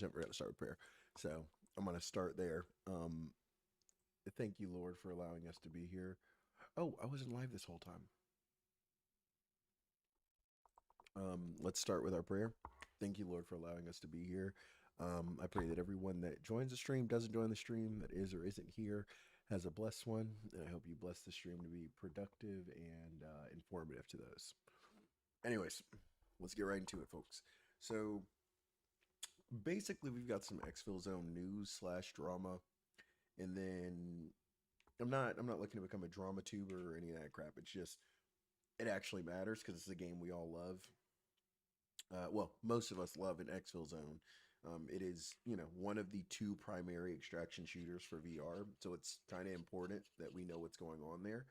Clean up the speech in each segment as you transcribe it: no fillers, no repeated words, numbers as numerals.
100% we're going to start with prayer. So I'm going to start there. Thank you, Lord, for allowing us to be here. Oh, I wasn't live this whole time. Let's start with our prayer. Thank you, Lord, for allowing us to be here. I pray that everyone that joins the stream, doesn't join the stream, that is or isn't here, has a blessed one. And I hope you bless the stream to be productive and informative to those. Anyways, let's get right into it, folks. So basically, we've got some Exfil Zone news / drama, and then I'm not looking to become a drama tuber or any of that crap. It's just it actually matters because it's a game we all love. Well, most of us love an Exfil Zone. It is, one of the two primary extraction shooters for VR, so it's kind of important that we know what's going on there.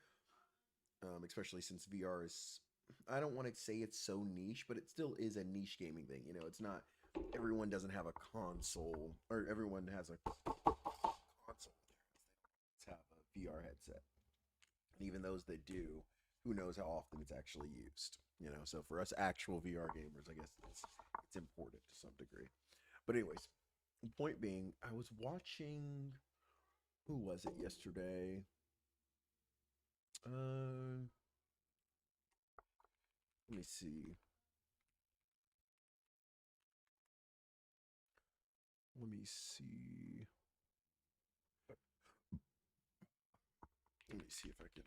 Especially since VR is, I don't want to say it's so niche, but it still is a niche gaming thing. It's not everyone doesn't have a console, or everyone has a console. They have a VR headset, and even those that do, who knows how often it's actually used. So for us actual VR gamers, I guess it's important to some degree. But anyways, the point being, I was watching, who was it yesterday? Let me see. Let me see. Let me see if I can.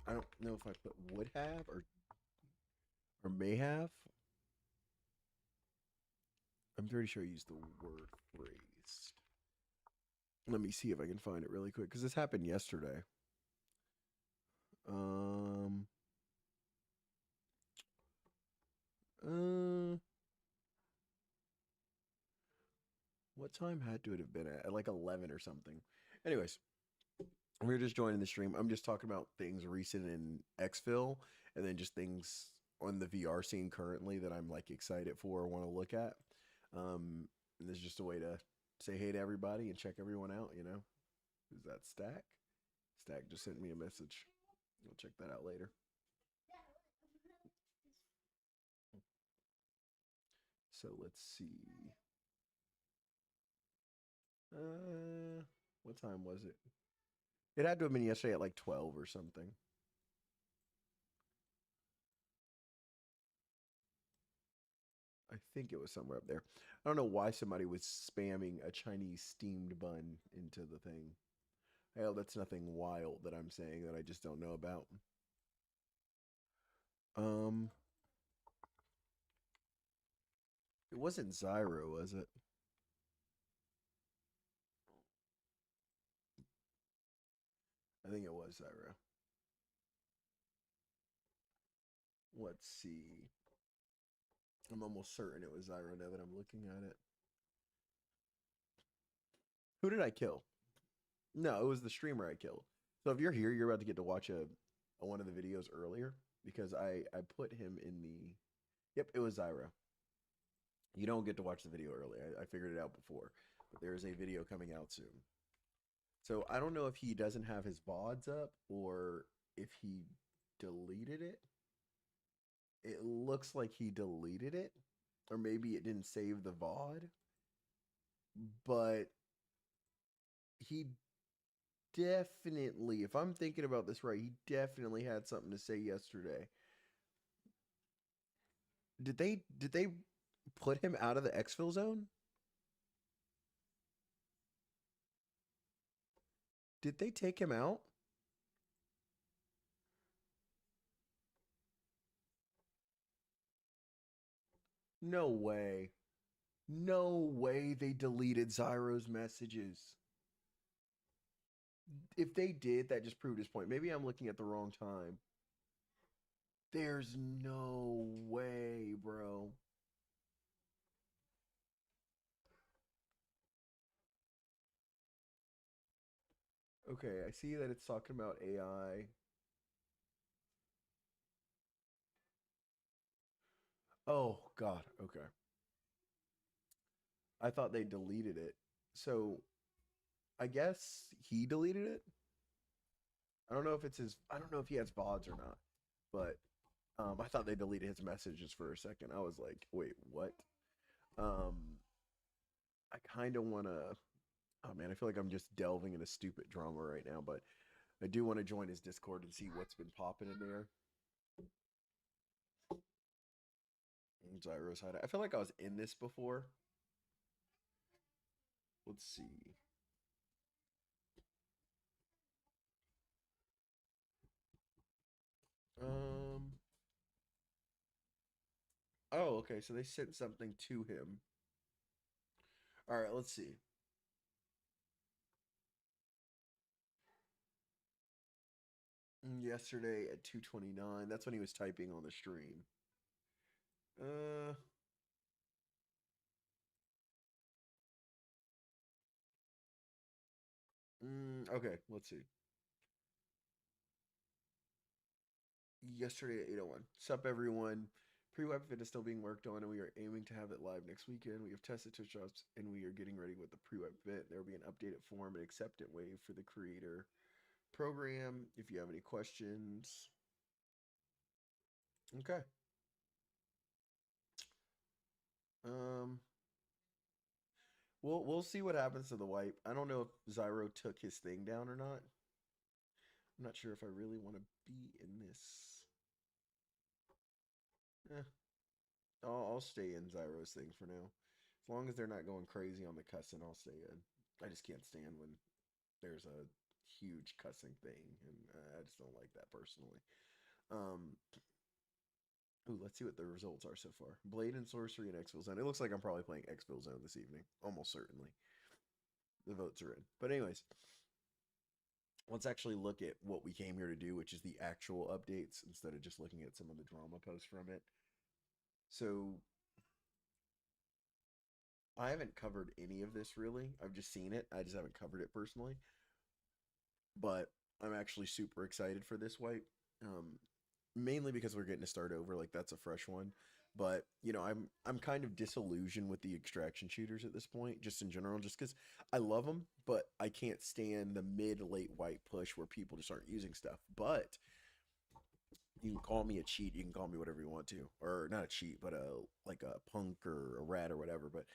I don't know if I put would have or may have. I'm pretty sure I used the word phrase. Let me see if I can find it really quick because this happened yesterday. What time had to it have been at? Like 11 or something. Anyways, we're just joining the stream. I'm just talking about things recent in Exfil and then just things on the VR scene currently that I'm like excited for or want to look at. And this is just a way to say hey to everybody and check everyone out, Who's that, Stack? Stack just sent me a message. I'll check that out later. So let's see. What time was it? It had to have been yesterday at like 12 or something. I think it was somewhere up there. I don't know why somebody was spamming a Chinese steamed bun into the thing. Hell, that's nothing wild that I'm saying that I just don't know about. It wasn't Zyro, was it? I think it was Zyro. Let's see. I'm almost certain it was Zyro now that I'm looking at it. Who did I kill? No, it was the streamer I killed. So if you're here, you're about to get to watch one of the videos earlier because I put him in the. Yep, it was Zyro. You don't get to watch the video early. I figured it out before, but there is a video coming out soon. So I don't know if he doesn't have his VODs up or if he deleted it. It looks like he deleted it, or maybe it didn't save the VOD. But he definitely, if I'm thinking about this right, he definitely had something to say yesterday. Did they put him out of the Exfil Zone? Did they take him out? No way. No way they deleted Zyro's messages. If they did, that just proved his point. Maybe I'm looking at the wrong time. There's no way, bro. Okay, I see that it's talking about AI. Oh, God. Okay. I thought they deleted it. So I guess he deleted it. I don't know if it's his. I don't know if he has VODs or not, but I thought they deleted his messages for a second. I was like, wait, what? Um, I kind of want to. Oh man, I feel like I'm just delving into stupid drama right now, but I do want to join his Discord and see what's been popping in there. Zyro's hideout. I feel like I was in this before. Let's see. Um. Oh, okay. So they sent something to him. All right. Let's see. Yesterday at 2:29. That's when he was typing on the stream. Uh. Okay. Let's see. Yesterday at 8:01. Sup, everyone. Pre-web fit is still being worked on, and we are aiming to have it live next weekend. We have tested Twitch jobs, and we are getting ready with the pre-web fit. There will be an updated form and acceptance wave for the creator program. If you have any questions, okay. Um, we'll see what happens to the wipe. I don't know if Zyro took his thing down or not. I'm not sure if I really want to be in this. Eh, I'll stay in Zyro's thing for now. As long as they're not going crazy on the cussing, I'll stay in. I just can't stand when there's a huge cussing thing, and I just don't like that personally. Um, ooh, let's see what the results are so far. Blade and Sorcery and Exfil Zone. It looks like I'm probably playing Exfil Zone this evening, almost certainly. The votes are in. But anyways, let's actually look at what we came here to do, which is the actual updates instead of just looking at some of the drama posts from it. So I haven't covered any of this really. I've just seen it. I just haven't covered it personally. But I'm actually super excited for this wipe. Mainly because we're getting to start over. Like that's a fresh one. But you know, I'm kind of disillusioned with the extraction shooters at this point, just in general, just because I love them, but I can't stand the mid late wipe push where people just aren't using stuff. But you can call me a cheat, you can call me whatever you want to, or not a cheat, but a like a punk or a rat or whatever. But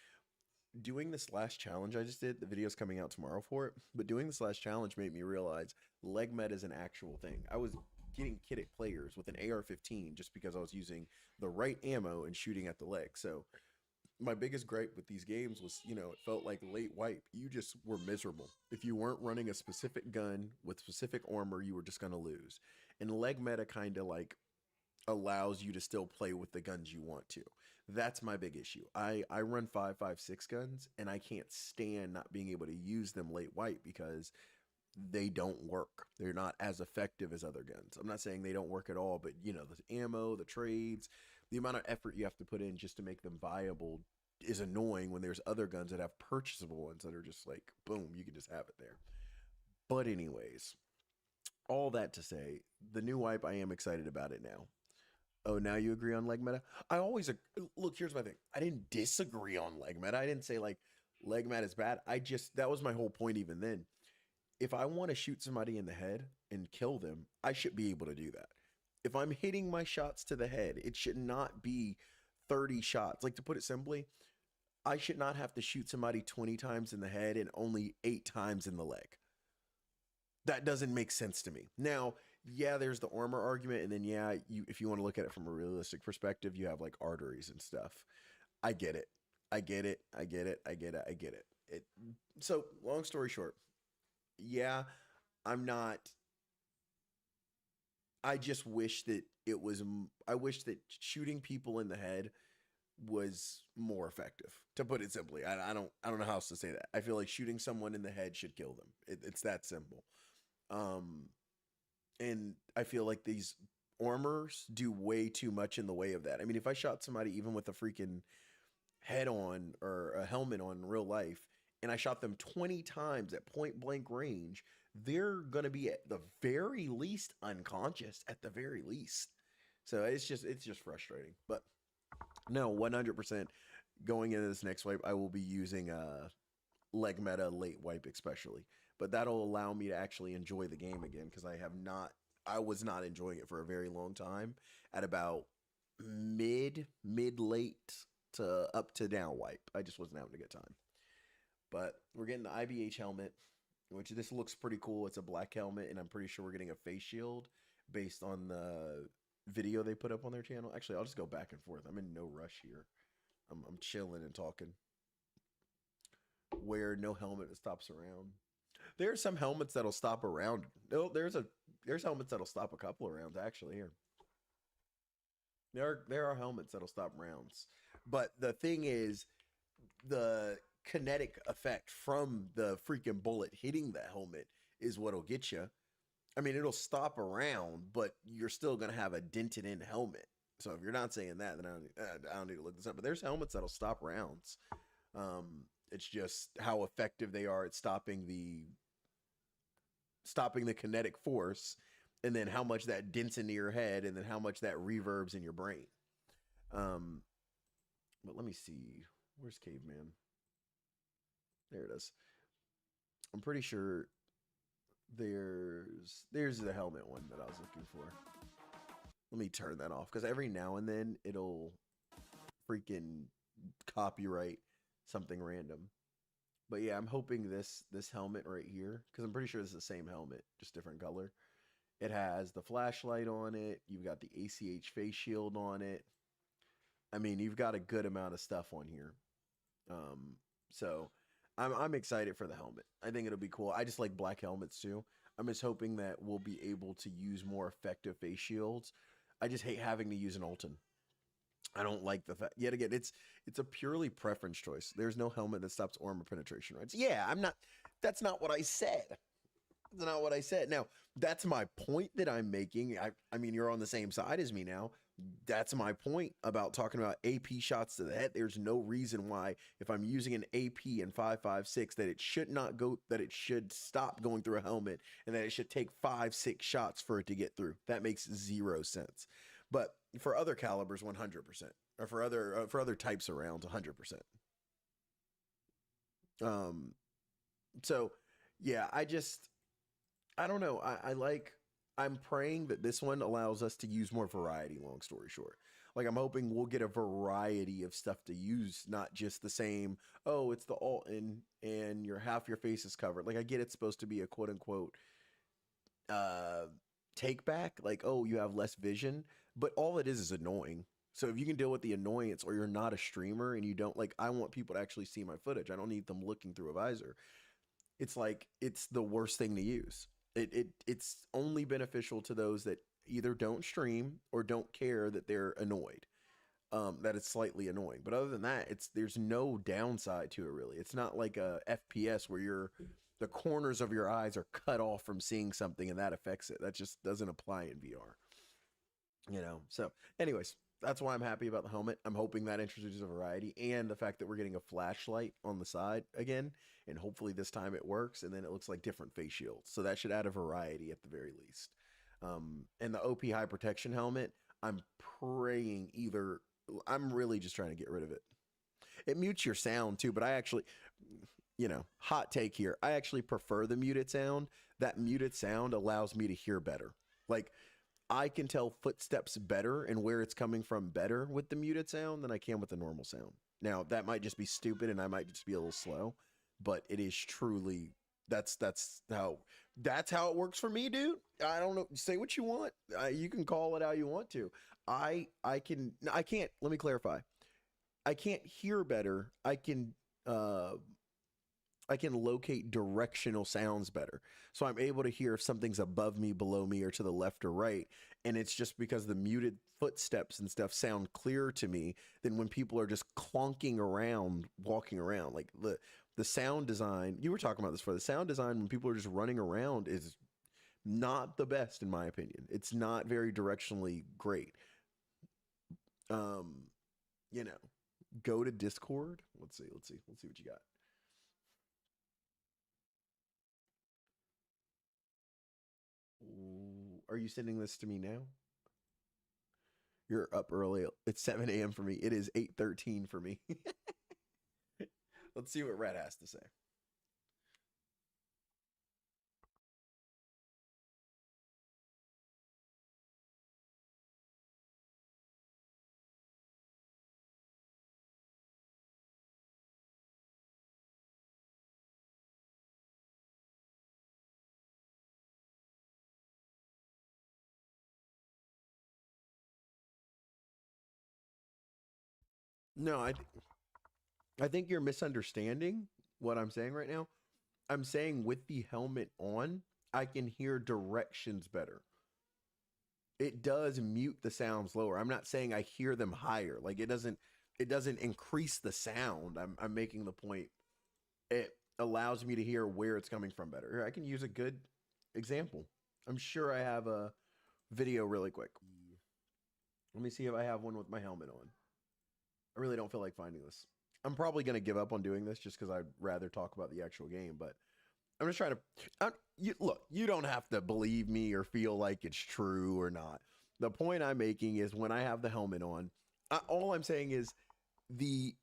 doing this last challenge I just did, the video's coming out tomorrow for it, but doing this last challenge made me realize leg med is an actual thing. I was getting kitted players with an AR-15 just because I was using the right ammo and shooting at the leg. So my biggest gripe with these games was, you know, it felt like late wipe. You just were miserable. If you weren't running a specific gun with specific armor, you were just going to lose. And leg meta kind of like allows you to still play with the guns you want to. That's my big issue. I run 5.56 guns, and I can't stand not being able to use them late wipe because they don't work. They're not as effective as other guns. I'm not saying they don't work at all, but you know, the ammo, the trades, the amount of effort you have to put in just to make them viable is annoying when there's other guns that have purchasable ones that are just like, boom, you can just have it there. But anyways, all that to say, the new wipe, I am excited about it now. Oh, now you agree on leg meta? I always look. Here's my thing. I didn't disagree on leg meta. I didn't say like leg meta is bad. I just that was my whole point. Even then, if I want to shoot somebody in the head and kill them, I should be able to do that. If I'm hitting my shots to the head, it should not be 30 shots. Like to put it simply, I should not have to shoot somebody 20 times in the head and only 8 times in the leg. That doesn't make sense to me. Now, yeah, there's the armor argument, and then yeah, you if you want to look at it from a realistic perspective, you have like arteries and stuff. I get it. I get it. I get it. I get it. I get it. So long story short, yeah, I'm not. I just wish that it was. I wish that shooting people in the head was more effective. To put it simply, I don't. I don't know how else to say that. I feel like shooting someone in the head should kill them. It's that simple. Um, and I feel like these armors do way too much in the way of that. I mean, if I shot somebody even with a freaking head on or a helmet on in real life, and I shot them 20 times at point blank range, they're going to be at the very least unconscious at the very least. So it's just frustrating. But no, 100% going into this next wipe, I will be using leg meta late wipe especially. but that'll allow me to actually enjoy the game again because I was not enjoying it for a very long time at about mid late to up to down wipe. I just wasn't having a good time. But we're getting the IBH helmet, which this looks pretty cool. It's a black helmet, and I'm pretty sure we're getting a face shield based on the video they put up on their channel. Actually, I'll just go back and forth. I'm in no rush here. I'm chilling and talking. Where no helmet stops around. There are some helmets that'll stop around. No, there's helmets that'll stop a couple of rounds actually here. There are helmets that'll stop rounds. But the thing is, the kinetic effect from the freaking bullet hitting the helmet is what'll get you. I mean, it'll stop around, but you're still gonna have a dented in helmet. So if you're not saying that, then I don't need to look this up. But there's helmets that'll stop rounds. It's just how effective they are at stopping the kinetic force, and then how much that dents into your head, and then how much that reverbs in your brain. But let me see. Where's Caveman? There it is. I'm pretty sure there's the helmet one that I was looking for. Let me turn that off because every now and then it'll freaking copyright something random. But yeah, I'm hoping this helmet right here, because I'm pretty sure this is the same helmet, just different color. It has the flashlight on it. You've got the ACH face shield on it. I mean, you've got a good amount of stuff on here. So I'm excited for the helmet. I think it'll be cool. I just like black helmets too. I'm just hoping that we'll be able to use more effective face shields. I just hate having to use an Alton. I don't like the fact, yet again, it's a purely preference choice. There's no helmet that stops armor penetration rates. Yeah, that's not what I said. That's not what I said. Now, that's my point that I'm making. I mean, you're on the same side as me now. That's my point about talking about AP shots to the head. There's no reason why, if I'm using an AP in 5.56, that it should stop going through a helmet, and that it should take 5-6 shots for it to get through. That makes zero sense. But for other calibers, 100%, or for other types of rounds, 100%. So yeah, I don't know. I'm praying that this one allows us to use more variety, long story short. Like, I'm hoping we'll get a variety of stuff to use, not just the same, oh, it's the Alton and half your face is covered. Like, I get it's supposed to be a quote unquote take back, like, oh, you have less vision, but all it is annoying. So if you can deal with the annoyance, or you're not a streamer and you don't, like, I want people to actually see my footage. I don't need them looking through a visor. It's like, it's the worst thing to use. It's only beneficial to those that either don't stream or don't care that they're annoyed, that it's slightly annoying. But other than that, there's no downside to it, really. It's not like a FPS where the corners of your eyes are cut off from seeing something and that affects it. That just doesn't apply in VR. So anyways, that's why I'm happy about the helmet. I'm hoping that introduces a variety, and the fact that we're getting a flashlight on the side again, and hopefully this time it works, and then it looks like different face shields. So that should add a variety at the very least. And the OP high protection helmet, I'm praying I'm really just trying to get rid of it. It mutes your sound too, but I actually, hot take here, I actually prefer the muted sound. That muted sound allows me to hear better. Like, I can tell footsteps better and where it's coming from better with the muted sound than I can with the normal sound. Now, that might just be stupid and I might just be a little slow, but it is truly, that's how it works for me, dude. I don't know. Say what you want. You can call it how you want to. I can't, let me clarify. I can't hear better. I can locate directional sounds better. So I'm able to hear if something's above me, below me, or to the left or right. And it's just because the muted footsteps and stuff sound clearer to me than when people are just clonking around, walking around. Like the sound design, you were talking about this before, the sound design when people are just running around is not the best, in my opinion. It's not very directionally great. Go to Discord. Let's see what you got. Are you sending this to me now? You're up early. It's 7 a.m. for me. It is 8:13 for me. Let's see what Red has to say. No, I think you're misunderstanding what I'm saying right now. I'm saying with the helmet on, I can hear directions better. It does mute the sounds lower. I'm not saying I hear them higher. Like it doesn't increase the sound. I'm making the point. It allows me to hear where it's coming from better. Here, I can use a good example. I'm sure I have a video really quick. Let me see if I have one with my helmet on. I really don't feel like finding this. I'm probably going to give up on doing this just because I'd rather talk about the actual game, but I'm just trying to look. You don't have to believe me or feel like it's true or not. The point I'm making is when I have the helmet on, all I'm saying is the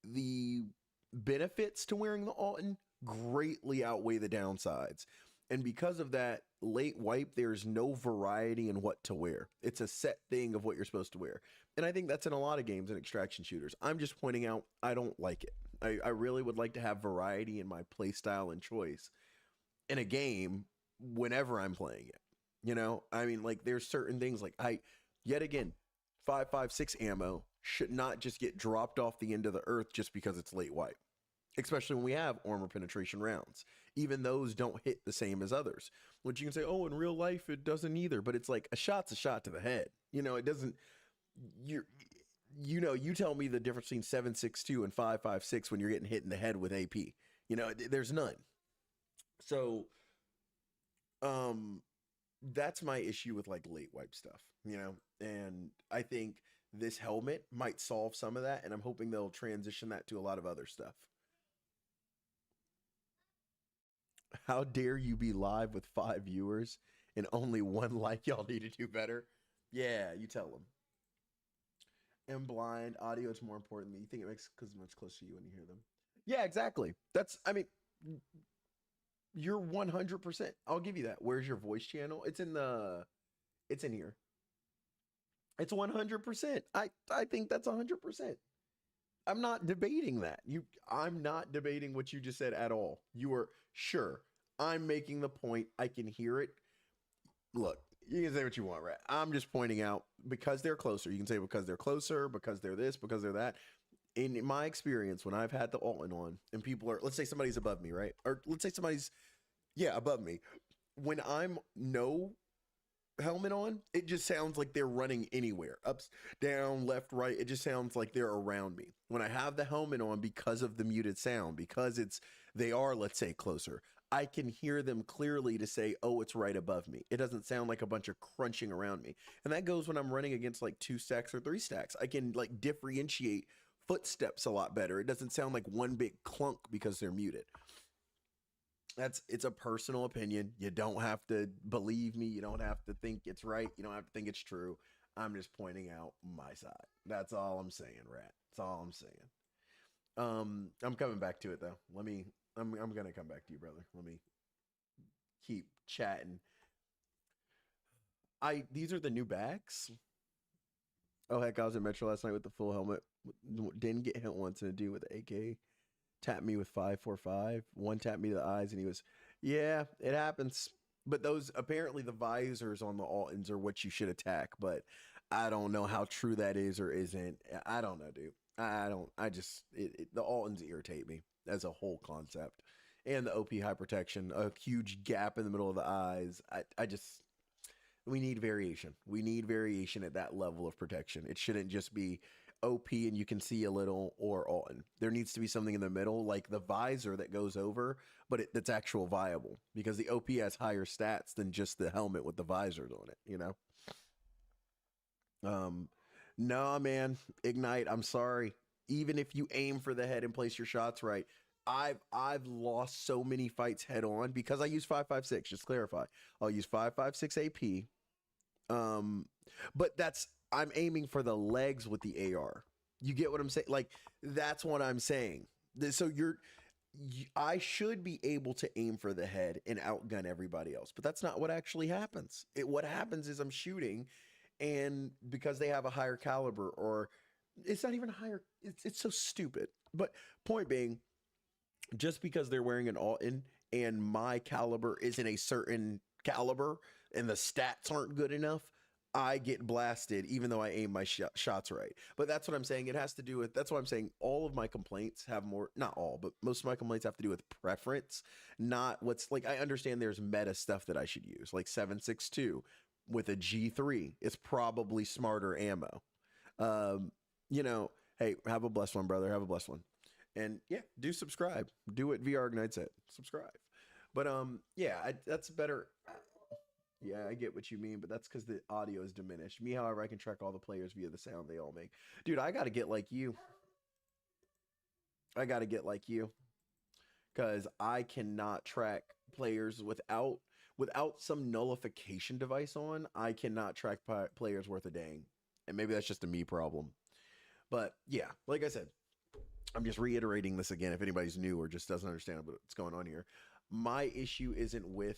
the benefits to wearing the Alton greatly outweigh the downsides. And because of that, late wipe, there's no variety in what to wear. It's a set thing of what you're supposed to wear. And I think that's in a lot of games and extraction shooters. I'm just pointing out I don't like it. I really would like to have variety in my play style and choice in a game whenever I'm playing it. You know, I mean, like there's certain things like yet again, 5.56 ammo should not just get dropped off the end of the earth just because it's late wipe, especially when we have armor penetration rounds. Even those don't hit the same as others, which you can say, oh, in real life, it doesn't either. But it's like a shot's a shot to the head. You know, it doesn't, you're, you tell me the difference between 7.62 and 5.56 when you're getting hit in the head with AP. You know, there's none. So, um, that's my issue with like late wipe stuff, you know? And I think this helmet might solve some of that. And I'm hoping they'll transition that to a lot of other stuff. How dare you be live with 5 viewers and only one like? Y'all need to do better. Yeah, you tell them. And blind audio is more important. You think it makes because much closer to you when you hear them. Yeah, exactly. That's. I mean, you're 100%. I'll give you that. Where's your voice channel? It's in the. It's in here. It's 100%. I think that's 100%. I'm not debating that. I'm not debating what you just said at all. You are sure. I'm making the point. I can hear it. Look, you can say what you want, right? I'm just pointing out because they're closer. You can say because they're closer, because they're this, because they're that. In my experience, when I've had the Alton on and people are, let's say somebody's above me, right? Or let's say somebody's, yeah, above me. When I'm no helmet on, it just sounds like they're running anywhere. Up, down, left, right. It just sounds like they're around me. When I have the helmet on because of the muted sound, because they are, let's say, closer, I can hear them clearly to say, oh, it's right above me. It doesn't sound like a bunch of crunching around me. And that goes when I'm running against like 2 stacks or 3 stacks. I can like differentiate footsteps a lot better. It doesn't sound like one big clunk because they're muted. It's a personal opinion. You don't have to believe me. You don't have to think it's right. You don't have to think it's true. I'm just pointing out my side. That's all I'm saying, Rat. That's all I'm saying. I'm coming back to it though. I'm gonna come back to you, brother. Let me keep chatting. These are the new backs. Oh heck, I was in Metro last night with the full helmet. Didn't get hit once, and a dude with the AK tapped me with 5.45. One tapped me to the eyes, and he was, yeah, it happens. But those apparently the visors on the Altons are what you should attack. But I don't know how true that is or isn't. I don't know, dude. I don't. I just the Altons irritate me as a whole concept, and the OP high protection, a huge gap in the middle of the eyes. I just we need variation. We need variation at that level of protection. It shouldn't just be OP and you can see a little or Alton. There needs to be something in the middle, like the visor that goes over, but that's actual viable because the OP has higher stats than just the helmet with the visors on it, you know? No, man, Ignite, I'm sorry. Even if you aim for the head and place your shots right, I've lost so many fights head on because I use 5.56. Just clarify, I'll use 5.56 AP. But I'm aiming for the legs with the AR. You get what I'm saying? Like that's what I'm saying. So I should be able to aim for the head and outgun everybody else, but that's not what actually happens. What happens is I'm shooting, and because they have a higher caliber, or it's not even higher. It's so stupid. But point being, just because they're wearing an Alton and my caliber isn't a certain caliber and the stats aren't good enough, I get blasted even though I aim my shots right. But that's what I'm saying. It has to do with, that's why I'm saying all of my complaints have more, not all, but most of my complaints have to do with preference, not what's like, I understand there's meta stuff that I should use, like 7.62 with a G3. It's probably smarter ammo. You know, hey, have a blessed one, brother. Have a blessed one. And yeah, do subscribe. Do what VR Ignite said. Subscribe. But yeah, that's better. Yeah, I get what you mean, but that's because the audio is diminished. Me, however, I can track all the players via the sound they all make. Dude, I got to get like you. I got to get like you because I cannot track players without some nullification device on. I cannot track players worth a dang, and maybe that's just a me problem. But yeah, like I said, I'm just reiterating this again if anybody's new or just doesn't understand what's going on here. My issue isn't with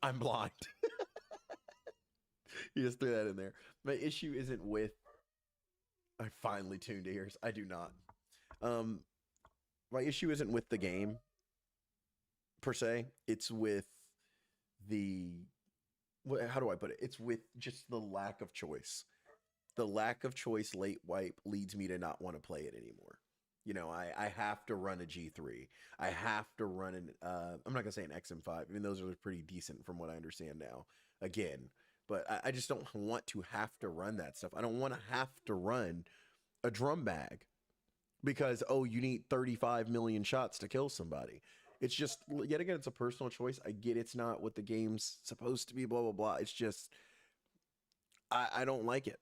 I'm blind. You just threw that in there. My issue isn't with I finally tuned ears. I do not. My issue isn't with the game per se. It's with the how do I put it? It's with just the lack of choice. The lack of choice late wipe leads me to not want to play it anymore. You know, I have to run a G3. I have to run an, I'm not going to say an XM5. I mean, those are pretty decent from what I understand now. Again, but I just don't want to have to run that stuff. I don't want to have to run a drum bag because, oh, you need 35 million shots to kill somebody. It's just, yet again, it's a personal choice. I get it's not what the game's supposed to be, blah, blah, blah. It's just, I don't like it.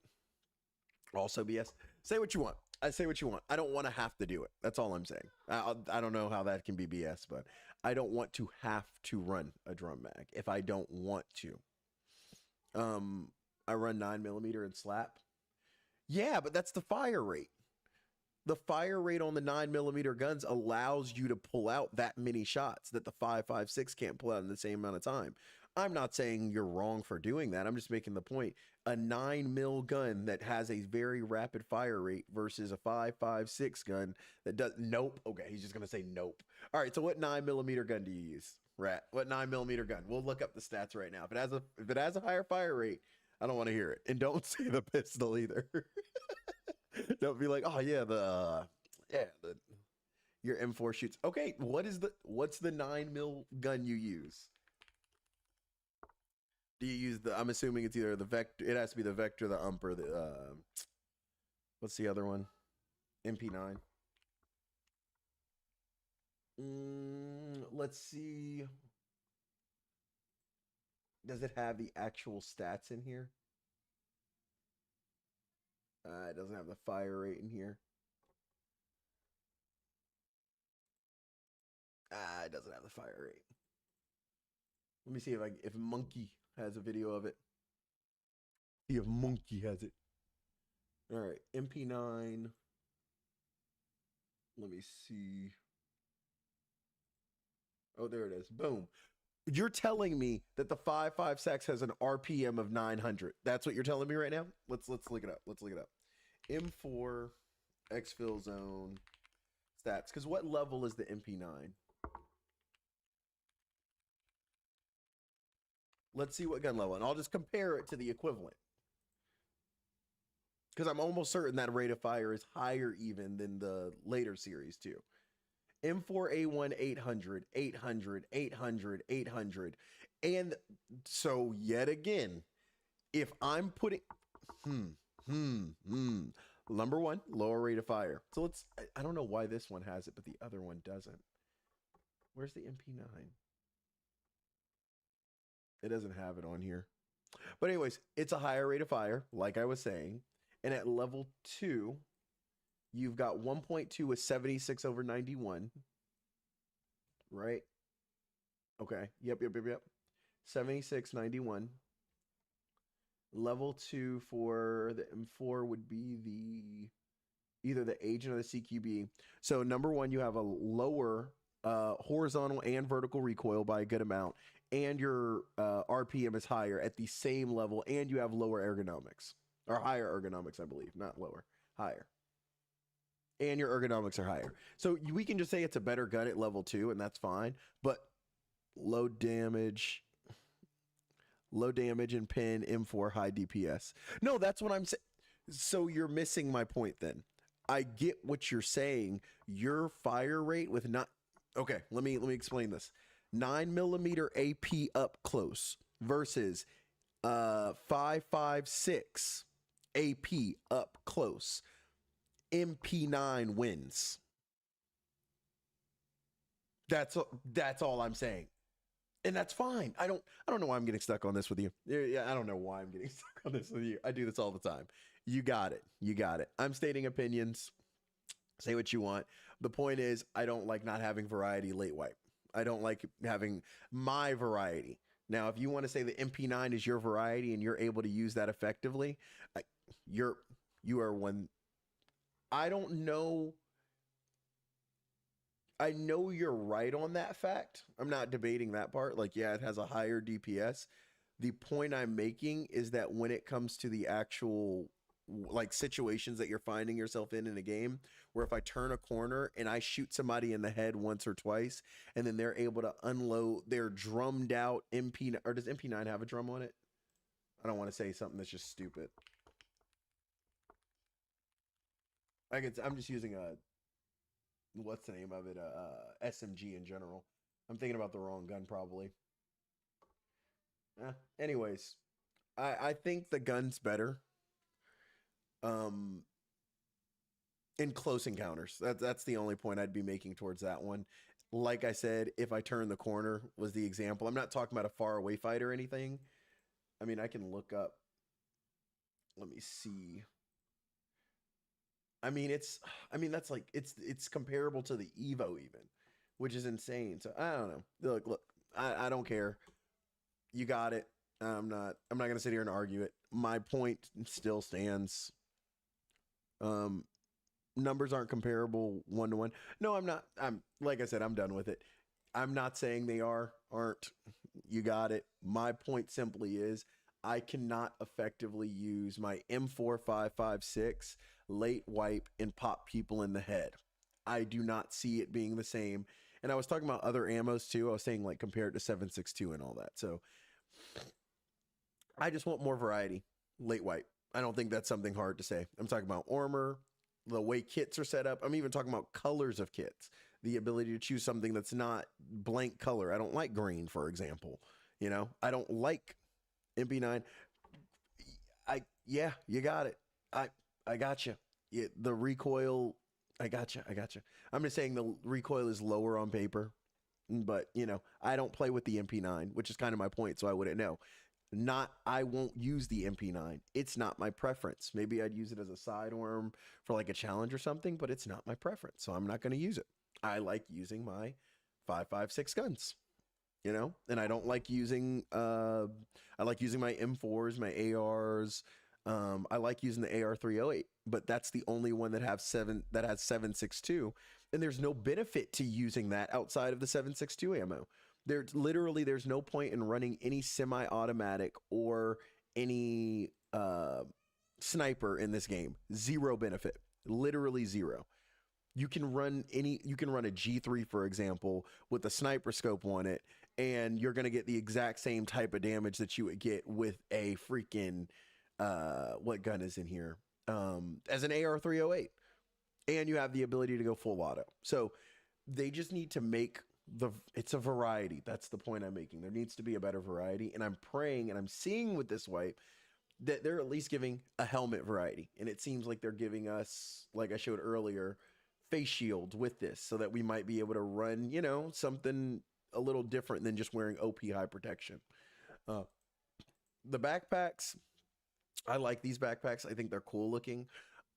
Also, BS. Say what you want. I say what you want. I don't want to have to do it. That's all I'm saying. I don't know how that can be BS, but I don't want to have to run a drum mag if I don't want to. I run 9mm and slap. Yeah, but that's the fire rate. The fire rate on the 9mm guns allows you to pull out that many shots that the 5.56 can't pull out in the same amount of time. I'm not saying you're wrong for doing that. I'm just making the point. A 9mm gun that has a very rapid fire rate versus a 5.56 gun that does nope. Okay, he's just gonna say nope. All right, so what 9mm gun do you use, Rat? What 9mm gun? We'll look up the stats right now. If it has a higher fire rate, I don't want to hear it. And don't say the pistol either. Don't be like, oh yeah, your M4 shoots. Okay, what's the 9mm gun you use? Do you use I'm assuming it's either the Vector, it has to be the Vector, the UMP, or the, what's the other one? MP9. Let's see. Does it have the actual stats in here? It doesn't have the fire rate in here. It doesn't have the fire rate. Let me see if Monkey has a video of it. See if Monkey has it. All right, MP9. Let me see. Oh, there it is. Boom. You're telling me that the 5.56 has an RPM of 900. That's what you're telling me right now? Let's look it up. Let's look it up. M4 Exfil zone stats. Because what level is the MP9? Let's see what gun level, and I'll just compare it to the equivalent. Because I'm almost certain that rate of fire is higher even than the later series too. M4A1 800, 800, 800, 800. And so yet again, if I'm putting, number one, lower rate of fire. So I don't know why this one has it, but the other one doesn't. Where's the MP9? It doesnn't have it on here. But anyways, it's a higher rate of fire, like I was saying. And at level 2, you've got 1.2 with 76 over 91. Right? Okay. Yep. 76, 91. Level 2 for the M4 would be either the agent or the CQB. So number one, you have a lower horizontal and vertical recoil by a good amount, and your RPM is higher at the same level, and you have lower ergonomics, or higher ergonomics, I believe, not lower, higher. And your ergonomics are higher. So we can just say it's a better gun at level 2, and that's fine. But low damage, low damage and pin, M4 high DPS. No, that's what I'm saying. So you're missing my point then. I get what you're saying. Your fire rate with not okay, let me explain this. 9mm AP up close versus 5.56 AP up close. MP9 wins. That's all I'm saying. And that's fine. I don't know why I'm getting stuck on this with you. Yeah, I don't know why I'm getting stuck on this with you. I do this all the time. You got it. You got it. I'm stating opinions. Say what you want. The point is, I don't like not having variety late wipe. I don't like having my variety. Now, if you want to say the MP9 is your variety and you're able to use that effectively, you are one. I don't know. I know you're right on that fact. I'm not debating that part. Like, yeah, it has a higher DPS. The point I'm making is that when it comes to the actual like situations that you're finding yourself in a game, where if I turn a corner and I shoot somebody in the head once or twice, and then they're able to unload their drummed out MP, or does MP9 have a drum on it? I don't want to say something that's just stupid. I'm just using a, what's the name of it? SMG in general. I'm thinking about the wrong gun probably. Anyways, I think the gun's better. In close encounters. That's the only point I'd be making towards that one. Like I said, if I turn the corner was the example. I'm not talking about a far away fight or anything. I mean, I can look up. Let me see. I mean, that's like it's comparable to the Evo even, which is insane. So I don't know. Look, I don't care. You got it. I'm not gonna sit here and argue it. My point still stands. Numbers aren't comparable 1-to-1. No, I'm not. I'm like I said, I'm done with it. I'm not saying they aren't. You got it. My point simply is I cannot effectively use my M4556 late wipe and pop people in the head. I do not see it being the same. And I was talking about other ammos too. I was saying like compared to 7.62 and all that. So I just want more variety. Late wipe. I don't think that's something hard to say. I'm talking about armor, the way kits are set up. I'm even talking about colors of kits. The ability to choose something that's not blank color. I don't like green, for example. You know, I don't like MP9. Yeah, you got it. I got you. Yeah, the recoil. I got you. I'm just saying the recoil is lower on paper, but you know, I don't play with the MP9, which is kind of my point. So I wouldn't know. I won't use the MP9. It's not my preference. Maybe I'd use it as a sidearm for like a challenge or something, but it's not my preference. So I'm not going to use it. I like using my 5.56 guns, you know, and I don't like using, I like using my M4s, my ARs. I like using the AR 308, but that's the only one that has 7.62. And there's no benefit to using that outside of the 7.62 ammo. There's no point in running any semi-automatic or any sniper in this game. Zero benefit. Literally zero. You can run a G3, for example, with a sniper scope on it, and you're going to get the exact same type of damage that you would get with a freaking what gun is in here? As an AR 308. And you have the ability to go full auto. So they just need to make it's a variety. That's the point I'm making. There needs to be a better variety. And I'm praying and I'm seeing with this wipe that they're at least giving a helmet variety. And it seems like they're giving us, like I showed earlier, face shields with this so that we might be able to run, you know, something a little different than just wearing OP high protection. The backpacks, I like these backpacks. I think they're cool looking.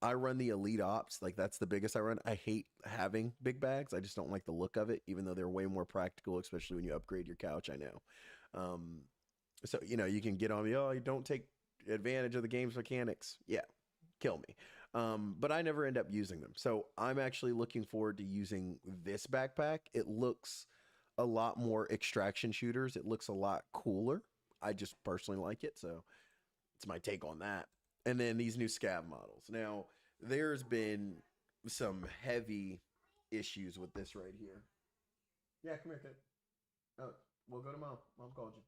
I run the Elite Ops, like that's the biggest I run. I hate having big bags. I just don't like the look of it, even though they're way more practical, especially when you upgrade your couch, I know. So, you know, you can get on me, oh, you don't take advantage of the game's mechanics. Yeah, kill me. But I never end up using them. So I'm actually looking forward to using this backpack. It looks a lot more extraction shooters. It looks a lot cooler. I just personally like it. So it's my take on that. And then these new scav models. Now, there's been some heavy issues with this right here. Yeah, come here, kid. Oh, we'll go to mom. Mom called you.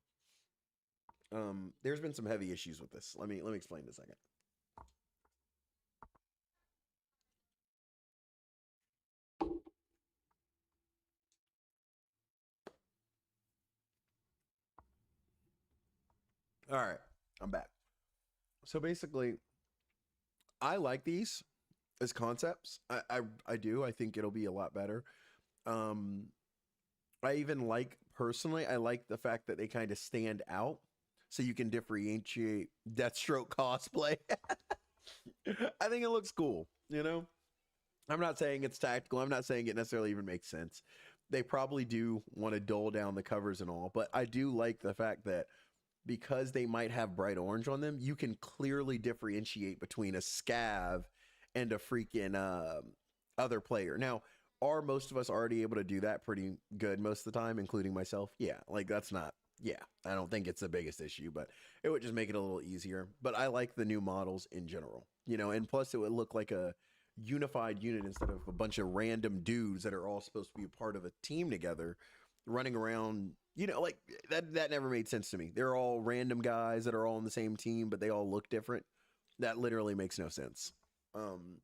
There's been some heavy issues with this. Let me explain in a second. All right, I'm back. So basically, I like these as concepts. I do. I think it'll be a lot better. Um, I even like personally. I like the fact that they kind of stand out, so you can differentiate Deathstroke cosplay. I think it looks cool. You know, I'm not saying it's tactical. I'm not saying it necessarily even makes sense. They probably do want to dull down the covers and all, but I do like the fact that because they might have bright orange on them, you can clearly differentiate between a scav and a freaking other player. Now, are most of us already able to do that pretty good most of the time, including myself? Yeah, like that's not. Yeah, I don't think it's the biggest issue, but it would just make it a little easier. But I like the new models in general, you know, and plus it would look like a unified unit instead of a bunch of random dudes that are all supposed to be a part of a team together running around, you know, like that never made sense to me. They're all random guys that are all on the same team, but they all look different. That literally makes no sense. Um,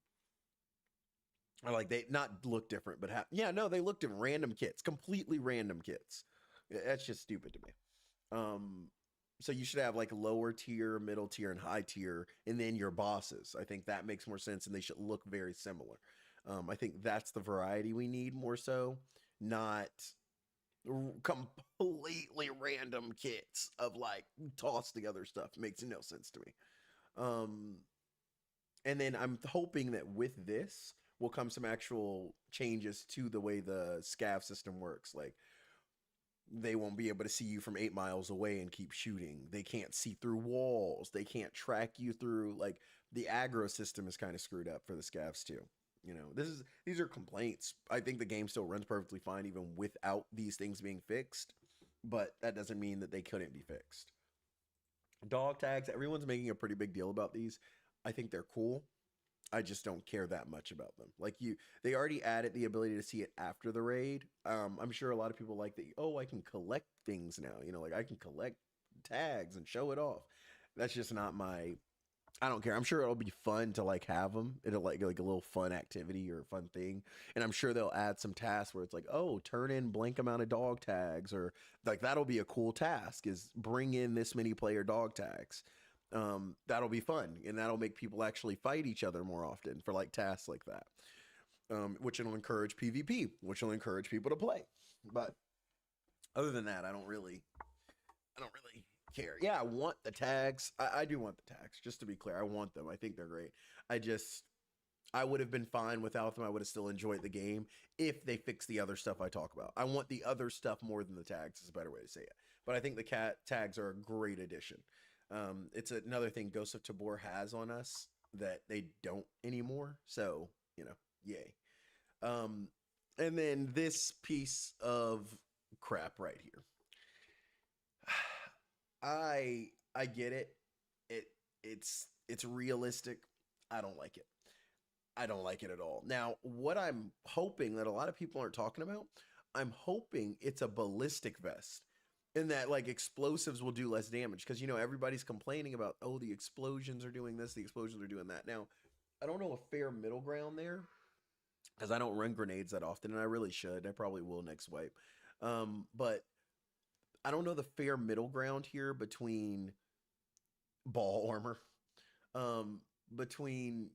or like they not look different, but yeah, no, they looked at random kits, completely random kits. That's just stupid to me. Um, so you should have like lower tier, middle tier, and high tier, and then your bosses. I think that makes more sense, and they should look very similar. I think that's the variety we need more so, not completely random kits of like tossed together stuff. Makes no sense to me. Um, and then I'm hoping that with this will come some actual changes to the way the scav system works. Like they won't be able to see you from 8 miles away and keep shooting. They can't see through walls. They can't track you through. Like the aggro system is kind of screwed up for the scavs too. You know, these are complaints. I think the game still runs perfectly fine even without these things being fixed, but that doesn't mean that they couldn't be fixed. Dog tags, everyone's making a pretty big deal about these. I think they're cool. I just don't care that much about them. Like they already added the ability to see it after the raid. I'm sure a lot of people like that. Oh, I can collect things now. You know, like I can collect tags and show it off. That's just not my. I don't care. I'm sure it'll be fun to like have them. It'll like a little fun activity or a fun thing. And I'm sure they'll add some tasks where it's like, oh, turn in blank amount of dog tags, or like that'll be a cool task. Is bring in this many player dog tags. That'll be fun, and that'll make people actually fight each other more often for like tasks like that. Which will encourage PvP, which will encourage people to play. But other than that, I don't really care. Yeah, I want the tags. I do want the tags. Just to be clear, I want them. I think they're great. I just I would have been fine without them. I would have still enjoyed the game if they fix the other stuff I talk about. I want the other stuff more than the tags. Is a better way to say it. But I think the cat tags are a great addition. It's another thing Ghost of Tabor has on us that they don't anymore. So you know, yay. Um, and then this piece of crap right here. I get it. It it's realistic. I don't like it. I don't like it at all. Now, what I'm hoping that a lot of people aren't talking about, I'm hoping it's a ballistic vest. And that like explosives will do less damage because you know everybody's complaining about oh the explosions are doing this, the explosions are doing that. Now, I don't know a fair middle ground there because I don't run grenades that often and I really should. I probably will next wipe. But I don't know the fair middle ground here between ball armor, um, between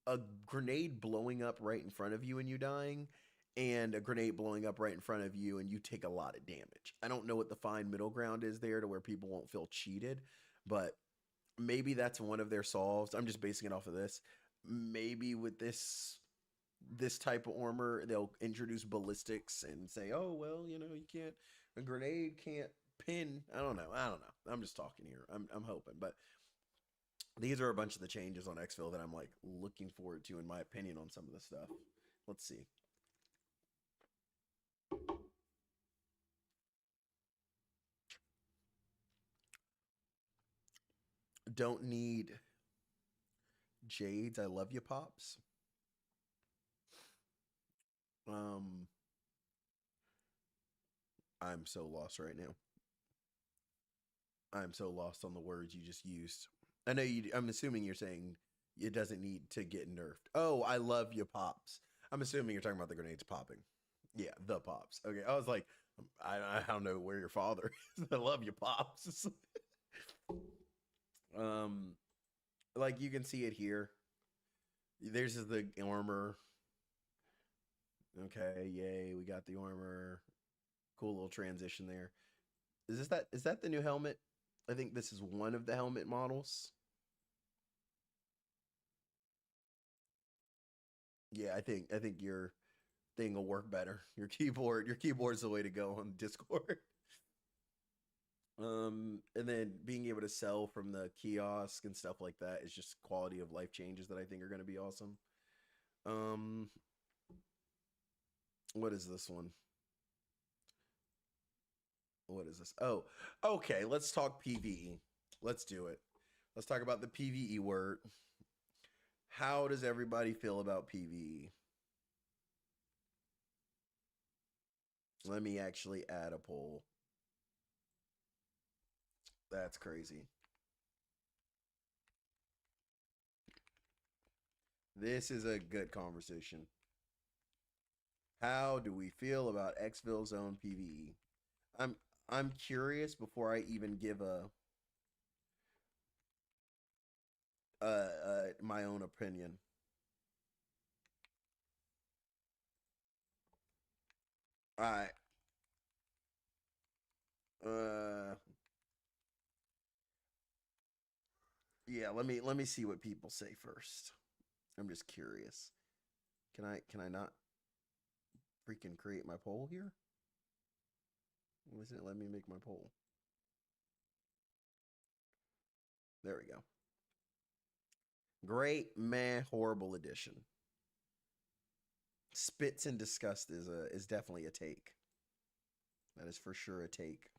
a grenade blowing up right in front of you and you dying, and a grenade blowing up right in front of you and you take a lot of damage. I don't know what the fine middle ground is there to where people won't feel cheated, but maybe that's one of their solves. I'm just basing it off of this. Maybe with this type of armor, they'll introduce ballistics and say, "Oh, well, you know, you can't a grenade can't pin." I don't know. I don't know. I'm just talking here. I'm hoping, but these are a bunch of the changes on Exfil that I'm like looking forward to, in my opinion, on some of the stuff. Let's see. Don't need Jades. I love you, pops. Um, I'm so lost right now. I'm so lost on the words you just used. I know you. I'm assuming you're saying it doesn't need to get nerfed. Oh, I love you, pops. I'm assuming you're talking about the grenades popping. Yeah, the pops. Okay, I was like, I don't know where your father is. I love you, pops. um, like you can see it here. There's the armor. Okay, yay, we got the armor. Cool little transition there. Is that the new helmet? I think this is one of the helmet models. Yeah, I think your thing will work better. Your keyboard's the way to go on Discord. And then being able to sell from the kiosk and stuff like that is just quality of life changes that I think are going to be awesome. Um, what is this one? What is this? Oh, okay. Let's talk PVE. Let's do it. Let's talk about the PVE word. How does everybody feel about PVE? Let me actually add a poll. That's crazy. This is a good conversation. How do we feel about Exfil's own PVE? I'm I'm curious before I even give a my own opinion. I uh yeah, let me see what people say first. I'm just curious. Can I not freaking create my poll here? Why isn't it let me make my poll? There we go. Great, meh, horrible edition. Spits and disgust is definitely a take. That is for sure a take.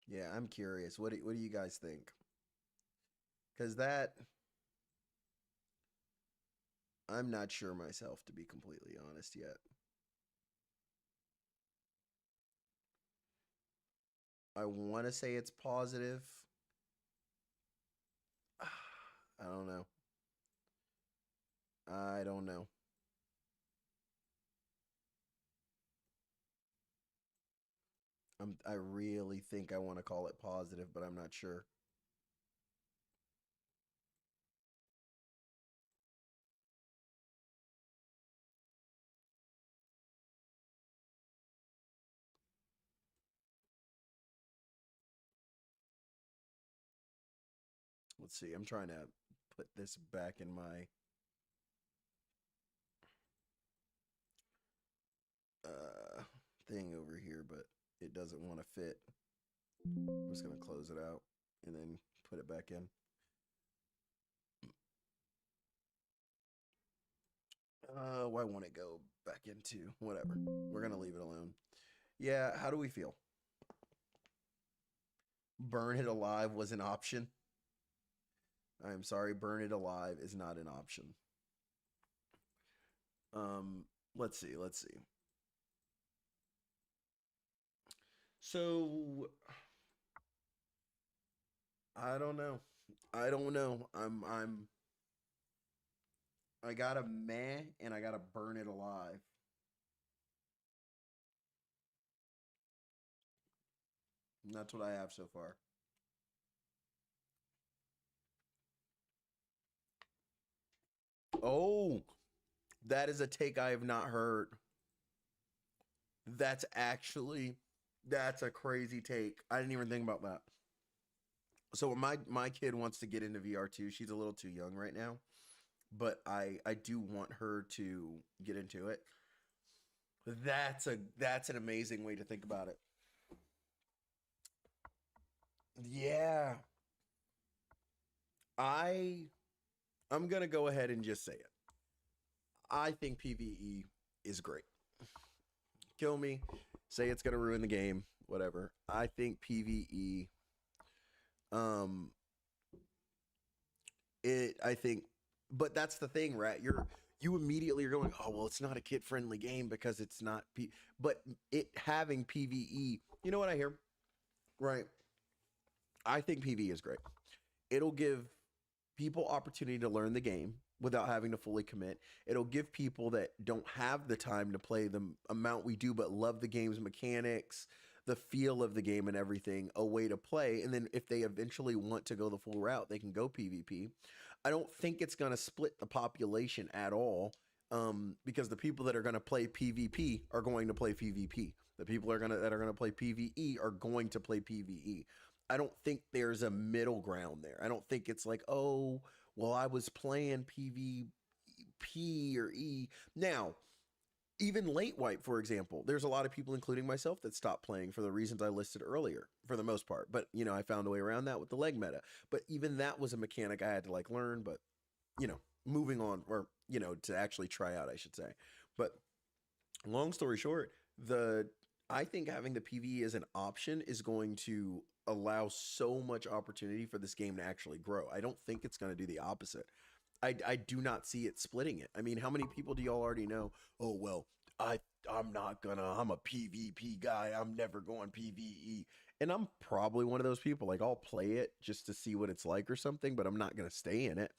Yeah, I'm curious. What do you guys think? Because that I'm not sure myself, to be completely honest yet. I want to say it's positive. I don't know. I don't know. I really think I want to call it positive, but I'm not sure. Let's see. I'm trying to put this back in my thing over here, but it doesn't want to fit. I'm just gonna close it out and then put it back in. Why won't it go back into whatever? We're gonna leave it alone. Yeah, how do we feel? Burn it alive was an option. I'm sorry, burn it alive is not an option. Let's see, let's see. So I don't know. I don't know. I got a meh and I gotta burn it alive. And that's what I have so far. Oh, that is a take I have not heard. That's actually that's a crazy take. I didn't even think about that. So my kid wants to get into VR too. She's a little too young right now, but I do want her to get into it. That's an amazing way to think about it. Yeah. I I'm going to go ahead and just say it. I think PvE is great. Kill me, say it's going to ruin the game, whatever. I think PvE I think but that's the thing, Rat. you immediately are going, oh, well, it's not a kid-friendly game because it's not but it having PvE, you know what I hear? Right. I think PvE is great. It'll give people opportunity to learn the game without having to fully commit. It'll give people that don't have the time to play the amount we do but love the game's mechanics, the feel of the game and everything, a way to play. And then if they eventually want to go the full route, they can go PvP. I don't think it's going to split the population at all, because the people that are going to play PvP are going to play PvP. The people that are going to play PvE are going to play PvE. I don't think there's a middle ground there. I don't think it's like, oh, well, I was playing PvP or E. Now, even late wipe, for example, there's a lot of people, including myself, that stopped playing for the reasons I listed earlier, for the most part. But, you know, I found a way around that with the leg meta. But even that was a mechanic I had to like learn. But, you know, moving on, or, you know, to actually try out, I should say. But long story short, I think having the PvE as an option is going to allow so much opportunity for this game to actually grow. I don't think it's going to do the opposite. I do not see it splitting it. I mean, how many people do y'all already know? Oh, well, I'm not gonna, I'm a PvP guy. I'm never going PvE. And I'm probably one of those people. Like, I'll play it just to see what it's like or something, but I'm not gonna stay in it.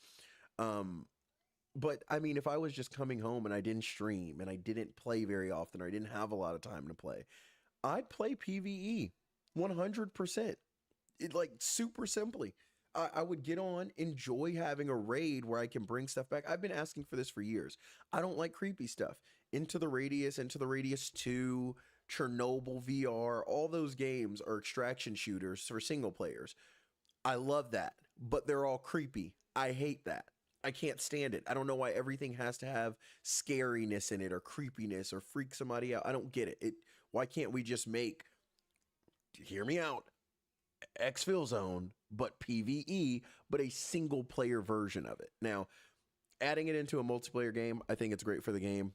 But I mean, if I was just coming home and I didn't stream and I didn't play very often, or I didn't have a lot of time to play, I'd play PvE 100%. It, like, super simply. I would get on, enjoy having a raid where I can bring stuff back. I've been asking for this for years. I don't like creepy stuff. Into the Radius 2, Chernobyl VR, all those games are extraction shooters for single players. I love that, but they're all creepy. I hate that. I can't stand it. I don't know why everything has to have scariness in it or creepiness or freak somebody out. I don't get it. Why can't we just make, hear me out, Exfil Zone, but PvE, but a single player version of it? Now, adding it into a multiplayer game, I think it's great for the game.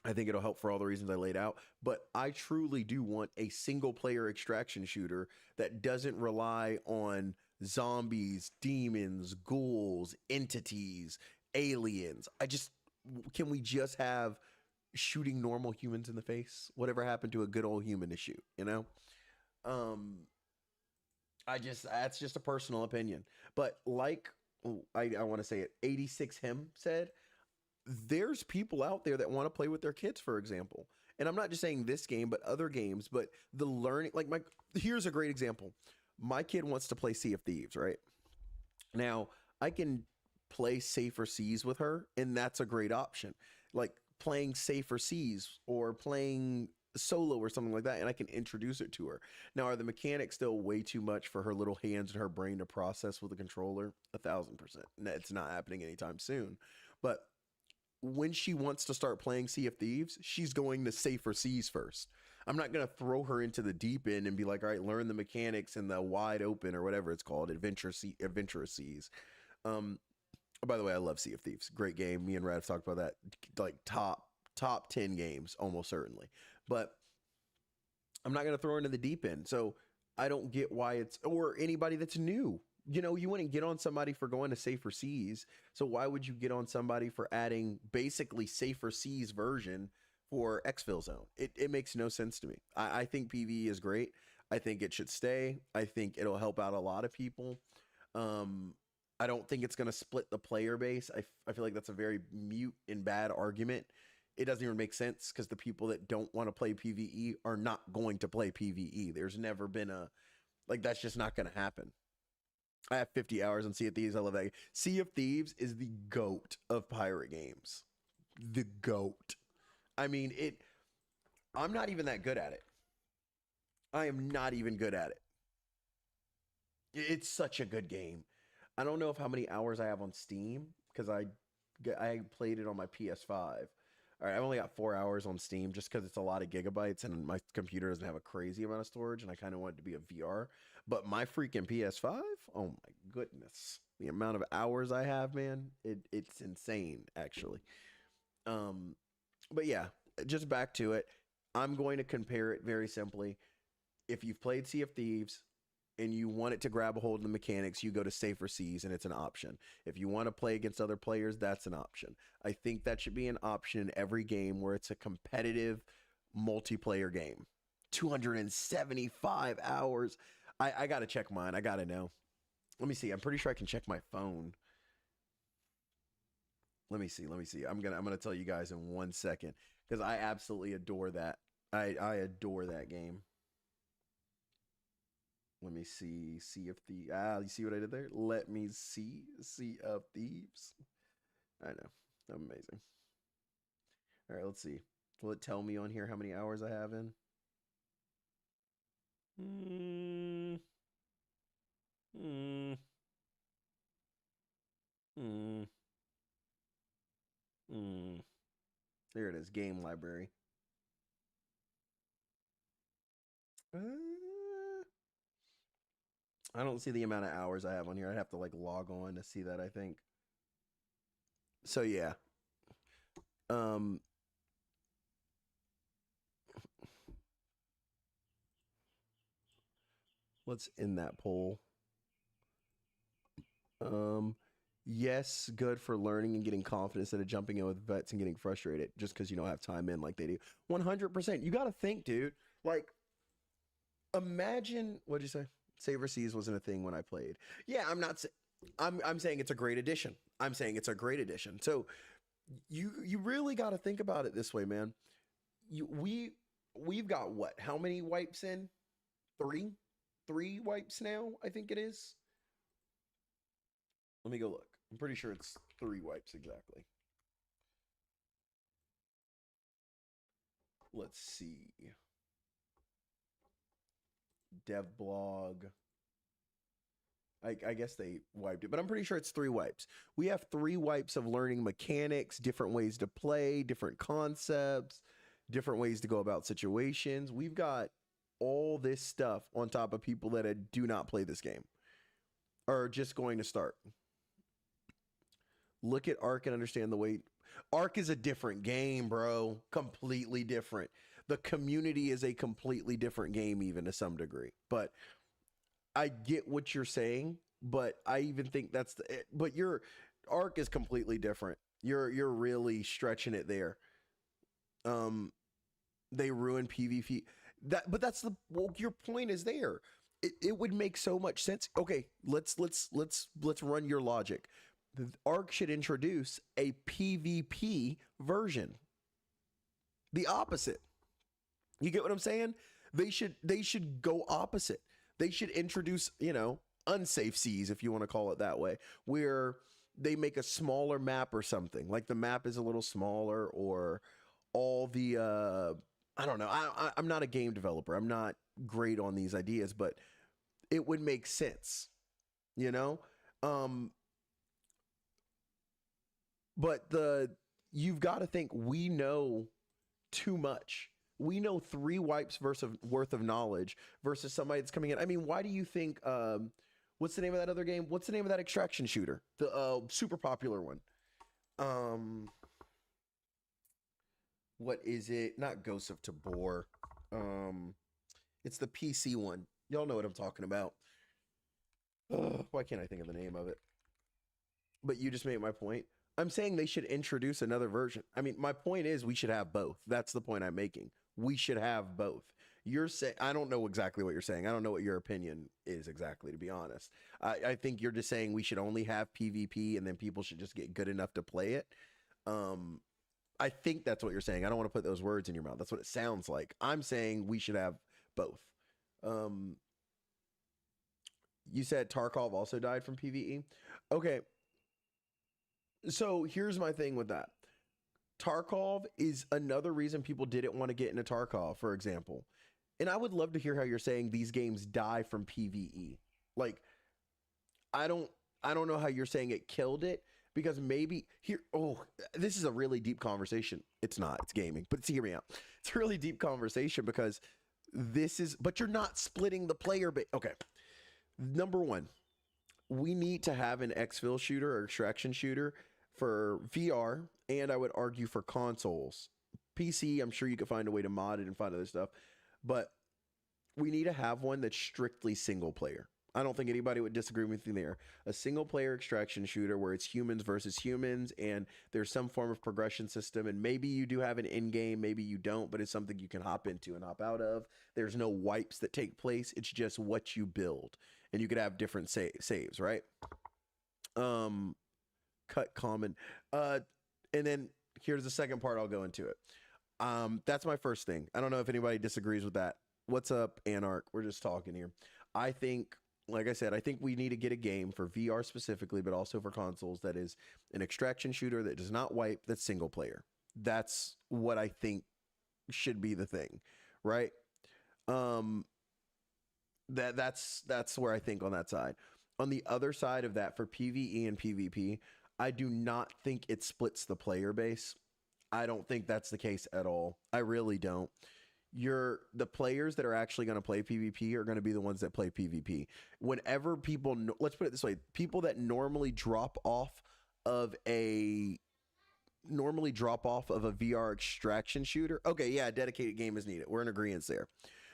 I think it'll help for all the reasons I laid out, but I truly do want a single player extraction shooter that doesn't rely on zombies, demons, ghouls, entities, aliens. Can we just have shooting normal humans in the face? Whatever happened to a good old human to shoot, you know? Um, that's just a personal opinion. But like, I want to say it, 86 him said, there's people out there that want to play with their kids, for example. And I'm not just saying this game, but other games, but the learning, like here's a great example. My kid wants to play Sea of Thieves, right? Now, I can play Safer Seas with her, and that's a great option. Like playing Safer Seas or playing solo or something like that, and I can introduce it to her. Now, are the mechanics still way too much for her little hands and her brain to process with a controller? 1,000%. It's not happening anytime soon. But when she wants to start playing Sea of Thieves, she's going to Safer Seas first. I'm not going to throw her into the deep end and be like, all right, learn the mechanics in the wide open or whatever it's called, Adventurous Seas. By the way, I love Sea of Thieves. Great game. Me and Rad have talked about that. Like top 10 games, almost certainly. But I'm not going to throw her into the deep end. So I don't get why or anybody that's new. You know, you wouldn't get on somebody for going to Safer Seas. So why would you get on somebody for adding basically Safer Seas version for Exfil Zone? It makes no sense to me. I think PvE is great. I think it should stay. I think it'll help out a lot of people. I don't think it's going to split the player base. I feel like that's a very mute and bad argument. It doesn't even make sense because the people that don't want to play PvE are not going to play PvE. There's never been that's just not going to happen. I have 50 hours on Sea of Thieves. I love that. Sea of Thieves is the GOAT of pirate games. The GOAT. I mean, I'm not even that good at it. I am not even good at it. It's such a good game. I don't know how many hours I have on Steam because I played it on my PS5. All right, I've only got 4 hours on Steam just because it's a lot of gigabytes and my computer doesn't have a crazy amount of storage and I kind of want it to be a VR. But my freaking PS5, oh my goodness. The amount of hours I have, man, it's insane, actually. But yeah, just back to it. I'm going to compare it very simply. If you've played Sea of Thieves, and you want it to grab a hold of the mechanics, you go to safer seas, and it's an option. If you want to play against other players, that's an option. I think that should be an option in every game where it's a competitive multiplayer game. 275 hours. I gotta check mine. I gotta know. Let me see. I'm pretty sure I can check my phone. Let me see. I'm gonna tell you guys in 1 second because I absolutely adore that. I adore that game. Let me see. Sea of Thieves. You see what I did there? Let me see. Sea of Thieves. I know. Amazing. All right, let's see. Will it tell me on here how many hours I have in? Hmm. Hmm. Hmm. Hmm. There it is. Game library. I don't see the amount of hours I have on here. I'd have to like log on to see that, I think. So yeah. Um what's in that poll? Yes, good for learning and getting confidence instead of jumping in with vets and getting frustrated just because you don't have time in like they do. 100%. You got to think, dude. Like, imagine what'd you say? Save Seas wasn't a thing when I played. Yeah, I'm not. I'm saying it's a great addition. I'm saying it's a great addition. So you really got to think about it this way, man. We've got what? How many wipes in? Three wipes now. I think it is. Let me go look. I'm pretty sure it's 3 wipes exactly. Let's see. Dev blog. I guess they wiped it, but I'm pretty sure it's 3 wipes. We have 3 wipes of learning mechanics, different ways to play, different concepts, different ways to go about situations. We've got all this stuff on top of people that do not play this game or just going to start. Look at Ark and understand the way. Ark is a different game, bro. Completely different. The community is a completely different game, even to some degree. But I get what you're saying, but I even think that's but your Ark is completely different. You're really stretching it there. They ruin PvP. But that's your point is there. It would make so much sense. Okay, let's run your logic. The Ark should introduce a PvP version. The opposite. You get what I'm saying? They should go opposite. They should introduce, unsafe seas, if you want to call it that way, where they make a smaller map or something. Like the map is a little smaller, or all the I don't know. I'm not a game developer. I'm not great on these ideas, but it would make sense, you know? But you've got to think we know too much. We know 3 wipes worth of knowledge versus somebody that's coming in. I mean, why do you think what's the name of that other game? What's the name of that extraction shooter? The super popular one. What is it? Not Ghosts of Tabor. It's the PC one. Y'all know what I'm talking about. Why can't I think of the name of it? But you just made my point. I'm saying they should introduce another version. I mean, my point is we should have both. That's the point I'm making. We should have both. You're saying, I don't know exactly what you're saying. I don't know what your opinion is exactly, to be honest. I think you're just saying we should only have PvP and then people should just get good enough to play it. I think that's what you're saying. I don't want to put those words in your mouth. That's what it sounds like. I'm saying we should have both. You said Tarkov also died from PvE. Okay. So here's my thing with that. Tarkov is another reason people didn't want to get into Tarkov, for example. And I would love to hear how you're saying these games die from PvE. Like, I don't know how you're saying it killed it, because maybe this is a really deep conversation. It's not, it's gaming, but hear me out. It's a really deep conversation because but you're not splitting the player base. Okay. Number one, we need to have an Exfil shooter or extraction shooter for VR, and I would argue for consoles. PC, I'm sure you could find a way to mod it and find other stuff, but we need to have one that's strictly single player. I don't think anybody would disagree with me there. A single player extraction shooter where it's humans versus humans and there's some form of progression system, and maybe you do have an end game, maybe you don't, but it's something you can hop into and hop out of. There's no wipes that take place. It's just what you build, and you could have different saves, right? Cut common. And then here's the second part. I'll go into it. That's my first thing. I don't know if anybody disagrees with that. What's up, Anarch? We're just talking here. I think, like I said, I think we need to get a game for VR specifically, but also for consoles that is an extraction shooter that does not wipe, that's single player. That's what I think should be the thing, right? That's where I think on that side. On the other side of that, for PvE and PvP, I do not think it splits the player base. I don't think that's the case at all. I really don't. The players that are actually going to play PvP are going to be the ones that play PvP. Whenever people, let's put it this way, people that normally drop off of a VR extraction shooter. Okay, yeah, a dedicated game is needed. We're in agreement there.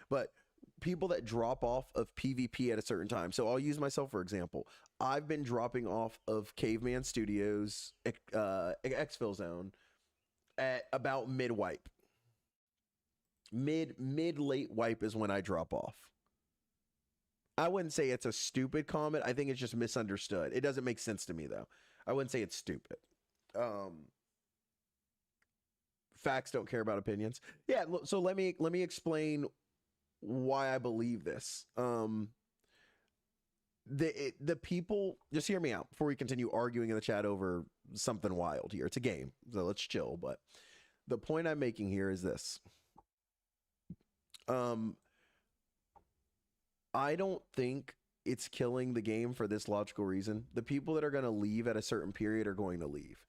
But people that drop off of PvP at a certain time. So I'll use myself for example. I've been dropping off of Caveman Studios, Exfil Zone at about mid wipe. Mid-late wipe is when I drop off. I wouldn't say it's a stupid comment. I think it's just misunderstood. It doesn't make sense to me though. I wouldn't say it's stupid. Facts don't care about opinions. Yeah, so let me explain why I believe this. The people, just hear me out before we continue arguing in the chat over something wild here. It's a game, so let's chill. But the point I'm making here is this. I don't think it's killing the game for this logical reason. The people that are going to leave at a certain period are going to leave.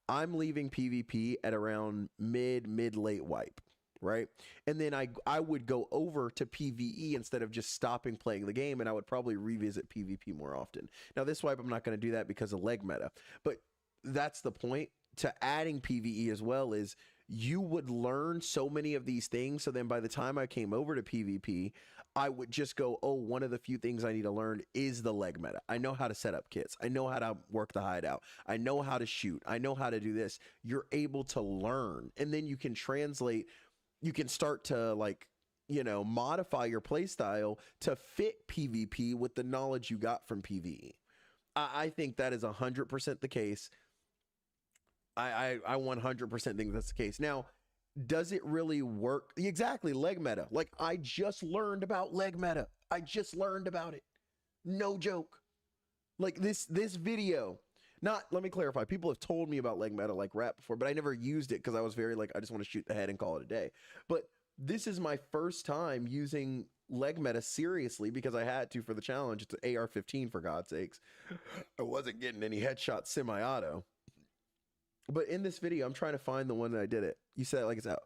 I'm leaving PvP at around mid-late wipe, right? And then I would go over to PvE instead of just stopping playing the game, and I would probably revisit PvP more often. Now, this wipe, I'm not going to do that because of leg meta, but that's the point to adding PvE as well is you would learn so many of these things. So then by the time I came over to PvP, I would just go, oh, one of the few things I need to learn is the leg meta. I know how to set up kits. I know how to work the hideout. I know how to shoot. I know how to do this. You're able to learn, and then you can translate. You can start to modify your play style to fit PvP with the knowledge you got from PvE. I think that is 100% the case. I 100% think that's the case. Now, does it really work? Exactly, leg meta. Like, I just learned about leg meta. I just learned about it. No joke. Like, this video. Let me clarify. People have told me about leg meta like rap before, but I never used it because I was very I just want to shoot the head and call it a day. But this is my first time using leg meta seriously because I had to for the challenge. It's an AR-15 for God's sakes. I wasn't getting any headshots semi-auto. But in this video, I'm trying to find the one that I did it. You said it like it's out.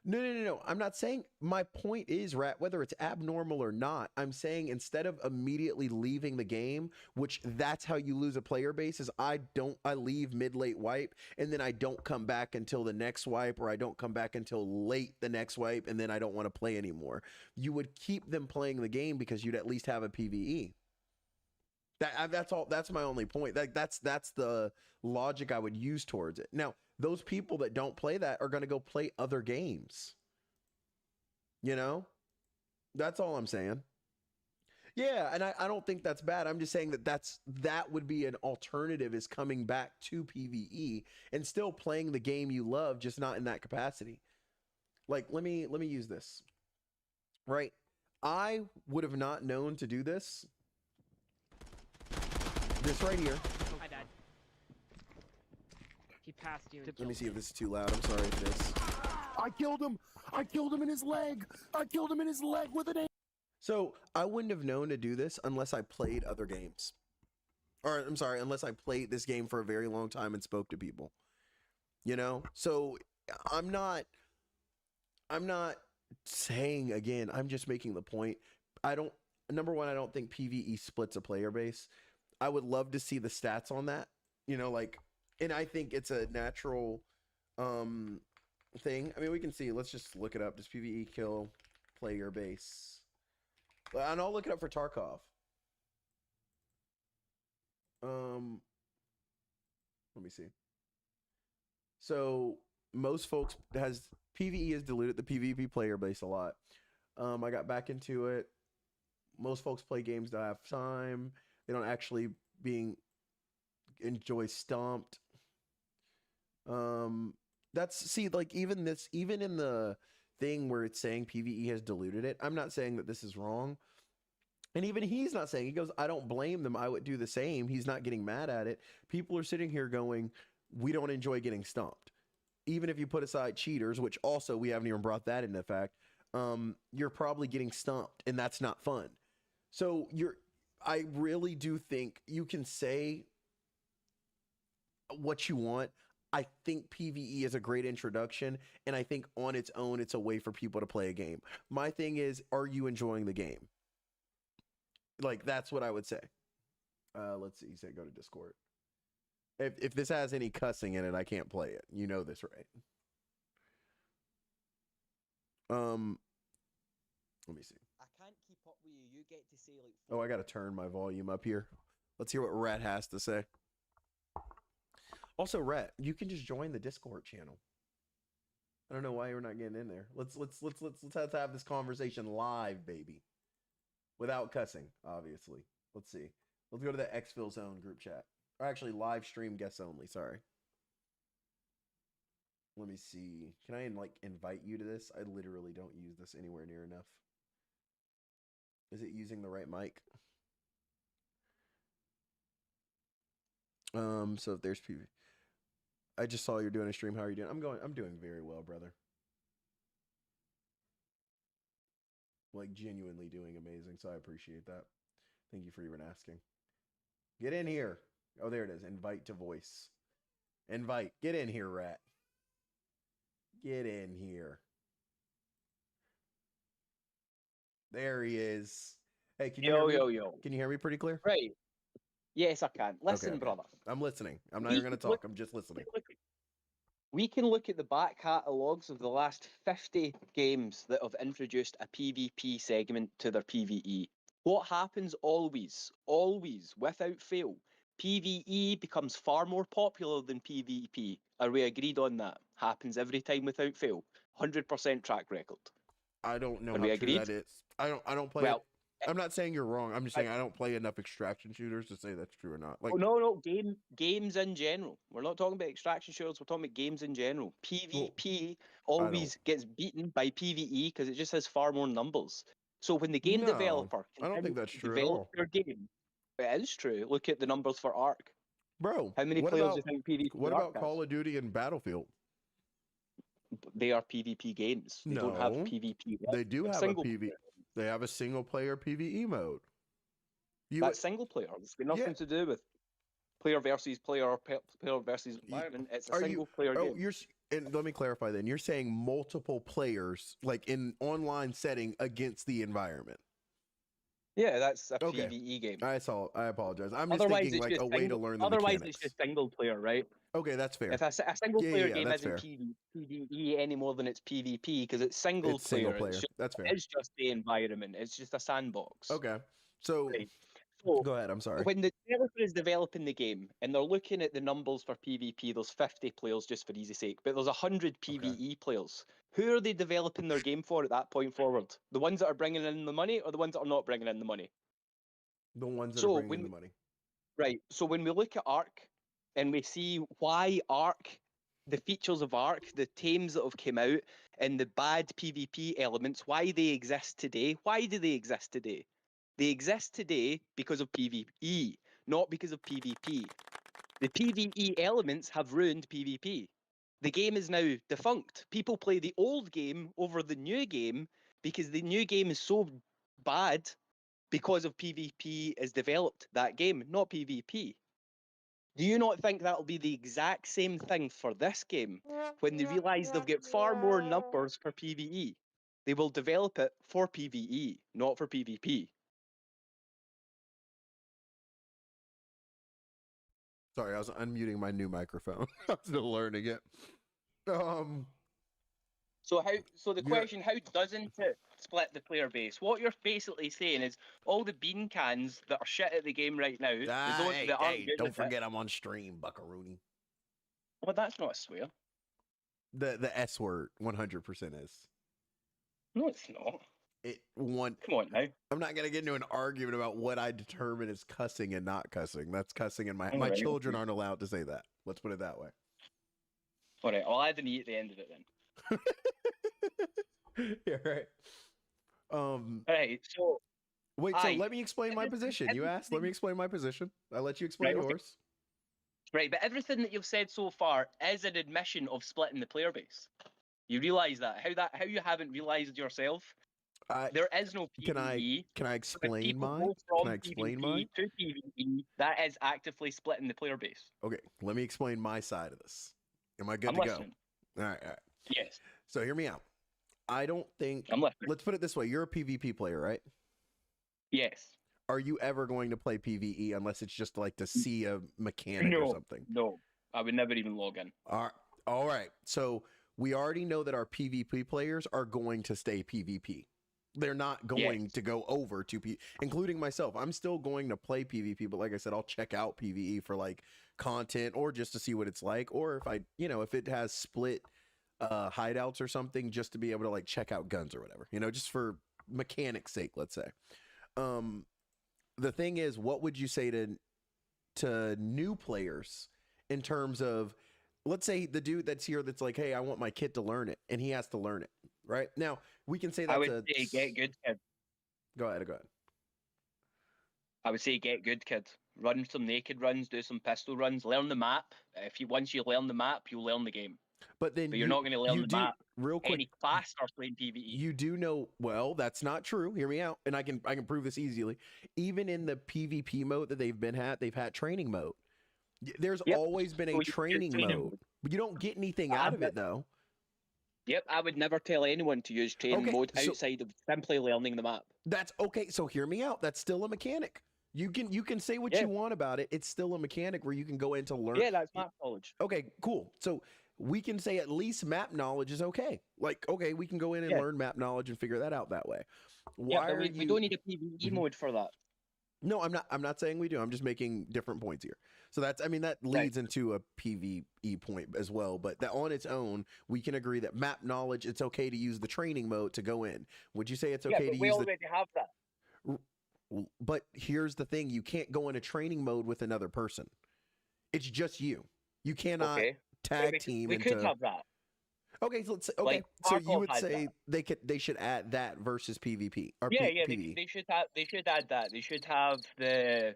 No. I'm not saying, my point is, Rat, whether it's abnormal or not, I'm saying instead of immediately leaving the game, which that's how you lose a player base, is I leave mid-late wipe, and then I don't come back until the next wipe, or I don't come back until late the next wipe, and then I don't want to play anymore. You would keep them playing the game because you'd at least have a PvE. That's all. That's my only point. That's the logic I would use towards it. Now, those people that don't play that are going to go play other games. That's all I'm saying. Yeah, and I don't think that's bad. I'm just saying that would be an alternative, is coming back to PvE and still playing the game you love, just not in that capacity. Like, let me use this. Right? I would have not known to do this. This right here. Hi, Dad. He passed you. Let me see if this is too loud. I'm sorry if this. I killed him. I killed him in his leg. I killed him in his leg with an A. So I wouldn't have known to do this unless I played other games. Or I'm sorry, unless I played this game for a very long time and spoke to people. So I'm not saying, again, I'm just making the point. Number one, I don't think PvE splits a player base. I would love to see the stats on that, and I think it's a natural thing. I mean, we can see, let's just look it up. Does PvE kill player base? And I'll look it up for Tarkov. Let me see. So most folks PvE has diluted the PvP player base a lot. I got back into it. Most folks play games to have time. They don't actually enjoy Stomped. Like even in the thing where it's saying PvE has diluted it, I'm not saying that this is wrong. And even he's not saying, he goes, I don't blame them. I would do the same. He's not getting mad at it. People are sitting here going, we don't enjoy getting stomped. Even if you put aside cheaters, which also we haven't even brought that into fact, you're probably getting stomped, and that's not fun. So I really do think you can say what you want. I think PvE is a great introduction, and I think on its own, it's a way for people to play a game. My thing is, are you enjoying the game? Like, that's what I would say. Let's see. He said go to Discord. If this has any cussing in it, I can't play it. You know this, right? Let me see. I can't keep up with you. You get to say like. Oh, I gotta turn my volume up here. Let's hear what Rat has to say. Also, Rat, you can just join the Discord channel. I don't know why you're not getting in there. Let's have this conversation live, baby. Without cussing, obviously. Let's see. Let's go to the Exfil Zone group chat. Or actually, live stream guests only. Sorry. Let me see. Can I invite you to this? I literally don't use this anywhere near enough. Is it using the right mic? So if there's PV. I just saw you're doing a stream. How are you doing? I'm doing very well, brother. Like, genuinely doing amazing, so I appreciate that. Thank you for even asking. Get in here. Oh, there it is. Invite to voice. Invite. Get in here, Rat. Get in here. There he is. Hey, can you hear me? Yo. Can you hear me pretty clear? Right. Yes, I can. Listen, okay. brother. I'm listening. I'm not even going to talk. I'm just listening. We can look at the back catalogues of the last 50 games that have introduced a PvP segment to their PvE. What happens always, without fail, PvE becomes far more popular than PvP. Are we agreed on that? Happens every time without fail. 100% track record. I don't know how true that is. I don't play it. I'm not saying you're wrong. I'm just saying I don't play enough extraction shooters to say that's true or not. Like, no, games in general. We're not talking about extraction shooters. We're talking about games in general. PvP always gets beaten by PvE because it just has far more numbers. So when the game developer I don't think that's true develop their game, it is true. Look at the numbers for Ark. Bro, how many players do you think PvP? What about Call of Duty and Battlefield? They are PvP games. They don't have PvP. They do have a PvP. They have a single player PvE mode. That's single player. It's got nothing to do with player versus player versus environment. It's a single player game. And let me clarify then. You're saying multiple players, like in online setting, against the environment. Yeah, that's a PvE game. I apologize. I'm just thinking like a way to learn the mechanics. Otherwise, it's just single player, right? Okay, that's fair. If a single player game isn't PvE any more than it's PvP, because it's single player. That's fair. It's just the environment. It's just a sandbox. Okay. So go ahead. I'm sorry. When the developer is developing the game and they're looking at the numbers for PvP, there's 50 players just for easy sake, but there's 100 PvE players. Who are they developing their game for at that point forward? The ones that are bringing in the money or the ones that are not bringing in the money? The ones that are bringing in the money. Right. So when we look at Ark and we see why Ark, the features of Ark, the tames that have come out, and the bad PvP elements, why they exist today. Why do they exist today? They exist today because of PvE, not because of PvP. The PvE elements have ruined PvP. The game is now defunct. People play the old game over the new game because the new game is so bad because of PvP has developed that game, not PvP. Do you not think that'll be the exact same thing for this game when they realise they've got far more numbers for PvE? They will develop it for PvE, not for PvP. Sorry, I was unmuting my new microphone. I'm still learning it. So how? So the You're- question: how doesn't it split the player base? What you're basically saying is all the bean cans that are shit at the game right now, that aren't good don't at it. forget I'm on stream, Buckaroony. Well, that's not a swear. The S word 100% is. No, it's not. Come on now. I'm not gonna get into an argument about what I determine is cussing and not cussing. That's cussing, and my Alright, children okay. aren't allowed to say that. Let's put it that way. All right, I'll add an E at the end of it then. Yeah, right. All right, so Wait, so let me explain my Everything- position. You asked, let me explain my position. I let you explain Right, okay. yours. right, but everything that you've said so far is an admission of splitting the player base. You realise that? How you haven't realised yourself? There is no PvE. Can I When explain people mine? go from Can I explain PvP mine? to PvE, that is actively splitting the player base. Okay, let me explain my side of this. Am I good I'm to listening. go? All right. Yes, So hear me out. I don't think. I'm listening. Let's put it this way: you're a PvP player, right? Yes. Are you ever going to play PvE unless it's just like to see a mechanic or something? No, I would never even log in. All right. So we already know that our PvP players are going to stay PvP. They're not going to go over to including myself. I'm still going to play PvP, but like I said, I'll check out PvE for like content or just to see what it's like, or if I, if it has split hideouts or something, just to be able to like check out guns or whatever, just for mechanics sake, let's say. The thing is, what would you say to new players in terms of, let's say the dude that's here that's like, hey, I want my kid to learn it, and he has to learn it, right? Now, we can say that's I would say get good, kid. Go ahead. I would say get good, kid. Run some naked runs, do some pistol runs, learn the map. Once you learn the map, you'll learn the game. But then you're not going to learn the map real quick. Any faster playing PvE. You do know, well, that's not true. Hear me out, and I can prove this easily. Even in the PvP mode that they've had training mode. There's always been a training mode, but you don't get anything out of it though. Yep, I would never tell anyone to use training mode outside of simply learning the map. That's okay. So hear me out. That's still a mechanic. You can say what you want about it. It's still a mechanic where you can go in to learn. Yeah, that's map knowledge. Okay, cool. So we can say at least map knowledge is okay. Like, okay, we can go in and learn map knowledge and figure that out that way. Why we don't need a PvE mode for that. No, I'm not saying we do. I'm just making different points here. So that leads into a PvE point as well. But that on its own, we can agree that map knowledge, it's okay to use the training mode to go in. Would you say it's okay to use we already have that. But here's the thing: you can't go in a training mode with another person. It's just you. You cannot tag team. We could have that. Okay, so let's say, so you would say they should add that versus PvP or PvE. They should add that. They should have the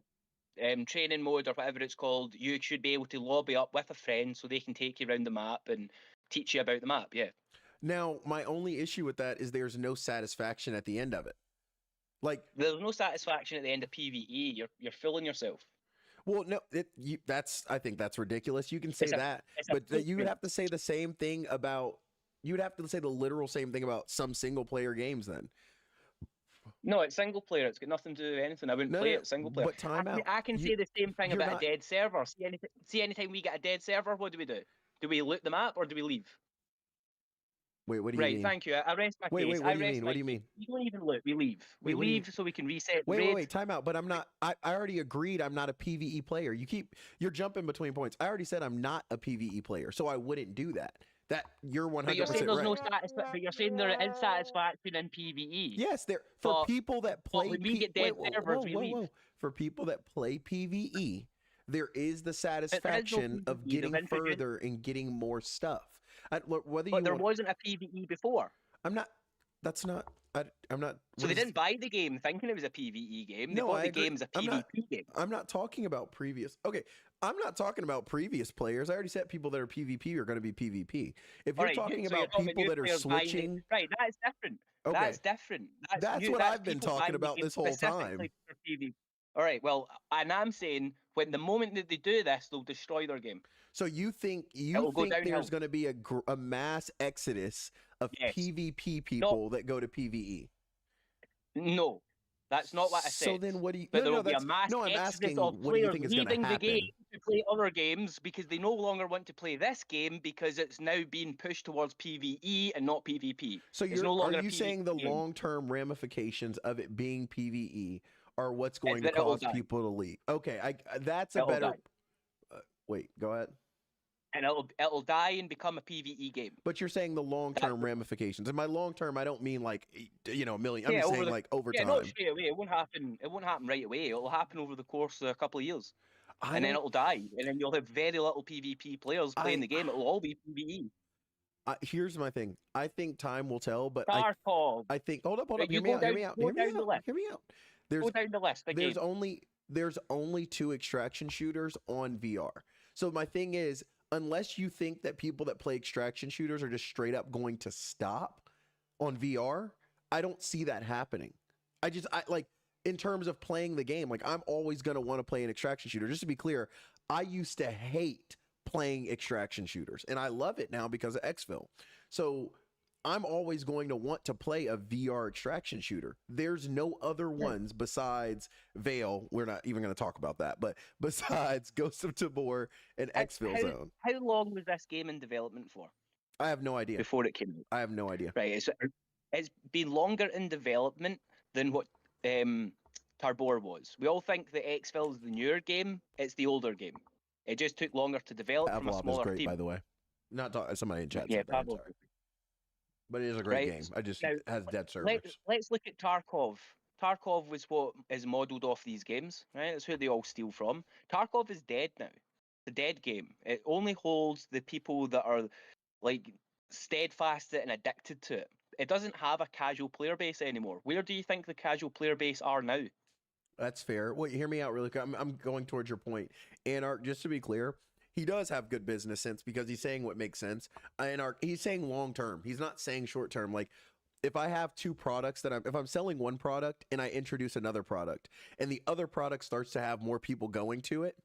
training mode or whatever it's called. You should be able to lobby up with a friend so they can take you around the map and teach you about the map. Yeah. Now, my only issue with that is there's no satisfaction at the end of it. Like, there's no satisfaction at the end of PvE. You're fooling yourself. Well, no, I think that's ridiculous. You can say that, but you would have to say the same thing about. You would have to say the literal same thing about some single player games then. No, it's single player. It's got nothing to do with anything. I wouldn't play it single player. But I can say the same thing about a dead server. See, anytime we get a dead server, what do? Do we loot the map or do we leave? Wait, what do you mean? Right, thank you. I rest my case. Wait, what do you mean? What do you mean? We don't even loot. We leave. We leave so we can reset. Wait, time out. But I'm not. I already agreed. I'm not a PvE player. You're jumping between points. I already said I'm not a PvE player, so I wouldn't do that. That you're 100% But you're saying there's right. no satisfaction. But you're saying there is satisfaction in PvE. Yes, there for people that play. When we get dead servers, we leave. For people that play PvE, there is the satisfaction of getting further and getting more stuff. There wasn't a PvE before. I'm not. That's not. I'm not. So they didn't buy the game thinking it was a PvE game. They bought the game as a PvP game. I'm not talking about previous. Okay, I'm not talking about previous players. I already said people that are PvP are going to be PvP. If you're talking about people that are switching, right? That's different. Okay. That's different. That's what I've been talking about this whole time. All right. Well, and I'm saying when the moment that they do this, they'll destroy their game. So you think there's going to be a mass exodus of PvP people that go to PvE? No. That's not what I said. So then what do you... But No, there no, will be a that's... mass No, I'm exodus asking, of what do you players think is going to leaving the happen? game to play other games because they no longer want to play this game because it's now being pushed towards PvE and not PvP. So It's no are longer a you PvE saying the game. long-term ramifications of it being PvE are what's going to that it'll cause die. people to leave? Okay, that's a It'll better... die. Wait, go ahead. And it'll die and become a PvE game. But you're saying the long-term ramifications. And by long-term, I don't mean like, a million. I'm just saying like over Yeah, time. not straight away. It won't happen. It won't happen right away. It'll happen over the course of a couple of years, and then it'll die. And then you'll have very little PvP players playing the game. It'll all be PvE. Here's my thing. I think time will tell, but Tarkov. I think... Hold up. You Hear me out. Go down the list. Hear me out. Go down the list. There's only 2 extraction shooters on VR. So my thing is, unless you think that people that play extraction shooters are just straight up going to stop on VR, I don't see that happening. I like, in terms of playing the game, like, I'm always going to want to play an extraction shooter. Just to be clear, I used to hate playing extraction shooters, and I love it now because of Exfil. So I'm always going to want to play a VR extraction shooter. There's no other ones besides Veil. We're not even going to talk about that, but besides Ghost of Tabor and Exfil Zone. How long was this game in development for? I have no idea. Before it came out. I have no idea. Right, it's been longer in development than what Tabor was. We all think that Exfil is the newer game. It's the older game. It just took longer to develop from a smaller is great, team. by the way. Not somebody in chat. Yeah, said that, sorry. But it is a great game. I just... it has dead servers. Let's look at Tarkov. Tarkov was what is modelled off these games, right? That's where they all steal from. Tarkov is dead now. It's a dead game. It only holds the people that are like steadfast and addicted to it. It doesn't have a casual player base anymore. Where do you think the casual player base are now? That's fair. Well, hear me out really quick. I'm going towards your point. Anarch, just to be clear, he does have good business sense because he's saying what makes sense. Anarch, he's saying long term. He's not saying short term. Like, if I have 2 products if I'm selling one product and I introduce another product and the other product starts to have more people going to it,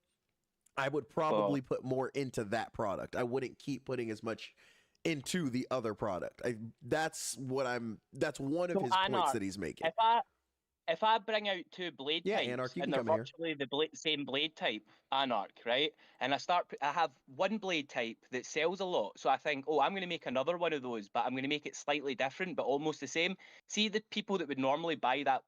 I would probably put more into that product. I wouldn't keep putting as much into the other product. That's one of his points that he's making. If I bring out 2 blade types Anarch, and they're virtually the same blade type, Anarch, right? And I have one blade type that sells a lot. So I think, I'm going to make another one of those, but I'm going to make it slightly different, but almost the same. See the people that would normally buy that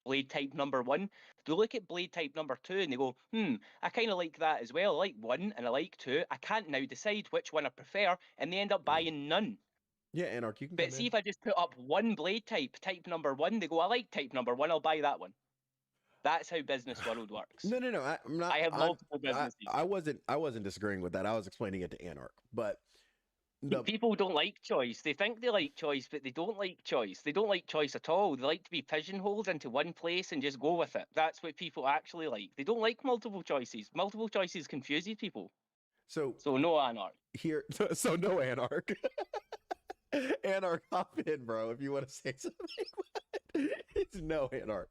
blade type number 1, they look at blade type number 2 and they go, I kind of like that as well. I like 1 and I like 2. I can't now decide which one I prefer, and they end up buying none. Yeah, Anarch, you can. But see, if I just put up one blade type number 1, they go, I like type number 1, I'll buy that one. That's how business world works. No. I'm not. I have multiple businesses. I wasn't disagreeing with that. I was explaining it to Anarch, but people don't like choice. They think they like choice, but they don't like choice. They don't like choice at all. They like to be pigeonholed into one place and just go with it. That's what people actually like. They don't like multiple choices. Multiple choices confuses people. So no Anarch. So no Anarch. Anarch, hop in, bro, if you want to say something. It's no Anarch.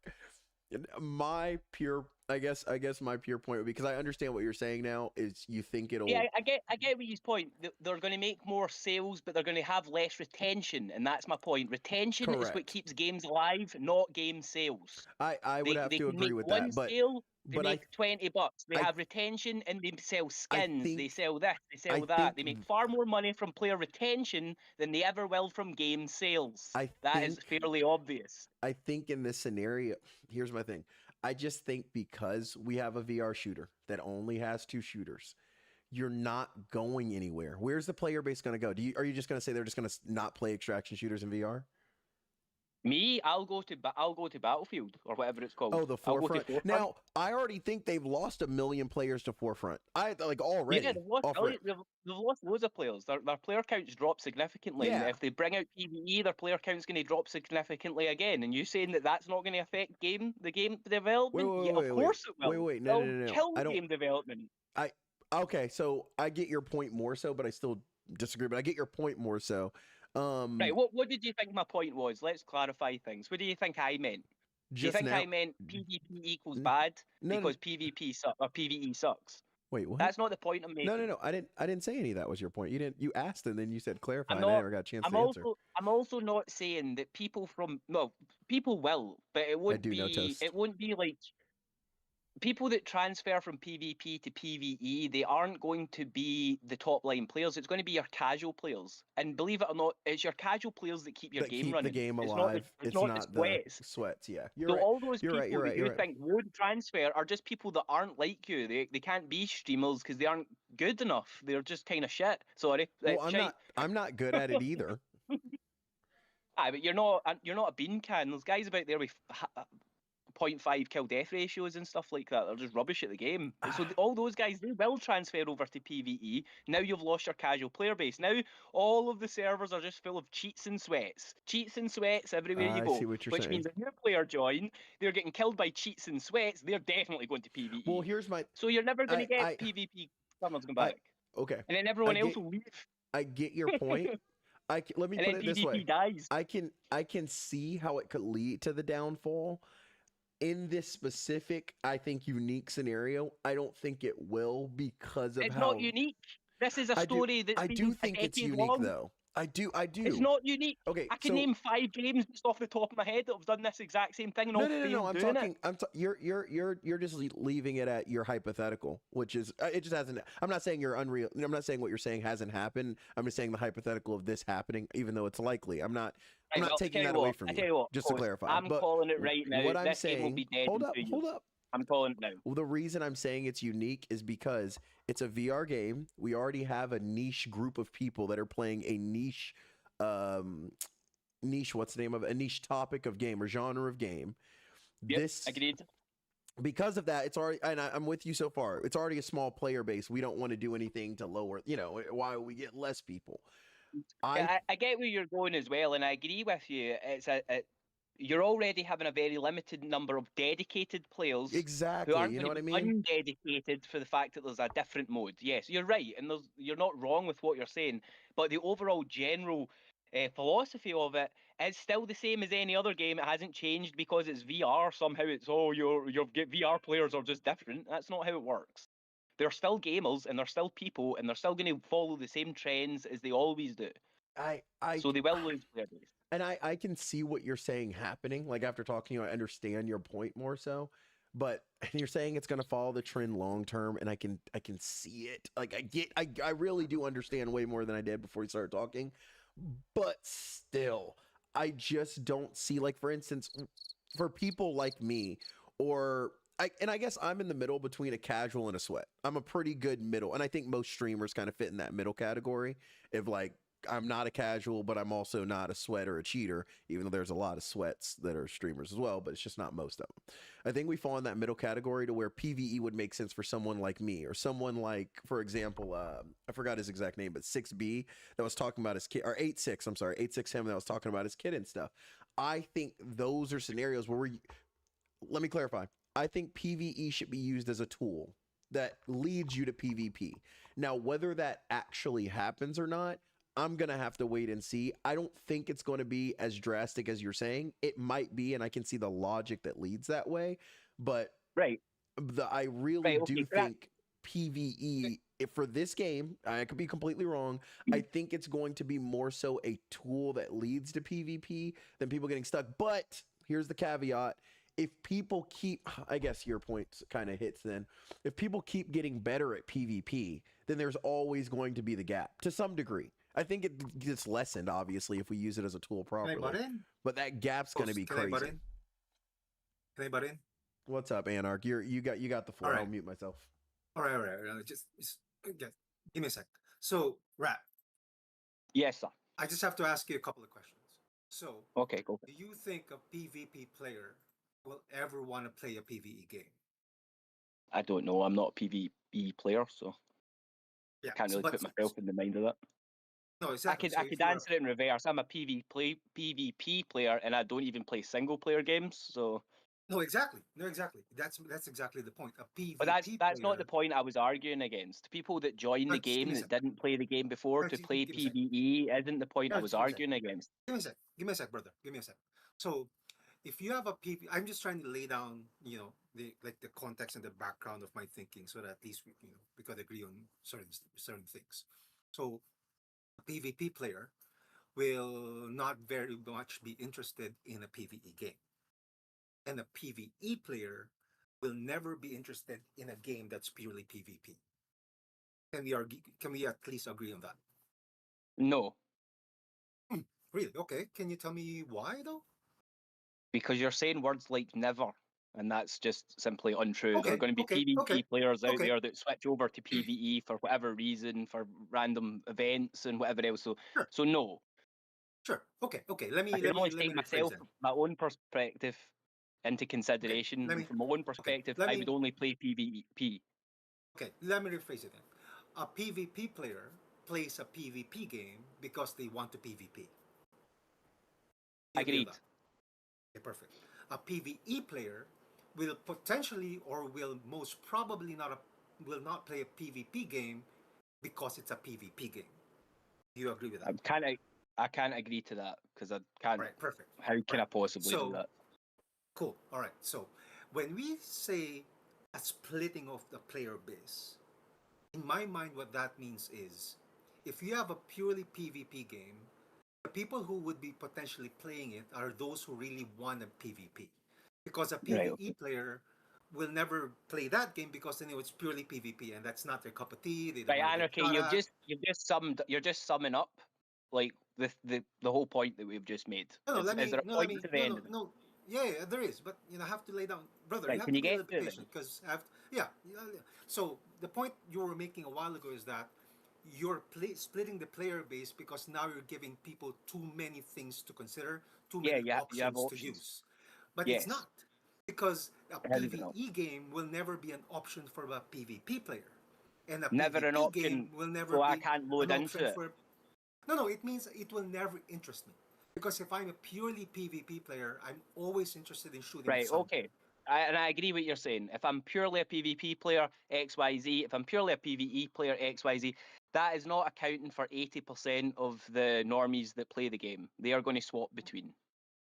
My pure, I guess my pure point would be, because I understand what you're saying now, is you think it'll... Yeah, I get Ree's point. They're going to make more sales, but they're going to have less retention, and that's my point. Retention is what keeps games alive, not game sales. I would have to agree with that, but... They make $20. They have retention and they sell skins. They sell this, they sell that. They make far more money from player retention than they ever will from game sales. That is fairly obvious. I think in this scenario, here's my thing. I just think because we have a VR shooter that only has 2 shooters, you're not going anywhere. Where's the player base going to go? Are you just going to say they're just going to not play extraction shooters in VR? Me, I'll go to Battlefield or whatever it's called. Oh, the Forefront. Now, I already think they've lost 1 million players to Forefront. Already. Yeah, they've lost loads of players. Their player counts drop significantly. Yeah. And if they bring out PvE, their player count's going to drop significantly again. And you saying that that's not going to affect the game development? Of course it will. Wait, no. Kill game development. Okay, so I get your point more so, but I still disagree. But I get your point more so. Right, what did you think my point was? Let's clarify things. What do you think I meant? Do you think I meant PvP equals bad because PvP PvE sucks? Wait, what? That's not the point I'm making. No. I didn't say any of that was your point. You didn't. You asked and then you said clarify, I'm and I not. never got a chance to answer. I'm also not saying that people from people will, but it I won't do know be. toast. It won't be like people that transfer from PvP to PvE. They aren't going to be the top line players. It's going to be your casual players. And believe it or not, it's your casual players that keep your That game keep running. the game It's alive. it's it's not the not the sweats. sweats. Yeah, you're So right. all those You're right. people You're right. that You're you right. think won't transfer are just people that aren't like you. They can't be streamers because they aren't good enough. They're just kind of shit. Sorry. Well, I'm Shite. not. I'm not good at it either. Aye, but you're not a bean can. There's guys about there with 0.5 kill death ratios and stuff like that. They're just rubbish at the game. So all those guys, they will transfer over to PvE. Now you've lost your casual player base. Now all of the servers are just full of cheats and sweats. Cheats and sweats everywhere you I go. see what you're Which saying. means if new player join, they're getting killed by cheats and sweats, they're definitely going to PvE. Well, here's my. So you're never going to get PvP summons come back. Okay. And then everyone else will leave. I get your point. Let me And put then it this PvP way. dies. I can see how it could lead to the downfall. In this specific, I think, unique scenario, I don't think it will because of It's how. not unique. This is a story that's I been do a think it's decade unique long. though. I do. It's not unique. Okay, I can name 5 games just off the top of my head that have done this exact same thing and all failed I'm doing talking. it. You're just leaving it at your hypothetical, which is it just hasn't. I'm not saying you're unreal. I'm not saying what you're saying hasn't happened. I'm just saying the hypothetical of this happening, even though it's likely. I'm not taking that away from you. Just to clarify, I'm calling it right now. What I'm this game will saying. be dead Hold in up. 2 years. Hold up. I'm calling it now. Well, the reason I'm saying it's unique is because it's a VR game. We already have a niche group of people that are playing a niche, what's the name of it? A niche topic of game or genre of game. Yep, agreed. Because of that, it's already, and I'm with you so far. It's already a small player base. We don't want to do anything to lower, why we get less people. I get where you're going as well, and I agree with you. It's you're already having a very limited number of dedicated players. Exactly. Who aren't You know what I be mean? undedicated for the fact that there's a different mode. Yes, you're right, and you're not wrong with what you're saying. But the overall general philosophy of it is still the same as any other game. It hasn't changed because it's VR. Somehow it's your VR players are just different. That's not how it works. They're still gamers and they're still people and they're still going to follow the same trends as they always do. So they will lose player base. And I can see what you're saying happening. Like after talking to you, I understand your point more so. But you're saying it's going to follow the trend long term, and I can see it. Like I really do understand way more than I did before we started talking. But still, I just don't see, like, for instance, for people like me, or I guess I'm in the middle between a casual and a sweat. I'm a pretty good middle, and I think most streamers kind of fit in that middle category. If like I'm not a casual, but I'm also not a sweat or a cheater, even though there's a lot of sweats that are streamers as well, but it's just not most of them. I think we fall in that middle category to where PvE would make sense for someone like me, or someone like, for example, I forgot his exact name, but 6B that was talking about his kid, or 86, I'm sorry, 86 him that was talking about his kid and stuff. I think those are scenarios where let me clarify. I think PvE should be used as a tool that leads you to PvP. Now, whether that actually happens or not, I'm going to have to wait and see. I don't think it's going to be as drastic as you're saying. It might be, and I can see the logic that leads that way. But right, I really do think PvE, for this game, I could be completely wrong. I think it's going to be more so a tool that leads to PvP than people getting stuck. But here's the caveat. If people keep, I guess your point kind of hits then. If people keep getting better at PvP, then there's always going to be the gap to some degree. I think it gets lessened, obviously, if we use it as a tool properly. But that gap's going to be crazy. Can I butt in? What's up, Anarch? You got the floor. Right. I'll mute myself. All right. Just give me a sec. So, Rap. Yes, sir. I just have to ask you a couple of questions. So, okay, go. Do you think a PvP player will ever want to play a PvE game? I don't know. I'm not a PvE player, so I can't really put myself in the mind of that. No, exactly. I could answer it in reverse. I'm a PvP player, and I don't even play single player games. So no, exactly. That's exactly the point. A PvP. But that's not the point I was arguing against. People that join the game that didn't play the game before to play PvE isn't the point I was arguing against. Give me a sec, brother. Give me a sec. So if you have a PV, I'm just trying to lay down, the context and the background of my thinking, so that at least we could agree on certain things. So, a PvP player will not very much be interested in a PvE game, and a PvE player will never be interested in a game that's purely PvP. Can we at least agree on that? No, Hmm, really? Okay. Can you tell me why though? because you're saying words like never, and that's just simply untrue. There are Okay, going to be okay, okay, PvP players out okay. there that switch over to PvE for whatever reason, for random events and whatever else. Sure, So no, sure. Okay, okay. Let I me can let only me let me take rephrase myself, then. my own perspective into Okay, consideration. let And me from my own okay. perspective, Let I me would only play PvP. okay. Let me rephrase it then. A PvP player plays a PvP game because they want to PvP. You agree on Agreed. that? Okay, perfect. A PvE player will potentially or will most probably will not play a PvP game because it's a PvP game. Do you agree with that? I can't agree to that because I All can't. right, perfect. How can Right. I possibly do So that? cool. All right. So when we say a splitting of the player base, in my mind, what that means is if you have a purely PvP game, the people who would be potentially playing it are those who really want a PvP. Because a Right. Okay. PvE player will never play that game because they know it's purely PvP and that's not their cup of tea. They don't Right, want to get Anarchy, shot at. you're just summing up like the whole point that we've just made. No, no, Is there a point to the no, end no, of it? no. Yeah, yeah, there is, but I have to lay down, brother. You Right, have can to you be a get little to bit it then? patient because I have, yeah, yeah, yeah. So the point you were making a while ago is that you're splitting the player base because now you're giving people too many things to consider, too Yeah, many you have options to options. use. But it's Yes. not because a How is it not? PvE game will never be an option for a PvP player, and a Never an PvP game option, will never so I be can't an load option into it. for. No, no, it means it will never interest me. Because if I'm a purely PvP player, I'm always interested in shooting at Right, something. okay. And I agree with what you're saying. If I'm purely a PvP player, XYZ, if I'm purely a PvE player, XYZ, that is not accounting for 80% of the normies that play the game. They are going to swap between.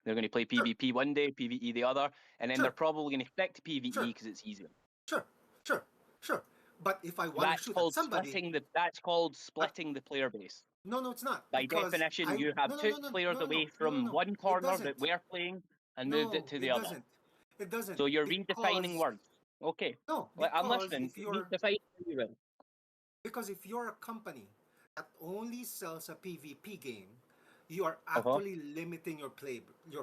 They're going to play Sure, PvP one day, PvE the other, and then they're sure, probably going to stick to PvE sure, because it's easier. sure, sure, sure. But if I want to That's shoot at called somebody, but splitting the player base. no, no, it's not. By Because definition, I you no have no no took no players no no away no no no from no. one It corner that doesn't. we're playing and moved it No, to the it other. doesn't. It doesn't. So you're redefining Because words. Okay, no, I'm because listening. if you're Redefine what you will. because if you're a company that only sells a PvP game, you are Uh-huh. actually limiting your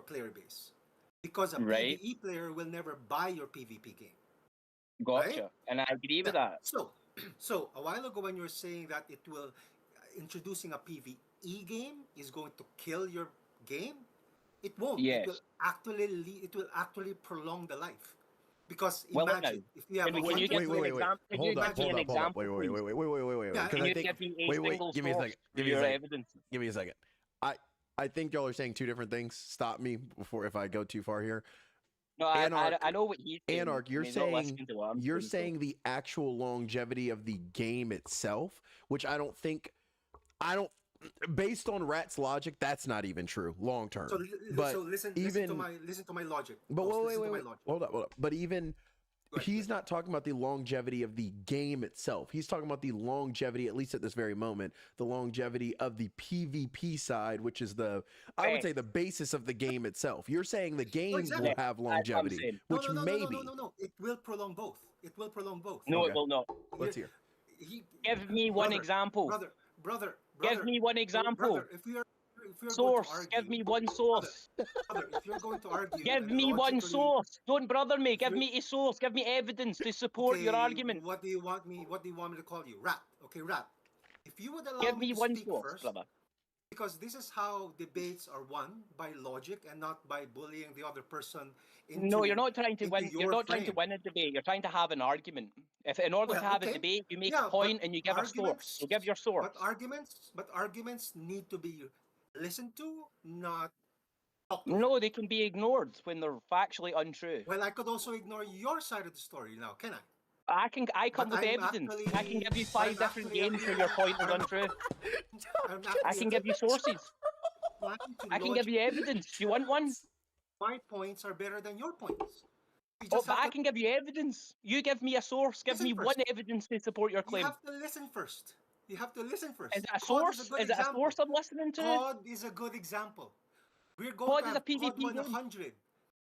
player base. Because a Right. PvE player will never buy your PvP game, right? Gotcha. And I agree Yeah. with that. So, so a while ago when you were saying that it will introducing a PvE game is going to kill your game, it won't. Yes. It will actually prolong the life. Because Well, now, imagine if you have can you give Wait, me wait, an wait, wait. example? Can you Hold up, give me imagine, hold an up, hold up. Wait, example, wait, please? wait, wait, wait, wait, wait, yeah, because Can I you think. give me a Wait, single give me a source second. for Give me a your second. evidence? Give me a second. I think y'all are saying two different things. Stop me before if I go too far here. No, I Anarch, know what he's saying, Anarch, and he's not listening to what I'm you're saying. So. saying the actual longevity of the game itself, which I don't think I don't based on Rat's logic, that's not even true long term. so But so listen even listen to my logic. but Host, wait, listen to my wait. logic. Hold up. But even Go ahead, he's not talking about the longevity of the game itself. He's talking about the longevity, at least at this very moment, the longevity of the PvP side, which is I would say the basis of the game itself. You're saying the game exactly. will have That's what I'm longevity, saying. No, which no, no, no, no, maybe. no, no, no. It will prolong both. It will prolong both. No, Okay. it will not. Let's hear. He, Give me one brother, example. brother, Give me one example. brother. If you're going to Source. argue, Give me one brother, source. if you're going to argue Give and me one logically, source. Don't brother me. if Give you're me a source. Give me evidence to support your okay, argument. what do you want me? What do you want me to call you? Rat. Okay, rat. If you would allow Give me me to one speak source, first, brother. because this is how debates are won by logic and not by bullying the other person No, you're into not trying to win. You're your not trying to frame. win a debate. You're trying to have an argument. If in order Well, to have a okay, debate, you make a yeah, but point and you give a source. So give your source. arguments need to be listened to, not talked over. No, they can be ignored when they're factually untrue. Well, I could also ignore your side of the story now, can I? I come But with evidence. I can give you but 5 I'm different actually, games where your point is untrue. I'm I actually can give you sources. trying to I can give you evidence. You want one? my points are better than your points. You Oh, just but have I to can give you evidence. You give me a source. Give listen me one first. evidence to support your You claim. have to listen first. You have to listen Is first. it a COD is a source? good Is it a example. source I'm listening to? COD is a good example. We're going COD to is a have COD PvP game. 100.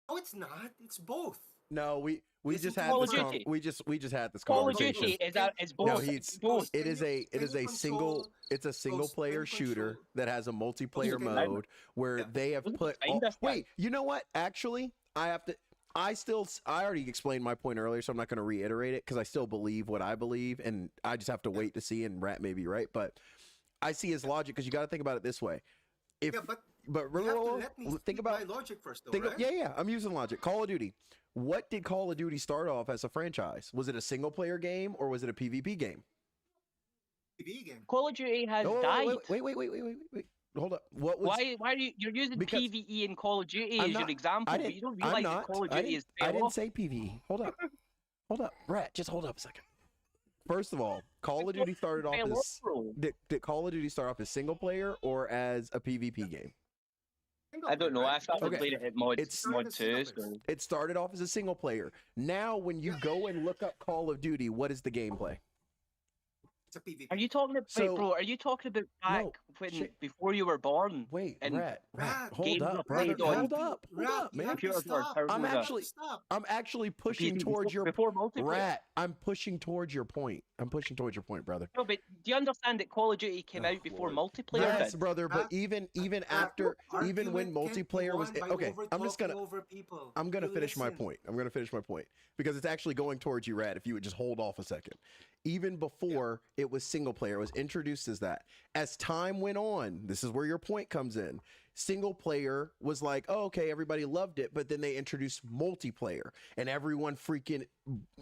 No, it's not. It's both. No, we Listen just to had me Call of this Duty. we just had this Call of conversation. Duty is Can- No, both. he's Both. it is a control- it's a single can player you shooter control- that has a multiplayer can you- mode where Yeah. they have Those are put fine, that's fine. wait, you know what? Actually, I already explained my point earlier, so I'm not going to reiterate it because I still believe what I believe, and I just have to wait to see. And Rat may be right, but I see his logic because you got to think about it this way. If Yeah, but but you have to let me think speak about my logic first, though, think right? of, yeah, I'm using logic. Call of Duty. What did Call of Duty start off as a franchise? Was it a single player game or was it a PvP game? PvE game. Call of Duty has Oh, died. wait. Hold up. What was Why are you're using Because PvE in Call of Duty I'm as your not- example, I but didn't, you don't I'm realize that not. Call of I Duty is didn't, I fell didn't off. say PvE. Hold up. Hold up. Rat, just hold up a second. First of all, Call of Duty started off Fell off, as bro. did Call of Duty start off as single player or as a PvP game? Single I don't player, know. right? I started Okay. playing it at mod It's- mod Started 2. as single player. So. It started off as a single player. Now, when you go and look up Call of Duty, what is the gameplay? It's a PvP. Are you talking about, So- wait, bro? Are you talking about back No, when shit. before you were born? Wait, And Rat, Rat, hold games up, were brother, played on- hold up, you have man. to Computers were stop. turbo I'm You have to actually- stop. I'm actually pushing PvP towards your before multiplayer. Rat. I'm pushing towards your point. I'm pushing towards your point, brother. No, but do you understand that Call of Duty came Oh, out before Lord. multiplayer Yes, did? brother. But Rat, even Rat, after, even when argument can't be multiplayer was won by okay, I'm just over-talking gonna over people. I'm gonna You finish my listen. point. I'm gonna finish my point because it's actually going towards you, Rat. If you would just hold off a second. Even before it was single player, it was introduced as that. As time went on, this is where your point comes in. Single player was like, oh, okay, everybody loved it, but then they introduced multiplayer, and everyone freaking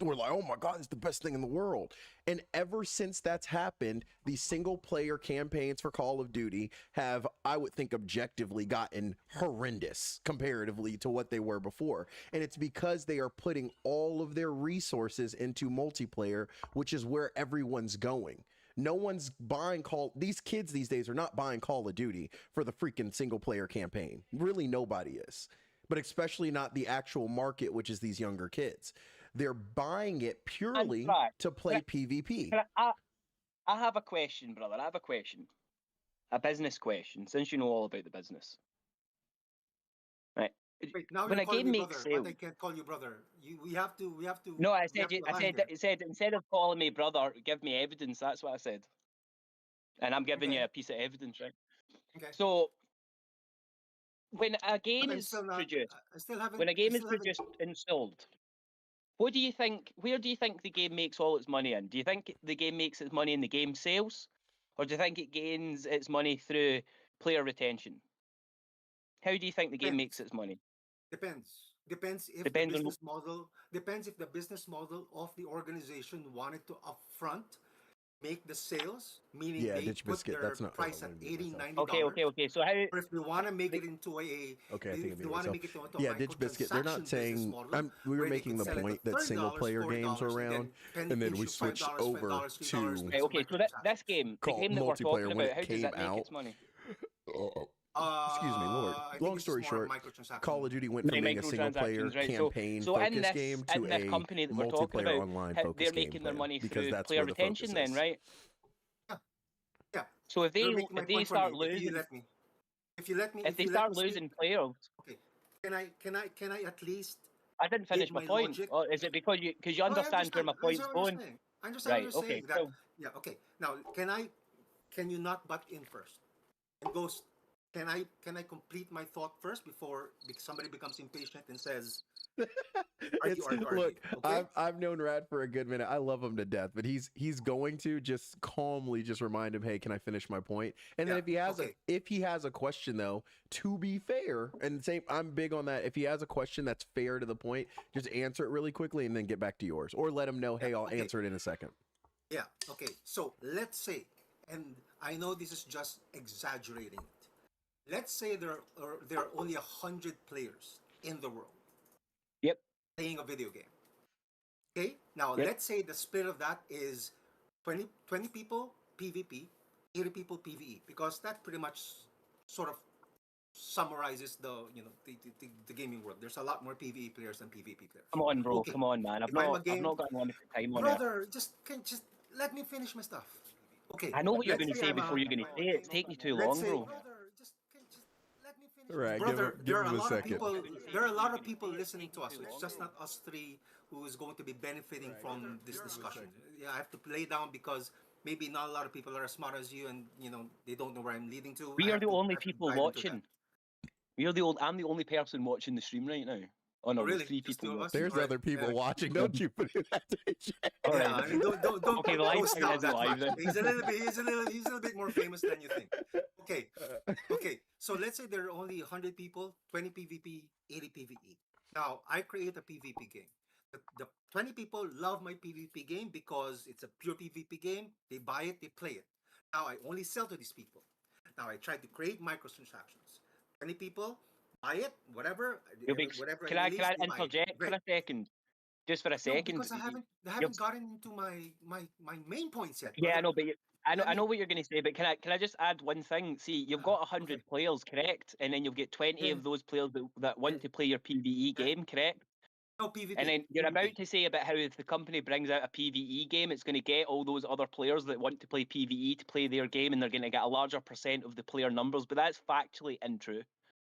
were like, oh my god, it's the best thing in the world. And ever since that's happened, the single player campaigns for Call of Duty have, I would think, objectively gotten horrendous comparatively to what they were before. And it's because they are putting all of their resources into multiplayer, which is where everyone's going. No one's buying these kids these days are not buying Call of Duty for the freaking single player campaign. Really, nobody is. But especially not the actual market, which is these younger kids. They're buying it purely right. to play PvP. I have a question, brother. I have a question. A business question, since you know all about the business. Right. Wait, now When you're a calling game me makes brother, but I sales. can't call you brother. We have to. No, I we said have you, to align here. I said instead of calling me brother, give me evidence. That's what I said. And I'm giving you Okay. a piece of evidence, right? Okay. So when a But game I'm is still not. produced, I still haven't. when a I game is still haven't- produced and sold, what do you think? Where do you think the game makes all its money in? Do you think the game makes its money in the game sales, or do you think it gains its money through player retention? How do you think the game makes its money? Depends. Depends if Depends the on business model. Depends if the business model of the organization wanted to upfront make the sales, meaning Yeah, they Ditch put Biscuit, their that's not what I price at wanted to do $80, myself. $90. Okay. So how? Or if they want to make the- it into a Okay, I think if I they made want to myself. make it into a Yeah, Ditch Biscuit. They're not microtransaction business saying. model, We were where they making can the sell it point at that single $30, player games were $40, around, Penny and then pays we you switched $5, over $5, to $3 with Right, some okay, so this microtransactions. game, the Call game that we're multiplayer talking when about, it how does came that make out. its money? Excuse me, Lord. I think Long it's story just more short, microtransaction. Call of Duty went from being a single player Microtransactions, right? campaign So in focused this game to a company that we're talking multiplayer about, online they're focused game making their money because through that's player where the focus retention, then, is. right? Yeah. So if You're making my point for start me. If you losing, let me. If you let me. if they you let start me speak- losing players, Okay. Can I at least? I didn't finish my my point. logic- Or is it because you No, I understand where my understand. point's I understand what going? you're saying. I understand Right. what you're Okay. saying. That, So yeah. Okay. Now, can you not butt in first? And goes. Can I complete my thought first before somebody becomes impatient and says, It's, argue, look, okay? I've known Rad for a good minute. I love him to death, but he's going to just calmly just remind him, hey, can I finish my point? And then Yeah, if he has a question though, to be fair, and same, I'm big on that. If he has a question that's fair to the point, just answer it really quickly and then get back to yours, or let him know, hey, I'll answer it in a second. Yeah. Okay. So let's say, and I know this is just exaggerating it. Let's say there are only 100 players in the world. Yep. Playing a video game. Okay. Now Yep. let's say the split of that is 20 people PvP, 80 people PvE, because that pretty much sort of summarizes the gaming world. There's a lot more PvE players than PvP players. Come on, bro. Okay, Come on, man. if I'm a I've game not got unlimited time on it. brother, just let me finish my stuff. Okay, I know what you're let's going to say say I'm a before you're going to say it. It's taking you too let's long, say bro. brother, just let me finish. Right, Brother, give there are him a a lot of second. people. There are a lot of people listening to us. It's just not us three who is going to be benefiting from this discussion. Yeah, I have to lay down because maybe not a lot of people are as smart as you, and they don't know where I'm leading to. We I are have the to- I only have to people dive into watching. I'm the only person watching the stream right now. Oh no, Oh, really? there's 3 Just people 2 of us? watching. There's Alright, other people yeah. watching. Don't you put it that way, Jack. All Yeah, right. I mean, don't Okay, the live don't stream scout isn't that live much. then. He's a little bit more famous than you think. Okay, okay. So let's say there are only 100 people, 20 PvP, 80 PvE. Now I create a PvP game. The 20 people love my PvP game because it's a pure PvP game. They buy it, they play it. Now I only sell to these people. Now I try to create microtransactions. 20 people buy it, whatever, You'll be, whatever can I I release, they buy it. interject for Great. a second? Just for a No, second. because I haven't gotten into my main points yet. Yeah, I Brother. know, but I Let know me- what you're going to say. But can I just add one thing? See, you've got 100 okay. players, correct? And then you'll get 20 Yeah. of those players that want Yeah. to play your PVE Yeah. game, correct? No PvP. And then you're PvP. about to say about how if the company brings out a PVE game, it's going to get all those other players that want to play PVE to play their game, and they're going to get a larger percent of the player numbers. But that's factually untrue.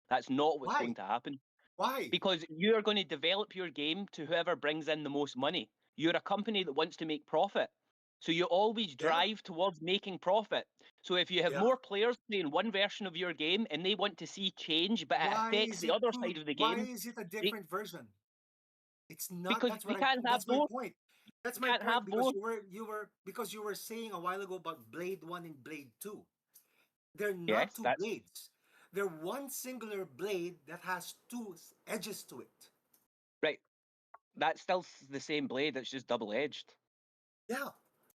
That's not what's Why? going to happen. Why? Because you're going to develop your game to whoever brings in the most money. You're a company that wants to make profit. So you always Yeah. drive towards making profit. So if you have Yeah. more players playing one version of your game and they want to see change, but it Why affects is the it other two? side of the Why game, is it a they, different version? It's not. because That's we what I. can't have That's my both. point. That's We my can't point have because both. you were saying a while ago about Blade 1 and Blade 2. They're not Yes, two that's blades. They're one singular blade that has two edges to it. right. That's still the same blade. It's just double-edged. Yeah.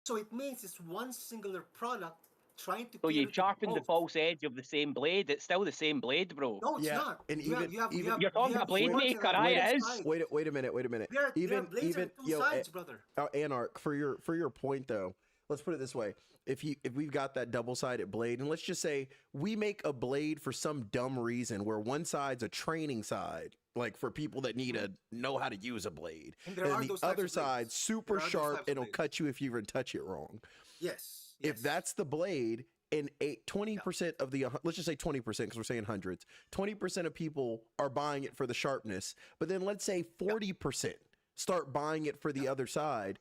So it means it's one singular product trying to So cater you to sharpen the both. false edge of the same blade. It's still the same blade, bro. No, it's Yeah, not. and You have You're talking about blade swords maker, that have aye, wait, it two is. sides. wait a minute. There are Even blades that have two yo, sides, brother. Anarch, for your point though, let's put it this way: if we've got that double-sided blade, and let's just say we make a blade for some dumb reason where one side's a training side, like for people that need to know how to use a blade, And and there then are the those types other of blades. side's super There are those sharp types and of it'll blades. cut you if you even touch it wrong. Yes. If yes. that's the blade, and 20% of the, let's just say 20%, because we're saying hundreds, 20% of people are buying it for the sharpness, but then let's say 40% start buying it for the other side,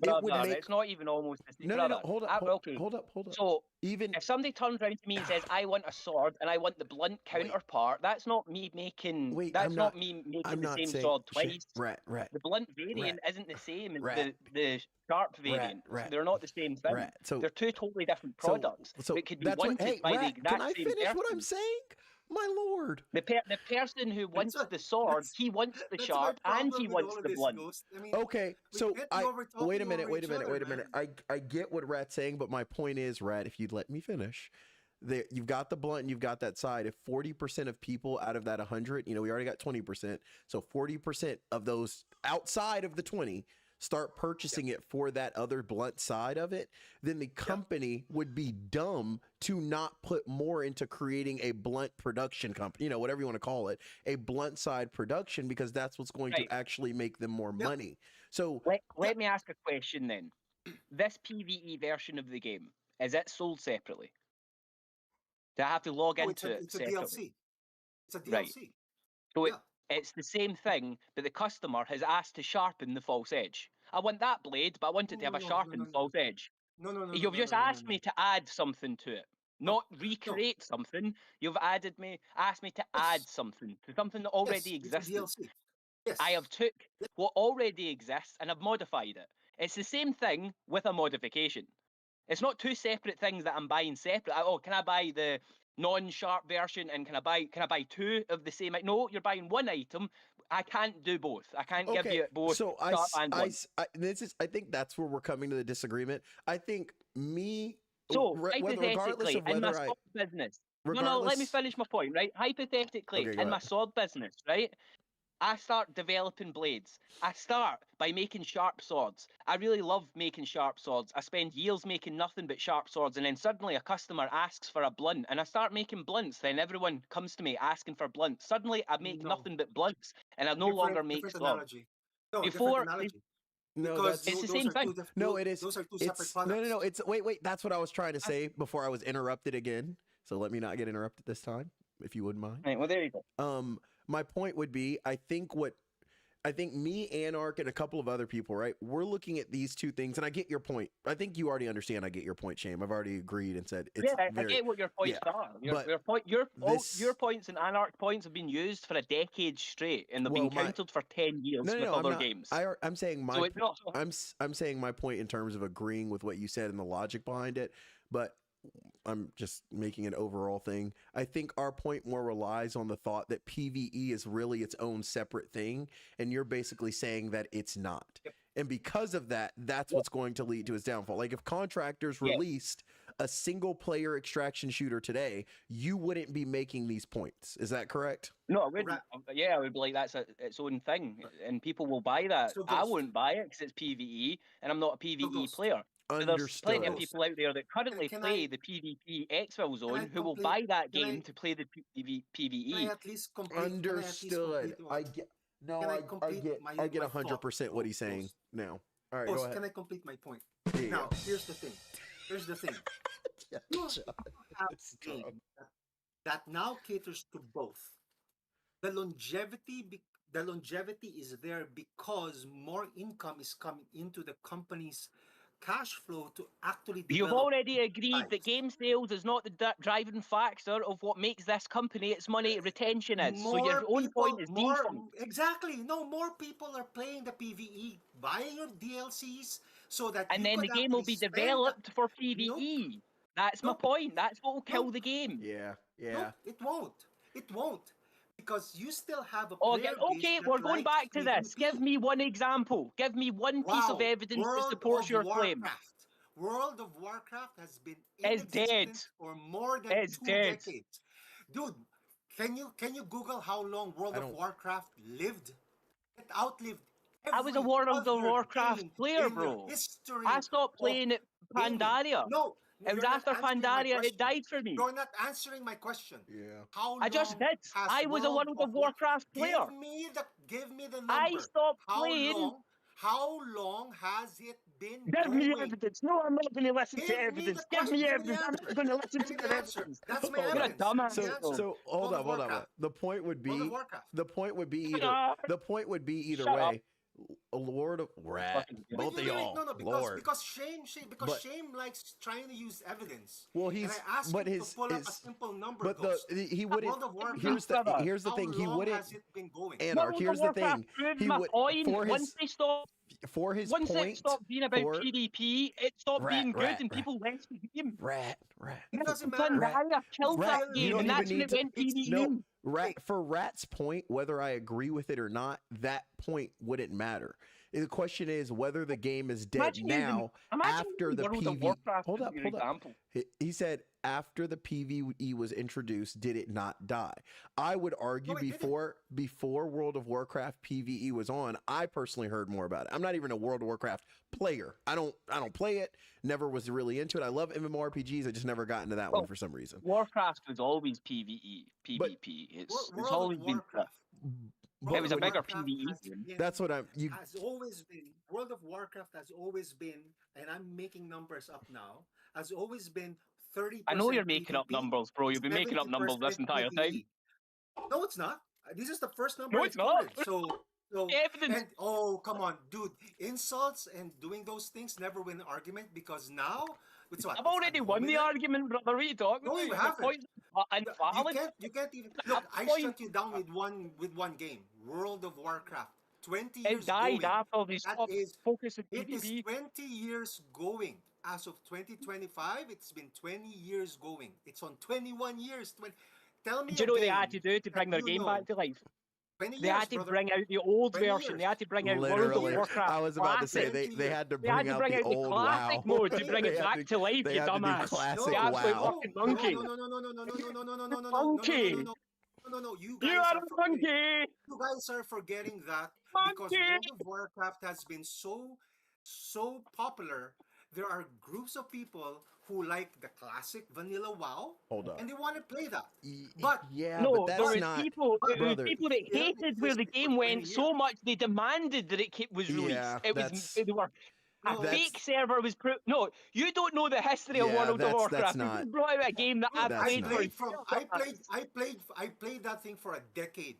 it would Brother, make it's not even almost the same. no, Brother, hold ah, up, okay. hold up. So Even if somebody turns around to me and says, "I want a sword and I want the blunt Wait. counterpart," that's not me making. Wait, That's I'm not not- me making I'm the not same saying sword shit. twice. Rat, The blunt variant isn't the same as Rat. the sharp variant. rat. They're not the same thing. rat. So They're two totally different so products. so that could be that's what. wanted Hey, by the rat, exact can I same finish person. what I'm saying? My lord. The person who wants what- the sword, that's- he wants the That's sharp my and problem he with wants all of the this, blunt. Ghost. I mean, Okay, we so can't be over-talking wait a minute, over wait a each minute, other, wait a minute. I get what Rat's saying, but my point is, Rat, if you'd let me finish, you've got the blunt and you've got that side. If 40% of people out of that 100, we already got 20%, so 40% of those outside of the 20 start purchasing it for that other blunt side of it, then the company would be dumb to not put more into creating a blunt production company, whatever you want to call it, a blunt side production, because that's what's going Right. to actually make them more money. So Let me ask a question then. This PvE version of the game, is it sold separately? Do I have to log Oh, into it it's a separately? DLC. It's a Right. DLC. So Yeah. it's the same thing, but the customer has asked to sharpen the false edge. I want that blade, but I want it to have a sharpened false edge. You've just asked me to add something to it, not recreate something. You've asked me to add something to something that already Yes, it's a existed. DLC. Yes. I have took what already exists and I've modified it. It's the same thing with a modification. It's not two separate things that I'm buying separate. Oh, can I buy the non-sharp version and can I buy two of the same? No, you're buying one item. I can't do both. I can't give you both so sharp and blunt. I think that's where we're coming to the disagreement. I think So regardless hypothetically, of in my whether sword business, no, let me finish my point, right? Hypothetically, Okay, go in my ahead. sword business, right? I start developing blades. I start by making sharp swords. I really love making sharp swords. I spend years making nothing but sharp swords, and then suddenly a customer asks for a blunt, and I start making blunts. Then everyone comes to me asking for blunts. Suddenly I make No, nothing but blunts, and I no different longer make different swords. analogy. No, different Before, analogy. No, Because it's the those same are thing. no, it is. Those are two separate It's no, no, products. no. It's wait. That's what I was trying to say before I was interrupted again. So let me not get interrupted this time, if you wouldn't mind. Right, well, there you go. My point would be, I think me, Anarch, and a couple of other people, right? We're looking at these two things, and I get your point. I think you already understand. I get your point, Shame. I've already agreed and said it's Yeah, I very. get what your points yeah, are. but Your this- points and Anarch points have been used for a decade straight, and they've Well, been my- counted for 10 years No, no, with no. I'm other not. games. I'm saying my. So it's not. I'm saying my point in terms of agreeing with what you said and the logic behind it, but I'm just making an overall thing. I think our point more relies on the thought that PvE is really its own separate thing, and you're basically saying that it's not. Yep. And because of that, that's what's going to lead to its downfall. Like if Contractors Yeah. released a single player extraction shooter today, you wouldn't be making these points. Is that correct? No, I wouldn't. Right. Yeah, I would be like, that's its own thing, and people will buy that. So I Ghost. wouldn't buy it because it's PvE, and I'm not a PvE Ghost. player. So there's plenty of Understood. people out there that currently Can play I- the PvP Exfil zone I who will complete- buy that can I- game to play the Can I PvE. at least complete? Understood. Can I get. No, Can I I complete get. my- I get my 100% thought? what he's saying Ghost. now. All right, Ghost, go ahead. can I complete my point? There you Now, go. here's the thing. Here's the thing. Yeah, You John. have It's a game dumb. that now caters to both. The longevity is there because more income is coming into the company's cash flow to actually You've develop. already agreed that Right. game sales is not the driving factor of what makes this company its money. Retention is. So your own point is defunct. Exactly. No, more people are playing the PvE, buying your DLCs, so that And you then the could game will be actually spend developed for PvE. That's my Nope. point. That's what will kill Nope. the game. Yeah, yeah. No, it won't. It won't. Because you still have a Okay, player base okay, that we're going likes back to this. PvP. Give me one example. Give me one piece of Wow, evidence that World supports of your claim. Warcraft. World of Warcraft has been in It's dead. existence for more than It's 2 dead. decades. Dude, can you Google how long World I of don't- Warcraft lived? It outlived I was a every World of other Warcraft game player, in the bro. history I stopped of playing at gaming. Pandaria. No, It was you're not after answering my Pandaria it question. died for me. You're not answering my question. Yeah. How I just long did. has I was a World of Warcraft player. Give me the number. I stopped How playing. long? How long has it been Give me going? evidence. No, I'm not going to listen Give to me the evidence. Give question. me Give me the evidence. I'm answer. not going to listen Give to me your the answer. evidence. That's my Hold on. You're a evidence. dumbass. Give me the answer. So hold World up, of hold up. Warcraft. The point would World of be Warcraft. the point would be Shut either up. the point would be either Shut up. way. A Lord of Rat, Fucking good. both of y'all, No, Lord. because But- Shame likes trying to use evidence. Well, And he's I asked but him his to pull up a his simple number. but Ghost. he wouldn't. World of Warcraft. Here's Brother. the How thing. He long wouldn't. has it been going? Anarch. Here's the thing. Proved He my would point. for Once his they stopped, once it point. stopped being about for- PvP, it stopped Rat, being good, rat, and rat. people left the game. Rat. It doesn't matter. Pandaria killed Rat, that you game, don't and even that's when need it to- went PvE. No, for Rat's point, whether I agree with it or not, that point wouldn't matter. The question is whether the game is dead Imagine using- now Imagine after using the World of PvE. Warcraft Hold as up, your hold up. example. He said after the PvE was introduced, did it not die? I would argue No, it didn't. before World of Warcraft PvE was on, I personally heard more about it. I'm not even a World of Warcraft player. I don't play it. Never was really into it. I love MMORPGs. I just never got into that one for some reason. Warcraft was always PvE, PvP. It's World always of been. Warcraft. But It was a when- bigger Warcraft PvE has game. been- That's what you. has always been World of Warcraft has always been, and I'm making numbers up now, has always been 30%. I know you're making up PvP, numbers, bro. You've been making up numbers this 70% entire time. PvE. No, it's not. This is the first number No, I it's not. quoted. So Evidence. and oh come on, dude! Insults and doing those things never win an argument because now it's what I've already won the argument, brother. What are you talking No, about? you Your haven't. points are invalid. You can't even look. I point- shut you down with one game. World of Warcraft. 20 It years died going. after they That stopped is- focusing It is PvP. 20 years going. As of 2025, it's been 20 years going. It's on 21 years. Tell me Do you know what they again had to do to bring their you game know. back to life? 20 They years, had to brother. bring out the old 20 version. years. They had to bring out World of Literally, Warcraft. I was about to say Classic. they had to They had bring to out bring the out the old classic WoW. mode to bring They it had back to life, they you had to do dumbass. classic The absolute WoW. fucking monkey. No. Monkey. No. You You guys are are a forgetting. monkey! You guys are forgetting that because Monkey! World of Warcraft has been so popular. There are groups of people who like the classic vanilla WoW, Hold up. and they want to play that. But Yeah, No, but there that's was not, people. There was brother. people that they haven't hated where the existed for game 20 went so years. much they demanded that was released. Yeah, It was that's they were a No, that's fake server was no. You don't know the history of yeah, World of that's Warcraft. You not just brought out a game that I no. that's played for not. a year. I played that thing for a decade.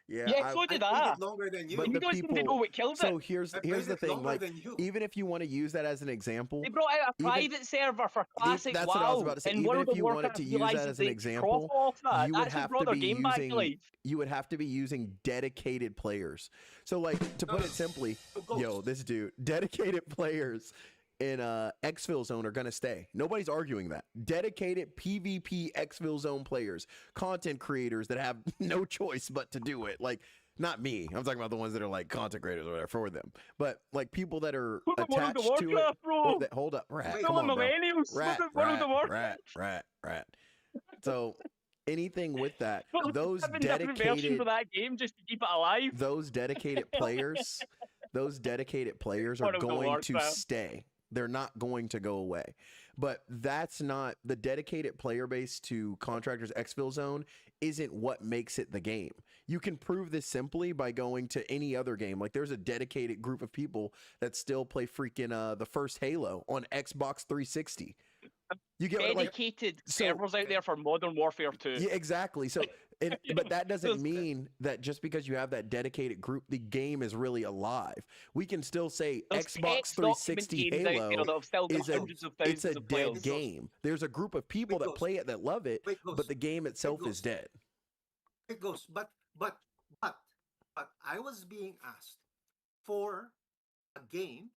Yeah, Yeah, so I did played I. it longer than you. but And you the don't seem to know people. what killed So it. here's I here's played the it thing. longer Like, than you. even if you want to use that as an example, They brought out a even private server for classic that's what I was WoW, about to say. and Even World if of you wanted to Warcraft use that realized as an they example, profit off that. you would That's what have brought to their be game back to using life. you would have to be using dedicated players. So, like, to put it simply, Ghost. yo, this dude, dedicated players in Exfil zone are gonna stay. Nobody's arguing that. Dedicated PvP Exfil zone players, content creators that have no choice but to do it. Like, not me. I'm talking about the ones that are like content creators or whatever for them. But like people that are Look at World of attached to it. Warcraft, bro. Hold up, rat. Wait, Come Still on, bro. millennials. Look Rat, at World of rat, Warcraft. rat. So anything with that, Well, those 7 different versions dedicated, of that game just to keep it alive. those dedicated players, those dedicated players are World of going to Warcraft. stay. They're not going to go away. But that's not the dedicated player base to Contractors Exfil Zone isn't what makes it the game. You can prove this simply by going to any other game. Like, there's a dedicated group of people that still play freaking the first Halo on Xbox 360. You get what, like, Dedicated so- servers out there for Modern Warfare 2. yeah, exactly. So, but that doesn't Just- mean that just because you have that dedicated group, the game is really alive. We can still say There's Xbox ex-document 360 games out there Halo that have still got is a hundreds of thousands it's a of dead players. game. There's a group of people that Ghost. play it that love it, Wait, Ghost. but the game itself is Ghost. dead. It goes, but I was being asked for a game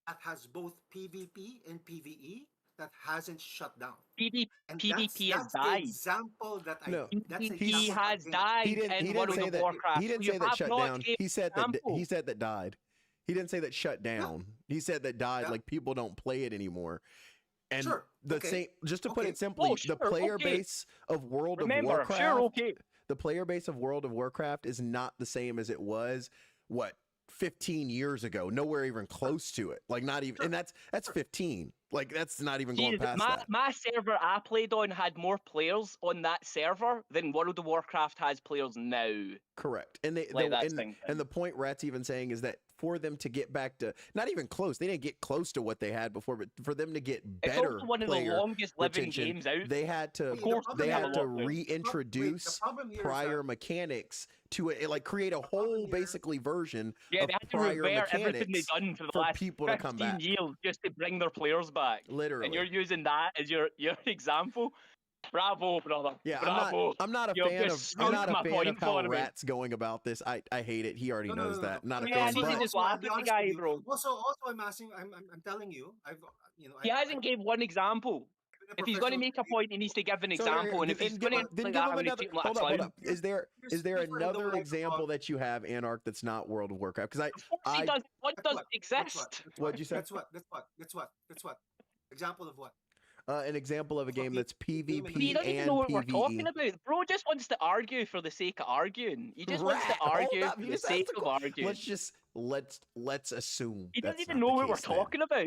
that has both PvP and PvE that hasn't shut down. And PvP has that's the died. example that I. No, that's the He example has I gave. died He didn't in World say of that. Warcraft. He didn't You say that have shut not down. gave He said that. example. He said that died. He didn't say that shut down. He said that died. Yeah. Like, people don't play it anymore. And Sure, the okay, same, just to put okay. it simply, Oh, the sure, player okay. base of World Remember, of Warcraft, sure, okay. the player base of World of Warcraft is not the same as it was, what, 15 years ago. Nowhere even close to it. Like, not even, and that's 15. Like, that's not even going Jesus, past my, that. my server I played on had more players on that server than World of Warcraft has players now. Correct. And they, Like, that's and, thing. and the point Rat's even saying is that for them to get back to, not even close, they didn't get close to what they had before, but for them to get It's better also one of the player longest living retention, games out. they had to, Wait, course, they they have had a to lot of players. reintroduce problem here is prior that- mechanics to it, like create a whole here- basically version Yeah, of they had to prior revert everything mechanics they've done for the for last people to 15 come back. years just to bring their players back. Literally. And you're using that as your example. Bravo, brother. Yeah, Bravo. I'm not a You've fan of just I'm not sunk a my fan point of how for me. Rat's going about this. I hate it. He already knows that. Not a Yeah, fan, I need to but just I'll laugh be at the honest guy, with you. bro. Also, I'm asking. I'm telling you. He hasn't gave one example. If he's going to make a point, he needs to give an So example. And if then he's give going him- to then like give that, him how many another. people Hold like up, a hold clown? up. Is there Here's what I know another like example about- that you have, Anarch, that's not World of Warcraft? Because Of course he I does. What That's does what- exist? What'd you say? That's what. Example of what? an example of a So game he- that's He PvP doesn't even and know what we're talking PvE. about. Bro just wants to argue for the sake of arguing. He just wants to Rat, hold argue up, for you the just asked sake the of que- arguing. let's assume He doesn't that's even not know the what we're case then. talking about.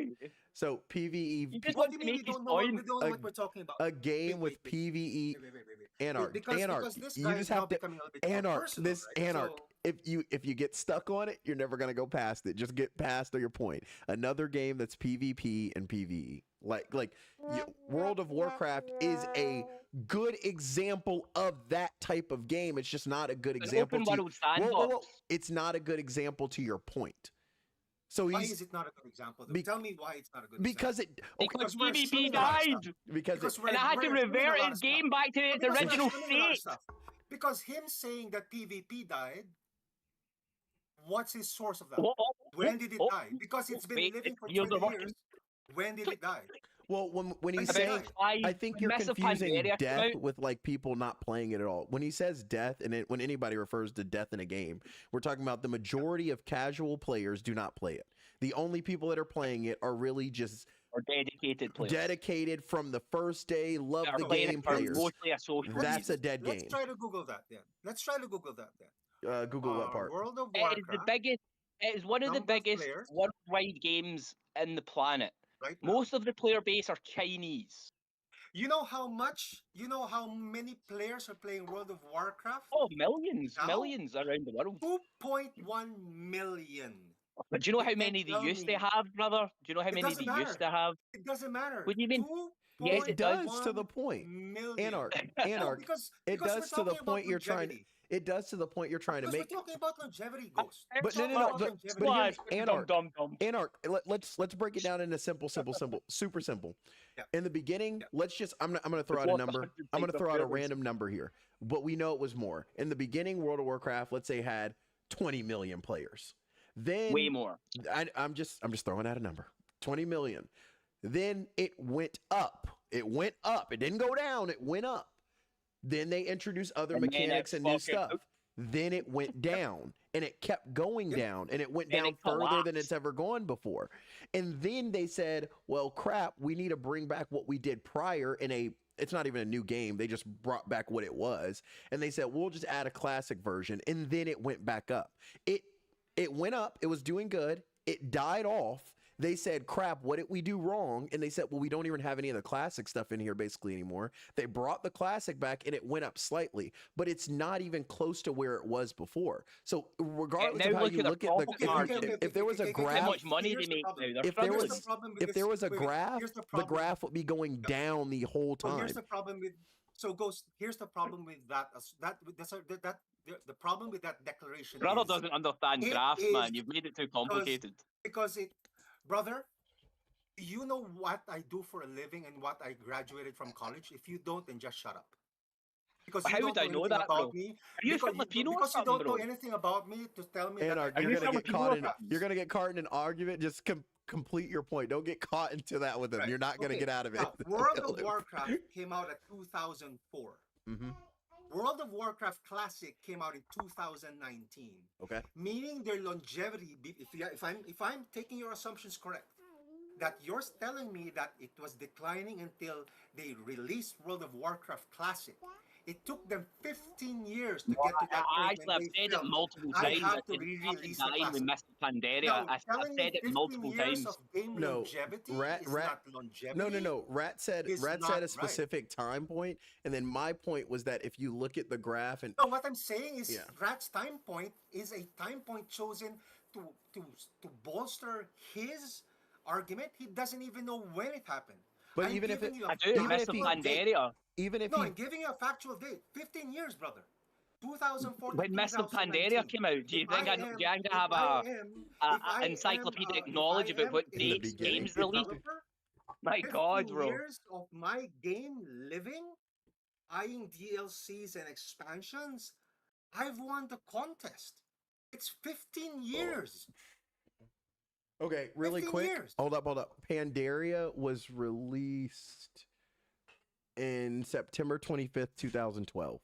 So PvE, He just What wants do to you mean make we his don't know? We point. don't know A- what we're talking about. a game with wait. PvE. Wait, Anarch, because this you guy just is now have to becoming a little bit more Anarch, personal, this right? Anarch. So- If you get stuck on it, you're never gonna go past it. Just get past your point. Another game that's PvP and PvE, World of Warcraft is a good example of that type of game. It's just not a good An example. open To, world sandbox. it's not a good example to your point. So Why he's is it not a good example? Though? Be- Tell me why it's not a good because example. it okay, Because we're PvP assuming a lot of died. stuff. because it, we're- And I had to we're assuming a revert lot his of stuff. game back to its Because we're original assuming a lot of state. stuff. Because him saying that PvP died, what's his source of that? Oh, oh, When did it oh, die? Because it's been wait, living for years 20 of years. When did it die? well when he's About saying I five think you're massive confusing Pandaria came death out. with like people not playing it at all. When he says death, and when anybody refers to death in a game, we're talking about the majority of casual players do not play it. The only people that are playing it are really just Or dedicated players. dedicated from the first day, love that are the playing game it for players. mostly a social That's reason. a dead Let's game. try to Google that then. Google what part? World of It is the Warcraft biggest. It is one of the number of biggest players worldwide games in the planet. right now. Most of the player base are Chinese. You know how many players are playing World of Warcraft? Oh, millions, Now? millions around the world. 2.1 million. But do you know how You can't many they tell used me. to have, brother? Do you know how It many doesn't they matter. used to have? It doesn't matter. What do you mean? 2.1 Yes, It does to the point. million. Anarch, No, Anarch. because It we're does to the talking about point you're trying. longevity. It does to the point you're trying to Because make. we're talking about longevity, Ghost. But no, Talking no, no. about longevity. But here's Dum, Anarch. dum, dum. Anarch, let's break it down into simple, super simple. Yeah. In the beginning, Yeah. let's just I'm gonna throw out a Before number. 100 I'm gonna type of throw out a players. random number here, but we know it was more. In the beginning, World of Warcraft, let's say, had 20 million players. Then Way more. I'm just throwing out a number. 20 million. Then it went up. It went up. It didn't go down. It went up. Then they introduced other And then mechanics it and new fucking- stuff. Then it went down, and it kept going down, and it went Then down it further than collapsed. it's ever gone before. And then they said, well, crap, we need to bring back what we did prior in a, it's not even a new game. They just brought back what it was. And they said, we'll just add a classic version. And then it went back up. It went up. It was doing good. It died off. They said, crap, what did we do wrong? And they said, well, we don't even have any of the classic stuff in here basically anymore. They brought the classic back and it went up slightly, but it's not even close to where it was before. So regardless now of how look you at the look at profit margin. if there was a How graph, much money Here's they the make problem. now? They're if there Here's struggling. the problem with if there was a wait, graph, here's the the problem. graph would be going down the whole So time. here's the problem with here's the problem with that the problem with that declaration Brother is doesn't understand it graphs, is man. You've made it too complicated. because it brother, you know what I do for a living and what I graduated from college. If you don't, then just shut up. Because But you how don't would I know anything that, about bro? me. Are you because Filipino or because you something, don't know bro? anything about me to tell me Anarch, that Are you're you gonna get Filipino caught or in something? you're gonna get caught in an argument. Just complete your point. Don't get caught into that with them. Right. You're not gonna Okay, get out of it. now, World of Warcraft came out at 2004. Mhm. World of Warcraft Classic came out in 2019. Okay. Meaning their longevity. If I'm taking your assumptions correct, that you're telling me that it was declining until they released World of Warcraft Classic. It took them 15 years to get to that I point. actually have when they said felt, it multiple I times. have I to said re-release the dying with classic. Mr. Pandaria. Now, I've telling said me it 15 multiple years times. of game No, longevity Rat- is Rat- not longevity. No. Rat said is Rat not said a right. specific time point, and then my point was that if you look at the graph and No, what I'm saying is Yeah. Rat's time point is a time point chosen to bolster his argument. He doesn't even know when it happened. But I'm even if giving it- you a I do, even if Mr. he- factual date. Pandaria. even if No, he I'm giving you a factual date. 15 years, brother. 2004 When to Mr. 2019. Pandaria came out, do you If think I I am- do you think if I have I a am- if I am, encyclopedic if knowledge I about am what a dates beginning games released? developer, My 15 God, bro. years of my game living, eyeing DLCs and expansions, I've won the contest. It's 15 years. okay, really 15 quick. years. Hold up. Pandaria was released in September 25th, 2012.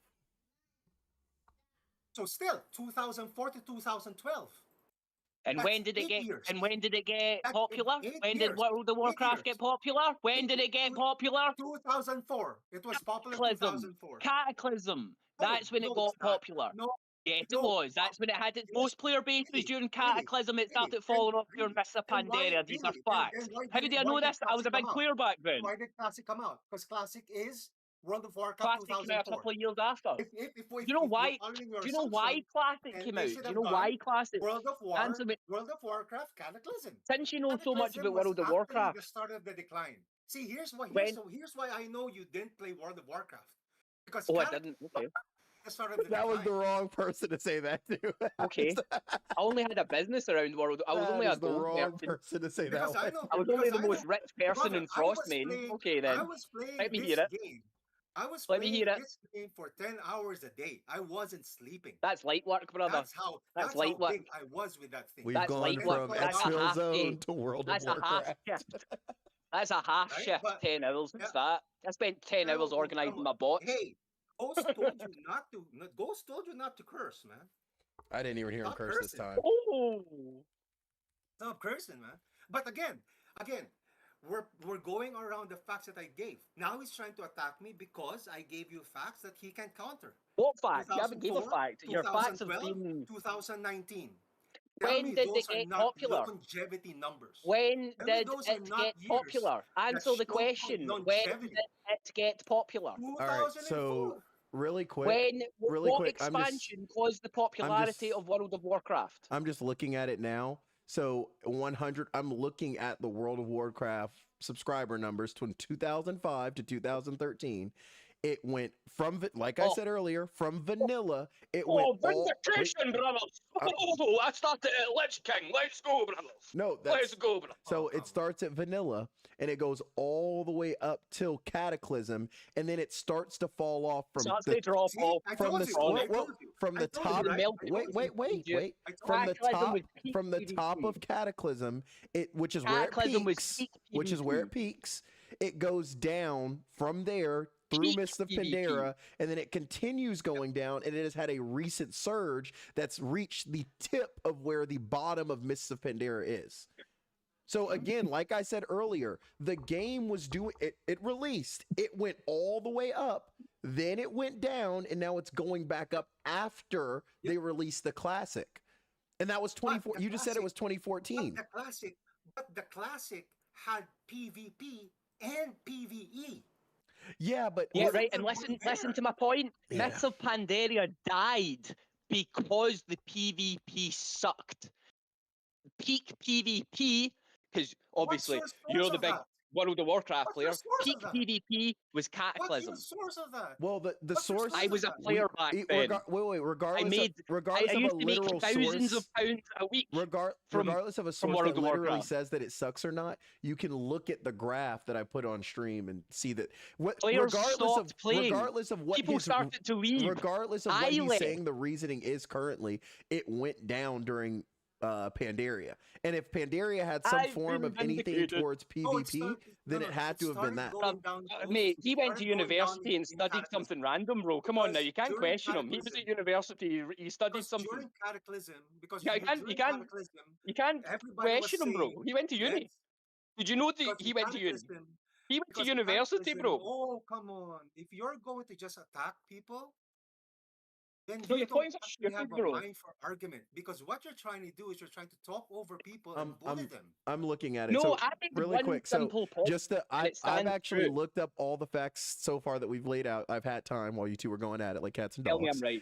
So still, 2004 to 2012. And That's when did it 8 get? years. And when did it get That's popular? 8 When years. did World of 8 Warcraft years. get popular? When did it get popular? 2004. It was popular Cataclysm. 2004. Cataclysm. No, That's when it no, got it's not. popular. No, Yes, it no. was. That's when it had its Yes, most player base was really, during really, Cataclysm. It started really, falling and off during really. Mr. And why, Pandaria. These are really, facts. and why How did I know why this? I was a Classic big come out? player back then. Why did Classic come out? Because Classic is World of Warcraft Classic came out a 2004. couple of years after. If You know you're why? following your Do you know why assumption, Classic and came they out? should Do you have know done why Classic? World Answer me. of Warcraft Cataclysm. Since you know so much Cataclysm about was World of actually Warcraft, the start of the decline. See, here's When- why I know you didn't play World of Warcraft. Because oh, I Cataclysm didn't. Okay. the start of the That was the decline. wrong person to say that to. Okay. I only had a business around World. I was That only a is the gold wrong merchant. person to say that. Because I Way. know. I was only because the I most know- rich person brother, in Frostmain. Okay, I then. was playing Let me this hear it. game. I was Let me playing hear it. this game for 10 hours a day. I wasn't sleeping. That's light work, brother. That's how light work. big I was with that thing. We've That's gone light from work. That's a Exfil half Zone day. to World That's of a half Warcraft. shift. That's a half Right, shift. but- 10 hours. yeah. What's that? I spent 10 hours No, organizing come my on. bots. Hey, Ghost told you not to. Ghost told you not to curse, man. I didn't even hear him Stop curse this cursing. time. Oh. Stop cursing, man. But again, we're going around the facts that I gave. Now he's trying to attack me because I gave you facts that he can counter. What fact? You haven't gave a 2004, fact. Your facts have 2012, been. 2019. Tell When me did those it are get not popular? longevity numbers. When Tell me did those are it not get years popular? that Answer the show question. When did longevity. it get popular? All right, so 2004. really quick, When really what quick, expansion caused the popularity of World of Warcraft? I'm just looking at it now. So 100, I'm looking at the World of Warcraft subscriber numbers from 2005 to 2013. It went from, like I Oh. said earlier, from vanilla. It went Oh, all. vindication, brothers! Oh, I started at Lich King. Let's go, brothers. No, Let's go, brothers. so Oh, come it starts at vanilla and it goes all the way up till Cataclysm, and then it starts to fall off from Starts the to drop See, off. I from told the you. from I whoa, told you. from I the told you, top. right? Milk- I told you. Wait. I told From you. the Cataclysm top, was peak from the PvP. top of Cataclysm, which is where it Cataclysm was peaks, peak which is where it PvP. peaks. It goes down from there through Peak Mists of PvP. Pandaria, and then it continues going down, and it has had a recent surge that's reached the tip of where the bottom of Mists of Pandaria is. So again, like I said earlier, the game was doing it. It released. It went all the way up, then it went down, and now it's going back up after they released the classic. And that was 24. the You just said it was But 2014. the classic had PvP and PvE. Yeah, but Yeah, Both right. of And them were listen there. to my point. Yeah. Myths of Pandaria died because the PvP sucked. Peak PvP, because obviously What's your you're source the of big that? World of Warcraft What's your player. source Peak of that? PvP was What's Cataclysm. your source of that? well, the What's your source. source I was a of that? player back then. Wait. I Regardless I of a used to make literal thousands source. of pounds a week. from Regardless of a source World that of literally Warcraft. says that it sucks or not, you can look at the graph that I put on stream and see that Players stopped playing. regardless of what People his, started to leave. regardless of what I he's left. saying the reasoning is currently, it went down during Pandaria. And if Pandaria had some I've form been of anything vindicated. towards PvP, then it had to have been that. Mate, he went to university and studied something random, bro. Come on now, you can't During question him. He was at university. He studied something. During Cataclysm, because Yeah, during Cataclysm, You can't everybody was question him, bro. saying, He went to uni. yes, Did you know that because he in went to uni? Cataclysm, He went to because in university, Cataclysm, bro. oh, come on. If you're going to just attack people, then No, you your don't points are actually have stupid, a bro. mind for argument. Because what you're trying to do is you're trying to talk over people and bully them. I'm looking at it. No, So I made really one quick. So simple point. just to, and it I've stands actually true. looked up all the facts so far that we've laid out. I've had time while you two were going at it like cats and Tell dogs. me I'm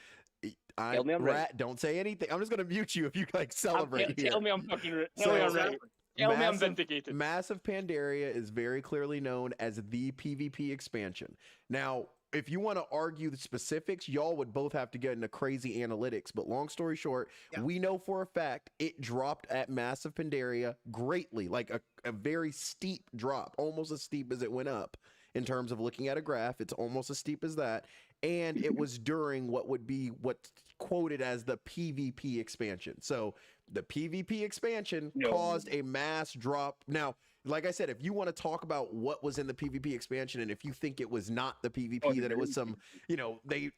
right. Tell me I'm right. Don't say anything. I'm just gonna mute you if you like celebrate here. Tell me I'm fucking right. Tell me I'm right. Tell me I'm vindicated. Massive Pandaria is very clearly known as the PvP expansion. Now, if you want to argue the specifics, y'all would both have to get into crazy analytics. But long story short, we know for a fact it dropped at Massive Pandaria greatly, like a very steep drop, almost as steep as it went up. In terms of looking at a graph, it's almost as steep as that. And it was during what would be what's quoted as the PvP expansion. So the PvP expansion caused a mass drop. Now, like I said, if you want to talk about what was in the PvP expansion, and if you think it was not the PvP, that it was some, they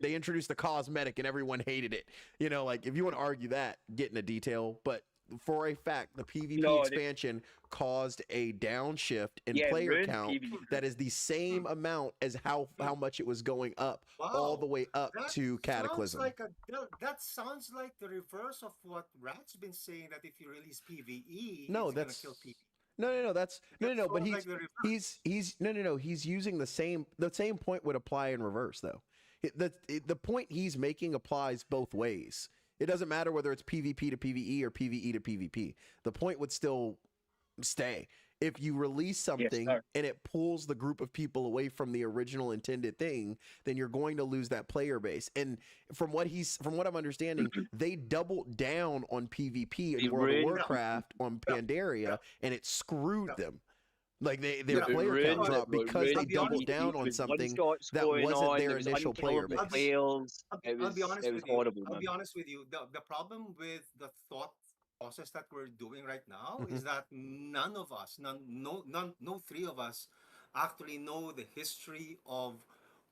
introduced the cosmetic and everyone hated it. Like if you want to argue that, get into detail. But for a fact, the PvP expansion caused a downshift in player count that is the same amount as how much it was going up all the way up to Cataclysm. That sounds like the reverse of what Rat's been saying, that if you release PvE, No, it's that's gonna kill PvP. No, but Like he's using the same point would apply in reverse though. The point he's making applies both ways. It doesn't matter whether it's PvP to PvE or PvE to PvP. The point would still stay. If you release something and it pulls the group of people away from the original intended thing, then you're going to lose that player base. And from what I'm understanding, they doubled down on PvP in World of Warcraft on Pandaria, and it screwed them. Like their player count dropped because they doubled down on something that wasn't their initial player base. I'll be honest with you. Horrible, I'll be honest with you. The problem with the thought process that we're doing right now is that none of us, no three of us, actually know the history of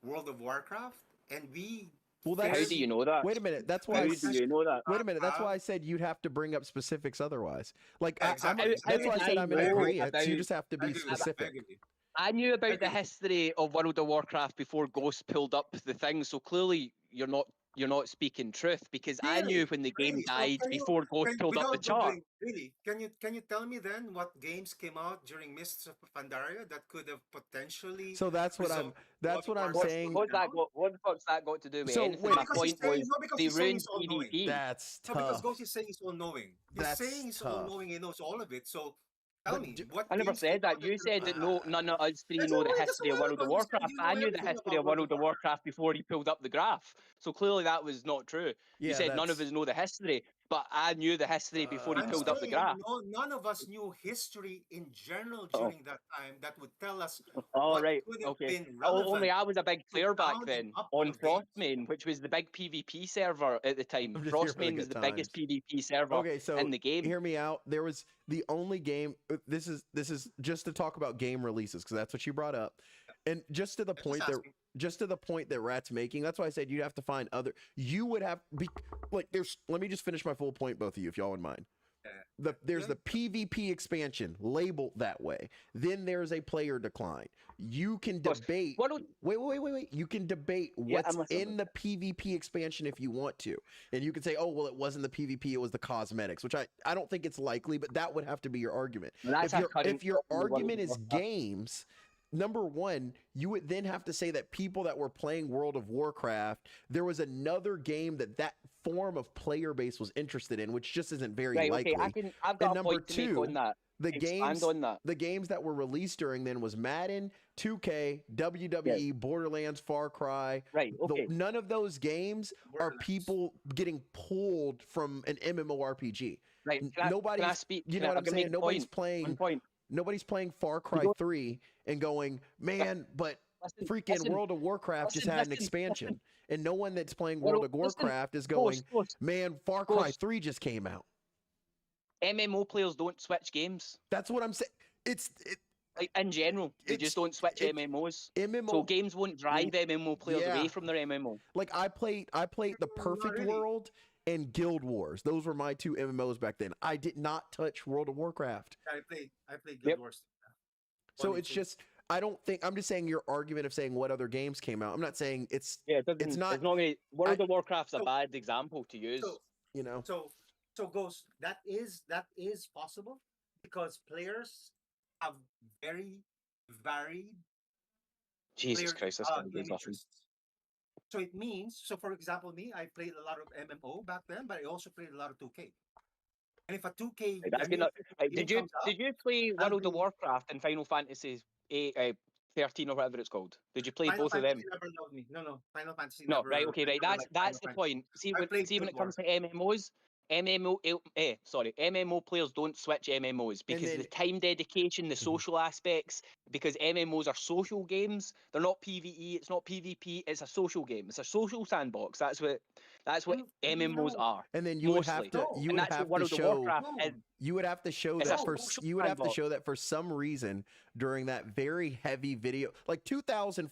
World of Warcraft, and we Well, How that's- do you know that? Wait a minute. That's How why. do you know that? Wait a minute. That's why I said you'd have to bring up specifics otherwise. Like, Exactly. that's why I said I'm in know agreement. So you about- just have to I be agree. specific. I agree. I knew about the agree. history of World of Warcraft before Ghost pulled up the thing, so clearly you're not speaking truth, because I knew when the game Really? So died can you- before Ghost pulled up the without chart. Googling, really, can you tell me then what games came out during Mists of Pandaria that could have potentially? So that's what I'm. That's what I'm What's- saying. What the fuck's that got to do with So, anything? wait, My because point he's saying, was no, because they he's saying ruined he's all-knowing. PvP. That's No, because tough. Ghost is saying he's all knowing. He's That's saying he's tough. all knowing. He knows all of it. So tell But me, d- what? I never games said came that. out You said that none of us three That's know a the while- history of that's a World while of ago. You said Warcraft. you know I knew the everything history about of World of Warcraft before he pulled up the graph. So clearly that was not true. Yeah, You said none of that's- us know the history, but I knew the history before he I'm pulled up the saying graph. none of us knew history in general Oh. during that time that would tell us Oh, what right. could have Okay. been relevant. Only I was a big player back down and then up on of games. Frostmain, which was the big PvP server at the time. I'm just here for the Frostmain was good the biggest times. PvP server Okay, so in the game. hear me out. There was the only game. This is just to talk about game releases because that's what you brought up, and just to the I'm point just that asking. just to the point that Rat's making. That's why I said you'd have to find other. You would have be like there's. Let me just finish my full point, both of you, if y'all wouldn't mind. There's Yeah. the PvP expansion labeled that way. Then there's a player decline. You can course. debate. What do- Wait. You can debate Yeah, what's I'm listening. in the PvP expansion if you want to. And you can say, oh, well, it wasn't the PvP, it was the cosmetics, which I don't think it's likely, but that would have to be your argument. That's our current If your problem with World argument of is Warcraft. games, number one, you would then have to say that people that were playing World of Warcraft, there was another game that form of player base was interested in, which just isn't very Right, likely. okay, I've And got a number point to make two, on that. The Expand on that. the games that were released during then was Madden, 2K, WWE, Borderlands, Far Cry. Right, okay. None of those games are Borderlands. people getting pulled from an MMORPG. Right, Nobody's, can I speak? you know what I'm can I make saying? a Nobody's point? playing. One point. Nobody's playing Far Cry don't- 3 and going, man, but Listen, freaking listen, World of Warcraft just listen, had an listen, expansion. And no one that's playing Well, World of listen, Warcraft is going, Ghost, man, Far Cry Ghost. 3 just came out. MMO players don't switch games. That's what I'm saying. Like in general, they It's- just don't switch it's- MMOs. MMO. So games won't drive MMO players Yeah. away from their MMO. Like I played the Not Perfect really. World and Guild Wars. Those were my two MMOs back then. I did not touch World of Warcraft. I played Guild Yep. Wars. So One it's and two. just I'm just saying your argument of saying what other games came out. I'm not saying it's Yeah, it doesn't, It's not- World of Warcraft's a So- bad example to use. So you know. so Ghost, that is possible because players have very varied Jesus player, Christ, this guy game does nothing. interests. So it means, so for example, me, I played a lot of MMO back then, but I also played a lot of 2K. And if a 2K, Right, that's game been Right, game comes out, did you play I'll World of be- Warcraft and Final Fantasy 13 or whatever it's called? Did you play Final both of Fantasy them? never loved me. No, Final Fantasy No, never. right, okay, I right. never That's liked that's the Final Fantasy. point. See, I played when Guild it comes to MMOs, MMO players don't switch MMOs because then- the time dedication, the Mhm. social aspects, because MMOs are social games. They're not PvE, it's not PvP, it's a social game. It's a social sandbox. That's what MMOs No. are. And then you would have Mostly. to No. you And would that's what have to World of show Warcraft No. is. you would have to show It's that a for social you would have to sandbox. show that for some reason during that very heavy video like 2000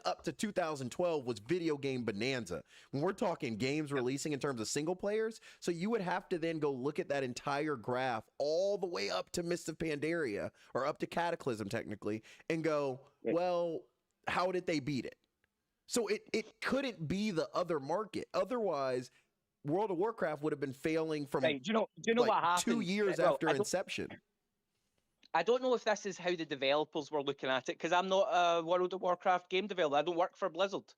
up to 2012 was video game bonanza when we're talking games releasing in terms of single players. So you would have to then go look at that entire graph all the way up to Mists of Pandaria or up to Cataclysm technically and go, Yeah. well, how did they beat it? So it couldn't be the other market. Otherwise, World of Warcraft would have been failing from Right, do you know like what happened? 2 years Well, after I don't- inception. I don't know if this is how the developers were looking at it, because I'm not a World of Warcraft game developer. I don't work for Blizzard,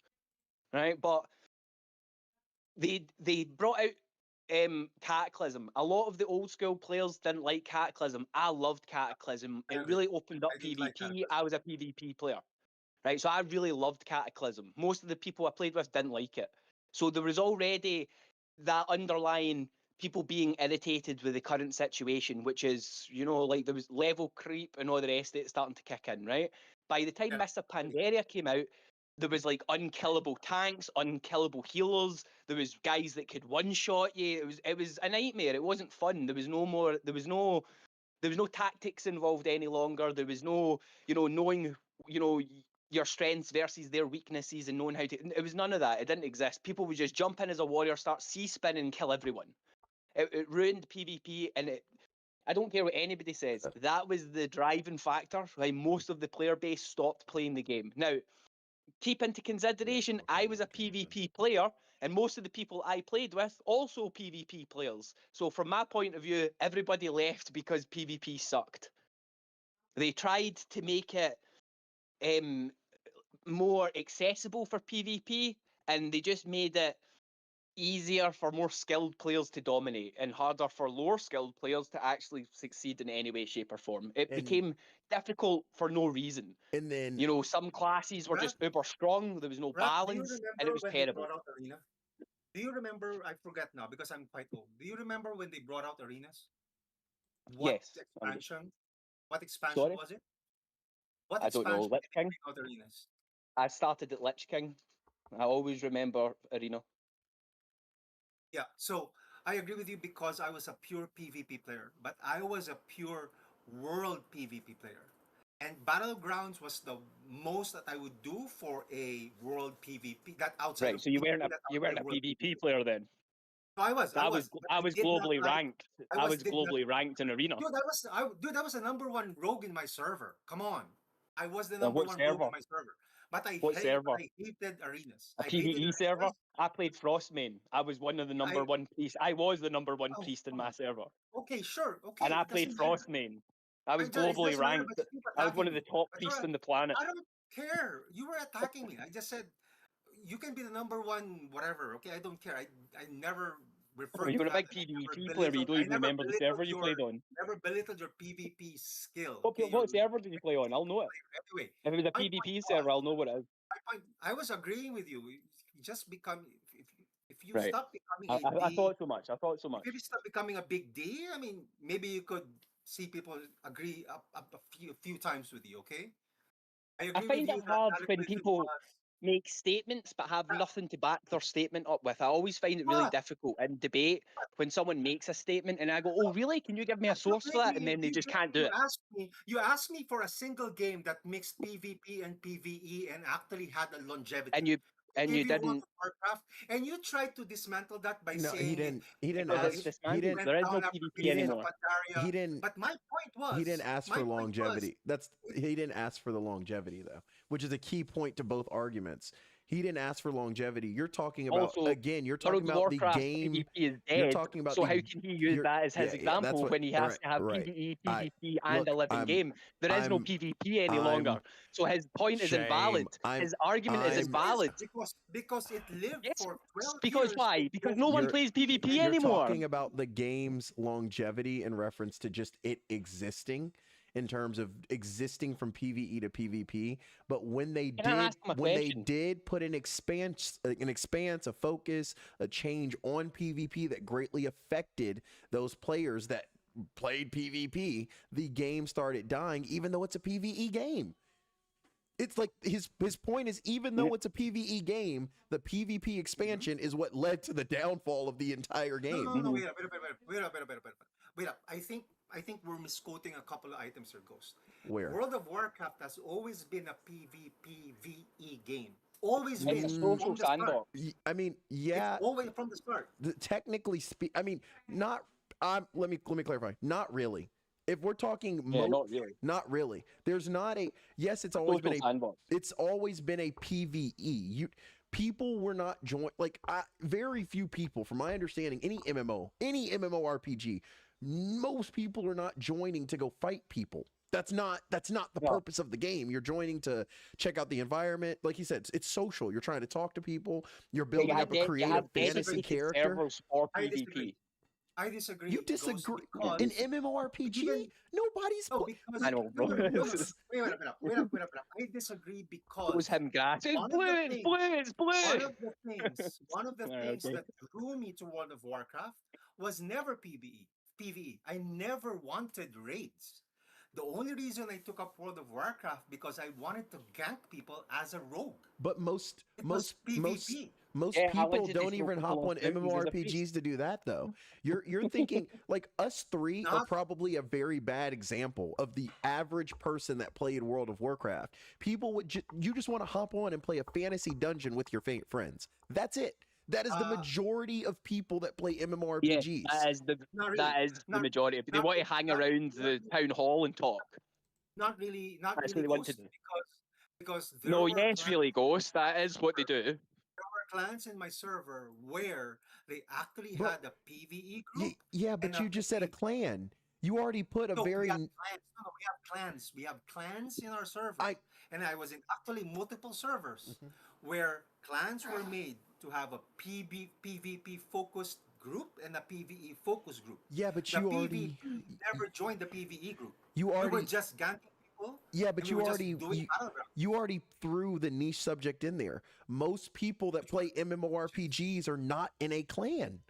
right? But they brought out Cataclysm. A lot of the old school players didn't like Cataclysm. I loved Cataclysm. I It agree. really opened up I did like PvP. I was a PvP player, right? So I really loved Cataclysm. Most of the people I played with didn't like it. So there was already that underlying people being irritated with the current situation, which is, like there was level creep and all the rest of it starting to kick in, right? By the time Yeah. Mists of Pandaria came out, there was like unkillable tanks, unkillable healers. There was guys that could one-shot you. It was a nightmare. It wasn't fun. There was no tactics involved any longer. There was no, knowing, your strengths versus their weaknesses and knowing how to. It was none of that. It didn't exist. People would just jump in as a warrior, start C-spin and kill everyone. It ruined PvP, and I don't care what anybody says. That was the driving factor why most of the player base stopped playing the game. Now, keep into consideration, I was a PvP player, and most of the people I played with also PvP players. So from my point of view, everybody left because PvP sucked. They tried to make it more accessible for PvP, and they just made it easier for more skilled players to dominate and harder for lower skilled players to actually succeed in any way, shape, or form. It became difficult for no reason. And then You know, some classes were just uber strong, there was no Raph, do you balance, and it remember was when they terrible. brought out Arena? Do you remember? I forget now because I'm quite old. Do you remember when they brought out arenas? What Yes. expansion? What expansion Sorry? was it? What I don't know. expansion Lich did they King? bring out arenas? I started at Lich King. I always remember Arena. Yeah, so I agree with you because I was a pure PvP player, but I was a pure world PvP player. And Battlegrounds was the most that I would do for a world PvP. That outside Right, of so you weren't outside a world PvP player then. No, I was, I was but I I was did not globally like. ranked. I was Did not. globally ranked in Arena. Dude, I was the number one rogue in my server. Come on, I was the Now, number what one rogue in server? my server. But What server? I hated arenas. A I hated PvE server? arenas. I played Frostmain. I was one of the number I one priests. I was the number one oh, priest in my server. okay, sure, And okay, I it played doesn't matter. Frostmain. I was It globally doesn't matter. But ranked. you keep I was one attacking of the me. top But priests on the planet. I don't care. You were attacking me. I just said you can be the number one, whatever. Okay, I don't care. I never Oh, referred you to were a that. big And PvP player, but you don't I even never remember the server belittled you played on. your PvP skill. What, Okay, what server did you play on? I'll know it. anyway. If it was a My point PvP was, server, I'll know what it is. my point. I was agreeing with you. You just become if you Right. stop becoming a I D, thought so much. I thought so much. if you stop becoming a big D, I mean, maybe you could see people agree a few times with you. Okay, I I agree with find it you that hard when algorithm people was. make statements but have Uh, nothing to back their statement up with. I always find it really but difficult in debate when someone makes a statement and I go, "Oh, really? Can you give me a you source for that?" And then they just can't do it. you asked me for a single game that mixed PvP and PvE and actually had a longevity. And you I and you gave you World didn't of Warcraft, and you tried to dismantle that by no, saying it, he didn't because it's ask it dismantled. went There is no down after PvP he beating didn't of anymore. Pandaria. he didn't But my point he didn't was, ask my for point was, longevity. He didn't ask for the longevity though, which is a key point to both arguments. He didn't ask for longevity. You're talking about Also, again. You're talking World of about the Warcraft game. PvP is You're dead. talking about So how the. can he use You're that as his yeah. That's example what. when he has to have Right. PvE, I PvP, and a look. living game? There is no I'm. PvP any I'm. longer. So his point is invalid. Shame. I'm. His argument is yes, I'm. it is invalid. because it lived Yes. for 12 Because years. why? Because no one You're. plays PvP You're anymore. talking about the game's longevity in reference to just it existing in terms of existing from PvE to PvP. But when they Can I ask him a question? did put an expanse, a focus, a change on PvP that greatly affected those players that played PvP, the game started dying, even though it's a PvE game. It's like his point is, even though it's a PvE game, the PvP expansion is what led to the downfall of the entire game. No, wait up. Wait up. I think we're misquoting a couple of items here, Ghost. Where? World of Warcraft has always been a PvPvE game. Always It's been a from social the start. sandbox. I mean, yeah, It's always from the start. technically I mean, not. Let me clarify. Not really. If we're talking, Yeah, not really. not really. There's not a. Yes, it's A always social been a. sandbox. It's always been a PVE. People were not very few people, from my understanding, any MMORPG, most people are not joining to go fight people. That's not the purpose of the game. You're joining to check out the environment. Like you said, it's social. You're trying to talk to people. You're building up a creative fantasy character. Servers for I PvP. disagree. I disagree. You disagree? Because In MMORPG, even- nobody's. no, because I know, bro. wait up. I disagree It was because him, guys. It's one of the blue, it's things- blue, it's blue. one of the Alright, things okay. that drew me to World of Warcraft was never PvE. I never wanted raids. The only reason I took up World of Warcraft because I wanted to gank people as a rogue. But most It was PvP. Most Yeah, I people wanted to don't show even people hop on on Twitter as a MMORPGs to do that though. You're thinking like us three are Not- probably a very bad example of the average person that played World of Warcraft. People would you just want to hop on and play a fantasy dungeon with your friends. That's it. That is the Uh, majority of people that play Yeah, MMORPGs. not really. that is the Not, majority. If they not, want to hang not, around not, the town hall and talk, not really. Not that's what really they want to Ghost do. because No, yes, really, Ghost. That is what they do. there were clans in my server where they actually Bro, had a PVE group yeah, and but you just said a PvP. clan. You already put a No, we very have clans. No, we have clans. We have clans in our server. I And I was in actually multiple servers Mhm. where clans were made to have a PvP focused group and a PvE focused group. yeah, but The you PvP already never joined the PvE group. you We were already just ganking people yeah, and but we were just doing battleground. you already threw the niche subject in there. Most people that play MMORPGs are not in a clan.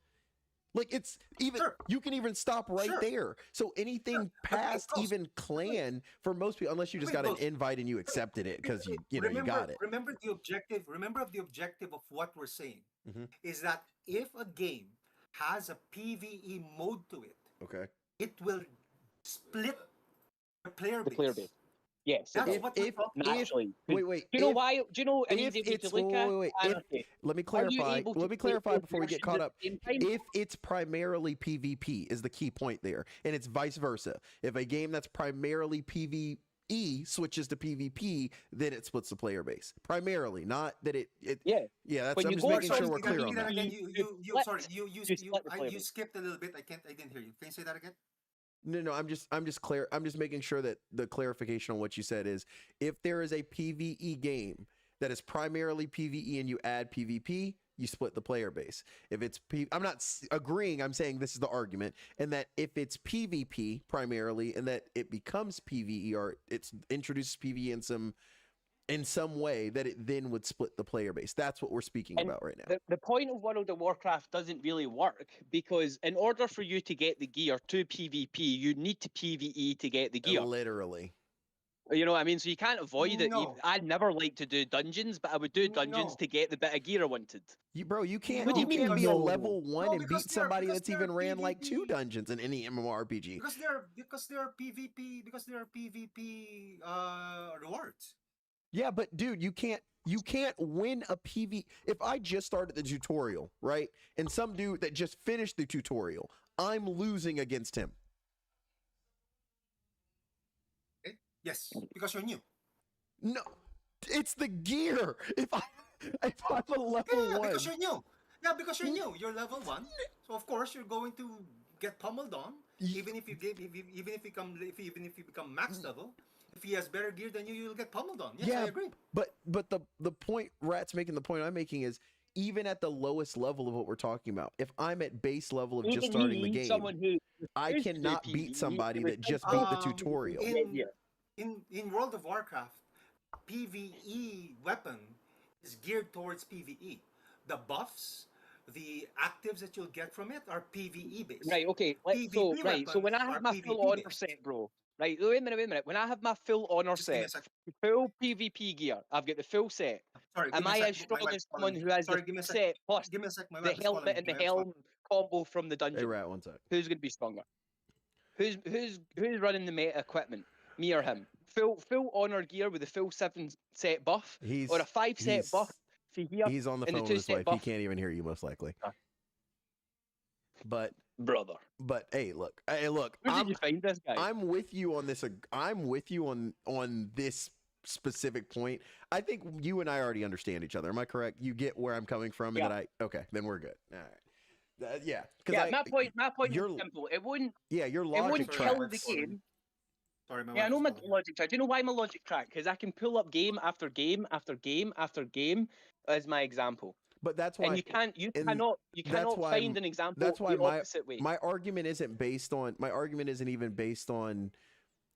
Like it's even Sure, you can even stop right sure, there. So anything sure. But wait, past Ghost, even clan for most people, unless you just wait, got an Ghost. invite and you accepted it because you know you got it. Remember the objective. Remember the objective of what we're saying Mhm. is that if a game has a PVE mode to it, Okay. it will split the player The player base. base. Yes, it That's will. what we're talking about. Naturally. Wait, Do you know why? Do you know an if easy way to it's look at if Anarchy? let me Are you clarify able to let me play clarify both before we get versions caught at up. the same time? If it's primarily PvP is the key point there, and it's vice versa. If a game that's primarily PvE switches to PvP, then it splits the player base. Primarily, not that it Yeah. yeah, that's When I'm you just go making from sure we're clear on Say that that. again. PvP Sorry. you split the player You base. skipped a little bit. I didn't hear you. Can you say that again? No, I'm just making sure that the clarification on what you said is if there is a PvE game that is primarily PvE and you add PvP, you split the player base. If it's I'm not agreeing, I'm saying this is the argument, and that if it's PvP primarily and that it becomes PvE or it introduces PvE in some way, that it then would split the player base. That's what we're speaking And about right now. the point of World of Warcraft doesn't really work because in order for you to get the gear to PvP, you need to PvE to get the gear. Literally. You know what I mean? So you can't avoid it. No. I'd never like to do dungeons, but I would do dungeons No. to get the bit of gear I wanted. You can't What do you you mean can't be a no? level 1 No, and beat somebody that's even ran like 2 PvP. dungeons in any MMORPG. Because they're PvP rewards. Yeah, but dude, you can't win a PV. If I just started the tutorial, right? And some dude that just finished the tutorial, I'm losing against him. Okay? Yes, because you're new. No, it's the gear. If I'm a level Yeah, 1. because you're new. Yeah, because you're new. You're level 1. So of course you're going to get pummeled on, even if you become max level. If he has better gear than you, you'll get pummeled on. Yes, I agree. But the point Rat's making, the point I'm making is even at the lowest level of what we're talking about, if I'm at base level of just starting the game, someone who I is to do cannot beat PvE, somebody it would that just take beat the Um, tutorial. In World of Warcraft, PvE weapon is geared towards PvE. The buffs, the actives that you'll get from it are PvE based. Right, okay. So when I have my full honor set, bro. Right, wait a minute. When I have my full honor Just give me a set, sec. full PvP gear, I've got the full set. Sorry, Am I as strong as someone who has the give me a sec. set plus Give me a sec. My the wife is calling helmet me. and the My wife's calling helm combo from the Hey dungeon? Rat, one sec. Who's going to be stronger? Who's running the meta equipment? Me or him? Full honor gear with a full 7 set buff, or a 5 set buff for here, He's on the and phone the with his 2 set wife. He buff. can't even hear you, most likely. Ah. But Brother, hey, look. where did you find this guy? I'm with you on this. I'm with you on this specific point. I think you and I already understand each other. Am I correct? You get where I'm coming from, and that okay, then we're good. All right. Yeah. Yeah, my point your- is simple. It wouldn't Your it logic wouldn't tracks. kill the game. Sorry, my Yeah, I wife know is my calling me. logic track. Do you know why my logic track? Because I can pull up game after game after game after game as my example. But that's why And you cannot why find an example that's why the opposite way. my argument isn't even based on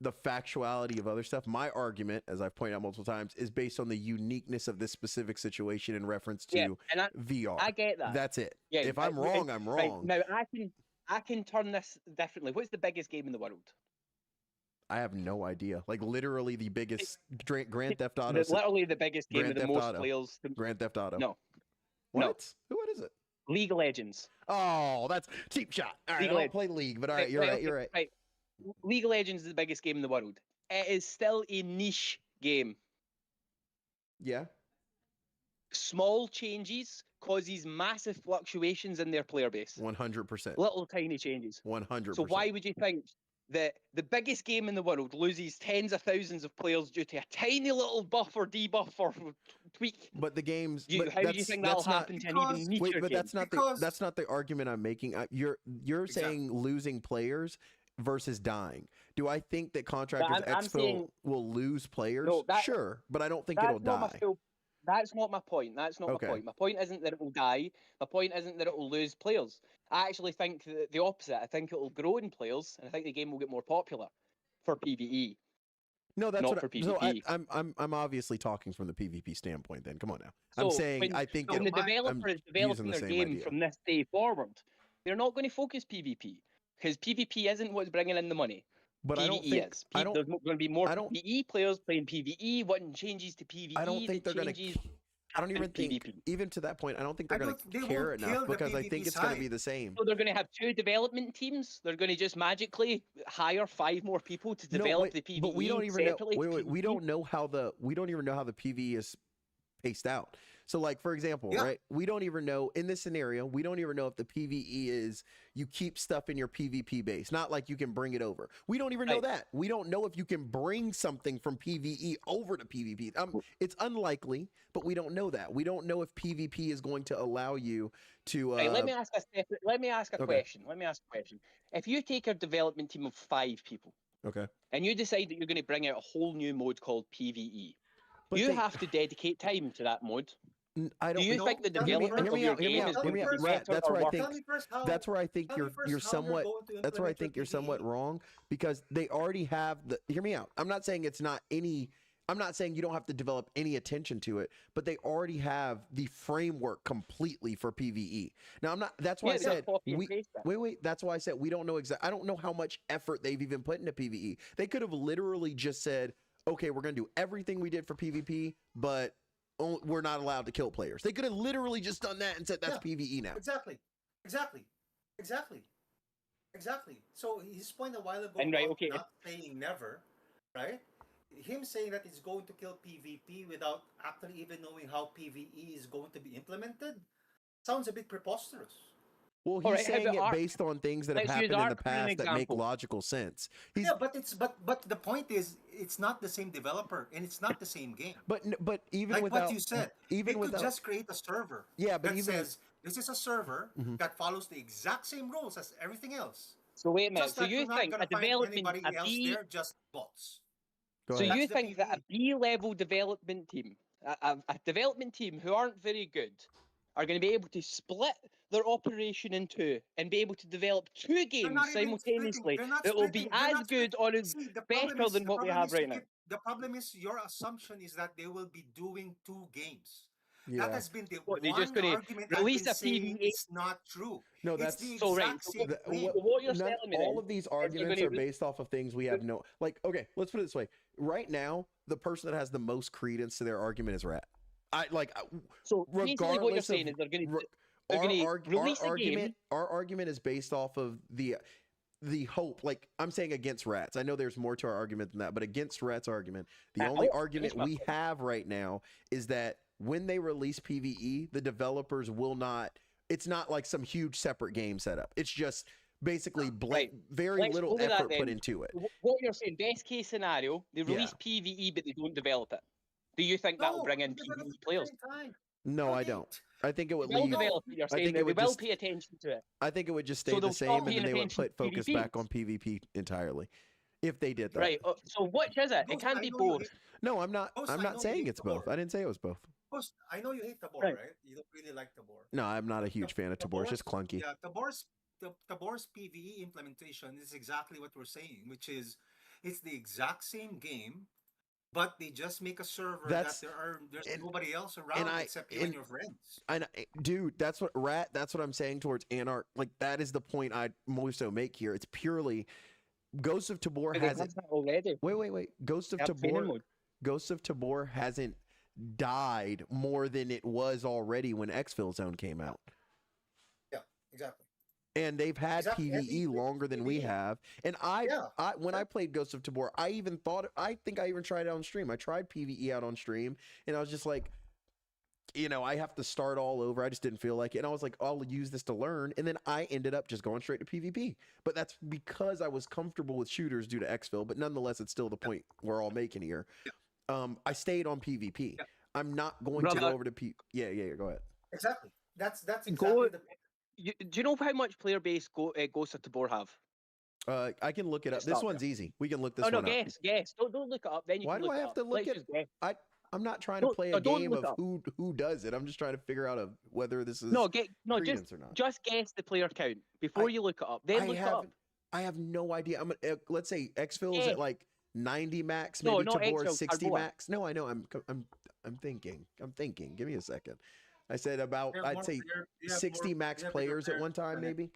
the factuality of other stuff. My argument, as I've pointed out multiple times, is based on the uniqueness of this specific situation in reference to and VR. I get that. That's it. Yeah, if I'm wrong, I'm right, wrong. now I can turn this differently. What's the biggest game in the world? I have no idea. Like literally the biggest Grand Theft Auto. Literally the biggest game Grand with the Theft most Auto. players. Grand Theft Auto. No. No. What is it? League of Legends. Oh, that's cheap shot. All right, League I of don't play League, but all right, Right, you're right. okay, You're right. Right. League of Legends is the biggest game in the world. It is still a niche game. Yeah. Small changes causes massive fluctuations in their player base. 100%. Little tiny changes. 100%. So why would you think that the biggest game in the world loses tens of thousands of players due to a tiny little buff or debuff or tweak? But the games. How But do you think that'll that's not. happen to an even nicher Wait, but game? that's not the argument I'm making. You're Exactly. saying losing players versus dying. Do I think that contractors I'm Exfil saying- will lose players? No, Sure, but I don't think it'll die. That's not my point. That's not Okay. my point. My point isn't that it will die. My point isn't that it will lose players. I actually think the opposite. I think it will grow in players, and I think the game will get more popular for PvE. No, that's not what for so PvP. I'm obviously talking from the PvP standpoint. Then come on now. So I'm saying when, I think when the I'm developer is using developing the their same game idea. from this day forward, they're not going to focus PvP because PvP isn't what's bringing in the money. But PvE I don't think is. I don't There's going to be more I don't- PvE players playing PvE, wanting changes to PvE. I don't think that they're going changes to. I don't even think, PvP. even to that point, I don't think they're I going don't- they to care won't kill enough the because I PvP think it's going to be side. the same. So they're going to have two development teams. They're going to just magically hire 5 more people to No, develop wait, the PvE. but we don't even know. separately Wait, to we PvP. don't know how we don't even know how the PvE is paced out. So, like for example, Yeah. right? We don't even know in this scenario. We don't even know if the PvE is you keep stuff in your PvP base, not like you can bring it over. We don't even know Right. that. We don't know if you can bring something from PvE over to PvP. It's unlikely, but we don't know that. We don't know if PvP is going to allow you to. Right, let me ask a okay. question. Let me ask a question. If you take a development team of 5 people Okay. and you decide that you're going to bring out a whole new mode called PvE, But you they- have to dedicate time to that mode. I Do don't. you No, think the tell me development first- of your hear me game out, is hear going me to out. be Right, better that's or where I worse? think- Tell me first how. That's where I think tell me you're first how you're somewhat. going to That's where I implement your think you're somewhat PvE. wrong because they already have the. Hear me out. I'm not saying it's not any. I'm not saying you don't have to develop any attention to it, but they already have the framework completely for PvE. Now I'm not. That's why I Yeah, they just said copy and we. paste that. Wait. That's why I said we don't know exactly. I don't know how much effort they've even put into PvE. They could have literally just said, "Okay, we're going to do everything we did for PvP, but we're not allowed to kill players." They could have literally just done that and said that's Yeah. PvE now. Exactly. So his point a while ago And right, about okay, not saying never, right? Him saying that it's going to kill PvP without actually even knowing how PvE is going to be implemented sounds a bit preposterous. Well, he's Alright, how saying about it Ark? based on things that have Let's use happened in the Ark for an past that make example. logical sense. He's, Yeah, but the point is it's not the same developer and it's not the same game. but even Like without what you said, even they without could just create a server yeah, but that even says this is a server Mhm. that follows the exact same rules as everything else. So wait a minute. Just So that you you're not think gonna a find development, anybody a else B, there, just bots. go so ahead. That's you the think that a PvE. B-level development team, a development team who aren't very good, are going to be able to split their operation in 2 and be able to develop 2 They're games not even simultaneously They're not that will be splitting. They're as not good splitting. or as See, better than what we have right now. The problem is your assumption is that they will be doing 2 games. Yeah. That has been the What, they're one just gonna argument I've release been a saying PvE? is not true. No, It's that's the So, right, exact so same thing. what you're telling me all then of these is they're arguments gonna are based off of things we have no like. Okay, let's put it this way. Right now, the person that has the most credence to their argument is Rat. So basically, what you're regardless saying of is they're going re- to they're gonna release a argument. game. Our argument is based off of the hope. Like I'm saying against Rats. I know there's more to our argument than that, but against Rats' argument, the I only hope argument it's not. we have right now is that when they release PvE, the developers will not. It's not like some huge separate game setup. It's just basically Right. very Let's little go with that effort put then. into it. What you're saying, best case scenario, they Yeah. release PvE but they don't develop it. Do you think that will bring in they develop PvE at the players? same time. No, I they- don't. I think it would They will leave. develop it. You're I saying think that it they would will just- pay attention to it. I think it would just stay So the they'll same, stop and then paying they would attention put to focus PvP. back on PvP entirely. If they did that, Right. So which is it? It Ghost, can't I be know you both. hate- No, I'm not. Ghost, I'm I not know you saying hate it's both. Tabor. I didn't say it was both. Ghost, I know you hate Tabor, Right. right? You don't really like Tabor. No, I'm not a huge fan of Tabor. It's just clunky. Yeah, Tabor's PvE implementation is exactly what we're saying, which is it's the exact same game, but they just make a server That's- that there's and- nobody else around except you and your friends. Dude, that's what That's what I'm saying towards Anarch. Like that is the point I most so make here. It's purely Ghost of Tabor But they hasn't. have that already. Wait. Ghost of They have training Tabor. mode. Ghost of Tabor hasn't died more than it was already when Exfil Zone came out. Yeah, exactly. And they've had Exactly. PvE longer than we PvE. have. And Yeah. when I played Ghost of Tabor, I think I even tried it on stream. I tried PvE out on stream, and I was just like, I have to start all over. I just didn't feel like it. And I was like, I'll use this to learn. And then I ended up just going straight to PvP. But that's because I was comfortable with shooters due to Exfil. But nonetheless, it's still the point we're all making here. I stayed on PvP. Yeah. I'm not going to go over to Yeah, go ahead. Exactly. That's exactly the Do you know how much player base Ghost of Tabor have? I can look it up. It's This not- one's easy. We can look this Oh no, one up. guess. Don't look it up. Then you Why can do look I it have up. to look Let's at? just guess. I'm not trying to play a don't game look of up. who does it. I'm just trying to figure out whether this is Just or not. just guess the player count before you look it up. Then look it up. I have no idea. I'm gonna let's say Exfil is Yeah. at like 90 max, No, maybe not Tabor Exfil, 60 Tabor. max. No, I know. I'm thinking. Give me a second. I said about You have I'd more say player- you have 60 more- max you have bigger players at players one time, than it. maybe.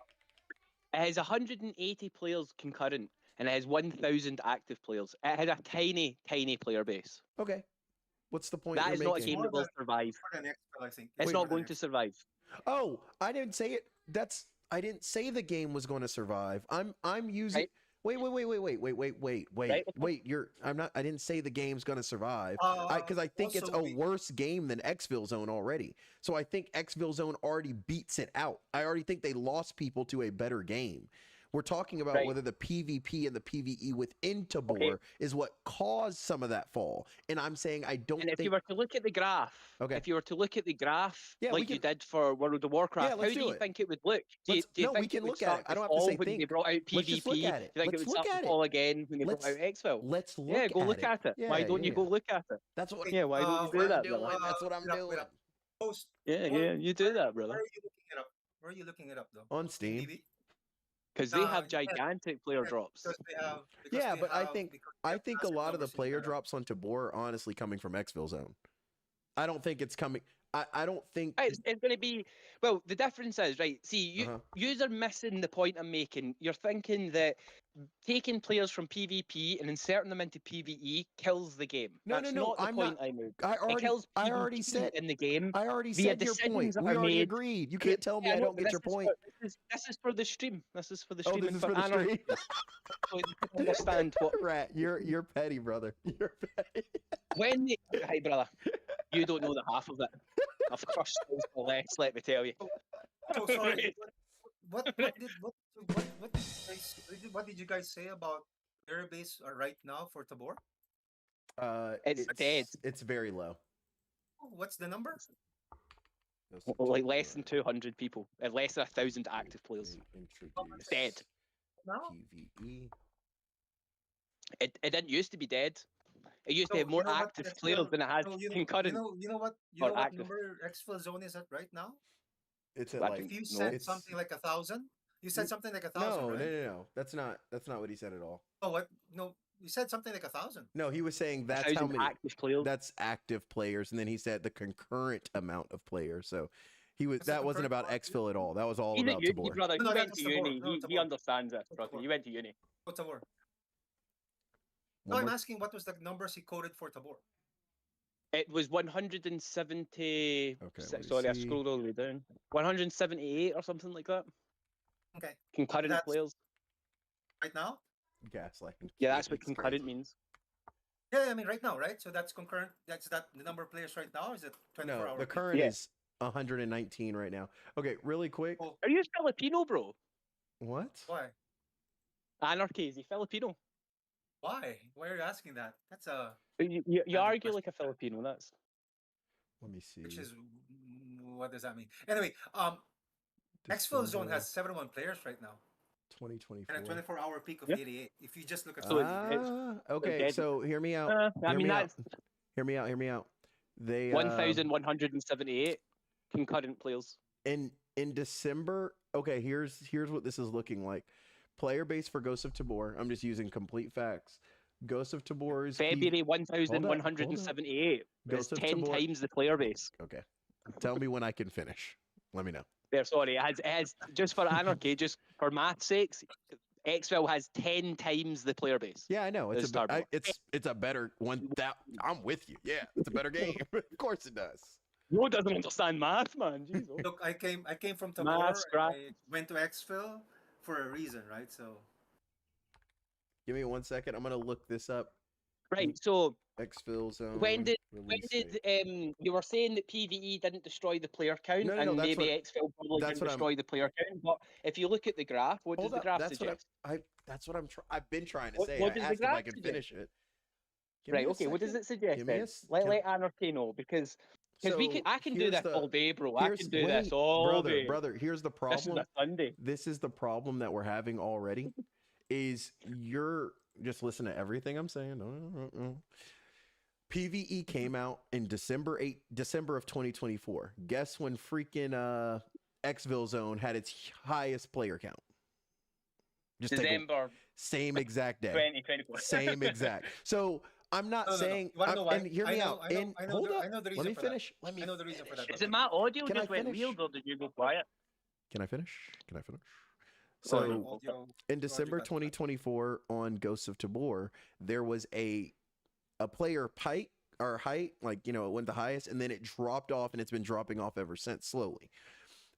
It has 180 players concurrent, and it has 1,000 active players. It has a tiny player base. Okay. What's the point That you're is not a making? game that will survive. More than Exfil, I think. It's Wait, not more than going to Exfil. survive. Oh, I didn't say it. I didn't say the game was going to survive. I'm using. Right. Wait. Right, okay. I didn't say the game's going to survive. Because I think it's also a worse game than Exfil Zone already. So I think Exfil Zone already beats it out. I already think they lost people to a better game. We're talking about Right. whether the PvP and the PvE within Tabor is what caused some of that fall. And I'm saying I don't And if think. you were to look at the graph, Okay. if you were to look at the graph Yeah, like we you can- did for World of Warcraft, Yeah, how let's do do you it. think it would look? Do you No, we think can it would look at start it. I don't have to fall say when they think. brought out Let's just look PvP? at it. Do you think Let's it would look start to at it. fall again when they brought out Let's- Exfil? Let's look Yeah, go at look it. at it. Yeah, Why don't you yeah. go look at it? That's what. Yeah, why don't you That's do what that, I'm doing. brother? That's what I'm wait up, doing. Post. Yeah, you do that, brother. Where are you looking it up? Where are you looking it up though? On Steam. TV? Because they No, have you can't. gigantic player Yeah, drops. Because they have. because Yeah, they but I have- think because they I have think a massive lot of the numbers in player there. drops on Tabor are honestly coming from Exfil Zone. I don't think it's coming. I don't think. It's going to be well. The difference is right. See, Uh-huh. you're missing the point I'm making. You're thinking that taking players from PvP and inserting them into PvE kills the game. No, That's no, not the I'm point not. I made. I It already. kills I PvP already said. in the game. I already via said your point. decisions that We are already made. agreed. You can't tell me Yeah, I know, don't but get your this is point. this is for the stream. This is for the Oh, stream. this and is for the anarchy. stream. So you can understand what Rat, you're petty, brother. You're petty. when. Hey, brother, you don't know the half of it. I've crushed those for less. Let me tell you. So sorry. What did you guys say about player base right now for Tabor? It's dead. It's very low. What's the number? Like less than 200 people, and less than 1,000 active players. Introduce Dead. Now? PvE. It didn't used to be dead. It used to So, have more you know what, active Exfil- players than it has so concurrent. You know what or active. number Exfil Zone is at right now? It's at I like. think- If you No. said It's- something like 1,000, you said You- something like 1,000, No, right? no. That's not what he said at all. Oh, what? No, you said something like 1,000. No, he was saying that's 1,000 how many. active players. That's active players, and then he said the concurrent amount of players. So What's the that wasn't concurrent about amount? Exfil at all. That was all He's at about uni, Tabor. brother. No, He went that's to Tabor. uni. No, He Tabor. understands it, brother. Tabor. He went to uni. What's Tabor? No, One I'm more- asking what was the numbers he quoted for Tabor? It was 170. Okay, let me Sorry, I see. scrolled all the way down. 178 or something like that. Okay, Concurrent That's- players. right now? Gaslighting. Yeah, that's what It's concurrent crazy. means. Yeah, I mean right now, right? So that's concurrent. That's the number of players right now. Or is it 24 No, hour? the peak? current Yeah. is 119 right now. Okay, really quick. Oh. Are you Filipino, bro? What? Why? Anarchy, is he Filipino? Why? Why are you asking that? That's a You Good argue question. like a Filipino. That's Let me see. which is what does that mean? Anyway, Exfil Zone December has 71 players right now and a 2024. 24-hour peak of Yeah. 88. If you just look at So Okay, dead. so hear me out. I Hear mean me out. that's Hear me out. They 1,178 concurrent players. in December. Okay, here's what this is looking like. Player base for Ghost of Tabor. I'm just using complete facts. Ghost of Tabor is February 1,178 is Ghost of 10 Tabor- times the player base. Okay, tell me when I can finish. Let me know. There, sorry, it has just for anarchy, just for math's sakes, Exfil has 10 times the player base. Yeah, I know. It's It's a Starboard. it's a better one. That I'm with you. Yeah, it's a better game. Of course it does. No one doesn't understand math, man. Jesus. Look, I came from Math, Tabor. scrap. I went to Exfil for a reason, right? So Give me 1 second. I'm gonna look this up. Right. So Exfil zone. when did release date. you were saying that PVE didn't destroy the player count, No, and that's maybe what- Exfil probably that's didn't what I'm- destroy the player count. But if you look at the graph, what does Hold the up. graph That's suggest? that's what I'm trying. I've been trying to What- say. what I does the asked if I graph could suggest? finish it. Give me Right. a Okay. What does second. it suggest Give me then? a s- Let can- Anarchy know because So I can do here's this the- all day, bro. I here's- can do wait, this all day. brother. Here's the This is problem. a Sunday. This is the problem that we're having already. Is you're just listen to everything I'm saying. PVE came out in December of 2024. Guess when freaking Exfil Zone had its highest player count? Just take a- December same exact day. 2024. Same exact. So I'm not No. saying. You wanna know why? And hear I me know- out. I know- And I know hold the- up. I know the Let reason me for that. finish. Let me. I know the reason for that. Is it my audio Can I just went finish? weird, or did you go quiet? Can I finish? Oh, So no, audio- in audio December got- 2024 on Ghosts of Tabor, there was a player height, like it went the highest, and then it dropped off, and it's been dropping off ever since slowly.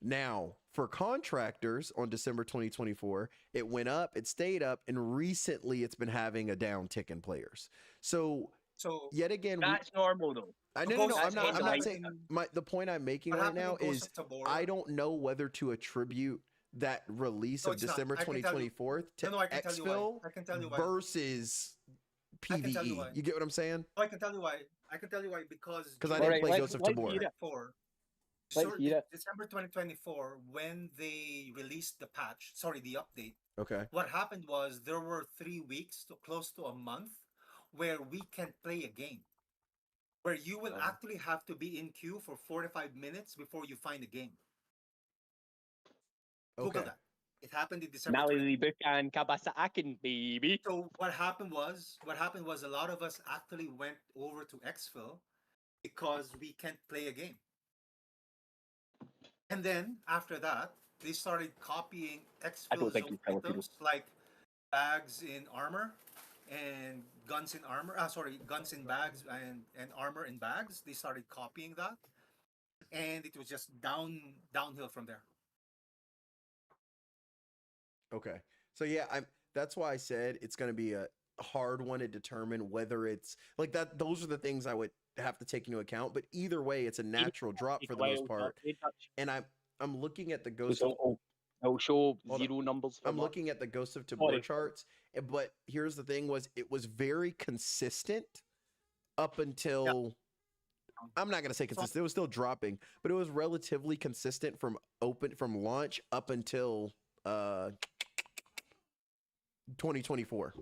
Now for contractors on December 2024, it went up, it stayed up, and recently it's been having a downtick in players. So So yet again, That's normal though. I So no, Ghost- I'm not That's saying what the point I'm making right happened in now Ghost is of Tabor- I don't know whether to attribute that release No, of it's not. December I can tell you- 2024 to No, I can tell you why. Exfil I can tell you why. versus I can tell you PVE. why. You get what I'm saying? I can tell you why. because 'Cause I during didn't play let's- Ghost of let's Tabor. hear it. 2024, Let's so hear it. December 2024, when they released the update, Okay. what happened was there were 3 weeks to close to a month where we can't play a game. Where you will Oh. actually have to be in queue for 45 minutes before you find a game. Google Okay. that. It happened in December. Nali Bukan Kabasaakin, baby. So what happened was a lot of us actually went over to Exfil because we can't play a game. And then after that, they started copying I Exfil don't think zone you tell people. items like bags in armor and guns in armor. Guns in bags and armor in bags. They started copying that, and it was just downhill from there. Okay. So yeah, that's why I said it's going to be a hard one to determine whether it's like that. Those are the things I would have to take into account. But either way, it's a natural drop for the most part. And I'm looking at the Ghost of I'll show Hold zero numbers. for I'm that. looking at the Ghost of Tabor Sorry. charts, but here's the thing: it was very consistent up until I'm not gonna say consistent. It was still dropping, but it was relatively consistent from launch up until 2024.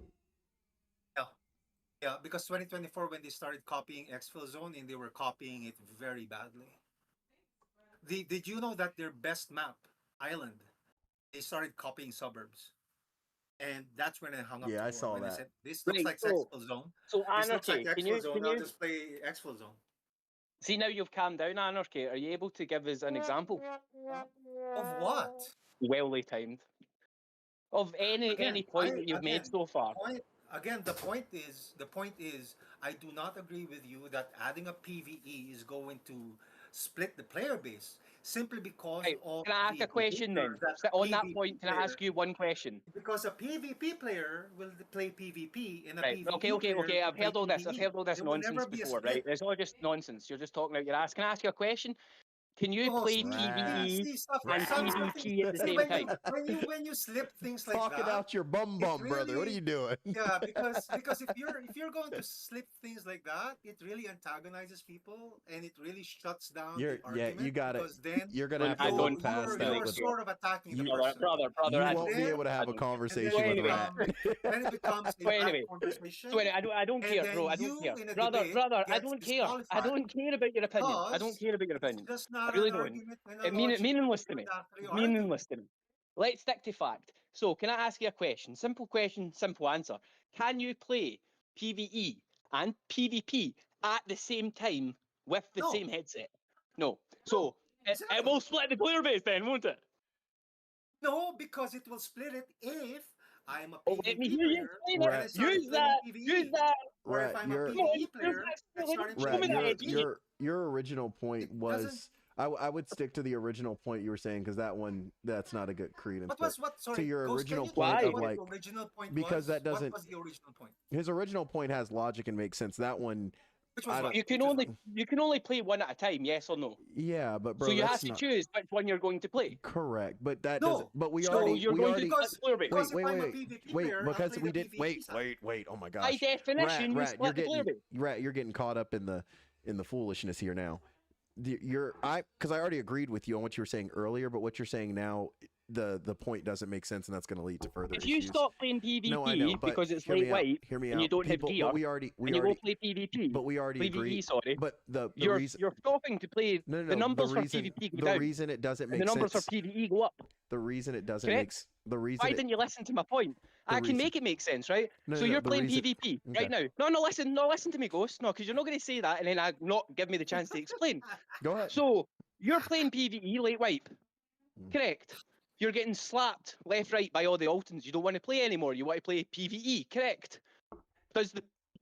Yeah, because 2024 when they started copying Exfil Zone and they were copying it very badly. Did you know that their best map, Island, they started copying suburbs? And that's when I hung up. Yeah, the I door, saw when they that. said, this looks Right, like so- Exfil Zone. So This looks Anarchy, like can Exfil you Zone. I'll just play Exfil Zone. see now you've calmed down, Anarchy? Are you able to give us an example? Of what? Well timed. Of any Again, point that you've made again, so far. The point is, I do not agree with you that adding a PVE is going to split the player base simply because Right, of can I ask the a question then? behavior So on that PvP point, can I ask player- you one question? Because a PvP player will play PvP and a Right. PvE Okay. player will I've heard play all this. I've PvE. heard all this There will never nonsense be a before, split. right? It's all just nonsense. You're just talking out your ass. Can I ask you a question? Can you Oh, play see, PvE see, stuff- and some- PvP at the see, same when time? when you slip things like Talking that, out your bum, brother. What are really- you doing? yeah, because if you're going to slip things like that, it really antagonizes people and it really shuts down the argument. You got it. Because then You're gonna have I to don't look past you're, that. you're With, sort of attacking the Brother, person. brother, you I won't don't- be able to have a don't- conversation with anyway. Rat. Then it becomes a Well, bad anyway, conversation. So anyway, I don't And care, then bro. I you, don't care. in a Brother, debate, I gets don't care. I disqualified don't care about your opinion. I don't because care about your It's opinion. just not I really an don't. argument. and a It logic meaningless to me. that actually It's argue. meaningless to me. Let's stick to fact. So, can I ask you a question? Simple question, simple answer. Can you play PvE and PvP at the same time with the No. same headset? No. So, it exactly. will split the player base then, won't it? No, because it will split it if I am a Oh, let me PvP hear you player, explain and Right. I it. started Use playing that. PvE. Use that. Or if Right, I'm a you're Come on, PvE use player, that I spelling. started Show right. me playing that PvP. edge. Your original point It doesn't. was I would stick to the original point you were saying because that's not a good credence. What was what? To Sorry, your Ghost. Can original you point tell me Why? of what like the original point because was? that What doesn't was the original point? his original point has logic and makes sense. That one Which I was don't what? You can Which was what? only play one at a time. Yes or no? yeah, but So bro, you have that's to not choose which one you're going to play. correct. But that doesn't. No. But we So So you're we going already to split the player base. Because if I'm a wait, PvP wait, player, I'll because play we the did PvP side. wait. Oh my By gosh, definition, you you're split the player getting base. you're getting caught up in the foolishness here now. Because I already agreed with you on what you were saying earlier, but what you're saying now, the point doesn't make sense, and that's going to lead to further If issues. you stop playing No, I know, PvP but because it's hear me late out. wipe Hear me and you out. don't have People, gear, but we already and you go play PvP, but we already agreed. PvE, sorry, But the you're reason you're stopping to play. no, The numbers for PvP go down, reason it doesn't and the make numbers sense. for PvE go up. The reason it doesn't Correct? the reason Why it, didn't you listen to my point? the I can reason make it make sense, right? no So no, no you're the playing reason PvP okay right now. No, listen to me, Ghost. No, because you're not going to say that and then not give me the chance to explain. go ahead. So you're playing PvE late wipe, Mm. correct? You're getting slapped left, right by all the Altons. You don't want to play anymore. You want to play PvE, correct?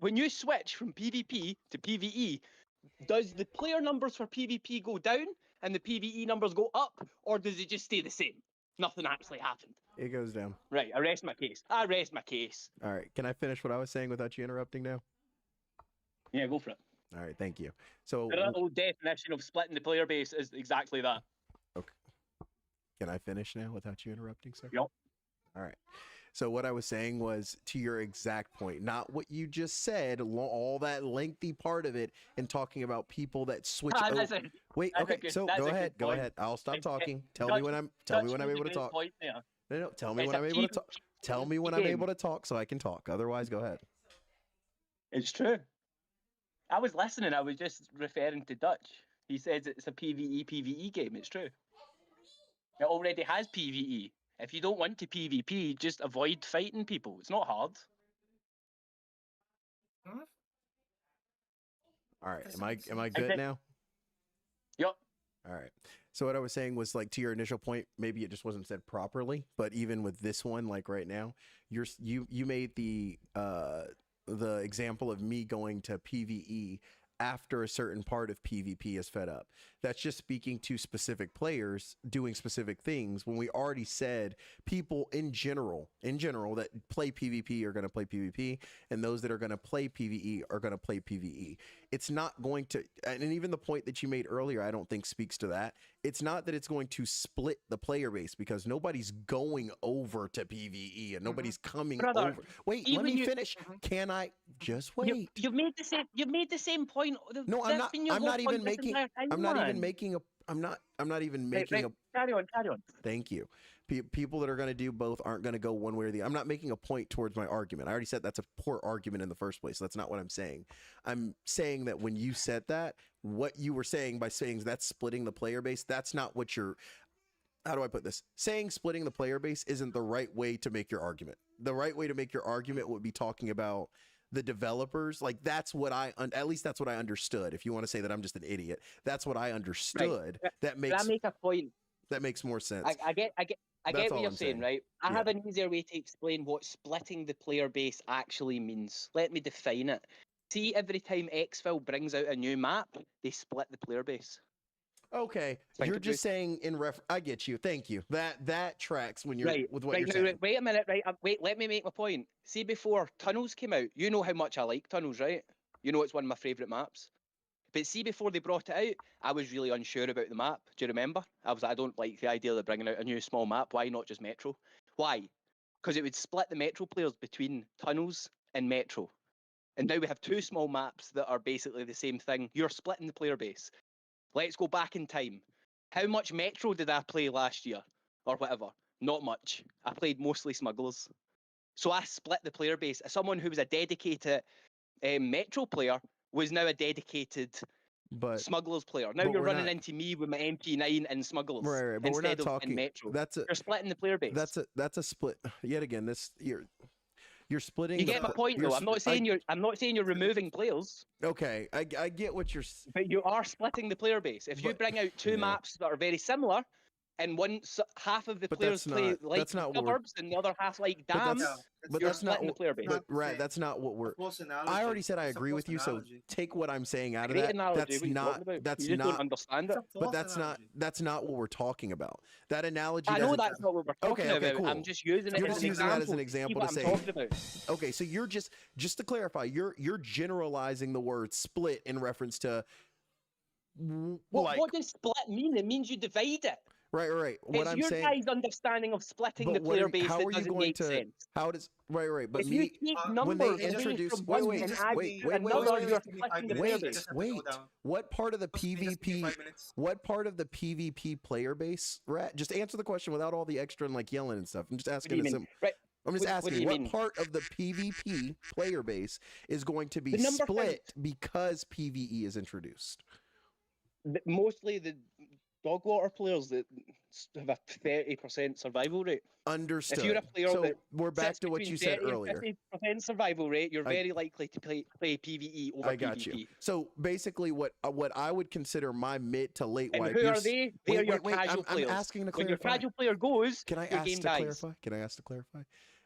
When you switch from PvP to PvE, does the player numbers for PvP go down and the PvE numbers go up, or does it just stay the same? Nothing actually happened. It goes down. Right, I rest my case. All right, can I finish what I was saying without you interrupting now? Yeah, go for it. All right, thank you. So The whole definition of splitting the player base is exactly that. okay, can I finish now without you interrupting, sir? Yep. All right. So what I was saying was to your exact point, not what you just said, all that lengthy part of it, and talking about people that switch. Wait, that's a okay. good- So that's go a good ahead, go point. ahead. I'll stop It- talking. Tell Dutch- me when I'm Dutch able made a to great talk. point there. No, tell me It's when a I'm able to talk. Tell me when I'm game. able to talk so I can talk. Otherwise, go ahead. It's true. I was listening. I was just referring to Dutch. He says it's a PvE game. It's true. It already has PvE. If you don't want to PvP, just avoid fighting people. It's not hard. All right. That's Am I amazing. good Okay. now? Yep. All right. So what I was saying was like to your initial point, maybe it just wasn't said properly, but even with this one, like right now, you made the example of me going to PvE after a certain part of PvP is fed up. That's just speaking to specific players doing specific things when we already said people in general that play PvP are going to play PvP, and those that are going to play PvE are going to play PvE. It's not going to, and even the point that you made earlier, I don't think speaks to that. It's not that it's going to split the player base because nobody's going over to PvE and nobody's coming Brother, over. Wait, let even me you- finish. Can I just wait? You've made the same. You've made the same point. No, I'm That's not. been your I'm whole not point even this making. entire time, I'm not even man. making a. I'm not even Right, making right. Carry on. Thank you. People that are going to do both aren't going to go one way or the. I'm not making a point towards my argument. I already said that's a poor argument in the first place. That's not what I'm saying. I'm saying that when you said that, what you were saying by saying that's splitting the player base, that's not what you're. How do I put this? Saying splitting the player base isn't the right way to make your argument. The right way to make your argument would be talking about the developers. Like that's what at least that's what I understood. If you want to say that I'm just an idiot, that's what I understood. Right. That Can makes I make a point? that makes more sense. I get That's what all you're I'm saying, saying. right? I Yeah. have an easier way to explain what splitting the player base actually means. Let me define it. See, every time Exfil brings out a new map, they split the player base. Okay, Think you're about just saying in ref. I get you. Thank you. That tracks when you're with what right you're now, saying. wait a minute, right? Wait, let me make my point. See, before Tunnels came out, you know how much I like Tunnels, right? You know it's one of my favourite maps. But see, before they brought it out, I was really unsure about the map. Do you remember? I was like, I don't like the idea of bringing out a new small map. Why not just Metro? Why? Because it would split the Metro players between Tunnels and Metro. And now we have two small maps that are basically the same thing. You're splitting the player base. Let's go back in time. How much Metro did I play last year? Or whatever? Not much. I played mostly Smugglers. So I split the player base. Someone who was a dedicated Metro player was now a dedicated But Smugglers player. Now but you're we're running not- into me with my MP9 and Smugglers right, but we're instead not of in talking. Metro. That's a You're splitting the player base. that's a split. Yet again, you're splitting. You get my point, though. I'm not saying you're removing players, Okay, I get what you're. but you are splitting the player base. If you But- bring out two yeah. maps that are very similar, and half of the But players that's play not- like that's not what we're- suburbs, and the other half like But dams. that's- but You're that's not splitting the what- player base. But Rat, that's not what we're. False analogy. I already said I It's a agree false with you. So analogy. take what I'm saying out of Great that. analogy. That's What are you not. talking about? That's you just not. don't understand It's it. a But false that's analogy. not. That's not what we're talking about. That analogy. I know doesn't- that's not what we're talking Okay, about. cool. I'm just using it You're as just an using that as an example example to see say. what I'm talking about. Okay, so you're just to clarify, you're generalizing the word split in reference to What does split mean? It means you divide it. right. What It's I'm your saying. guys' understanding of splitting But the what player are- base how that are you doesn't going make to- sense. How does right? But If me you take when numbers they away introduce- from wait, one wait, and just add wait, to wait, another, wait, you're wait, splitting the wait, player wait, base. just- wait. What part of the Just give me PvP? 5 minutes. What part of the PvP player base? Rat, just answer the question without all the extra and like yelling and stuff. I'm just What do asking you a mean? simple. Right. I'm just What do asking you what mean? part of the PvP player base is going to be The number split because PvE is introduced. Mostly the dog water players that have a 30% survival rate. Understood. If you're a player so that we're back sits to what between you said 30 and earlier. 50% survival rate, you're I- very likely to play PvE over I got PvP. you. So basically, what I would consider my mid to late And wipe. who you're are s- they? They're your wait, casual I'm players. asking to When your clarify. casual player goes, Can I your ask game to dies. clarify? Can I ask to clarify?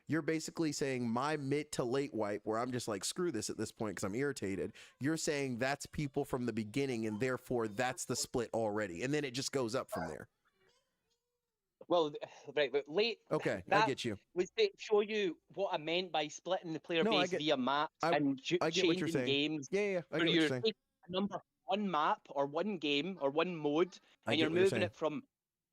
You're basically saying my mid to late wipe, where I'm just like, screw this at this point because I'm irritated. You're saying that's people from the beginning, and therefore that's the split already, and then it just goes up from there. Well, right, but late. Okay, I that get you. was to show you what I meant by splitting the player No, I base get- via maps I and get what you're changing saying. games. Yeah, I Where get what you're you're saying. taking a number one map or one game or one mode, I and get you're what you're moving saying. it from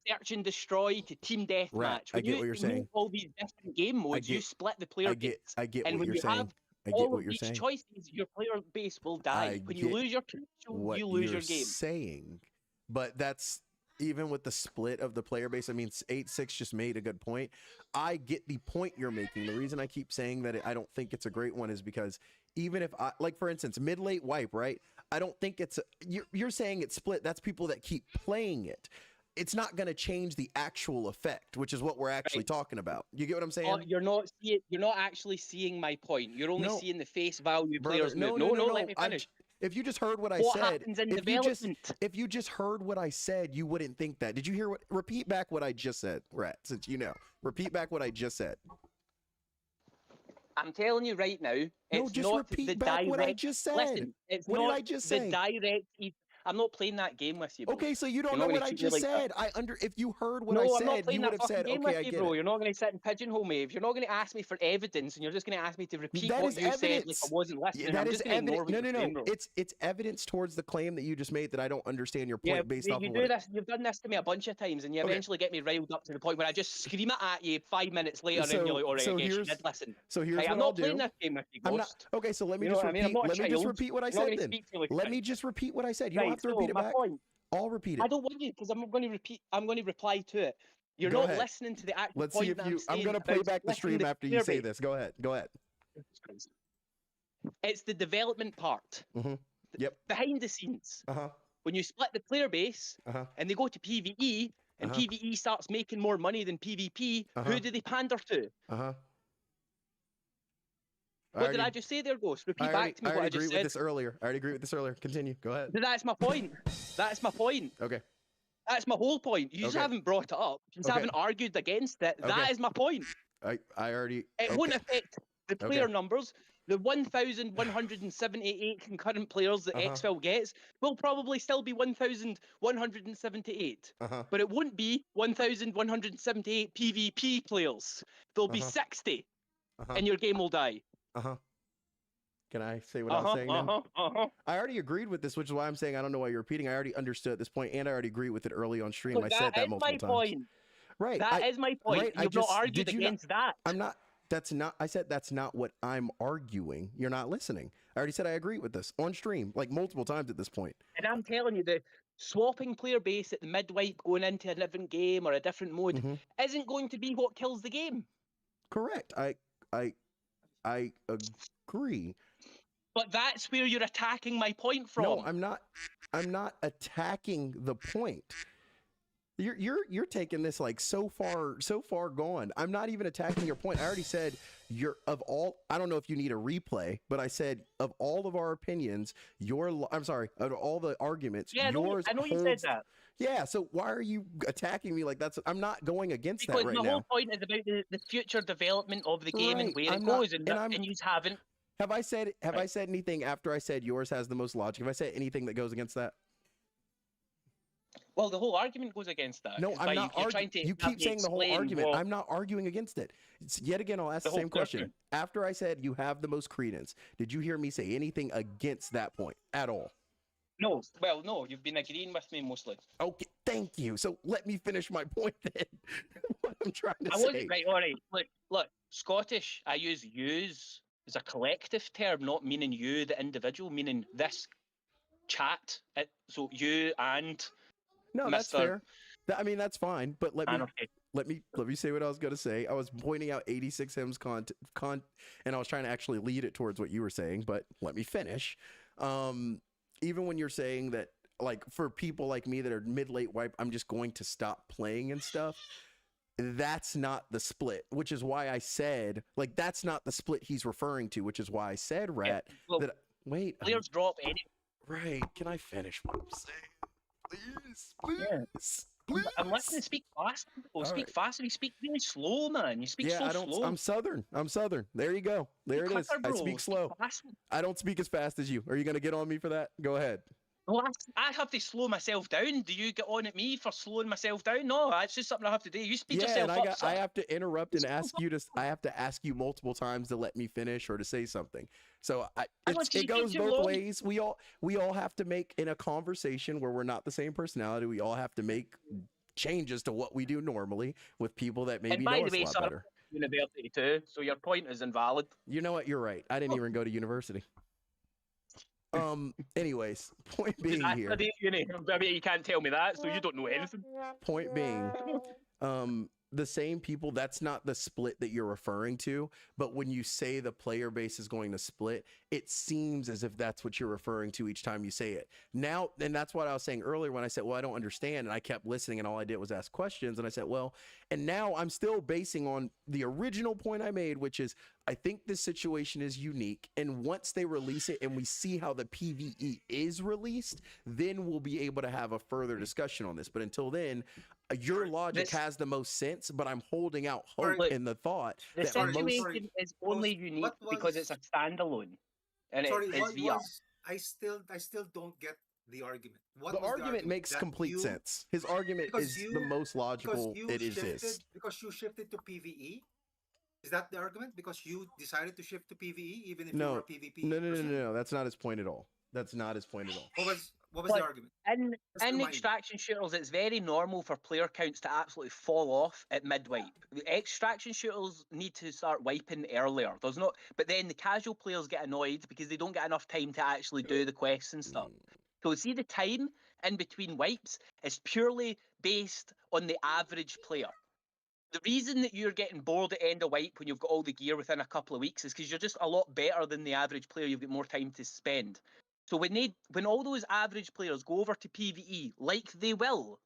search and destroy to team deathmatch. Right, I When get you what you're make saying. all these different game modes, you get- split the player base. I get And what when you're you saying. have I all get what of you're these saying. choices, your player base will die. I When you get lose your control, What you lose you're your game. saying, but that's even with the split of the player base. I mean, 8-6 just made a good point. I get the point you're making. The reason I keep saying that I don't think it's a great one is because even if I, like for instance, mid late wipe, right? I don't think it's you're saying it's split. That's people that keep playing it. It's not going to change the actual effect, which is what we're actually Right. talking about. You get what I'm saying? Oh, you're not actually seeing my point. You're only No. seeing the face value Brother, players move. no. Let me finish. If you just heard what I What said, happens in if you just development? if you just heard what I said, you wouldn't think that. Did you hear what? Repeat back what I just said, Rat. Since you know, repeat back what I just said. I'm telling you right now, it's No, just not repeat the back direct. what I just said. Listen, it's What did not I just the say? direct. I'm not playing that game with you. Bro. Okay, so you don't You're know not what gonna I treat me just like that. said. If you heard what No, I I'm not said, playing you that would have fucking said, game okay, I with you, get bro. it. You're not going to sit and pigeonhole me. If you're not going to ask me for evidence, and you're just going to ask me to repeat That what is you said like evidence. I wasn't listening, That I'm is just going to ignore evidence. what you're saying, bro. It's evidence towards the claim that you just made that I don't understand your point Yeah, based you off of do what. this. You've done this to me a bunch of times, and you Okay. eventually get me riled up to the point where I just scream it at you 5 minutes later, and you're like, "All right, so I guess you here's did listen." so here's Right, what I'm I'll not playing do. this game with you, I'm Ghost. not okay. So let me You know just what I mean? I'm repeat. not a Let me just child. repeat what I You're not said going to then. speak to me like Let that. me just repeat what I said. You don't Right, have to so repeat it my back. point. I'll repeat I it. don't want you because I'm going to repeat. I'm going to reply to it. You're Go not ahead. listening to the actual Let's point see if that you. I'm saying gonna play about back the splitting stream after you player say base. this. Go ahead. Go ahead. It's the development part. Mhm. Yep. Behind the scenes. Uh-huh. When you split the player base Uh-huh. and they go to PvE and Uh-huh. PvE starts making more money than PvP, Uh-huh. who do they pander to? Uh-huh. What did I just say there, Ghost? Repeat I back to me what I agreed just with said. this earlier. I already agreed with this earlier. Continue. Go ahead. That's my point. That's my point. Okay. That's my whole point. You just Okay. haven't brought it up. You just Okay. haven't argued against it. Okay. That is my point. I already. It okay. won't affect the player Okay. numbers. The 1,178 concurrent players that Uh-huh. Exfil gets will probably still be 1,178. Uh-huh. But it won't be 1,178 PvP players. There'll be Uh-huh. 60, Uh-huh. and your game will die. Uh-huh. Can I say what I was saying now? Uh-huh. I already agreed with this, which is why I'm saying I don't know why you're repeating. I already understood at this point, and I already agree with it early on stream. So I said that is multiple my times. point. Right. That is my point. right, I You've not just- argued did you not- against that. I'm not. That's not. I said that's not what I'm arguing. You're not listening. I already said I agree with this on stream, like multiple times at this point. And I'm telling you, the swapping player base at the mid-wipe going into a different game or a different mode Mhm. isn't going to be what kills the game. Correct. I agree. But that's where you're attacking my point from. No, I'm not. I'm not attacking the point. You're taking this like so far gone. I'm not even attacking your point. I already said I don't know if you need a replay, but I said of all of our opinions, I'm sorry, of all the arguments, Yeah, yours I know you said holds. that. Yeah, so why are you attacking me like that's? I'm not going against Because that right the now. whole point is about the future development of the game Right, and where I'm it not- goes, and you haven't. Have I said Right. anything after I said yours has the most logic? Have I said anything that goes against that? Well, the whole argument goes against that. No, 'cause I'm not you're arguing. trying to You have keep me saying the whole explain argument. what I'm not arguing against it. Yet again, I'll ask the whole same question. argument. After I said you have the most credence, did you hear me say anything against that point at all? No, well, no, you've been agreeing with me mostly. Okay, thank you. So let me finish my point then. What I'm trying to I say. wasn't right. All right, look. Scottish. I use "yous" as a collective term, not meaning you, the individual, meaning this chat. So you and No, that's Mr. fair. I mean, that's fine. But let Anarchy. me say what I was gonna say. I was pointing out 86 hymns and I was trying to actually lead it towards what you were saying. But let me finish. Even when you're saying that, like, for people like me that are mid-late wipe, I'm just going to stop playing and stuff. That's not the split, which is why I said, like, that's not the split he's referring to, which is why I said, Rat, well, that, wait. Players drop any. Right. Can I finish what I'm saying? Please, Yeah. please. I'm listening. Speak fast. Oh, speak right. faster. You speak really slow, man. You speak so slow. I'm Southern. There you go. There it is. Quicker, I bro. speak slow. Fast. I don't speak as fast as you. Are you going to get on me for that? Go ahead. Well, I have to slow myself down. Do you get on at me for slowing myself down? No, that's just something I have to do. You speed Yeah, yourself and up. I have to interrupt and ask you to. I have to ask you multiple times to let me finish or to say something. So it goes both ways. We all have to make, in a conversation where we're not the same personality, we all have to make changes to what we do normally with people that maybe know us a lot better. University too, so your point is invalid. You know what? You're right. I didn't even go to university. Anyways, point being here. I mean, you can't tell me that, so you don't know anything. Point being, the same people, that's not the split that you're referring to, but when you say the player base is going to split, it seems as if that's what you're referring to each time you say it. Now, and that's what I was saying earlier when I said, well, I don't understand, and I kept listening and all I did was ask questions, and I said, well, and now I'm still basing on the original point I made, which is I think this situation is unique, and once they release it and we see how the PvE is released, then we'll be able to have a further discussion on this. But until then, your logic has the most sense, but I'm holding out hope in the thought the that situation is only unique because it's a standalone, and it's VR. I still don't get the argument. The argument makes complete sense. His argument is the most logical. It is because you shifted to PvE. Is that the argument? Because you decided to shift to PvE, even if you were PvP? No. That's not his point at all. That's not his point at all. What was the argument? In extraction shooters, it's very normal for player counts to absolutely fall off at mid-wipe. The extraction shooters need to start wiping earlier. But then the casual players get annoyed because they don't get enough time to actually do the quests and stuff. So see, the time in between wipes is purely based on the average player. The reason that you're getting bored at end of wipe when you've got all the gear within a couple of weeks is because you're just a lot better than the average player. You've got more time to spend. So when all those average players go over to PvE, like they will.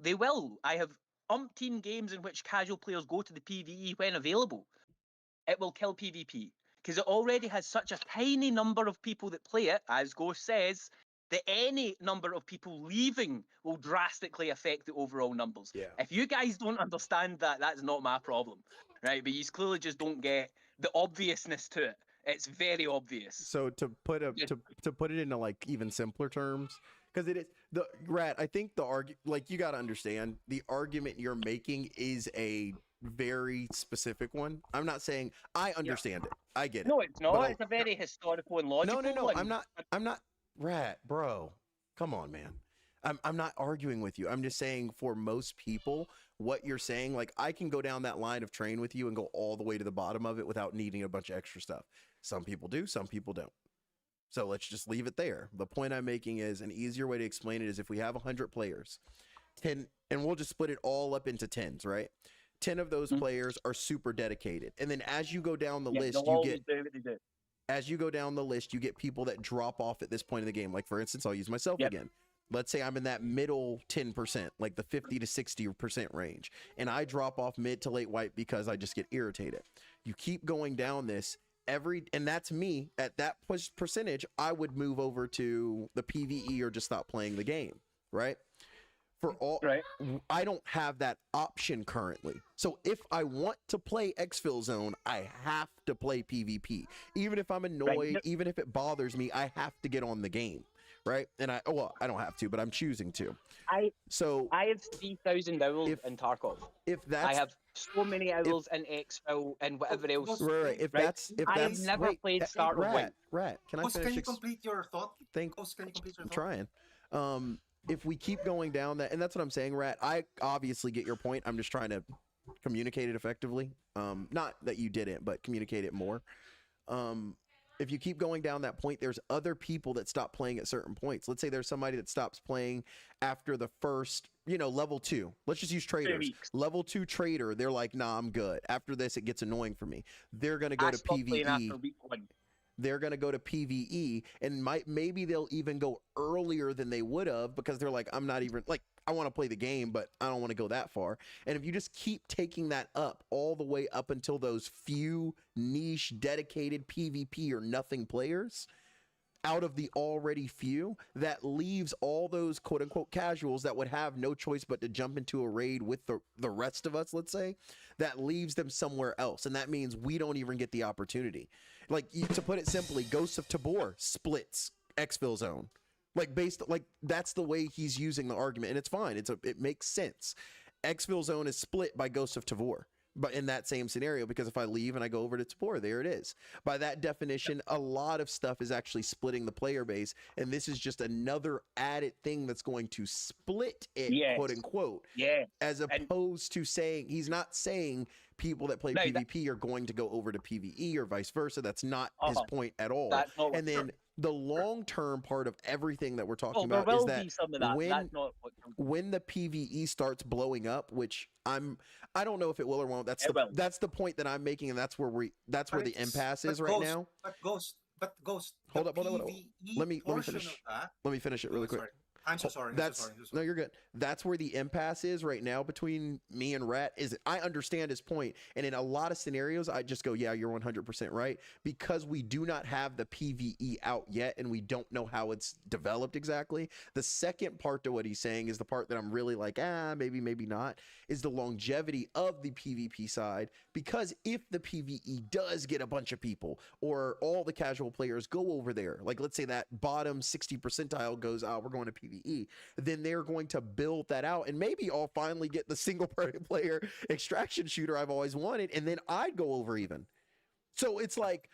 I have umpteen games in which casual players go to the PvE when available. It will kill PvP because it already has such a tiny number of people that play it, as Ghost says, that any number of people leaving will drastically affect the overall numbers. Yeah. If you guys don't understand that, that's not my problem, right? But you clearly just don't get the obviousness to it. It's very obvious. So to put it into like even simpler terms, because it is the Rat. I think the you got to understand the argument you're making is a very specific one. I'm not saying I understand it. I get it. No, it's not. It's a very historical and logical. No. I'm not. Rat, bro. Come on, man. I'm not arguing with you. I'm just saying for most people, what you're saying, like I can go down that line of train with you and go all the way to the bottom of it without needing a bunch of extra stuff. Some people do, some people don't. So let's just leave it there. The point I'm making is an easier way to explain it is if we have 100 players, 10, and we'll just split it all up into 10s, right? 10 of those players are super dedicated. And then as you go down the list, you get people that drop off at this point in the game. Like for instance, I'll use myself again. let's say I'm in that middle 10%, like the 50 to 60% range, and I drop off mid to late wipe because I just get irritated. You keep going down this and that's me at that percentage, I would move over to the PvE or just stop playing the game, right? For all, Right. I don't have that option currently. So if I want to play Exfil Zone, I have to play PvP. Even if I'm annoyed, even if it bothers me, I have to get on the game, right? And I don't have to, but I'm choosing to. I I have 3,000 hours in Tarkov. If that's, I have so many hours in Exfil and whatever else. Right. If that's, I've never played Start of Wipe. Rat, can I finish? Can you complete your thought? Can you complete your thought? I'm trying. If we keep going down that, and that's what I'm saying, Rat, I obviously get your point. I'm just trying to communicate it effectively. Not that you didn't, but communicate it more. If you keep going down that point, there's other people that stop playing at certain points. Let's say there's somebody that stops playing after the first, level 2. Let's just use traders. Level 2 trader, they're like, nah, I'm good. After this, it gets annoying for me. They're going to go to PvE. They're going to go to PvE, and maybe they'll even go earlier than they would have because they're like, I'm not even, like, I want to play the game, but I don't want to go that far. And if you just keep taking that up all the way up until those few niche dedicated PvP or nothing players out of the already few, that leaves all those quote unquote casuals that would have no choice but to jump into a raid with the rest of us, let's say, that leaves them somewhere else. And that means we don't even get the opportunity. Like, to put it simply, Ghosts of Tabor splits Exfil Zone. That's the way he's using the argument, and it's fine. It makes sense. Exfil Zone is split by Ghosts of Tabor, but in that same scenario, because if I leave and I go over to Tabor, there it is. By that definition, a lot of stuff is actually splitting the player base, and this is just another added thing that's going to split it, quote unquote. Yeah. As opposed to saying, he's not saying people that play PvP are going to go over to PvE or vice versa. That's not his point at all. And then the long-term part of everything that we're talking about is that when the PvE starts blowing up, which I don't know if it will or won't. That's the point that I'm making, and that's where the impasse is right now. But Ghost. Hold up. Let me finish. Let me finish it really quick. I'm so sorry. No, you're good. That's where the impasse is right now between me and Rat. Is I understand his point, and in a lot of scenarios, I just go, yeah, you're 100% right, because we do not have the PvE out yet, and we don't know how it's developed exactly. The second part to what he's saying is the part that I'm really like, maybe not, is the longevity of the PvP side, because if the PvE does get a bunch of people, or all the casual players go over there, like let's say that bottom 60 percentile goes, we're going to PvE, then they're going to build that out, and maybe I'll finally get the single player extraction shooter I've always wanted, and then I'd go over even. So it's like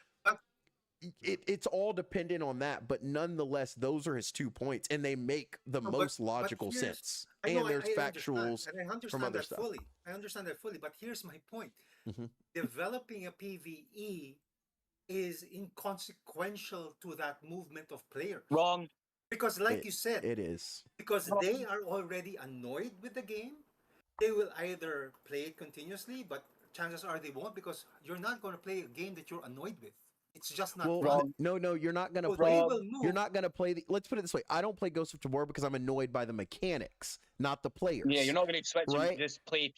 it's all dependent on that, but nonetheless, those are his 2 points, and they make the most logical sense. And there's factuals from other stuff. I understand that fully, but here's my point. Developing a PvE is inconsequential to that movement of players. Wrong. Because like you said, it is. Because they are already annoyed with the game. They will either play it continuously, but chances are they won't, because you're not going to play a game that you're annoyed with. It's just not fun. No, you're not going to play. You're not going to play let's put it this way. I don't play Ghost of Tabor because I'm annoyed by the mechanics, not the players. Yeah, you're not going to switch and just play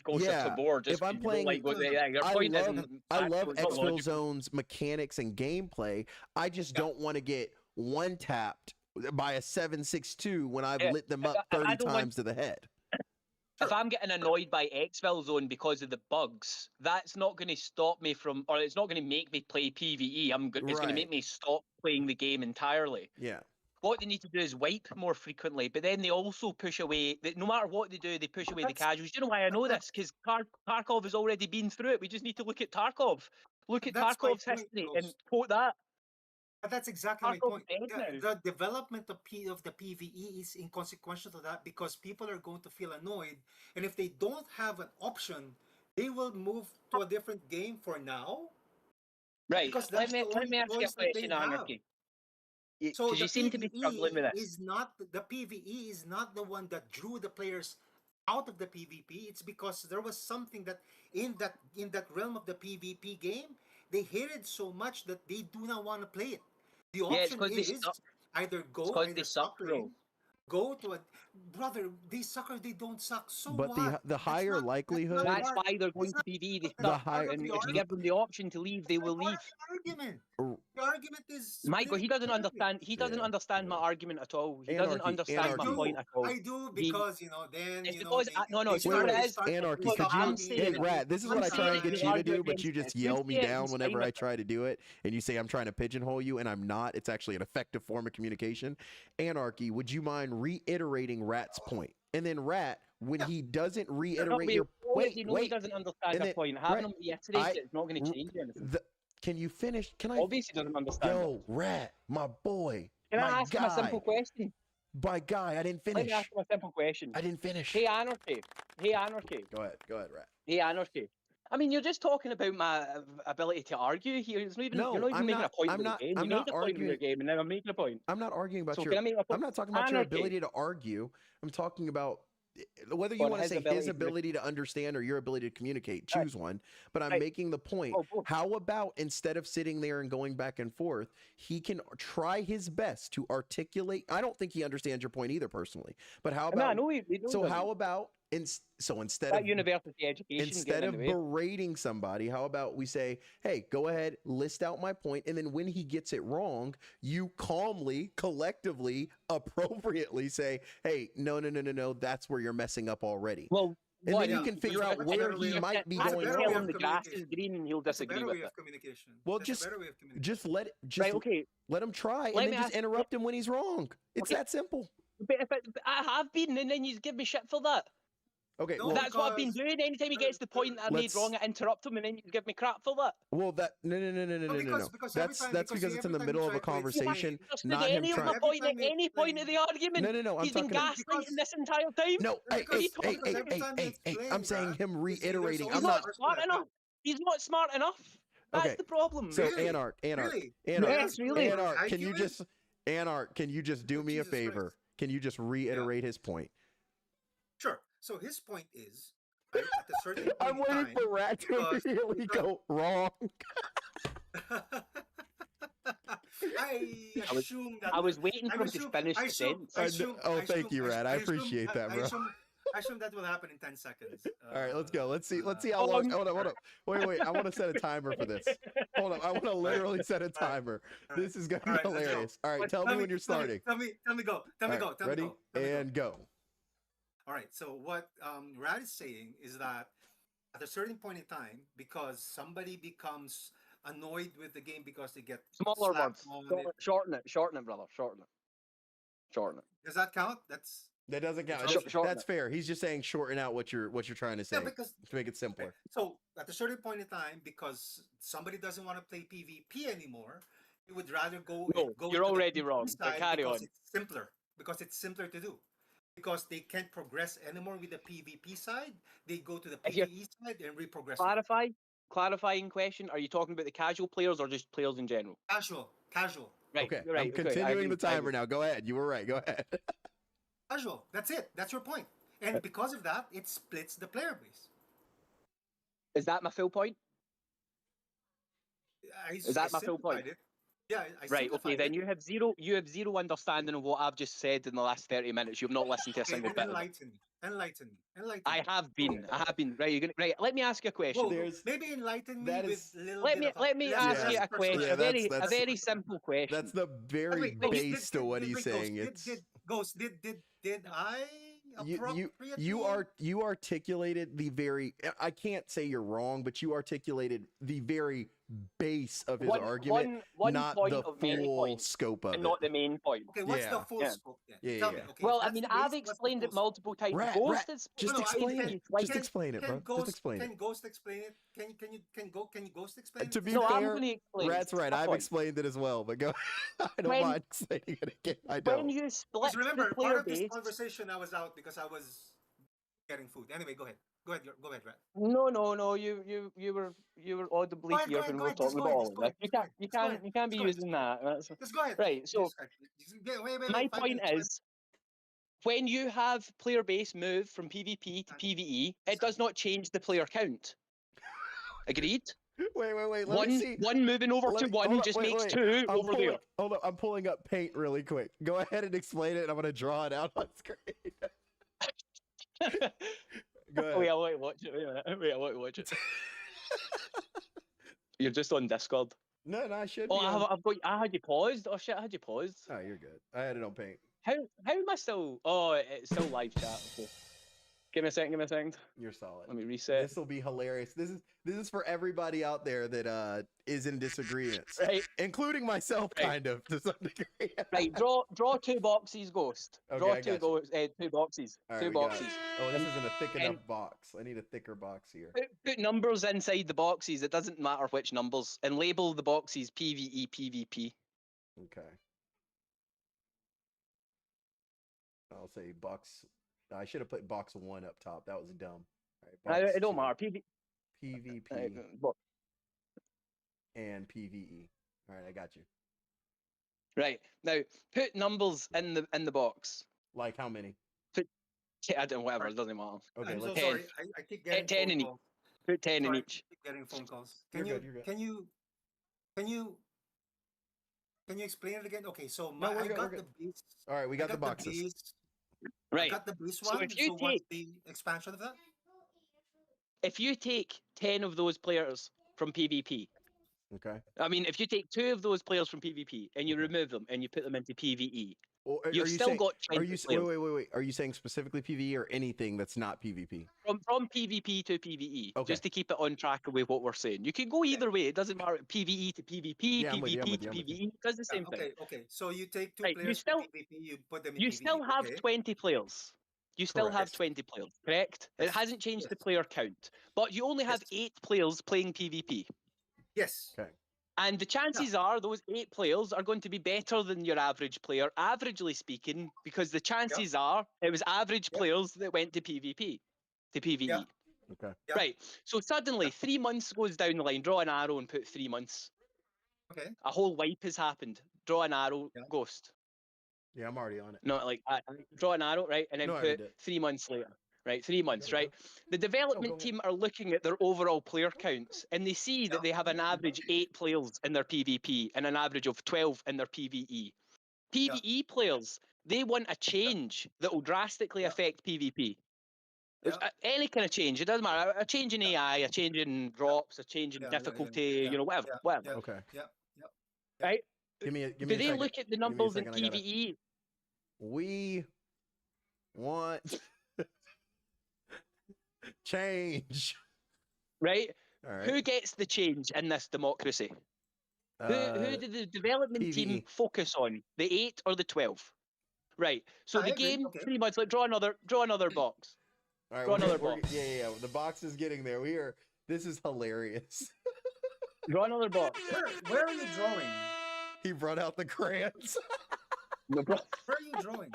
Ghost of Tabor. Just if I'm playing, I love Exfil Zone's mechanics and gameplay. I just don't want to get one tapped by a 7.62 when I've lit them up 30 times to the head. If I'm getting annoyed by Exfil Zone because of the bugs, that's not going to stop me from, or it's not going to make me play PvE. It's going to make me stop playing the game entirely. Yeah. What they need to do is wipe more frequently, but then they also push away, no matter what they do, they push away the casuals. Do you know why I know this? Because Tarkov has already been through it. We just need to look at Tarkov. Look at Tarkov's history and quote that. But that's exactly my point. The development of the PvE is inconsequential to that, because people are going to feel annoyed, and if they don't have an option, they will move to a different game for now. Right. Let me ask you a question, Anarchy. So you seem to be struggling with this. The PvE is not the one that drew the players out of the PvP. It's because there was something that in that realm of the PvP game, they hated so much that they do not want to play it. The option is either go go to a brother. They suck or they don't suck. So But what? the higher likelihood, That's part- why they're going that's to PV. They The suck. high- And if you argument. give them the option to leave, they will Part leave. of the argument. r- The argument is Michael, he doesn't splitting understand. He doesn't Yeah, understand my yeah. argument at all. He doesn't Anarchy, understand my anarchy. point at all. I do He- because you know then It's you know because no, they you know what it start- is? start- Anarchy, stop could you? I'm talking, saying Hey, that- Rat, this is I'm what I try saying and that get you you to argue do, but against you it. just You yell me say down it's whenever fine I with- try to do it, and you say I'm trying to pigeonhole you, and I'm not. It's actually an effective form of communication. Anarchy, would you mind reiterating Rat's point? And then Rat, when he doesn't No, reiterate we your already know he wait, doesn't understand And the then- point. Having right, him reiterate I- it is not going to r- change anything. can you finish? Can I? Obviously, he doesn't understand it. Yo, Rat, my boy, Can I my ask him a simple guy, question? my guy. I didn't Let finish. me ask him a simple question. I didn't finish. Hey, Anarchy. Hey, Anarchy. Go ahead, Rat. Hey, Anarchy. I mean, you're just talking about my ability to argue here. It's not even, No, you're not even I'm making not- a point I'm of the not- game. I'm You made not a point of your arguing- game, and now I'm making a point. I'm not arguing about So your. can I make a I'm point? not talking about your Anarchy. ability to argue. I'm talking about whether you On want to his say ability his to- ability to understand or your ability to communicate. Right. Choose one. But I'm Right. making the point. Oh, both. How about instead of sitting there and going back and forth, he can try his best to articulate. I don't think he understands your point either, personally. But how I mean, I about? know he knows So that. how about instead That of university education instead getting of in the way. berating somebody, how about we say, hey, go ahead, list out my point, and then when he gets it wrong, you calmly, collectively, appropriately say, hey, no, that's where you're messing up already. Well, And what then you Yeah, can figure that's out a where better way he of- might be I that's a can going better tell way wrong. him of the grass is communication. green and he'll That's a disagree better with way it. of communication. Well, That's just- a better way of communication. Just Right, okay. let him try, and Let then me just ask- interrupt him when he's wrong. It's Okay. that simple. But I have been, and then you give me shit for that. Okay, No, well, That's what I've been because- doing. Anytime he gets to the point that I made Let's- wrong, I interrupt him, and then you give me crap for that. well, that no. because every time- That's because because it's in every the time middle you of a try to explain- conversation, Understood not him any of trying. my Every point time at you any point of the argument. No. I'm He's been talking. gaslighting Because- this entire time. No, hey, Because- hey, because hey, every time you explain, I'm saying Brad, him there's reiterating. always I'm He's not. not smart enough. He's not smart enough. That's Okay, the problem. So Really? Anarch, Really? Yes, really. Anarch, can you Argument? just Anarch, can you just do me a Jesus Christ. favor? Can you just reiterate his point? Sure. So his point is, right, at a certain point I'm in waiting time, for Rat to because- immediately go wrong. I assume that I was waiting for him to finish the sentence. Thank you, Rad. I appreciate that, bro. I assume that will happen in 10 seconds. All right, let's go. Let's see how hold long. on. Hold up. Wait. I want to set a timer for this. Hold up. I want to literally set a timer. This is gonna be All right, let's go. hilarious. All right, tell me when you're starting. Tell me go. Tell me All go. right, Tell me ready go. Tell me go. and go. All right. So what Rad is saying is that at a certain point in time, because somebody becomes annoyed with the game because they get Smaller slapped words. on it. Shorten it, brother. Shorten it. Does that count? That's That doesn't count. Short- shorten That's it. fair. He's just saying shorten out what you're trying to say yeah, because to make it simpler. so at a certain point in time, because somebody doesn't want to play PvP anymore, you would rather go. No, go you're to the already PvP wrong, but side carry because on. It's simpler. Because it's simpler to do. Because they can't progress anymore with the PvP side, they go to the If you're- PvE side and reprogress. Clarifying question. Are you talking about the casual players or just players in general? Casual. Right. Okay, You're right. I'm okay, I continuing agree, the I timer agree. now. Go ahead. You were right. Go ahead. Casual. That's it. That's your point. And because of that, it splits the player base. Is that my full point? Is that my full point? Yeah, I Right. Okay. simplified Then it. you have zero understanding of what I've just said in the last 30 minutes. You've not listened to a Okay, single then bit of it. enlighten me. I have been. Right. You're gonna, right. Let me ask you a question. Well, There's- maybe enlighten me that with is- a little Let bit me of let me less- ask less you a personal- question. Yeah, a very that's- simple question. That's the very Wait, base to what he's Ghost, saying. did- It's did Ghost, did I you appropriately? you articulated the very. I can't say you're wrong, but you articulated the very base of his argument, one not point the of many full points, scope of and it. not the main point. Okay, what's the Yeah. full Yeah. scope then? Yeah, Tell yeah, me. yeah. Okay, Well, if I that's mean, the I've base, what's the explained full it multiple times. Rat, Ghost Rat, is just No, no, explain it. Just can- explain it, bro. Can Ghost, Just explain can it. Ghost explain it? Can Ghost explain To it? be No, I'm fair, going to explain. Rat's right. my I've point. explained it as well, but go. I don't When- mind explaining it again. I When don't. you split Because remember, the part player of this base. conversation, I was out because I was getting food. Anyway, go ahead. Go ahead, Rat. No. You were audibly Go ahead, here go when ahead, we were just talking go about ahead, all just of go this. ahead, just go ahead, You can't be just go ahead. using that. Just go ahead. Right, so Wait, my 5 point minutes, is, when you have player base move from PvP to PvE, it does not change the player count. Agreed? Wait. Let me see. One moving over Let to me- one hold on, just wait, makes wait. two I'm over pulling, there. Hold on, I'm pulling up paint really quick. Go ahead and explain it. I'm gonna draw it out on screen. Go ahead. Wait, I want to watch it. Wait, I want to watch it. You're just on Discord. No, I should Oh, be. On... I had you paused. Oh shit, I had you paused. Oh, you're good. I had it on paint. How am I still? Oh, it's still live chat. Okay. Give me a second. You're solid. Let me reset. This will be hilarious. This is for everybody out there that is in disagreement, Right, including myself, Right. kind of to some degree. right. Draw two boxes, Ghost. Okay, Draw I two got you. two boxes. All right, Two we got it. boxes. Oh, this isn't a thick And- enough box. I need a thicker box here. Put numbers inside the boxes. It doesn't matter which numbers, and label the boxes PVE, PvP. Okay. I'll say box. I should have put box 1 up top. That was dumb. All right, It don't 2, matter. PvP and PvE. All right, I got you. Right now, put numbers in the box. Like how many? I don't know, whatever. It doesn't matter. Okay, I'm so let's. sorry. I keep getting 10 phone in each. calls. Put 10 in Sorry, I each. keep getting phone calls. You're Can you good, you're good. can you explain it again? Okay, so No, we're I good, got we're the good. base. All right, we got the I boxes. base, Right. I got the base So one. if you So what's take- the expansion of that? If you take 10 of those players from PvP, Okay. I mean, if you take 2 of those players from PvP and you Okay. remove them and you put them into PvE, Well, you've you still saying, got Are 20 you players. wait? Are you saying specifically PvE or anything that's not PvP? From PvP to PvE, Okay. just to keep it on track with what we're saying. You can go either way. It doesn't matter. PvE to PvP, Yeah, I'm with you, I'm PvP with to you, I'm with you. PvE. It does the same thing. Okay. So you take 2 Right, you players still- from PvP, you put them in You PvE. still have okay? 20 players. You still Correct. have 20 players, correct? It Yes, hasn't changed the yes. player count, but you only have Yes. 8 players playing PvP. Yes. Okay. And the chances are those 8 players are going to be better than your average player, averagely speaking, because the chances are it was average Yep. players that went to PvP, to PvE. Yep. Okay. Yep. Right. So suddenly, 3 months goes down the line. Draw an arrow and put 3 months. Okay. A whole wipe has happened. Draw an arrow, Yeah. Ghost. Yeah, I'm already on it. Not like draw an arrow, right, and then No, I already put did. 3 months later. Right, 3 months, go, right? The development ahead. team are looking at their overall player counts, and they see that Yeah. they have an average 8 players in their PvP and an average of 12 in their PvE. PvE players, they want a change that will drastically Yeah. affect PvP. There's Yeah. any kind of change, it doesn't matter. A change in AI, a change in drops, a change in Yeah, yeah, yeah, difficulty, yeah, whatever, yeah, whatever. yeah. Okay. Yep. Right? Give me a Do they second. look at the Give me a numbers in second, I got it. PvE? We want change. Right? All right. Who gets the change in this democracy? Who did the development team PvE. focus on? The 8 or the 12? Right. So I the agree, game, okay. 3 months. Like draw another box. All right, Draw another we're- box. yeah. The box is getting there. This is hilarious. Draw another box. Where are you drawing? He brought out the crayons No, bro. Where are you drawing?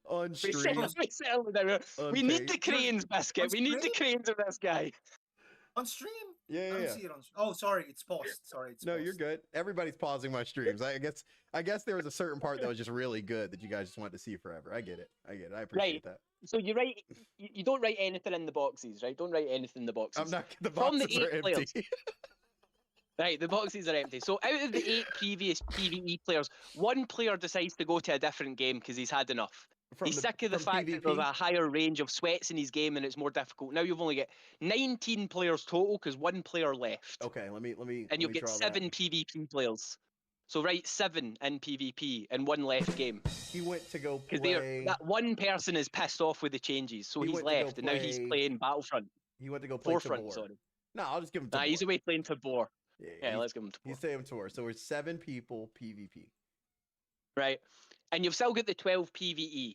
on We stream. settled down. On We need the tape. cranes, Biscuit. On We need the screen? cranes of this guy. On stream? Yeah, I yeah, don't yeah. see it on. Oh, sorry, it's paused. Sorry, it's No, paused. you're good. Everybody's pausing my streams. I guess there was a certain part that was just really good that you guys just wanted to see forever. I get it. I appreciate that. So you write. You don't write anything in the boxes, right? Don't write anything in the boxes. I'm not. The From the boxes are 8 players. empty. Right, the boxes are empty. So out of the 8 previous PvE players, 1 player decides to go to a different game because he's had enough. He's sick of the from fact that there's a higher range of sweats in his game and it's more difficult. Now you've only got 19 players total because 1 player left. Okay, let me. And you'll get draw 7 PvP players. So write 7 in PvP and 1 left game. that. He went to go Because play. that 1 person is pissed off with the changes, so He he's went to go left, and now he's play playing Battlefront. He went to go play Forefront, Tabor. sorry. No, I'll just give him. Nah, Tabor. he's away playing Tabor. Yeah, he's, let's give him Tabor. he's saying tour. So we're 7 people PvP. Right? And you've still got the 12 PvE.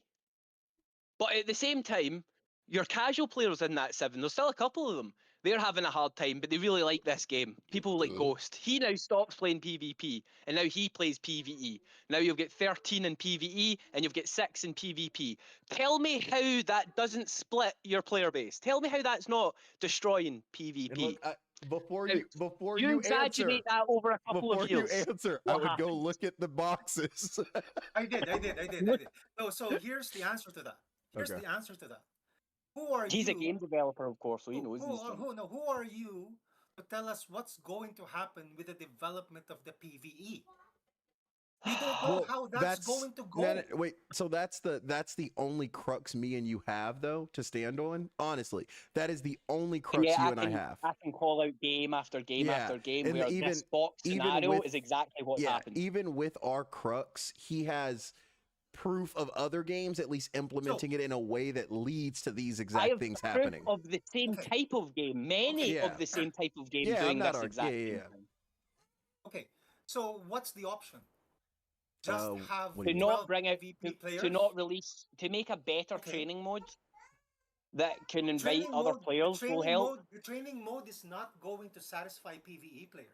But at the same time, your casual players in that 7, there's still a couple of them. They're having a hard time, but they really like this game. People like Ghost. He now stops playing PvP, and now he plays PvE. Now you've got 13 in PvE, and you've got 6 in PvP. Tell me how that doesn't split your player base. Tell me how that's not destroying PvP. And look, before Now, you you answer, exaggerate that over a couple before of years. you answer, What I would go happens? look at the boxes. I did. No, so here's the answer to that. Here's Okay. the answer to that. Who are He's you? a game developer, of course, so he knows these things. Who are you to tell us what's going to happen with the development of the PvE. We don't know how that's going to go. No, wait, so that's the only crux me and you have though to stand on. Honestly, that is the only crux Yeah, you and I have. I can call out game after game Yeah, after game and where even- this box even scenario with- is exactly what's happened. Even with our crux, he has proof of other games at least implementing it in a way that leads to these I exact have things proof happening. of the same Okay. type of game, many Yeah. of the same type of game Yeah, I'm doing not this arg- exact yeah, same yeah. thing. Okay, so what's the option? Just have what do To you mean? not 12 bring out, PvP players? to not release, to make a better Okay. training mode that can invite Training other mode- players the will training help. mode, the training mode is not going to satisfy PvE players.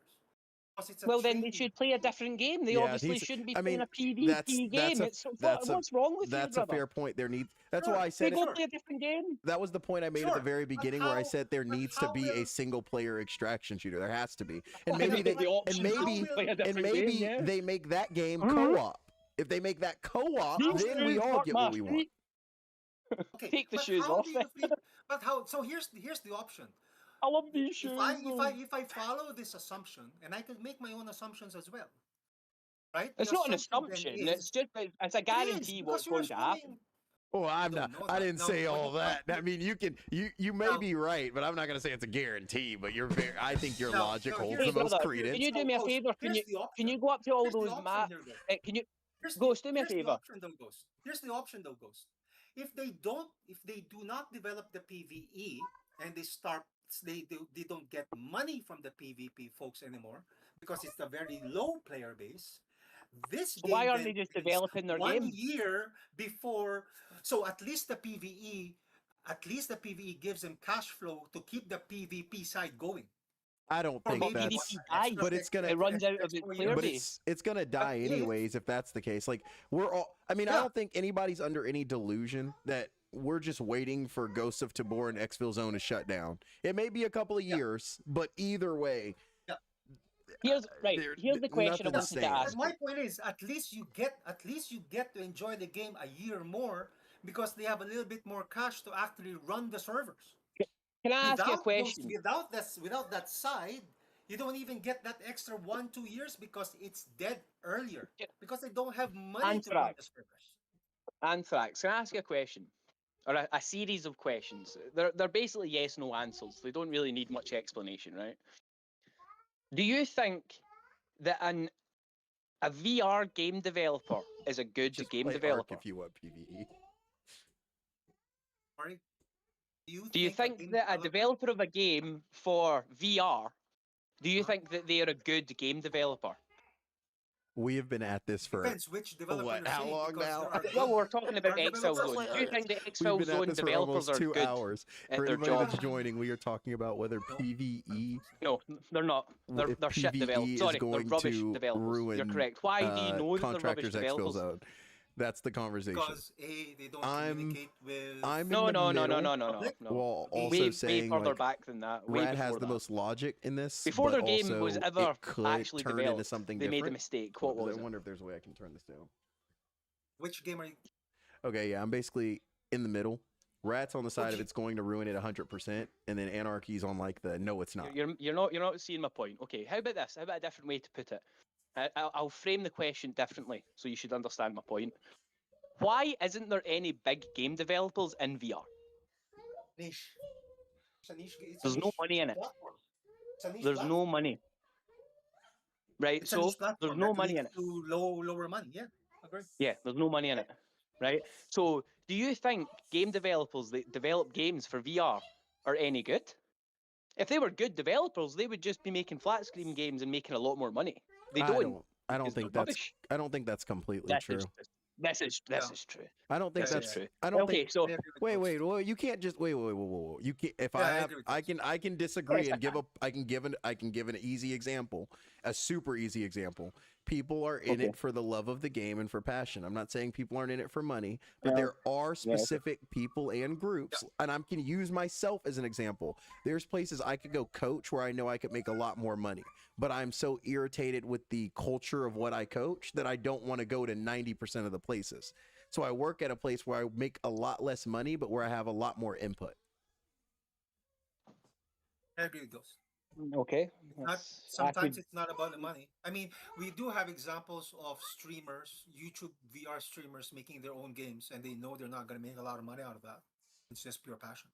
Because it's a Well, then they training- should play a different game. They Yeah, obviously he's- shouldn't be I playing mean, a PvP that's game. a- that's a- What's wrong with That's you, a brother? fair point. That's Sure. why I They said go it. play a different game. That was the point I made at the Sure, very but beginning where I how- said there but needs to how be a will- single player extraction shooter. There has to be. And Okay, maybe but they the option and is maybe to play a and different maybe game, yeah. they make that game Mhm. co-op. If they make that co-op, These then we shoes all hurt get my what we want. feet. Okay, Take the but shoes how off do then. you feel- But how? So here's the option. I love these shoes. If I follow this assumption, and I can make my own assumptions as well, right? It's The not an assumption then assumption. It's is- just it's a It is, guarantee because what's you're going to happen. assuming- Oh, I'm don't not. know I that. didn't No, say but all you- that. I mean, you may Now- be right, but I'm not gonna say it's a guarantee. But you're very. I think your Now- logic now holds here's the Hey, most brother, credence. Can you do me a Ghost, favor? here's the option. Can you go up to all Here's the those option maps? here, Ghost. Can you Here's the- Ghost, do me a here's the favor? option though, Ghost. Here's the option though, Ghost. If they do not develop the PvE and they don't get money from the PvP folks anymore because it's a very low player base. This So game why aren't then they just ends developing their 1 game? year before, so at least the PvE gives them cash flow to keep the PvP side going. I don't Or think maybe that's. PvP dies. But it's gonna- It runs out of extra its years. player But base. it's gonna die if- anyways if that's the case. Like we're all. I mean, I Yeah. don't think anybody's under any delusion that we're just waiting for Ghosts of Tabor and Exfil Zone to shut down. It may be a couple of years, but either way, Here's there- Here's the question I nothing to wanted say to on it. ask. But my point is, at least you get to enjoy the game a year more because they have a little bit more cash to actually run the servers. Can I ask you a Without question? without that side, you don't even get that extra 1-2 years because it's dead earlier Yeah. because they don't have money to run the Anthrax. servers. Anthrax, can I ask you a question? Or a series of questions. They're basically yes no answers. They don't really need much explanation, right? Do you think that a VR game developer is a good just game play Ark developer? if you want PVE. Sorry. Do you think that a developer of a game for VR, do you think that they are a good game developer? We have been at this for. depends which developer what, you're how saying, long because now? there are Well, good- we're talking about there are Exfil developers Zone. that Do you are- think the We've Exfil been at Zone this for developers almost are 2 good hours. at For their anybody job? that's joining, we are talking about whether No. PVE No, they're not. They're, if they're shit PvE developers. is Sorry, they're going rubbish to developers. You're ruin, correct. Why do you know that they're rubbish contractors Exfil developers? Zone. That's the conversation. because they don't I'm- communicate with. I'm No, in the no, no, no, middle, no, no, no, public? no. while Way- also Way saying further like back than that. Way Rad has before the that. most logic in this. Before but their game also was ever it could actually turn into developed, something they made a different. mistake. What was I it? wonder if there's a way I can turn this down. Which game are you? Okay, yeah, I'm basically in the middle. Rat's on the side of Okay. it's going to ruin it 100%, and then Anarchy's on like the no, it's not. You're not seeing my point. Okay, how about this? How about a different way to put it? I'll frame the question differently, so you should understand my point. Why isn't there any big game developers in VR? Niche. It's a niche. It's a There's no niche money in it. platform. It's a niche There's platform. no money. Right, It's a so niche platform there's that no money in leads it. to lower money. Yeah, agree. Yeah, there's no money in it. Right? So do you think game developers that develop games for VR are any good? If they were good developers, they would just be making flat screen games and making a lot more money. They I don't. don't because think they're that's. rubbish. I don't think that's completely This true. This is Yeah. true. I don't think This is that's. true. I don't Okay, think. so I agree with Wait, Ghost. wait, well, you can't just wait. You can't. If Yeah, I I have, agree with I Ghost. can disagree Yes, and give a. I can give an easy example, a super easy example. People are in Okay. it for the love of the game and for passion. I'm not saying people aren't in it for money, but Yeah. there are Yeah. specific people and groups, and I can use myself as an example. There's places I could go coach where I know I could make a lot more money, but I'm so irritated with the culture of what I coach that I don't want to go to 90% of the places. So I work at a place where I make a lot less money, but where I have a lot more input. I agree with Ghost. Okay. Not That's, I sometimes could, it's not about the money. I mean, we do have examples of streamers, YouTube VR streamers making their own games, and they know they're not going to make a lot of money out of that. It's just pure passion.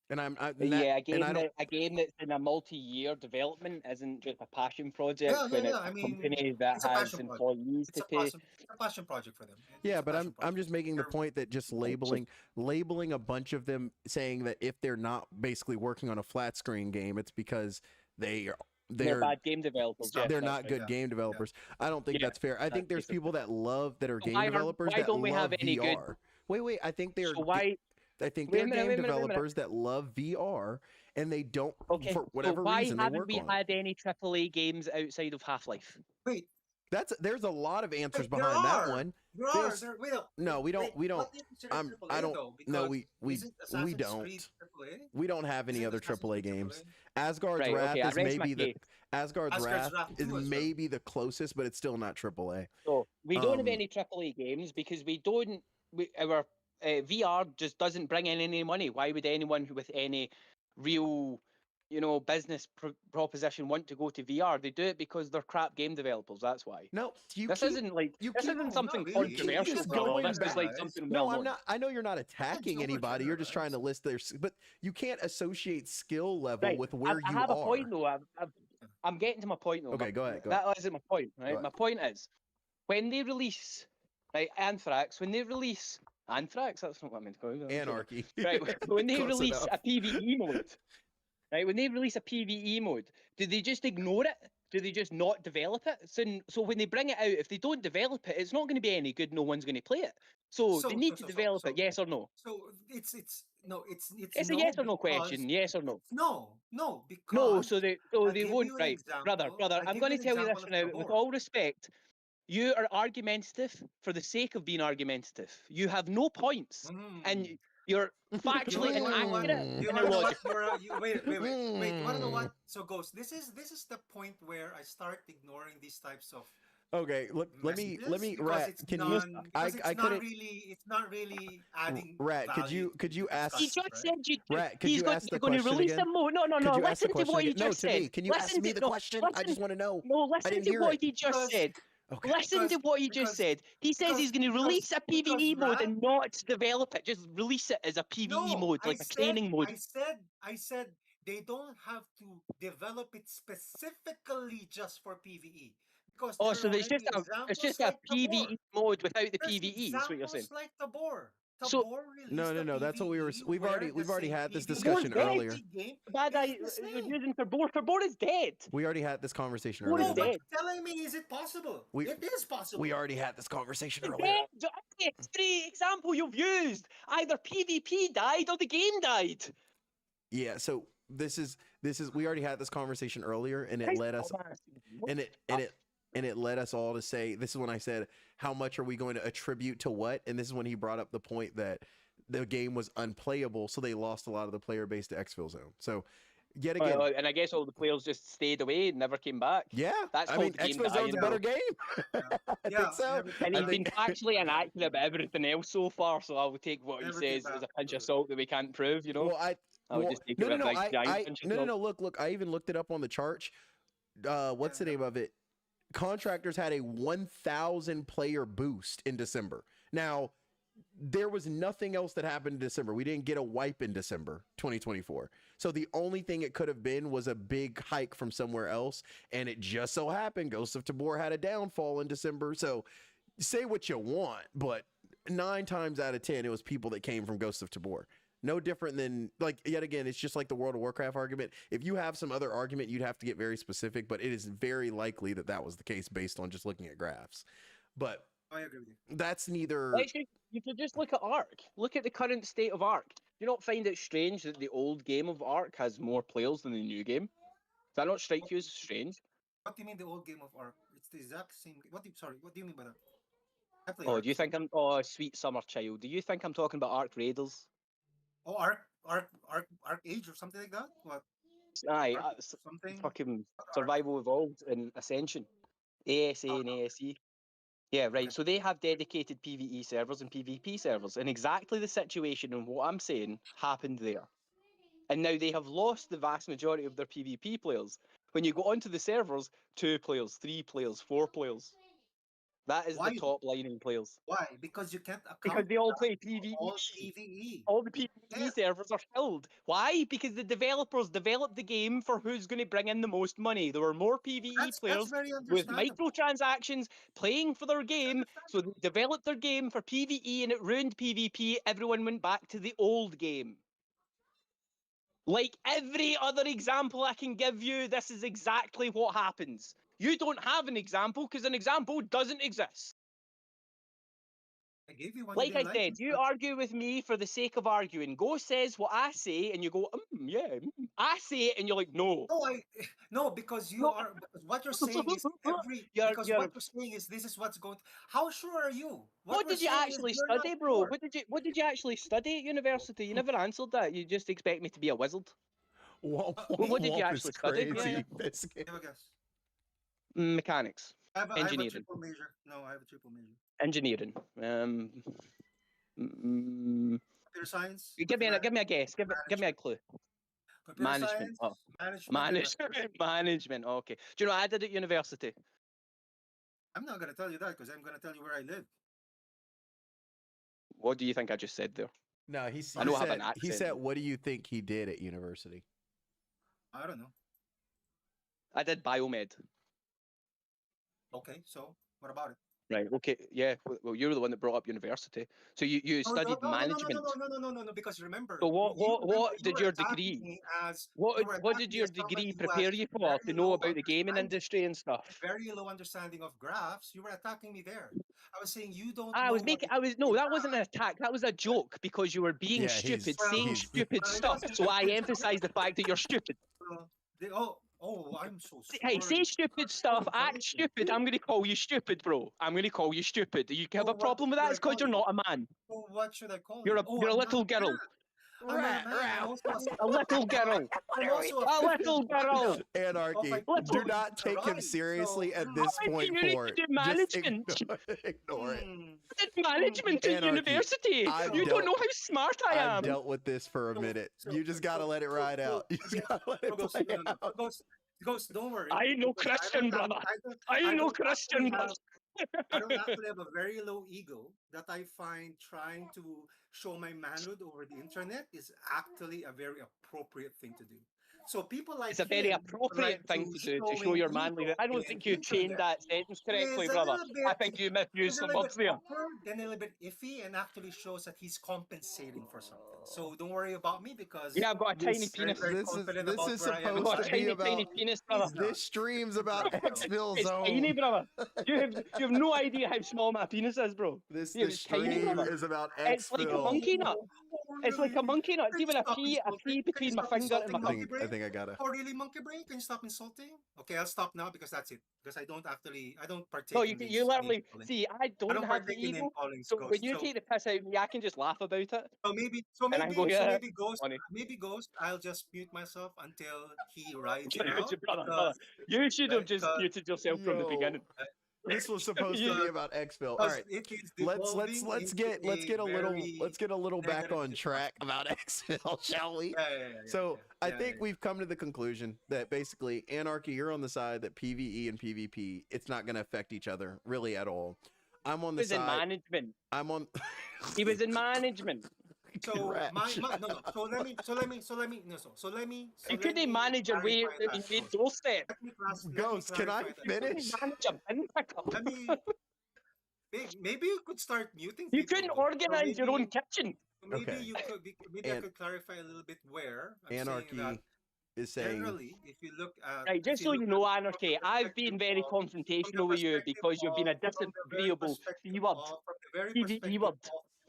And and that, yeah, and I don't. a game that's in a multi-year development isn't just a passion project Yeah, yeah, when yeah. it's I a mean, company that it's a has passion project. employees It's to a pay. passion. It's a passion project for them. Yeah, It's a but passion I'm project. just making the They're- point that just labeling a bunch of them, saying that if they're not basically working on a flat screen game, it's because They're they're bad game developers. It's Yeah, not- they're that's not right. good Yeah, game developers. I don't think Yeah, that's fair. I think there's basically. people that are So game why developers why that don't we love have any good? VR. Wait, I think So why? I think Wait they're a minute. game Wait a minute. Wait a minute. developers that love VR and they don't, Okay. for So whatever why reason, they haven't work we on it. had any AAA games outside of Half-Life? Wait, There's a lot of answers wait, there behind that are. one. There are. There's- There, wait, No, we don't. wait, We don't. what is considered I'm. AAA I don't. though? No, Because isn't Assassin's don't. Creed AAA? We don't have any Isn't other Assassin's AAA Creed games. AAA? Asgard's Right. Wrath Okay. I is rest my maybe the case. Asgard's Asgard's Wrath Wrath is 2 as well. maybe the closest, but it's still not AAA. So we don't have Um, any AAA games because we don't. Our VR just doesn't bring in any money. Why would anyone with any real, business proposition want to go to VR? They do it because they're crap game developers. That's why. No, This isn't like you this keep- isn't No, something not really. controversial, just brother. going This is like back. something No, well I'm known. not. I know you're not attacking over anybody. You're just trying to generalize. list their. But you can't associate skill level Right. with where I you have are. a point though. I'm getting to my point though. Okay, go ahead. That isn't my point, right? ahead. My point is when they release, right, Anthrax. When they release Anthrax, that's not what I meant to call it. Anarchy. Right. When they Close release enough. a PvE mode, right? When they release a PvE mode, do they just ignore it? Do they just not develop it? So when they bring it out, if they don't develop it, it's not going to be any good. No one's going to play it. So they need to develop it. Yes or no? So it's no, it's It's a no yes or no because- question. Yes or no? No, because No. So they I'll they give won't. you an Right, brother. example. I'll I'm give going you to an tell you this example now. of With Tabor. all respect, you are argumentative for the sake of being argumentative. You have no points, and Mm. you're factually You wanna know what? inaccurate You and wanna know what? illogical. Wait. You wanna know what? So, Ghost, this is the point where I start ignoring these types of Okay, let me messages because Rat. it's Can you? non- because I couldn't. it's not really adding Rat, could value you to ask? He discussion, just right? said you. Rat, could He's you going, ask the you're going to question release again? a mode. No. Could you ask the Listen to question what he again? No, just to said. me. Can you ask Listen me to- the no, question? I listen- just want to know. No, listen didn't to hear what it. he just Because- said. Okay. Listen to what he because- just said. He says he's going to because- release a because PvE mode Rat- and not develop it. Just release it as a PvE mode, like a training mode. I said they don't have to develop it specifically just for PvE. Because Oh, there so are it's just already a it's examples just a like PvE Tabor. mode without the There's PvE. Is what you're saying. examples like Tabor. So- Tabor released No. a That's what PvE we've where already the had this same discussion Tabor's dead. earlier. game Bad is guy, the you're same. using Tabor. Tabor is dead. We already had this conversation What is earlier. No, dead? but telling me, is it possible? We- It is possible. We already had this conversation It's earlier. dead. Every example you've used, either PvP died or the game died. Yeah. So this is we already had this conversation earlier, and it Christ led us almighty. and it led us all to say, this is when I said, how much are we going to attribute to what? And this is when he brought up the point that the game was unplayable, so they lost a lot of the player base to Exfil Zone. So yet again, Well, and I guess all the players just stayed away and never came back. yeah, That's I mean, called game Exfil Zone's a dying. better game. I Yeah, think so. And I he's been think- factually inaccurate about everything else so far, so I will take what he Never came says as a back pinch to of it. salt that we can't prove, you know? Well, I I would well, just take no, it no, with no, a big giant pinch of salt. no. Look, I even looked it up on the chart. What's the Yeah. name of it? Contractors had a 1,000 player boost in December. Now, there was nothing else that happened in December. We didn't get a wipe in December 2024. So the only thing it could have been was a big hike from somewhere else. And it just so happened Ghost of Tabor had a downfall in December. So say what you want, but 9 times out of 10, it was people that came from Ghost of Tabor. No different than, like, yet again, it's just like the World of Warcraft argument. If you have some other argument, you'd have to get very specific, but it is very likely that that was the case based on just looking at graphs. But I agree with you. that's neither. Actually, you could just look at Ark. Look at the current state of Ark. Do you not find it strange that the old game of Ark has more players than the new game? Does that not strike you as strange? What do you mean the old game of Ark? It's the exact same. What do you mean by that? I play Oh, Ark. do you think I'm... Oh, sweet summer child. Do you think I'm talking about Ark Raiders? Oh, Ark Age or something like that? What? Aye, Ark that's something? fucking Ark- Survival Evolved and Ascension. ASA and ASE. Yeah, right. Okay. So they have dedicated PvE servers and PvP servers. And exactly the situation and what I'm saying happened there. and now they have lost the vast majority of their PvP players. When you go onto the servers, 2 players, 3 players, 4 players. That is Why? the top lining players. Why? Because you can't account Because they all for play PvE. all PvE. All the PvE Yeah. servers are filled. Why? Because the developers developed the game for who's going to bring in the most money. There were more PvE That's players very with understandable. microtransactions playing for their game, so they developed their game for PvE and it ruined PvP. Everyone went back to the old game. Like every other example I can give you, this is exactly what happens. You don't have an example because an example doesn't exist. I gave you one. Like I said, you argue with me for the sake of arguing. Go says what I say, and you go, yeah. I say it, and you're like, no. No, because you No. are. Because what you're saying is every. You're- Because you're- what you're saying is this is what's going. How sure are you? What we're did you saying is actually you're not study, bro? sure. What did you actually study at university? You never answered that. You just expect me to be a wizard. What did you Womp actually is study? Yeah, crazy. yeah. Biscuit. Have a guess. Mechanics, I have a Engineering. triple major. No, I have a triple major. engineering. Computer science. Give me a guess. Give me a clue. Computer Management. science, Oh, management. management. Okay. Do you know what I did at university? I'm not gonna tell you that because I'm gonna tell you where I live. What do you think I just said there? No, I know I have an he accent. said, what do you think he did at university? I don't know. I did biomed. Okay, so what about it? Right. Okay. Yeah. Well, you're the one that brought up university. So you studied management. No, because remember. So what did your attacking degree? me as- What you were what did attacking me your as somebody degree who has prepare you for very to know low about the gaming understanding- industry and stuff? Very low understanding of graphs. You were attacking me there. I was saying you don't. I know was what making. it I was is no. to That wasn't an attack. That was a joke because you were being Yeah, he's- stupid, well, saying he's- stupid well, it stuff. wasn't So I stupid. emphasized the fact that you're stupid. I'm so sorry. Hey, say stupid stuff. so Act sorry. stupid. I'm gonna call you stupid, bro. I'm gonna call you stupid. Do you have So a problem with what that? It's should I because you're call not a man. So what should I call You're you? a I'm not little a girl. man. I'm not a man. I'm also A little girl. I'm also A little girl. Anarchy. Oh, Do not take him right, seriously so- at this Oh, point you need to forward. do Just management. ignore it. Did management at Anarchy. university. I've You dealt- don't know how smart I I've am. dealt with this for a So- minute. so- You just gotta let it ride out. You just gotta let it Ghost, play no, no, out. Ghost, don't worry. I know because I Christian, don't have- brother. I I know don't Christian, actually brother. have- I don't actually have a very low ego that I find trying to show my manhood over the internet is actually a very appropriate thing to do. So people like It's a very him appropriate like thing to do to show showing your ego manliness. I don't in think the you chained internet that sentence correctly, is a brother. little I bit- think you misused It's a some little words bit there. awkward and a little bit iffy and actually shows that he's compensating for something. So don't worry about me because Yeah, I've got a tiny This- penis. very this is- confident this about is where I am. I've supposed got a to be tiny, about- tiny penis, brother. This stream's about Exfil It's tiny, Zone. brother. You have no idea how small my penis is, bro. This Yeah, it's tiny, stream brother. is about It's like a Exfil. monkey nut. Oh, It's like a really? monkey nut. Can you Even a stop pea insulting? between Can my you stop finger and insulting my I monkey think, brain? I think I gotta. Oh, really, monkey brain? Can you stop insulting? Okay, I'll stop now because that's it. Because I don't partake No, in you these literally name calling. see. I I don't don't have the partake in name ego. calling. So when you take the piss out of me, I can just laugh about it. so And I go, yeah, maybe Ghost, funny. I'll just mute myself until he rides it Brother, out. brother, you should have just because- muted yourself from the Yo, beginning. This was supposed to be about Exfil. All because right. it is Let's devolving get into a little back negative on track about Exfil, shall we? Yeah, So I think yeah. we've come to the conclusion that basically Anarchy, you're on the side that PvE and PvP, it's not going to affect each other really at all. I'm on He the was in side. management. I'm on. He was in management. So Correct. no. So let me. You couldn't manage a way that you made doorstep. Ghost, can I finish? Manage a bin pickup. Let me. Maybe you could start muting. You people, couldn't though. So organize your own maybe- kitchen. Maybe Okay. you could. Maybe I And- could clarify a little bit where I'm saying Anarchy that is saying. generally, if you look at Right, just so you know, Anarchy, I've been very confrontational with you because you've been a disagreeable keyword.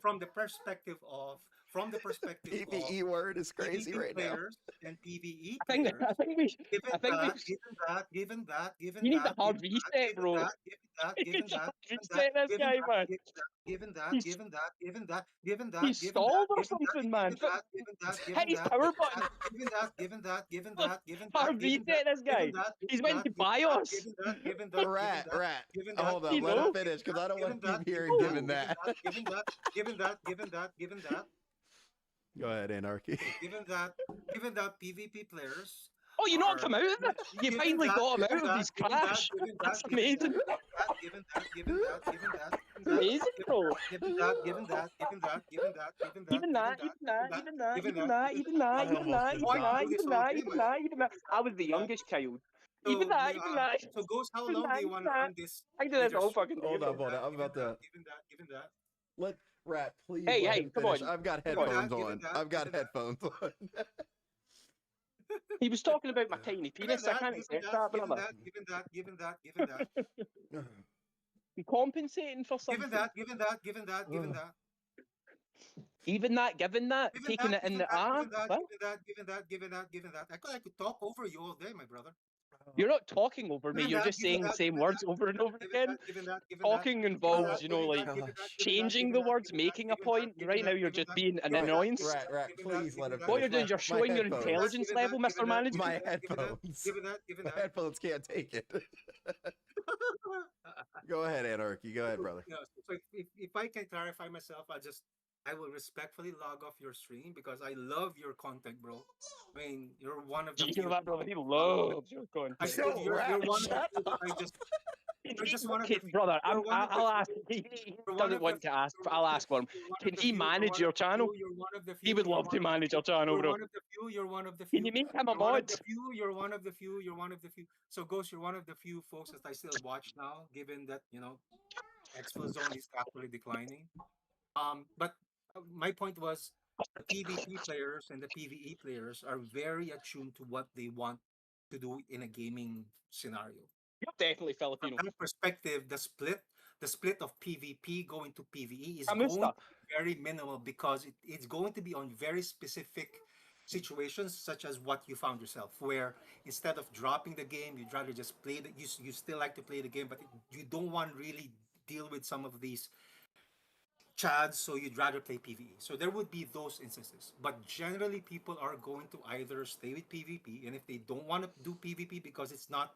From the perspective of PvE word is crazy PvP right now. players and PvE I think players. we Given I think we- given that, You need a hard reset, bro. given You need a that, hard reset this given guy, that, man. given that, He's- given that, given that, given that, He's given stalled that, or given that, something, man. given that, given that, Hit given his that, power given button. that, given that, given that, given that, given Hard that, given reset this guy. given that, He's given went to that, given that, BIOS. given that, given that, Rat, given that, rat. given that, Hold you on, let know? him finish because I don't want to keep hearing given that. given that, given that, given that, given that. Go ahead, Anarchy. Given that PvP players Oh, you knocked him out of it. You given finally that- got him out given of that- his given that- crash. given that- That's given amazing. given that, It's amazing, bro. given that, Even that, even that, even that, even that, even I almost just died. even that. I was the youngest child. Even that, even that. So, Ghost, how Even long that, do you even want to that. run this? I can do this with your all stream? fucking Hold day. up, hold up. I'm about to Given that. let Rat please. Hey, let hey, him come finish. on. I've got Come on. headphones Given on. that, I've got given that. headphones on. He was talking about my tiny penis. I can't accept that, brother. Given that. I'm compensating for something. Given that. Even that, given that, taking it in the arm. What? Given that. I could talk over you all day, my brother. You're not talking over me. Given You're that, just given saying the that, same given words that, over and over again. Given that. Talking involves, you know, like changing the words, given that, making a given that, point. given Right now, that, you're given just that, being an given that, annoyance. Rat, please let him finish. What you're doing is you're My showing your headphones. intelligence level, Mr. Manager. My headphones. Given that. My headphones can't take it. Go ahead, Anarchy. Go ahead, brother. Yeah, so if I can clarify myself, I will respectfully log off your stream because I love your content, bro. I mean, you're one of the You few. know that, brother. He loves your content. Yo, You're Rat, one of the shut few that up. You're just one of the Okay, few. brother, You're one of the I'll few- ask. He you're one doesn't of the want to few- ask, you're but one I'll of the ask for him. few, you're one Can of the he few, you're manage one your of the channel? few, You're one of the few. He would you're love one to of the manage few, your channel, You're bro. one of the few. You're one of the few. Can you make him a You're one of mod? the few. You're one of the few. You're one of the few. So, Ghost, you're one of the few folks that I still watch now, given that Exfil Zone is actually declining. But my point was the PvP players and the PvE players are very attuned to what they want to do in a gaming scenario. You're definitely From Filipino. that perspective, the split of PvP going to PvE is Kamusta? going to be very minimal because it's going to be on very specific situations such as what you found yourself, where instead of dropping the game, you'd rather just play the you still like to play the game, but you don't want to really deal with some of these chads, so you'd rather play PvE. So there would be those instances. But generally, people are going to either stay with PvP, and if they don't want to do PvP because it's not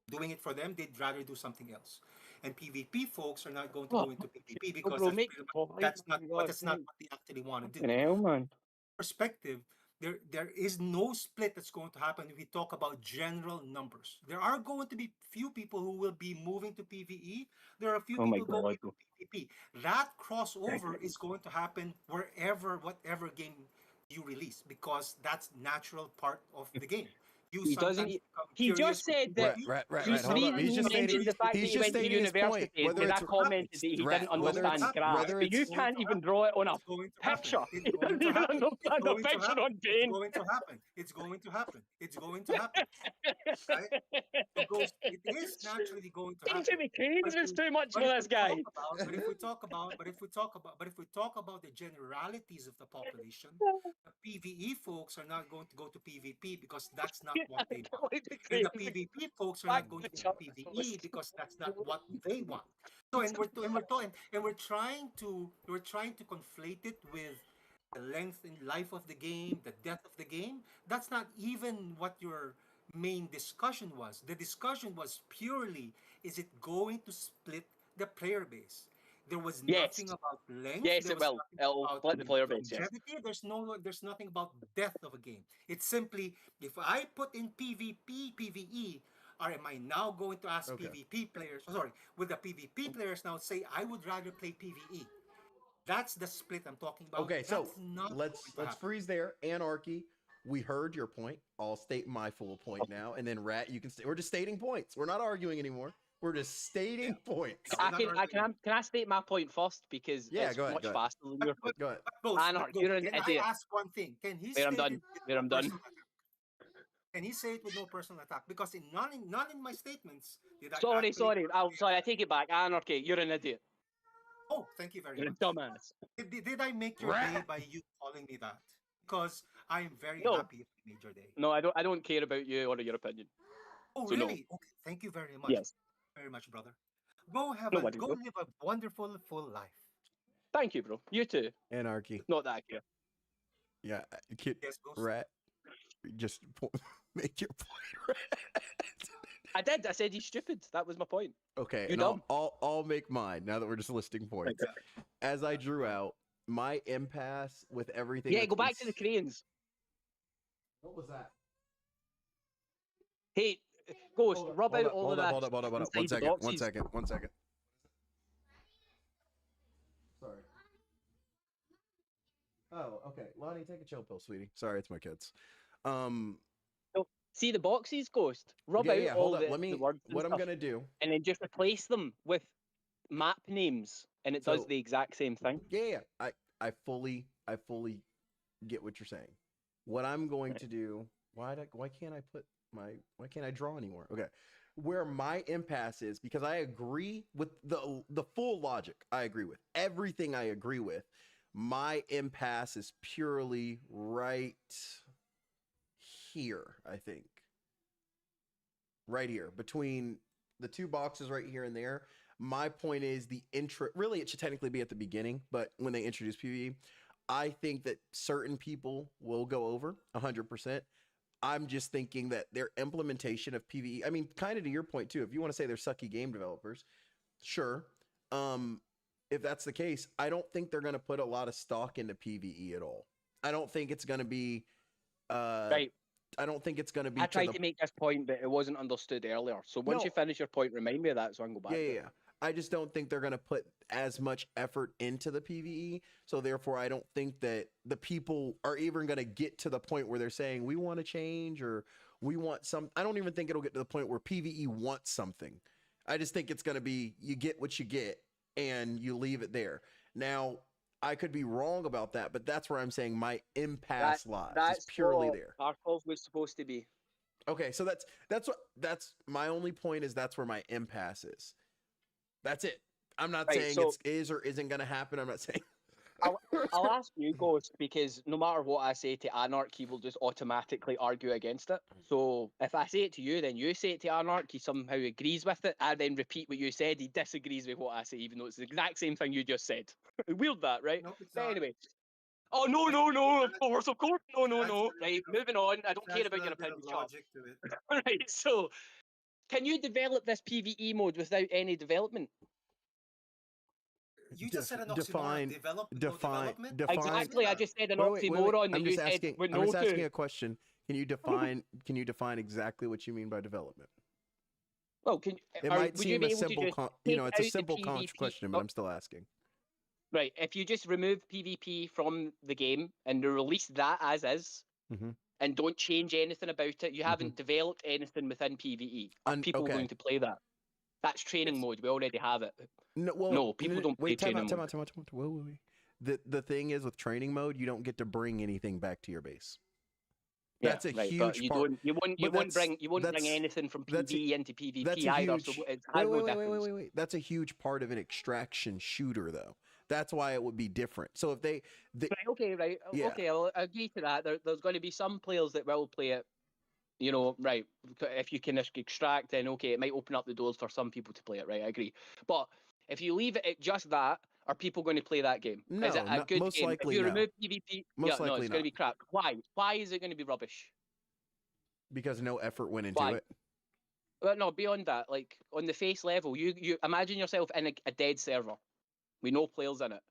doing it for them, they'd rather do something else. And PvP folks are not going to Oh, go into PvP Oh, because bro, that's, make pretty oh, much, that's not God, that's not what they actually want to do. fucking hell, man. Perspective, there is no split that's going to happen if we talk about general numbers. There are going to be few people who will be moving to PvE. There are a few Oh my people going God. to PvP. That crossover is going to happen whatever game you release, because that's natural part of the game. You He doesn't. sometimes become He curious just with said that. PvP. The Hold up. reason He's he just stating. mentioned the fact that He's he just went to stating his point. university is Whether because it's I commented that he Rat, didn't whether understand it's- graphs. whether But you it's- can't even draw it on a It's going to happen. picture. It's He going doesn't to even happen. understand It's a going to picture happen. on It's paint. going to happen. It's going to happen. It's going to happen. Right? It is naturally going to happen. Jimmy Cranes is too much for But this guy. if we talk about the generalities of the population, the PvE folks are not going to go to PvP because that's not what they want. And the PvP folks are not going to go to PvE because that's not what they want. So we're trying to conflate it with the length and life of the game, the depth of the game. That's not even what your main discussion was. The discussion was purely, is it going to split the player base? There was Yes. nothing about length. Yes, there it was will. nothing It'll about split the player base. Yes. longevity. There's nothing about depth of a game. It's simply, if I put in PvP, PvE, or am I now going to ask PvP players? Sorry, will the PvP players now say I would rather play PvE? That's the split I'm talking about. Okay, so That's not let's going to happen. freeze there. Anarchy. We heard your point. I'll state my full point now, and then Rat, you can stay. We're just stating points. We're not arguing anymore. We're just stating points. Can I state my point first because it's go ahead, much go ahead. faster than your point. Go ahead. Anarch, you're an Can I idiot. ask one thing? Can he Wait, say I'm done. it with Wait, no I'm done. personal attack? Can he say it with no personal attack? Because not in my statements did I Sorry. actually I take it back. Anarchy, you're an idiot. Oh, thank you very You're a much. dumbass. Did I make your day by you calling me that? Because I am very No. happy if I made your day. No, I don't care about you or your opinion. Oh, So no. really? Okay, thank you very much. Yes. Very much, brother. Go No worries, bro. live a wonderful, full life. Thank you, bro. You too. Anarchy. Not that I care. Yeah, kid. Yes, Ghost. Rat. Just make your point, Rat. I did. I said he's stupid. That was my point. Okay, You and dumb. I'll make mine now that we're just listing points. As I drew out, my impasse with everything. Yeah, that's go been back to the cranes. What was that? Hey, Ghost, rub out all hold of up, that hold up, hold up, hold up. One inside the second, boxes. one second, one second. Sorry. Oh, okay. Lonnie, take a chill pill, sweetie. Sorry, it's my kids. So, see the boxes, Ghost? Rub Yeah, out yeah. all Hold up. Let the me. words and What I'm stuff, gonna do. and then just replace them with map names, and it does So- the exact same thing. Yeah, yeah. I fully get what you're saying. What I'm going to do. Why can't I draw anymore? Okay. Where my impasse is, because I agree with the full logic. I agree with everything. I agree with. My impasse is purely right here, I think. Right here, between the two boxes right here and there. My point is the intro, really it should technically be at the beginning, but when they introduce PvE, I think that certain people will go over 100%. I'm just thinking that their implementation of PvE, I mean, kind of to your point too, if you want to say they're sucky game developers, sure. If that's the case, I don't think they're going to put a lot of stock into PvE at all. I don't think it's going to be, Right. I don't think it's going to be. I tried to make this point, but it wasn't understood earlier. So once No. you finish your point, remind me of that so I can go back. Yeah, to yeah, it. yeah. I just don't think they're going to put as much effort into the PvE. So therefore, I don't think that the people are even going to get to the point where they're saying we want to change or we want some. I don't even think it'll get to the point where PvE wants something. I just think it's going to be you get what you get and you leave it there. Now, I could be wrong about that, but that's where I'm saying my impasse lies. It's purely what there. Tarkov was supposed to be. Okay, so that's my only point is that's where my impasse is. That's it. I'm not Right, saying so- it's is or isn't going to happen. I'm not saying. I'll ask you, Ghost, because no matter what I say to Anarch, he will just automatically argue against it. So if I say it to you, then you say it to Anarch, he somehow agrees with it. I then repeat what you said, he disagrees with what I say, even though it's the exact same thing you just said. Weird that, right? No, it's But not. anyway. Oh, no, of course, no, That's Right, moving on. I don't care That's about a your bit of opinion, Charles. logic to it. Right, so can you develop this PvE mode without any development? You just said an oxymoron. define- No define- development. define- Exactly, I just said an Wait. oxymoron, I'm and you just said asking. with I'm no just asking to. a question. Can you define? Can you define exactly what you mean by development? Well, It would might you seem be a able to simple. just You take know, it's a out the simple PvP question, but I'm still asking. Right, if you just remove PvP from the game and release that as is, Mhm. and don't change anything about it, you haven't developed anything within PvE. Are people okay. going to play that? That's training It's- mode. We already have it. No, well, No, people don't play wait. Time training out. Wait. The thing is with training mode, you don't get to bring anything back to your base. That's a right, huge but you part. don't. You won't But bring that's- anything from that's a- PvE into PvP That's a either. huge. So it has no difference. Wait. That's a huge part of an extraction shooter, though. That's why it would be different. So if they Right, okay. Yeah. Okay, I'll agree to that. There's going to be some players that will play it. You know, right? If you can extract, then okay, it might open up the doors for some people to play it. Right, I agree. But if you leave it at just that, are people going to play that game? No, is it a good most game? likely If you no. remove PvP, Most no, likely it's going not. to be crap. Why? Why is it going to be rubbish? Because no effort went into Why? it. Well, no, beyond that, like on the face level, you imagine yourself in a dead server with no players in it.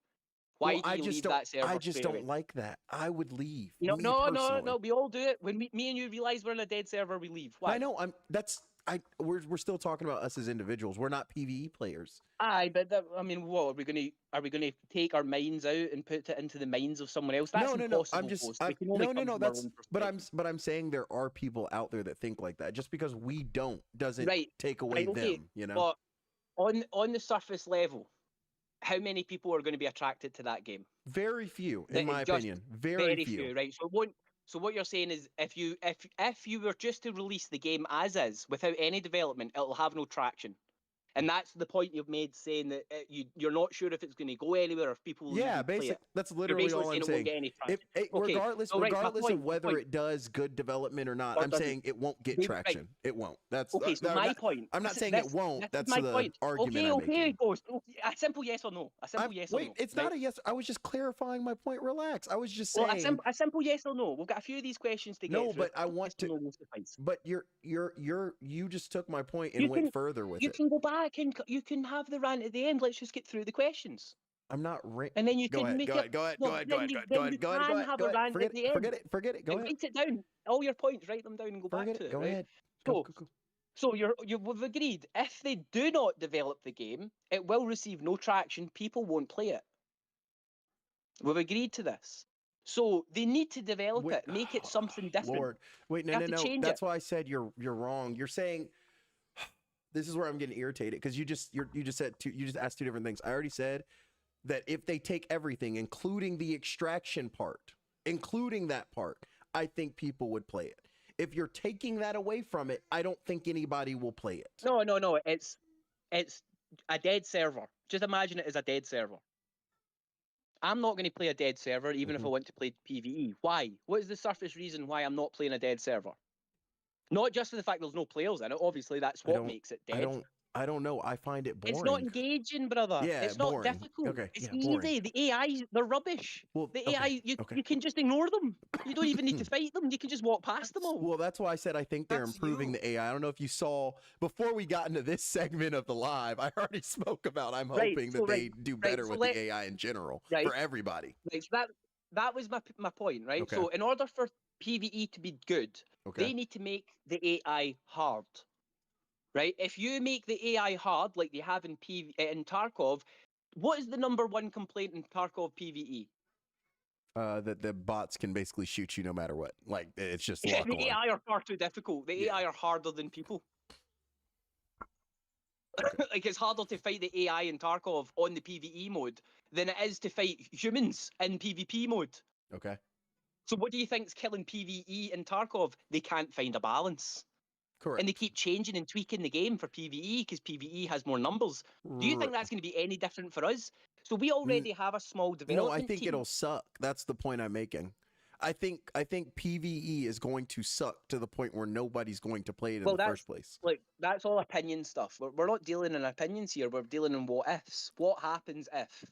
Why Well, do you leave that server? I just straight don't away? like that. I would leave. No, me no, personally. we all do it. When me and you realize we're in a dead server, we leave. Why? I know. We're still talking about us as individuals. We're not PvE players. Aye, but I mean, what are we gonna take our minds out and put it into the minds of someone else? That's No. impossible. I'm just. Ghost. We can only come from our That's. own But perspective. I'm saying there are people out there that think like that. Just because we don't doesn't Right, take away okay, them. You know. But on the surface level, how many people are going to be attracted to that game? Very few, That in my just opinion. Very few. right? So it won't. So what you're saying is, if you were just to release the game as is without any development, it'll have no traction. And that's the point you've made, saying that you're not sure if it's going to go anywhere, or if people will Yeah, even play basic. it. That's You're literally basically all saying I'm it won't saying. get any traction. Okay, regardless, so right, my regardless point- of my whether point- it does good development or not, Or I'm doesn't. saying it won't get Right. traction. It won't. That's Okay, so my point. I'm not this- saying this- it won't. this is That's my the point. argument I'm Okay, making. Ghost. Okay, a simple yes or no. A simple yes or Wait, no. it's right? not a yes. I was just clarifying my point. Relax. I was just Well, saying. a simple yes or no. We've got a few of these questions to get No, through. but I want Yes or to. no will suffice. But you just took my point and You went can- further with You it. can go back and you can have the rant at the end. Let's just get through the questions. I'm not. And then you Go can ahead. make Go it. ahead. Go ahead. No, Go ahead. then Go ahead. you, Go ahead. then Go ahead. you Go ahead. Go can ahead. have Go a ahead. rant Forget at the it. end. Forget it. Forget it. Go And ahead. write it down. All your points, write them down and go Forget back it. to it. Go Right? ahead. So, Go. so we've agreed. If they do not develop the game, it will receive no traction. People won't play it. We've agreed to this. So they need to develop Wait, it, make it something different. Lord, wait, You no, have no, to no. change That's it. why I said you're wrong. You're saying this is where I'm getting irritated because you just said you just asked two different things. I already said that if they take everything, including the extraction part, including that part, I think people would play it. If you're taking that away from it, I don't think anybody will play it. No. It's a dead server. Just imagine it as a dead server. I'm not going to play a dead server, even if I want to play PvE. Why? What is the surface reason why I'm not playing a dead server? Not just for the fact there's no players in it. Obviously, that's what makes it dead. I don't know. I find it boring. It's not engaging, brother. Yeah, It's boring. not difficult. Okay, It's yeah, boring. easy. The AI, they're rubbish. Well, The okay, AI, you okay. can just ignore them. You don't even need to fight them. You can just walk past them all. Well, that's why I said I think they're That's improving you. the AI. I don't know if you saw before we got into this segment of the live. I already spoke about I'm Right, hoping so that they do better so with the AI in general Right. for everybody. Right, so that was my point, right? Okay. So in order for PvE to be good, Okay. they need to make the AI hard. Right? If you make the AI hard, like they have in in Tarkov, what is the number one complaint in Tarkov PvE? That the bots can basically shoot you no matter what. Like it's just lock The on. AI are far too difficult. The Yeah. AI are harder than people. Okay. Like it's harder to fight the AI in Tarkov on the PvE mode than it is to fight humans in PvP mode. Okay. So what do you think's killing PvE in Tarkov? They can't find a balance. Correct. And they keep changing and tweaking the game for PvE because PvE has more numbers. Do you think that's going to be any different for us? So we already have a small development No, I think team. it'll suck. That's the point I'm making. I think PvE is going to suck to the point where nobody's going to play it in the first place. Like that's all opinion stuff. We're not dealing in opinions here. We're dealing in what ifs. What happens if?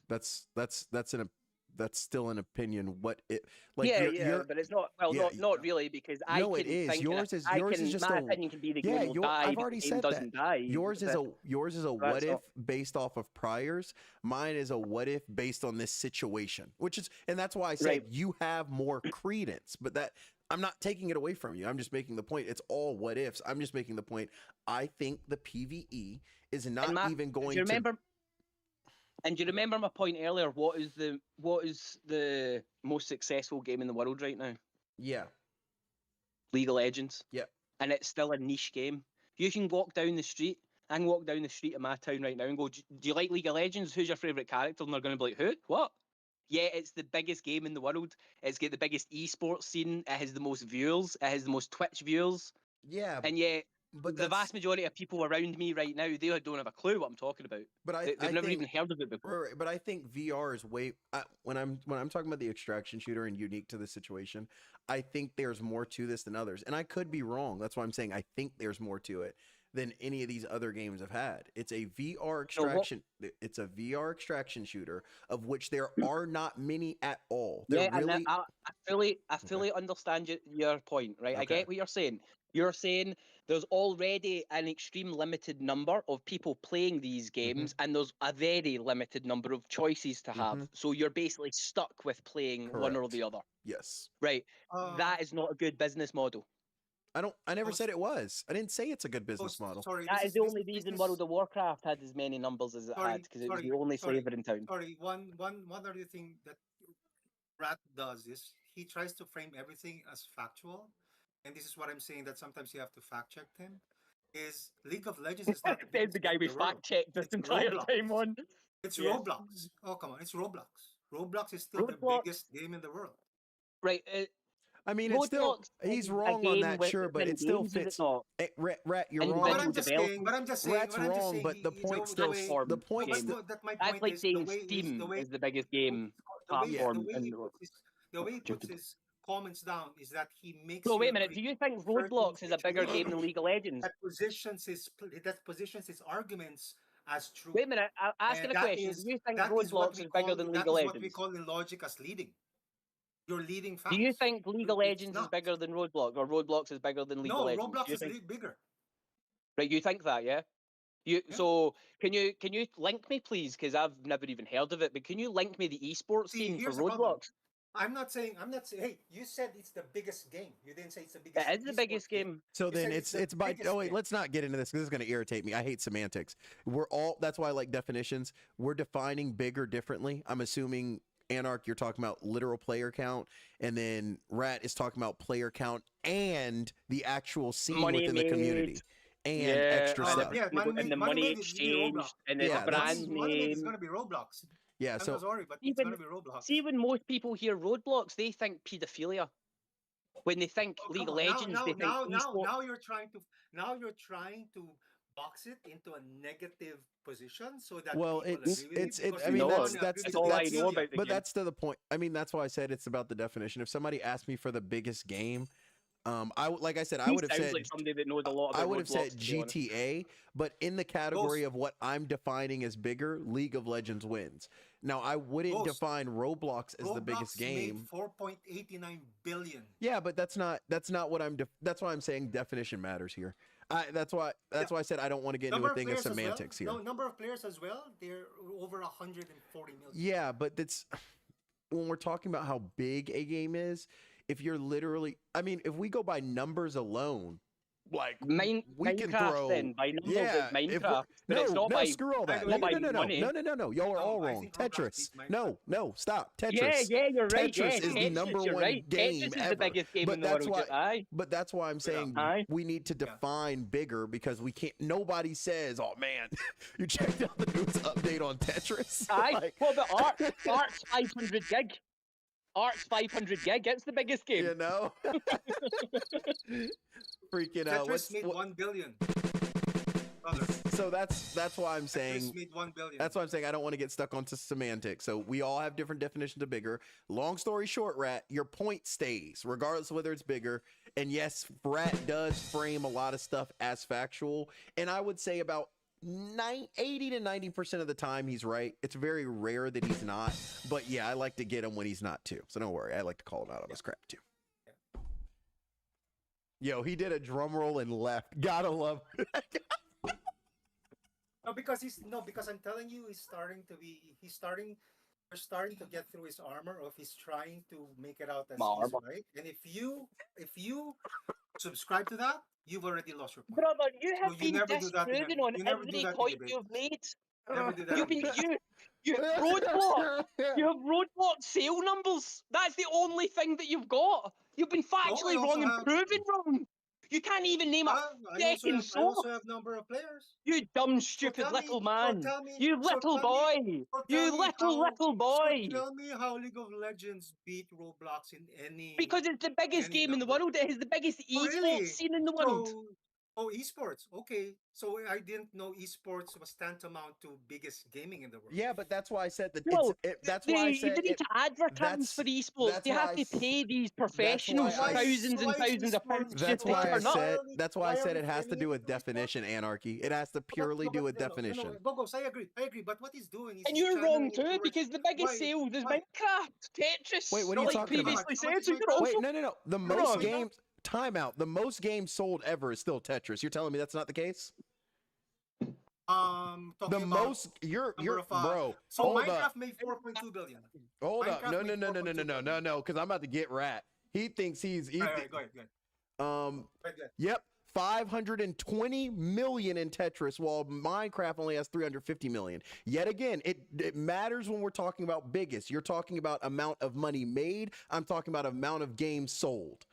That's still an opinion. What it like? Yeah, but it's not. Well, yeah, not really, because I no, can it is. think. Yours is just my a opinion can be the yeah. game will die. I've Because already the game said that. doesn't die. Yours is a what that's if not- based off of priors. Mine is a what if based on this situation, which is, and that's why I said Right. you have more credence. But that I'm not taking it away from you. I'm just making the point. It's all what ifs. I'm just making the point. I think the PvE is not even going do you remember, to. And do you remember my point earlier? What is the most successful game in the world right now? Yeah. League of Legends. Yeah. And it's still a niche game. You can walk down the street. I can walk down the street in my town right now and go, "Do you like League of Legends? Who's your favourite character?" And they're going to be like, "Who? What?" Yeah, it's the biggest game in the world. It's got the biggest esports scene. It has the most viewers. It has the most Twitch viewers. Yeah. And yet, But the vast majority of people around me right now, they don't have a clue what I'm talking about. But They've never even heard of it before. Right, but I think VR is way when I'm talking about the extraction shooter and unique to this situation, I think there's more to this than others. And I could be wrong. That's why I'm saying I think there's more to it than any of these other games have had. It's a VR extraction it's a VR extraction shooter of which there are not many at all. They're really and I fully understand your point, right? I Okay. get what you're saying. You're saying there's already an extreme limited number of people playing these games, and there's a very limited number of choices to have. So you're basically stuck with playing one or Correct. the other. Yes. Right. That is not a good business model. I never said it was. I didn't say it's a good business model. Sorry, That is the only reason World of Warcraft had as many numbers as it had, because it was the only flavor in town. Sorry, one other thing that Rat does is he tries to frame everything as factual, and this is what I'm saying, that sometimes you have to fact check him. Is League of Legends is not There's the guy we fact checked this It's entire Roblox. time on. It's Yeah. Roblox. Oh come on, it's Roblox. Roblox is still the Roblox- biggest game in the world. Right. I mean, it's still Roblox he's is a wrong on game that, with sure, but different it still games, is it fits. not? Rat, you're And wrong. But Individual I'm just saying. But I'm just saying. Rat's but I'm just wrong, saying, but the point still still form the point game. still, that my That's point like is saying the way Steam the way is the biggest game the way platform. the way he puts his comments down is that he makes. So wait you a minute. Do you think certain Roblox is a bigger game situation than League of Legends? that positions his arguments as true. Wait a minute. I'm asking And a that question. is- Do you think that is what Roblox we is bigger call- than that League of is what we Legends? call in logic as leading. You're leading facts. Do you think League of It's Legends is not. bigger than Roblox, or Roblox is bigger than League of No, Legends? Roblox Do you is think... bigger. Right, you think that, yeah? You Yeah. so can you link me please? Because I've never even heard of it. But can you link me the esports See, scene for here's the problem. Roblox? I'm not saying. Hey, you said it's the biggest game. You didn't say it's the It biggest. is the biggest esports game. So You then said it's the it's by biggest oh wait, game. let's not get into this because this is going to irritate me. I hate semantics. We're all that's why I like definitions. We're defining bigger differently. I'm assuming Anarch, you're talking about literal player count, and then Rat is talking about player count and the actual scene Money within the community made. and Yeah, extra and stuff. Yeah, and the money money made is really Roblox. exchanged and the Yeah, that's- brand Money made is name. gonna be Roblox. Yeah, I'm so sorry, but it's Even gonna be Roblox. see when most people hear Roblox, they think pedophilia. When they think Oh, League come of on. Legends, they think esports. Now you're trying to box it into a negative position so that well, people it's agree with it's you. it. because I you mean, No, don't that's wanna that's agree that's with all I that's know pedophilia. about the but game. that's to the point. I mean, that's why I said it's about the definition. If somebody asked me for the biggest game, like I said, I He would have sounds said like somebody that knows a lot about I would have Roblox, said to be honest. GTA, but in the category Ghost. of what I'm defining as bigger, League of Legends wins. Now, I wouldn't Ghost. define Roblox as the biggest Roblox game. made 4.89 billion. Yeah, but that's not what I'm. That's why I'm saying definition matters here. That's why I said I don't want to get into Number a of thing of players as well. semantics No, here. number of players as well. They're over 140 million. Yeah, but that's when we're talking about how big a game is. If you're literally, I mean, if we go by numbers alone, like we can Minecraft throw. then by numbers Yeah, it's if we're- Minecraft, but it's not by screw all that. By No, the no, way, no, no, no, money. no, no, no, no. Y'all are No, all I wrong. think Roblox Tetris. beats Minecraft. No, stop. Tetris. Yeah, you're right. Tetris is the Tetris, number you're one right. game Tetris is ever. the biggest game But in the that's world. why- Aye. But that's why I'm saying Aye. we need to define bigger because we can't. Nobody says, "Oh man, you checked out the newest update on Tetris." Aye. Like, What about Arc? Arc's 500 gig. Arc's 500 gig. It's the biggest game. you know, freaking out. Tetris made 1 billion. Brother, So that's why I'm saying. Tetris made 1 billion. That's why I'm saying I don't want to get stuck onto semantics. So we all have different definitions of bigger. Long story short, Rat, your point stays, regardless of whether it's bigger. And yes, Rat does frame a lot of stuff as factual. And I would say about 80 to 90% of the time he's right. It's very rare that he's not. But yeah, I like to get him when he's not too. So don't worry. I like to call him out on his crap too. Yo, he did a drum roll and left. Gotta love it. Because I'm telling you, we're starting to get through his armor of he's trying to make it out as My easy, armor. right? And if you subscribe to that, you've already lost your point. Brother, you have you been never do that in a- disproving on you never do every that in point debate. you've made. Never do that You've in been debate. you roadblock. You have roadblock sale numbers. That's the only thing that you've got. You've been factually also wrong and have- proven wrong. You can't even name a I second also source. have number of players. You dumb, stupid tell me- little so man. tell me- You so little tell boy. me- so You tell me little how- boy. So tell me how League of Legends beat Roblox in any. Because it's the biggest any game in the number. world. It is the biggest Oh, esports really? scene in the world. Esports. Okay, so I didn't know esports was tantamount to biggest gaming in the world. Yeah, but that's why I said that. No, That's why I you said need to advertise that's- for esports. that's They why have I to s- pay these why professionals I s- thousands and why is thousands of esports- pounds That's just to why I turn up. said. That's why I Why said are it we has to do with blaming esports? definition. Anarchy. It has to purely do with definition. Bogos, I agree. But what he's doing is And he's you're channeling wrong it too, towards- because the biggest Why? sales is Why? Minecraft, Tetris. Wait, what are you like talking about? previously How much said, so is you're Minecraft? Wait, also no. The You're most wrong. games. Timeout. The most games sold ever is still Tetris. You're telling me that's not the case? Talking The about most. You're number of, bro. So Hold Minecraft up. made 4.2 billion. Hold up. Minecraft No. made 4.2 billion. No. Because I'm about to get Rat. He thinks he's. All right, go ahead. Go ahead. Yep. 520 million in Tetris, while Minecraft only has 350 million. Yet again, it matters when we're talking about biggest. You're talking about amount of money made. I'm talking about amount of games sold.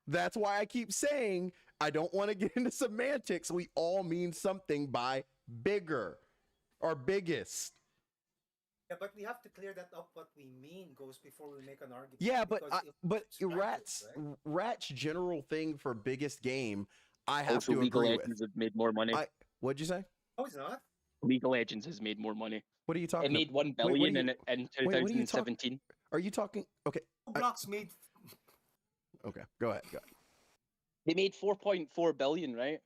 That's why I keep saying I don't want to get into semantics. We all mean something by bigger or biggest. Yeah, but we have to clear that up. What we mean goes before we make an argument. Yeah, but because if but it's factors, right? Rat's general thing for biggest game, I have Also, to League of agree Legends with. have made more money. What'd you say? No, it's not. League of Legends has made more money. What are you It talking made about? 1 what are billion you- in what are you 2017. Are you talking? Okay, Roblox made. okay, go ahead. They made 4.4 billion, right?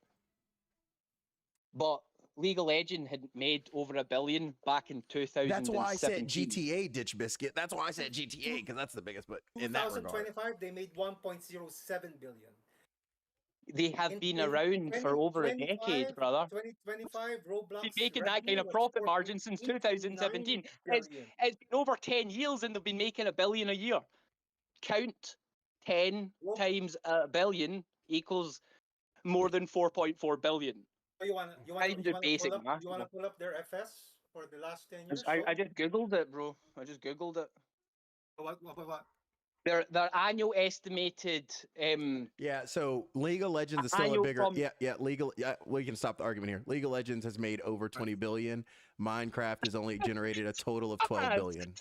But League of Legends had made over $1 billion back in 2017. That's why I said GTA, Ditch Biscuit. That's why I said GTA because that's the biggest. But in that regard, 2025, they made 1.07 billion. They have In been 20 around for over a decade, 2025 brother. 2025 Roblox Been making that kind revenue of was profit margin since 2017. 4.89 billion. It's been over 10 years and they've been making $1 billion a year. Count 10 Rob- times a billion equals more than 4.4 billion. So you want Kind of basic math. you want to pull up their FS for the last 10 years? I just googled it, bro. I just googled it. What? Their annual estimated Yeah, so League of Legends is still a annual bigger. from- We can stop the argument here. League of Legends has made over 20 billion. Minecraft has only generated a total of 12 billion.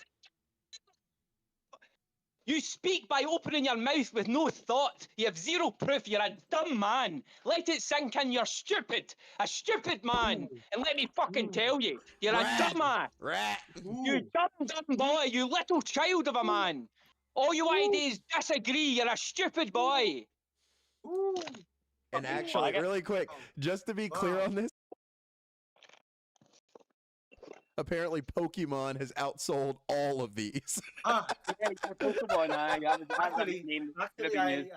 You speak by opening your mouth with no thought. You have zero proof. You're a dumb man. Let it sink in. You're stupid. A stupid man. And let me fucking tell you, you're Rat. a dumbass. Rat. You dumb boy. You little child of a man. All you want to do is disagree. You're a stupid boy. And Fucking actually, faggot. really quick, just to be clear Wow. on this, apparently Pokemon has outsold all of these. Ah, Yeah, Pokemon, actually,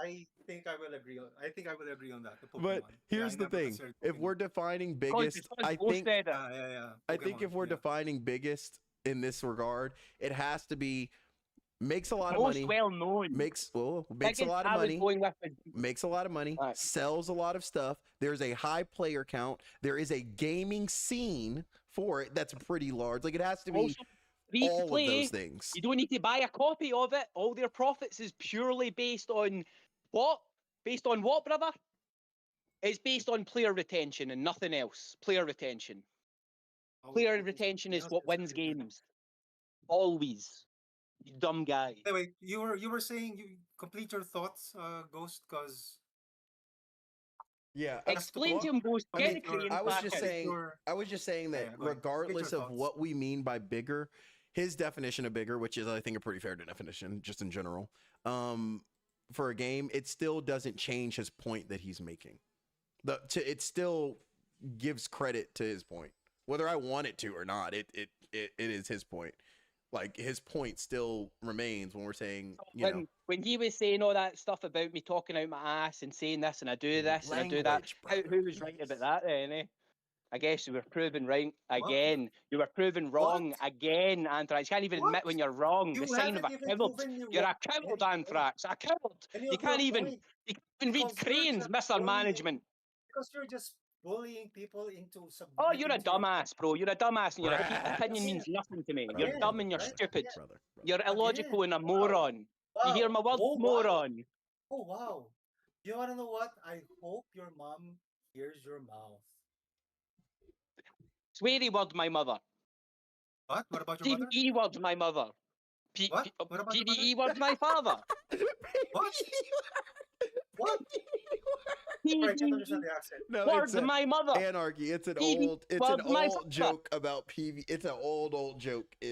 I think I will agree on. I think I will agree on that. The But Pokemon. here's I the never thing: considered if Pokemon. we're defining biggest, I think yeah. I think if Pokemon, we're yeah. defining biggest in this regard, it has to be makes a lot of most money, well known. makes a Biggest lot of I was money, going with the- makes a lot of money, Right. sells a lot of stuff. There's a high player count. There is a gaming scene for it that's pretty large. Like it has to be Also, free to all of play. those things. You don't need to buy a copy of it. All their profits is purely based on what? Based on what, brother? It's based on player retention and nothing else. Player retention. Player retention is what wins games. Always. You dumb guy. Anyway, you were saying you complete your thoughts, Ghost, because Yeah, Explain to him, Ghost. I mean, Get the Korean I was back just in. saying. I was just saying that Yeah, go ahead. regardless Get your of thoughts. what we mean by bigger, his definition of bigger, which is I think a pretty fair definition, just in general, for a game, it still doesn't change his point that he's making. It still gives credit to his point, whether I want it to or not. It is his point. Like his point still remains when we're saying, you know, When he was saying all that stuff about me talking out my ass and saying this and I do this and I do that, language, brother, who was right please. about that then, eh? I guess you were proven right again. You were proven wrong What? again, Anthrax. You can't even admit What? when you're wrong. You The sign of a haven't even coward. proven me You're wrong. a coward, Anthrax. A coward. Any You of your can't even point, read because you're cranes, just Mr. bullying- Management. because you're just bullying people into Oh, you're a submitting to your- dumbass, bro. You're a dumbass and your Right. opinion means nothing to me. You're Again, dumb and you're right? stupid. brother. You're illogical and a Wow. moron. You hear my word? Oh, wow. Moron. Oh wow! You wanna know what? I hope your mom hears your mouth. Sweary word, my mother. What? What about your mother? PvE word, my mother. What? What about your PvE word, my father. What? What? PvE Sorry, I can't understand the accent. No, word, it's a, my mother. anarchy. It's an PV old. It's well, an my old father. joke about PV. It's an old joke. No,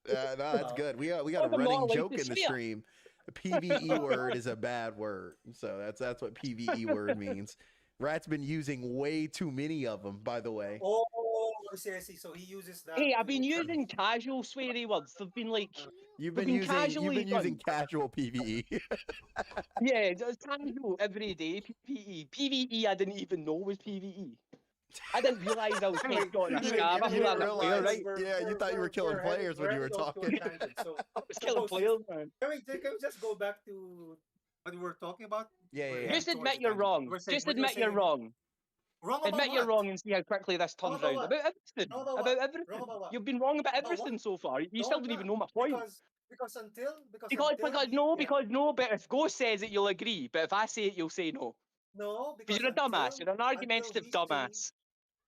it's good. We got a I'm not running allowed joke to in the swear. stream. The PVE word is a bad word, so that's what PVE word means. Rat's been using way too many of them, by the way. Oh, I see. So he uses that. Hey, I've been to- using casual sweary words. They've been like, You've they've been been using casually casual PVE. yeah, it's casual every day. PVE, I didn't even know was PVE. I didn't realize I was headshotting a You scab. I didn't thought that was player, realize- right? Yeah, you thought you were killing players when you were talking. So I was killing players, man. can we just go back to what we were talking about? Yeah. Just Towards admit the you're end. wrong. You were saying- Just what you were admit you're saying- wrong. Wrong about Admit you're what? wrong and see how quickly this turns about round. what? About everything. Wrong about About what? everything. Wrong about what? You've been wrong about About what? everything so far. You No, still I'm don't even not. know my point. Because until Because says it, you'll agree. But if I say it, you'll say no. no, Because you're a dumbass. You're an argumentative dumbass.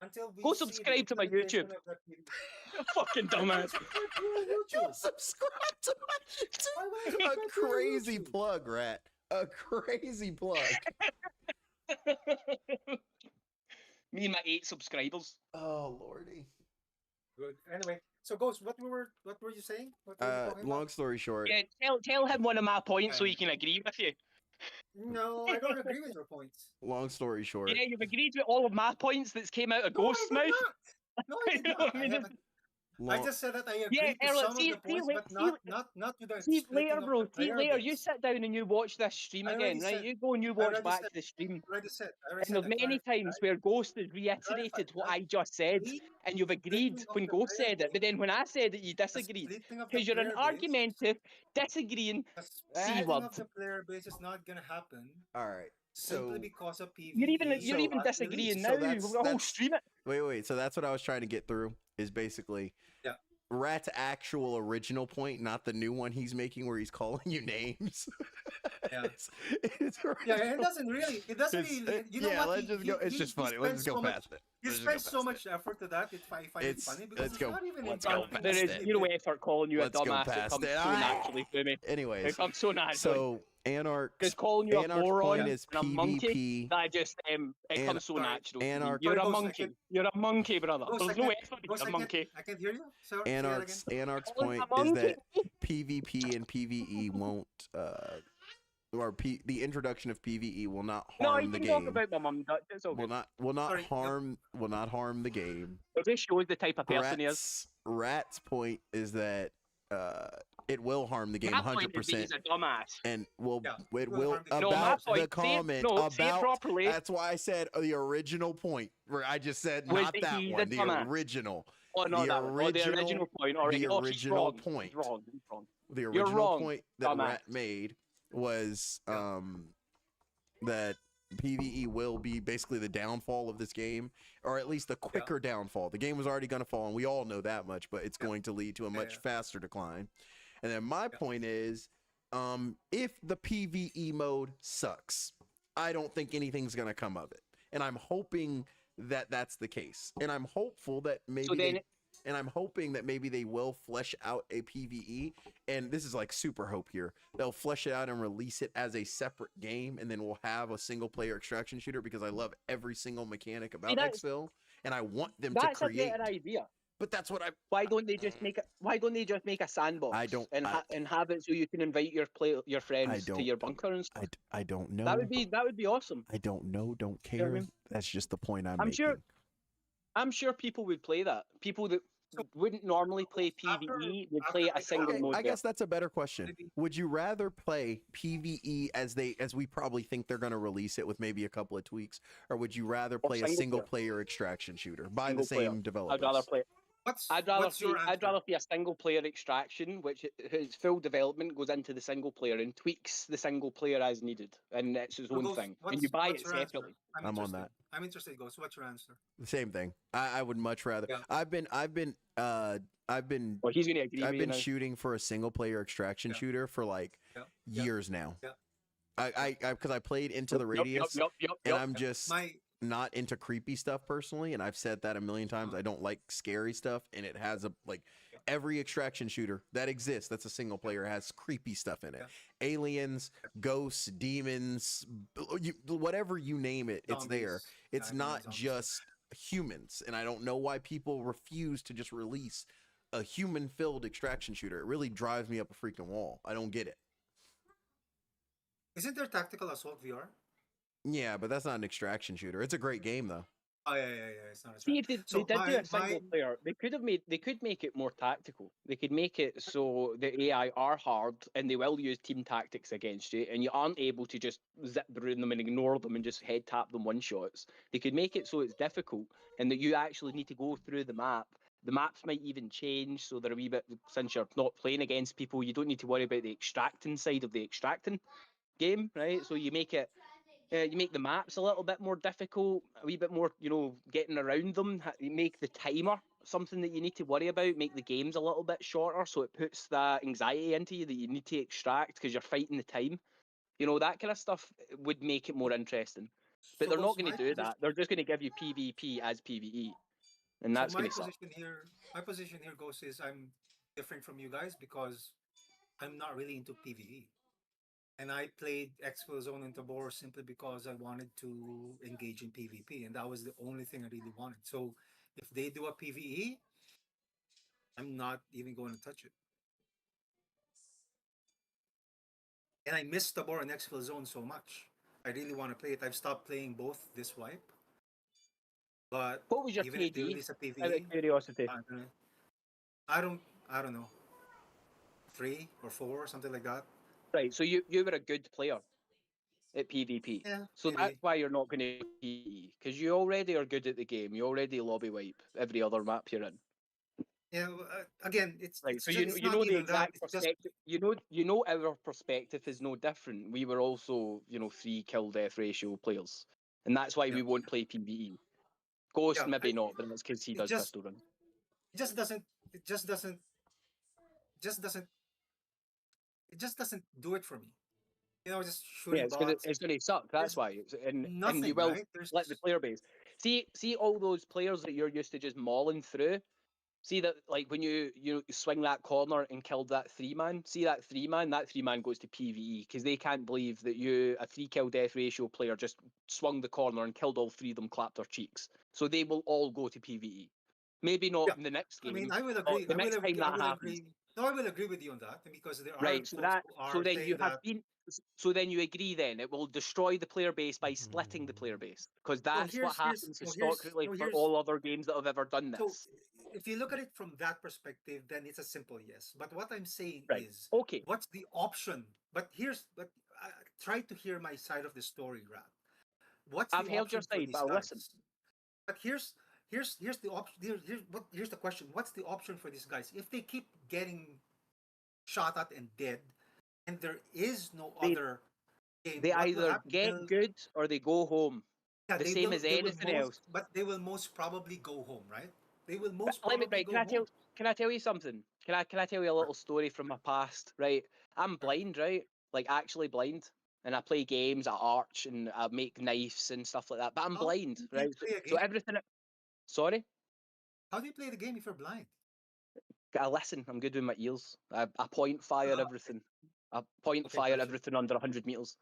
Until we Go see the subscribe to my implementation YouTube. of that video. You're a fucking dumbass. Subscribe to your YouTube. Subscribe to my YouTube. Why would I A subscribe to your crazy YouTube? plug, Rat. A crazy plug. Me and my 8 subscribers. Oh lordy. Good. Anyway, so Ghost, what were you saying? What were you talking Long about? story short. Yeah, tell him one of my points so he can agree with you. No, I don't agree with your points. Long story short. Yeah, you've agreed with all of my points that's came out of No, I Ghost's did mouth. not. No, I did You know not. what I mean? I just said that I Yeah, agree to Erlen, some of the points, but not to the see splitting later, of bro. the See player later. You base. sit down and you watch this stream I again, already right? said. You go and you I watch already back said. the stream. I already said. And there's many times where Ghost has reiterated what I just said, and you've agreed Splitting of when the Ghost player said it. But base. then when I said it, you The disagreed. splitting of the Because you're an player base. argumentative, disagreeing The C splitting word. of the player base is not gonna happen All right. simply So because of PvE. You're even not disagreeing released. now. so We've got a whole that's stream it. wait. So that's what I was trying to get through. Is basically Yeah. Rat's actual original point, not the new one he's making where he's calling you names. Yeah. It's Yeah, original. it doesn't really. It doesn't really. You know yeah, what? let's just go. It's just funny. Let's just go past it. He Let's just go spends so past much effort to that. I find it It's- funny because let's it's go- not even let's go involving past There is it. zero effort calling you Let's a go dumbass. It past comes it. so naturally to me. It Anyways, comes so naturally. so Anarch's Because calling you a Anarch's moron point is and a monkey, PvP. that just it comes so Sorry. natural. to me. Anarch- You're Sorry, a Ghost, I monkey. can't- You're a monkey, brother. Ghost, There's I no can't- effort. Ghost, You're a monkey. I can't hear you. Say that Anarch's again. point is monkey. that PvP and PvE won't the introduction of PvE will not No, harm you the can talk game. about my mum. It's all Will good. not Sorry, harm the game. It just shows the type of person he is. Rat's point is that it will harm the game My point is that 100%, he's a dumbass. and will Yeah, it will will harm the game. No, my about point. the comment say it about. properly. That's why I said the original point. Where I just said Was not that that he's a one. The dumbass. original. Oh, no, the that one. Oh, the original point. All right. the Oh, he's original wrong. point. He's wrong. He's wrong. The You're original wrong, point that dumbass. Rat made was Yeah. that PvE will be basically the downfall of this game, or at least the quicker downfall. The game was already going to fall, and we all know that much, but it's going to lead to a much faster decline. And then my point is, if the PvE mode sucks, I don't think anything's going to come of it. And I'm hoping that that's the case. And I'm hopeful that maybe So then, and I'm hoping that maybe they will flesh out a PvE, and this is like super hope here. They'll flesh it out and release it as a separate game, and then we'll have a single player extraction shooter, because I love every single mechanic about Exfil, and I want them to that's a create. better idea. But that's what I. Why don't they just make it? Why don't they just make a sandbox? I don't- and I- and have it so you can invite your friends to don't- your bunker and stuff. I don't know. That would be awesome. I don't know. Don't You know care. what I mean? That's just the point I'm I'm making. sure- I'm sure people would play that. People that wouldn't normally play PvE would play a single mode. I guess that's a better question. Maybe. Would you rather play PvE as we probably think they're going to release it with maybe a couple of tweaks, or would you rather play a single single player. player extraction shooter by Single the same player. developers? I'd rather play. I'd rather What's play a single player extraction, which its full development goes into the single player and tweaks the single player as needed, and it's his own thing. And you buy it separately. I'm on that. I'm interested, Ghost. What's your answer? The same thing. I would much rather. Yeah. I've been Well, he's gonna agree I've with been you now. shooting for a single player extraction Yeah. shooter for like Yeah. Yeah. years now. Yeah. I because I played Into the Yup, Radius, yup. and I'm just My not into creepy stuff personally, and I've said that a million times. I don't like scary stuff, and it has every extraction shooter that exists that's a single player has creepy stuff in it. Yeah. Aliens, ghosts, demons, whatever you name it, it's there. zombies. It's Yeah, not zombies. just humans, and I don't know why people refuse to just release a human-filled extraction shooter. It really drives me up a freaking wall. I don't get it. Isn't there Tactical Assault VR? Yeah, but that's not an extraction shooter. It's a great game though. Oh yeah. It's not. See, if they So did do my- a single player, they could make it more tactical. They could make it so the AI are hard and they will use team tactics against you, and you aren't able to just zip through them and ignore them and just head tap them one shots. They could make it so it's difficult and that you actually need to go through the map. The maps might even change, so they're a wee bit, since you're not playing against people, you don't need to worry about the extracting side of the extracting game, right? So you make it. You make the maps a little bit more difficult, a wee bit more, getting around them. You make the timer something that you need to worry about, make the games a little bit shorter, so it puts that anxiety into you that you need to extract because you're fighting the time. That kind of stuff would make it more interesting. But So they're not Ghost, going to do that. They're just going to give you PvP as PvE. And that's going to suck. My position here, Ghost, is I'm different from you guys because I'm not really into PvE. And I played Exfil Zone and Tabor simply because I wanted to engage in PvP, and that was the only thing I really wanted. So if they do a PvE, I'm not even going to touch it. And I miss Tabor and Exfil Zone so much. I really want to play it. I've stopped playing both this wipe. But What was your even if they KD? release a Out of PvE, curiosity. I'm gonna- I don't know, 3 or 4, something like that. Right. So you were a good player at PvP. Yeah, So that's maybe. why you're not going to PvE, because you already are good at the game. You already lobby wipe every other map you're in. Yeah. Again, Right. So it's you not know the even that. exact It's just perspective. You know our perspective is no different. We were also 3 kill death ratio players, and that's why yeah, we won't play PvE. Ghost yeah. maybe not, but that's because he It does just pistol run. it just doesn't it just doesn't just doesn't it just doesn't do it for me. Just Yeah, shooting bots. it's gonna suck. That's There's why, and you nothing, will right? There's let the player base. See all those players that you're used to just mauling through. See that, like when you swing that corner and killed that 3-man. See that 3-man. That 3-man goes to PVE because they can't believe that a 3 kill death ratio player just swung the corner and killed all 3 of them, clapped their cheeks. So they will all go to PVE. Maybe not yeah. in the next I mean, game, I will but agree. the next time I that will happens. agree. No, I will agree with you on that because there are Right, folks who so are then you saying have that. been so then you agree then it will destroy the player base by splitting the player base, because So that's what happens historically for here's all other games that have ever done so this. if you look at it from that perspective, then it's a simple yes. But what I'm saying Right. is, Okay. what's the option? But try to hear my side of the story, Rat. What's the I've held your option for side, but these I'll listen. guys? But here's the option. Here's the question. What's the option for these guys if they keep getting shot at and dead, and there is no They other game? they What will either happen? get good or they go home. Yeah, The same as anything else. they will most probably go home, right? They will most Let me probably right. go home. Can I tell you something? Can I tell you a little story from my past? Right. I'm blind, right? Like actually blind. And I play games at Arch and I make knives and stuff like that. But I'm How blind, do you right? play a So game? everything. Sorry. How do you play the game if you're blind? I listen. I'm good with my ears. I point fire Ah, everything. I point okay, fire gotcha. everything under 100 meters.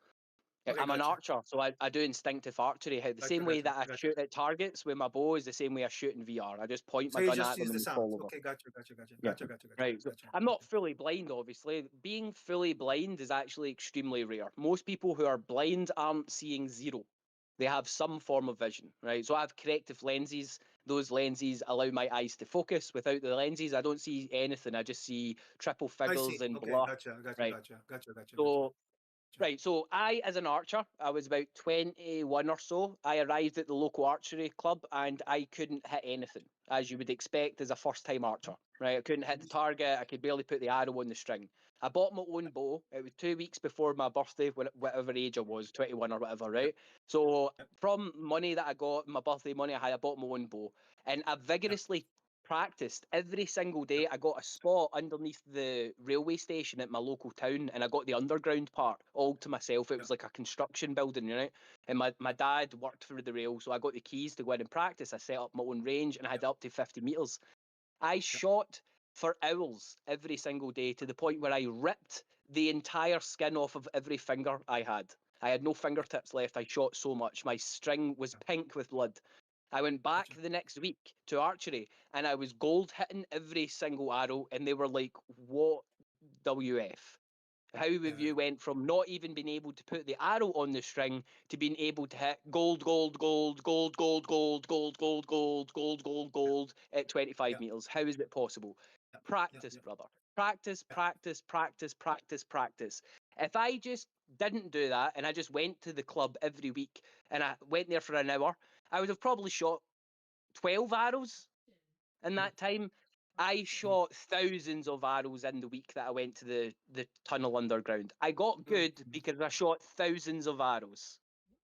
Okay, I'm an gotcha. archer, so I do instinctive archery. The Gotcha, same way gotcha, that I gotcha. shoot at targets with my bow is the same way I shoot in VR. I just point So my you gun just at them use the and they sounds. fall over. Okay, gotcha, gotcha, gotcha, Yeah. gotcha, gotcha, gotcha, Right. So gotcha. I'm not fully blind, obviously. Being fully blind is actually extremely rare. Most people who are blind aren't seeing zero. They have some form of vision, right? So I have corrective lenses. Those lenses allow my eyes to focus. Without the lenses, I don't see anything. I just see triple I figures see. and Okay, blur. gotcha, gotcha, Right. gotcha, gotcha, gotcha, gotcha. So right, so I, as an archer, I was about 21 or so. I arrived at the local archery club and I couldn't hit anything, as you would expect as a first-time archer. Right, I couldn't hit the target. I could barely put the arrow on the string. I bought my own bow. It was 2 weeks before my birthday, whatever age I was, 21 or whatever, right? So Yep. from money that I got, my birthday money I had, I bought my own bow, and I Yep. vigorously practiced every single day. I got a spot underneath the railway station at my local town, and I got the underground part all to myself. It Yep. was like a construction building, right? And my dad worked for the rail, so I got the keys to go in and practice. I set up my own range, and I had up to 50 meters. I shot for hours every single day to the point where I ripped the entire skin off of every finger I had. I had no fingertips left. I shot so much. My string was pink with blood. I went back Gotcha. the next week to archery and I was gold hitting every single arrow, and they were like, "What WF? How have Yeah. you went from not even being able to put the arrow on the string to being able to hit gold, gold, gold, gold, gold, gold, gold, gold, gold, gold, gold, gold at 25 Yeah. meters? How is it possible?" Yeah. Yeah. Practice, Yeah. brother. Practice, Yeah. practice, practice, practice, practice. If I just didn't do that and I just went to the club every week and I went there for an hour, I would have probably shot 12 arrows in Mhm. that time. I Mhm. shot thousands of arrows in the week that I went to the tunnel underground. I got Mhm. good because I shot thousands of arrows.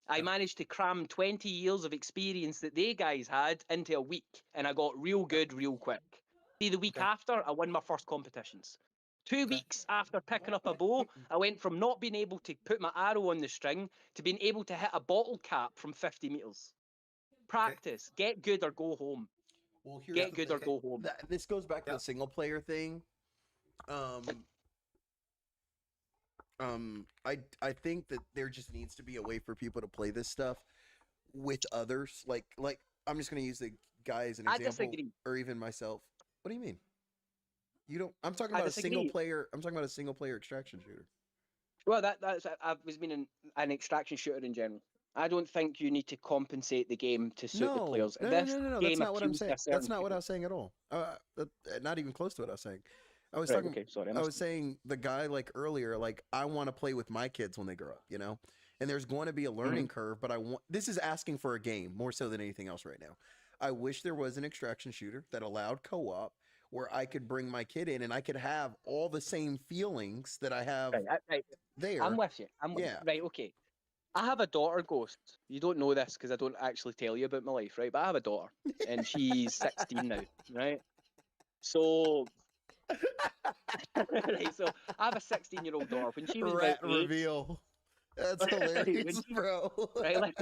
I Yeah. managed to cram 20 years of experience that they guys had into a week, and I got real Yeah. good real quick. See, the week Okay. after, I won my first competitions. Two Okay. weeks after picking up a bow, I went from not being able to put my arrow on the string to being able to hit a bottle cap from 50 meters. Okay. Practice, get good or go home. Well, here's Yeah. Get the good or thing. Okay. go home. This goes back to Yeah. the single player thing. Um, I think that there just needs to be a way for people to play this stuff with others. Like I'm just gonna use the guy as an I example, disagree. or even myself. What do you mean? You don't? I'm talking I about a single disagree. player. I'm talking about a single player extraction shooter. Well, that's I was meaning an extraction shooter in general. I don't think you need to compensate the game to suit the No, players. no, no, This no, no, no. game That's not what I'm appeals to saying. a certain That's not what I people. was saying at all. Not even close to what I was saying. I was Right, talking. okay, sorry. I I was missed saying the guy like earlier. Like I want to play with my kids when they grow up. You know, and there's going to be a learning curve. But I want. This is asking for a game more so than anything else right now. I wish there was an extraction shooter that allowed co-op where I could bring my kid in and I could have all the same feelings that I have right, there. I'm with you. I'm with you. Yeah. Right, okay. I have a daughter, Ghost. You don't know this because I don't actually tell you about my life, right? But I have a daughter, and she's 16 now, right? So, right, so I have a 16-year-old daughter. When she was Rat about 8, reveal. That's Right, when hilarious, she- bro. right,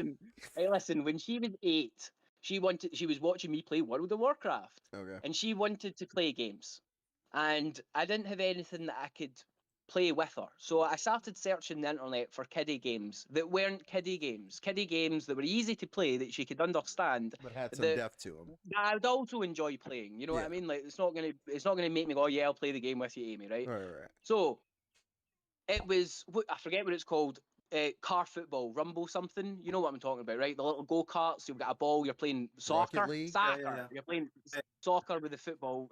listen. When she was 8, she was watching me play World of Warcraft, Okay. and she wanted to play games, and I didn't have anything that I could play with her. So I started searching the internet for kiddie games that weren't kiddie games that were easy to play that she could understand. But had some that depth to them. that I would also enjoy playing. You know what I Yeah. mean? Like it's not gonna make me go, yeah, I'll play the game with you, Amy, right? Right. So it was I forget what it's called. Car football, rumble something. You know what I'm talking about, right? The little go karts. You've got a ball. You're playing soccer. League? Soccer. Yeah. You're playing Yeah. soccer with the football.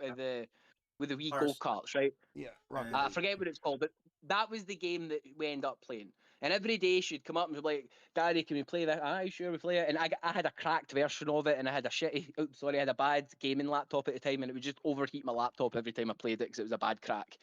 With the wee go Cars. karts, right? Yeah. Rocket I League. forget what it's called, but that was the game that we end up playing. And every day she'd come up and be like, "Daddy, can we play that?" Aye, sure, we play it. And I had a cracked version of it, and I had I had a bad gaming laptop at the time, and it would just overheat my laptop every time I played it because it was a bad crack.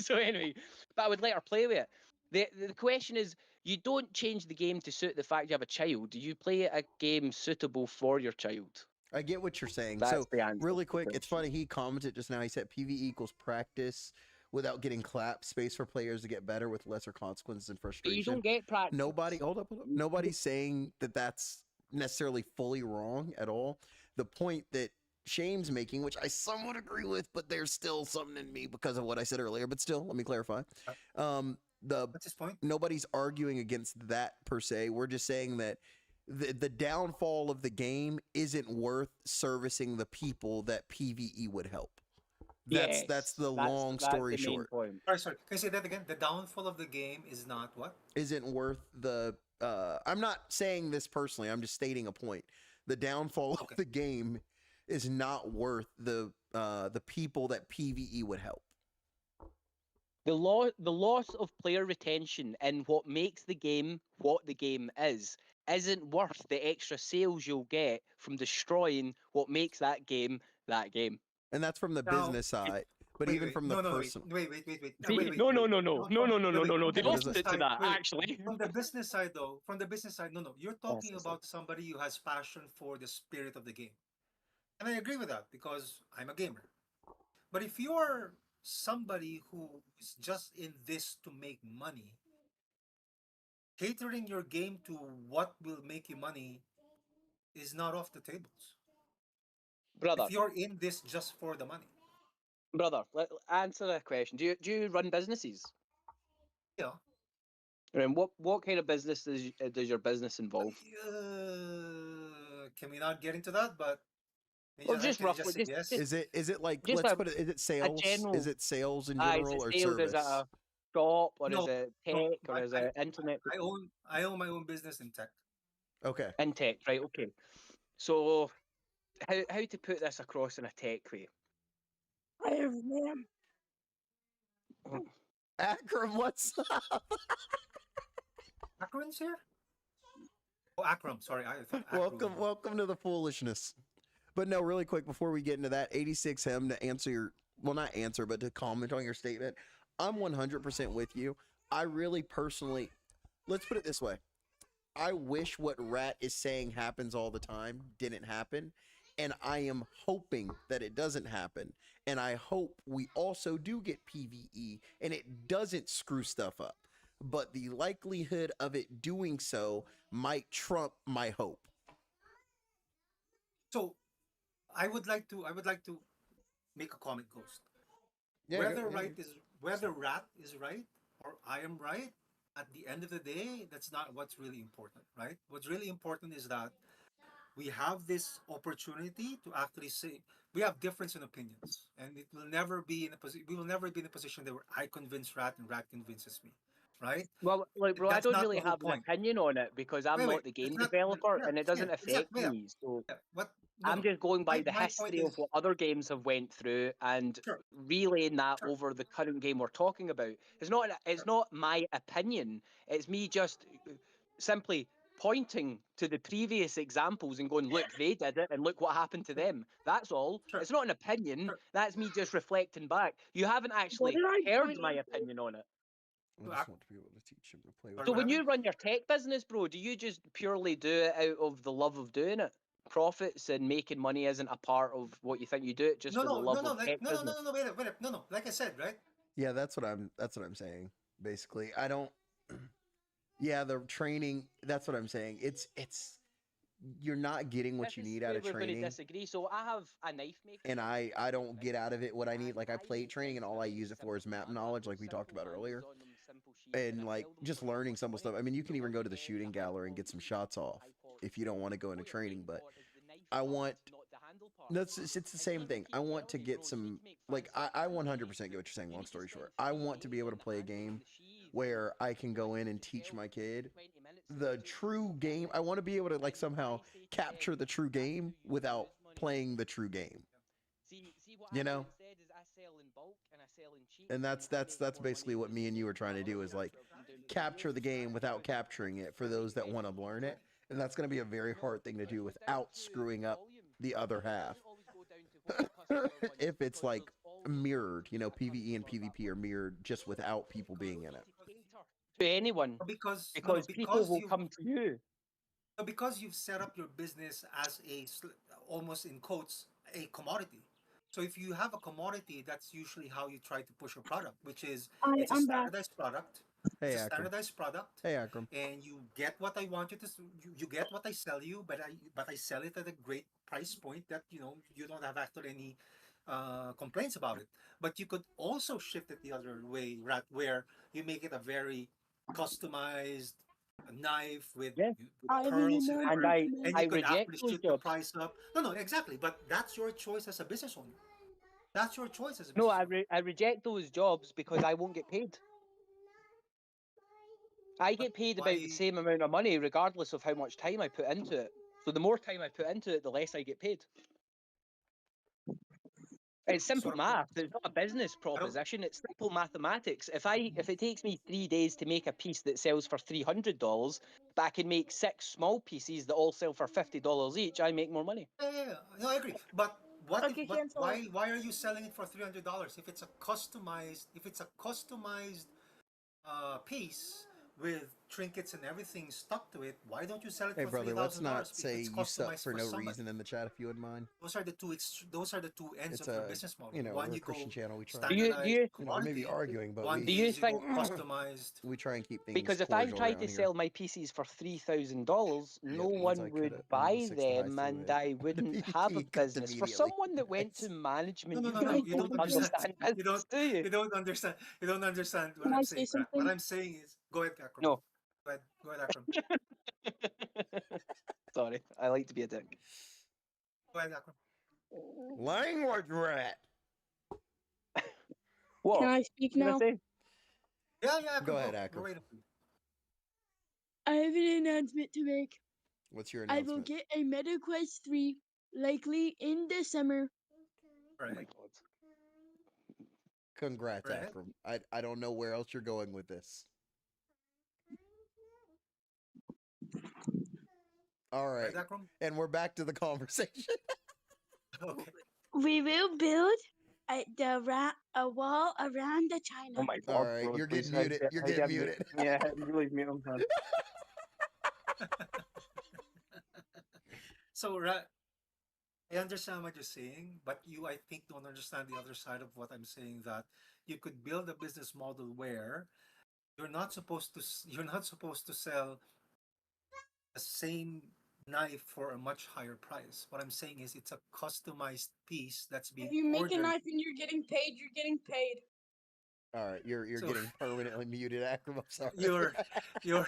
So anyway, but I would let her play with it. The question is, you don't change the game to suit the fact you have a child. Do you play a game suitable for your child? I get what you're saying. That's So the answer. really to the quick, it's question. funny. He commented just now. He said PvE equals practice without getting clapped. Space for players to get better with lesser consequences and But frustration. you don't get practice. Nobody, hold up. Nobody's saying that that's necessarily fully wrong at all. The point that Shame's making, which I somewhat agree with, but there's still something in me because of what I said earlier. But still, let me clarify. What's his point? Nobody's arguing against that per se. We're just saying that the downfall of the game isn't worth servicing the people that PvE would help. That's the long story the main short. point. Sorry. Can you say that again? The downfall of the game is not what? Isn't worth the I'm not saying this personally, I'm just stating a point. The downfall of the game is not worth the people that PvE would help. The loss of player retention and what makes the game what the game isn't worth the extra sales you'll get from destroying what makes that game that game. And that's from the Now, business side. But Wait, even wait, from no, the no, person. wait. No. The From the opposite business to side- that, wait, actually. From the business side, though, you're talking yes. about somebody who has passion for the spirit of the game. And I agree with that because I'm a gamer. But if you're somebody who is just in this to make money, catering your game to what will make you money is not off the tables. Brother, If you're in this just for the money. answer that question. Do you run businesses? Yeah. And what kind of business does your business involve? Can we not get into that? But Well, just can you roughly, say yes? Is it like just let's a- put it, is it sales? general- Is it sales in Is general it or sales? service? Is it a shop or No, is it tech no, or is it internet? I own my own business in tech. Okay. In tech, right? Okay. So how to put this across in a tech way? Hi everyone. Akram, what's up? Akron's here? Oh, Akram. Sorry. I thought Akron. Welcome to the foolishness. But no, really quick before we get into that, 86 him to answer your not answer, but to comment on your statement. I'm 100% with you. I really personally, let's put it this way. I wish what Rat is saying happens all the time didn't happen. And I am hoping that it doesn't happen. And I hope we also do get PvE and it doesn't screw stuff up. But the likelihood of it doing so might trump my hope. So I would like to make a comment, Ghost. Yeah, Whether Rat is right or I am right, at the end of the day, that's not what's really important, right? What's really important is that we have this opportunity to actually say we have difference in opinions, and it will never be in a position. We will never be in a position that where I convince Rat and Rat convinces me. right? Well, look, bro, I That's don't not really the whole have an point. opinion on it because I'm Wait, not the it's game not. developer, Yeah, and it yeah, doesn't affect exactly. Yeah, me. So yeah. What? No, I'm no. just going by the My point history of is what other games have went through and sure, relaying that sure, over the current game we're talking about. It's sure. not my opinion. It's me just simply pointing to the previous examples and going, look, they did it and look what happened to them. That's all. Sure. It's not an opinion. Sure. That's me just reflecting back. You haven't What actually did I heard point my out? opinion on it. I just want to be able to teach him to play with Sorry, So what when you happened? run your tech business, bro, do you just purely do it out of the love of doing it? Profits and making money isn't a part of what you think you do it just No, for the no, no, love no, of like tech business. no, wait, wait, no, no. Like I said, right? Yeah, that's what I'm saying. Basically, I don't. Yeah, the training. That's what I'm saying. It's you're not getting what This you is need where out of we're going to training, disagree. So I have a knife making and business, I don't right? get out of it what I need. And Like I I play make training, and knives in all a I very use it for is simple map manner. I knowledge, put like we talked simple about values earlier, on them, simple shapes, and I like sell them just for not learning much some money. stuff. I mean, you So can even go to the again, shooting the high gallery and get quality some shapes shots and off high quality if you don't want to go into what you're training. paying But for is the knife I part, want not the handle part. that's it's the And same people thing. I keep want telling to me, get bro, you need some to make like fancy I handles. 100% get what you're saying. You Long need to story spend short, I 50 want to be days able to on the play a handles and game the sheaths where I can and go in and to teach sell my for 15, kid 20 minutes to the do true something game. I different. want to be able to like And when somehow I say to capture them, the true that's game who you without lose money on. playing the true game. See what You I do know? instead is I sell in bulk and I sell in cheap, And and I make that's more money basically in what the me and you sale were trying to do is like after I've been doing it for capture years. the game without capturing it for those that want to learn it. And that's going to be a very No, hard thing to it do goes down without to screwing up volume. the other It half. doesn't always go down to what the customer wants If it's because like there's always going mirrored, to you be know, a PvE and customer that PvP are wants mirrored just without people being in to it. cater to anyone Because no, no, because people will come to you. because you've set up your business as almost in quotes a commodity. So if you have a commodity, that's usually how you try to push a product, which is it's a I'm back. standardized product. Hey, It's a Akram. standardized product, Hey, Akram. and you get what I want you to. You get what I sell you, but I sell it at a great price point that you don't have actually any complaints about it. But you could also shift it the other way, right, where you make it a very customized knife with, Yeah. with I really pearls in know it, And or, and I you could reject actually those shoot the jobs. price up. No, no, exactly. But that's your choice as a business owner. That's your choice as a No, business owner. I reject those jobs because I won't get paid. I But get paid about the why? same amount of money regardless of how much time I put into it. So the more time I put into it, the less I get paid. It's simple Sort of. math. It's not a business I don't. proposition. It's simple mathematics. If it takes me 3 days to make a piece that sells for $300, but I can make 6 small pieces that all sell for $50 each, I make more money. Yeah. No, I agree. But what if? Okay, But cancel. why are you selling it for $300 if it's a customized? If it's a customized piece with trinkets and everything stuck to it, why don't you sell it Hey, for three brother, let's thousand not dollars if say it's you suck customized for for no somebody? reason in the chat if you wouldn't mind. Those are the two ends It's of your a, business model. you know, One we're a you Christian go channel. We try, Do you standardized you know, we may be commodity. arguing, but One do you is you go think customized. we try and keep things because if I cordial tried around to here. sell my pieces for $3,000, no Yep, once I one cut would it, one of the buy 6 dice them, to and win. I The wouldn't have a PvP cut business. For immediately. someone that went to Nice. No, management, no, you no, Can no. I guys You say don't don't something? understand. understand You don't. business, do you? You don't understand. You don't understand what Can I'm I say saying, Brad. What something? I'm saying is, go ahead, Akram. No. Go ahead. Go ahead, Akram. Sorry, I like to be a dick. Go ahead, Akram. Language rat. What? Can I speak What did I now? say? Yeah, Akram. Go ahead, We're Akram. waiting for you. I have an announcement to make. What's your I will announcement? get a MetaQuest 3 likely in December. All Oh my right. god. Congrats, Right. Akram. I don't know where else you're going with this. All Right, right. Akram. And we're back to the conversation. Okay. We will build a wall around the China. Oh my god, All right, bro. you're Please, getting muted. You're getting muted. Yeah, please mute him, man. So, I understand what you're saying, but you, I think, don't understand the other side of what I'm saying. That you could build a business model where you're not supposed to sell the same knife for a much higher price. What I'm saying is, it's a customized piece that's being If you make a ordered. knife and you're getting paid, you're getting paid. All right, you're So- getting permanently muted, Akram. I'm sorry. You're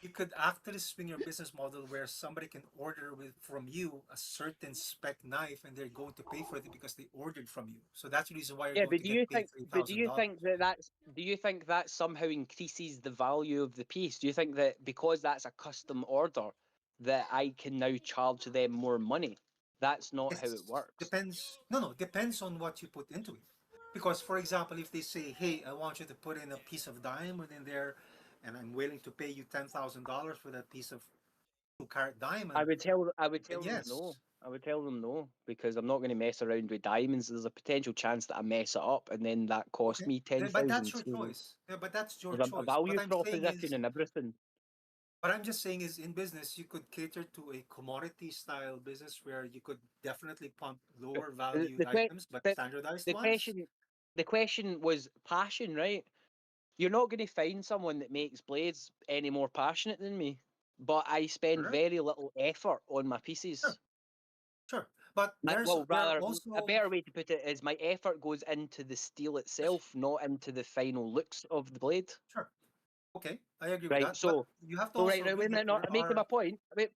you could actually swing your business model where somebody can order from you a certain spec knife and they're going to pay for it because they ordered from you. So that's the reason why you're Yeah, going but to get paid do you $3,000. think that do you think that somehow increases the value of the piece? Do you think that because that's a custom order, that I can now charge them more money? That's not how it Yes, works. depends. No, depends on what you put into it. Because, for example, if they say, "Hey, I want you to put in a piece of diamond in there, and I'm willing to pay you $10,000 for that piece of 2 carat diamond," I would then tell them no. yes. I would tell them no because I'm not going to mess around with diamonds. There's a potential chance that I mess it up and then that costs Okay, me ten but that's thousand. your choice. Yeah, but that's your There's a choice. value proposition and everything. What I'm just saying is, in business, you could cater to a commodity style business where you could definitely pump lower The valued the, que- items, but the, standardized the ones. question the question was passion, right? You're not going to find someone that makes blades any more passionate than me, but I spend Correct. very little effort on my pieces. Sure, sure. But Well, there are rather, a also better way to put it is my effort goes into the steel yes, itself, not into the final looks of the blade. sure. Okay, I agree with Right. that. But you have to So right also now, agree wait a that minute. No, there I'm making my are point. Wait,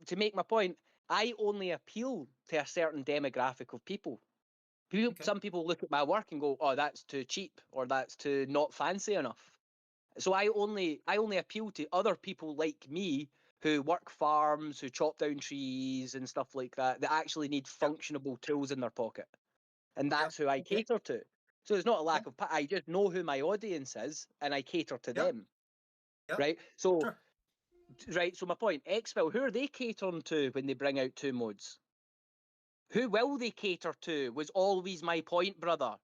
to make my point, I only appeal to a certain demographic of people. okay. Some people look at my work and go, "Oh, that's too cheap," or "That's too not fancy enough." So I only appeal to other people like me who work farms, who chop down trees and stuff like that, that actually need Yeah, functionable tools in their pocket, and yeah. that's who I Okay. cater to. So it's not a Yeah, lack of. I just know who my audience is, and I cater to yeah, them. yeah. Right. So Sure. right. So my point, Exfil, who are they catering to when they bring out two modes? Who will they cater to? Was always my point, brother.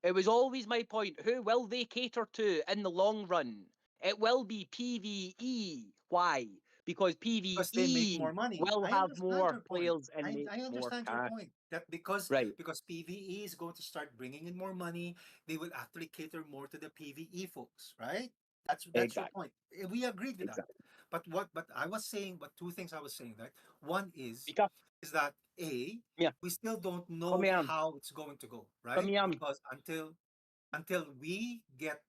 It was always my point. Who will they cater to in the long run? It will be PvE. Why? Because Because they make PvE more money. will I have understand more your point. players and make I more understand your cash. point. That because Right. PvE is going to start bringing in more money, they will actually cater more to the PvE folks, right? That's your Exactly. point. We agreed with that. Exactly. But I was saying, but two things I was saying, right? One Mika, is that A, yeah. we still don't Come know here. how it's going to go, Come right? here. Because until we get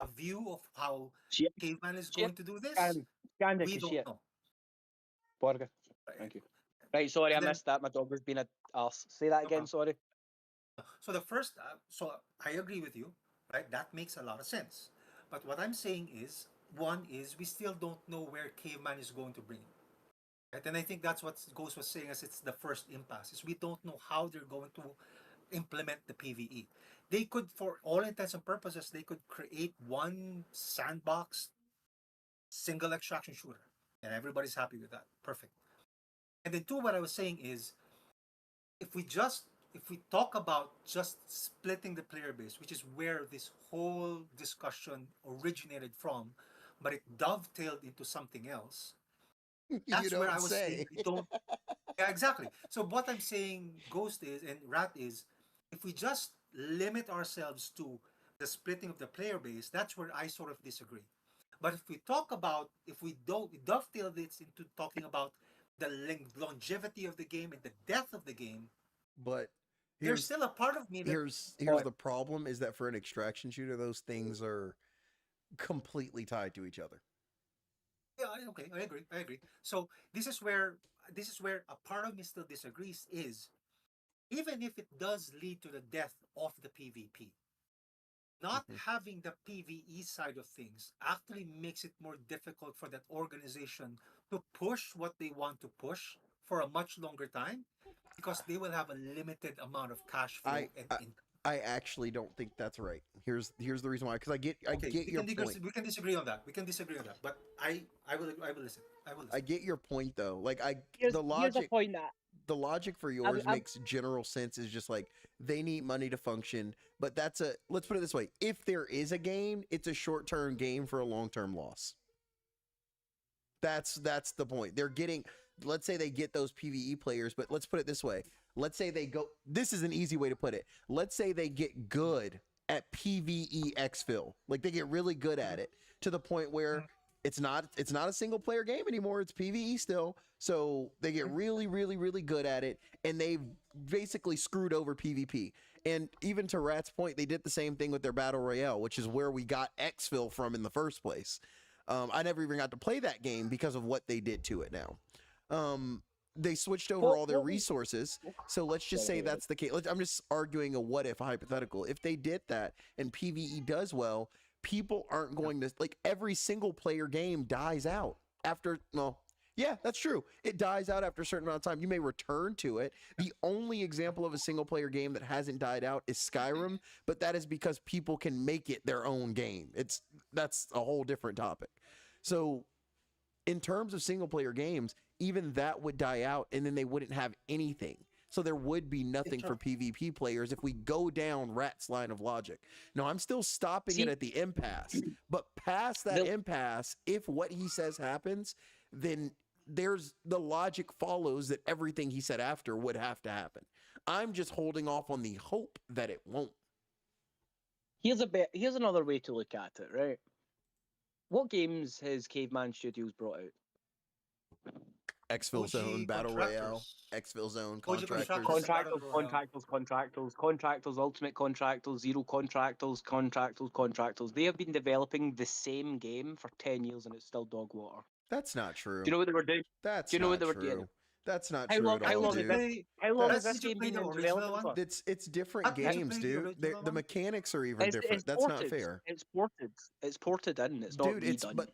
a view of how Shit. Caveman is Shit. going to do this, Stand we don't shit. know. Burger. Right? Thank you. Right, sorry, I And then missed that. My dog was being a arse. Say that no again, problem. sorry. So the first, so I agree with you, right? That makes a lot of sense. But what I'm saying is, one is we still don't know where Caveman is going to bring it. Right? And I think that's what Ghost was saying as it's the first impasse, is we don't know how they're going to implement the PvE. They could, for all intents and purposes, they could create one sandbox single extraction shooter. And everybody's happy with that. Perfect. And then two, what I was saying is if we just if we talk about just splitting the player base, which is where this whole discussion originated from, but it dovetailed into something else. You That's where I don't was saying say. we don't. Yeah, exactly. So what I'm saying, Ghost is and Rat is, if we just limit ourselves to the splitting of the player base, that's where I sort of disagree. But if we talk about, if we don't dovetail this into talking about the longevity of the game and the depth of the game, But there's here's still a part of me that here's the problem is that for an extraction shooter, those things are completely tied to each other. yeah, okay, I agree. So this is where a part of me still disagrees is even if it does lead to the death of the PvP, not Mhm. having the PvE side of things actually makes it more difficult for that organization to push what they want to push for a much longer time because they will have a limited amount of cash I, flow and I income. I actually don't think that's right. Here's the reason why. Because I Okay, get your point. we can disagree on that. We can disagree on that. But I will listen. I will I listen. get your point though. Like Here's a point that the logic for yours makes general sense. Is just like they need money to function. But that's a let's put it this way: if there is a gain, it's a short term gain for a long term loss. That's the point. They're getting. Let's say they get those PVE players, but let's put it this way. Let's say they go. This is an easy way to put it. Let's say they get good at PVE Exfil. Like they get really good at it to the point where it's not a single player game anymore. It's PVE still. So they get really good at it, and they've basically screwed over PvP. And even to Rat's point, they did the same thing with their battle royale, which is where we got Exfil from in the first place. I never even got to play that game because of what they did to it now. They switched over all their resources. So let's just say that's the case. I'm just arguing a what if, a hypothetical. If they did that and PvE does well, people aren't going to, like, every single player game dies out after, well, yeah, that's true. It dies out after a certain amount of time. You may return to it. The only example of a single player game that hasn't died out is Skyrim, but that is because people can make it their own game. That's a whole different topic. So in terms of single player games, even that would die out and then they wouldn't have anything. So there would be nothing for PvP players if we go down Rat's line of logic. No, I'm still stopping it at the impasse, but past that impasse, if what he says happens, then there's the logic follows that everything he said after would have to happen. I'm just holding off on the hope that it won't. Here's another way to look at it, right? What games has Caveman Studios brought out? Exfil Zone, Battle Royale, Exfil Zone, Contractors. Contractors, Ultimate Contractors, Zero Contractors. They have been developing the same game for 10 years and it's still dog water. That's not true. Do you know what they were doing? That's not true. That's not true at all, dude. How long has this game been in development for? It's different games, dude. The mechanics are even different. That's not fair. It's ported. It's ported in. It's not dude. redone. But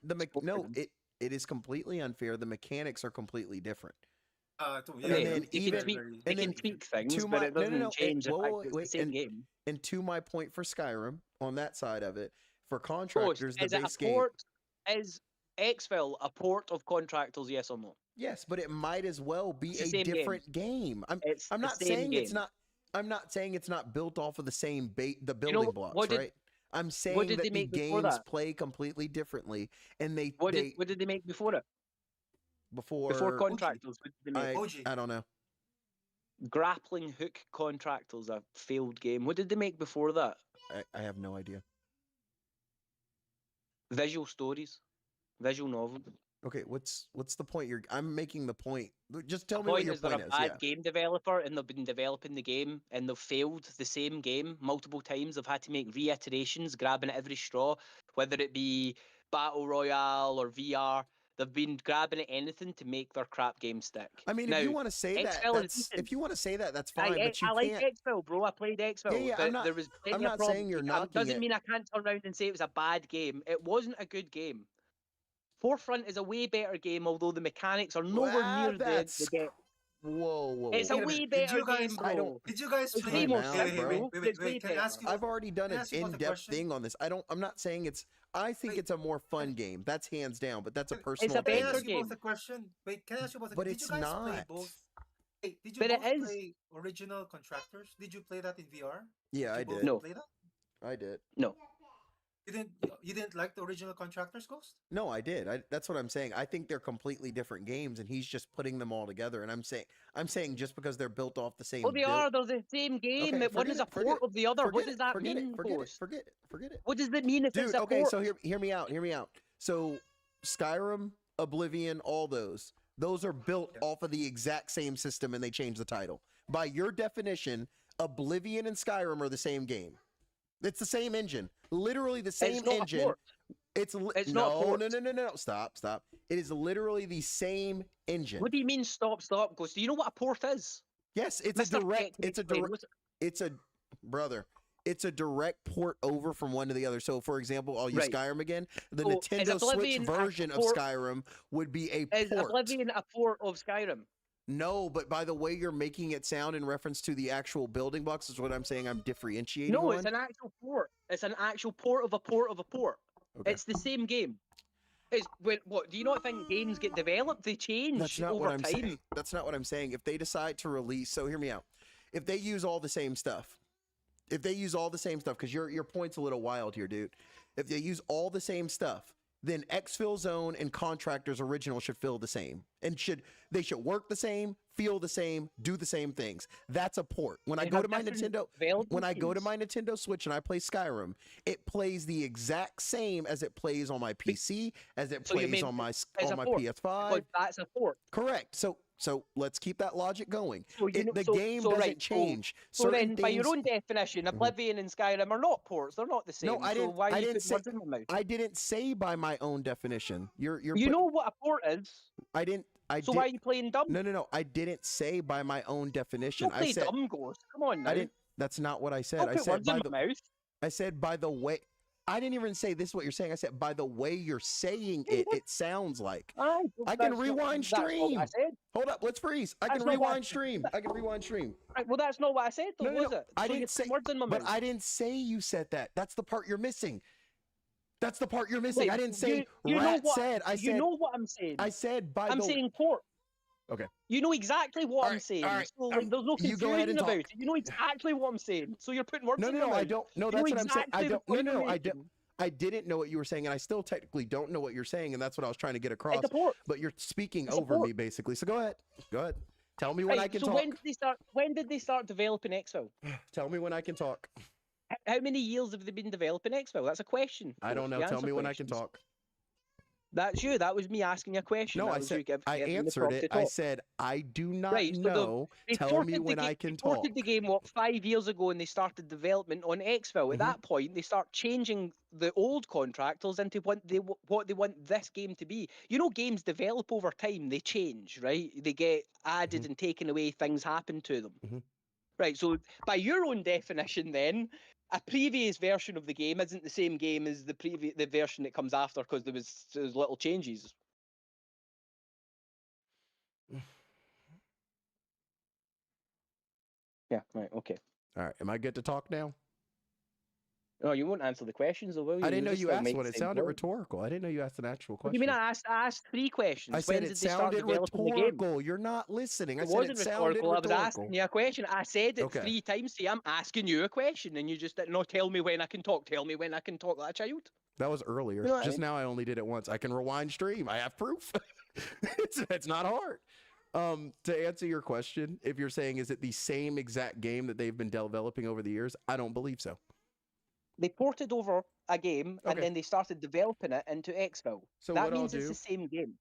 it is completely unfair. The mechanics are completely different. They can tweak things, but it doesn't change the fact it's the same game. And to my point for Skyrim, on that side of it, for Contractors, the base game is Exfil a port of Contractors, yes or no? Yes, but it might as well be a different game. I'm not saying it's not. I'm not saying it's not built off of the same building blocks, right? I'm saying that the games play completely differently, and what did they make before it? Before Contractors, what did they make? I don't know. Grappling Hook Contractors, a failed game. What did they make before that? I have no idea. Visual stories, visual novels. Okay, what's the point? I'm making the point. Just tell me what your point is. They're a bad game developer, and they've been developing the game, and they've failed the same game multiple times. They've had to make reiterations, grabbing at every straw, whether it be Battle Royale or VR. They've been grabbing at anything to make their crap game stick. I mean, if you want to say that, that's fine. But I like Exfil, bro. I played Exfil. Yeah, I'm not saying you're knocking it. Doesn't mean I can't turn around and say it was a bad game. It wasn't a good game. Forefront is a way better game, although the mechanics are nowhere near the Whoa. It's a way better game, bro. Did you guys play Wait, can I ask you? I've already done an in-depth thing on this. I'm not saying it's. I think it's a more fun game. That's hands down, but that's a personal. It's a better game. game. Wait, can I ask you about the question? But it's not. Did you both play original Contractors? Did you play that in VR? Yeah, I did. No. I did. No. You didn't like the original Contractors, Ghost? No, I did. That's what I'm saying. I think they're completely different games, and he's just putting them all together. And I'm saying just because they're built off the same. Well, they're the same game. Okay, one is a port of the other. What does that mean? Forget it. What does it mean if it's a port? Okay, so hear me out. So Skyrim, Oblivion, all those are built off of the exact same system, and they changed the title. By your definition, Oblivion and Skyrim are the same game. It's the same engine. Literally the same engine. It's no. Stop. It is literally the same engine. What do you mean stop? Ghost, do you know what a port is? Yes, it's a direct port over from one to the other. So for example, I'll use Skyrim again. The Nintendo Switch version of Skyrim would be a port. Is Oblivion a port of Skyrim? No, but by the way you're making it sound in reference to the actual building blocks is what I'm saying. I'm differentiating. No, it's an actual port. It's an actual port of a port of a port. Okay. It's the same game. What do you not think games get developed? They change over time. Saying. That's not what I'm saying. If they decide to release, so hear me out. If they use all the same stuff, because your point's a little wild here, dude. If they use all the same stuff, then Exfil Zone and Contractors original should feel the same, and they should work the same, feel the same, do the same things. That's a port. When I go to my Nintendo Switch and I play Skyrim, it plays the exact same as it plays on my PC, as it plays on my PS5. That's a port. Correct. So So let's keep that logic going. So you know, The so, game so doesn't right, change. So Certain then, by your things. own definition, Oblivion and Skyrim are not ports. They're not the same. No, I so didn't. why are I you didn't putting say. words in my mouth? I didn't say by my own definition. You're. You put- know what a port is. I didn't. I So did. why are you playing dumb? No. I didn't say by my own definition. Don't I play said. dumb, Ghost. Come on now. I didn't. That's not what I said. Don't I put said words in by my the. mouth. I said by the way. I didn't even say this is what you're saying. I said by the way you're saying it, it sounds like. Aye, I can rewind That's not what stream. I said. Hold up, let's freeze. I That's can not what I- rewind stream. I can rewind stream. Right, well, that's not what I said, though, No, was it? I So you're didn't say. putting words in my But mouth. I didn't say you said that. That's the part you're missing. That's the part you're missing. Wait, I didn't say you know Rat what- said. I You said. know what I'm saying. I said by I'm the. saying port. Okay. You know exactly what I'm Alright, saying. alright, So like, there's no you go ahead confusion and about talk. it. You know exactly what I'm saying. So you're putting words No, in no, my no. mouth. I don't. No, You that's know what I'm saying. I exactly the don't. No, point no, you're no. I don't. making. I didn't know what you were saying, and I still technically don't know what you're saying, and that's what I was trying to get across. It's a port. But you're speaking It's a over me, port. basically. So go ahead. Go ahead. Tell me when I Right, can so talk. when did they start developing Exfil? Tell me when I can talk. How many years have they been developing Exfil? That's a question. I don't know. You Tell answer me when I can questions. talk. That's you. That was me asking you a question. No, That I was said you I getting the answered talk it. to I talk. said I do not Right, so know. They Tell ported me the when ga- I can they talk. ported the game 5 years ago, and they started development on Exfil. At Mhm. that point, they start changing the old contractors into what they want this game to be. You know, games develop over time; they change, right? They get added and taken away. Things happen to them, Mhm. right? So, by your own definition, then. A previous version of the game isn't the same game as the version that comes after because there's little changes. Yeah, right, okay. All right. Am I good to talk now? No, you won't answer the questions, though, will you? I didn't know Just you like asked make one. the It same sounded point. rhetorical. I didn't know you asked an actual What do question. you mean I asked 3 questions? I When said did it they start sounded developing the game? rhetorical. You're not listening. I It said wasn't it sounded rhetorical. I was rhetorical. asking you a question. I said it Okay. 3 times. See, I'm asking you a question, and you just didn't know. Tell me when I can talk. Tell me when I can talk like a child. That was earlier. You know what I Just mean? now I only did it once. I can rewind stream. I have proof. it's not hard. To answer your question, if you're saying is it the same exact game that they've been developing over the years, I don't believe so. They ported over a game, and Okay. then they started developing it into Exfil. So That what I'll means it's do, the same game.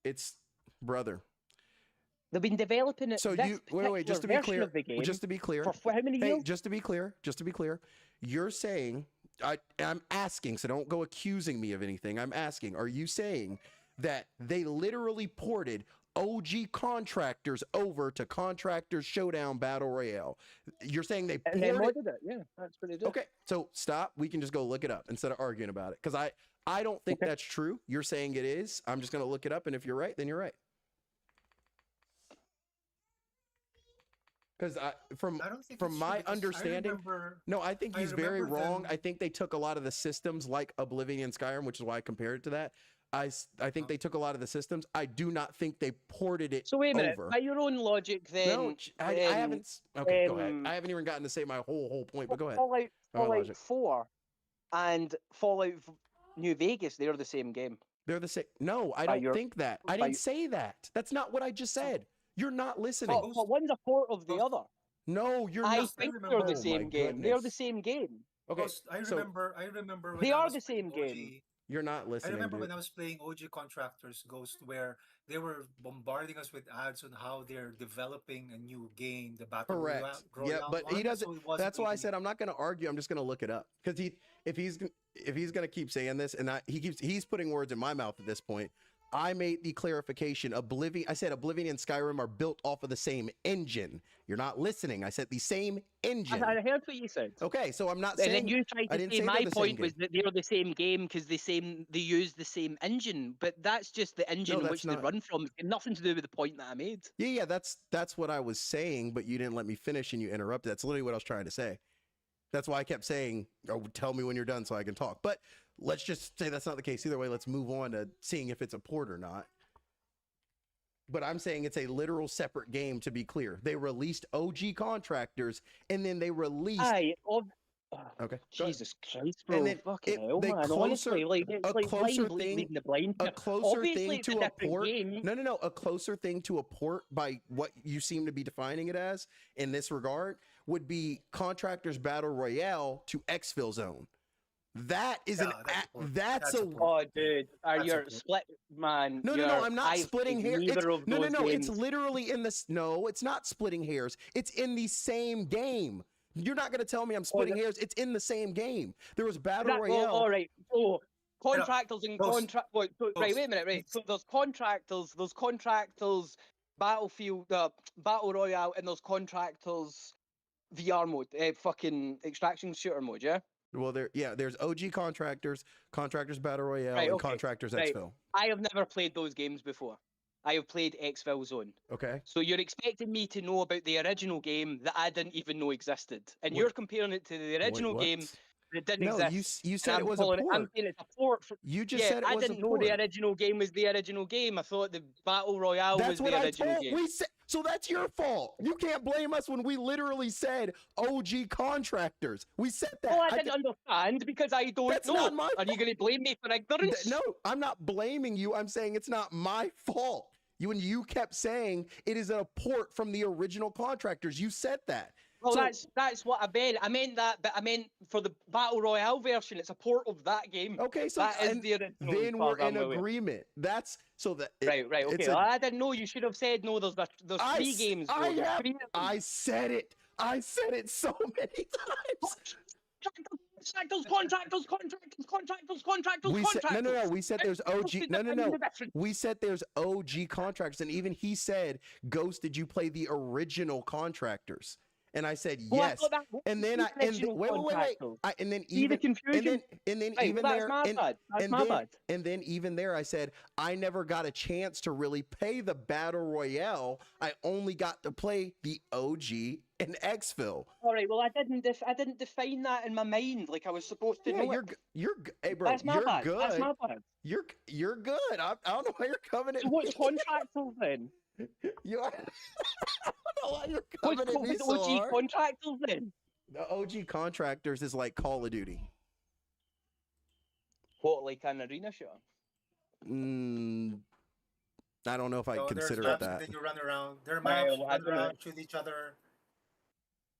it's brother. They've been developing it. So this you wait, just to particular be clear, version of the game just to be clear. for how many Hey, years? just to be clear, you're saying I'm asking, so don't go accusing me of anything. I'm asking, are you saying that they literally ported OG Contractors over to Contractors Showdown Battle Royale? You're saying they And then ported modded it. Yeah, that's what they did. Okay, so stop. We can just go look it up instead of arguing about it. Because I don't think Okay. that's true. You're saying it is. I'm just gonna look it up, and if you're right, then you're right. Because from I don't think from it's true my because understanding, I remember, no, I think I he's very remember wrong. them- I think they took a lot of the systems like Oblivion and Skyrim, which is why I compared it to that. I think they took a lot of the systems. I do not think they ported it So wait a minute. over. By your own logic, then No, I haven't. Okay, go ahead. um, I haven't even gotten to say my whole point, but go ahead. Fallout, My Fallout logic. 4 and Fallout New Vegas, they're the same game. They're the same. No, I By don't your- think that. I by didn't your- say that. That's not what I just said. You're not listening. But one's a port of the Those- other. No, you're I not. think remember- they're the Oh my same game. They're the goodness. same game. Okay, because I so remember when They I are was the same playing game. you're not I listening, remember dude. when I was playing OG Contractors Ghost, where they were bombarding us with ads on how they're developing a new game, the Battle Correct. Royale. Yeah, but he one, doesn't. so it wasn't That's why I really- said I'm not going to argue. I'm just going to look it up because if he's going to keep saying this and he's putting words in my mouth at this point. I made the clarification. I said Oblivion and Skyrim are built off of the same engine. You're not listening. I said the same engine. I heard what you said. Okay, so I'm not And saying. then you tried I to didn't say say they're my the same point was game. that they're the same game because they use the same engine, but that's just the engine in that's which they not- run from. It's got nothing to do with the point that I made. Yeah, that's what I was saying, but you didn't let me finish and you interrupted. That's literally what I was trying to say. That's why I kept saying, "Oh, tell me when you're done so I can talk." But let's just say that's not the case. Either way, let's move on to seeing if it's a port or not. But I'm saying it's a literal separate game, to be clear. They released OG Contractors, and then they released... Okay. go ahead. Jesus Christ, bro! then Fucking hell, they man! Honestly, like it's a like closer blind thing- leading the blind. a here. closer Obviously, thing it's to a a different port. game. No. A closer thing to a port by what you seem to be defining it as in this regard would be Contractors Battle Royale to Exfil Zone. That is Yeah, an that's a- a point. that's That's a a point. Oh, dude, are That's you okay. split, man? no, you're, I'm not I've splitting played hairs. neither of those No. It's games. literally in this. No, it's not splitting hairs. It's in the same game. You're not gonna tell me I'm splitting hairs. It's in the same game. There was battle royale. all right. So contractors and Ghost, contract. Wait, so, right, Ghost. wait a minute. Right. So there's contractors, Battlefield, battle royale, and there's contractors VR mode, fucking extraction shooter mode. Yeah. Well, there's OG contractors, contractors battle royale, Right, and okay, contractors right. Exfil. I have never played those games before. I have played Exfil Zone. Okay. So you're expecting me to know about the original game that I didn't even know existed, and Wait- you're comparing it to the original Wait, game what? that didn't No, exist. you And said it I'm was a calling I'm port. saying it's a port. You just Yeah, said it I was a didn't know port. the original game was the original game. I thought the Battle Royale That's was what the I original told. game. We said so. That's your fault. You can't blame us when we literally said OG contractors. We said that. Oh, I didn't understand because I don't That's know. not my Are you going to blame me for ignorance? No, I'm not blaming you. I'm saying it's not my fault. You kept saying it is a port from the original contractors. You said that. Well, So- that's what I meant. I meant that, but I meant for the Battle Royale version, it's a port of that game. Okay, so that is and the original. then as we're far as in I'm aware. agreement. That's so that Right. it's Okay. a- Well, I didn't know. You should have said no. There's I three s- games. I Though. There's have- three of them. I said it. I said it so many times. Contractors. We said no. We said there's OG. Contractors. No. We said there's OG contractors, and even he said, "Ghost, did you play the original contractors?" And I said yes. And then wait. And then See the even confusion? and then Right, even well, there that's my bad. That's my bad. and then even there I said I never got a chance to really play the battle royale. I only got to play the OG and Exfil. All right. Well, I didn't define that in my mind like I was supposed to Yeah, know. hey bro, That's my you're bad. good. That's my bad. You're good. I don't know why you're coming at So me. what's contractors then? You are, I don't know why you're What's coming at me so OG hard. contractors then? The OG contractors is like Call of Duty. What, like an arena shooter? I don't know if I'd So consider there's it maps and that. then you run around. There are Right, maps, well, I run don't know. around, shoot each other.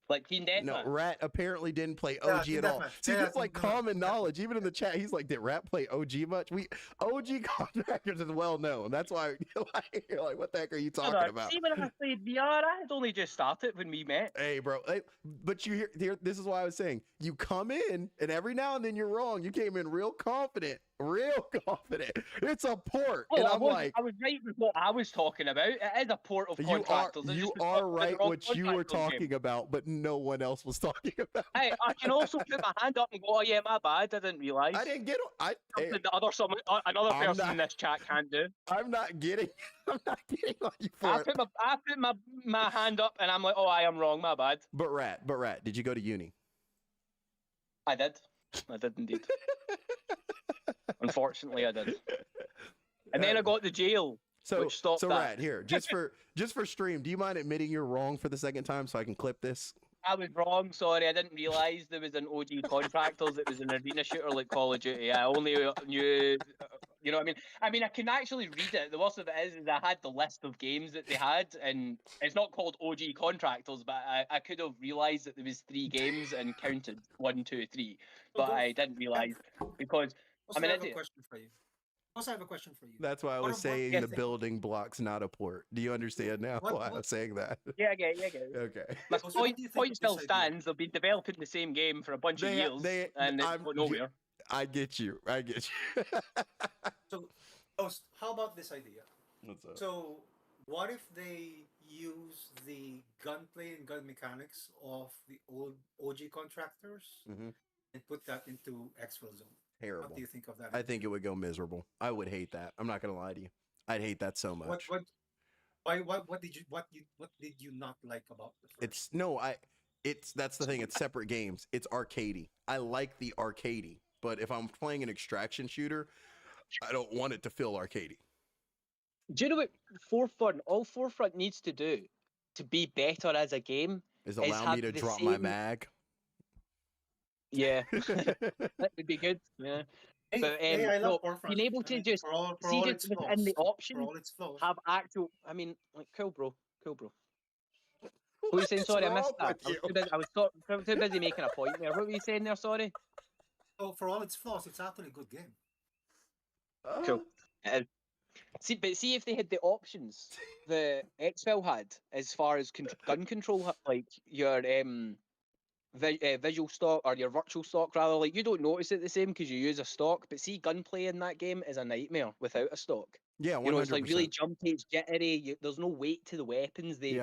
Like Team No, Deathmatch? Rat apparently didn't play Yeah, OG Team at all. Deathmatch. See, Yeah, that's like Team common Deathmatch. knowledge. Even in the chat, he's like, "Did Rat play OG much?" OG contractors is well known. That's why you're like, "What the heck are you No, talking about?" See, when I played VR, I had only just started when we met. Hey, bro. Hey, but you hear this is why I was saying you come in, and every now and then you're wrong. You came in real confident. It's a port, Oh, and I I'm was right with what I was talking about. It is a port of contractors. It's you just the are the right wrong what you were contractors game. talking about, but no one else was talking about. Hey, I can also put my hand up and go, "Oh yeah, my bad. I didn't realise." I didn't get. Hey, Something that another I'm person not- in this chat can't do. I'm not getting. I'm not getting on you for I it. put my hand up and I'm like, "Oh, I am wrong. My bad." But Rat, did you go to uni? I did indeed. Unfortunately, I did. And then I got to jail. which stopped that. Rat, here, just for stream, do you mind admitting you're wrong for the second time so I can clip this? I was wrong. Sorry, I didn't realise there was an OG contractors. It was an arena shooter like Call of Duty. I only knew, you know what I mean. I mean, I can actually read it. The worst of it is I had the list of games that they had, and it's not called OG contractors, but I could have realised that there was 3 games and counted 1, 2, 3, but I didn't realise because Also, I'm an I have a idiot. question for you. Also, I have a question for you. That's why I What was about- saying Yes, the sir. building block's not a port. Do you understand now why I was saying that? Yeah, I get it. Okay. My Also, what do you think point of still this idea? stands. They've been developing the same game for a bunch of years, and it's I'm- going nowhere. I get you. So, how about this idea? What's up? So, what if they use the gunplay and gun mechanics of the old OG contractors Mhm. and put that into Exfil Zone? Terrible. What do you think of that? I think it would go miserable. I would hate that. I'm not gonna lie to you. I'd hate that so much. What did you not like about the first? That's the thing. It's separate games. It's arcadey. I like the arcadey, but if I'm playing an extraction shooter, I don't want it to feel arcadey. Do you know what all Forefront needs to do to be better as a game? Is allow me have to the drop my same- mag. Yeah, that would be good. Yeah, Hey, but, hey, I love no, Forefront. being able I to mean, just for all see its just within the flaws, option for all its flaws. have actual. I mean, like cool, bro. What were you What saying? is Sorry, I missed wrong that. with you? I was too busy making a point there. What were you saying there? Sorry. So for all its flaws, it's actually a good game. Cool. See if they had the options the Exfil had as far as gun control, like your visual stock or your virtual stock rather. Like you don't notice it the same because you use a stock, but see, gunplay in that game is a nightmare without a stock. Yeah, 100%. You know, it's like really jumpy, it's jittery. There's no weight to the weapons. They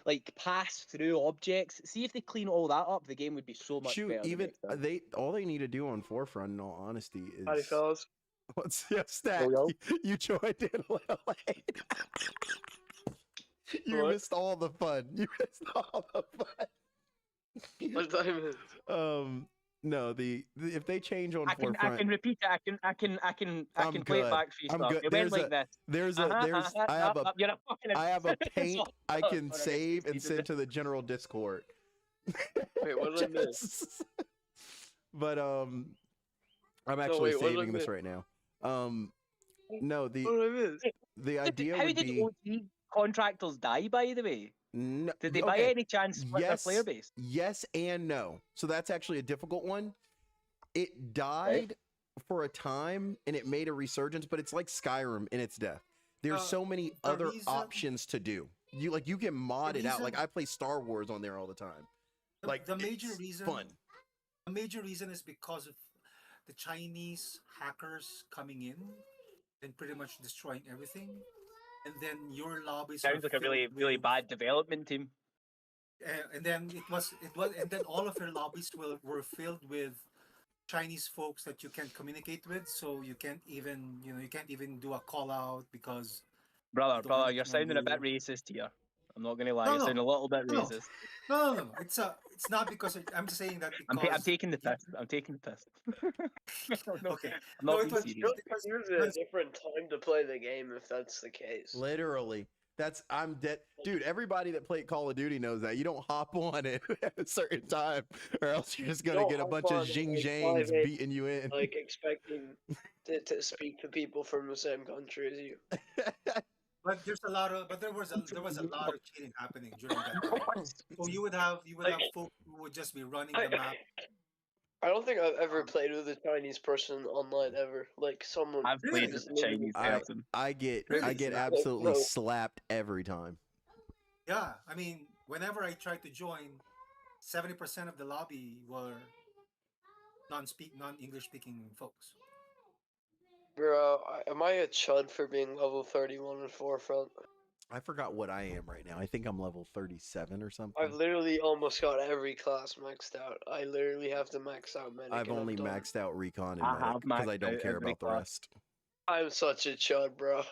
like pass through objects. See if they clean all that up, the game would be so much Shoot, better. than even Exfil. all they need to do on Forefront, in all honesty, Howdy, is fellas. what's your stat? Yo. You joined in a little late. You What? missed all the fun. You missed all the fun. What time is it? No, the if they change on I can Forefront, repeat it. I can I'm play good. it back for you. I'm Stuff. good. It went like this. there's Uh-huh, I have a you're a fucking I have a paint Sorry, I can sorry, save and exceeded send it. to the general Discord. Wait, what did I miss? But I'm No, actually wait, what did I saving this miss? right now. No, What did I miss? the idea How would did be OG contractors die? By the way, no, did they by okay, any chance split their player base? yes and no. So that's actually a difficult one. It died for a time and it made a resurgence, but it's like Skyrim in its death. There's so many the other reason- options to do. You can mod it out. Like reason- I play Star Wars on there all the time. Like the major it's reason fun. The major reason is because of the Chinese hackers coming in and pretty much destroying everything, and then your lobbies are Sounds like a filled really with- bad development team. and then and then all of your lobbies were filled with Chinese folks that you can't communicate with, so you can't even do a call out because Brother, don't wanna you're tell sounding a bit you- racist here. I'm not gonna lie, No, you're no. sounding a little bit No. racist. no, it's not because I'm just saying that because I'm taking the piss. I'm taking the piss. No, Okay. I'm No, not it being was- serious. Use a different time to play the game if that's the case. Literally. I'm dead. Dude, everybody that played Call of Duty knows that. You don't hop on it at a certain time, or else you're just gonna Don't get a hop bunch on of at, Jing like, Jangs 5 a.m., beating you in. Like expecting to speak to people from the same country as you. But there was a lot of cheating happening during that time. So you would have folks who would just be running the map. I don't think I've ever played with a Chinese person online ever. Like someone. I've played Really? with a Chinese person. I get Really? absolutely No. slapped every time. Yeah, I mean, whenever I tried to join, 70% of the lobby were non-English speaking folks. Bro, am I a chud for being level 31 in Forefront? I forgot what I am right now. I think I'm level 37 or something. I've literally almost got every class maxed out. I literally have to max out medic. I've and I'm only done. maxed out recon and I medic have because I maxed don't out care every about the class. rest. I'm such a chud, bro.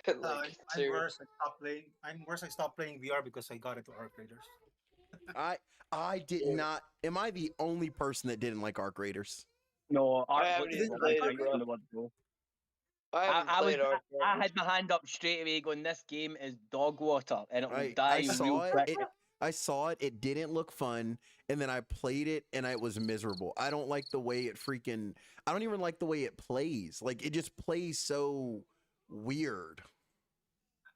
I'm seriously. worse. I stopped playing VR because I got into Arc Raiders. I did not. Am I the only person that didn't like Arc Raiders? No, I Ark haven't was even the played one it, thing bro. on the word go. I haven't played Arc I Raiders. had my hand up straight away going, this game is dog water and it will I die saw real it. quick. I saw it. It didn't look fun, and then I played it, and it was miserable. I don't like the way it freaking. I don't even like the way it plays. Like it just plays so weird.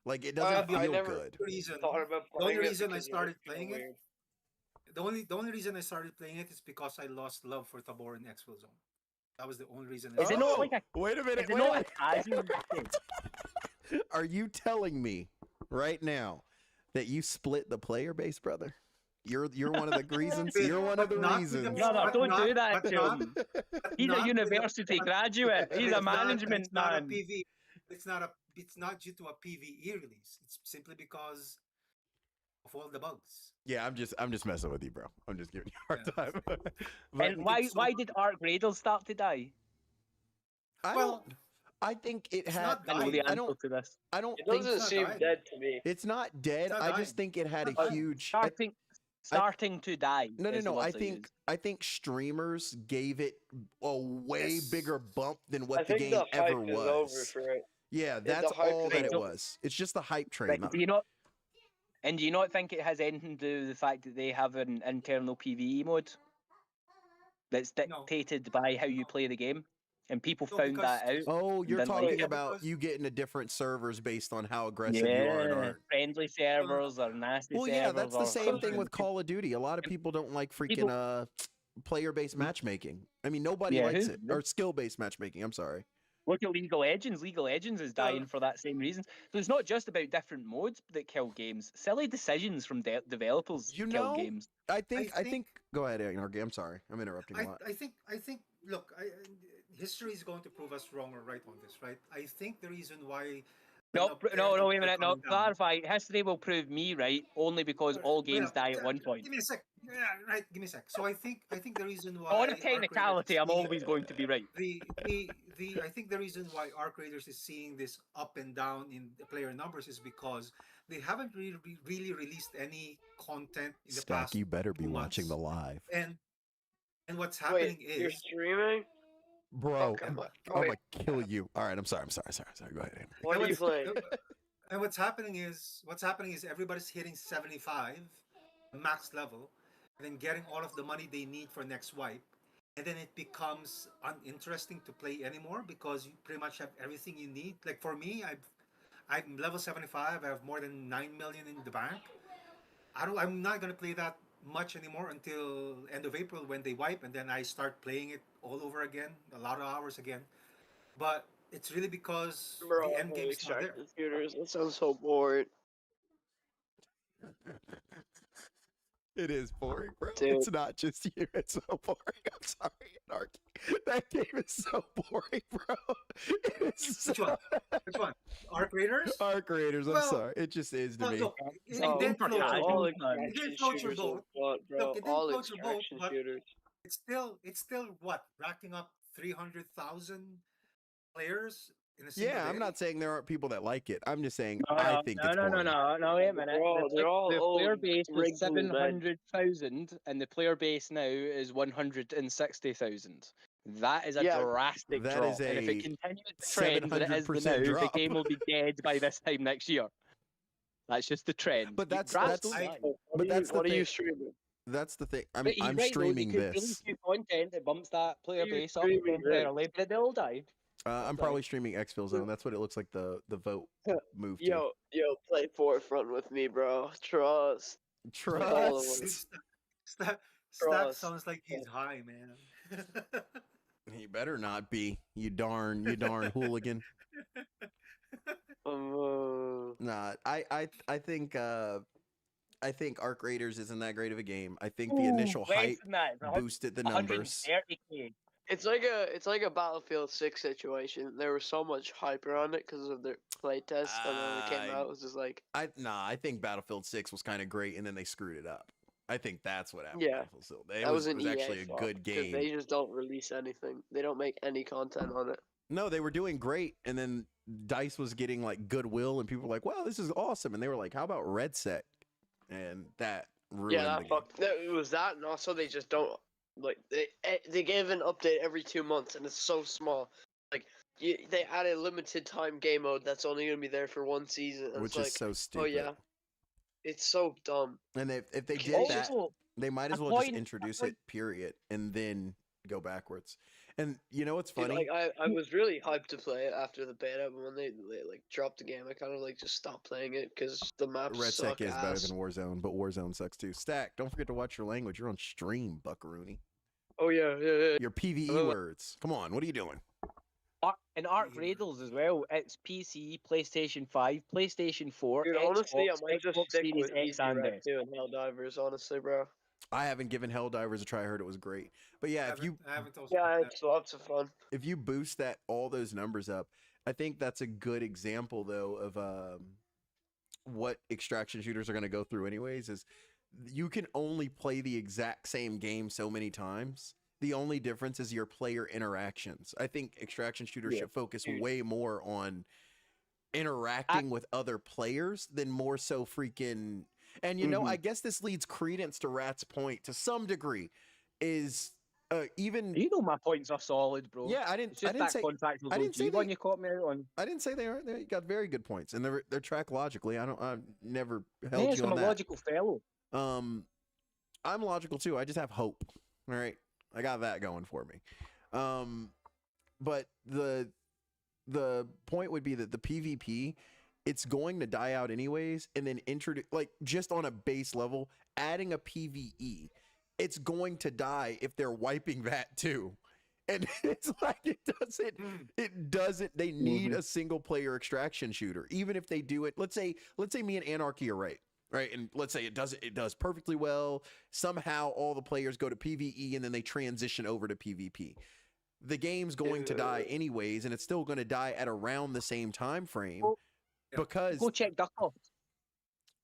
Like it doesn't I feel never- good. The reason, Thought about the only playing it reason I because it started looked kinda playing it, weird. the only reason I started playing it is because I lost love for Tabor in Exfil Zone. That was the only reason. Is it not Oh, like a wait a minute. is it Wait not a a minute. casual game? Are you telling me right now that you split the player base, brother? You're one of the reasons. You're one of the But not with the- reasons. Brother, but don't not- do that but to not- him. but He's not a with university but- graduate. but He's it's a not- management it's not a man. PV. It's not due to a PVE release. It's simply because of all the bugs. Yeah, I'm just messing with you, bro. I'm just giving you a hard Yeah. time. But And why it's so- why did Arc Raiders start to die? I Well, don't. I think it it's had. not I know dying. the I answer don't. to this. I don't It think doesn't not seem dying. dead to me. it's not dead. not I dying. just think it had It's a not dying. huge. Starting to die. No, no, is the no. I words think streamers gave it a way Yes. bigger bump than I what the think game the hype ever is over was. for it. Yeah, the that's hype all is that it over. was. It's just the hype train. Right, not- do you not? And do you not think it has anything to do with the fact that they have an internal PVE mode that's No. dictated by how you play the game, and people No, found because- that out? Oh, you're Then, like, talking yeah, about because- you getting to different servers based on how aggressive you are in Yeah, Arc. friendly servers or nasty Well, servers. yeah, that's the or same thing something. with Call of Duty. A lot of people don't like freaking player-based matchmaking. I mean, nobody Yeah, likes who- it. Or skill-based matchmaking. I'm sorry. Look at League of Legends. League of Legends is dying for that same reason. So it's not just about different modes that kill games. Silly decisions from developers You kill know, games. I think. Go ahead, RG. I'm sorry. I'm interrupting a lot. I think. Look, history is going to prove us wrong or right on this, right? I think the reason why. No, wait a minute. No, clarify. History will prove me right only because all games die at one point. Give me a sec. Yeah, right. Give me a sec. So I think the reason why On a Arc technicality, Raiders I'm is seeing- always going to be right. I think the reason why Arc Raiders is seeing this up and down in the player numbers is because they haven't really released any content in the Stack, past. you better be 2 watching the months. live. And what's happening Wait, you're is streaming? Bro, Fuck, I'm wait, gonna kill you. All right, I'm sorry. Go ahead, Henry. what are you playing? And what's happening is everybody's hitting 75 max level and then getting all of the money they need for next wipe, and then it becomes uninteresting to play anymore because you pretty much have everything you need. Like for me, I'm level 75. I have more than 9 million in the bank. I'm not gonna play that much anymore until end of April when they wipe, and then I start playing it all over again, a lot of hours again. But it's really because Bro, the end game's not there. extractor shooters. That sounds so boring. It is boring, bro. Dude. It's not just you. It's so boring. I'm sorry, Anarchy. That game is so boring, bro. It's Which one? Which one? Arc Raiders? Arc Raiders. I'm Well, sorry. It just is to Well, me. look, it Oh, did float your all boat. extraction did float your shooters boat. are fun, bro. Look, it did All float your boat, extraction but shooters. it's still what, racking up 300,000 players in a single Yeah, I'm day? not saying there aren't people that like it. I'm just saying No, I think it's boring. no, wait a minute. They're all the old player base was wrinkly men. 700,000 and the player base now is 160,000. That is a Yeah, drastic that drop. is And if a it continues the trend that it is 700% now, drop. the game will be dead by this time next year. That's just the trend. But that's- Graphs that's- don't lie. But that's the what are you thing. streaming? That's the thing. But he's I'm right, though, streaming they could this. release new content that bumps that player You base up streaming this? temporarily, but they'll die. I'm Sorry. probably streaming Exfil Zone. That's what it looks like the vote move to. Yo, play Forefront with me, bro. Trust. all of Trust. us. Stack Trust. sounds like he's high, man. He better not be. You darn hooligan. Nah, I think Arc Raiders isn't that great of a game. I think the initial hype boosted the numbers. 130K. It's like a Battlefield 6 situation. There was so much hype around it because of their playtest, and then when it came out, it was just like, I think Battlefield 6 was kind of great, and then they screwed it up. I think that's what happened. Yeah. It was an actually EA a fault, good 'cause game. They just don't release anything. They don't make any content on it. No, they were doing great, and then DICE was getting like goodwill, and people were like, "Wow, this is awesome!" And they were like, "How about Red Set?" And that ruined Yeah, the that game. fucked. It was that, and also they just don't like they gave an update every 2 months, and it's so small. Like they added limited time game mode that's only gonna be there for one season, and Which it's is like, so stupid. oh yeah, it's so dumb. And if they did that, Also, they might as a well just point- introduce a it, period, and then go backwards. And you know what's Dude, funny? like I was really hyped to play it after the beta, but when they like dropped the game, I kind of like just stopped playing it because the maps Red suck Sec is better ass. than Warzone, but Warzone sucks too. Stack, don't forget to watch your language. You're on stream, Buckaroony. Oh yeah. Your PVE Hello. words. Come on, what are you doing? And Arc Raiders as well. It's PC, PlayStation 5, PlayStation 4, Dude, honestly, I Xbox, might just Xbox stick Series with X Easy and Rec S. too and Helldivers, honestly, bro. I haven't given Helldivers a try. I heard it was great. But yeah, I haven't also Yeah, played that. it's lots of fun. if you boost all those numbers up, I think that's a good example though of what extraction shooters are going to go through anyways. Is you can only play the exact same game so many times. The only difference is your player interactions. I think extraction shooters should focus way more on interacting with other players than more so freaking. And you know, I guess this leads credence to Rat's point to some degree. Is even You know my points are solid, bro. yeah, I It's didn't just say that contractors I didn't say one they- you caught me out on. I didn't say they aren't. They got very good points, and they're tracked logically. I've never Yeah, held you I'm a on that. logical fellow. I'm logical too. I just have hope. All right, I got that going for me. But the point would be that the PvP, it's going to die out anyways, and then introduce, like, just on a base level, adding a PvE it's going to die if they're wiping that too. And it's like it doesn't they need a single player extraction shooter. Even if they do it, let's say me and Anarchy are right. Right. And let's say it does perfectly well. Somehow all the players go to PvE and then they transition over to PvP. The game's going to die anyways, and it's still going to die at around the same time frame because Go check Duck Off.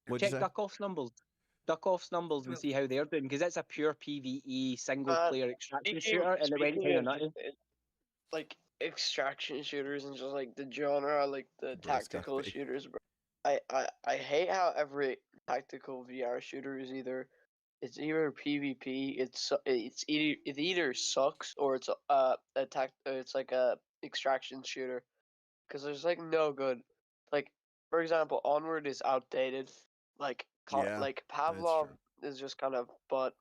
What'd you Check say? Duck Off's numbers. Duck Off's numbers and see how they're doing, because it's a pure PvE single player extraction shooter, and it went kind of nutty. Like extraction shooters and just like the genre, like the tactical shooters, bro. I hate how every tactical VR shooter is either PvP, it either sucks or it's it's like a extraction shooter, because there's like no good, like for example Onward is outdated, like like Pavlov is just kind of, but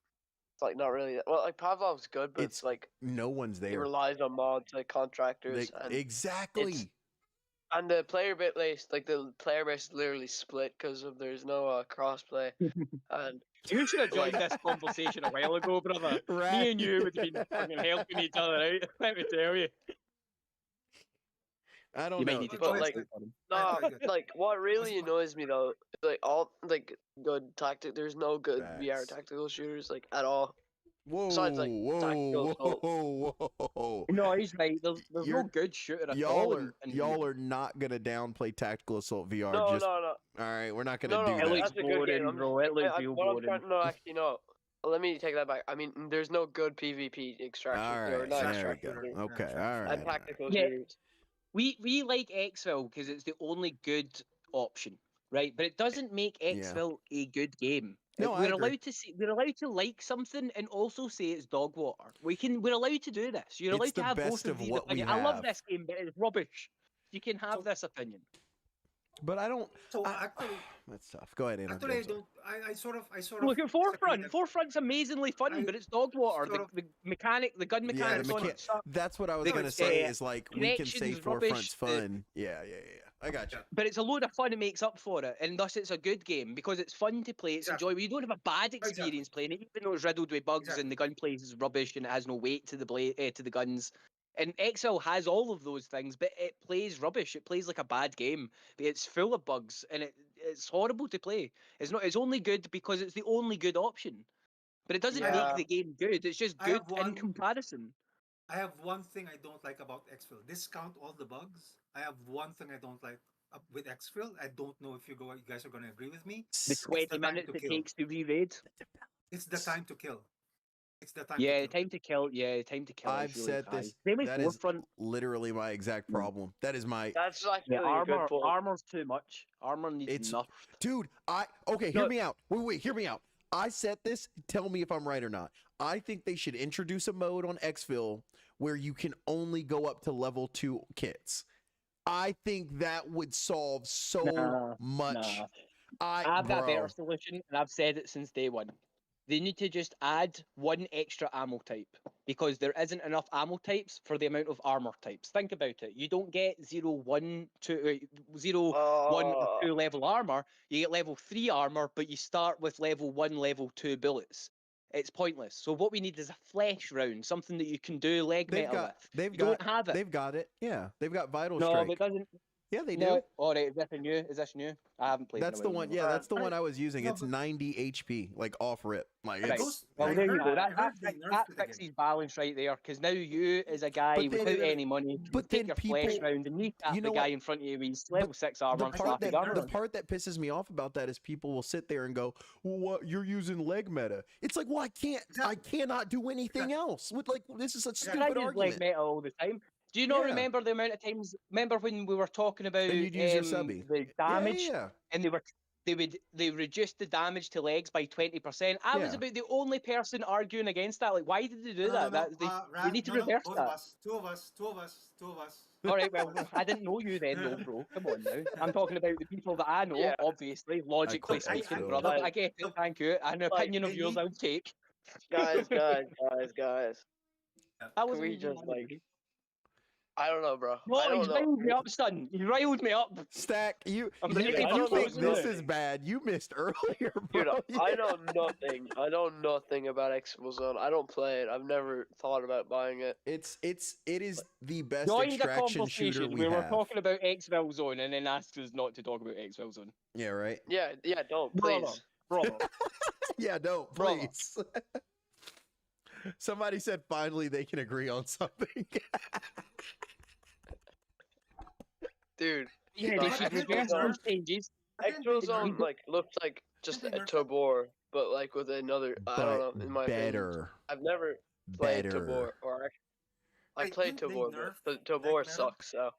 it's like not really, well, like Pavlov's good, but it's like no one's it there. relies on mods like contractors and exactly. And the player base, like the player base, is literally split because of there's no crossplay. And you should have joined this conversation a while ago, brother. Right. Me and you would have been fucking helping each other out. Let me tell you. I don't You know. might need to But, talk like, to them. no, like what really annoys me though, is, like all like good tactic. There's no good VR tactical shooters like at all. Whoa, Besides, like, tactical assault. whoa. No, he's right. There's no good shooter at all. Y'all are not gonna downplay Tactical Assault VR. No, just, no. All right, we're not gonna No, do no, that. that's a good game. Bro. It looks real what I'm boring. trying, no, actually, no. Let me take that back. I mean, there's no good PvP extraction. All Or right, not there extraction. we go. Okay, all right. And tactical Yeah. shooters. We like Exfil because it's the only good option, right? But it doesn't make Exfil a good game. No, we're allowed to like something and also say it's dog water. We're allowed to do this. You're allowed to have both of these opinions. I love this game, but it's rubbish. You can have this opinion. But I don't. So actually, that's tough. Go ahead, Anna. actually, I don't. I sort of. Look at Forefront. disagree that- Forefront's amazingly fun, but it's dog water. The gun mechanics on it suck. That's what I was The, gonna say. Is like we can say connections rubbish, Forefront's fun. Yeah. I got you. But it's a load of fun. It makes up for it, and thus it's a good game because it's fun to play. It's enjoyable. You don't have a bad experience playing it, even though it's riddled with bugs and the gunplay is rubbish and it has no weight to the guns. And Exfil has all of those things, but it plays rubbish. It plays like a bad game. It's full of bugs, and it's horrible to play. It's only good because it's the only good option. But it doesn't make the game good. It's just good in comparison. I have one thing I don't like about Exfil. Discount all the bugs. I have one thing I don't like with Exfil. I don't know if you guys are going to agree with me. The 20 minutes it takes to re-raid. It's the time to kill. It's the time. Yeah, time to kill. Yeah, time to kill. I've said this. That is literally my exact problem. That is my. That's actually armor. Armor's too much. Armor needs enough. Dude, hear me out. Wait, hear me out. I said this. Tell me if I'm right or not. I think they should introduce a mode on Exfil where you can only go up to level 2 kits. I think that would solve so much. I've got a better solution, and I've said it since day one. They need to just add one extra ammo type because there isn't enough ammo types for the amount of armor types. Think about it. You don't get 0, 1, 2, 0, 1 or 2 level armor. You get level 3 armor, but you start with level 1, level 2 bullets. It's pointless. So what we need is a flesh round, something that you can do leg metal with. Don't have it. They've got it. Yeah, they've got Vital No, Strike. but it doesn't. Yeah, they do. No. All right, is this new? Is this new? I haven't played. That's the one. Yeah, that's the one I was using. It's 90 HP, like off rip. Like it's. Well, there you go. That fixes balance right there. Because now you, as a guy without any money, but take your flesh round and you tap the guy in front of you with level 6 armor and slap the armor. The part that pisses me off about that is people will sit there and go, "Well, what? You're using leg meta." It's like, well, I cannot do anything else. With like, this is such a stupid argument. Leg meta all the time. Do you not remember the amount of times? Remember when we were talking about the damage, and they reduced the damage to legs by 20%. I was about the only person arguing against that. Like, why did they do that? They need to reverse that. Two of us. All right, well, I didn't know you then, though, bro. Come on now. I'm talking about the people that I know, obviously, logically speaking, brother. I get it, thank you. An opinion of yours I'll take. Guys. That was we just like. I don't know, bro. No, I don't he's know. riled me up, son. He riled me up. Stack, you I'm you, ready if to you go. think this Dude, is bad, you missed earlier, Dude, bro. I know nothing. I know nothing about Exfil Zone. I don't play it. I've never thought about buying it. It is the best Joined a extraction shooter conversation we where we're have. talking about Exfil Zone and then asked us not to talk about Exfil Zone. Yeah, right. Yeah, don't Brother, please. brother. Yeah, don't Brother. please. Somebody said finally they can agree on something. Dude, Yeah, No, they I should think reverse they're- those changes. Exfil Zone like looks like just a they're- Tabor, but like with another. I don't know. In my opinion, better. I've never played Better. Tabor, or I Wait, played didn't they Tabor, nerf but Tabor Black Metal? sucks. So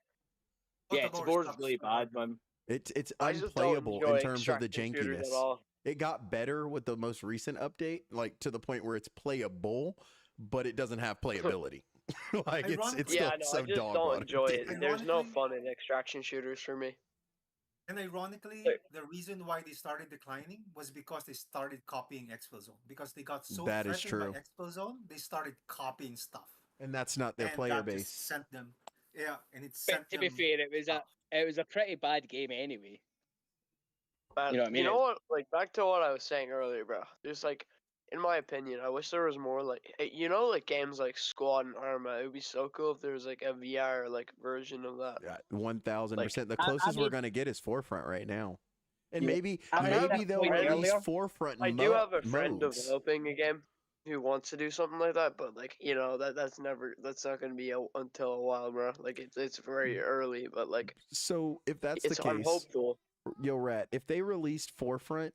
Yeah, Tabor Tabor's sucks really for hard bad, man. It's I just don't unplayable enjoy in terms of the extraction shooters jankiness. at all. It got better with the most recent update, like to the point where it's playable, but it doesn't have playability. Like it's Ironically- still Yeah, no, so I just dog don't water. enjoy it. Damn. There's no Ironically- fun in extraction shooters for me. And ironically, Wait. the reason why they started declining was because they started copying Exfil Zone. Because they got so That is threatened true. by Exfil Zone, they started copying stuff. And that's not their And player that base. just sent them. Yeah, and it But sent to be them fair, it stuff. was a pretty bad game anyway. Man, You know what I mean? You know what? Like back to what I was saying earlier, bro. There's like, in my opinion, I wish there was more like, like games like Squad and Arma. It would be so cool if there was like a VR like version of that. Yeah, 1000%. The I closest we're mean- gonna get is Forefront right now, and Yeah. maybe I have maybe that they'll point release earlier. Forefront. I do have a friend modes. developing a game who wants to do something like that, but like that's not gonna be until a while, bro. Like it's very early, but like So if that's the I'm case, hopeful. Yo Rat, if they released Forefront,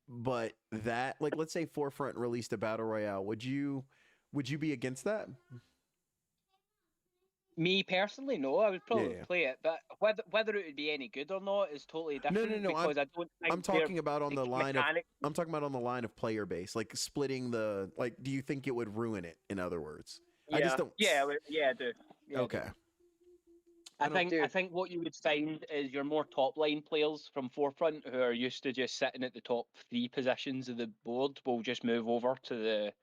but that like let's say Forefront released a battle royale, would you be against that? Me personally, no. I would probably Yeah. play it, but whether it would be any good or not is totally different. no, Because I don't think I'm talking about on the line of mechanic. I'm talking about on the line of player base, like splitting the like. Do you think it would ruin it? In other words, I just don't. Yeah, I do. Yeah, I do. Okay. I don't- think Dude. what you would find is your more top line players from Forefront who are used to just sitting at the top 3 positions of the board will just move over to the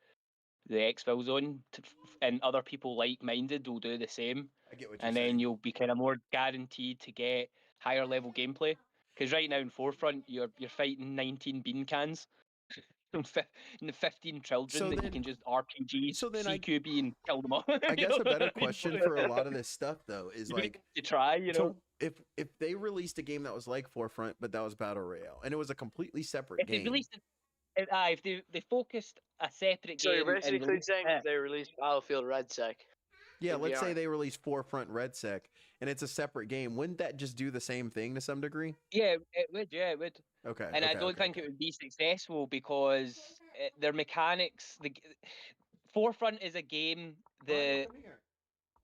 Exfil Zone, and other people like minded will do the same, I get what you're and then you'll be kind of more guaranteed to get higher level gameplay. Because right now in Forefront, you're fighting 19 bean cans. And 15 children So that you then- can just RPG, so then I- CQB, and kill them all. I guess a better question for a lot of this stuff though is like, to try, you know. so if they released a game that was like Forefront, but that was battle royale, and it was a completely separate If they game. released if they focused a separate So game, you're and basically released saying it- if they released Battlefield Red Sec. Yeah, in let's say VR. they release Forefront RedSec, and it's a separate game. Wouldn't that just do the same thing to some degree? yeah, it would. Yeah, it would. Okay. And I okay, don't okay, think okay. it would be successful because their mechanics. Forefront is a game that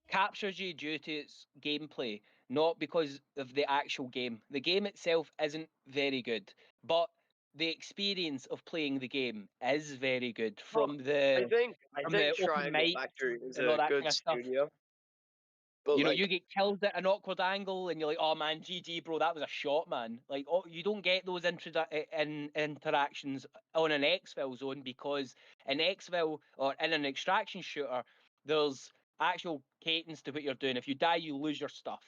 captures you due to its gameplay, not because of the actual game. The game itself isn't very good, but the experience of playing the game is very good. From I the think from the open Triangle mic Factory is and all a that good kind of stuff. studio. But you know, like, you get killed at an awkward angle, and you're like, "Oh man, GG, bro, that was a shot, man." Like, oh, you don't get those interactions on an Exfil Zone because in Exfil or in an extraction shooter, there's actual cadence to what you're doing. If you die, you lose your stuff,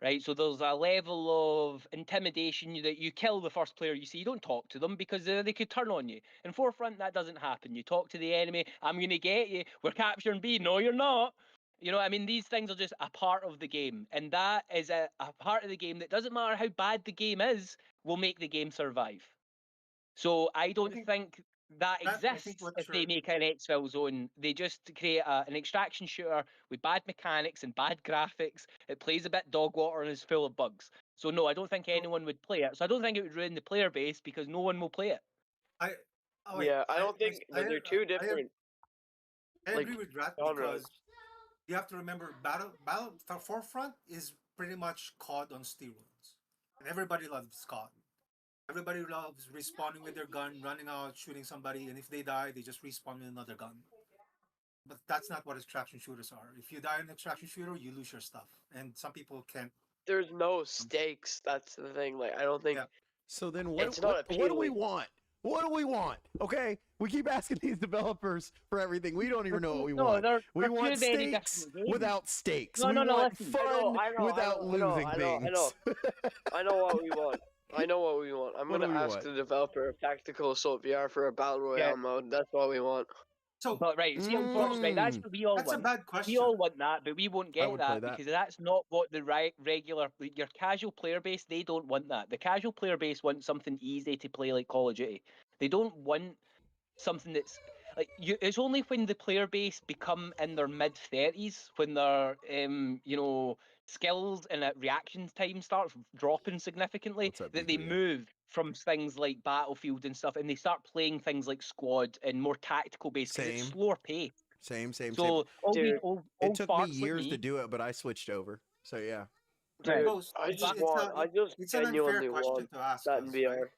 right? So there's a level of intimidation that you kill the first player you see. You don't talk to them because they could turn on you. In Forefront, that doesn't happen. You talk to the enemy. I'm gonna get you. We're capturing B. No, you're not. You know, I mean, these things are just a part of the game, and that is a part of the game that doesn't matter how bad the game is, will make the game survive. So I don't think that I think exists what if they you're- make an Exfil Zone. They just create an extraction shooter with bad mechanics and bad graphics. It plays a bit dog water and is full of bugs. So no, I don't think anyone would play it. So I don't think it would ruin the player base because no one will play it. I oh, wait, yeah, I don't think I- they're too I- different. I like, agree with Rat genres. because you have to remember Forefront is pretty much COD on steroids, and everybody loves COD. Everybody loves respawning with their gun, running out, shooting somebody, and if they die, they just respawn with another gun. But that's not what extraction shooters are. If you die in an extraction shooter, you lose your stuff, and some people can't. There's no stakes. That's the thing. Like, I don't think. Yeah. So then It's not what do we appealing. want? What do we want? Okay, we keep asking these developers for everything. We don't even know what we No, want. they're We want two very stakes different games. without stakes. No, We no, no, want listen. fun without losing I things. know. I know what we want. I know what we want. I'm What do gonna we ask want? the developer of Tactical Assault VR for a battle royale Yeah. mode. That's what we want. So But right, see, unfortunately, that's what we all that's a want. bad We question. all want that, but we won't get would play that that. because that's not what the regular, your casual player base, they don't want that. The casual player base wants something easy to play like Call of Duty. They don't want something that's like it's only when the player base become in their mid-30s, when their skills and reaction time starts dropping significantly, What's up, that they D3? move from things like Battlefield and stuff, and they start playing things like Squad and more tactical based because it's Same. slower pace. Same. So all these Dude, old It took me farts like years me, to do it, but I switched over. So yeah. Dude, Ghost, I it's- just it's want. a- I just it's an genuinely unfair question want to ask that us, in VR. right?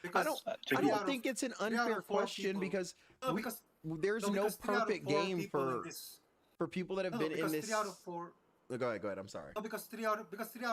Because I three don't out of- think it's an 3 out of unfair 4 question people- because no, we- because there's no, no because 3 out of perfect 4 game people in for this. people that have No, been in because this. 3 out of 4. Oh, go ahead. I'm sorry. No, because 3 out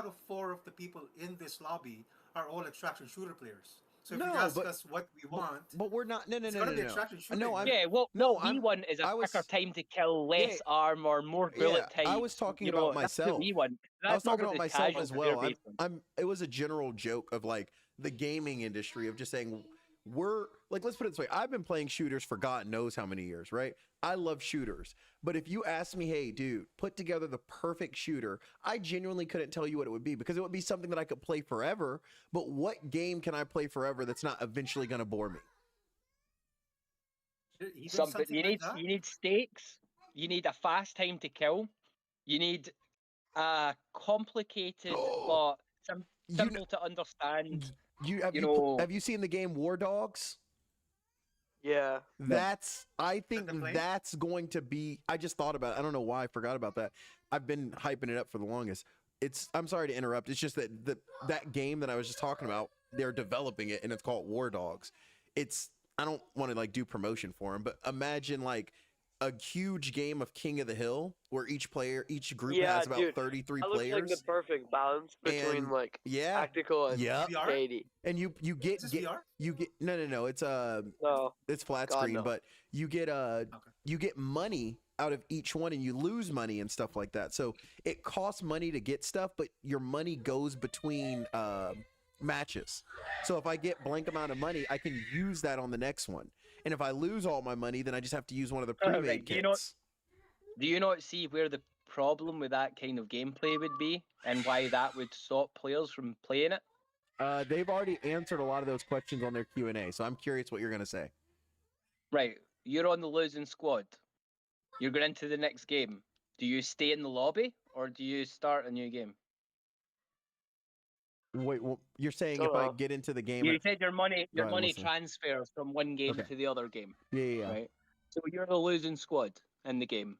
of 4 of the people in this lobby are all extraction shooter players. So if No, you ask but- us what we want, But we're not. No. it's gonna be extraction shooter. No, I'm. yeah, what No, what we I'm- want is a I was- quicker time to kill, less armor, more bullet Yeah, types. I was talking you about know, that's what myself. we want. That's I was not talking what about the myself casual as player well. base wants. It was a general joke of like the gaming industry of just saying we're like, let's put it this way. I've been playing shooters for God knows how many years, right? I love shooters. But if you ask me, hey, dude, put together the perfect shooter, I genuinely couldn't tell you what it would be because it would be something that I could play forever. But what game can I play forever that's not eventually going to bore me? Even Something you like need. that? You need stakes. You need a fast time to kill. You need a complicated but You simple to understand. have you you know- have you seen the game War Dogs? Yeah. I think the plane? that's going to be. I just thought about it. I don't know why I forgot about that. I've been hyping it up for the longest. I'm sorry to interrupt. It's just that that game that I was just talking about, they're developing it and it's called War Dogs. I don't want to like do promotion for them, but imagine like a huge game of King of the Hill where each group Yeah, has about dude, 33 That looks like players. the perfect balance between And- like Yeah. tactical and Yeah. VR? shady. And you get Is this VR? no, it's No. it's flat God, screen, no. but you get money out of each one and you lose money and stuff like that. So it costs money to get stuff, but your money goes between matches. So if I get blank amount of money, I can use that on the next one. And if I lose all my money, then I just have to use one of the Right, pre-made do you know- kits. Do you not see where the problem with that kind of gameplay would be, and why that would stop players from playing it? They've already answered a lot of those questions on their Q&A, so I'm curious what you're going to say. Right, you're on the losing squad. You're going into the next game. Do you stay in the lobby or do you start a new game? Wait, well, you're saying Shut if I up. get into the game... You said your money ahead, I'm listening. transfers from one game Okay. to the other game, Yeah. right? So you're the losing squad in the game.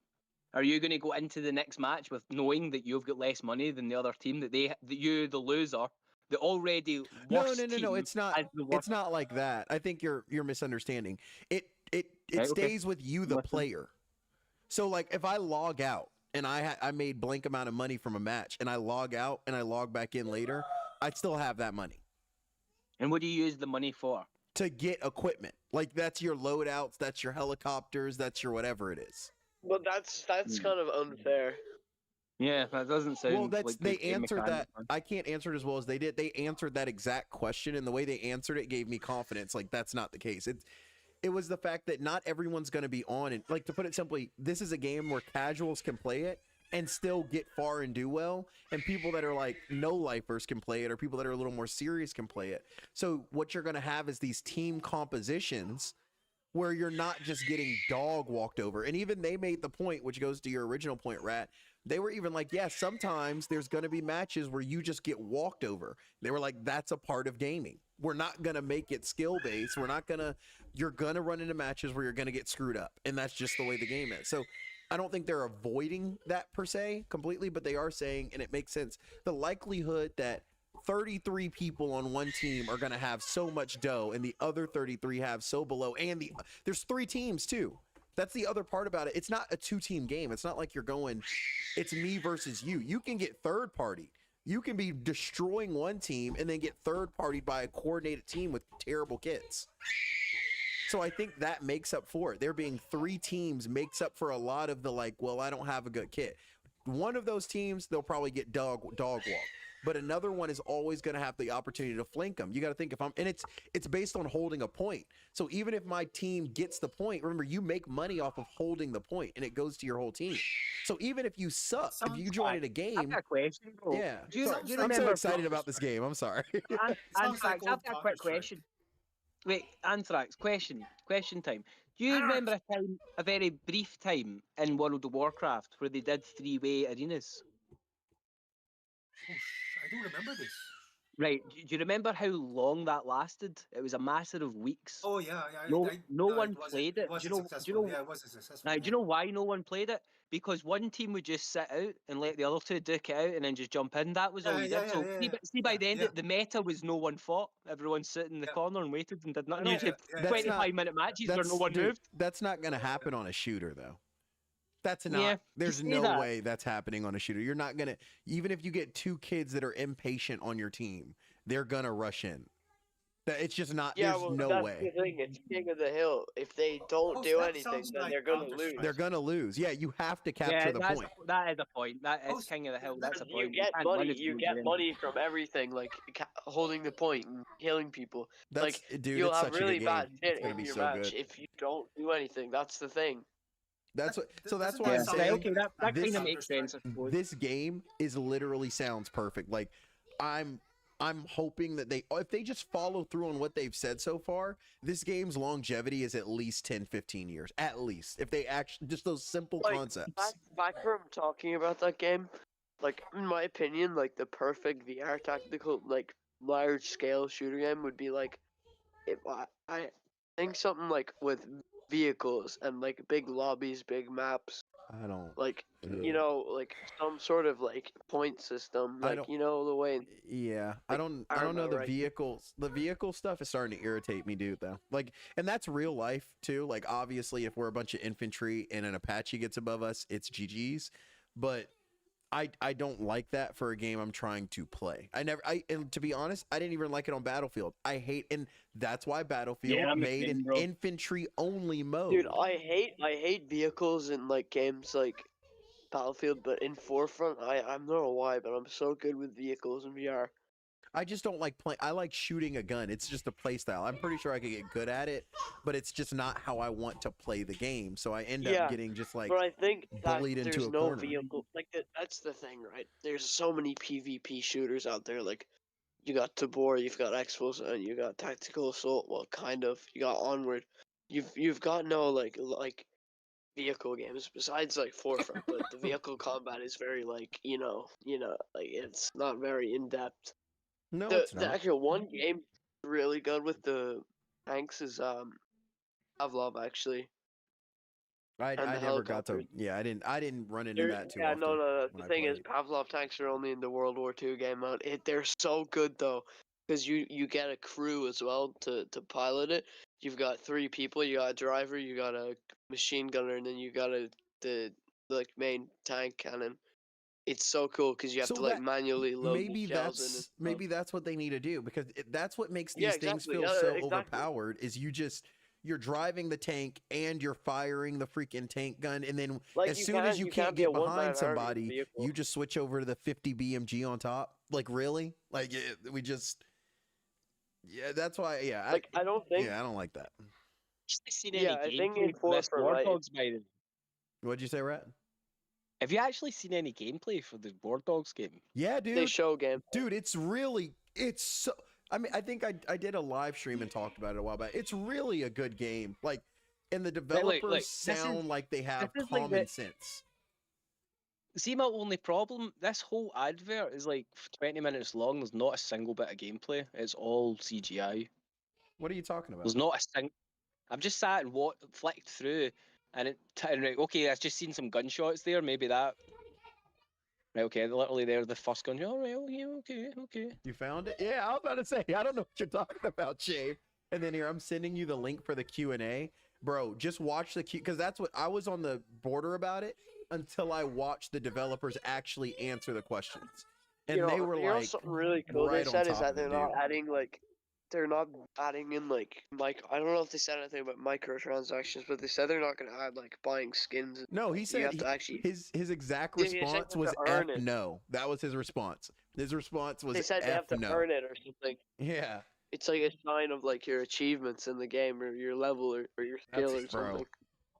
Are you going to go into the next match with knowing that you've got less money than the other team, that you, the loser, the already worst No. team, It's not. has the worst? It's not like that. I think you're misunderstanding. It Right, okay. stays with you, the Listen. player. So like, if I log out and I made blank amount of money from a match, and I log out and I log back in later, I still have that money And what do you use the money for? to get equipment. Like that's your loadouts, that's your helicopters, that's your whatever it is. But that's kind of unfair. Yeah, that doesn't sound. Well, that's like they good game answered that. mechanics, man. I can't answer it as well as they did. They answered that exact question, and the way they answered it gave me confidence. Like that's not the case. It was the fact that not everyone's going to be on, and like to put it simply, this is a game where casuals can play it and still get far and do well, and people that are like no-lifers can play it, or people that are a little more serious can play it. So what you're going to have is these team compositions where you're not just getting dog walked over. And even they made the point, which goes to your original point, Rat. They were even like, yeah, sometimes there's going to be matches where you just get walked over. They were like, that's a part of gaming. We're not going to make it skill-based. You're going to run into matches where you're going to get screwed up. And that's just the way the game is. So I don't think they're avoiding that per se completely, but they are saying, and it makes sense, the likelihood that 33 people on one team are going to have so much dough and the other 33 have so below, and there's 3 teams too. That's the other part about it. It's not a 2-team game. It's not like you're going, it's me versus you. You can get third party. You can be destroying one team and then get third-partied by a coordinated team with terrible kits. So I think that makes up for it. There being 3 teams makes up for a lot of the like, well, I don't have a good kit. One of those teams, they'll probably get dog walk, but another one is always going to have the opportunity to flank them. You got to think and it's based on holding a point. So even if my team gets the point, remember you make money off of holding the point, and it goes to your whole team. So even if you suck, if you join a I've game, got a question, bro. yeah. Do you, Sorry, do you I'm so remember excited about this game. I'm sorry. Sounds like Anthrax, I've old got a quick Counter-Strike. question. Wait, Anthrax, question time. Do you remember a very brief time in World of Warcraft where they did 3-way arenas? I do remember this. Right. Do you remember how long that lasted? It was a matter of weeks. Oh yeah, No no, one it wasn't- played it. Do you know? Successful. Yeah, it wasn't successful. Now, do you know why no one played it? Because one team would just sit out and let the other two duke it out and then just jump in. That was all you did. So see, by the end, the meta was no one fought. Everyone sat in the corner and waited and did nothing. You had That's 25-minute matches where no one dude, moved. That's not going to happen on a shooter, though. That's not. Yeah, there's you say no that. way that's happening on a shooter. You're not gonna. Even if you get 2 kids that are impatient on your team, they're gonna rush in. It's just not. Yeah, there's well, no that's way. the thing. It's King of the Hill. If they don't do anything, then they're gonna lose. They're gonna lose. Yeah, you have to capture the point. That is a point. That is King of the Hill. That's a You point. get can't win money. if You you get win. money from everything, like holding the point and killing people. That's, like dude, you'll it's have such a really good bad game. shit It's gonna in be your so match good. if you don't do anything. That's the thing. That's what. So that's Doesn't why that I'm sound saying Okay, that kind this- of makes sense. I suppose. this game is literally sounds perfect. Like I'm hoping that if they just follow through on what they've said so far, this game's longevity is at least 10-15 years, at least, if they actually just those simple Like, concepts. Back from talking about that game, like in my opinion, like the perfect VR tactical, like large scale shooter game would be like, I think something like with vehicles and like big lobbies, big maps, I don't like like some sort of like point system, I like don't- the way. Yeah, I don't know Arma, the right? vehicles. The vehicle stuff is starting to irritate me, dude, though. Like, and that's real life too. Like, obviously, if we're a bunch of infantry and an Apache gets above us, it's GG's. But I don't like that for a game I'm trying to play. And to be honest, I didn't even like it on Battlefield. I hate, and that's why Battlefield Yeah, I'm the made same, an bro. infantry only mode. Dude, I hate vehicles in like games like Battlefield, but in Forefront, I don't know why, but I'm so good with vehicles in VR. I just don't like playing. I like shooting a gun. It's just a play style. I'm pretty sure I could get good at it, but it's just not how I want to play the game. So I end up getting just like But I think that bullied into there's a no corner. vehicle. Like that's the thing, right? There's so many PvP shooters out there. Like you got Tabor, you've got Exfil, and you got Tactical Assault. Well, kind of. You got Onward. You've got no like vehicle games besides like Forefront, but the vehicle combat is very like like it's not very in depth. No, The it's not. actual one game really good with the tanks is Pavlov actually. I and the never got to. helicopters. Yeah, I didn't run into that too Yeah, often. no. when The I thing is, played. Pavlov tanks are only in the World War II game mode. They're so good though, because you get a crew as well to pilot it. You've got 3 people. You got a driver, you got a machine gunner, and then you got the like main tank cannon. It's so cool because you have So to like that- manually load maybe the shells in. And that's stuff. maybe that's what they need to do, because that's what makes these Yeah, things exactly. feel Yeah, so exactly. overpowered. Is you're driving the tank and you're firing the freaking tank gun, and then Like, as soon as you can't be a get one-man behind army somebody, vehicle. you just switch over to the 50 BMG on top. Like, really? Like, we just. Yeah, that's why. Yeah, Like I don't think. yeah, I don't like that. Actually seen Yeah, any I think gameplay in for this Forefront, War right, Dogs, by the way? What'd you say, Rat? Have you actually seen any gameplay for the War Dogs game? Yeah, They dude. show game. Dude, it's so. I mean, I think I did a live stream and talked about it a while back. It's really a good game. Like, and the developers look, this is- sound like they have this is like common the- sense. See, my only problem, this whole advert is like 20 minutes long. There's not a single bit of gameplay. It's all CGI. What are you talking about? There's not a single. I've just sat and flicked through, and right, okay, I've just seen some gunshots there. Maybe that. Right, okay, literally they're the first gunshot. All right, okay. You found it? Yeah, I was about to say, I don't know what you're talking about, Shave. And then here, I'm sending you the link for the Q&A. Bro, just watch the Q, because that's what, I was on the border about it until I watched the developers actually answer the questions. and they were like something really cool right they on said is top that of it, they're not dude. adding they're not adding in I don't know if they said anything about microtransactions, but they said they're not going to add buying skins. And No, he you said have to actually. his exact Yeah, he said you response have was to F earn it. no. That was his response. His response was They said F they have to no. earn it or something. Yeah. It's like a sign of your achievements in the game or your level or your skill or Bro, something.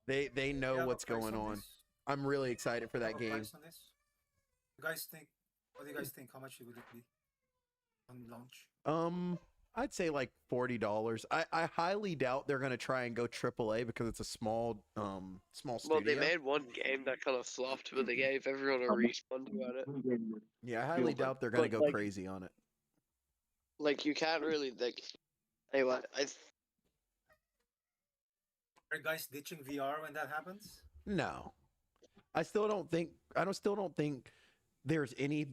they Do know you have a what's price going on. this? I'm really excited for Do you that have a game. price on this? You guys think? What do you guys think? How much would it be on launch? I'd say like $40. I highly doubt they're gonna try and go AAA because it's a small studio. Well, they made one game that kind of flopped, but they gave everyone a respawn about it. Yeah, I highly doubt they're gonna But, go crazy on it. You can't really Anyway, Are you guys ditching VR when that happens? No, I still don't think there's any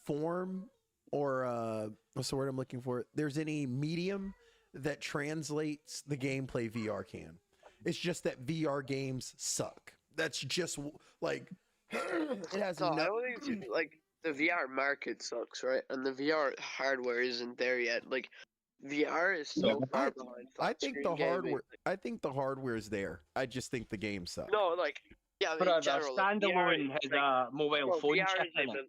form or what's the word I'm looking for? There's any medium that translates the gameplay VR can. It's just that VR games suck. That's just like it has no, no. I don't think it's, the VR market sucks, right? And the VR hardware isn't there yet. VR is so far behind. I think the flat-screen gaming. hardware. I think the hardware is there. I just think the game sucks. No, yeah, I mean, But in general, standalone has a mobile bro, phone VR chip isn't in it. even-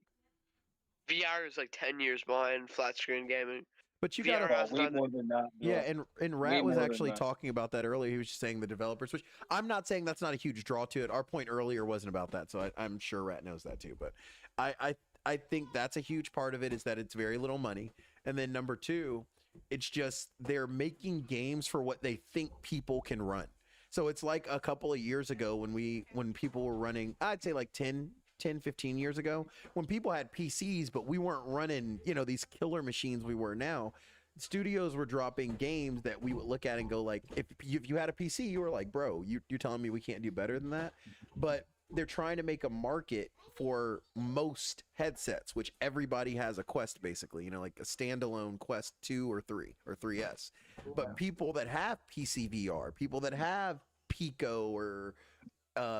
VR is 10 years behind flat screen gaming. But you VR gotta. has Way not- more than that. Yeah, and Rat was more than actually that. talking about that earlier. He was just saying the developers, which I'm not saying that's not a huge draw to it. Our point earlier wasn't about that, so I'm sure Rat knows that too. But I think that's a huge part of it is that it's very little money, and then number two, it's just they're making games for what they think people can run. So it's like a couple of years ago when people were running, I'd say 10, 15 years ago, when people had PCs, but we weren't running, these killer machines we were now. Studios were dropping games that we would look at and go if you had a PC, you were like, bro, you're telling me we can't do better than that? But they're trying to make a market for most headsets, which everybody has a Quest basically, like a standalone Quest 2 or 3 or 3S. But people that have PC VR, people that have Pico or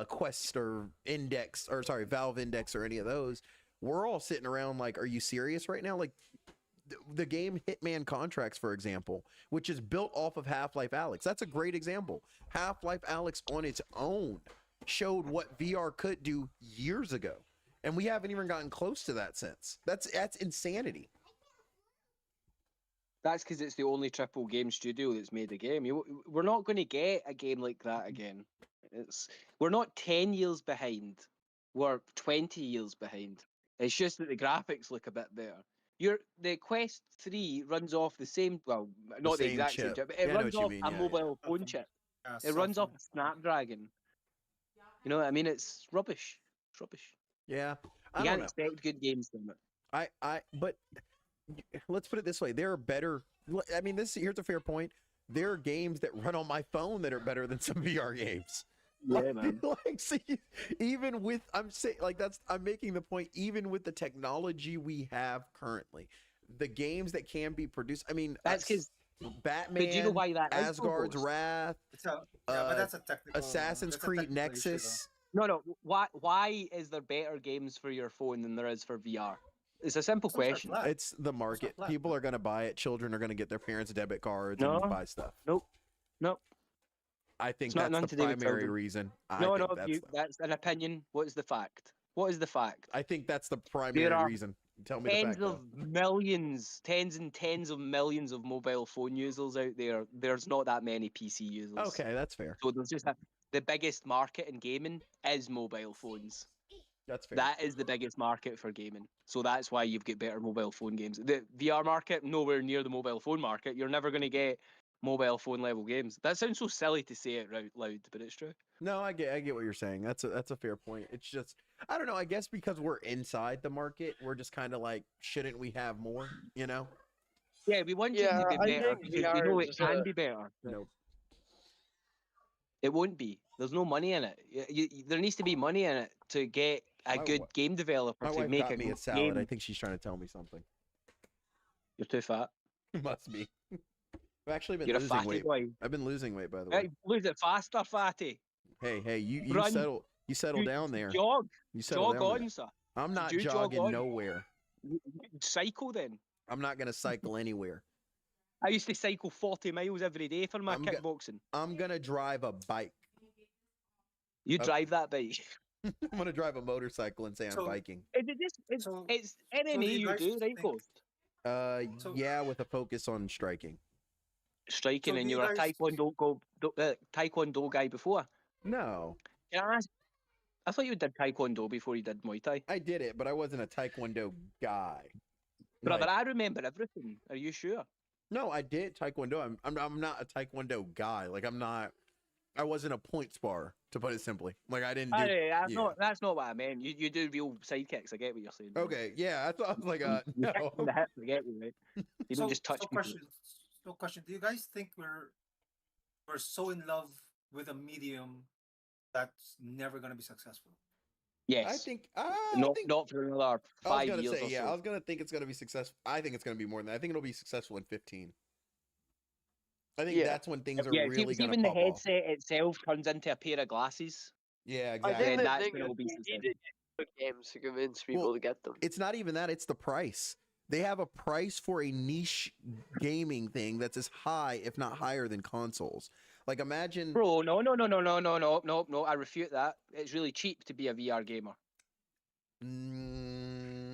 Quest or Valve Index or any of those, we're all sitting around are you serious right now? The game Hitman Contracts, for example, which is built off of Half-Life Alyx. That's a great example. Half-Life Alyx on its own showed what VR could do years ago. And we haven't even gotten close to that since. That's insanity. That's because it's the only triple game studio that's made a game. We're not going to get a game like that again. We're not 10 years behind. We're 20 years behind. It's just that the graphics look a bit better. The Quest 3 runs off the same, well, not the same exact same chip. chip, but it Yeah, I know runs what you off mean, a yeah, mobile phone chip. It Cell runs off phone. a Snapdragon. You know what I mean? It's rubbish. It's rubbish. Yeah. I You don't can't know. expect good games from it. But let's put it this way. There are better. I mean, here's a fair point. There are games that run on my phone that are better than some VR games. Yeah, man. See, even with I'm making the point. Even with the technology we have currently, the games that can be produced. I mean, That's because. Batman. But do you know why that is? Asgard's Ghost? Wrath. But that's a technical. Assassin's that's a Creed technical issue, Nexus. No. Why is there better games for your phone than there is for VR? It's a simple Those are question. flat. It's the market. flat. People are going to buy it. Children are going to get their parents' debit cards No. and buy stuff. Nope. I think It's not that's nothing the to do with primary children. reason. No, That's that's an opinion. What is the fact? What is the fact? I think that's the primary are reason. Tell me the Tens fact. Though. of millions, tens and tens of millions of mobile phone users out there. There's not that many PC users. Okay, that's fair. So there's just the biggest market in gaming is mobile phones. That's fair. That is the biggest market for gaming. So that's why you've got better mobile phone games. The VR market, nowhere near the mobile phone market. You're never going to get mobile phone level games. That sounds so silly to say it out loud, but it's true. No, I get what you're saying. That's a fair point. It's just I don't know. I guess because we're inside the market, we're just kind of shouldn't we have more? Yeah, we want Yeah, it to be I better think because we VR know is it can be better. Nope. It won't be. There's no money in it. There needs to be money in it to get a My good wi- game developer My to wife make got a me good a salad. game. I think she's trying to tell me something. You're too fat. Must be. I've actually been You're a losing fatty weight. boy. I've been losing weight, by the way. Hey, lose it faster, fatty. Hey, you Run. settle down there. Jog. You settle Jog down on, there. sir. I'm not you jog jogging on? nowhere. You cycle then. I'm not gonna cycle anywhere. I used to cycle 40 miles every day for my I'm go- kickboxing. I'm gonna drive a bike. You Oh. drive that bike. I'm gonna drive a motorcycle and say I'm So- biking. Is it just, it's So- MMA do you you guys do, right, think- Ghost? So- Yeah, with a focus on striking. Striking, So and do you you were a guys- taekwondo guy before. No, Can I ask? I thought you did taekwondo before you did Muay Thai. I did it, but I wasn't a taekwondo guy. Brother, Like, I remember everything. Are you sure? no, I did taekwondo. I'm not a taekwondo guy. Like I wasn't a point spar, to put it simply. Like I didn't do. That's not what I meant. You do real sidekicks. I get what you're saying. Okay, yeah, I thought I was like, You no. kick in the hip, I get you, right? You don't just touch people. Question. Do you guys think we're so in love with a medium that's never gonna be successful? Yes. I think. Not for another I was 5 gonna years say, or yeah, so. I was gonna think it's gonna be successful. I think it's gonna be more than that. I think it'll be successful in 15. I think Yeah. that's when things are Yeah, really see gonna when the pop off. headset itself turns into a pair of glasses. Yeah, I exactly. think Then the that's thing when is it'll be you successful. need to get good games to convince people Well, to get them. It's not even that, it's the price. They have a price for a niche gaming thing that's as high, if not higher, than consoles. Like imagine Bro, no. I refute that. It's really cheap to be a VR gamer.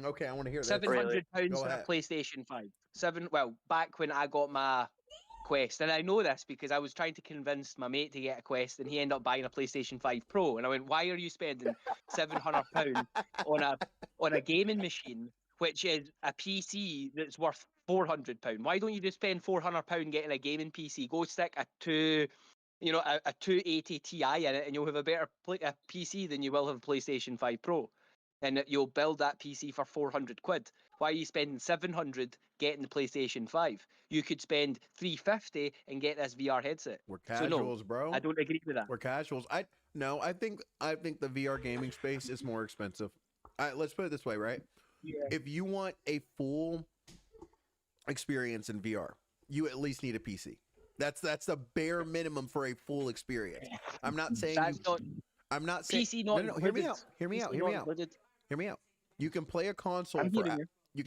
Okay, I want to hear that. £700 Go for a ahead. PlayStation 5. Well, back when I got my Quest, and I know this because I was trying to convince my mate to get a Quest, and he ended up buying a PlayStation 5 Pro, and I went, "Why are you spending £700 on a gaming machine, which is a PC that's worth £400? Why don't you just spend £400 getting a gaming PC? Go stick a 280 Ti in it, and you'll have a better a PC than you will have a PlayStation 5 Pro." And you'll build that PC for £400. Why are you spending £700 getting the PlayStation 5? You could spend £350 and get this VR headset. We're So no, casuals, bro. I don't agree with that. We're casuals. I think the VR gaming space is more expensive. Let's put it this way, right? Yeah. If you want a full experience in VR, you at least need a PC. That's the bare minimum for a full experience. I'm not saying I'm not saying PC not no, hear me included. out. Hear me PC out. Hear not me out. included. Hear me out. You can play a console I'm for hearing you. you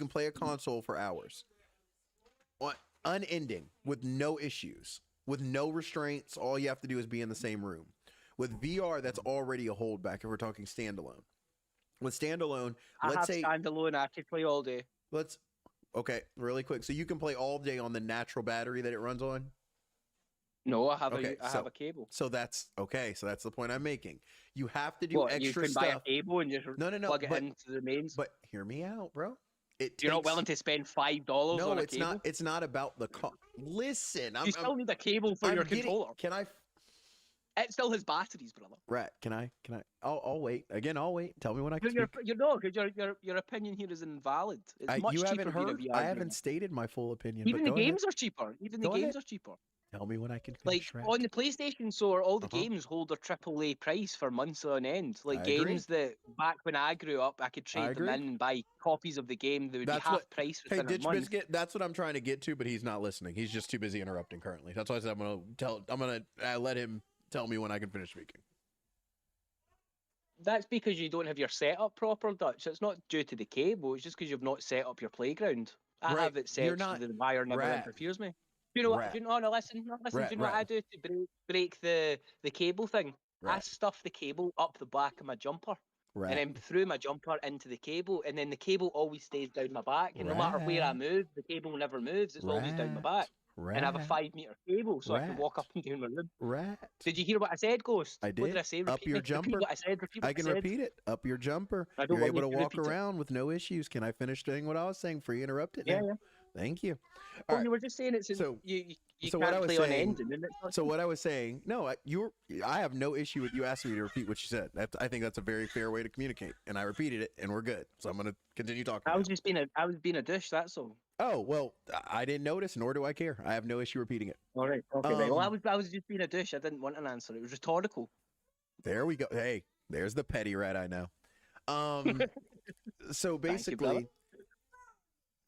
can play a console for hours. Unending with no issues, with no restraints. All you have to do is be in the same room. With VR, that's already a holdback if we're talking standalone. With standalone, let's say standalone, I could play all day. okay, really quick. So you can play all day on the natural battery that it runs on? No, I have Okay, I have a cable. So that's okay. So that's the point I'm making. You have to do What, you extra can buy a stuff. cable and just No, plug it into the mains? But hear me out, bro. You're not willing to spend $5 No, on a it's cable? not. It's not about the cost. Listen, You still need a cable for I'm your getting- controller. Can I? It still has batteries, brother. Rat, can I? I'll wait. Again, I'll wait. Tell me when I can You're speak. no, because your opinion here is invalid. It's much You cheaper haven't being a heard. VR I gamer. haven't stated my full opinion. Even but the go ahead. games are cheaper. Even the Go games ahead. are cheaper. Tell me when I can Like finish. Rat. on the PlayStation Store, all the Uh-huh. games hold their AAA price for months on end. Like I agree. games that back when I grew up, I could trade them agree. in and buy copies of the game. They would That's be half what- price Hey, within a Ditch month. Biscuit. That's what I'm trying to get to, but he's not listening. He's just too busy interrupting currently. That's why I said I'm gonna let him tell me when I can finish speaking. That's because you don't have your setup proper, Dutch. It's not due to the cable. It's just because you've not set up your playground. I Right, have it set you're so not- the wire never Rat. interferes me. You know what? Rat. No, listen. Do you know what I do to break the cable thing? I Rat. stuff the cable up the back of my jumper. Rat. And then through my jumper into the cable, and then the cable always stays down my back. And no matter where I Rat. move, the cable never moves. It's always down my back. Rat. And I have a 5-meter cable, so I can walk Rat. up and down my room. Rat. Did you hear what I said, Ghost? I What did. did I say? Up Repeat your me. jumper. Repeat what I said. Repeat what I can said. repeat it. Up your jumper. I don't You're want able you to to walk repeat it. around with no issues. Can I finish saying what I was saying? Free interrupted. Yeah, now? yeah. Thank you. Well, All right. you were just saying it's So- you so can't what I was play on saying- ending. And it's not So what I was saying, no, I have no issue with you asking me to repeat what you said. I think that's a very fair way to communicate, and I repeated it, and we're good. So I'm gonna continue talking. I was now. just being a dish. That's all. Oh well, I didn't notice, nor do I care. I have no issue repeating it. All right. Okay. Right. Well, I Um, was just being a dish. I didn't want an answer. It was rhetorical. There we go. Hey, there's the petty rat I know. So you, brother. basically,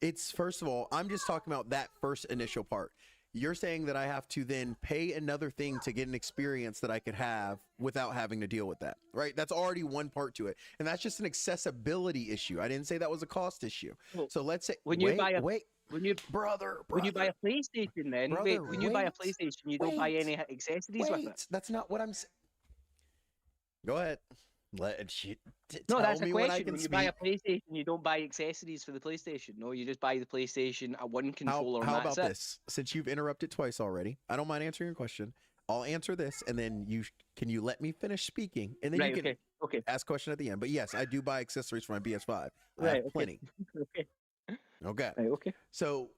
it's first of all, I'm just talking about that first initial part. You're saying that I have to then pay another thing to get an experience that I could have without having to deal with that, right? That's already one part to it. And that's just an accessibility issue. I didn't say that was a cost issue. Well, So let's say, when you wait, buy a- wait, When you brother, when you buy a PlayStation, then brother, when you buy a wait, PlayStation, you don't buy wait, any accessories with it. that's not what I'm saying. Go ahead. No, tell that's me the when I question. can When you buy a speak. PlayStation, you don't buy accessories for the PlayStation. No, you just buy the PlayStation, a one controller. How and that's about it. this? Since you've interrupted twice already, I don't mind answering your question. I'll answer this, and then can you let me finish speaking, and then Right. you can Okay. ask a question at the end. But yes, I do buy accessories for my PS5. I Right, have okay. plenty. Okay. Okay. Right, okay. So,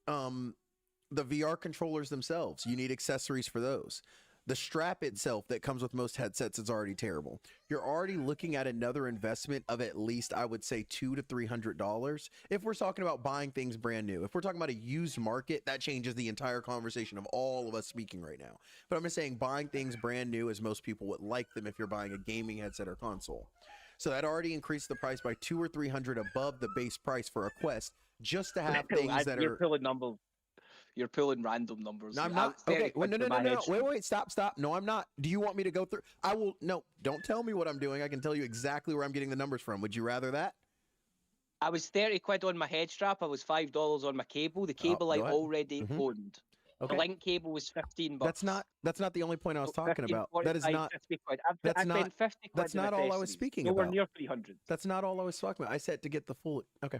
the VR controllers themselves, you need accessories for those. The strap itself that comes with most headsets is already terrible. You're already looking at another investment of at least, I would say, $200 to $300 if we're talking about buying things brand new. If we're talking about a used market, that changes the entire conversation of all of us speaking right now. But I'm just saying buying things brand new as most people would like them if you're buying a gaming headset or console. So that already increased the price by $200 or $300 above the base price for a Quest just to have things that You're are. pulling numbers. You're pulling random numbers. No, I'm not. Okay. Well, no. Wait. Stop. No, I'm not. Do you want me to go through? I will. No, don't tell me what I'm doing. I can tell you exactly where I'm getting the numbers from. Would you rather that? I was 30 quid on my head strap. I was $5 on my cable. The cable I go ahead. already owned. Okay. The link cable was $15. That's not the only point I was talking 15, about. 45, That is not. 50 quid. That's I not. spent 50 quid. That's not all I was speaking Nowhere about. near 300. That's not all I was talking about. I said to get the full. Okay.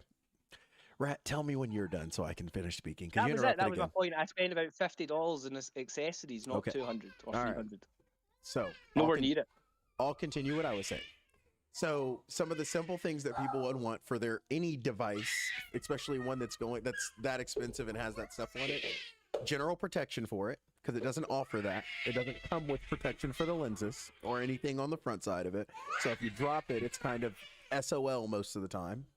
Rat, tell me when you're done so I can finish speaking. That was it. That was my point. I spent about $50 in accessories, not Okay. 200 or All right. 300. So Nowhere near it. I'll continue what I was saying. So some of the simple things that people would want for their any device, especially one that's that expensive and has that stuff on it, general protection for it, because it doesn't offer that. It doesn't come with protection for the lenses or anything on the front side of it. So if you drop it, it's kind of SOL most of the time.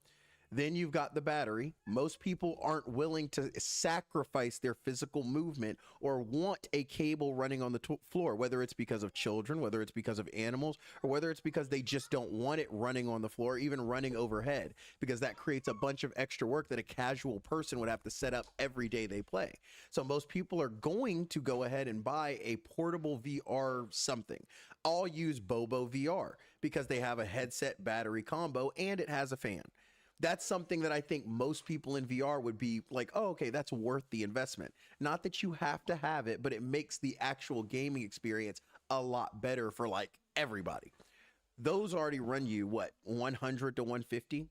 Then you've got the battery. Most people aren't willing to sacrifice their physical movement or want a cable running on the floor, whether it's because of children, whether it's because of animals, or whether it's because they just don't want it running on the floor, even running overhead, because that creates a bunch of extra work that a casual person would have to set up every day they play. So most people are going to go ahead and buy a portable VR something. I'll use Bobo VR because they have a headset battery combo and it has a fan. That's something that I think most people in VR would be like, oh, okay, that's worth the investment. Not that you have to have it, but it makes the actual gaming experience a lot better for like everybody. Those already run you, what, 100 to 150?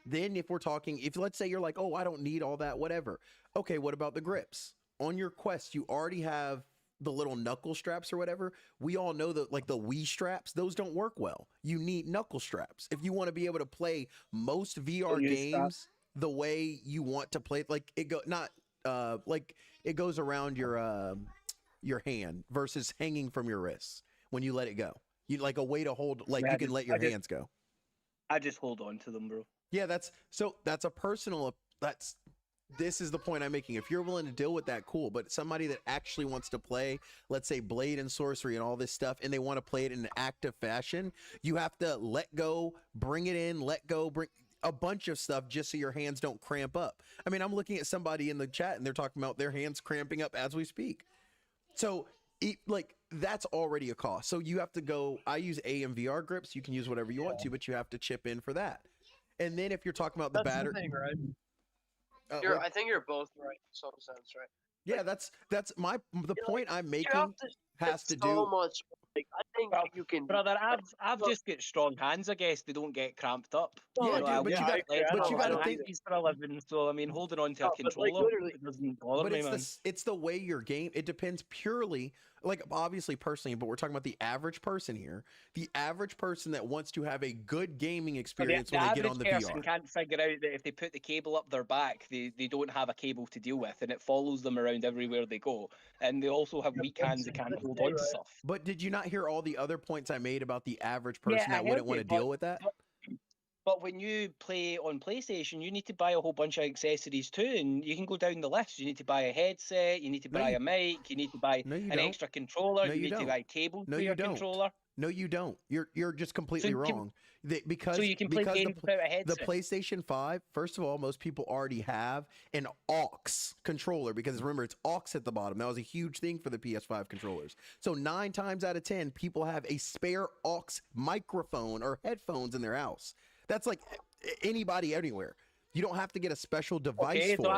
Then if we're talking, if let's say you're like, oh, I don't need all that, whatever. Okay, what about the grips? On your Quest, you already have the little knuckle straps or whatever. We all know that like the Wii straps, those don't work well. You need knuckle straps if you want to be able to play most VR games the way you want to play. Like it goes around your hand versus hanging from your wrists when you let it go. You like a way to hold, like you can let your hands go. I just hold on to them, bro. Yeah, that's a personal. This is the point I'm making. If you're willing to deal with that, cool. But somebody that actually wants to play, let's say Blade and Sorcery and all this stuff, and they want to play it in an active fashion, you have to let go, bring it in, let go, bring a bunch of stuff just so your hands don't cramp up. I mean, I'm looking at somebody in the chat and they're talking about their hands cramping up as we speak. So like that's already a cost. So you have to go, I use AMVR grips. You can use whatever you want to, but you have to chip in for that. And then if you're talking about the battery, right? I think you're both right in some sense, right? Yeah, that's the point I'm making has to so do. much. Like, I think you can, brother. I've just got strong hands. I guess they don't get cramped up. Yeah, dude, but you got to think. For a living, so I mean, holding on to a controller it doesn't bother me, man. It's the way your game. It depends purely, like obviously personally, but we're talking about the average person here. The average person that wants to have a good gaming experience when they get on the VR. The average person can't figure out that if they put the cable up their back, they don't have a cable to deal with, and it follows them around everywhere they go. And they also have weak hands that can't hold on to stuff. But did you not hear all the other points I made about the average person that wouldn't want to deal with that? But when you play on PlayStation, you need to buy a whole bunch of accessories too, and you can go down the list. You need to buy a headset, you need to buy a mic, you need to buy an extra controller, you need to buy cables for your controller. No, you don't. You're just completely you can- wrong. Because So you can play because games without a headset. the PlayStation 5, first of all, most people already have an aux controller because remember it's aux at the bottom. That was a huge thing for the PS5 controllers. So 9 times out of 10, people have a spare aux microphone or headphones in their house. That's like anybody anywhere. You don't have to get a special device Okay, for so it.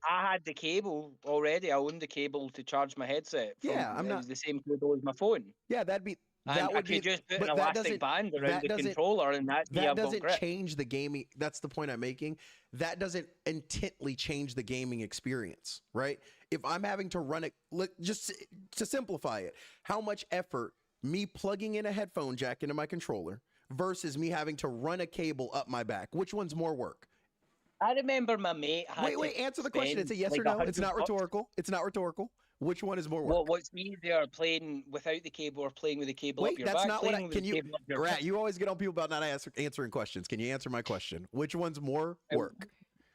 I had the cable already. I owned the cable to charge my headset. Yeah, I'm it not- was the same cable as my phone. Yeah, that And would I could be just put but an that elastic doesn't- band around that the doesn't- controller, and that's me. that I've got doesn't grip. change the gaming. That's the point I'm making. That doesn't intently change the gaming experience, right? If I'm having to run it, just to simplify it, how much effort me plugging in a headphone jack into my controller versus me having to run a cable up my back, which one's more work? I remember my mate had Wait, answer the question. It's a spend, yes like, or no. It's not $100. rhetorical. It's not rhetorical. Which one is more work? What's easier, playing without the cable or playing with the cable Wait, up your that's back? not what Playing I with can the you cable up your Rat, back. you always get on people about not answering questions. Can you answer my question? Which one's more work?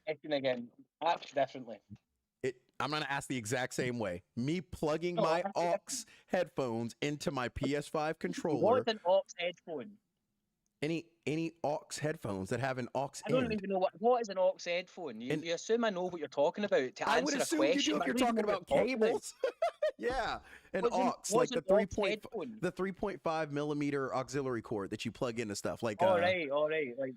Question again. Ask differently. I'm gonna ask the exact same way. Me plugging No, my ask it aux headphones into my PS5 controller. What's an aux headphone? Any aux headphones that have an aux I don't end. even know what is an aux headphone. You, And- you assume I know what you're talking about to I would answer a assume you question. do if I you're don't even talking know about what you're talking about. cables. Yeah, an What's aux, like the an aux 3. headphone? The 3.5 millimeter auxiliary cord that you plug into stuff like. All right, like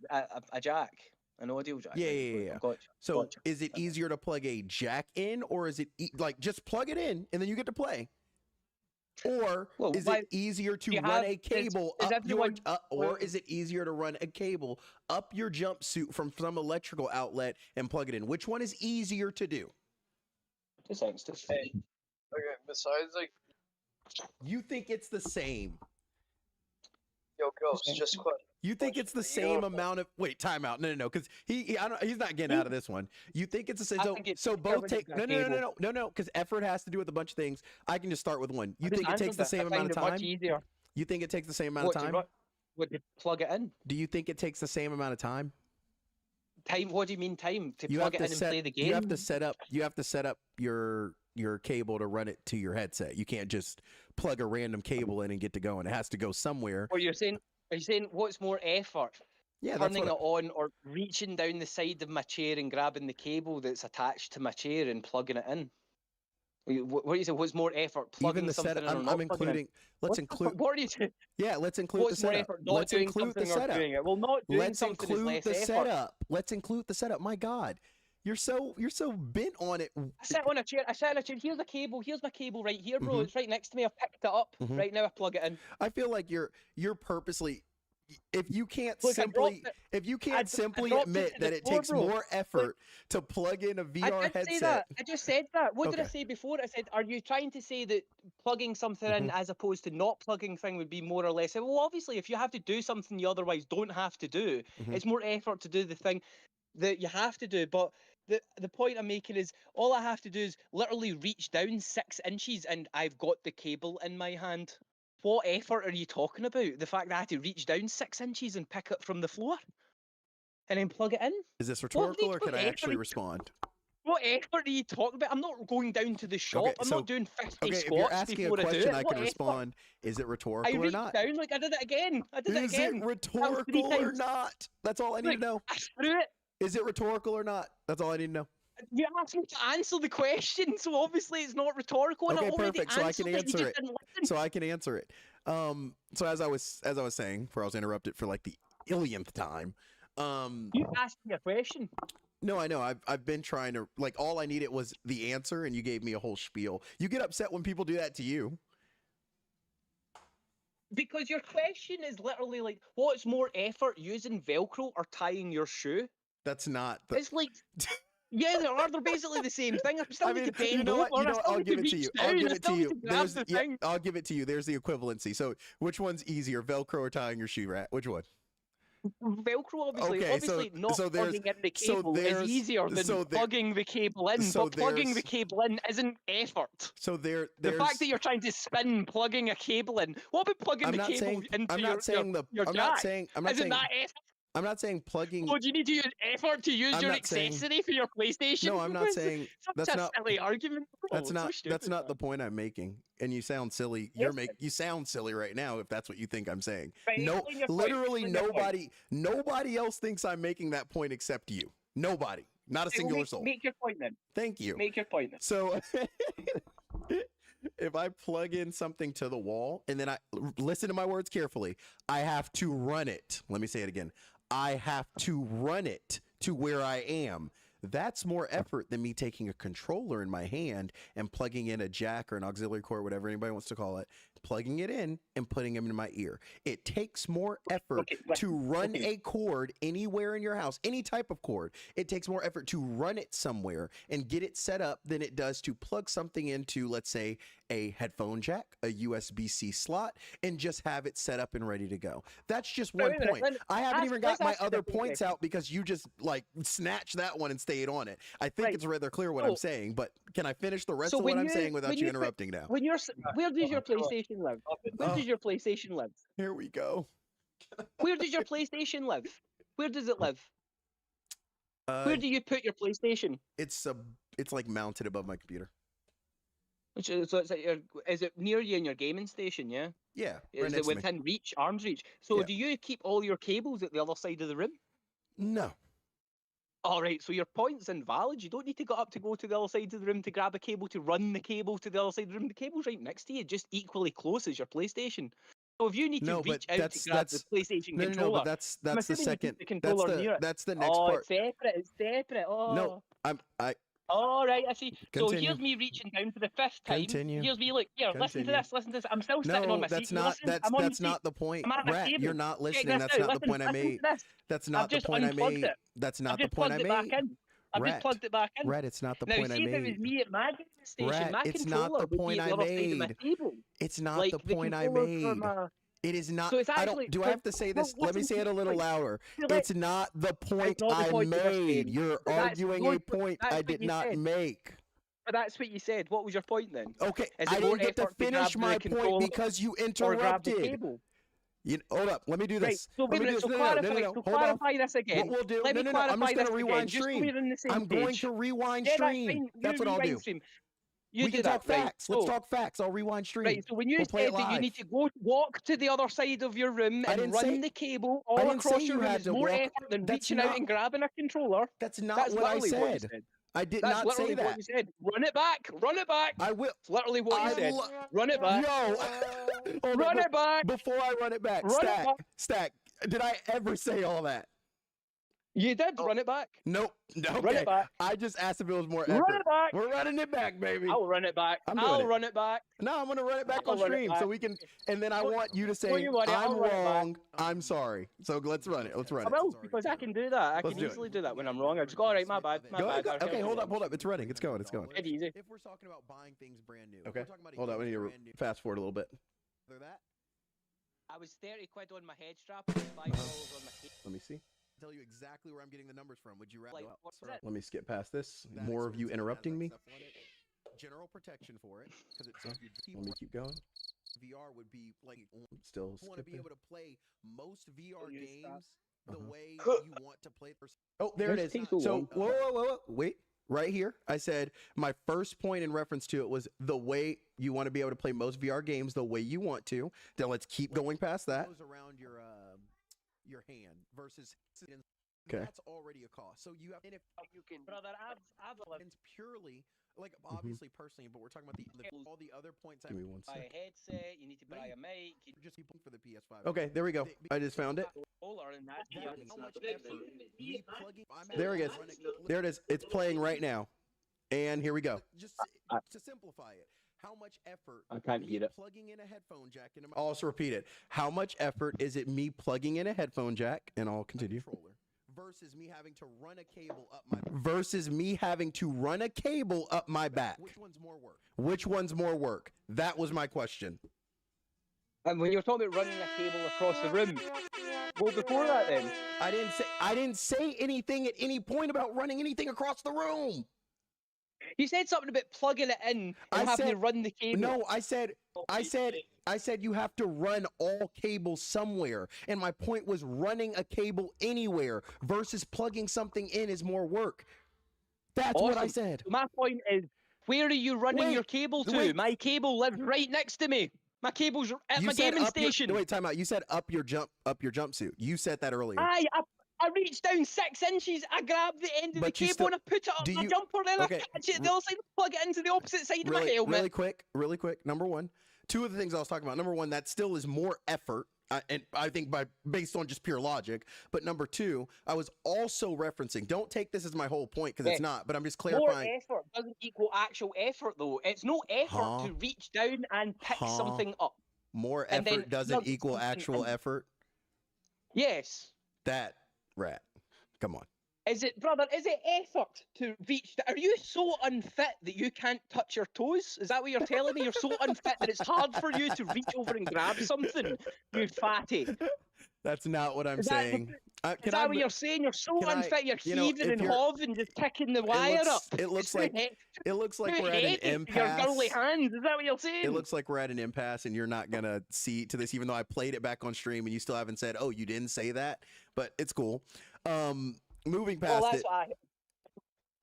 a jack, an audio jack. Yeah, right? yeah, yeah. Gotcha. So Gotcha. is it easier to plug a jack in, or is it like just plug it in and then you get to play? Or Well, is why- it easier to you run have- a cable is up your, everyone- or is it easier to run a cable up your jumpsuit from some electrical outlet and plug it in? Which one is easier to do? Just thanks. Just Hey, okay, besides, like, You think it's the same? yo, Ghost, just question. You think it's the You know- same amount of wait, time out. No, because he's not getting out of this one. You think it's the same? I So, think it's so both everything's take got no, because effort has to do with a bunch of things. I can just start with one. You I just think it takes answered the that. same I amount find of it much time? easier. You think it takes the same amount What, of to time? run- What, to plug it in? Do you think it takes the same amount of time? Time? What do you mean time? To You plug have it to in set. and play the game? You have to set up. You have to set up your cable to run it to your headset. You can't just plug a random cable in and get to going. It has to go somewhere. Or you're saying? Are you saying what's more effort? Yeah, that's Turning what. it on or reaching down the side of my chair and grabbing the cable that's attached to my chair and plugging it in? What do you say? What's more effort? Plugging Even the something setup. in or I'm not plugging it? including. Let's include. What are you doing? Yeah, let's include What's the more setup. effort? Not Let's doing include the something or setup. doing it? Well, not doing Let's something is include less the effort. setup. Let's include the setup. My God, you're so bent on it. I sat on a chair. I sat on a chair. Here's a cable. Here's my cable right here, bro. Mhm. It's right next to me. I've picked it up. Mhm. Right now, I plug it in. I feel like you're purposely. If you can't Look, I simply, dropped it. if you I can't d- I simply dropped it admit to the that it floor, takes bro. more effort to plug in a I VR did say headset. that. I just said that. What did I Okay. say before? I said, are you trying to say that plugging something in Mm-hmm. as opposed to not plugging thing would be more or less? Well, obviously, if you have to do something you otherwise don't have to do, Mhm. it's more effort to do the thing that you have to do. But the point I'm making is all I have to do is literally reach down 6 inches and I've got the cable in my hand. What effort are you talking about? The fact that I had to reach down 6 inches and pick it from the floor and then plug it in? Is this What rhetorical needs or can I effort? actually respond? What effort are you talking about? I'm not going down to the shop. Okay, I'm so- not doing 50 Okay, if squats you're asking a before I do question, it. I What can effort? respond. Is it I rhetorical or reached not? down, like I did it again. I did it Is again. it rhetorical or times. not? That's all I need Look, to know. I threw it. Is it rhetorical or not? That's all I need to know. You asked me to answer the question, so obviously it's not rhetorical. And Okay, I already perfect. So I answered can it. You answer just it. didn't listen. So I can answer it. So as I was saying, before I was interrupted for like the illionth time. You asked me a question. No, I know. I've been trying to like all I needed was the answer, and you gave me a whole spiel. You get upset when people do that to you. Because your question is literally like, what's more effort, using Velcro or tying your shoe? That's not. The, It's like, yeah, they are. They're basically the same thing. I still I need mean, to bend you know what? over. You know I what? still I'll need give it reach to you. down. I'll give I it to still need you. to grab the thing. I'll give it to you. There's the equivalency. So which one's easier, Velcro or tying your shoe, Rat? Which one? Velcro, obviously. Okay, so- Obviously, not so there's- plugging in the so cable is there's- easier than so there- plugging the cable in. so But plugging the there's- cable in isn't effort. So The there's. fact that you're trying to spin plugging a cable in. What about plugging I'm the not cable saying. into I'm your, not saying the. your I'm jack? not saying. I'm not Isn't saying. that effort? I'm not saying plugging. Oh, do you need to use effort to use I'm your not saying- accessory for your PlayStation? No, I'm not saying Such that's a not. silly argument. That's Oh, not. so stupid, That's not the man. point I'm making. And you sound silly. Yes, You sound silly right now if that's what you think I'm saying. Right, No, explain your point, literally explain your point. nobody else thinks I'm making that point except you. Nobody. Not a Okay, well, singular soul. Make your point then. Thank you. Make your point then. So if I plug in something to the wall and then I listen to my words carefully, I have to run it. Let me say it again. I have to run it to where I am. That's more effort than me taking a controller in my hand and plugging in a jack or an auxiliary cord, whatever anybody wants to call it, plugging it in and putting them in my ear. It takes more effort to run a cord anywhere in your house, any type of cord. It takes more effort to run it somewhere and get it set up than it does to plug something into, let's say, a headphone jack, a USB-C slot, and just have it set up and ready to go. That's just one point. I haven't even got my other points out because you just like snatched that one and stayed on it. I think it's rather clear what I'm saying, but can I finish the rest of what I'm saying without you interrupting now? When you're, where does your PlayStation live? Where does your PlayStation live? Here we go. Where does your PlayStation live? Where does it live? Where do you put your PlayStation? It's like mounted above my computer. So it's like is it near you in your gaming station? Yeah. Yeah. Is it within reach, arm's reach? So do you keep all your cables at the other side of the room? No. All right. So your point's invalid. You don't need to go to the other side of the room to grab a cable to run the cable to the other side of the room. The cable's right next to you, just equally close as your PlayStation. So if you need to reach out to grab the PlayStation controller, no, but that's the second. That's the next part. It's separate. It's separate. Oh. No, All right, I see. Continue. So here's me reaching down for the fifth time. Continue. Here's me, look, here, listen to this, listen to this. I'm still sitting on my seat. That's not the point. Rat, you're not listening. That's not the point I made. That's not the point I made. That's not the point I made. I've just plugged it back in. Rat, it's not the point I made. Now, see if it was me at my station, Rat, my it's controller not the point I made. It's not the point I made. It is not. So I don't. Do I have to say this? Let me say it a little louder. It's not the point I made. You're arguing a point I did not make. But that's what you said. What was your point then? Okay, I didn't get to finish my point because you interrupted. Hold up. Let me do this. Right, so clarify this again. What we'll do? I'm just going to rewind stream. I'm going to rewind stream. That's what I'll do. We can talk facts. Let's talk facts. I'll rewind stream. Right, so when you said that you need to walk to the other side of your room and run the cable all across your room, it's more effort than reaching out and grabbing a controller. That's not what I said. I did not say that. What you said. Run it back. Run it back. I will. It's literally what you said. Run it back. No. Run it back. Before I run it back. Stack. Did I ever say all that? You did. Run it back. Nope. No. Okay. Run it back. I just asked if it was more effort. Run it back. We're running it back, baby. I'll run it back. I'll run it back. No, I'm gonna run it back on stream so we can. And then I want you to say I'm wrong. I'm sorry. So let's run it. Let's run it. I will, because I can do that. I can easily do that when I'm wrong. I just go, all right, my bad. My bad. Okay, hold up. It's running. It's going. It's going. It's easy. If we're talking about buying things brand new. Okay. Hold on. We need to fast forward a little bit. I was 30 quid on my head strap and $5 on my feet. Let me see. Tell you exactly where I'm getting the numbers from. Would you rather? Let me skip past this. More of you interrupting me. General protection for it, because it's. Let me keep going. VR would be like still. Want to be able to play most VR games the way you want to play. Oh, there it is. So whoa, wait. Right here, I said my first point in reference to it was the way you want to be able to play most VR games the way you want to. Then let's keep going past that. Around your hand versus that's already a cost. So you have, and if you can, brother, I've purely like obviously personally, but we're talking about all the other points. Give me one second. Buy a headset. You need to buy a mic. You just keep for the PS5. Okay, there we go. I just found it. There it is. There it is. It's playing right now. And here we go. Just to simplify it. How much effort I can't hear it. Plugging in a headphone jack into my I'll also repeat it. How much effort is it me plugging in a headphone jack, and I'll continue, versus me having to run a cable up my back? Which one's more work? Which one's more work? That was my question. And when you're talking about running a cable across the room, well, before that then? I didn't say anything at any point about running anything across the room. You said something about plugging it in and having to run the cable. No, I said you have to run all cables somewhere. And my point was running a cable anywhere versus plugging something in is more work. That's what I Awesome. said. My point is, where are you running Wait, your cable to? wait. My cable lives right next to me. My cable's at my gaming station. Wait, time out. You said up your jumpsuit. You said that earlier. I reached down 6 inches. I grabbed the end of the But you cable still- and I put it up do my you- jumper. Then okay, I catch it at the other side, plug it into the opposite side of my helmet. Really quick. Number one, two of the things I was talking about. Number one, that still is more effort, and I think based on just pure logic. But number two, I was also referencing. Don't take this as my whole point because it's not. But I'm just clarifying. More effort doesn't equal actual effort, though. It's no effort to reach down and pick something up. More and then effort doesn't plug equal something actual in. effort. Yes. That rat. Come on. Is it, brother? Is it effort to reach? Are you so unfit that you can't touch your toes? Is that what you're telling me? You're so unfit that it's hard for you to reach over and grab something, you fatty. That's not what I'm Is that- saying. Is that what you're saying? You're so can I- unfit. You're you know, heaving if and you're- hoving, just kicking the wire up. It looks like Too we're at an heavy for Your impasse. girly hands. Is that what you're saying? It looks like we're at an impasse, and you're not gonna see to this, even though I played it back on stream, and you still haven't said, "Oh, you didn't say that," but it's cool. Moving past Well, it,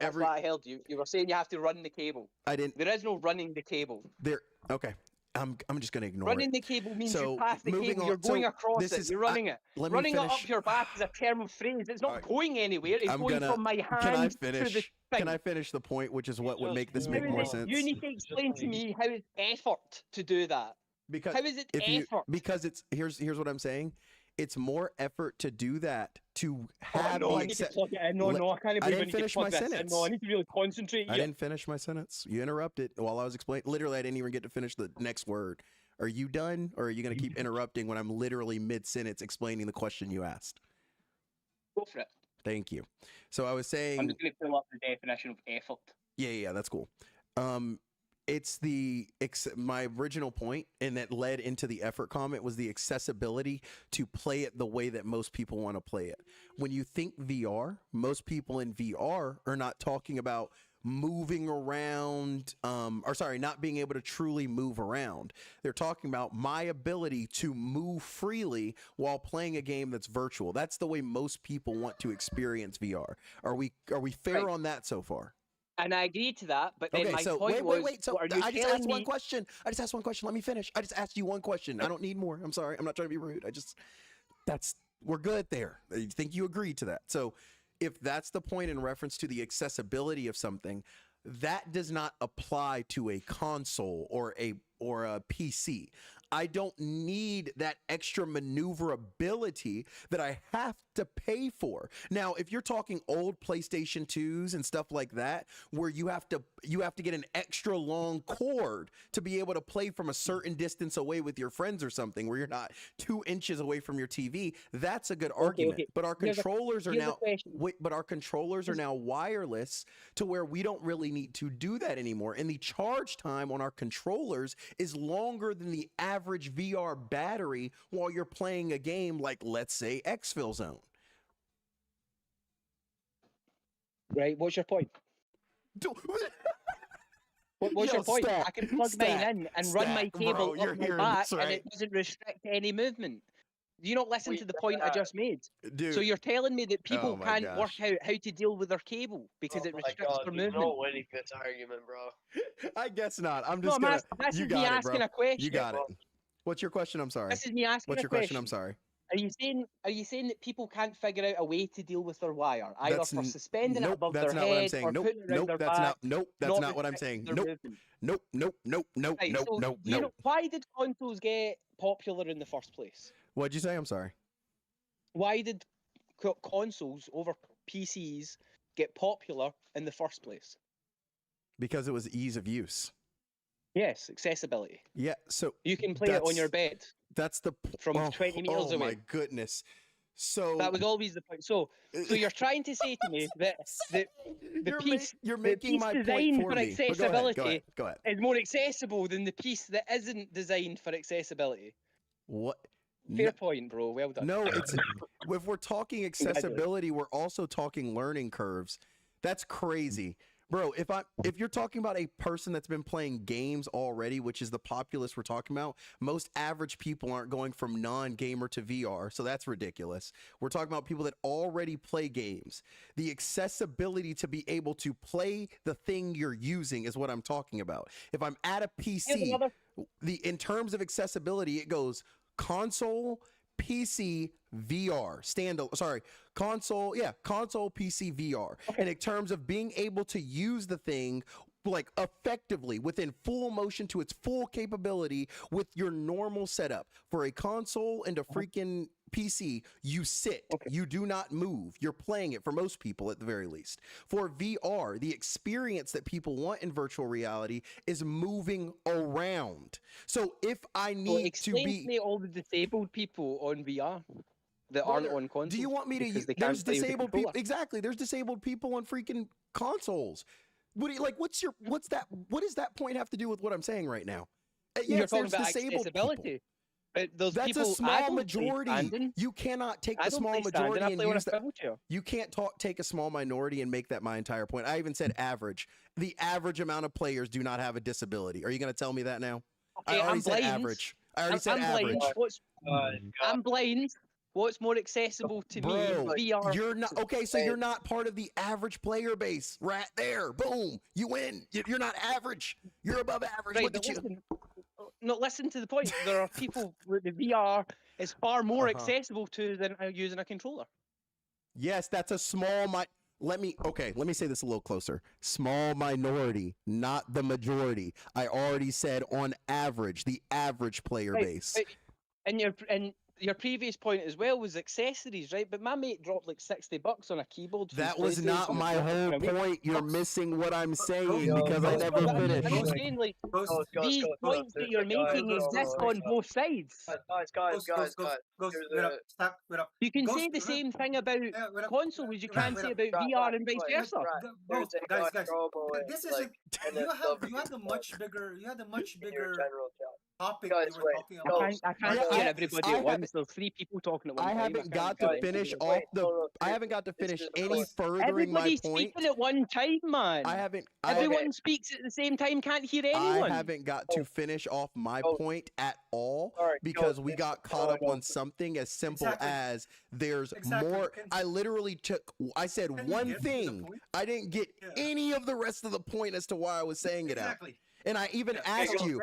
that's why I held you. You were saying you have to run the cable. I didn't. There is no running the cable. There. Okay. I'm just gonna ignore Running it. the cable means So, you pass the moving cable. on- You're going so across this it. is- You're running it. Let me Running it finish. up your back is a term of phrase. It's not Alright. going anywhere. It's I'm going gonna- from my Can I hand to the finish? thing. Can I finish the point, which is what would make this How make is more it- sense? You need to explain to me how it's effort to do that. Because How is it effort? because it's here's what I'm saying. It's more effort to do that to have no, the I need to accept- plug it in. No, Let- no, I can't I believe I didn't need to finish plug my this in. sentence. No, I need to really concentrate I here. didn't finish my sentence. You interrupted while I was explaining. Literally, I didn't even get to finish the next word. Are you done, or are you going to keep interrupting when I'm literally mid-sentence explaining the question you asked? Go for it. Thank you. So I was I'm saying, just going to pull up the definition of effort. yeah, that's cool. It's my original point, and that led into the effort comment, was the accessibility to play it the way that most people want to play it. When you think VR, most people in VR are not talking about moving around, not being able to truly move around. They're talking about my ability to move freely while playing a game that's virtual. That's the way most people want to experience VR. Are we fair Right. on that so far? And I agree to that, but then Okay, my so point wait. was, So are you I just telling asked me... one question. Let me finish. I just asked you one question. I don't need more. I'm sorry. I'm not trying to be rude. We're good there. I think you agreed to that. So if that's the point in reference to the accessibility of something, that does not apply to a console or a PC. I don't need that extra maneuverability that I have to pay for. Now, if you're talking old PlayStation 2s and stuff like that, where you have to get an extra long cord to be able to play from a certain distance away with your friends or something, where you're not 2 inches away from your TV, that's a good argument. okay. But our Here's a- controllers are here's a now question. but our controllers are now wireless to where we don't really need to do that anymore. And the charge time on our controllers is longer than the average VR battery while you're playing a game like, let's say, Exfil Zone. Right, what's your point? What's your point? I can plug mine in and run my cable bro, you're up my hearing back, this, and right? it doesn't restrict any movement. Do you not listen Wait, to the point I just made? Dude, So you're telling me that people Oh my can't work gosh. out how to deal with their cable because it Oh my restricts God, their there's movement? no winning this argument, bro. I guess not. I'm No, just gonna. this You is me got it, asking bro. a question. You got it. What's your question? I'm sorry. This is me asking What's a your question. question? I'm sorry. Are you saying that people can't figure out a way to deal with their wire, either That's for n- suspending it Nope, above that's their not head what I'm saying. or Nope, putting it around nope, their that's back? that's not what I'm restricting saying. their Nope, movement? nope, Right, so do you know, why did consoles get popular in the first place? What'd you say? I'm sorry. Why did consoles over PCs get popular in the first place? Because it was ease of use. Yes, accessibility. Yeah. So You can play it on your bed. that's the From 20 meters oh away. my goodness. So That was always the point. So you're trying to say to me that the piece you're the making piece my point designed for for me. But accessibility Go ahead. is more accessible than the piece that isn't designed for accessibility. What? Fair point, bro. Well done. No, it's if we're talking accessibility, we're also talking learning curves. That's crazy. Bro, if you're talking about a person that's been playing games already, which is the populace we're talking about, most average people aren't going from non-gamer to VR, so that's ridiculous. We're talking about people that already play games. The accessibility to be able to play the thing you're using is what I'm talking about. If I'm at a PC, in terms of accessibility, it goes console, PC, VR, console, PC, VR. Okay. And in terms of being able to use the thing like effectively within full motion to its full capability with your normal setup for a console and a freaking PC, you sit, you do not move, you're playing it for most people at the very least. For VR, the experience that people want in virtual reality is moving around. So if I need to explain to me all the disabled people on VR that aren't on consoles. do you want me to because they there's can't play with the disabled people, controller. exactly, there's disabled people on freaking consoles. What do you, like what does that point have to do with what I'm saying right now? You're Yes, talking there's about disabled accessibility. people. But those That's people, a small I don't play majority. standing. You cannot take I the don't small play standing, majority I and play on a use that. swivel chair. You can't take a small minority and make that my entire point. I even said average. The average amount of players do not have a disability. Are you going to tell me that now? Okay, I already I'm said blind. average. I already said I'm average. blind. I'm blind. What's more accessible to me? Bro, VR. you're not okay. So you're not part of the average player base. Right there, boom, you win. You're not average. You're above average. Right, Look but at you. listen to the point. There are people with the VR is far more Uh-huh. accessible to than using a controller. Yes, that's a small let me say this a little closer. Small minority, not the majority. I already said on average, the average player base. And your previous point as well was accessories, right? But my mate dropped like $60 on a keyboard. That was not my whole point. You're missing what I'm saying because I never finished. I'm saying like these points that you're making exist on both sides. Guys. Stop. Wait up. You can say the same thing about console as you can say about VR and vice versa. Guys. This isn't. You had a much bigger topic Guys, you were talking about. I can't hear everybody at once. There's 3 people talking at one I time. haven't got to finish off I haven't got to finish any furthering my Everybody's point. speaking at one time, man. Everyone speaks at the same time, can't hear anyone. I haven't got to finish off my point at all because we got caught up on something as simple as there's more. I said one thing. I didn't get any of the rest of the point as to why I was saying it out. And I even asked you.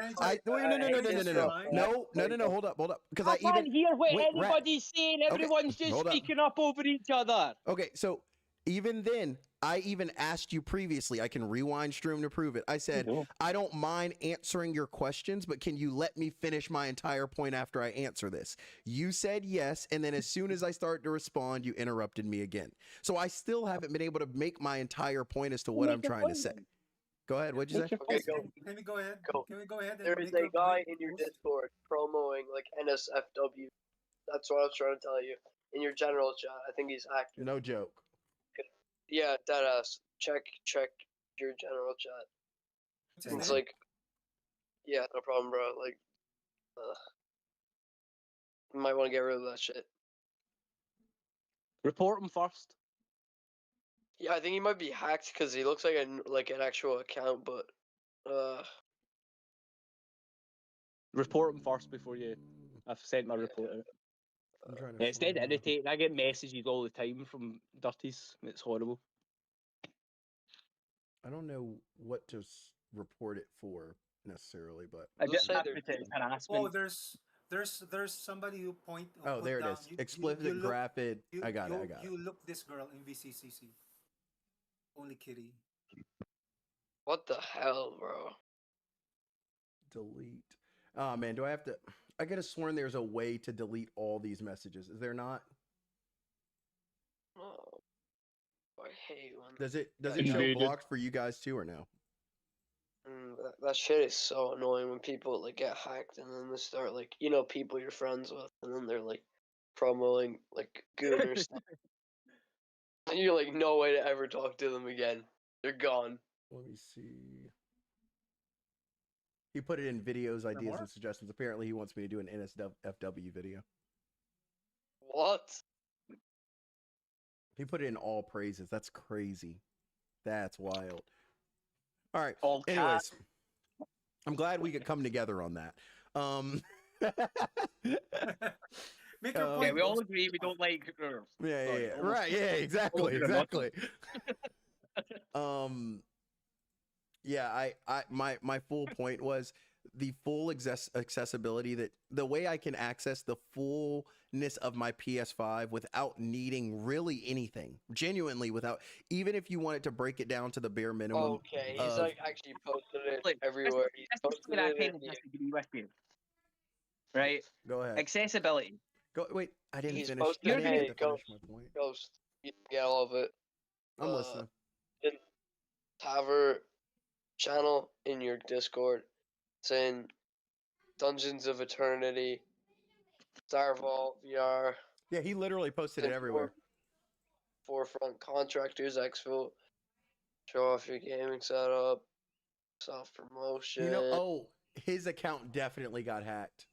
No, hold up. Because I can't hear what anybody's saying. Everyone's just speaking up over each other. Okay, so even then, I even asked you previously. I can rewind stream to prove it. I said, I don't mind answering your questions, but can you let me finish my entire point after I answer this? You said yes, and then as soon as I started to respond, you interrupted me again. So I still haven't been able to make my entire point as to what I'm trying to say. Go ahead. What'd you say? Okay, go. Can we go ahead? Go. Can we go ahead? There is a guy in your Discord promoting like NSFW. That's what I was trying to tell you. In your general chat, I think he's active. No joke. Yeah, deadass. Check your general chat. It's like, yeah, no problem, bro. Like, you might want to get rid of that shit. Report him first. Yeah, I think he might be hacked because he looks like an actual account, but report him first before you. I've sent my report out. It's dead irritating. I get messages all the time from dirties. It's horrible. I don't know what to report it for necessarily, but I just harassment. Oh, there's somebody who point. Oh, there it is. Explicit graphic. I got it. You look this girl in VCCC. Only kitty. What the hell, bro? Delete. Oh man, do I have to? I could have sworn there's a way to delete all these messages. Is there not? Oh, I hate when. Does it show blocked for you guys too or no? That shit is so annoying when people like get hacked and then they start like people you're friends with and then they're like promoting like goon or stuff. And you're like, no way to ever talk to them again. They're gone. Let me see. He put it in videos, ideas, and suggestions. Apparently, he wants me to do an NSFW video. What? He put it in all praises. That's crazy. That's wild. All right. All cat. Anyways, I'm glad we could come together on that. Make your Yeah, Yeah, point. we all Ghost. agree we don't like. Yeah, Sorry, yeah, almost- right. Yeah, exactly, almost did a muscle. exactly. Yeah, my full point was the full accessibility, that the way I can access the fullness of my PS5 without needing really anything, genuinely without, even if you wanted to break it down to the bare minimum. Okay, he's of- like actually posted it Look, everywhere. He's This is posted where I it kind in of the, disagree with you. Right? Go ahead. Accessibility. Go. Wait, I didn't He's finish. posted, I didn't hey, get to finish my point. Ghost. You get all of it. I'm listening. Taver channel in your Discord saying Dungeons of Eternity, Starval VR, Yeah, he literally posted it and everywhere. Forefront Contractors, Exfil, show off your gaming setup, soft promotion. You know, oh, his account definitely got hacked.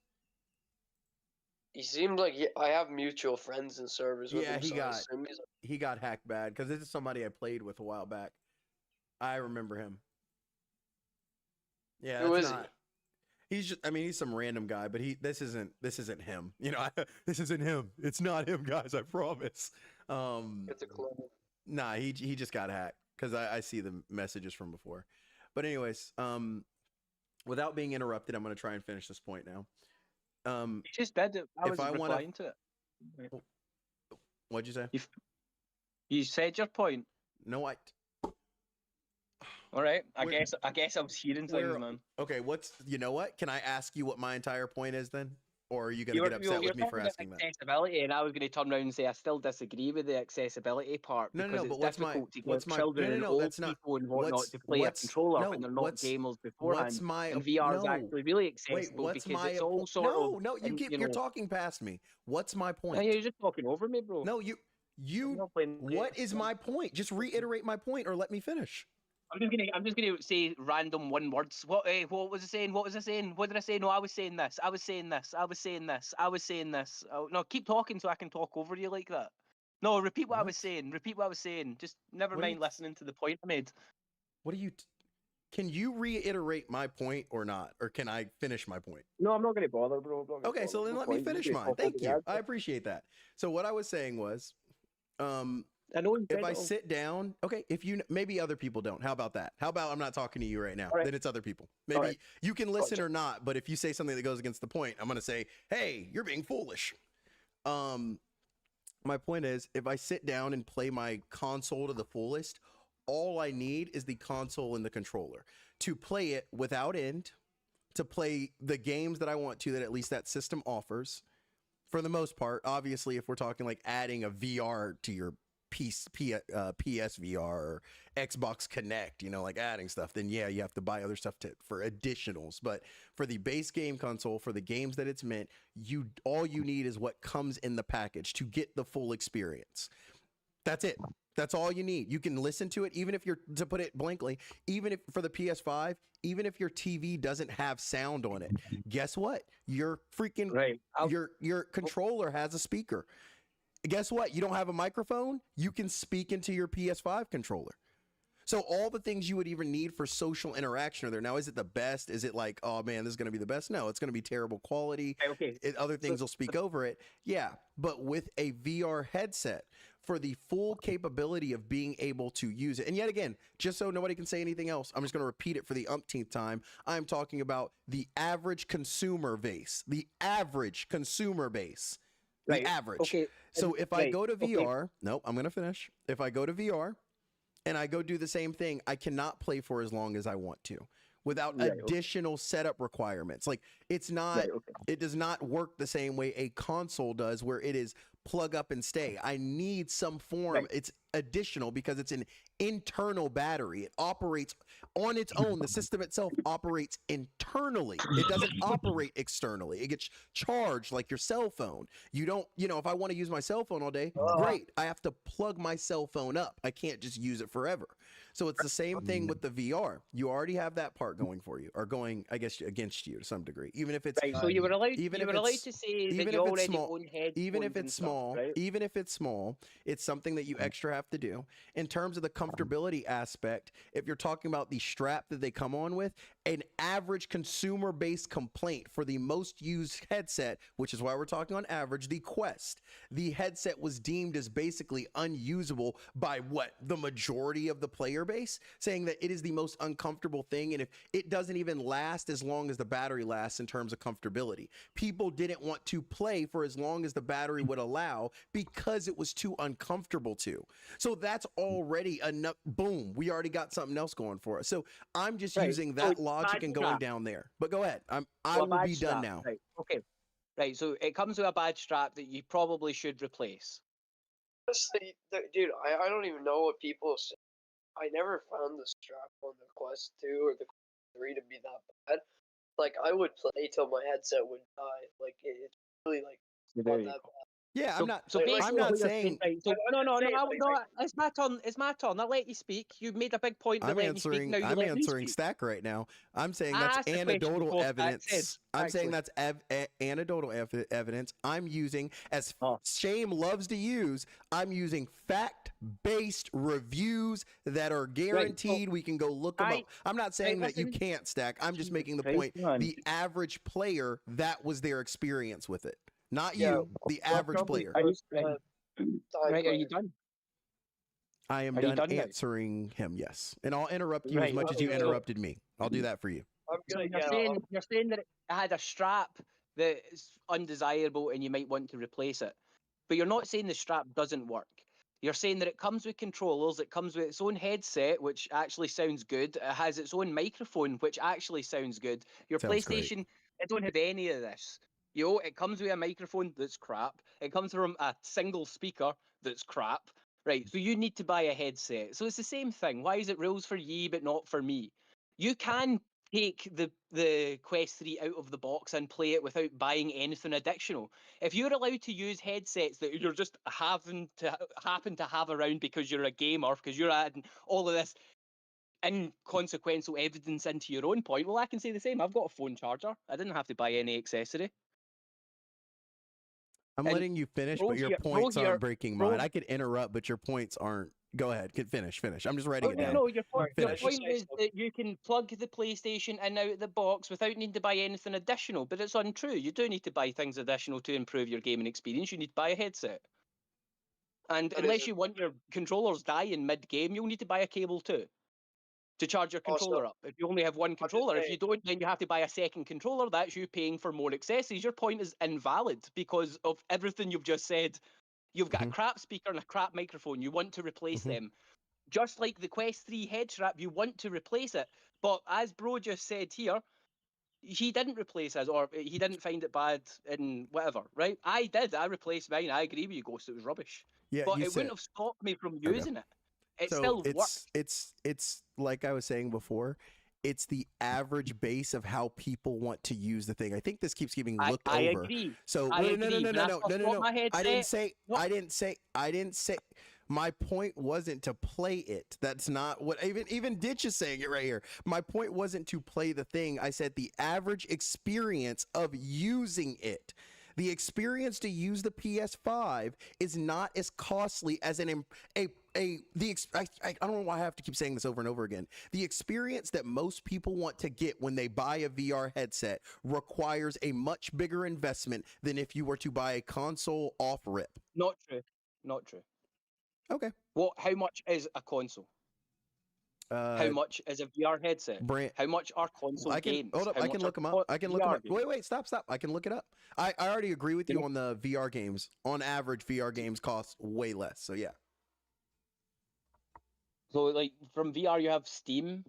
He seemed like I have mutual friends and servers with Yeah, him. he so I got- assume he's He got hacked bad because this is somebody I played with a while back. I remember him. Yeah, Who that's is he? not. He's just, I mean, he's some random guy, but this isn't him. You know, this isn't him. It's not him, guys. I promise. it's a clone. Nah, he just got hacked because I see the messages from before. But anyways, without being interrupted, I'm gonna try and finish this point now. You just did it. I If was I wanna- replying to it. What'd you say? You said your point. No, All right. I Where- guess I was hearing where- things, man. Okay, you know what? Can I ask you what my entire point is then? Or are you going to get upset with me for asking that? Accessibility, and I was going to turn around and say I still disagree with the accessibility part No, no, because no, it's but what's my- difficult to what's give my- children no, no, and no, old that's not- people and whatnot what's- to play a what's- controller no, when they're not what's- gamers beforehand. What's my And VR is no, actually really wait, accessible what's because my it's all sort of. no, and, you're talking past me. What's my Yeah, point? you're just talking over me, bro. No, I'm you not playing what games, is man. my point? Just reiterate my point or let me finish. I'm just gonna say random one words. What was I saying? What was I saying? What did I say? No, I was saying this. I was saying this. I was saying this. I was saying this. Oh, no, keep talking so I can talk over you like that. No, repeat what I was What? saying. Repeat what I was saying. Just never What are you mind listening to the point I made. What do you can you reiterate my point or not? Or can I finish my point? No, I'm not gonna bother, bro. I'm not gonna Okay, so bother. then No let me point. finish You mine. talk Thank over you. the I appreciate that. So what I was saying was, I know you if said I it all. sit down, okay, if you maybe other people don't. How about that? How about I'm not talking to you right now? All right. Then it's other people. Maybe right. you can listen Gotcha. or not, but if you say something that goes against the point, I'm going to say, "Hey, you're being foolish." My point is, if I sit down and play my console to the fullest, all I need is the console and the controller to play it without end, to play the games that I want to that at least that system offers. For the most part, obviously, if we're talking like adding a VR to your PSVR or Xbox Connect, you know, like adding stuff, then yeah, you have to buy other stuff for additionals. But for the base game console, for the games that it's meant, all you need is what comes in the package to get the full experience. That's it. That's all you need. You can listen to it, even if you're, to put it blankly, even if for the PS5, even if your TV doesn't have sound on it, guess what? Your freaking Right. your controller has a speaker. Guess what? You don't have a microphone? You can speak into your PS5 controller. So all the things you would even need for social interaction are there. Now, is it the best? Is it like, oh man, this is going to be the best? No, it's going to be terrible quality. Okay. Other things will speak over it. Yeah, but with a VR headset, for the full capability of being able to use it. And yet again, just so nobody can say anything else, I'm just going to repeat it for the umpteenth time. I'm talking about the average consumer base. The average consumer base. The Right. average. Okay. So if I Right, go to okay. VR, nope, I'm going to finish. If I go to VR and I go do the same thing, I cannot play for as long as I want to without Right, okay. additional setup requirements. Like it's not, Right, okay. it does not work the same way a console does where it is plug up and stay. I need some form. Right. It's additional because it's an internal battery. It operates on its own. The system itself operates internally. It doesn't operate externally. It gets charged like your cell phone. You don't, if I want to use my cell phone all day, great. I have to plug my cell phone up. I can't just use it forever. So it's the same thing with the VR. You already have that part going for you, or going, I guess, against you to some degree. Even if it's Right. So you were allowed. even You if were allowed it's- to say even that if you it's already small- own headphones even if and it's stuff, small, right? even if it's small, it's something that you extra have to do. In terms of the comfortability aspect, if you're talking about the strap that they come on with, an average consumer-based complaint for the most used headset, which is why we're talking on average, the Quest, the headset was deemed as basically unusable by the majority of the player base, saying that it is the most uncomfortable thing, and if it doesn't even last as long as the battery lasts in terms of comfortability. People didn't want to play for as long as the battery would allow because it was too uncomfortable to. So that's already enough. Boom, we already got something else going for us. So I'm just using that logic and going down there. But go ahead. I will be done now. Right. Okay. Right. So it comes with a bad strap that you probably should replace. Honestly, dude, I don't even know what people say. I never found the strap on the Quest 2 or the Quest 3 to be that bad. Like, I would play till my headset would die. Like, it's really, like, not that bad. Yeah, So, I'm not. So like, basically, I'm not what you're saying. right, so, no, like, it's my turn. It's my turn. I'll let you speak. You've made a big point. I'm answering. Now you I'm let me answering speak. Stack right now. I'm saying I that's asked the question anecdotal before Stack evidence. said, I'm saying actually. that's anecdotal evidence. I'm using, as Shame loves to use, I'm using fact-based reviews that are guaranteed. We can go look them up. I'm not saying that you can't, Stack. I'm just making the point. The average player, that was their experience with it. Not you, the average player. Right, are you done? I am Are you done done now? answering him, yes. And I'll interrupt you as Right, much as you okay, interrupted me. I'll do that for you. I'm So gonna you're get saying, off. you're saying that it had a strap that is undesirable and you might want to replace it. But you're not saying the strap doesn't work. You're saying that it comes with controllers, it comes with its own headset, which actually sounds good. It has its own microphone, which actually sounds good. Your Sounds great. PlayStation, it don't have any of this. It comes with a microphone that's crap. It comes from a single speaker that's crap. Right, so you need to buy a headset. So it's the same thing. Why is it rules for ye but not for me? You can take the Quest 3 out of the box and play it without buying anything additional. If you're allowed to use headsets that you're just happen to have around because you're a gamer, because you're adding all of this inconsequential evidence into your own point, well, I can say the same. I've got a phone charger. I didn't have to buy any accessory. I'm And letting you finish, bro but your here- points bro aren't here- breaking bro- mine. I could interrupt, but your points aren't. Go ahead. Finish. I'm just writing it down. No, your point Finish. is that you can plug the PlayStation in out of the box without needing to buy anything additional, but it's untrue. You do need to buy things additional to improve your gaming experience. You need to buy a headset. And But unless is it- you want your controllers dying mid-game, you'll need to buy a cable too to charge your Also, controller up. If you only have one just controller, if saying- you don't, then you have to buy a second controller. That's you paying for more accessories. Your point is invalid because of everything you've just said. You've got a crap speaker and a crap microphone. You want to replace them. Just like the Quest 3 head strap, you want to replace it. But as Bro just said here, he didn't replace his, or he didn't find it bad in whatever, right? I did. I replaced mine. I agree with you, Ghost. It was rubbish. Yeah, But you it said. wouldn't have stopped me from using it. It So still worked. it's like I was saying before. It's the average base of how people want to use the thing. I think this keeps getting looked I over. agree. So I no. agree. When I first bought my I didn't headset- say. I didn't say. My point wasn't to play it. That's not what even Ditch is saying it right here. My point wasn't to play the thing. I said the average experience of using it. The experience to use the PS5 is not as costly as I don't know why I have to keep saying this over and over again. The experience that most people want to get when they buy a VR headset requires a much bigger investment than if you were to buy a console off rip. Not true. Not true. Okay. How much is a console? How much is a VR headset? How much are console games? Hold up. How I can much look are them up. I can look them VR up. games? Wait. Stop. I can look it up. I already agree with you on the VR games. On average, VR games cost way less. So yeah. So like from VR, you have Steam.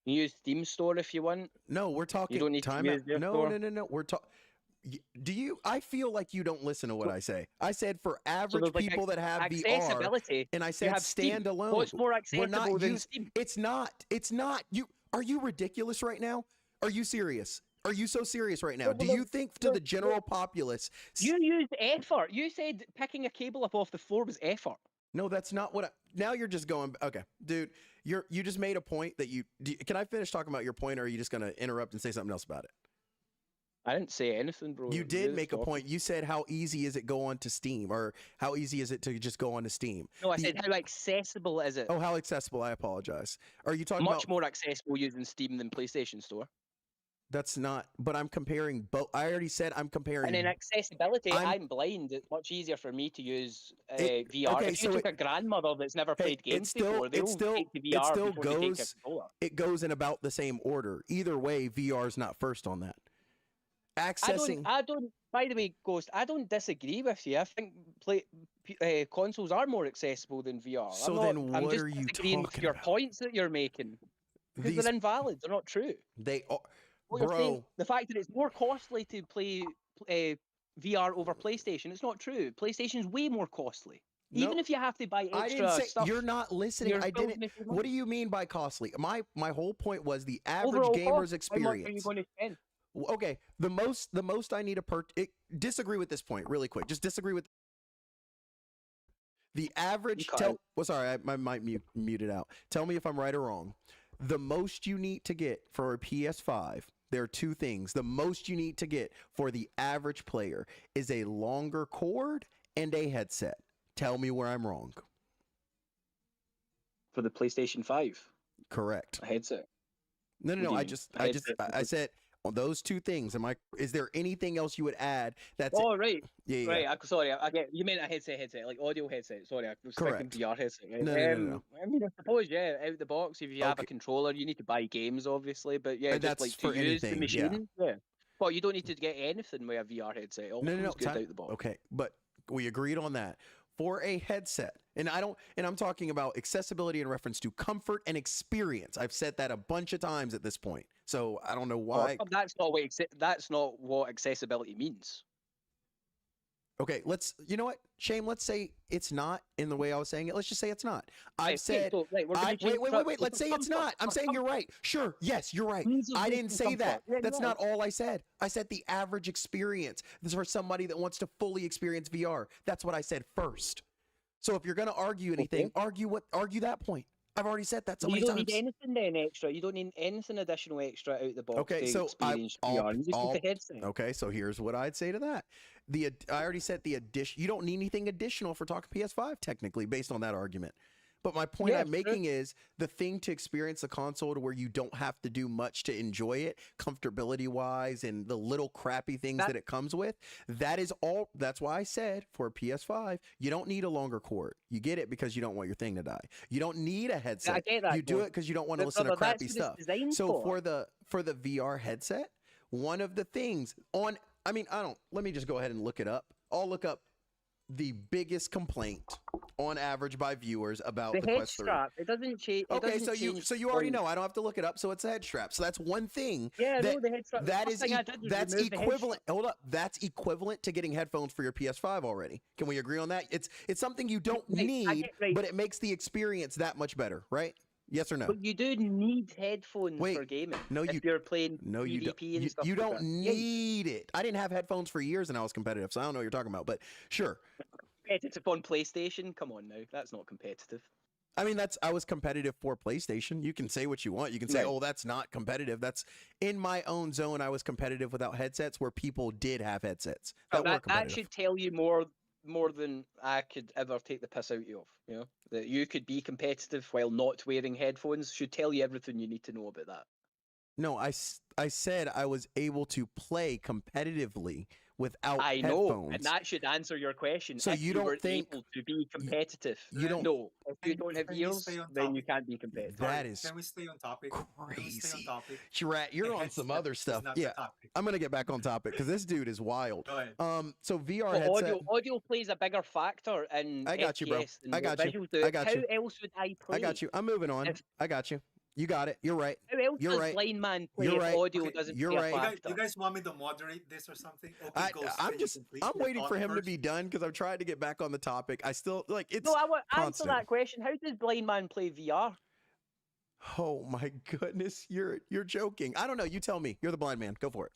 You use Steam Store if you want. No, we're talking. You don't need time to out. use their No. store. We're talking. Do you? I feel like you don't listen to what I say. I said for So average there's like people that have VR, accessibility. and I You said have Steam. standalone. What's more We're not accessible than use- Steam? It's not. It's not. Are you ridiculous right now? Are you serious? Are you so serious right now? Do you think to the general populace? You used effort. You said picking a cable up off the floor was effort. No, that's not what. Now you're just going. Okay, dude, you just made a point that you. Can I finish talking about your point, or are you just gonna interrupt and say something else about it? I didn't say anything, bro. You did You're make a talking. point. You said how easy is it go on to Steam, or how easy is it to just go on to Steam? No, I The- said how accessible is it? Oh, how accessible. I apologize. Are you talking Much about? more accessible using Steam than PlayStation Store. That's not. But I'm comparing both. I already said I'm comparing. And in accessibility, I'm- I'm blind. It's much easier for me to use It- VR. okay, If you so took a grandmother that's never Hey, played games still- before, they'll take the VR still before they take a goes. controller. It goes in about the same order. Either way, VR is not first on that. Accessing. I don't. By the way, Ghost, I don't disagree with you. I think consoles are more accessible than VR. So I'm then I'm what just are you disagreeing with talking your about? points that you're making because These they're invalid. They're not true. they are, What you're saying, bro. the fact that it's more costly to play VR over PlayStation, it's not true. PlayStation's way more costly. Even No, if you have to buy I extra didn't say stuff, you're not listening. you're I still didn't. making What money. do you mean by costly? My whole point was the average Overall gamer's cost, how much are you experience. going to spend? Okay, the most I need a disagree with this point really quick. Just disagree with the average. cut Tell. out. Well, sorry, I might mute it out. Tell me if I'm right or wrong. The most you need to get for a PS5, there are two things. The most you need to get for the average player is a longer cord and a headset. Tell me where I'm wrong. For the PlayStation 5, Correct. a headset. No, no, What do no. you I mean? I said on those two things. Is there anything else you would add? That's Oh, it. right. Yeah, Right, sorry, I get you meant a headset, like audio headset. Sorry, I was thinking Correct. VR headset. Right? No. I mean, I suppose, yeah, out the box, if you have a Okay. controller, you need to buy games, obviously, but yeah, And just that's like to for use the anything, yeah. machine, yeah. Well, you don't need to get anything with a VR headset. It all No. comes good time- out the box. Okay, but we agreed on that. For a headset, and I'm talking about accessibility in reference to comfort and experience. I've said that a bunch of times at this point, so I don't know why. Well, that's not what accessibility means. Okay, you know what, Shame, let's say it's not in the way I was saying it. Let's just say it's not. I've Right, said, so, right, we're gonna change wait, let's say it's not. I'm saying you're right. Sure, yes, you're right. Means of I didn't making say that. comfort. Yeah, That's you're not all I said. I said the average experience. This is for somebody that wants to fully experience VR. That's what I said first. So if you're going to argue anything, argue that point. I've already said that so many You don't times. need anything then extra. You don't need anything additional extra out the box Okay, to so experience VR. You just need the headset. Okay, so here's what I'd say to that. I already said the addition. You don't need anything additional for talking PS5 technically, based on that argument. But my point Yeah, I'm making is the thing to experience the console to where you don't have to do much to enjoy it, comfortability wise, and the little crappy things that it comes with. That is all. That's why I said for a PS5, you don't need a longer cord. You get it because you don't want your thing to die. You don't need a headset. I get that, you do it because you don't want to listen to But crappy that's what stuff. it's designed So for. for the VR headset, one of the things on. I mean, let me just go ahead and look it up. I'll look up the biggest complaint on average by viewers about the head Quest 3. strap, it doesn't change. Okay, so you already know. I don't have to look it up. So it's a head strap. So that's one thing. Yeah, that, no, the head strap. that The is first thing I did was that's remove the head equivalent. strap. Hold up, that's equivalent to getting headphones for your PS5 already. Can we agree on that? It's something you don't Right, I need, get- right. but it makes the experience that much better, right? Yes or no? But you do need headphones Wait, for gaming. no, if you- you're playing No, you don't. PvP and stuff. You like don't that. Yeah, need it. I didn't have headphones for years and I was competitive, so I don't know what you're talking about. But sure. competitive on PlayStation. Come on now, that's not competitive. I mean, I was competitive for PlayStation. You can say what you want. You can say, Right. oh, that's not competitive. That's in my own zone. I was competitive without headsets where people did have headsets. Well, That were that competitive. should tell you more than I could ever take the piss out of. You know that you could be competitive while not wearing headphones should tell you everything you need to know about that. No, I said I was able to play competitively without I headphones. know, and that should answer your question. So if you don't were think- able to be competitive? you don't- No, if you don't have Can we ears, stay on then you topic? can't be competitive. That Sorry, is Can we stay on topic? Can we stay crazy. on topic? You're The on some headset other is stuff. not the Yeah, topic. I'm gonna get back on topic because this dude is wild. Go ahead. So VR But headset. audio plays a bigger factor in I got you, bro. FPS than I what got you. visuals do. I got How you. else would I play? I got you. I'm moving on. If- I got you. You got it. You're right. How else You're does right. Blind Man play You're if right. audio Okay, doesn't you're play right. a factor? You guys want me to moderate this or something? Okay, Ghost, I'm can you just complete I'm your waiting thought for him to first? be done because I'm trying to get back on the topic. I still it's No, I want answer constant. that question. How does Blind Man play VR? Oh my goodness, you're joking. I don't know. You tell me. You're the blind man. Go for it.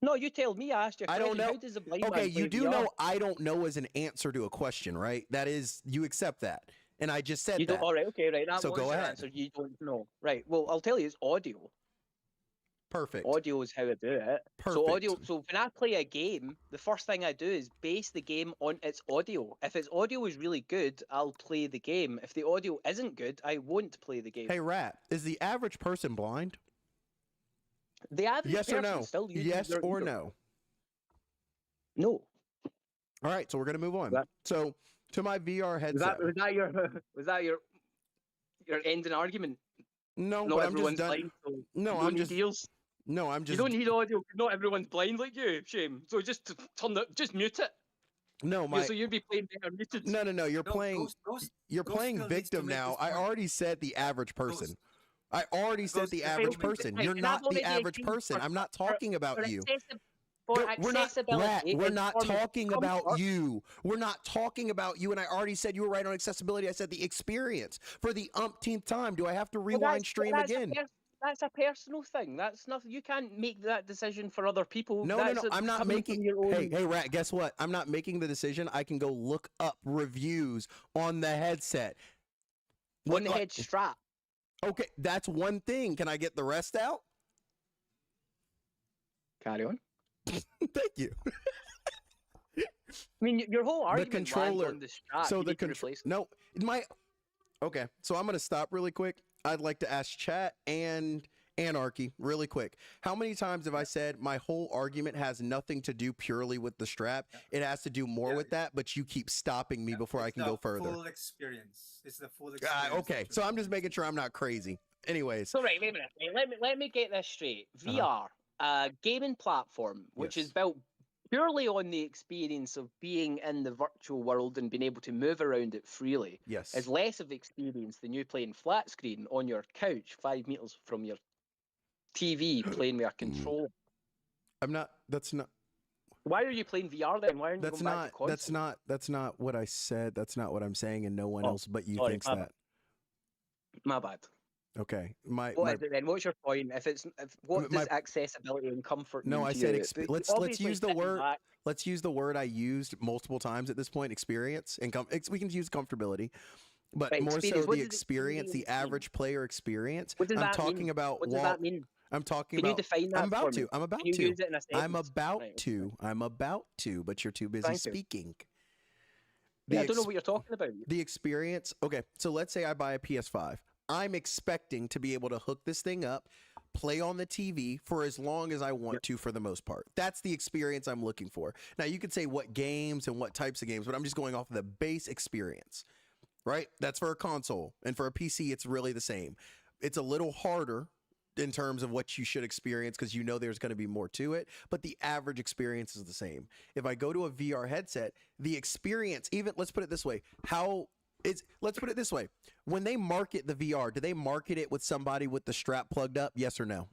No, you tell me. I asked you a I question. don't know. How does a blind Okay, man play you do VR? know I don't know as an answer to a question, right? That is, you accept that, and I just said You that. don't. All right. Okay. Right. That So was go your ahead. answer. You don't know. Right. Well, I'll tell you. It's audio. Perfect. Audio is how I do it. Perfect. So audio. So when I play a game, the first thing I do is base the game on its audio. If its audio is really good, I'll play the game. If the audio isn't good, I won't play the game. Hey, Rat, is the average person blind? The average Yes or person no? still uses Yes their or ear. no? No. All right, so we're gonna move on. That- So to my VR Was headset. that your ending argument? No, Not but I'm just everyone's done. blind. So No, you I'm don't just. need ears. No, I'm You just. don't need audio. 'Cause not everyone's blind like you, Shame. So just just mute it. No, Yeah, my. so you'd be playing better muted. No. You're No, playing. You're Ghost playing still needs to victim make now. his I point. already said the average person. I already said Ghost, the if average you make person. Right, You're and I've not the already average agreed person. for- I'm not for- talking about for you. For We're not, accessibility, Rat, we're in not form of talking about comfort. you. We're not talking about you. And I already said you were right on accessibility. I said the experience for the umpteenth time. Do I have to Well, rewind stream again? That's a personal thing. That's nothing. You can't make that decision for other people. No. That's I'm not coming making. from your own. Hey, Rat. Guess what? I'm not making the decision. I can go look up reviews on the headset. On the head strap. Okay, that's one thing. Can I get the rest out? Carry on. Thank you. I mean, your whole argument lands controller. on the strap. So You the need to control. replace it. No, my. Okay, so I'm gonna stop really quick. I'd like to ask chat and Anarchy really quick. How many times have I said my whole argument has nothing to do purely with the strap? It has to do more Yeah. with that, but you keep stopping me before I It's can the go further. Full experience. It's the full experience. Okay, so I'm just making sure I'm not crazy. Anyways, So right, wait a minute. Let me get this straight. Uh-huh. VR, a gaming platform, which is Yes. built purely on the experience of being in the virtual world and being able to move around it freely, yes. is less of experience than you playing flat screen on your couch 5 meters from your TV playing with a controller. I'm not. That's not. Why are you playing VR then? Why aren't you That's going back to not. console? That's not what I said. That's not what I'm saying, and no one Oh, else but you sorry, thinks my that. My bad. Okay. My. What is it then? What's your point? What my- does accessibility and comfort No, mean I to said you? let's Obviously use the sitting word. back- Let's use the word I used multiple times at this point. Experience and we can use comfortability, but Right, more experience. so What the does experience, the experience mean? average player experience. What does I'm that talking mean? about. What does that mean? I'm talking Can you about. define that I'm about for to. me? I'm about Can you to. use it in a sentence? I'm about Right, okay. to. I'm about to. But you're too busy Thank you. speaking. Yeah, I don't know what you're talking about. The experience. Okay, so let's say I buy a PS5. I'm expecting to be able to hook this thing up, play on the TV for as long as I want to for the most part. That's the experience I'm looking for. Now, you could say what games and what types of games, but I'm just going off of the base experience, right? That's for a console. And for a PC, it's really the same. It's a little harder in terms of what you should experience because you know there's going to be more to it, but the average experience is the same. If I go to a VR headset, the experience, even let's put it this way, let's put it this way. When they market the VR, do they market it with somebody with the strap plugged up? Yes or no?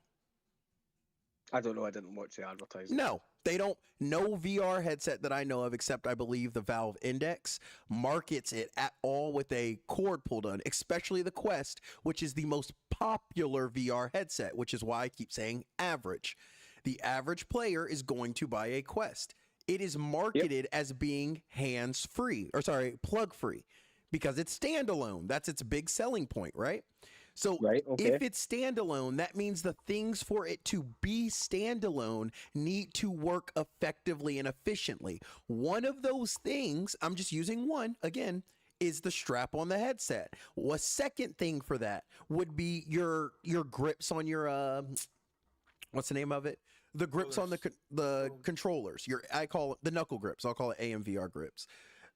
I don't know. I didn't watch the advertising. No, they don't. No VR headset that I know of, except I believe the Valve Index, markets it at all with a cord pulled on, especially the Quest, which is the most popular VR headset, which is why I keep saying average. The average player is going to buy a Quest. It is marketed as being hands-free, or sorry, plug-free, because it's standalone. That's its big selling point, right? So Right, okay. if it's standalone, that means the things for it to be standalone need to work effectively and efficiently. One of those things, I'm just using one again, is the strap on the headset. A second thing for that would be your grips on your what's the name of it? The grips on the controllers. I call it the knuckle grips. I'll call it AMVR grips.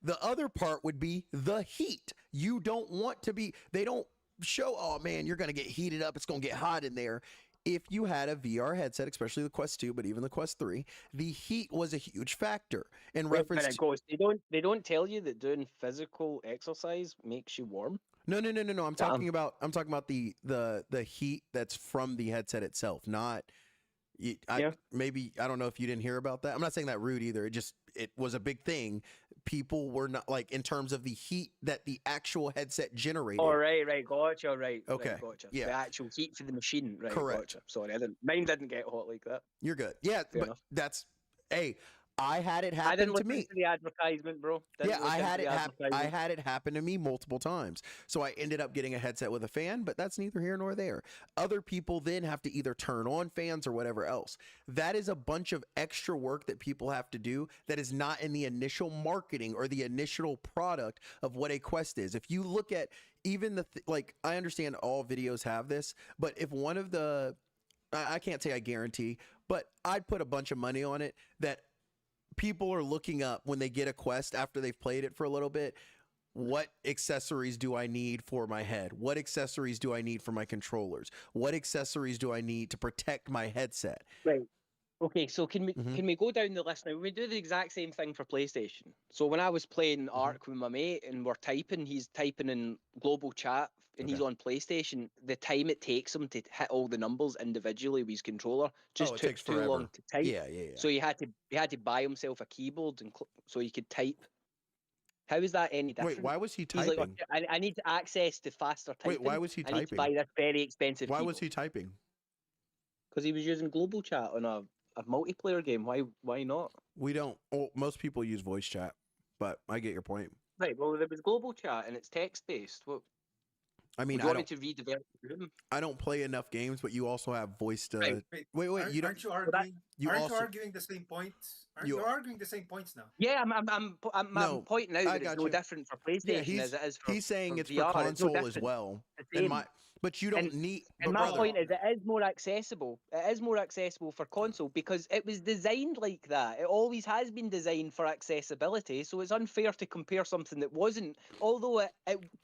The other part would be the heat. You don't want to be. They don't show, oh man, you're going to get heated up. It's going to get hot in there. If you had a VR headset, especially the Quest 2, but even the Quest 3, the heat was a huge factor in reference to... Ghost, they don't tell you that doing physical exercise makes you warm. No. I'm talking about the heat that's from the headset itself, not maybe I don't know if you didn't hear about that. I'm not saying that rude either. It was a big thing. People were not like in terms of the heat that the actual headset generated. Oh, right, gotcha, right. Okay, right, gotcha. yeah. The actual heat for the machine, right? Correct. Gotcha. Sorry, mine didn't get hot like that. You're good. Yeah, Fair but enough. that's, hey, I had it I happen didn't to listen me. to the advertisement, bro. Didn't Yeah, I listen had to it the happen. I advertisement. had it happen to me multiple times. So I ended up getting a headset with a fan, but that's neither here nor there. Other people then have to either turn on fans or whatever else. That is a bunch of extra work that people have to do that is not in the initial marketing or the initial product of what a Quest is. If you look at even like, I understand all videos have this, but if one of the, I can't say I guarantee, but I'd put a bunch of money on it that people are looking up when they get a Quest after they've played it for a little bit. What accessories do I need for my head? What accessories do I need for my controllers? What accessories do I need to protect my headset? Right. Okay, so can Mhm. we go down the list now? We do the exact same thing for PlayStation. So when I was playing Ark with my mate and we're typing, he's typing in global chat and he's Okay. on PlayStation. The time it takes him to hit all the numbers individually with his controller just Oh, it took takes too forever. long to type. Yeah. So he had to buy himself a keyboard and so he could type. How is that any different? Wait, why was he He's like, typing? "Okay, I need access to faster typing. Wait, why was he I need to buy typing? this very expensive Why keyboard." was he typing? Because he was using global chat on a multiplayer game. Why not? We don't. Oh, most people use voice chat, but I get your point. Right. Well, there was global chat and it's text based. What I mean, would you want me to redevelop the room? I don't play enough games, but you also have voice to. Right. Wait, you don't. Aren't you arguing? You aren't also- you arguing the same points? you- You're arguing the same points now. Yeah, I'm No, pointing out I that it's got no you. different for PlayStation Yeah, as it is for he's saying for it's VR. for It's no console as different. well. The And same. but you don't And- need. And but my brother, point is, it is more accessible. It is more accessible for console because it was designed like that. It always has been designed for accessibility. So it's unfair to compare something that wasn't. Although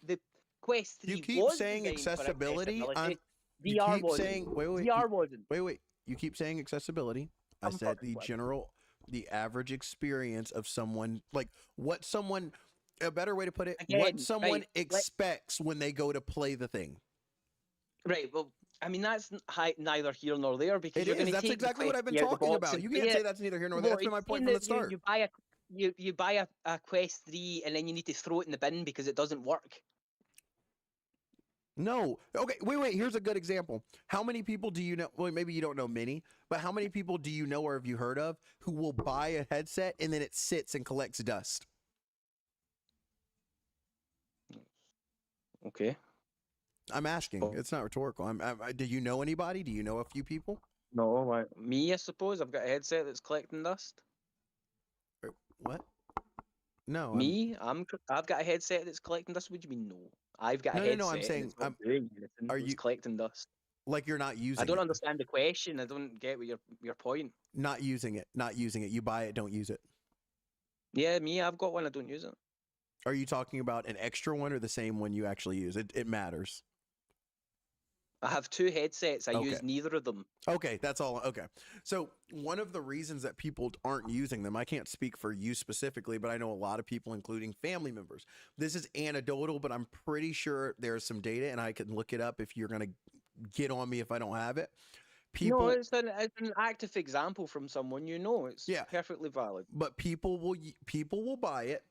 the Quest 3 you keep was saying designed accessibility. for accessibility, You VR keep wasn't. saying wait. VR wasn't. Wait. You keep saying accessibility. I I'm said fucking the the average experience of someone, like what someone, a better way to put it, Again, what someone right, expects when they go to play the thing. Right. Well, I mean that's neither here nor there because It you're is. going to That's take exactly the what I've been Quest out the talking box about. and You play can't say it. that's neither here nor Well, there. That's been my it's point saying from the that start. you buy a Quest 3 and then you need to throw it in the bin because it doesn't work. No. Okay, wait. Here's a good example. How many people do you know? Well, maybe you don't know many, but how many people do you know or have you heard of who will buy a headset and then it sits and collects dust? Okay. I'm asking. It's not rhetorical. Do you know anybody? Do you know a few people? No, me, I suppose. I've got a headset that's collecting dust. What? No. Me, I've got a headset that's collecting dust. What do you mean, no? I've got a No, headset. I'm saying, and it's not doing anything. are It's you- collecting dust? Like you're not using I don't it. understand the question. I don't get what your point. Not using it. Not using it. You buy it, don't use it. Yeah, me, I've got one. I don't use it. Are you talking about an extra one or the same one you actually use? It matters. I have two headsets. I Okay. use neither of them. Okay, that's all. Okay. So, one of the reasons that people aren't using them, I can't speak for you specifically, but I know a lot of people, including family members. This is anecdotal, but I'm pretty sure there's some data, and I can look it up if you're going to get on me if I don't have it. People, No, it's an active example from someone you know. It's Yeah. perfectly valid. but people will buy it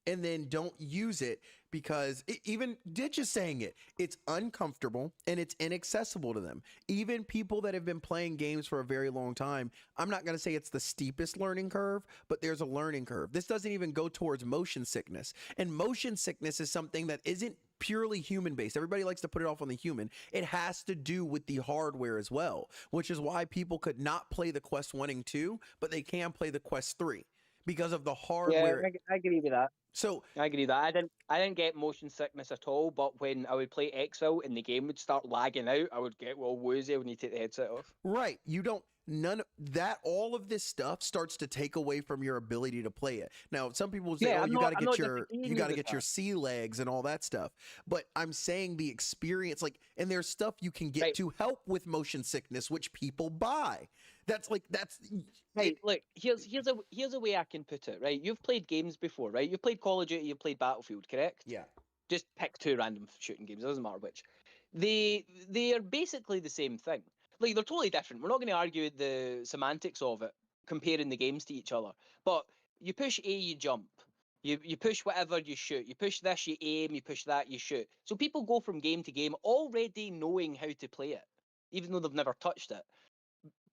and then don't use it because even Ditch is saying it's uncomfortable and it's inaccessible to them. Even people that have been playing games for a very long time, I'm not going to say it's the steepest learning curve, but there's a learning curve. This doesn't even go towards motion sickness. And motion sickness is something that isn't purely human based. Everybody likes to put it off on the human. It has to do with the hardware as well, which is why people could not play the Quest 1 and 2, but they can play the Quest 3 because of the hardware. Yeah, I agree with that. So I agree with that. I didn't get motion sickness at all, but when I would play Exfil and the game would start lagging out, I would get all woozy when you take the headset off. right, you don't none that all of this stuff starts to take away from your ability to play it. Now, some people will say, Yeah, "Oh, I'm you got to not get your disagreeing you got to with get your that. sea legs and all that stuff." But I'm saying the experience, like, and there's stuff you can get Right. to help with motion sickness, which people buy. That's Right, look, here's a way I can put it, right? You've played games before, right? You've played Call of Duty, you've played Battlefield, correct? Yeah. Just pick two random shooting games, it doesn't matter which. They are basically the same thing. Like, they're totally different. We're not going to argue the semantics of it, comparing the games to each other. But you push A, you jump. You push whatever, you shoot. You push this, you aim. You push that, you shoot. So people go from game to game already knowing how to play it, even though they've never touched it.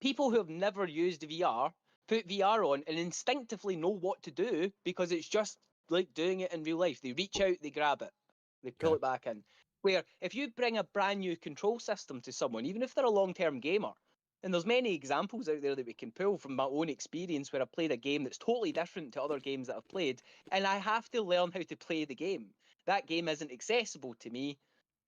People who have never used VR put VR on and instinctively know what to do because it's just like doing it in real life. They reach out, they grab it, they pull Okay. it back in. Where if you bring a brand new control system to someone, even if they're a long-term gamer, and there's many examples out there that we can pull from my own experience where I played a game that's totally different to other games that I've played, and I have to learn how to play the game. That game isn't accessible to me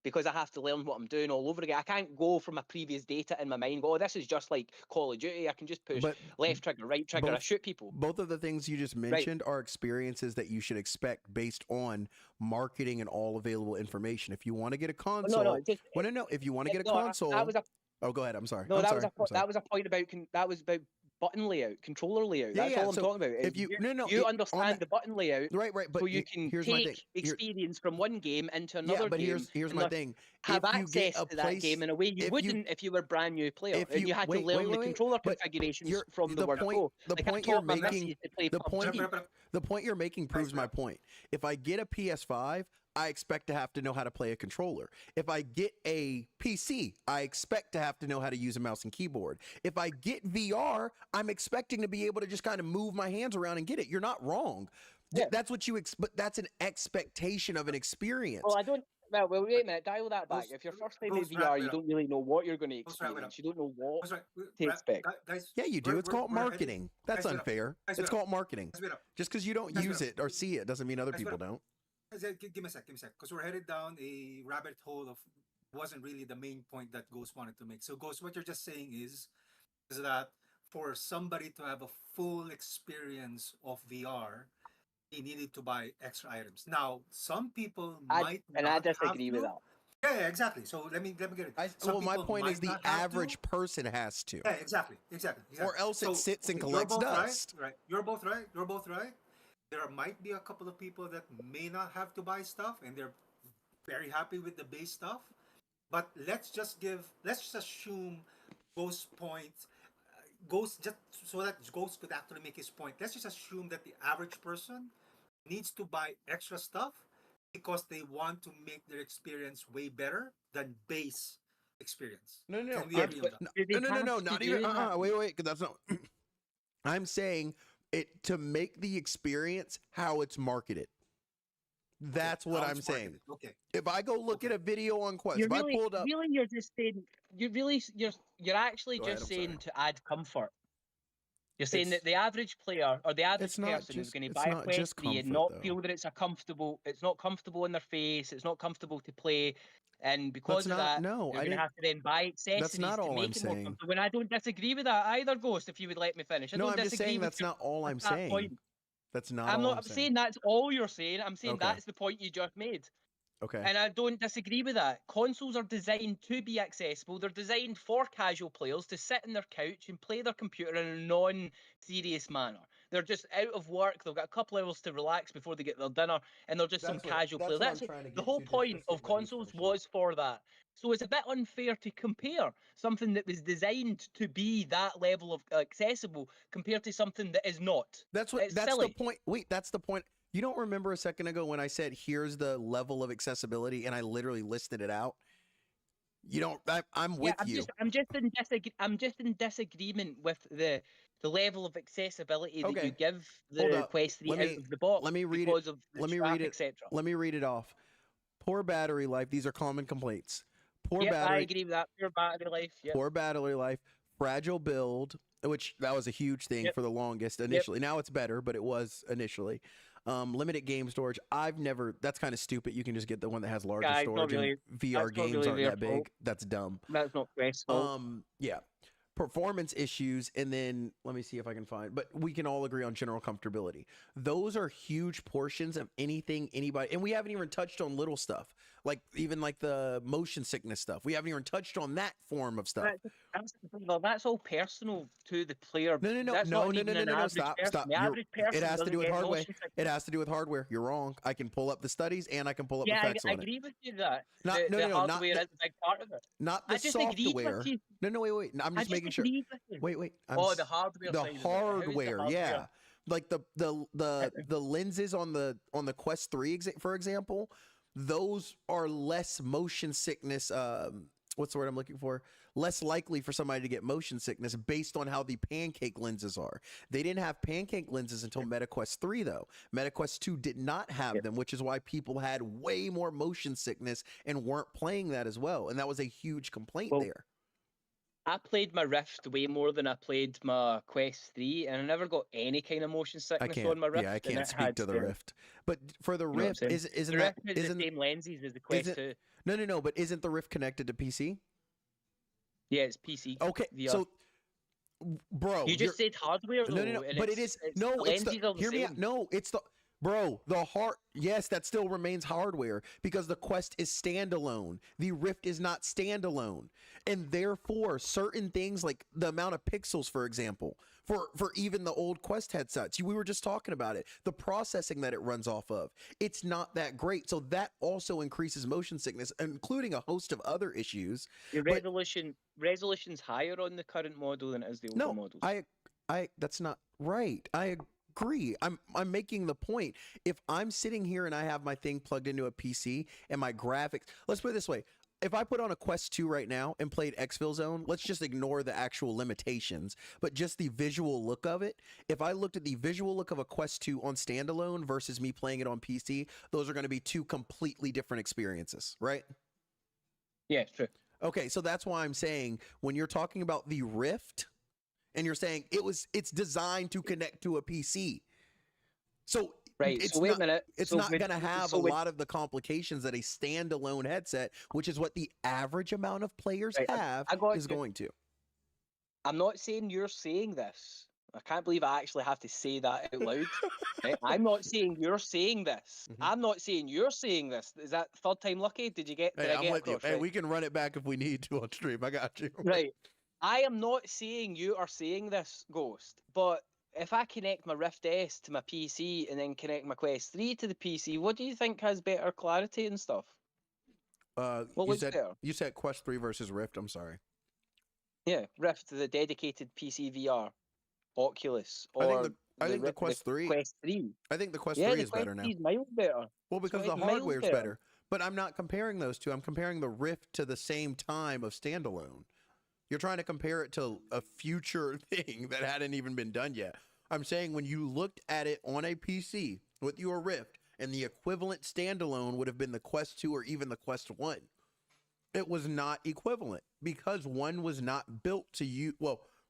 because I have to learn what I'm doing all over again. I can't go from my previous data in my mind, go, oh, this is just like Call of Duty. I can just push But left trigger, right trigger, I both- shoot people. Both of the things you just mentioned are experiences that you should expect based on marketing and all available information. If you want to get a console, No, it just, no. If you want to get a no, console, that was a oh, go ahead. I'm sorry. no, I'm that sorry. was a that was a point about that was about button layout, controller layout. Yeah, That's yeah, all I'm so talking about. if you you understand that, the button layout, right, but so you can here's my thing. take experience from one game into Yeah, another but game. here's and my thing. Have If you access get a to that place, game in a way you wouldn't if you were a brand new player, if and you- you had wait, to learn wait, the wait, controller but configurations you're- from the word point, go. the Like I point you're taught my making, missus to play the PUBG. point, the point you're making proves my point. If I get a PS5, I expect to have to know how to play a controller. If I get a PC, I expect to have to know how to use a mouse and keyboard. If I get VR, I'm expecting to be able to just kind of move my hands around and get it. You're not wrong. Yeah. That's what you but that's an expectation of an experience. Well, I don't. Well, wait a minute. Dial that back. Ghost- If you're first time Ghost, in wrap VR, it you up. don't really know what you're going to Ghost, wrap it up. experience. You don't know what That's right. to expect. Guys, Yeah, you do. we're- It's called we're heading- marketing. That's guys, wait up. unfair. Guys, It's wait up. called marketing. Guys, wait up. Just because you don't Guys, use wait it or see it doesn't mean other Guys, people wait up. don't. Give me a sec, because we're headed down a rabbit hole of wasn't really the main point that Ghost wanted to make. So, Ghost, what you're just saying is that for somebody to have a full experience of VR, he needed to buy extra items. Now, some people might I not disagree have with to. that. Yeah, exactly. So let me get it. Some Well, my people point might is the not have to. average person has to. Yeah, exactly. Or else it sits and you're collects both dust. Right. You're both right. There might be a couple of people that may not have to buy stuff, and they're very happy with the base stuff. But let's just assume Ghost's point. Ghost, just so that Ghost could actually make his point. Let's just assume that the average person needs to buy extra stuff because they want to make their experience way better than base experience. No. Can we agree on that? No. Not even. Wait. Because that's not. I'm saying it to make the experience how it's marketed. That's what How I'm it's saying. marketed. Okay. If I go look at a video on Quest, You're if I pulled up, you're just saying. You're actually Go ahead, just I'm saying sorry. to add comfort. You're saying It's- that the average player or the average it's not person is just- going to it's buy a not Quest just 3 and comfort, not though. feel that it's not comfortable in their face, it's not comfortable to play, and because That's of not- that, no, you're I going to didn't- have to then buy accessories not to all I'm make it more saying. comfortable. And I don't disagree with that either, Ghost. If you would let me finish, I no, don't I'm just disagree saying with that's your- not all I'm with that saying. point. That's not I'm all not I'm saying that's all you're saying. I'm saying Okay. that's the point you just made. Okay. And I don't disagree with that. Consoles are designed to be accessible. They're designed for casual players to sit on their couch and play their computer in a non-serious manner. They're just out of work. They've got a couple hours to relax before they get their dinner, and they're just some casual players. That's the whole point of consoles was for that. So it's a bit unfair to compare something that was designed to be that level of accessible compared to something that is not. That's It's the silly. point. Wait, that's the point. You don't remember a second ago when I said here's the level of accessibility and I literally listed it out? You don't I'm with you. I'm just in disagreement with the level of accessibility that Okay. you give Hold the up. Quest 3 Let out me- of the box let me read it. because of the Let me strap, read it. etc. Let me read it off. Poor battery life. These are common complaints. Poor Yep, I battery agree with that. Pure battery life. Yep. poor battery life, fragile build, which that was a huge thing Yep. for the longest initially. Now it's better, but it was initially. Limited game storage. That's kind of stupid. You can just get the one that has larger Yeah, it's not storage really- and VR that's not games really aren't their that big. fault. That's dumb. That's not Quest's fault. Yeah. Performance issues, and then let me see if I can find, but we can all agree on general comfortability. Those are huge portions of anything anybody, and we haven't even touched on little stuff, like even like the motion sickness stuff. We haven't even touched on that form of stuff. That's all personal to the player. No, That's not even an average stop. person. The You're- average person it has to doesn't do with get hardware. motion sickness. It has to do with hardware. You're wrong. I can pull up the studies and I can pull up Yeah, effects I on it. agree with you that Not- the, no, the no, not hardware the- is a big part of it. Not the I just agreed software. with you. No, wait. I'm I just making sure. agreed with you. Wait. Oh, the hardware the side of it. How's the hardware, yeah. hardware? Like the lenses on the Quest 3 for example, those are less motion sickness what's the word I'm looking for? less likely for somebody to get motion sickness based on how the pancake lenses are. They didn't have pancake lenses until MetaQuest 3 though. MetaQuest 2 did not have them, which is why people had way more motion sickness and weren't playing that as well. And that was a huge complaint there. I played my Rift way more than I played my Quest 3, and I never got any kind of motion sickness on my Rift. Yeah, I can't and it speak had to the Rift. But for the You know what I'm Rift, saying? isn't the that Rift has isn't the same lenses as the Quest 2. no, but isn't the Rift connected to PC? Yeah, it's PC. Okay, VR. so bro, You just said hardware, though. no, and but it's it's the lenses are the hear me same. out. No, it's the bro, the yes, that still remains hardware because the Quest is standalone. The Rift is not standalone. And therefore, certain things like the amount of pixels, for example, for even the old Quest headsets, we were just talking about it, the processing that it runs off of, it's not that great. So that also increases motion sickness, including a host of other issues. Your resolution's higher on the current model than it is the older models. I that's not right. I agree. I'm making the point. If I'm sitting here and I have my thing plugged into a PC and my graphics, let's put it this way. If I put on a Quest 2 right now and played Exfil Zone, let's just ignore the actual limitations, but just the visual look of it. If I looked at the visual look of a Quest 2 on standalone versus me playing it on PC, those are going to be two completely different experiences, right? Yeah, true. Okay, so that's why I'm saying when you're talking about the Rift and you're saying it's designed to connect to a PC. So right, it's so wait not, a minute. It's not going to have a lot of the complications that a standalone headset, which is what the average amount of players have, is going to. I'm not saying you're saying this. I can't believe I actually have to say that out loud. Right? I'm not saying you're saying this. I'm not saying you're saying this. Is that third time lucky? Did you get? Hey, did I I'm get with you. across, Hey, right? we can run it back if we need to on stream. I got you. Right. I am not saying you are saying this, Ghost, but if I connect my Rift S to my PC and then connect my Quest 3 to the PC, what do you think has better clarity and stuff? What looks better? You said Quest 3 versus Rift. I'm sorry. Yeah, Rift, the dedicated PC VR, Oculus, or I think the Quest 3. Quest 3. I think the Quest 3 is better now. Yeah, the Quest 3 is miles better. Well, because the hardware's better. But I'm not comparing those two. I'm comparing the Rift to the same time of standalone. You're trying to compare it to a future thing that hadn't even been done yet. I'm saying when you looked at it on a PC with your Rift, and the equivalent standalone would have been the Quest 2 or even the Quest 1. It was not equivalent because one was not built to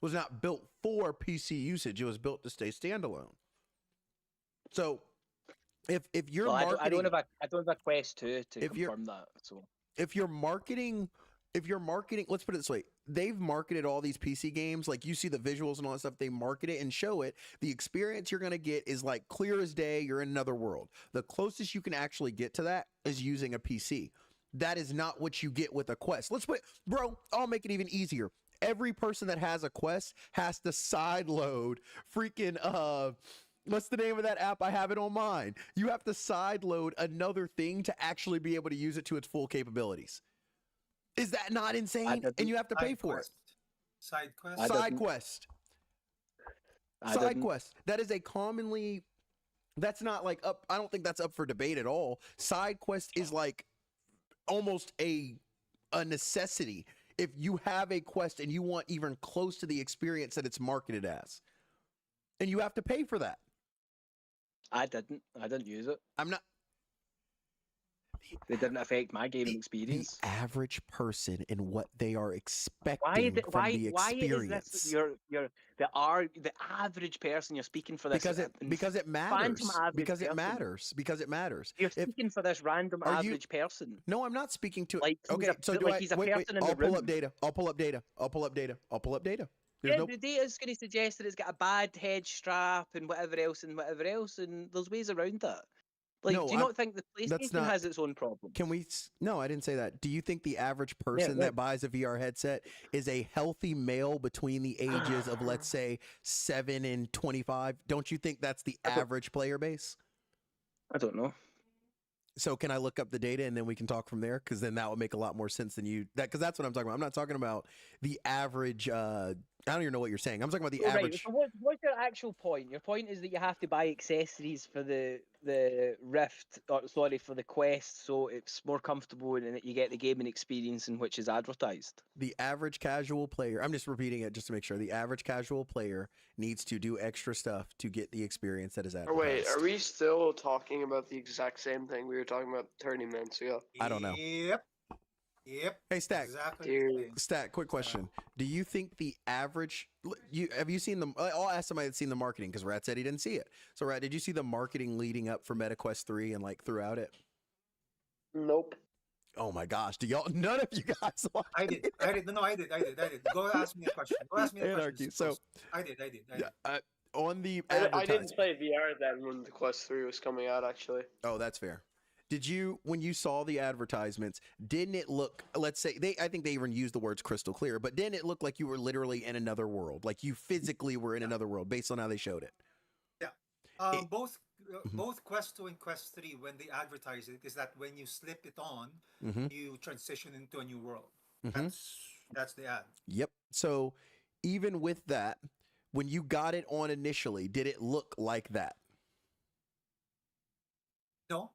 was not built for PC usage. It was built to stay standalone. So if you're marketing, I don't have a Quest 2 to confirm that. So if you're marketing, let's put it this way. They've marketed all these PC games. Like you see the visuals and all that stuff. They market it and show it. The experience you're going to get is like clear as day. You're in another world. The closest you can actually get to that is using a PC. That is not what you get with a Quest. Bro, I'll make it even easier. Every person that has a Quest has to sideload freaking, what's the name of that app? I have it on mine. You have to sideload another thing to actually be able to use it to its full capabilities. Is that not insane? And you have to pay for it. Side quest. Side quest. Side quest. That is a commonly. That's not like up. I don't think that's up for debate at all. Side quest is like almost a necessity if you have a Quest and you want even close to the experience that it's marketed as, and you have to pay for that. I didn't use it. I'm not. It didn't affect my gaming experience. The average person and what they are expecting from the experience. Is this the average person you're speaking for this? Because it matters. Because it matters. You're speaking for this random average person. No, I'm not speaking to. Like, okay, so do I? He's a wait, person in I'll the room. pull up data. I'll pull up data. The data is going to suggest that it's got a bad head strap and whatever else, and there's ways around that. Like, do you not think the PlayStation has its own problem? Can we? No, I didn't say that. Do you think the average person that buys a VR headset is a healthy male between the ages of, let's say, 7 and 25? Don't you think that's the average player base? I don't know. So can I look up the data and then we can talk from there? Because then that would make a lot more sense than you. Because that's what I'm talking about. I'm not talking about the average I don't even know what you're saying. I'm talking about the Oh, right. average. So what's your actual point? Your point is that you have to buy accessories for the Rift, or sorry, for the Quest, so it's more comfortable and that you get the gaming experience in which is advertised. The average casual player, I'm just repeating it just to make sure, the average casual player needs to do extra stuff to get the experience that is Or advertised. wait, are we still talking about the exact same thing we were talking about 30 minutes ago? I don't know. Yep. Yep. Hey, Stack. Exactly. Dude. the same. Stat, quick question. Do you think the average, have you seen I'll ask somebody that's seen the marketing, because Rat said he didn't see it. So Rat, did you see the marketing leading up for MetaQuest 3 and like throughout it? Nope. Oh my gosh. Do y'all, none of you guys watch I did. I did. No, I did. Go ask me a question. Go ask me a Anarchy. question. So I did. yeah, on the I didn't advertisement. play VR then when the Quest 3 was coming out, actually. Oh, that's fair. Did you, when you saw the advertisements, didn't it look, let's say, I think they even used the words crystal clear, but didn't it look like you were literally in another world? Like you physically were in another world based on how they showed it? Yeah. Both Mhm. both Quest 2 and Quest 3, when they advertise it, is that when you slip it on, Mm-hmm. you transition into a new world. Mm-hmm. That's the ad. Yep. So even with that, when you got it on initially, did it look like that? No.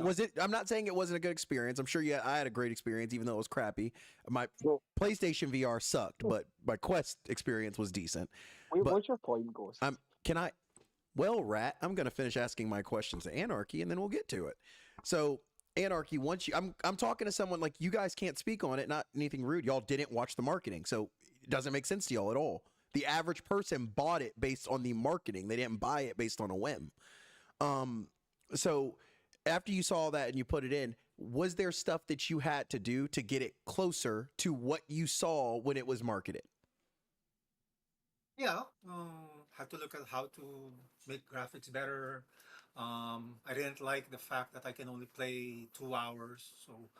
Was it? I'm not saying it wasn't a good experience. I'm sure I had a great experience, even though it was crappy. My Well- PlayStation VR sucked, but my Quest experience was decent. Wait, But- what's your point, Ghost? Can I? Well, Rat, I'm gonna finish asking my questions to Anarchy, and then we'll get to it. So, Anarchy, once I'm talking to someone like you guys can't speak on it. Not anything rude. Y'all didn't watch the marketing, so it doesn't make sense to y'all at all. The average person bought it based on the marketing. They didn't buy it based on a whim. So after you saw that and you put it in, was there stuff that you had to do to get it closer to what you saw when it was marketed? Yeah. Have to look at how to make graphics better. I didn't like the fact that I can only play 2 hours, so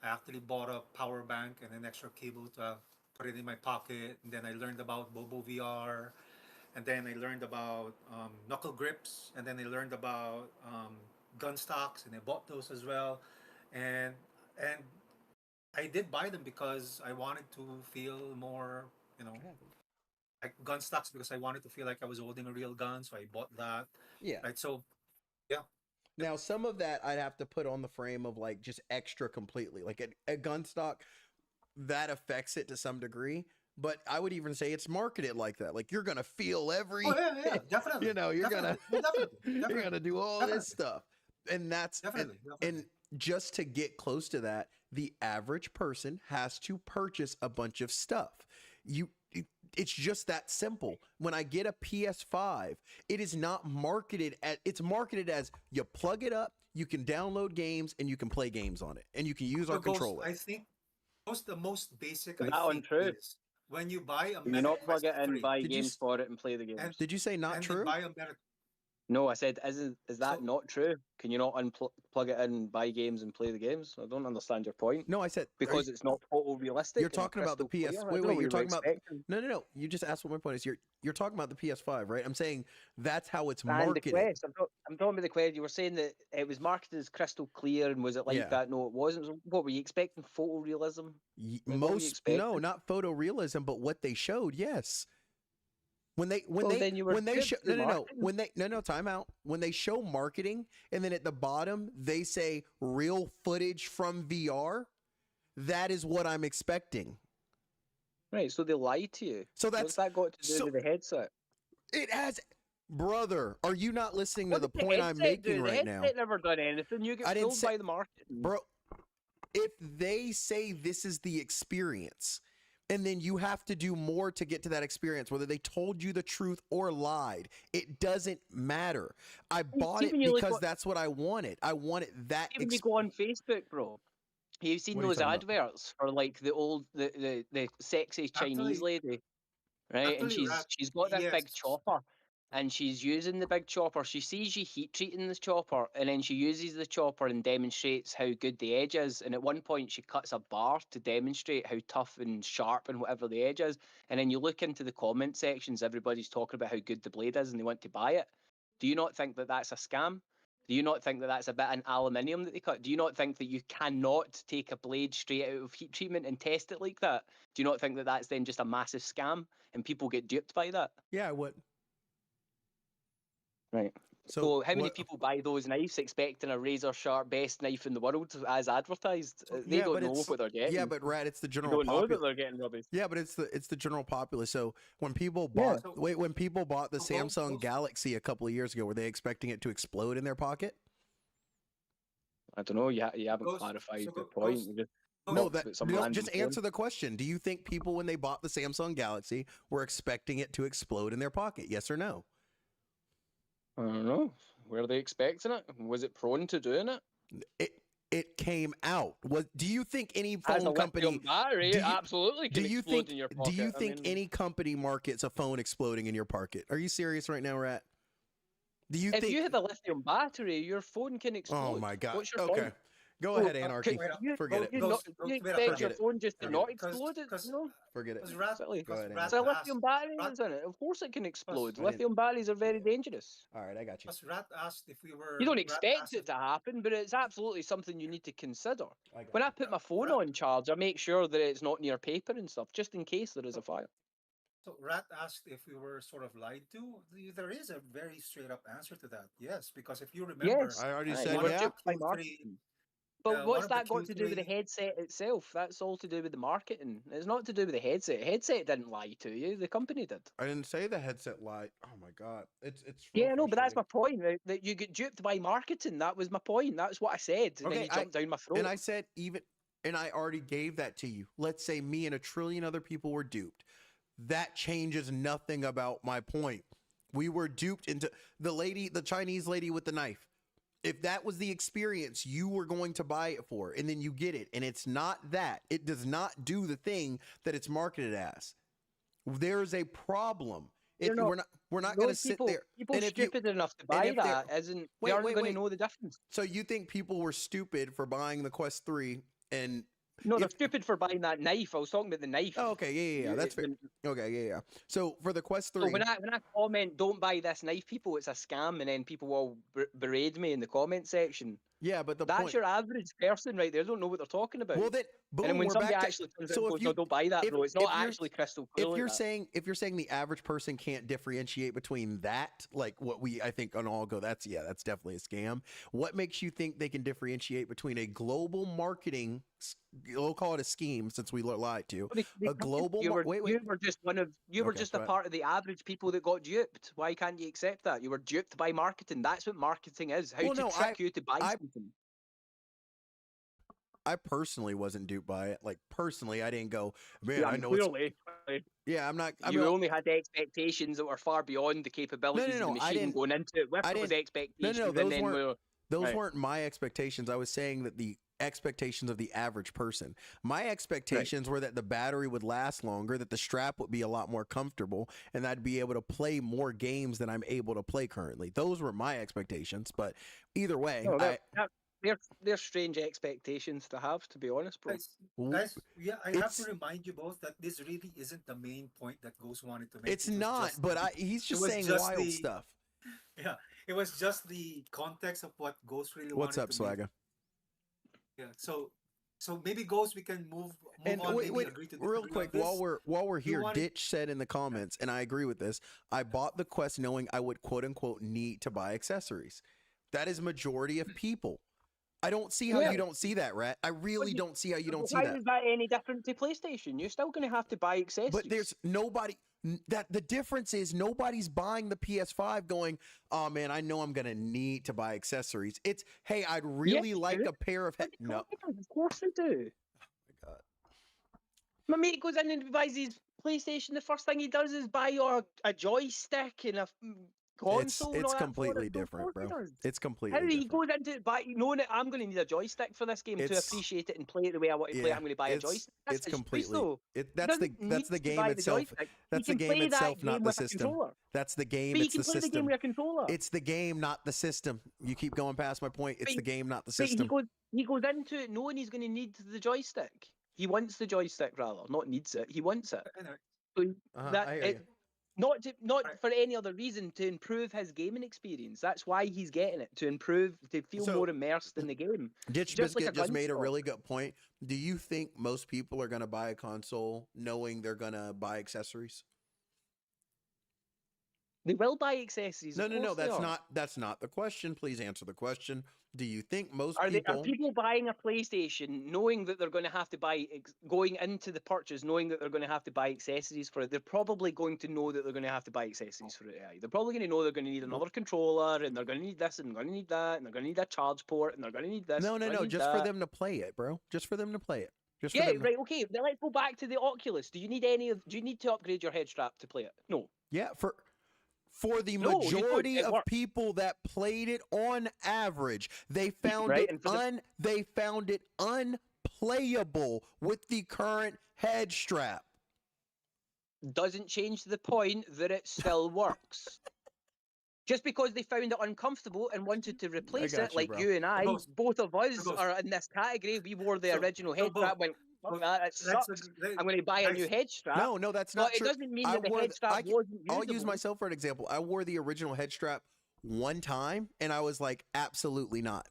I actually bought a power bank and an extra cable to put it in my pocket. And then I learned about Bobo VR, and then I learned about knuckle grips, and then I learned about gun stocks, and I bought those as well. And I did buy them because I wanted to feel more, like gun stocks, because I wanted to feel like I was holding a real gun. So I bought that. Yeah. Right. So Now, some of that I'd have to put on the frame of like just extra completely. Like a gun stock, that affects it to some degree. But I would even say it's marketed like that. Like you're gonna feel every, definitely. you know, you're Definitely. gonna, Definitely. you're gonna do all this stuff, and that's Definitely. and just to get close to that, the average person has to purchase a bunch of stuff. It's just that simple. When I get a PS5, it is not marketed it's marketed as you plug it up, you can download games, and you can play games on it, and you can use our controller. I think the most basic Is I that think untrue? is when you buy a Can you not plug it MetaQuest in, 3, buy Did you games for it, and play the games? Did you say not and true? you buy a Meta. No, I said, is that So- not true? Can you not plug it in, buy games, and play the games? I don't understand your point. No, I said Because it's not photorealistic. You're and talking about the crystal PS. clear? I Wait, don't know wait. what You're you were talking about expecting. no. You just asked what my point is. You're talking about the PS5, right? I'm saying that's how it's And the marketed. Quest. I'm talking about the Quest. You were saying that it was marketed as crystal clear, and was it like Yeah. that? No, it wasn't. So what were you expecting? Photorealism? Like, what were you Most expecting? no, not photorealism, but what they showed, yes. When they Well, then you were when they duped show through no marketing. when they no time out, when they show marketing and then at the bottom they say real footage from VR, that is what I'm expecting. Right, so they lied to you. So What's that got to do so- with the headset? It has, brother. Are you not listening to What the did point I'm headset do? making right The now? headset never done anything. You I get didn't fooled say- by the market. Bro, if they say this is the experience, and then you have to do more to get to that experience, whether they told you the truth or lied, it doesn't matter. I bought it even you look because what- that's what I wanted. I wanted that. Even you go on Facebook, bro. You've seen What are you those talking about? adverts for like the sexy Chinese Actually- lady, right? And actually, she's got this big yes. chopper, and she's using the big chopper. She sees you heat treating the chopper, and then she uses the chopper and demonstrates how good the edge is. And at one point, she cuts a bar to demonstrate how tough and sharp and whatever the edge is. And then you look into the comment sections, everybody's talking about how good the blade is, and they want to buy it. Do you not think that that's a scam? Do you not think that that's a bit of aluminium that they cut? Do you not think that you cannot take a blade straight out of heat treatment and test it like that? Do you not think that that's then just a massive scam and people get duped by that? Yeah, I would. Right. So, So how many what- people buy those knives expecting a razor sharp best knife in the world as advertised? They yeah, don't but know it's- what they're getting. Yeah, but Rat, it's the they general don't know that populace. they're getting rubbish. Yeah, but it's the general populace. So when people Yeah. bought when people bought the So both- Samsung both- Galaxy a couple of years ago, were they expecting it to explode in their pocket? I don't know. You haven't Ghost- clarified so the Ghost- point. You just Oh, No, talked that about some no, random just phone. answer the question. Do you think people when they bought the Samsung Galaxy were expecting it to explode in their pocket? Yes or no? I don't know. Were they expecting it? Was it prone to doing it? It came out. Do you think any As a phone company lithium battery, do it you- absolutely can do you explode think in your pocket. do you I think mean, any company markets a phone exploding in your pocket? Are you serious right now, Rat? Do you if think you have a lithium battery, your phone can explode. Oh my god. What's your Okay. point? Go Oh, ahead, Anarchy. wait, Forget it. You, Ghost- not, you wait, expect forget your it. phone just to Forget not it. explode? No, Forget it. Because Rat, silly. Go ahead, Rat It's a asked- lithium battery, Rat- isn't it? Of course it can explode. I didn't- Lithium batteries are very dangerous. All right, I got you. because Rat asked if we were. You don't Rat expect asked it if- to happen, but it's absolutely something you need to consider. I got When I you. put my phone Rat- on charge, I make sure that it's not near paper and stuff, just in case there is a fire. So Rat asked if we were sort of lied to. There is a very straight up answer to that. Yes, because if you remember, Yes. I already Aye, said you were yeah. duped by Q3 marketing. But one what's of the that got to do with the Q3 headset itself? That's all to do with the marketing. It's not to do with the headset. Headset didn't lie to you. The company did. I didn't say the headset light. Oh my god. It's Yeah, no, but that's my point. That you get duped by marketing. That was my point. That's what I said. And then Okay, you jumped down my throat. And I said and I already gave that to you. Let's say me and a trillion other people were duped. That changes nothing about my point. We were duped into the Chinese lady with the knife. If that was the experience you were going to buy it for, and then you get it, and it's not that, it does not do the thing that it's marketed as. There's a problem. You're not- We're not going to Those sit people, there. people and if you- stupid enough to buy if they're- that isn't. Wait, They aren't wait, going wait. to know the difference. So you think people were stupid for buying the Quest 3 and No, they're if- stupid for buying that knife. I was talking about the knife. Oh, okay, yeah, that's fair. Okay, yeah. So for the Quest 3, So when I comment, don't buy this knife, people, it's a scam, and then people will berate me in the comment section. yeah, but the That's point. your average person right there. They don't know what they're talking about. Well, then boom, and then when we're somebody back to. actually turns So out and if goes, you no, don't buy that, if- bro. It's if not you're- actually crystal clear. If like you're that. saying the average person can't differentiate between that, like what I think on all go, that's definitely a scam. What makes you think they can differentiate between a global marketing, we'll call it a scheme since we lied to, They a global you were, wait. you were just you were Okay, just go a ahead. part of the average people that got duped. Why can't you accept that? You were duped by marketing. That's what marketing is. How Well, to no, trick you to buy I- something. I personally wasn't duped by it. Like personally, I didn't go, man, Yeah, I know it's. clearly. Yeah, I'm not. I You mean, only had expectations that were far beyond the capabilities of no, the I machine didn't- going into it. With I those didn't- expectations, those and then weren't- Those Right. weren't my expectations. I was saying that the expectations of the average person. My expectations were that the battery would last longer, that the strap would be a lot more comfortable, and I'd be able to play more games than I'm able to play currently. Those were my expectations. But either way, No, they're strange expectations to have, to be honest, bro. Guys, yeah, I have It's- to remind you both that this really isn't the main point that Ghost wanted to make. it's It was not. just But the- he's just was saying just wild the- stuff. Yeah, it was just the context of what Ghost really What's wanted up, to make. Swagger? Yeah, so maybe Ghost, we can move And on. wait, maybe agree to real disagree quick, on while this. we're here, wanted- Ditch said in the comments, and I agree with this. I bought the Quest knowing I would quote unquote need to buy accessories. That is majority of people. I don't see how Yeah. you don't see that, Rat. I really don't see how you don't see Why that. is that any different to PlayStation? You're still going to have to buy accessories. But there's nobody that the difference is nobody's buying the PS5 going, oh man, I know I'm gonna need to buy accessories. It's hey, I'd really you like do. a pair of no. Of course they do. my God. My mate goes in and buys his PlayStation. The first thing he does is buy a joystick and a console. and It's all that for completely it. Of different, course he bro. does. It's completely How he different. goes into it by knowing that I'm going to need a joystick for this game to It's- appreciate it and play it the way I want to play it. I'm going to buy a joystick. That's it's his choice, completely though. that's the Doesn't that's the need to game buy the itself. joystick. That's He the can game play that itself, not game the with a system. controller. That's the game, But you it's can the play the game system. with a controller. It's the game, not the system. You keep going past my point. It's But the game, not the But system. he goes into it knowing he's going to need the joystick. He wants the joystick rather, not needs it. He wants it. Anyway, So Uh-huh, that I hear it, you. Not Right. for any other reason, to improve his gaming experience. That's why he's getting it, to feel So- more immersed in the game. Ditch Just like Biscuit a just made a gunstock. really good point. Do you think most people are going to buy a console knowing they're going to buy accessories? They will buy accessories. No, of no, no. course they That's not the question. Please answer the question. Do you think most Are people? people buying a PlayStation knowing that they're going to have to buy, going into the purchase knowing that they're going to have to buy accessories for it? They're probably going to know that they're going to have to buy accessories for it. They're probably going to know they're going to need another controller, and they're going to need this, and they're going to need that, and they're going to need a charge port, and they're going to need this. No, and no, they're no. gonna need Just for that. them to play it, bro. Just for them to play it. Just for Yeah, them to- right. Okay. Then let's go back to the Oculus. Do you need Do you need to upgrade your head strap to play it? No. Yeah, for the No, you don't. majority It of works. people that played it on average, they found Right, it and for they found it unplayable with the current head strap. Doesn't change the point that it still works. Just because they found it uncomfortable and wanted to replace got it, you, like bro. you and I, Both- both of us both. are in this category. We wore the So- original so head both- strap. Went, fuck that, it sucks. I'm going to buy a new guys, head strap. No, that's not But it true. doesn't mean I that the wore head the- strap I can- wasn't I'll use usable. myself for an example. I wore the original head strap one time, and I was like, absolutely not.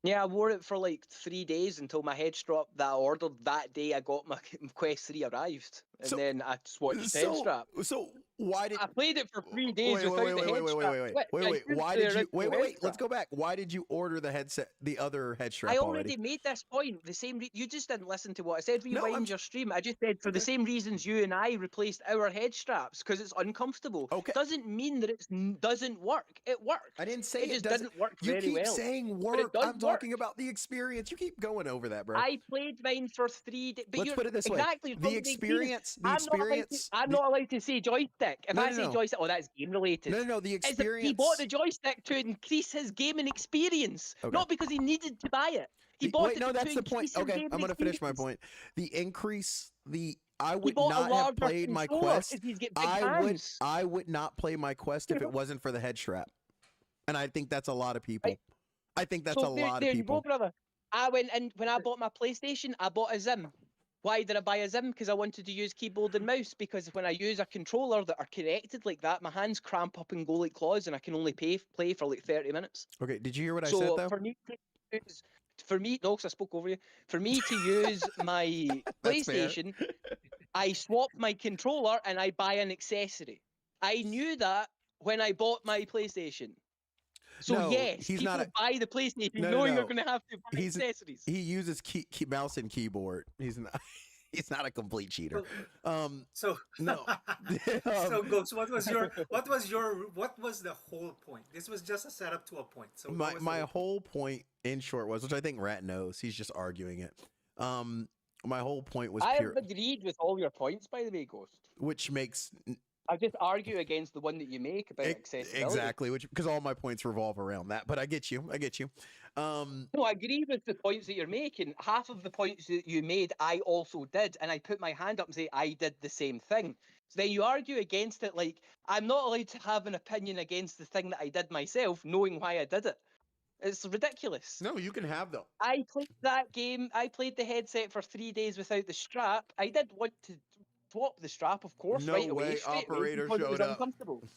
Yeah, I wore it for like 3 days until my head strap that I ordered that day I got my Quest 3 arrived. And So- then I switched head So, strap. so why did I played it for 3 days wait, without wait, the wait, head wait, strap. wait, Wait, I used why the did you original wait, head let's strap. go back. Why did you order the other head strap I already? already made this point. The same you just didn't listen to what I said. No, Rewind I'm- your stream. I just said for the same reasons you and I replaced our head straps because it's uncomfortable. Okay. Doesn't mean that it doesn't work. It worked. I didn't say It it just doesn't. didn't work You very keep well. saying it work. does I'm talking about the experience. You keep going over that, bro. I played mine for 3 days. Let's put it this way. Exactly. The experience. The experience. I'm not allowed to say joystick. If No, I no, say no. joystick, oh, that's game related. No, the It's that experience. he bought the joystick to increase his gaming experience, Okay. not because he needed to buy it. He bought Wait, it no, to that's the point. increase his Okay, gaming I'm gonna finish my experience. point. The increase. I He would bought a not have larger played my controller Quest. 'cause he's got big I hands. would not play my Quest if it wasn't for the head strap. And I think that's a lot of people. Right. I think that's So a lot there of you go, people. brother. I went in when I bought my PlayStation. I bought a Zim. Why did I buy a Zim? Because I wanted to use keyboard and mouse. Because when I use a controller that are connected like that, my hands cramp up and go like claws, and I can only play for like 30 minutes. Okay, did you hear what I So said though? for me, no, 'cause I spoke over you. For me to use my That's fair. PlayStation, I swap my controller and I buy an accessory. I knew that when I bought my PlayStation. So No, yes, he's people not buy the PlayStation No, no, knowing no. they're going to have to buy He's- accessories. He uses mouse and keyboard. He's not. He's not a complete cheater. So No. so Ghost, what was the whole point? This was just a setup to a point. So what was the my whole whole point in short was, which I think Rat knows, he's just arguing it. My whole point was I pure, have agreed with all your points, by the way, Ghost. which makes I just argue against the one that you make about accessibility. exactly, which because all my points revolve around that. But I get you. No, I agree with the points that you're making. Half of the points that you made, I also did, and I put my hand up and say I did the same thing. So then you argue against it like I'm not allowed to have an opinion against the thing that I did myself, knowing why I did it. It's ridiculous. No, you can have though. I played that game. I played the headset for 3 days without the strap. I did want to swap the strap, of course, No right way, away. straight away, operator because it was showed up. uncomfortable.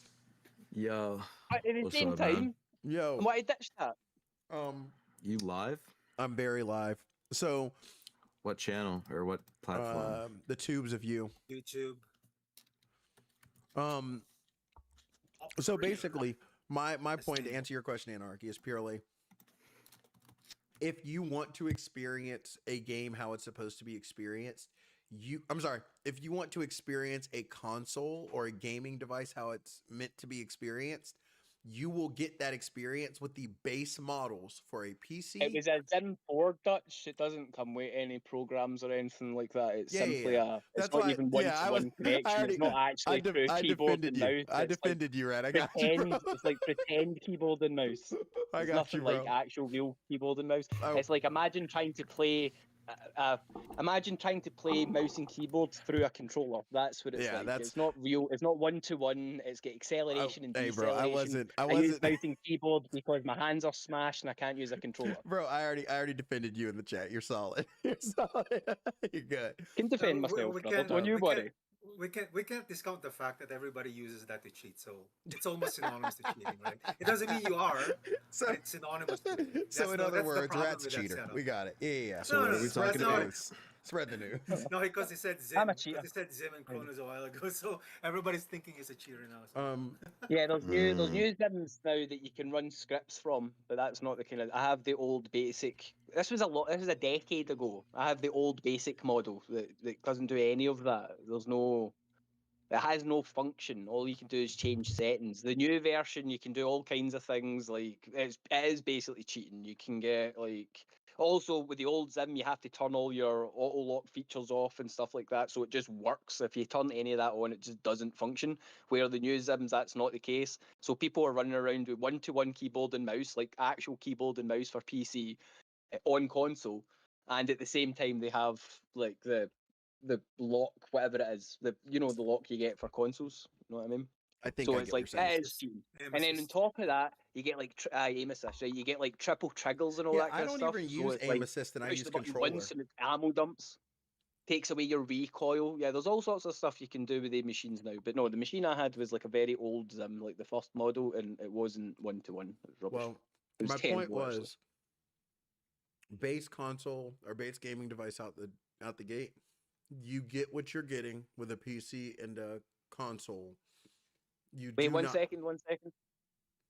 Yo, But at the What's same up, man? time, Yo, I wanted to ditch that. you live? I'm very live. So, What channel or what platform? the tubes of you. YouTube? So Operator. basically, my point to Understand. answer your question, Anarchy, is purely if you want to experience a game how it's supposed to be experienced, if you want to experience a console or a gaming device how it's meant to be experienced, you will get that experience with the base models for a PC. It was a Zim 4 Dutch. It doesn't come with any programs or anything like that. It's Yeah, yeah, simply yeah. It's That's not why- even yeah, I was- one-to-one connection. already- It's not actually through I keyboard defended and you. mouse. I It's like defended you, right? I got you, pretend, bro. it's like pretend keyboard and mouse. I It's got nothing you, bro. like actual real keyboard and mouse. I- It's like imagine trying to play mouse and keyboard through a controller. That's what it's Yeah, like. that's- It's not real. It's not one-to-one. It's got acceleration and Hey, deceleration. bro, I wasn't. I use mouse and keyboard because my hands are smashed and I can't use a controller. Bro, I already defended you in the chat. You're solid. You're solid. You're good. I can defend we- myself. we brother. can- Don't you we worry. we can't discount the fact that everybody uses that to cheat. So it's almost synonymous to cheating, right? It doesn't mean you are, So, but it's synonymous to it. so in That's other the words, problem Rat's with that cheater. setup. We got it. Yeah. So what are we that's talking not about? it. Spread the news. No, because he said Zim. I'm a cheater. Because he said Zim and Chronos a while ago, so everybody's thinking he's a cheater now. So. Yeah, there's new Zims now that you can run scripts from, but that's not the kind of. I have the old basic. This was a decade ago. I have the old basic model that doesn't do any of that. There's no. It has no function. All you can do is change settings. The new version, you can do all kinds of things. Like it is basically cheating. You can get like. Also, with the old Zim, you have to turn all your auto lock features off and stuff like that, so it just works. If you turn any of that on, it just doesn't function. Where the new Zims, that's not the case. So people are running around with one-to-one keyboard and mouse, like actual keyboard and mouse for PC on console, and at the same time they have like the lock, whatever it is, the lock you get for consoles. You know what I mean? I think So I it's get what like you're saying. it is cheating. Aim And then on assist. top of that, you get like aim assist, right? You get like triple triggers and all Yeah, that kind I of don't stuff. even So use it's aim like, assist, and I push use the button controller. once and it ammo dumps. Takes away your recoil. Yeah, there's all sorts of stuff you can do with the machines now. But no, the machine I had was like a very old Zim, like the first model, and it wasn't one-to-one. It was rubbish. Well, It was my point terrible, actually. was base console or base gaming device out the gate. You get what you're getting with a PC and a console. You Wait, do one not. second.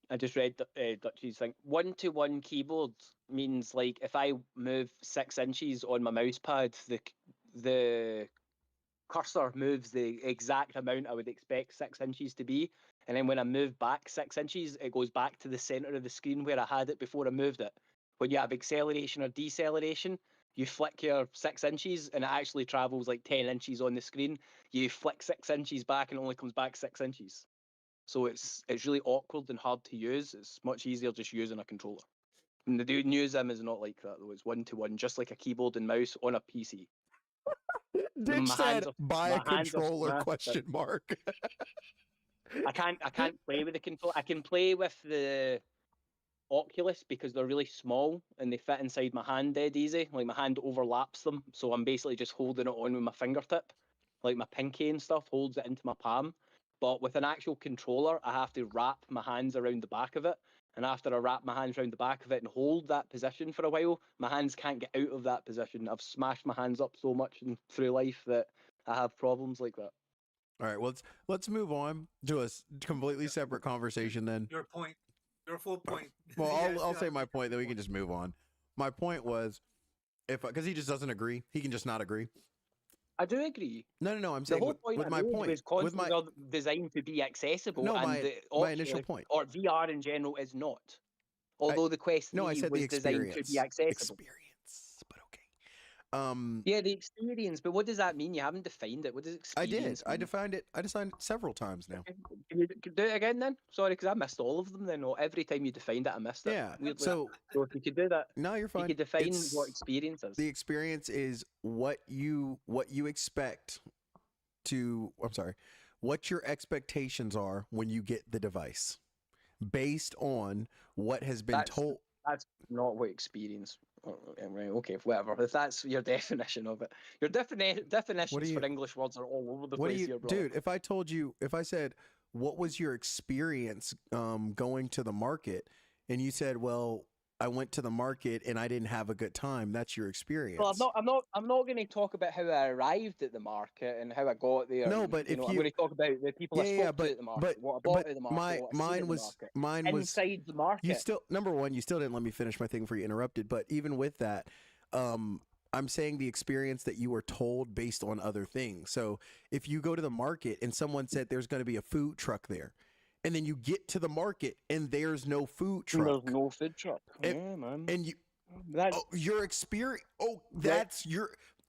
I just read Dutchie's thing. One-to-one keyboard means like if I move 6 inches on my mouse pad, the cursor moves the exact amount I would expect 6 inches to be, and then when I move back 6 inches, it goes back to the center of the screen where I had it before I moved it. When you have acceleration or deceleration, you flick your 6 inches and it actually travels like 10 inches on the screen. You flick 6 inches back and it only comes back 6 inches. So it's really awkward and hard to use. It's much easier just using a controller. And the new Zim is not like that though. It's one-to-one, just like a keyboard and mouse on a PC. Dick My said, hands are- "Buy my a hands are controller?" smashed, Question mark. I can't play with the controller. I can play with the Oculus because they're really small and they fit inside my hand dead easy. Like my hand overlaps them, so I'm basically just holding it on with my fingertip, like my pinky and stuff holds it into my palm. But with an actual controller, I have to wrap my hands around the back of it. And after I wrap my hands around the back of it and hold that position for a while, my hands can't get out of that position. I've smashed my hands up so much through life that I have problems like that. All right, well, let's move on to a completely separate conversation then. Your point, your full point. Well, Yes, I'll yeah. say my point, then we can just move on. My point was, because he just doesn't agree, he can just not agree. I do agree. No. I'm The saying whole point with I my made point. was With consoles are designed to be accessible, No, and my- the my initial Oculus point. or VR in general is not. Although the Quest 3 No, I said the was designed to experience. be accessible. Experience, but okay. Yeah, the experience, but what does that mean? You haven't defined it. What does I did. experience I mean? defined it. I defined it several times now. Can you do it again then? Sorry, because I missed all of them then. Or every time you defined it, I missed it. Yeah. Weirdly. So So if you could do that, no, you're you fine. could define It's- what experience is. The experience is what you expect to. I'm sorry. What your expectations are when you get the device, based on what has been That's- told. That's not what experience. Right, okay, whatever. If that's your definition of it, your definitions you- for English words are all over the What do place you, here, bro. dude? If I said, what was your experience going to the market, and you said, well, I went to the market and I didn't have a good time. That's your experience. Well, I'm not going to talk about how I arrived at the market and how I got there. No, and, but if I'm you- going to talk about the people I Yeah, spoke yeah, to at the market, what I bought at the market, what I seen at the market. mine was Inside the market. You still, number one, you still didn't let me finish my thing before you interrupted. But even with that, I'm saying the experience that you were told based on other things. So if you go to the market and someone said there's going to be a food truck there, and then you get to the market and there's no food truck, There's no food truck. And- Yeah, man. and you, That's, your experience,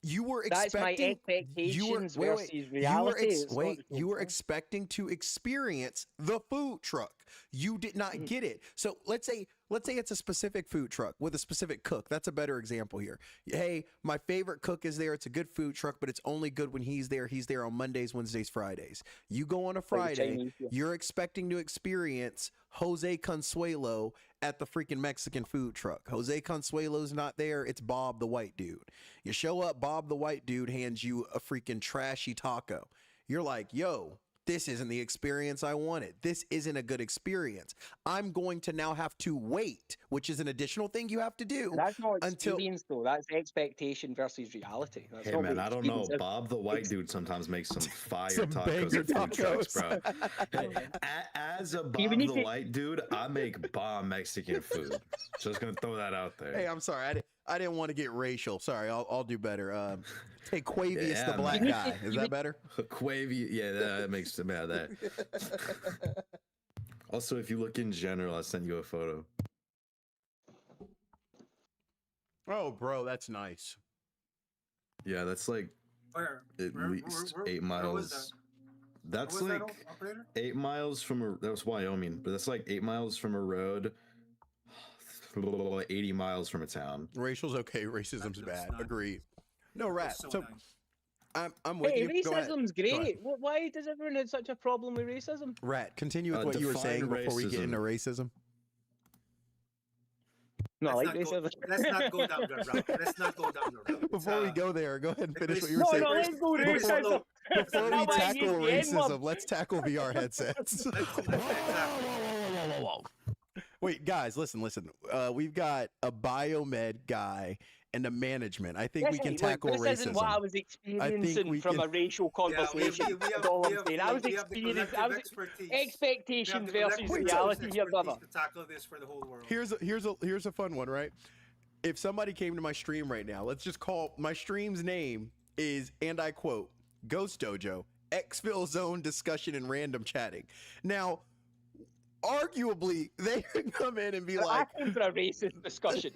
you were that's my expecting, expectations wait, versus reality. It's not the you were same thing. expecting to experience the food truck. You did not get it. So let's say it's a specific food truck with a specific cook. That's a better example here. Hey, my favorite cook is there. It's a good food truck, but it's only good when he's there. He's there on Mondays, Wednesdays, Fridays. You go on a Like the Friday, Chinese, yeah. you're expecting to experience Jose Consuelo at the freaking Mexican food truck. Jose Consuelo's not there. It's Bob the white dude. You show up, Bob the white dude hands you a freaking trashy taco. you're like, yo, this isn't the experience I wanted. This isn't a good experience. I'm going to now have to wait, which is an additional thing you have to do. That's not until- experience, though. That's expectation versus reality. That's Hey not man, what I don't know. experience is. Bob the white dude sometimes makes some fire Some tacos banger at food trucks, bro. tacos. As a Hey, Bob we need the to- white dude, I make bomb Mexican food. Just gonna throw that out there. Hey, I'm sorry. I didn't want to get racial. Sorry, I'll do better. Hey, Quavius Yeah, the black man. guy. Is that better? Quavy, yeah, that makes me mad. That. Also, if you look in general, I sent you a photo. Oh, bro, that's nice. Yeah, that's like Where? at least 8 Where was miles. that? That's Where was like that, operator? 8 miles from a. That was Wyoming, but that's like 8 miles from a road. 80 miles from a town. Racial's okay. Racism's That's bad. not- Agreed. No rat. So So nice. I'm with Hey, you. Go ahead. racism's Go ahead. great. Why does everyone have such a problem with racism? Rat, continue with what you were Define saying before we get racism. into racism. No, I like Let's not racism. let's not go down the route. Let's not go down the route. Before we go there, go ahead and finish what you were No, saying. no, let's go Before- racism. Before we Now I tackle use the N-word. racism, let's tackle VR headsets. Wait, guys, listen. We've got a biomed guy and a management. I think we can tackle this racism. isn't what I was experiencing from can- a racial conversation. That's all I'm saying. I was experiencing. I was expectations versus reality here, brother. To tackle this for the whole world. Here's a fun one, right? If somebody came to my stream right now, let's just call my stream's name is, and I quote, Ghost Dojo, Exfil Zone discussion and random chatting. Now, arguably, they could come in and be like, I came for a racist discussion.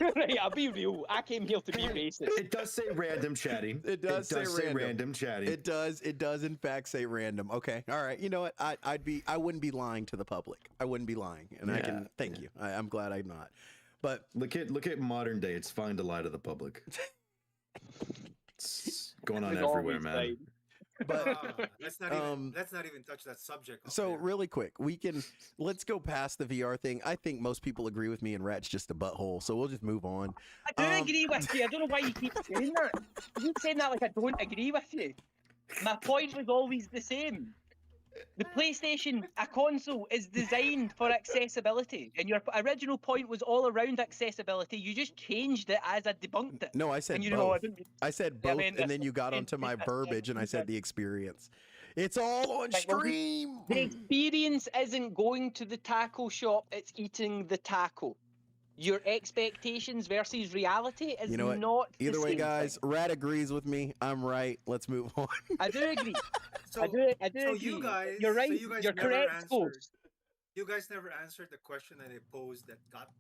Right, I'll be real. I came here to be racist. It does say random chatting. It does say random. random chatting. It does in fact say random. Okay. All right. You know what? I wouldn't be lying to the public. I wouldn't be lying. And I can thank you. I'm glad I'm not. But look at modern day. It's fine to lie to the public. It's going on It's everywhere, always man. right. but let's not even touch that subject. so operator. really quick, let's go past the VR thing. I think most people agree with me and Rat's just a butthole. So we'll just move on. I do agree with you. I don't know why you keep saying that. You keep saying that like I don't agree with you. My point was always the same. The PlayStation, a console, is designed for accessibility, and your original point was all around accessibility. You just changed it as I debunked it. No, I said And you both. know, I didn't. I said Yeah, I both, mean, and then you got onto my verbiage, and I said the experience. It's all on Right, well, stream. The experience isn't going to the taco shop; it's eating the taco. Your expectations versus reality is You know what? not. the Either way, same guys, thing. Rat agrees with me. I'm right. Let's move on. I do agree. So, I do so agree. you guys, You're right. So you guys You're never correct, answered. folks. You guys never answered the question that I posed that got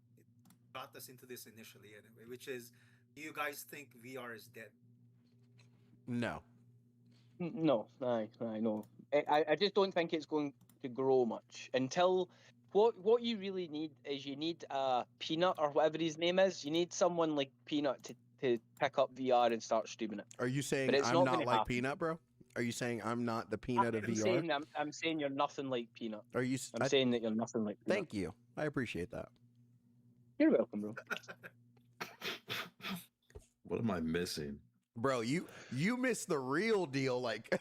us into this initially, anyway, which is, do you guys think VR is dead? No. No, I know. I just don't think it's going to grow much until what you really need is you need Peanut or whatever his name is. You need someone like Peanut to pick up VR and start streaming it. Are you saying But it's I'm not not gonna like happen. Peanut, bro? Are you saying I'm not the Peanut of I'm VR? saying you're nothing like Peanut. Are you? I'm saying that you're nothing like Peanut. Thank you. I appreciate that. You're welcome, bro. What am I missing? Bro, you missed the real deal like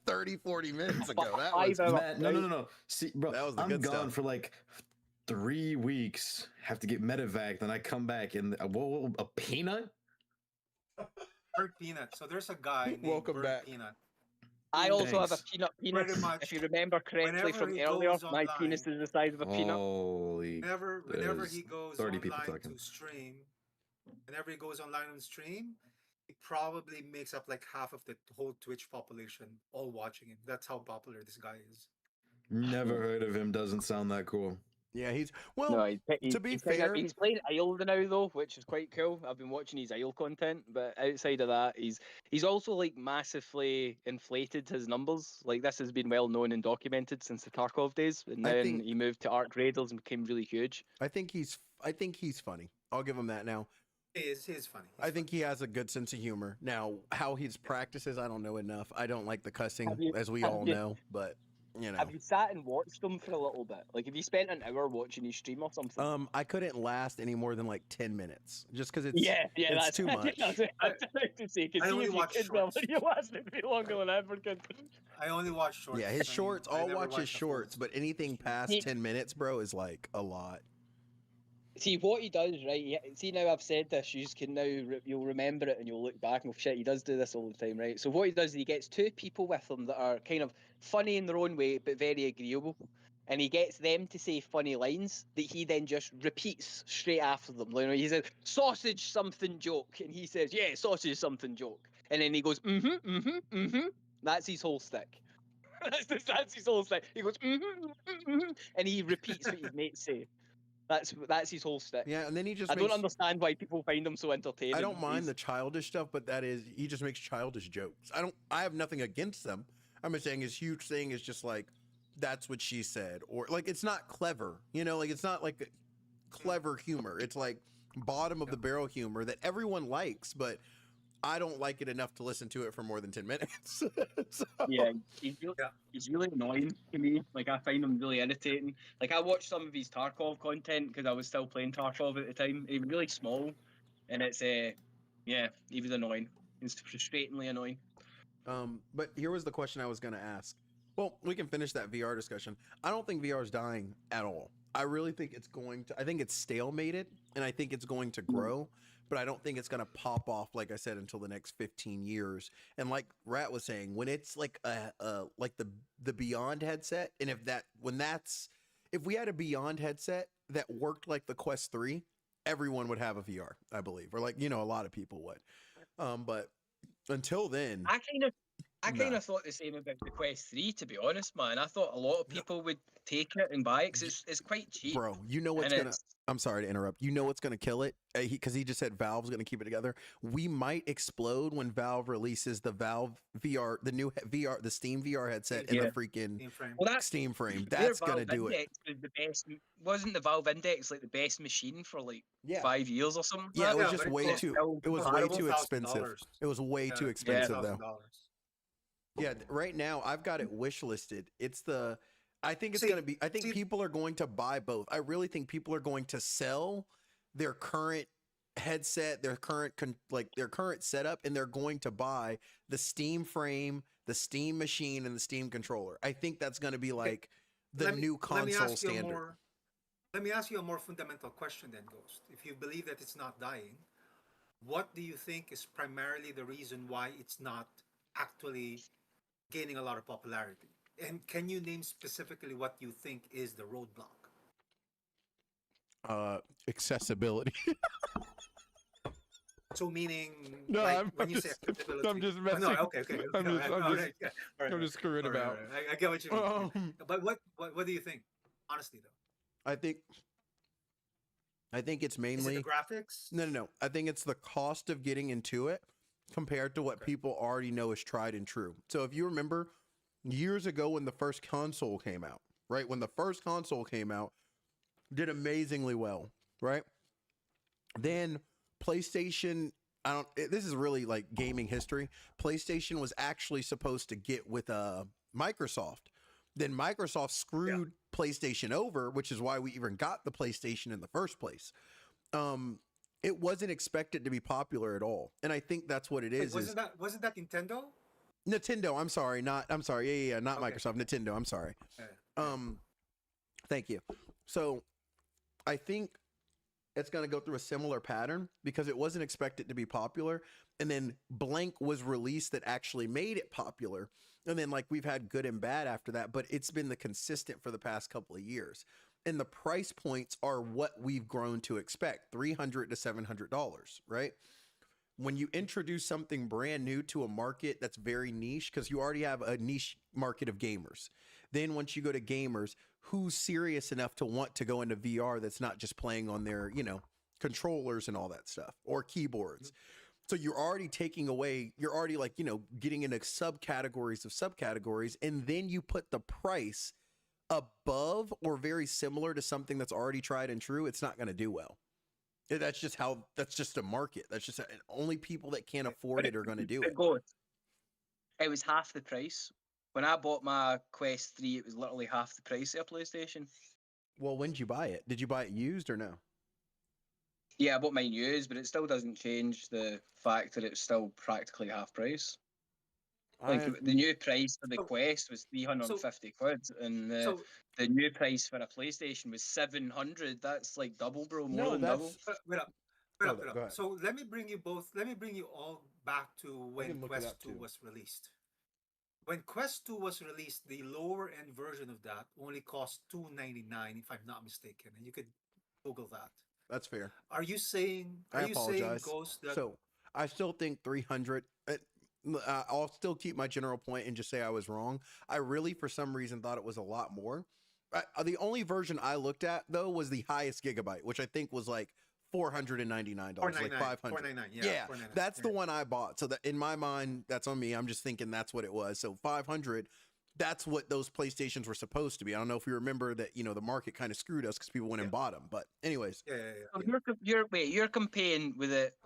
30, 40 minutes ago. That was 5 hours. Matt, no. See, bro, That was the I'm good gone stuff. for like 3 weeks. Have to get medevac, then I come back and a peanut. Bert Peanut. So there's a guy named Welcome Bert back. Peanut. I also have a Thanks. peanut Pretty penis. much. If you remember correctly Whenever from he earlier, goes my online- penis is the size of a peanut. Holy. Whenever There's he goes 30 people online talking. to stream, whenever he goes online on stream, he probably makes up like half of the whole Twitch population all watching him. That's how popular this guy is. Never heard of him. Doesn't sound that cool. Yeah, he's well. No, to be he's fair- he's playing Isle now though, which is quite cool. I've been watching his Isle content, but outside of that, he's also like massively inflated his numbers. Like this has been well known and documented since the Tarkov days, and I then think- he moved to Arc Raiders and became really huge. I think he's funny. I'll give him that now. He's funny. I think he has a good sense of humor. Now, how his practices, I don't know enough. I don't like the cussing, Have you- as we have all you- know. But you know. Have you sat and watched them for a little bit? Like, have you spent an hour watching his stream or something? I couldn't last any more than like 10 minutes just because it's yeah, it's that's too much. That's what I was about to say. I Because only if you watch could, shorts. you lasted me longer than ever could. I only watch shorts. Yeah, his I mean, shorts. I I'll never watch his watch the shorts, fulls. but anything past He- 10 minutes, bro, is like a lot. See what he does, right? See, now I've said this, you can now you'll remember it and you'll look back and go, shit, he does do this all the time, right? So what he does is he gets two people with him that are kind of funny in their own way, but very agreeable, and he gets them to say funny lines that he then just repeats straight after them. You know, he says sausage something joke, and he says, yeah, sausage something joke, and then he goes That's his whole stick. That's his whole stick. He goes and he repeats what his mates say. That's his whole stick. Yeah, and then he just I makes, don't understand why people find them so entertaining. I don't mind He's- the childish stuff, but he just makes childish jokes. I have nothing against them. I'm just saying his huge thing is just like, that's what she said, or like, it's not clever, you know, like it's not like clever humor. It's like bottom of the barrel humor that everyone likes, but I don't like it enough to listen to it for more than 10 minutes. So- Yeah, he's really annoying to me. Like, I find him really irritating. Like, I watched some of his Tarkov content because I was still playing Tarkov at the time. He was really small, and it's yeah, he was annoying. It's frustratingly annoying. But here was the question I was going to ask. Well, we can finish that VR discussion. I don't think VR is dying at all. I really think it's going to, I think it's stalemated, and I think it's going to grow, but I don't think it's going to pop off, like I said, until the next 15 years. And like Rat was saying, when it's like like the Beyond headset, and if we had a Beyond headset that worked like the Quest 3, everyone would have a VR, I believe, or like, you know, a lot of people would. But until then, I kind No. of thought the same about the Quest 3, to be honest, man. I thought a lot of people would take it and buy it because it's quite cheap. bro, you know what's and gonna, I'm sorry to interrupt, you know what's gonna kill it, because he just said Valve's gonna keep it together. We might explode when Valve releases the Valve VR, the new VR, the Steam VR headset, and Yeah. the freaking Game frame. Well, that's Steam frame. their That's gonna Valve do it. Index was the best. Wasn't the Valve Index like the best machine for like Yeah, 5 years or something? yeah, it was Yeah, just but way it's too, still it was way Horrible too expensive. $1,000. It was way too Yeah, expensive though. $1,000. Yeah, right now I've got it wish listed. I think it's See- gonna be. I think see- people are going to buy both. I really think people are going to sell their current headset, their current setup, and they're going to buy the Steam frame, the Steam machine, and the Steam controller. I think that's going to be like the Let me- new let me console ask you a standard. Let me ask you a more fundamental question then, Ghost. If you believe that it's not dying, what do you think is primarily the reason why it's not actually gaining a lot of popularity? And can you name specifically what you think is the roadblock? Accessibility. So meaning, No, like, I'm when you say just- accessibility. I'm just Oh, messing. no, okay. I'm No, just- all I'm right, yeah, all right, I'm just screwing all right, about. all right. I get what you mean. But what do you think? Honestly, though, I think it's is mainly it the graphics? no. I think it's the cost of getting into it compared to what Okay. people already know is tried and true. So if you remember years ago when the first console came out, right? When the first console came out, did amazingly well, right? Then PlayStation, this is really like gaming history. PlayStation was actually supposed to get with Microsoft. Then Microsoft screwed PlayStation over, which is why we even got the PlayStation in the first place. It wasn't expected to be popular at all, and I think that's what it Wait, is. wasn't that Nintendo? Nintendo? I'm sorry, not Okay. Microsoft. Nintendo. I'm sorry. Yeah. Thank you. So, I think it's going to go through a similar pattern because it wasn't expected to be popular, and then blank was released that actually made it popular, and then like we've had good and bad after that, but it's been the consistent for the past couple of years, and the price points are what we've grown to expect: $300 to $700, right? When you introduce something brand new to a market that's very niche, because you already have a niche market of gamers. Then once you go to gamers, who's serious enough to want to go into VR that's not just playing on their, controllers and all that stuff or keyboards. So you're already taking away, you're already like, getting into subcategories of subcategories. And then you put the price above or very similar to something that's already tried and true. It's not going to do well. That's just a market. That's just only people that can't afford it are going to do it. It was half the price. When I bought my Quest 3, it was literally half the price of a PlayStation. Well, when did you buy it? Did you buy it used or no? Yeah, I bought mine used, but it still doesn't change the fact that it's still practically half price. Like the new price for the So- Quest was 350 quid, and So the new price for a PlayStation was 700. That's like double, bro. More No, than double. wait up, wait up, Hold wait up, up. go ahead. So let me bring you both. Let me bring you all back to when can look it Quest up, 2 too. was released. When Quest 2 was released, the lower end version of that only cost $299, if I'm not mistaken, and you could Google that. That's fair. Are you saying? Are I you saying, apologize. Ghost, that So I still think 300. I'll still keep my general point and just say I was wrong. I really, for some reason, thought it was a lot more. The only version I looked at though was the highest gigabyte, which I think was like $499, like 500. $499? Yeah, $499, that's the yeah. one I bought. So that in my mind, that's on me. I'm just thinking that's what it was. So 500. That's what those PlayStations were supposed to be. I don't know if you remember that. The market kind of screwed us because people went and bought them. But anyways, Yeah. So you're comparing with it.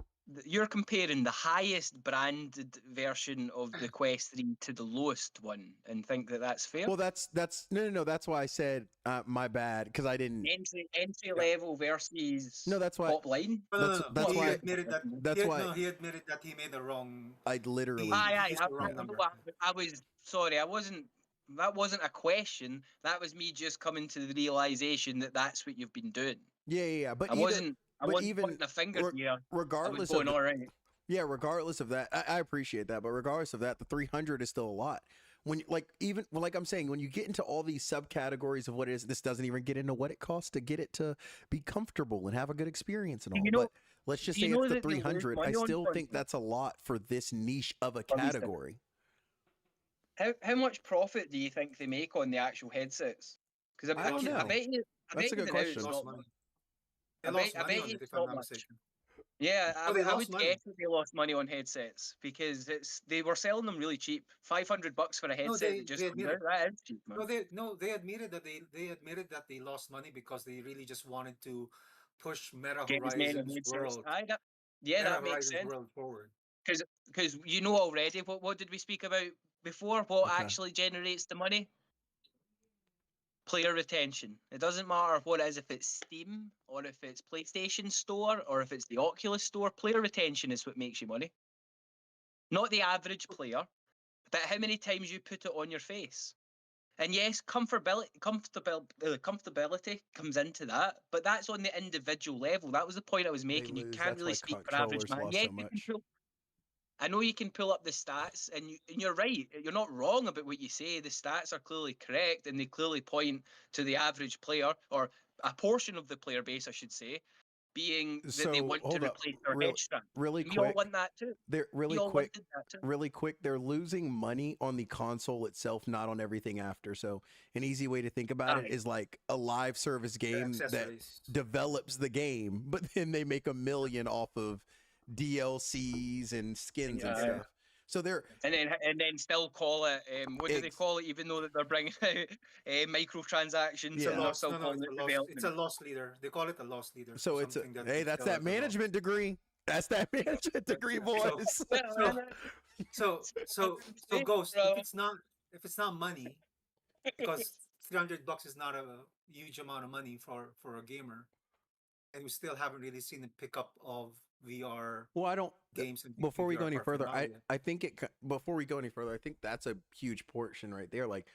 You're comparing the highest branded version of the Quest 3 to the lowest one, and think that that's fair. well, that's no. That's why I said my bad because I didn't. Entry level versus No, that's why- top line. No. That's he why- admitted that. that's why- he admitted that he made the wrong. I literally. He used the wrong number. I was sorry. I wasn't. That wasn't a question. That was me just coming to the realization that that's what you've been doing. Yeah. But I wasn't even pointing a finger here. I was regardless going of all right. yeah, regardless of that, I appreciate that. But regardless of that, the 300 is still a lot. When like I'm saying, when you get into all these subcategories of what it is, this doesn't even get into what it costs to get it to be comfortable and have a good experience and all. You know- But let's just you say know it's the that they lose 300. I money on still think content? that's a lot for this niche of a Let me say- category. How much profit do you think they make on the actual headsets? Because I don't know. bet you. That's a good now question. it's Lost not money. much. They I lost bet money on you it, it's if I'm not not much. mistaken. Yeah, Oh, they I lost would money. definitely lost money on headsets because they were selling them really cheap. $500 for a headset they that just admit comes out. it. That is cheap, man. They admitted that they lost money because they really just wanted to push Meta Get as many Horizons headsets. world. Yeah, Meta that makes Horizons sense. world forward. Because you know already what did we speak about before? What Okay. actually generates the money? Player retention. It doesn't matter what it is, if it's Steam or if it's PlayStation Store or if it's the Oculus Store. Player retention is what makes you money. Not the average player, but how many times you put it on your face. And yes, comfortability comes into that, but that's on the individual level. That was the point I was making. You lose. can't That's really why speak for average controllers man. lost Yeah, so much. I know you can pull up the stats, and you're right. You're not wrong about what you say. The stats are clearly correct, and they clearly point to the average player, or a portion of the player base, I should say, being that they So, want to hold up. replace their Real- head strap. really We all quick. want that too. They're We all wanted that too. really quick. They're losing money on the console itself, not on everything after. So an easy way to think about it Aye. is like a live service game that Accessories. develops the game, but then they make $1 million off of DLCs and skins and Yeah. stuff. So they're And then still call it what do they Ex- call it? Even though that they're bringing out microtransactions, It's Yeah. a and they're loss. still No, calling it's it a loss. development. It's a loss leader. They call it a loss leader. so it's a something hey, they that's sell that as a loss. management degree. That's that management degree, boys. So Hey, Ghost, bro. if it's not money, because $300 is not a huge amount of money for a gamer, and we still haven't really seen the pickup of VR Well, I don't. games. And Before we VR go any further, paraphernalia. I think before we go any further, I think that's a huge portion right there. Like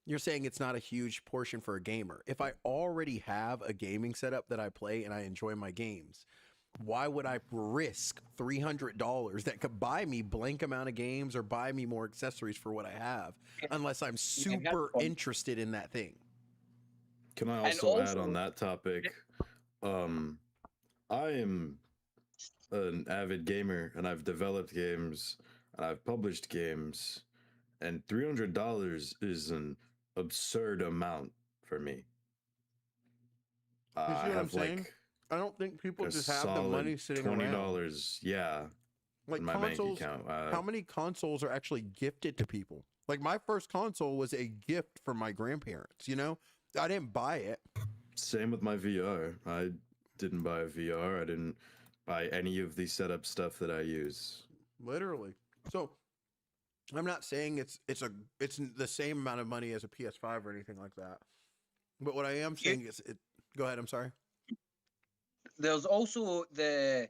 you're saying, it's not a huge portion for a gamer. If I already have a gaming setup that I play and I enjoy my games, why would I risk $300 that could buy me blank amount of games or buy me more accessories for what I have, unless I'm that's super fun. interested in that thing? Can I And also add also- on that topic? I am an avid gamer and I've developed games and I've published games, and $300 is an absurd amount for me. You see I what I'm have saying? like I don't think people a just have the money solid sitting $20, around. yeah, Like in my consoles, bank account. how many consoles are actually gifted to people? Like my first console was a gift from my grandparents. I didn't buy it. Same with my VR. I didn't buy a VR. I didn't buy any of the setup stuff that I use. Literally. So I'm not saying it's the same amount of money as a PS5 or anything like that. But what I am saying is it. Go ahead. I'm sorry. There's also the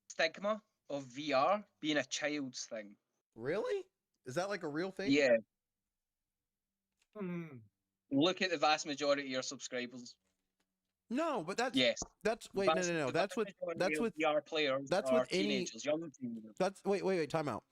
stigma of VR being a child's thing. Really? Is that like a real thing? Yeah. Hmm. Look at the vast majority of your subscribers. No, but that's Yes. wait, no. That's with VR players. that's are with any- teenagers, young teenagers. that's wait, time out.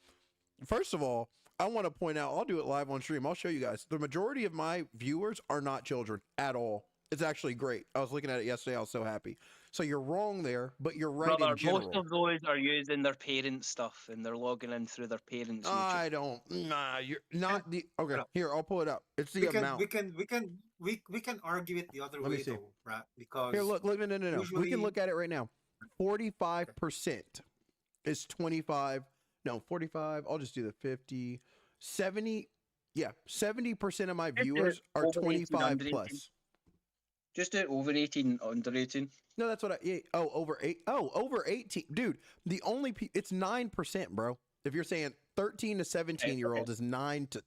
First of all, I want to point out, I'll do it live on stream. I'll show you guys. The majority of my viewers are not children at all. It's actually great. I was looking at it yesterday. I was so happy. So you're wrong there, but you're right Brother, in general. most of those are using their parents' stuff and they're logging in through their parents' YouTube. I don't. Nah, you're not the. Okay, here I'll pull it up. It's the amount. We can argue it the other Let me way see. though, right? Because Here, look, no. We can usually- look at it right now. 45% is 25. No, 45. I'll just do the 50. 70. Yeah, 70% of my viewers are over 18, 25 under 18. plus. Just do it over 18, under 18. No, that's what I. Yeah, over 8. Oh, over 18, dude. The only it's 9%, bro. If you're saying 13 to 17-year-olds is 9%.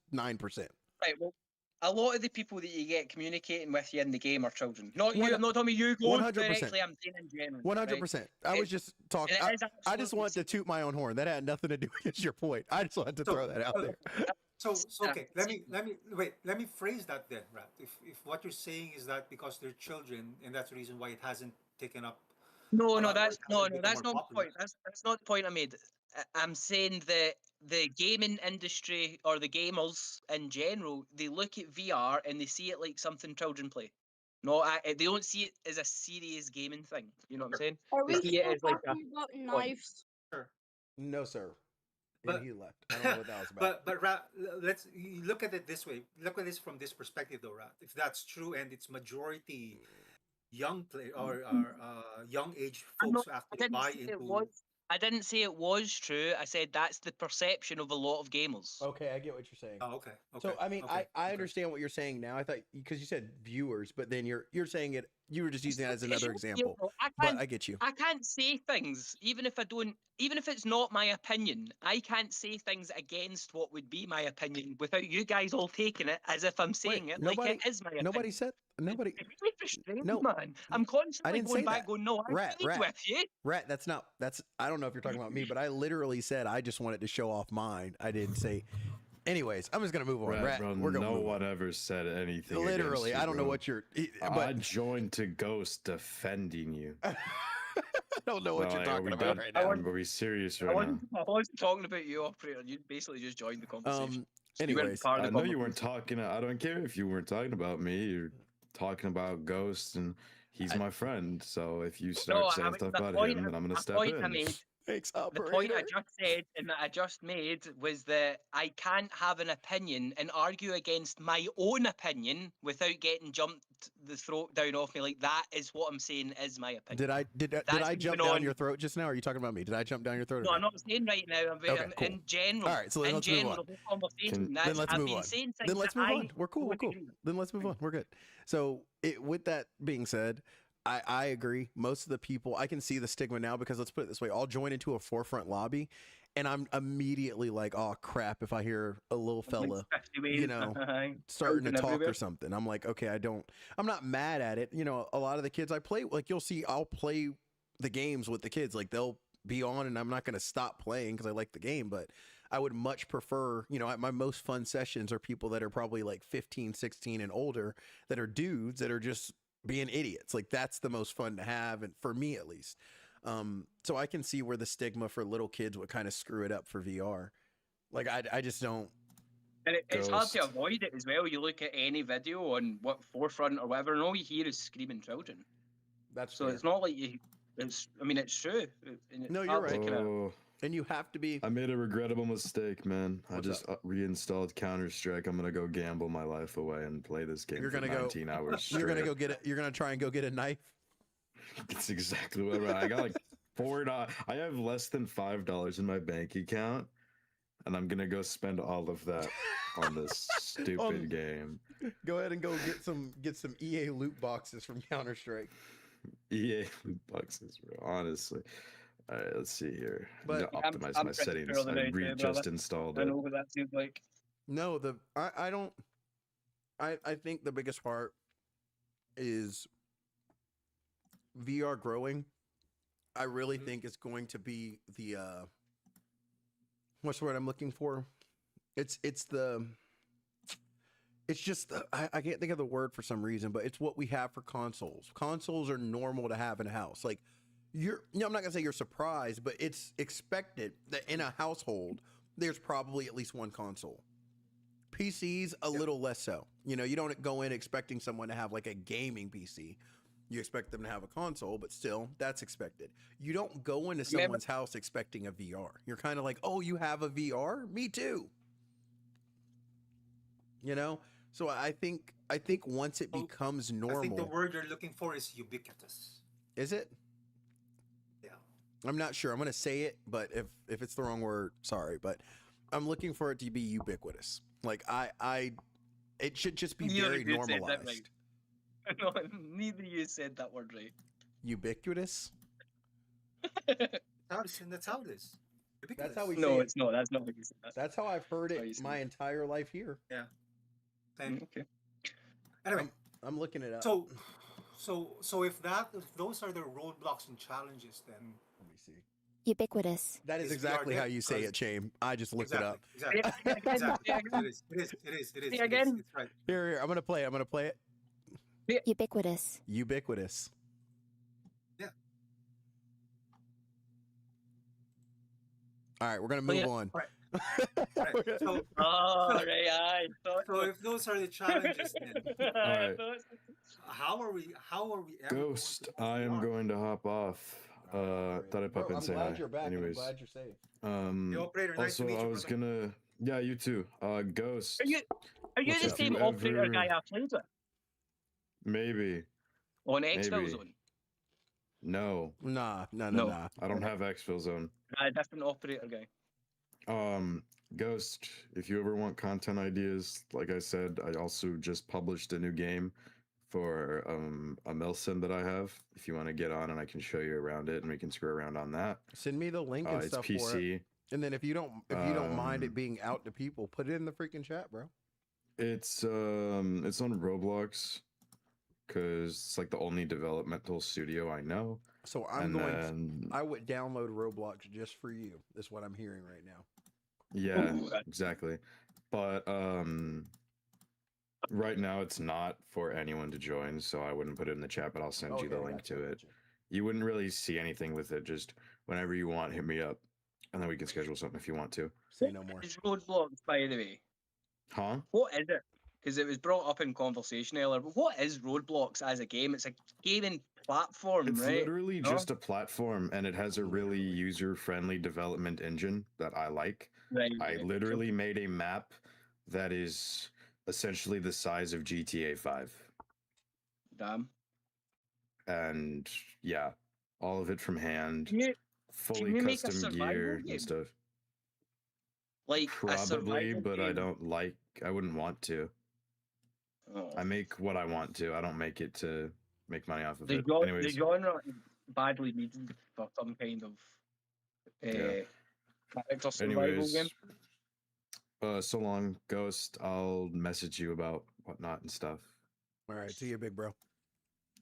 Right, well, a lot of the people that you get communicating with you in the game are children. Not you, One- I'm not talking you going 100%. directly, I'm saying in general. 100%. I was just talking. And it is I just absolutely wanted to toot my own horn. That had nothing to do with your point. I just wanted to So- throw that out there. So okay, let me phrase that then, right? If what you're saying is that because they're children and that's the reason why it hasn't taken up. No, or that's it hasn't become that's more not the popular. point. That's not the point I made. I'm saying that the gaming industry or the gamers in general, they look at VR and they see it like something children play. No, they don't see it as a serious gaming thing. You know what I'm saying? Are They we see it still as like a talking about knives? Sure. No, sir. But- And he left. I don't know what that was about. Let's look at it this way. Look at this from this perspective, though, Rat. If that's true and it's majority young play or young age I'm folks not- who actually buy into. I didn't say it was true. I said that's the perception of a lot of gamers. Okay, I get what you're saying. Oh, okay. So I mean, I okay. understand what you're saying now. I thought because you said viewers, but then you're saying it. You were just using that as another example. But I get you. I can't say things even if it's not my opinion. I can't say things against what would be my opinion without you guys all taking it as if I'm saying it like it is my opinion. Nobody said nobody. It's really frustrating, No, man. I'm constantly didn't going say back, that. going, no, I Rat, agreed with you. Rat, that's I don't know if you're talking about me, but I literally said I just wanted to show off mine. I didn't say. Anyways, I'm just gonna move on. Rat, Bro, we're gonna no move one on. ever said anything. Literally, against you, I don't know bro. what you're. I But joined to Ghost defending you. I don't know what No, you're like, are talking we about done? right I now. want- Are we serious I right now? wasn't talking about you, operator. You basically just joined the conversation. You weren't Anyways, part of I the know you weren't conversation. talking. I don't care if you weren't talking about me. You're talking about Ghost, and he's my friend. So if you start No, saying I- stuff the about point- him, then I'm gonna the step point in. I made- thanks, The operator. point I just said and that I just made was that I can't have an opinion and argue against my own opinion without getting jumped the throat down off me. Like that is what I'm saying is my opinion. Did That's I been jump going down on- your throat just now? Or are you talking about me? Did I jump down your throat? No, or I'm not saying right now. Okay, I'm cool. in general. All right, so then in let's move general, on. the whole conversation. Can- That's, let's I've move been on. saying things Then let's that move I on. We're cool. We're don't cool. agree with. Then let's move on. We're good. So with that being said, I agree. Most of the people, I can see the stigma now because let's put it this way: I'll join into a forefront lobby, and I'm immediately like, oh crap! If I hear a little fella 50 ways, you know, starting to Open talk everywhere. or something, I'm like, okay, I'm not mad at it. You know, a lot of the kids I play, like you'll see, I'll play the games with the kids. Like they'll be on, and I'm not going to stop playing because I like the game, but I would much prefer, you know, my most fun sessions are people that are probably like 15, 16 and older that are dudes that are just being idiots. Like that's the most fun to have. And for me, at least. So I can see where the stigma for little kids would kind of screw it up for VR. Like I just don't. And it's hard to Ghost. avoid it as well. You look at any video on what forefront or whatever, and all you hear is screaming children. That's So fair. it's not like you. I mean, it's true. And it's No, you're hard right. to kinda- Oh, And you have to be. I made a regrettable mistake, man. I What's just reinstalled Counter Strike. I'm gonna go gamble my life away and play this game You're for gonna go- 19 hours straight. You're gonna go get it. You're gonna try and go get a knife. That's exactly what I got. Like $4. I have less than $5 in my bank account, and I'm gonna go spend all of that on this stupid On- game. Go ahead and go get some EA loot boxes from Counter Strike. EA loot boxes, bro. Honestly, All right, let's see here. I But need to optimize I'm my pretty settings. sure of the I night too, just brother. installed I it. know what that seems like. no, I don't. I think the biggest part is VR growing. I really think it's going to be the what's the word I'm looking for? It's just I can't think of the word for some reason, but it's what we have for consoles. Consoles are normal to have in a house. Like I'm not gonna say you're surprised, but it's expected that in a household there's probably at least one console. PCs a little less so. You know, you don't go in expecting someone to have like a gaming PC. You expect them to have a console, but still, that's expected. You don't go into someone's house expecting a VR. You're kind of like, oh, you have a VR? Me too. You know? So I think once it becomes normal. I think the word you're looking for is ubiquitous. Is it? Yeah. I'm not sure. I'm gonna say it, but if it's the wrong word, sorry. But I'm looking for it to be ubiquitous. Like it should just be very normalized. No, neither of you said that word right. Ubiquitous? That's how it is. Ubiquitous. That's how we say No, it. it's not. That's not what you said. That's how I've heard That's how you it say my it. entire life here. Yeah. Same. Okay. Anyway, I'm looking it up. So if those are the roadblocks and challenges, then Let me see. Ubiquitous. That is Is exactly VR how you say it, Chame. I just looked it up. Exactly. Exactly. It is. Again. It's right. Here, I'm gonna play it. Ubiquitous. Ubiquitous. Yeah. All right, we're gonna move on. Right. So, Right. so if those are the challenges, then Alright. how are we ever Ghost, going to I am VR? going to hop off. Thought I'd pop in and say hi. you're back. Anyways, I'm glad you're safe. The operator, nice to also meet I you, was brother. gonna, you too. Ghost. Are you What's the up? same If you operator ever- guy I played with Maybe. on Exfil Maybe. Zone? No, Nah. No. I don't have Exfil Zone. A different operator guy. Ghost, if you ever want content ideas, like I said, I also just published a new game for a Milsim that I have. If you want to get on and I can show you around it and we can screw around on that. Send me the link and It's stuff for it. PC. And then if you don't mind it being out to people, put it in the freaking chat, bro. It's on Roblox because it's like the only developmental studio I know. So I would download Roblox just for you. Is what I'm hearing right now. Yeah, Ooh, exactly. But right now it's not for anyone to join, so I wouldn't put it in the chat, but I'll send you the link to it. You wouldn't really see anything with it. Just whenever you want, hit me up, and then we can schedule something if you want to. Say no more. It's Roadblocks, by the way. Huh? What is it? Because it was brought up in conversation earlier. But what is Roadblocks as a game? It's a gaming platform, It's right? literally No? just a platform, and it has a really user-friendly development engine that I like. Right. I right. literally made a map that is essentially the size of GTA 5. Damn. And yeah, all of it from hand, Can you fully you make a custom survival gear game? and stuff. like a Probably, survival but I game? don't like. I wouldn't want to. Oh. I make what I want to. I don't make it to make money off of The, it. the Anyways, genre is badly needed for some kind of Yeah. character survival game. So long, Ghost. I'll message you about whatnot and stuff. All right, see you, big bro.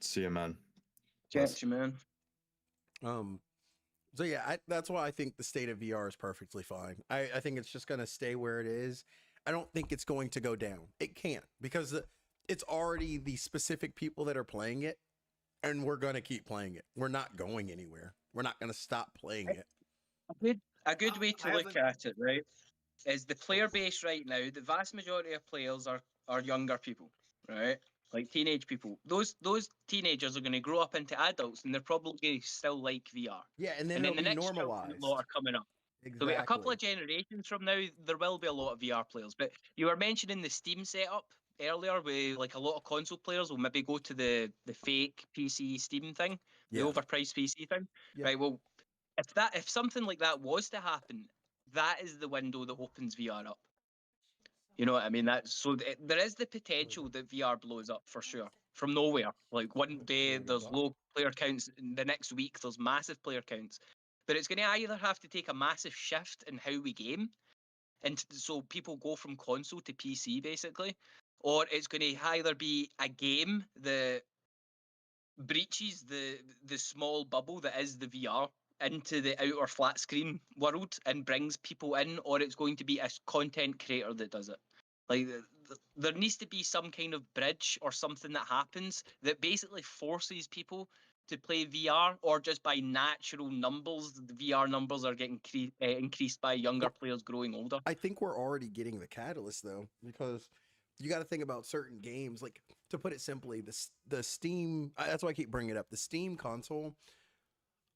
See ya, man. Catch you, man. So yeah, that's why I think the state of VR is perfectly fine. I think it's just gonna stay where it is. I don't think it's going to go down. It can't, because it's already the specific people that are playing it, and we're gonna keep playing it. We're not going anywhere. We're not gonna stop playing it. A good way to I look at it, right, is the player base right now. The vast majority of players are younger people, right? Like teenage people. Those teenagers are going to grow up into adults, and they're probably gonna still like VR. Yeah, and then And then it'll the be next normalized. lot are coming up. So Exactly. a couple of generations from now, there will be a lot of VR players. But you were mentioning the Steam setup earlier, where like a lot of console players will maybe go to the fake PC Steam thing, Yeah. the overpriced PC thing. Yeah. Right. Well, if something like that was to happen, that is the window that opens VR up. You know what I mean? There is the potential that VR blows up for sure from nowhere. Like one day there's low player counts, and the next week there's massive player counts. but it's going to either have to take a massive shift in how we game, and so people go from console to PC basically, or it's going to either be a game that breaches the small bubble that is the VR into the outer flat screen world and brings people in, or it's going to be a content creator that does it. Like there needs to be some kind of bridge or something that happens that basically forces people to play VR, or just by natural numbers, the VR numbers are getting increased by younger players growing older. I think we're already getting the catalyst though, because you got to think about certain games. Like, to put it simply, the Steam. That's why I keep bringing it up. The Steam console.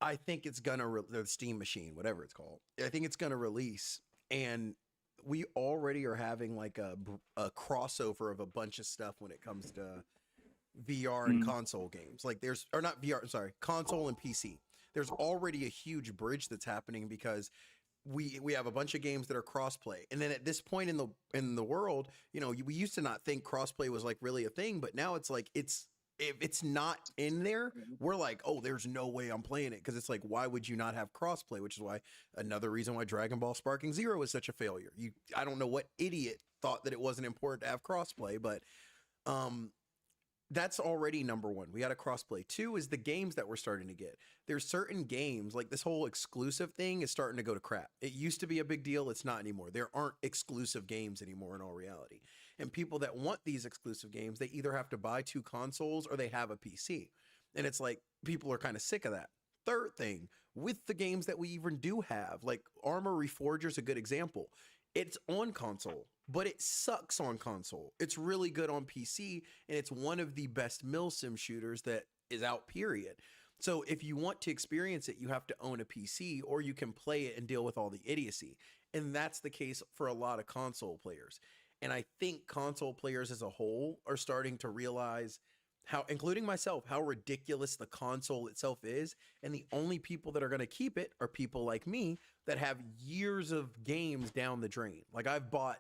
I think it's gonna the Steam machine, whatever it's called. I think it's gonna release, and we already are having like a crossover of a bunch of stuff when it comes to VR and console games. Like there's, or not VR, sorry, console and PC. There's already a huge bridge that's happening because we have a bunch of games that are crossplay. And then at this point in the world, you know, we used to not think crossplay was like really a thing, but now it's like if it's not in there, we're like, oh, there's no way I'm playing it, because it's like, why would you not have crossplay? Which is why another reason why Dragon Ball Sparking Zero is such a failure. I don't know what idiot thought that it wasn't important to have crossplay, but that's already number one. We got a crossplay. Two is the games that we're starting to get. There's certain games, like this whole exclusive thing is starting to go to crap. It used to be a big deal. It's not anymore. There aren't exclusive games anymore in all reality. And people that want these exclusive games, they either have to buy 2 consoles or they have a PC. And it's like, people are kind of sick of that. Third thing, with the games that we even do have, like Armor Reforger is a good example. It's on console, but it sucks on console. It's really good on PC, and it's one of the best milsim shooters that is out, period. So if you want to experience it, you have to own a PC, or you can play it and deal with all the idiocy. And that's the case for a lot of console players. And I think console players as a whole are starting to realize how, including myself, how ridiculous the console itself is. And the only people that are going to keep it are people like me that have years of games down the drain. Like, I've bought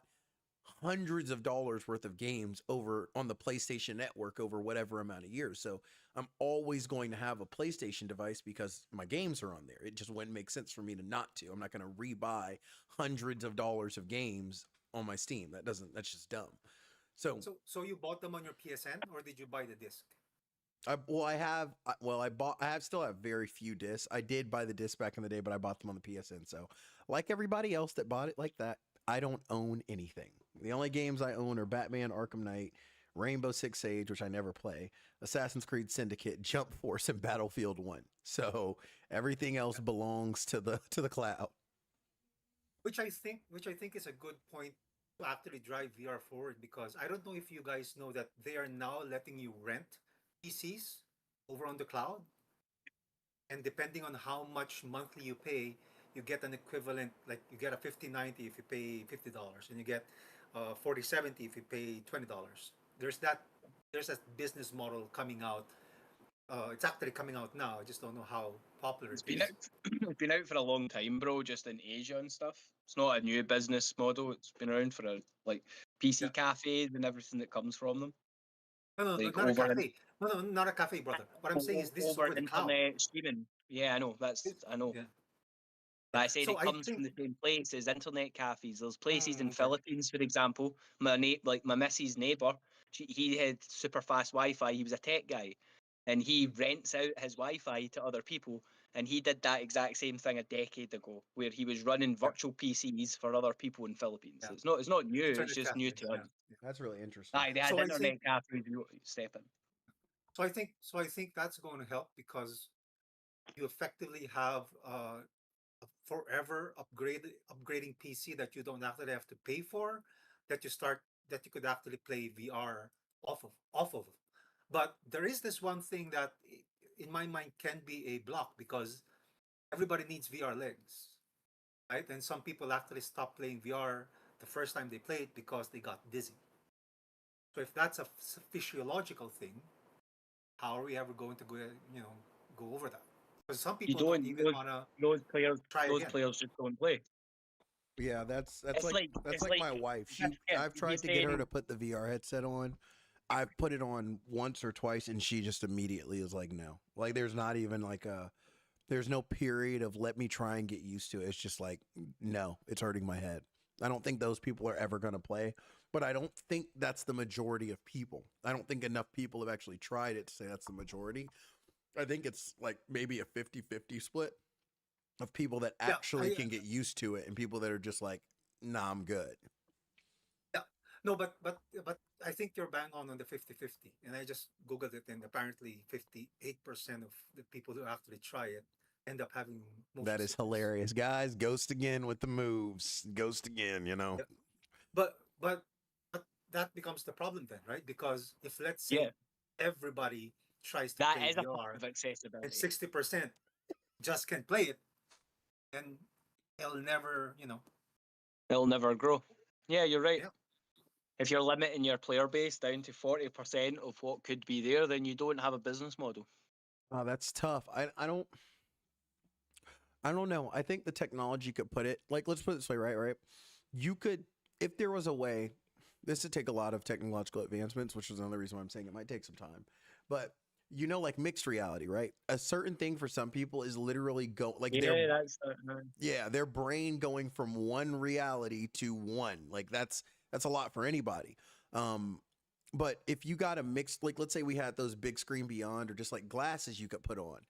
hundreds of dollars worth of games over on the PlayStation Network over whatever amount of years. So I'm always going to have a PlayStation device because my games are on there. It just wouldn't make sense for me to not to. I'm not going to rebuy hundreds of dollars of games on my Steam. That's just dumb. So you bought them on your PSN, or did you buy the disc? I still have very few discs. I did buy the disc back in the day, but I bought them on the PSN. So like everybody else that bought it like that, I don't own anything. The only games I own are Batman Arkham Knight, Rainbow Six Siege, which I never play, Assassin's Creed Syndicate, Jump Force, and Battlefield 1. So everything else belongs to the cloud. Which I think is a good point to actually drive VR forward, because I don't know if you guys know that they are now letting you rent PCs over on the cloud, and depending on how much monthly you pay, you get an equivalent. Like, you get a 5090 if you pay $50, and you get 4070 if you pay $20. There's that business model coming out. It's actually coming out now. I just don't know how popular It's been out for a long time, bro, just in Asia and stuff. It's not a new business model. It's been around for like PC cafes and everything that comes from them. No, like not a cafe. No, not a cafe, brother. What I'm saying is this is over the cloud. Internet streaming. Yeah, I know. I know. Yeah. But I said So it comes from the same place as internet cafes. There's places in Philippines, for example. My missus' neighbour, he had super fast Wi-Fi. He was a tech guy, and he rents out his Wi-Fi to other people. And he did that exact same thing a decade ago, where he was running virtual PCs for other people in Philippines. Yeah. It's not new. Internet It's just cafe, new to us. yeah. That's really interesting. Aye, they had So I internet think- cafes. Step in. So I think that's going to help, because you effectively have a forever upgrading PC that you don't actually have to pay for, that you could actually play VR off of. But there is this one thing that in my mind can be a block, because everybody needs VR legs, right? And some people actually stop playing VR the first time they play it because they got dizzy. So if that's a physiological thing, how are we ever going to go over that? Because some people don't even want to Those players just don't play. Yeah, that's It's like it's my wife. yeah, I've tried he's to get her saying- to put the VR headset on. I've put it on once or twice, and she just immediately is like, no. Like, there's not even like There's no period of let me try and get used to it. It's just like, no, it's hurting my head. I don't think those people are ever going to play, but I don't think that's the majority of people. I don't think enough people have actually tried it to say that's the majority. I think it's like maybe a 50-50 split of people that actually can get used to it and people that are just like, nah, I'm good. Yeah. No, but I think you're bang on the 50-50. And I just Googled it, and apparently 58% of the people who actually try it end up having motion That is sickness. hilarious. Guys, Ghost again with the moves. Ghost again, you know. Yeah. But that becomes the problem then, right? Because if, let's say, everybody tries to That play is a VR part of and accessibility. 60% just can't play it, then it'll never, It'll never grow. Yeah, you're right. Yeah. If you're limiting your player base down to 40% of what could be there, then you don't have a business model. Oh, that's tough. I don't know. I think the technology could put it, like, let's put it this way, right? You could, if there was a way, this would take a lot of technological advancements, which is another reason why I'm saying it might take some time. But you know, like mixed reality, right? A certain thing for some people is literally their brain going from one reality to one. Like that's a lot for anybody. But if you got a mixed, like let's say we had those big screen beyond or just like glasses you could put on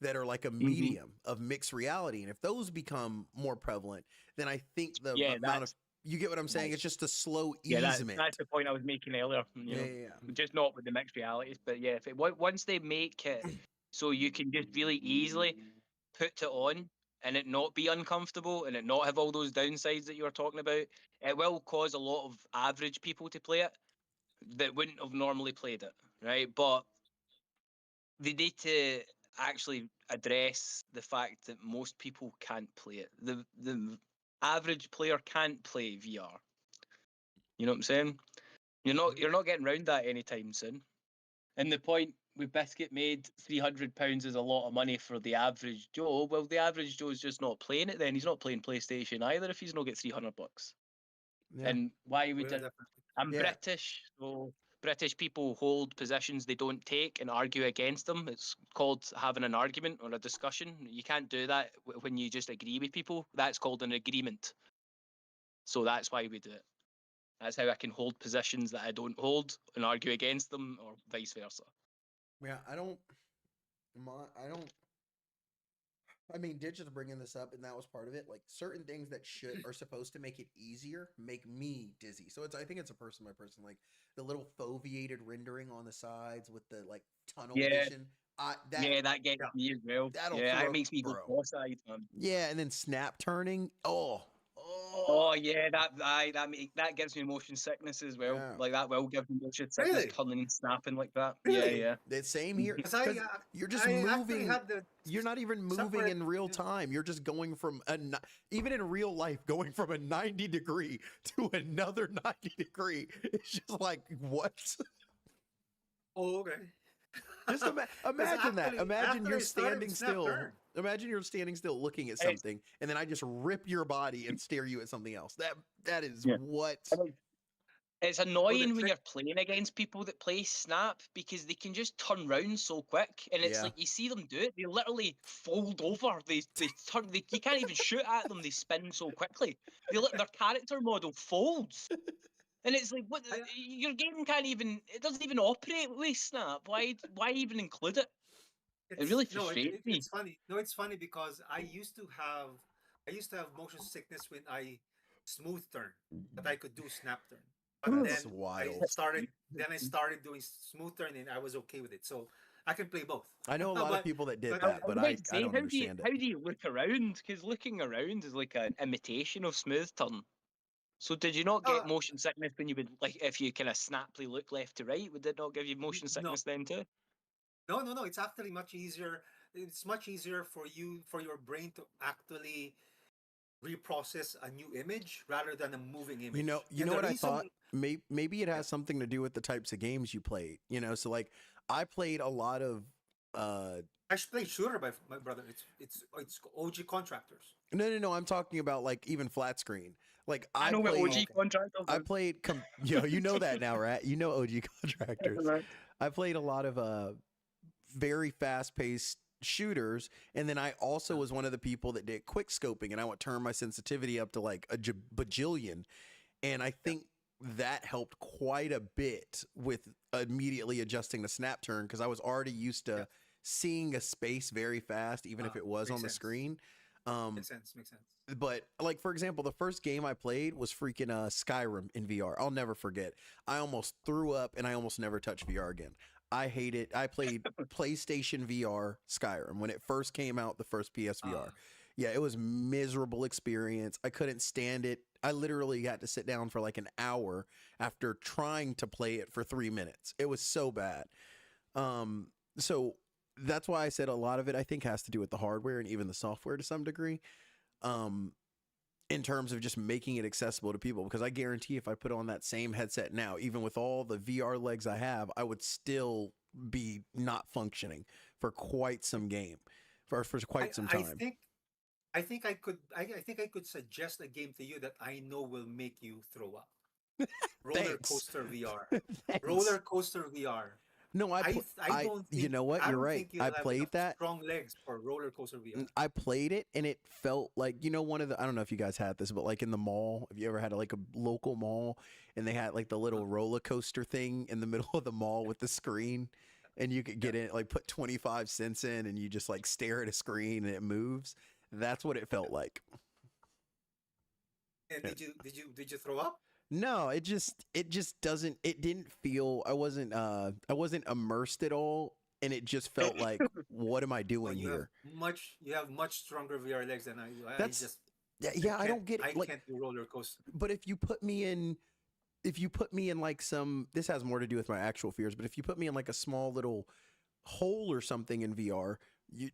that are like a medium of mixed reality, and if those become more prevalent, then I think the amount of, you get what I'm saying? It's just a slow easement. That's the point I was making earlier. You know, just not with the mixed realities, but yeah, if once they make it so you can just really easily put it on and it not be uncomfortable and it not have all those downsides that you were talking about, it will cause a lot of average people to play it that wouldn't have normally played it, right? But they need to actually address the fact that most people can't play it. The average player can't play VR. You know what I'm saying? You're not getting around that anytime soon. And the point with Biscuit made, £300 is a lot of money for the average Joe. Well, the average Joe's just not playing it then. He's not playing PlayStation either if he's not get $300. Yeah. And why would Well, I'm British, so British people hold positions they don't take and argue against them. It's called having an argument or a discussion. You can't do that when you just agree with people. That's called an agreement. So that's why we do it. That's how I can hold positions that I don't hold and argue against them, or vice versa. Yeah, I mean, Ditch is bringing this up, and that was part of it. Like certain things that are supposed to make it easier make me dizzy. So I think it's a person by person. Like the little foveated rendering on the sides with the like tunnel vision. That gets me as well. It makes me go cross-eyed, man. Yeah, and then snap turning. Oh yeah, that gives me motion sickness as well. Yeah. Like that will give me motion sickness, Really? turning and snapping like that. Really? Yeah. The same here. 'Cause You're just I actually moving. had the You're not even moving separate- in real time. You're just going from even in real life, going from a 90 degree to another 90 degree. It's just like, what? Oh, okay. Just imagine that. Imagine after you're I started standing with Snap still. Turn. Imagine you're standing still looking at something, and then I just rip your body and stare you at something else. That is what. It's annoying when you're playing against people that play Snap because they can just turn round so quick, and it's like you see them do it. They literally fold over. They turn. You can't even shoot at them. They spin so quickly. Their character model folds. And it's like, what? Your game can't even. It doesn't even operate with Snap. Why even include it? It really frustrates me. It's funny. No, it's funny because I used to have motion sickness when I smooth turn, but I could do snap turn. But That's then wild. I started doing smooth turn, and I was okay with it. So I can play both. I know a lot of people that did but- that, but I don't how understand do it. you look around? Because looking around is like an imitation of smooth turn. So did you not get motion sickness when you would, like, if you kind of snaply look left to right? Would it not give you motion sickness then too? No. It's actually much easier. It's much easier for your brain to actually reprocess a new image rather than a moving image. You know what I thought? Maybe it has something to do with the types of games you played. So like I played a lot of. I should play shooter by my brother. It's OG Contractors. No. I'm talking about like even flat screen. Like I know played, what OG Contractors. I played. You know that now, right? You know OG Contractors. I played a lot of very fast paced shooters, and then I also was one of the people that did quick scoping, and I would turn my sensitivity up to like a bajillion, and I think that helped quite a bit with immediately adjusting the snap turn, because I was already used to seeing a space very fast, even if it was on the screen. Makes sense. But like, for example, the first game I played was freaking Skyrim in VR. I'll never forget. I almost threw up, and I almost never touched VR again. I hate it. I played PlayStation VR Skyrim when it first came out, the first PSVR. Yeah, it was miserable experience. I couldn't stand it. I literally had to sit down for like an hour after trying to play it for 3 minutes. It was so bad. So that's why I said a lot of it, I think, has to do with the hardware and even the software to some degree. In terms of just making it accessible to people, because I guarantee if I put on that same headset now, even with all the VR legs I have, I would still be not functioning for quite some quite some time. I think I could suggest a game to you that I know will make you throw up. Roller Coaster VR. Roller Coaster VR. No, I don't think, you know what? You're right. I played that. Strong legs for Roller Coaster VR. I played it, and it felt like, you know, one of the, I don't know if you guys had this, but like in the mall, if you ever had like a local mall, and they had like the little roller coaster thing in the middle of the mall with the screen, and you could get in, like put 25 cents in, and you just like stare at a screen and it moves. That's what it felt like. And did you throw up? No, it just doesn't, it didn't feel, I wasn't immersed at all, and it just felt like, what am I doing here? You have much stronger VR legs than I do. I don't get it. I can't do roller coaster. But if you put me in like some, this has more to do with my actual fears, but if you put me in like a small little hole or something in VR,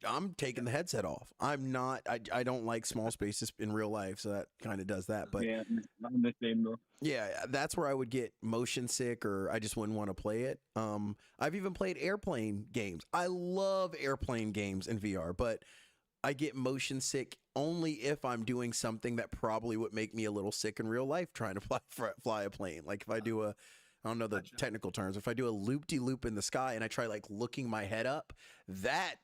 I'm taking the headset off. I'm not, I don't like small spaces in real life, so that kind of does that. But yeah, I'm the same though. Yeah, that's where I would get motion sick, or I just wouldn't want to play it. I've even played airplane games. I love airplane games in VR, but I get motion sick only if I'm doing something that probably would make me a little sick in real life, trying to fly a plane. Like if I do I don't know the technical terms, if I do a loop-de-loop in the sky and I try like looking my head up, that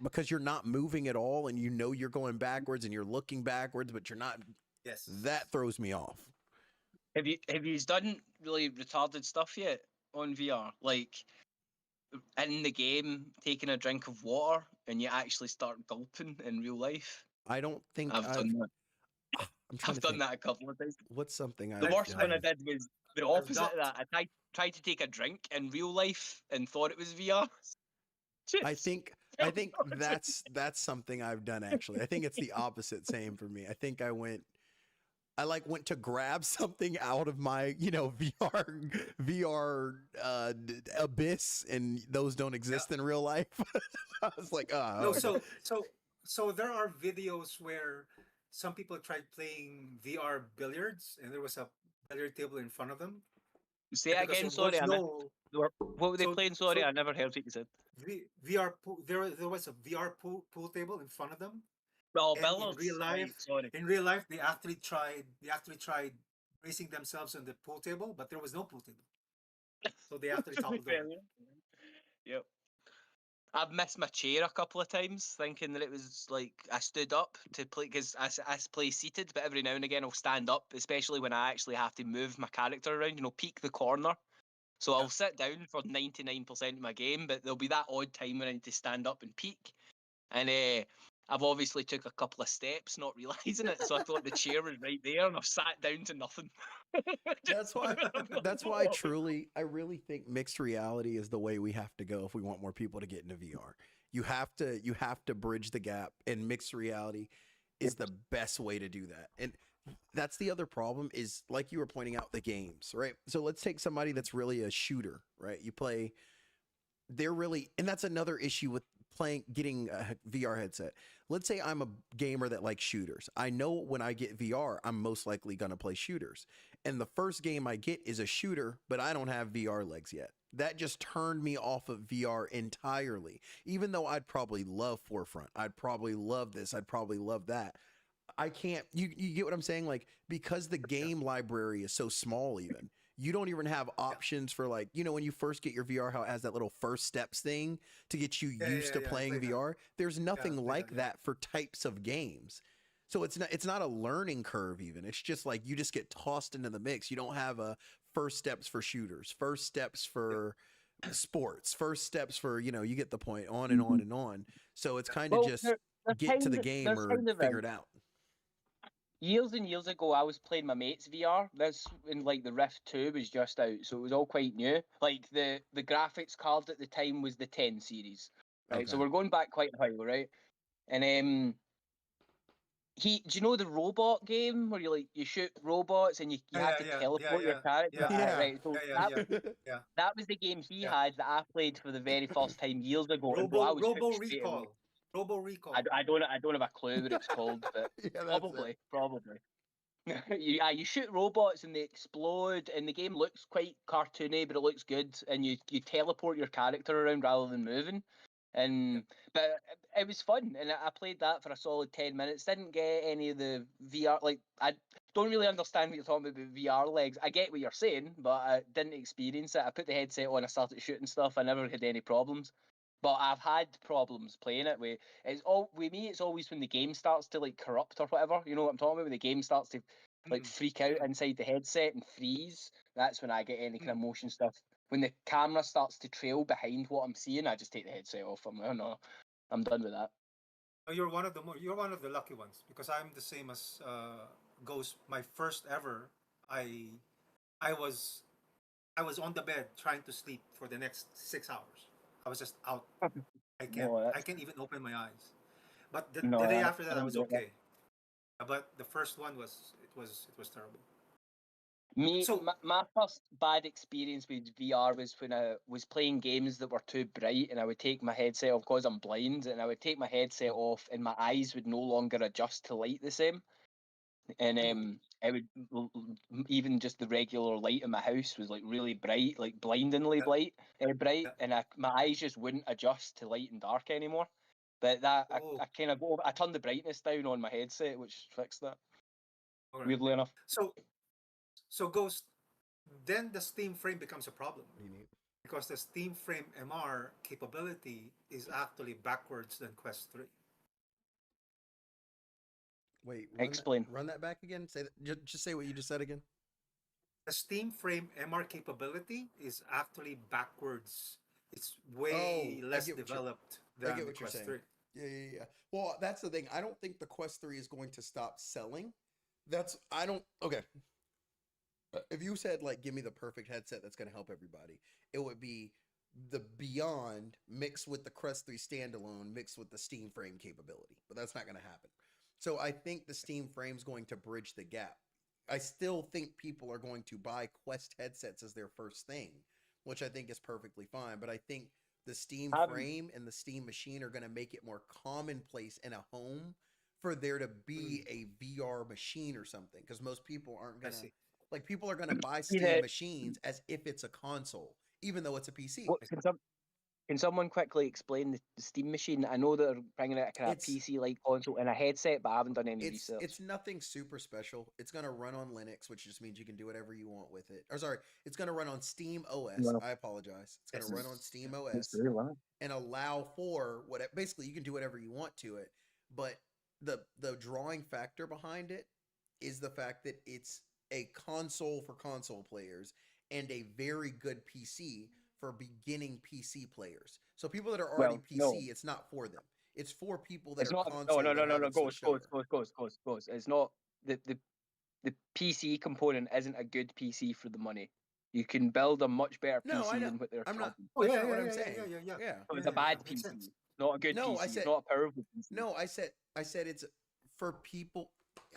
because you're not moving at all, and you know you're going backwards and you're looking backwards, but you're not. Yes, that throws me off. Have you done really retarded stuff yet on VR? Like in the game, taking a drink of water and you actually start gulping in real life? I don't think I've done that. I've done that a couple of times. What's something the worst one I did was the opposite of that. I tried to take a drink in real life and thought it was VR. I think that's something I've done actually. I think it's the opposite same for me. I think I went to grab something out of my, VR abyss, and those don't exist in real life. I was like, no, okay. So there are videos where some people tried playing VR billiards, and there was a billiard table in front of them. Say it again, sorry. What were they playing? Sorry, I never heard what you said. VR pool, there was a VR pool table in front of them. Oh, in real life, they actually tried racing themselves on the pool table, but there was no pool table, so they actually toppled over. Yep. I've missed my chair a couple of times, thinking that it was like I stood up to play, because I play seated, but every now and again I'll stand up, especially when I actually have to move my character around, peek the corner. So I'll sit down for 99% of my game, but there'll be that odd time when I need to stand up and peek. And I've obviously took a couple of steps, not realizing it, so I thought the chair was right there, and I've sat down to nothing. That's why I really think mixed reality is the way we have to go if we want more people to get into VR. You have to bridge the gap, and mixed reality is the best way to do that. And that's the other problem, is like you were pointing out, the games, right? So let's take somebody that's really a shooter, right? And that's another issue with getting a VR headset. Let's say I'm a gamer that likes shooters. I know when I get VR, I'm most likely going to play shooters. And the first game I get is a shooter, but I don't have VR legs yet. That just turned me off of VR entirely. Even though I'd probably love Forefront, I'd probably love this, I'd probably love that. I can't, you get what I'm saying? Like, because the game library is so small, even, you don't even have options for like, you know, when you first get your VR, how it has that little first steps thing to get you used to playing VR. There's nothing like that for types of games. So it's not a learning curve even. It's just like you just get tossed into the mix. You don't have a first steps for shooters, first steps for sports, first steps for, you know, you get the point, on and on and on. So it's kind of just get to the game or figure it out. Years and years ago, I was playing my mate's VR. This when like the Rift 2 was just out, so it was all quite new. Like the graphics card at the time was the 10 series, right? So we're going back quite a while, right? And do you know the robot game where you shoot robots and you have to teleport your character? Right. So that was the game he had that I played for the very first time years ago. Robo Recall. Robo Recall. I don't have a clue what it's called, but probably. You shoot robots and they explode, and the game looks quite cartoony, but it looks good. And you teleport your character around rather than moving. But it was fun, and I played that for a solid 10 minutes. Didn't get any of the VR. Like, I don't really understand what you're talking about VR legs. I get what you're saying, but I didn't experience it. I put the headset on, I started shooting stuff. I never had any problems. But I've had problems playing it. With me, it's always when the game starts to like corrupt or whatever. You know what I'm talking about? When the game starts to like freak out inside the headset and freeze. That's when I get any kind of motion stuff. When the camera starts to trail behind what I'm seeing, I just take the headset off. I'm like, oh no, I'm done with that. You're one of the lucky ones, because I'm the same as Ghost. My first ever, I was on the bed trying to sleep for the next 6 hours. I was just out. I can't even open my eyes. But the day after that, I was okay. But the first one was terrible. My first bad experience with VR was when I was playing games that were too bright, and I would take my headset off because I'm blind, and I would take my headset off, and my eyes would no longer adjust to light the same. And it would even just the regular light in my house was like really bright, like blindingly bright, and my eyes just wouldn't adjust to light and dark anymore. But that I turned the brightness down on my headset, which fixed that. Weirdly enough. So Ghost, then the Steam Frame becomes a problem, because the Steam Frame MR capability is actually backwards than Quest 3. Wait, explain. Run that back again. Say that, just say what you just said again. The Steam Frame MR capability is actually backwards. It's way less developed than the Quest 3. Yeah. Well, that's the thing. I don't think the Quest 3 is going to stop selling. Okay. If you said, like, give me the perfect headset that's going to help everybody, it would be the Beyond mixed with the Quest 3 standalone mixed with the Steam Frame capability. But that's not going to happen. So I think the Steam Frame's going to bridge the gap. I still think people are going to buy Quest headsets as their first thing, which I think is perfectly fine. But I think the Steam Frame and the Steam Machine are going to make it more commonplace in a home for there to be a VR machine or something. Because most people aren't going to... Like, people are going to buy Steam machines as if it's a console, even though it's a PC. Can someone quickly explain the Steam machine? I know they're bringing out a kind of PC-like console and a headset, but I haven't done any research. It's nothing super special. It's going to run on Linux, which just means you can do whatever you want with it. Or sorry, it's going to run on Steam OS. No. I apologize. It's going to run on Steam OS and allow for basically you can do whatever you want to it. But the drawing factor behind it is the fact that it's a console for console players and a very good PC for beginning PC players. So people that are already PC, it's not for them. It's for people that are console. No. Goes. It's not the PC component isn't a good PC for the money. You can build a much better PC than what they're. I'm not. What I'm saying. Yeah. So it's a bad PC, not a good PC. It's not a powerful PC. No, I said it's for people.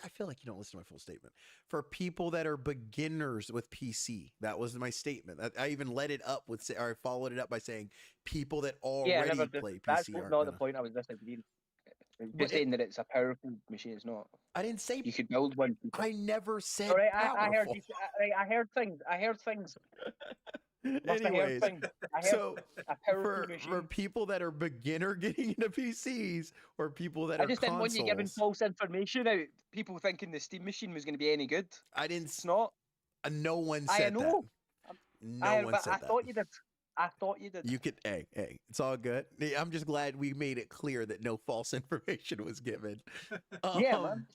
I feel like you don't listen to my full statement. For people that are beginners with PC, that was my statement. I even led it up with, or I followed it up by saying people that already play PC. That's not the point I was disagreeing. Just saying that it's a powerful machine. It's not. I didn't say you could build one. I never said right, powerful. I heard things. Anyways, so for people that are beginner getting into PCs or people that are just didn't want you giving false information out. People thinking the Steam machine was going to be any good. I didn't. It's not. No one said that. No one said I that. thought you did. I thought you did. You could, hey, it's all good. I'm just glad we made it clear that no false information was given. Yeah, man.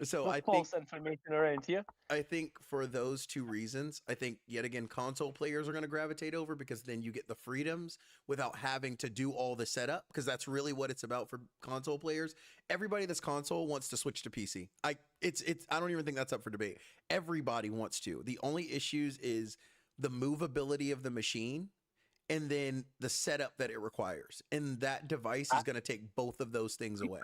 So No I think false information around here. I think for those two reasons, I think yet again console players are going to gravitate over because then you get the freedoms without having to do all the setup, because that's really what it's about for console players. Everybody that's console wants to switch to PC. I don't even think that's up for debate. Everybody wants to. The only issues is the movability of the machine and then the setup that it requires. And that device is going to take both of those things away.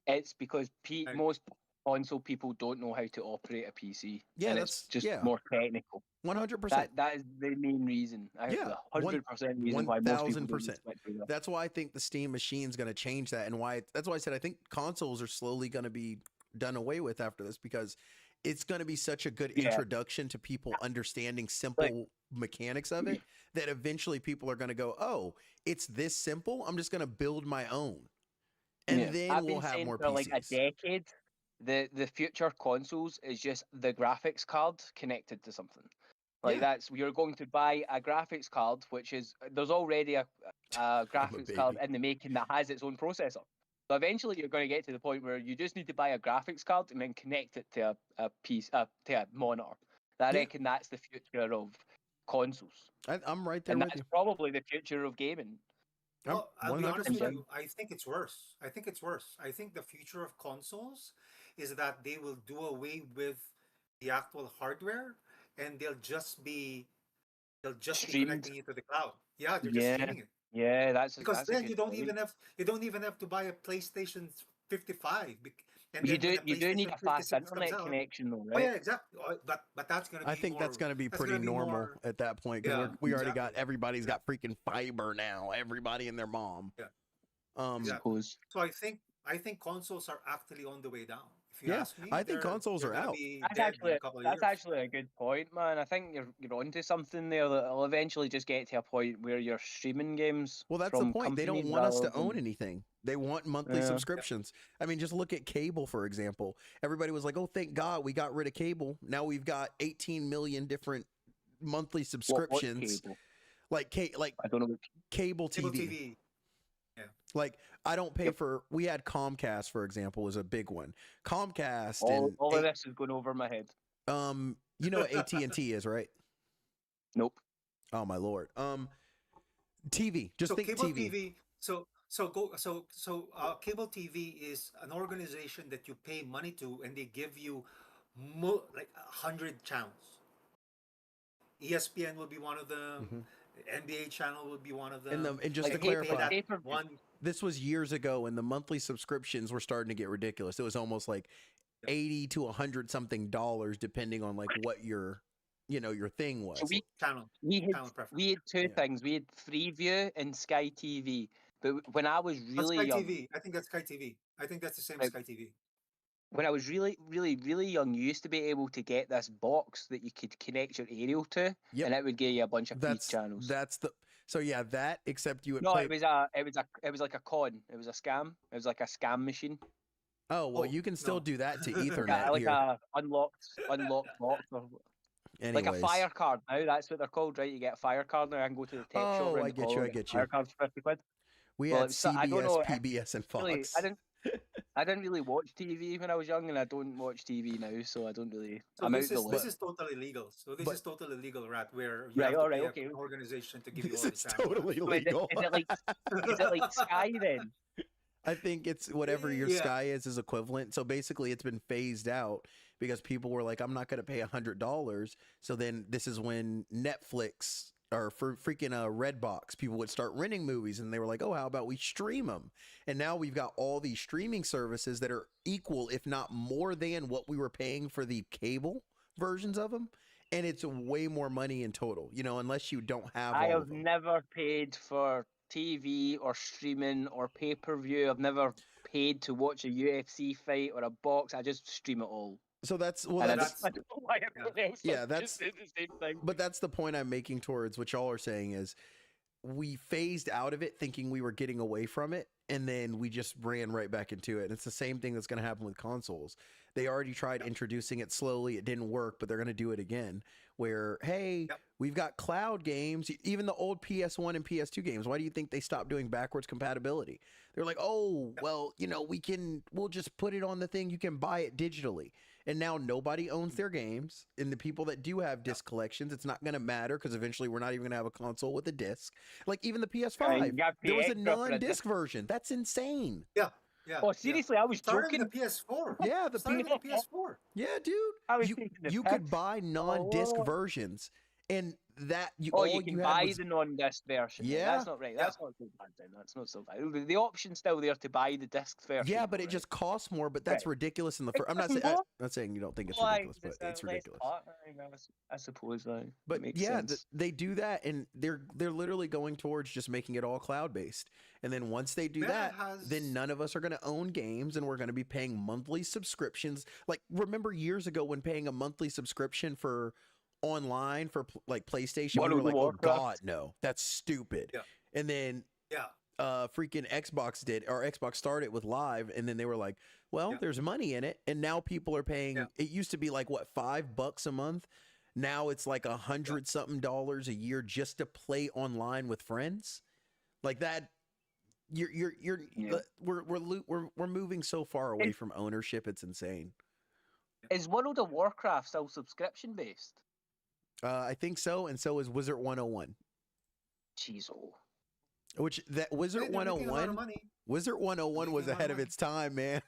It's because most console people don't know how to operate a PC. Yeah, and that's it's just yeah. more technical. 100%. That is the main reason. Yeah, 100% reason why most people don't 1000%. switch to that. That's why I think the Steam machine is going to change that, and that's why I said I think consoles are slowly going to be done away with after this, because it's going to be such a good introduction to people understanding simple mechanics of it that eventually people are going to go, oh, it's this simple. I'm just going to build my own, and then I've we'll been have saying more for PCs. like a decade. The future consoles is just the graphics card connected to something. Like that's you're going to buy a graphics card, which is there's already a graphics card in the making that has its own processor. So eventually you're going to get to the point where you just need to buy a graphics card and then connect it to a piece to a monitor. I reckon that's the future of consoles. I'm right there and with that's you. probably the future of gaming. Well, I'll be honest 100%. with you. I think it's worse. I think the future of consoles is that they will do away with the actual hardware, and they'll just be connecting it to the cloud. Yeah, they're just streaming it. Yeah, Because then you don't point. even have to buy a PlayStation 55. And You then when do the need a PlayStation fast 56 comes internet out- connection though, Oh yeah, right? exactly. But that's gonna be. I think that's going to be pretty normal at that point, because we already got everybody's got freaking fiber now. Everybody and their mom. Yeah. Exactly. So I think consoles are actually on the way down. If you Yeah, ask me, I think consoles they're are gonna out. be That's dead in actually a couple of years. a good point, man. I think you're onto something there. That'll eventually just get to a point where you're streaming games. Well, that's the from point. They don't companies want us to rather own than- anything. They want monthly subscriptions. I mean, just look at cable, for example. Everybody was like, oh, thank God we got rid of cable. Now we've got 18 million different monthly subscriptions. cable? Like I don't know. cable Cable TV. TV. Yeah. Like I don't pay for. We had Comcast, for example, was a big one. Comcast All of this is going over my head. you know what AT&T is, right? Nope. Oh my Lord. TV. Just So think cable TV. TV. Cable TV is an organization that you pay money to, and they give you like 100 channels. ESPN will be one of them. NBA channel will be one of them. And just Like to clarify, one. this was years ago, and the monthly subscriptions were starting to get ridiculous. It was almost like $80 to $100 something depending on like what your thing was. So we Channel had two things. We had Freeview and Sky TV. But when I was really Sky young, TV. I think that's Sky TV. I think that's the same as Sky TV. when I was really, really, really young, you used to be able to get this box that you could connect your aerial to, and it would give you a bunch of feed channels. That except you would No, play. it was like a con. It was a scam. It was like a scam machine. Oh well, you can still do that to Ethernet like here. a unlocked box. Like a fire card now. That's what they're called, right? You get a fire card now. I can go to the tech shop. Oh, around I the get corner you. I and get Fire you. cards for 50 quid. We Well, had so I don't CBS, know, PBS, and Fox. Really, I didn't really watch TV when I was young, and I don't watch TV now, so I don't really. So I'm out this the is loop. totally legal. So this is totally legal, Rat, where you Right, have to alright, pay okay. an organization to give you This all the is channels. totally So legal. is it like Sky then? I think it's whatever your Yeah. Sky is equivalent. So basically, it's been phased out because people were like, "I'm not going to pay $100." So then this is when Netflix or for freaking Redbox, people would start renting movies, and they were like, "Oh, how about we stream them?" And now we've got all these streaming services that are equal, if not more than what we were paying for the cable versions of them, and it's way more money in total. Unless you don't have. I all have of them. never paid for TV or streaming or pay-per-view. I've never paid to watch a UFC fight or a box. I just stream it all. So that's And I don't know why everybody else Yeah, does just do the same thing. But that's the point I'm making towards what y'all are saying is we phased out of it thinking we were getting away from it, and then we just ran right back into it. And it's the same thing that's going to happen with consoles. They already tried introducing it slowly. It didn't work, but they're going to do it again where, hey, We've got cloud games, even the old PS1 and PS2 games. Why do you think they stopped doing backwards compatibility? They're like, oh, well, you know, we'll just put it on the thing. You can buy it digitally. And now nobody owns their games. And the people that do have disc collections, it's not going to matter because eventually we're not even going to have a console with a disc. Like even the PS5, there was a non-disc version. That's insane. Yeah. Yeah. Oh, seriously, I was Starting joking. with the PS4. Yeah, Starting with the PS4. Yeah, dude. I was taking the You piss. could buy non-disc Oh. versions, and that you all can had buy was- the non-disc version. Yeah. That's not right. That's not so bad then. That's not so bad. The option's still there to buy the disc version. Yeah, but it just costs more. But that's ridiculous in the first. I'm not costs saying more? not saying you don't think it's Like, ridiculous, but a it's less ridiculous. part, I suppose. But it makes yeah, sense. they do that, and they're literally going towards just making it all cloud based. And then once they do that, then none of us are going to own games, and we're going to be paying monthly subscriptions. Like remember years ago when paying a monthly subscription for online for like PlayStation, we were like, oh god, no, that's stupid. Yeah. And then freaking Xbox did, or Xbox started with Live, and then they were like, well, there's money in it, and now people are paying. It used to be like what, $5 a month. Now it's like $100 something a year just to play online with friends, like that. We're moving so far away from ownership. It's insane. Is World of Warcraft still subscription based? I think so, and so is Wizard 101. Jeez, Which that Wizard 101, Wizard 101 was ahead of its time, man.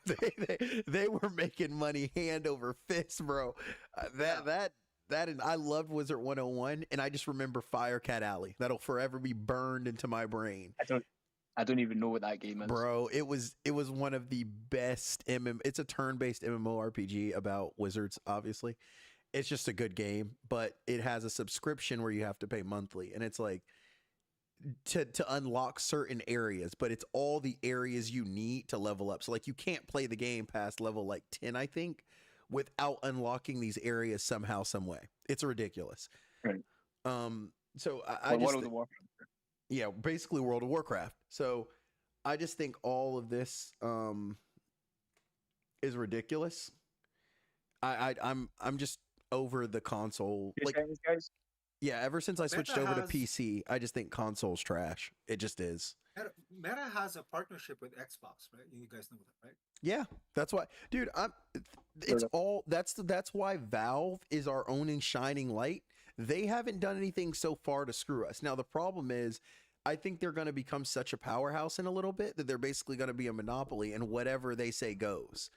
They were making money hand over fist, bro. And I loved Wizard 101, and I just remember Firecat Alley. That'll forever be burned into my brain. I don't even know what that game is, bro. It was one of the best It's a turn-based MMORPG about wizards. Obviously, it's just a good game, but it has a subscription where you have to pay monthly, and it's like to unlock certain areas, but it's all the areas you need to level up. So like you can't play the game past level like 10, I think, without unlocking these areas somehow, some way. It's ridiculous. Right. So I just World of Warcraft. Yeah, basically World of Warcraft. So I just think all of this is ridiculous. I'm just over the console. Like, guys? Yeah, ever since I switched over to PC, I just think console's trash. It just is. Meta has a partnership with Xbox, right? You guys know that, right? Yeah, that's why, dude. That's why Valve is our own shining light. They haven't done anything so far to screw us. Now the problem is, I think they're going to become such a powerhouse in a little bit that they're basically going to be a monopoly, and whatever they say goes.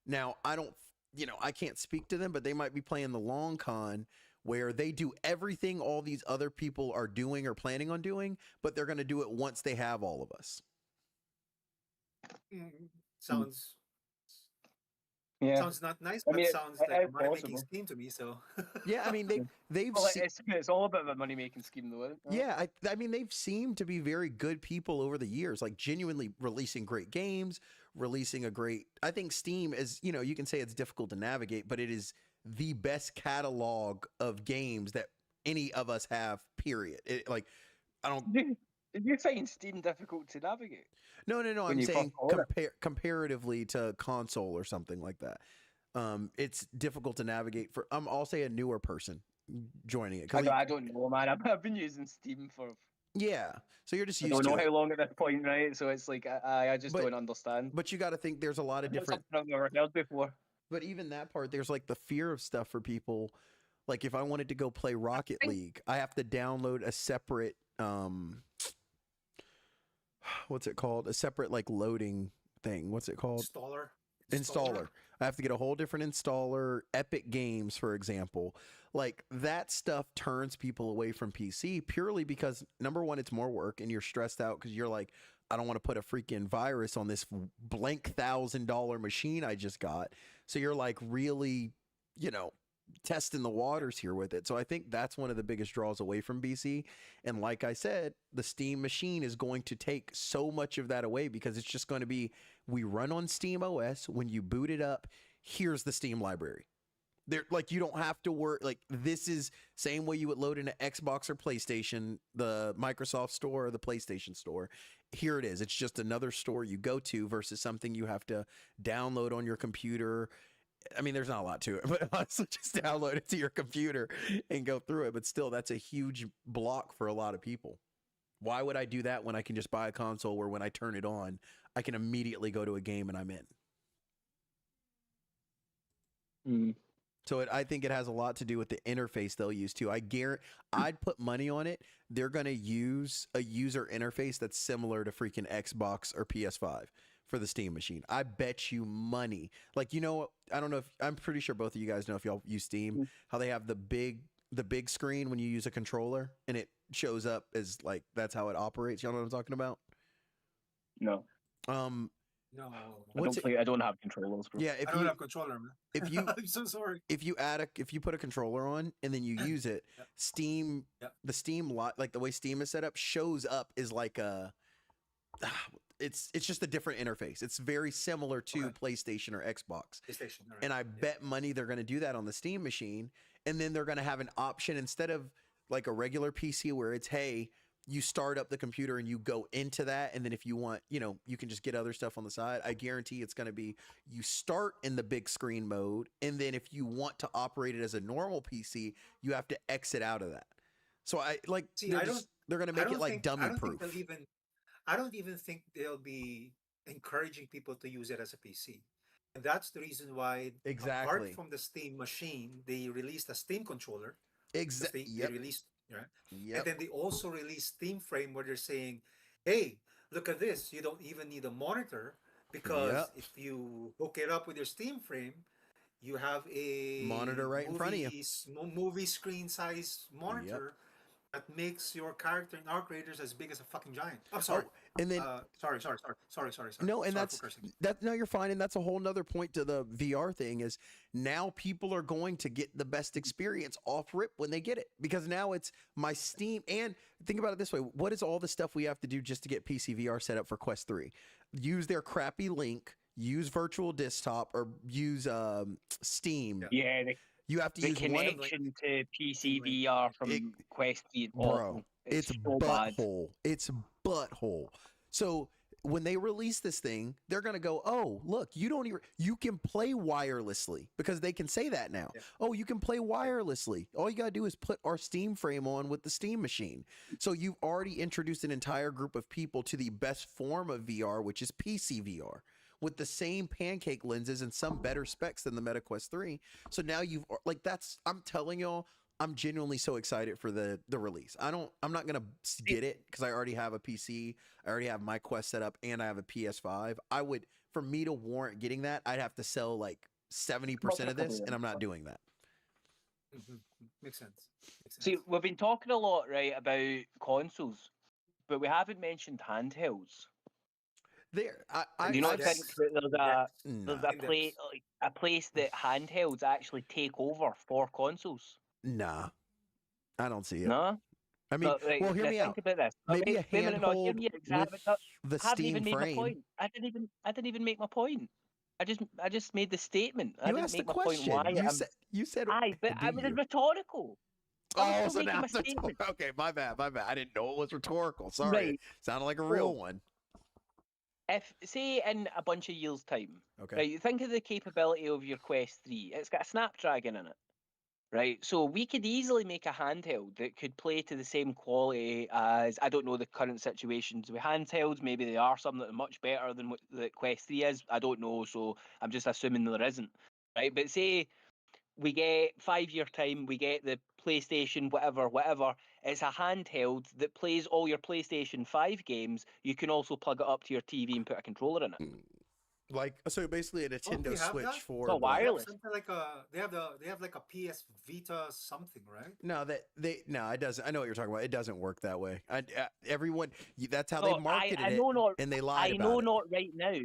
Now I can't speak to them, but they might be playing the long con, where they do everything all these other people are doing or planning on doing, but they're going to do it once they have all of us. Sounds not nice, but sounds like a money-making scheme to me. So yeah, I mean they've it's all about a money-making scheme, though. Isn't it? Yeah, I mean they've seemed to be very good people over the years, like genuinely releasing great games, releasing a great. I think Steam is, you can say it's difficult to navigate, but it is the best catalog of games that any of us have. Period. Did you find Steam difficult to navigate? No. I'm saying comparatively to console or something like that. It's difficult to navigate for. I'll say a newer person joining it. I don't know, man. I've been using Steam for. Yeah, so you're just used to it. I don't know how long at this point, right? So it's like I just don't understand. But you got to think there's a lot of different. I've never heard before. But even that part, there's like the fear of stuff for people. Like if I wanted to go play Rocket League, I have to download a separate what's it called? A separate like loading thing. What's it called? Installer. I have to get a whole different installer. Epic Games, for example. Like that stuff turns people away from PC purely because number one, it's more work and you're stressed out because you're like, I don't want to put a freaking virus on this blank $1,000 machine I just got. So you're like really, testing the waters here with it. So I think that's one of the biggest draws away from PC. And like I said, the Steam machine is going to take so much of that away because it's just going to be, we run on Steam OS. When you boot it up, here's the Steam library. There, like you don't have to work. Like this is same way you would load into Xbox or PlayStation, the Microsoft store or the PlayStation store. Here it is. It's just another store you go to versus something you have to download on your computer I mean, there's not a lot to it, but honestly, just download it to your computer and go through it. But still, that's a huge block for a lot of people. Why would I do that when I can just buy a console where when I turn it on, I can immediately go to a game and I'm in? So I think it has a lot to do with the interface they'll use too. I'd put money on it. They're going to use a user interface that's similar to freaking Xbox or PS5 for the Steam machine. I bet you money. Like, you know, I don't know if I'm pretty sure both of you guys know if y'all use Steam, how they have the big screen when you use a controller and it shows up as like that's how it operates. Y'all know what I'm talking about? No. No. I don't have controllers, bro. Yeah, I don't have controller, man. if you I'm so sorry. if you put a controller on and then you use it, Steam, the Steam lot, like the way Steam is set up, shows up is like a it's just a different interface. It's very similar to PlayStation or Xbox. PlayStation, all right. And I bet money they're going to do that on the Steam machine, and then they're going to have an option instead of like a regular PC where it's, hey, you start up the computer and you go into that, and then if you want, you know, you can just get other stuff on the side. I guarantee it's going to be you start in the big screen mode, and then if you want to operate it as a normal PC, you have to exit out of that. So they're going to make it like dummy proof. I don't even think they'll be encouraging people to use it as a PC. And that's the reason why, apart from the Steam machine, they released a Steam controller. Exactly. They released, and then they also released Steam Frame, where they're saying, hey, look at this. You don't even need a monitor, because if you hook it up with your Steam Frame, you have a monitor right in front of you. Movie screen size monitor. That makes your character in Arc Raiders as big as a fucking giant. I'm sorry. And then sorry. No, and sorry no, you're fine. And that's a whole nother point to the VR thing is now people are going to get the best experience off rip when they get it, because now it's my Steam. And think about it this way. What is all the stuff we have to do just to get PC VR set up for Quest 3? Use their crappy link, use virtual desktop, or use Steam. Yeah. You have to use connection to PC VR from Quest 3. Bro, it's so butthole. It's butthole. So when they release this thing, they're gonna go, oh, look, you can play wirelessly, because they can say that now. Oh, you can play wirelessly. All you gotta do is put our Steam frame on with the Steam machine. So you've already introduced an entire group of people to the best form of VR, which is PC VR, with the same pancake lenses and some better specs than the Meta Quest 3. So now I'm telling y'all, I'm genuinely so excited for the release. I'm not going to get it because I already have a PC. I already have my Quest set up and I have a PS5. For me to warrant getting that, I'd have to sell like 70% of this, and I'm not doing that. Makes sense. See, we've been talking a lot, right, about consoles, but we haven't mentioned handhelds. Do you not think that there's a place that handhelds actually take over for consoles? Nah, I don't see it. No? I mean, well, hear me out. Think about this. Maybe a handhold with the Steam frame. I didn't even make my point. I just made the statement. I didn't make my question. Point why you said but I mean, it's rhetorical. Oh, so now okay, my bad. I didn't know it was rhetorical. Sorry. Right. Sounded like a real one. If, say, in a bunch of years' time, okay, right, think of the capability of your Quest 3. It's got a Snapdragon in it, right? So we could easily make a handheld that could play to the same quality as, I don't know the current situations with handhelds. Maybe there are some that are much better than what the Quest 3 is. I don't know, so I'm just assuming there isn't, right? But say we get 5 year time, we get the PlayStation, whatever. It's a handheld that plays all your PlayStation 5 games. You can also plug it up to your TV and put a controller in it. Like, so basically a Nintendo Switch for wireless. Something like they have like a PS Vita something, right? No, it doesn't. I know what you're talking about. It doesn't work that way. Everyone, that's how they marketed it, and they lied about it. I know not right now.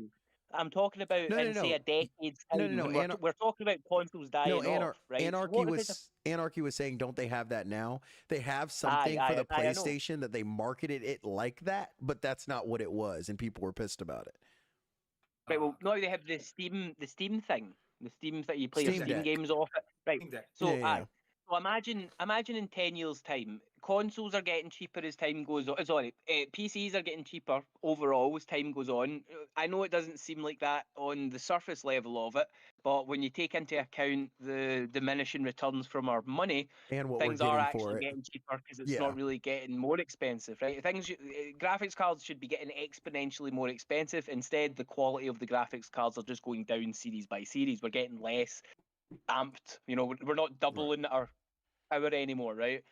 I'm talking about say a decade's time. No. We're talking about consoles dying off, right? Anarchy was saying, don't they have that now? They have something for the PlayStation that they marketed it like that, but that's not what it was, and people were pissed about it. Right. Well, no, they have the Steam thing. The Steam that you play your Steam games off it. Right. So So imagine in 10 years' time, consoles are getting cheaper as time goes on. Sorry, PCs are getting cheaper overall as time goes on. I know it doesn't seem like that on the surface level of it, but when you take into account the diminishing returns from our money, And what things we're are getting for actually it. getting cheaper because it's Yeah. not really getting more expensive, right? Graphics cards should be getting exponentially more expensive. Instead, the quality of the graphics cards are just going down series by series. We're getting less amped. You know, we're not doubling our power anymore, right?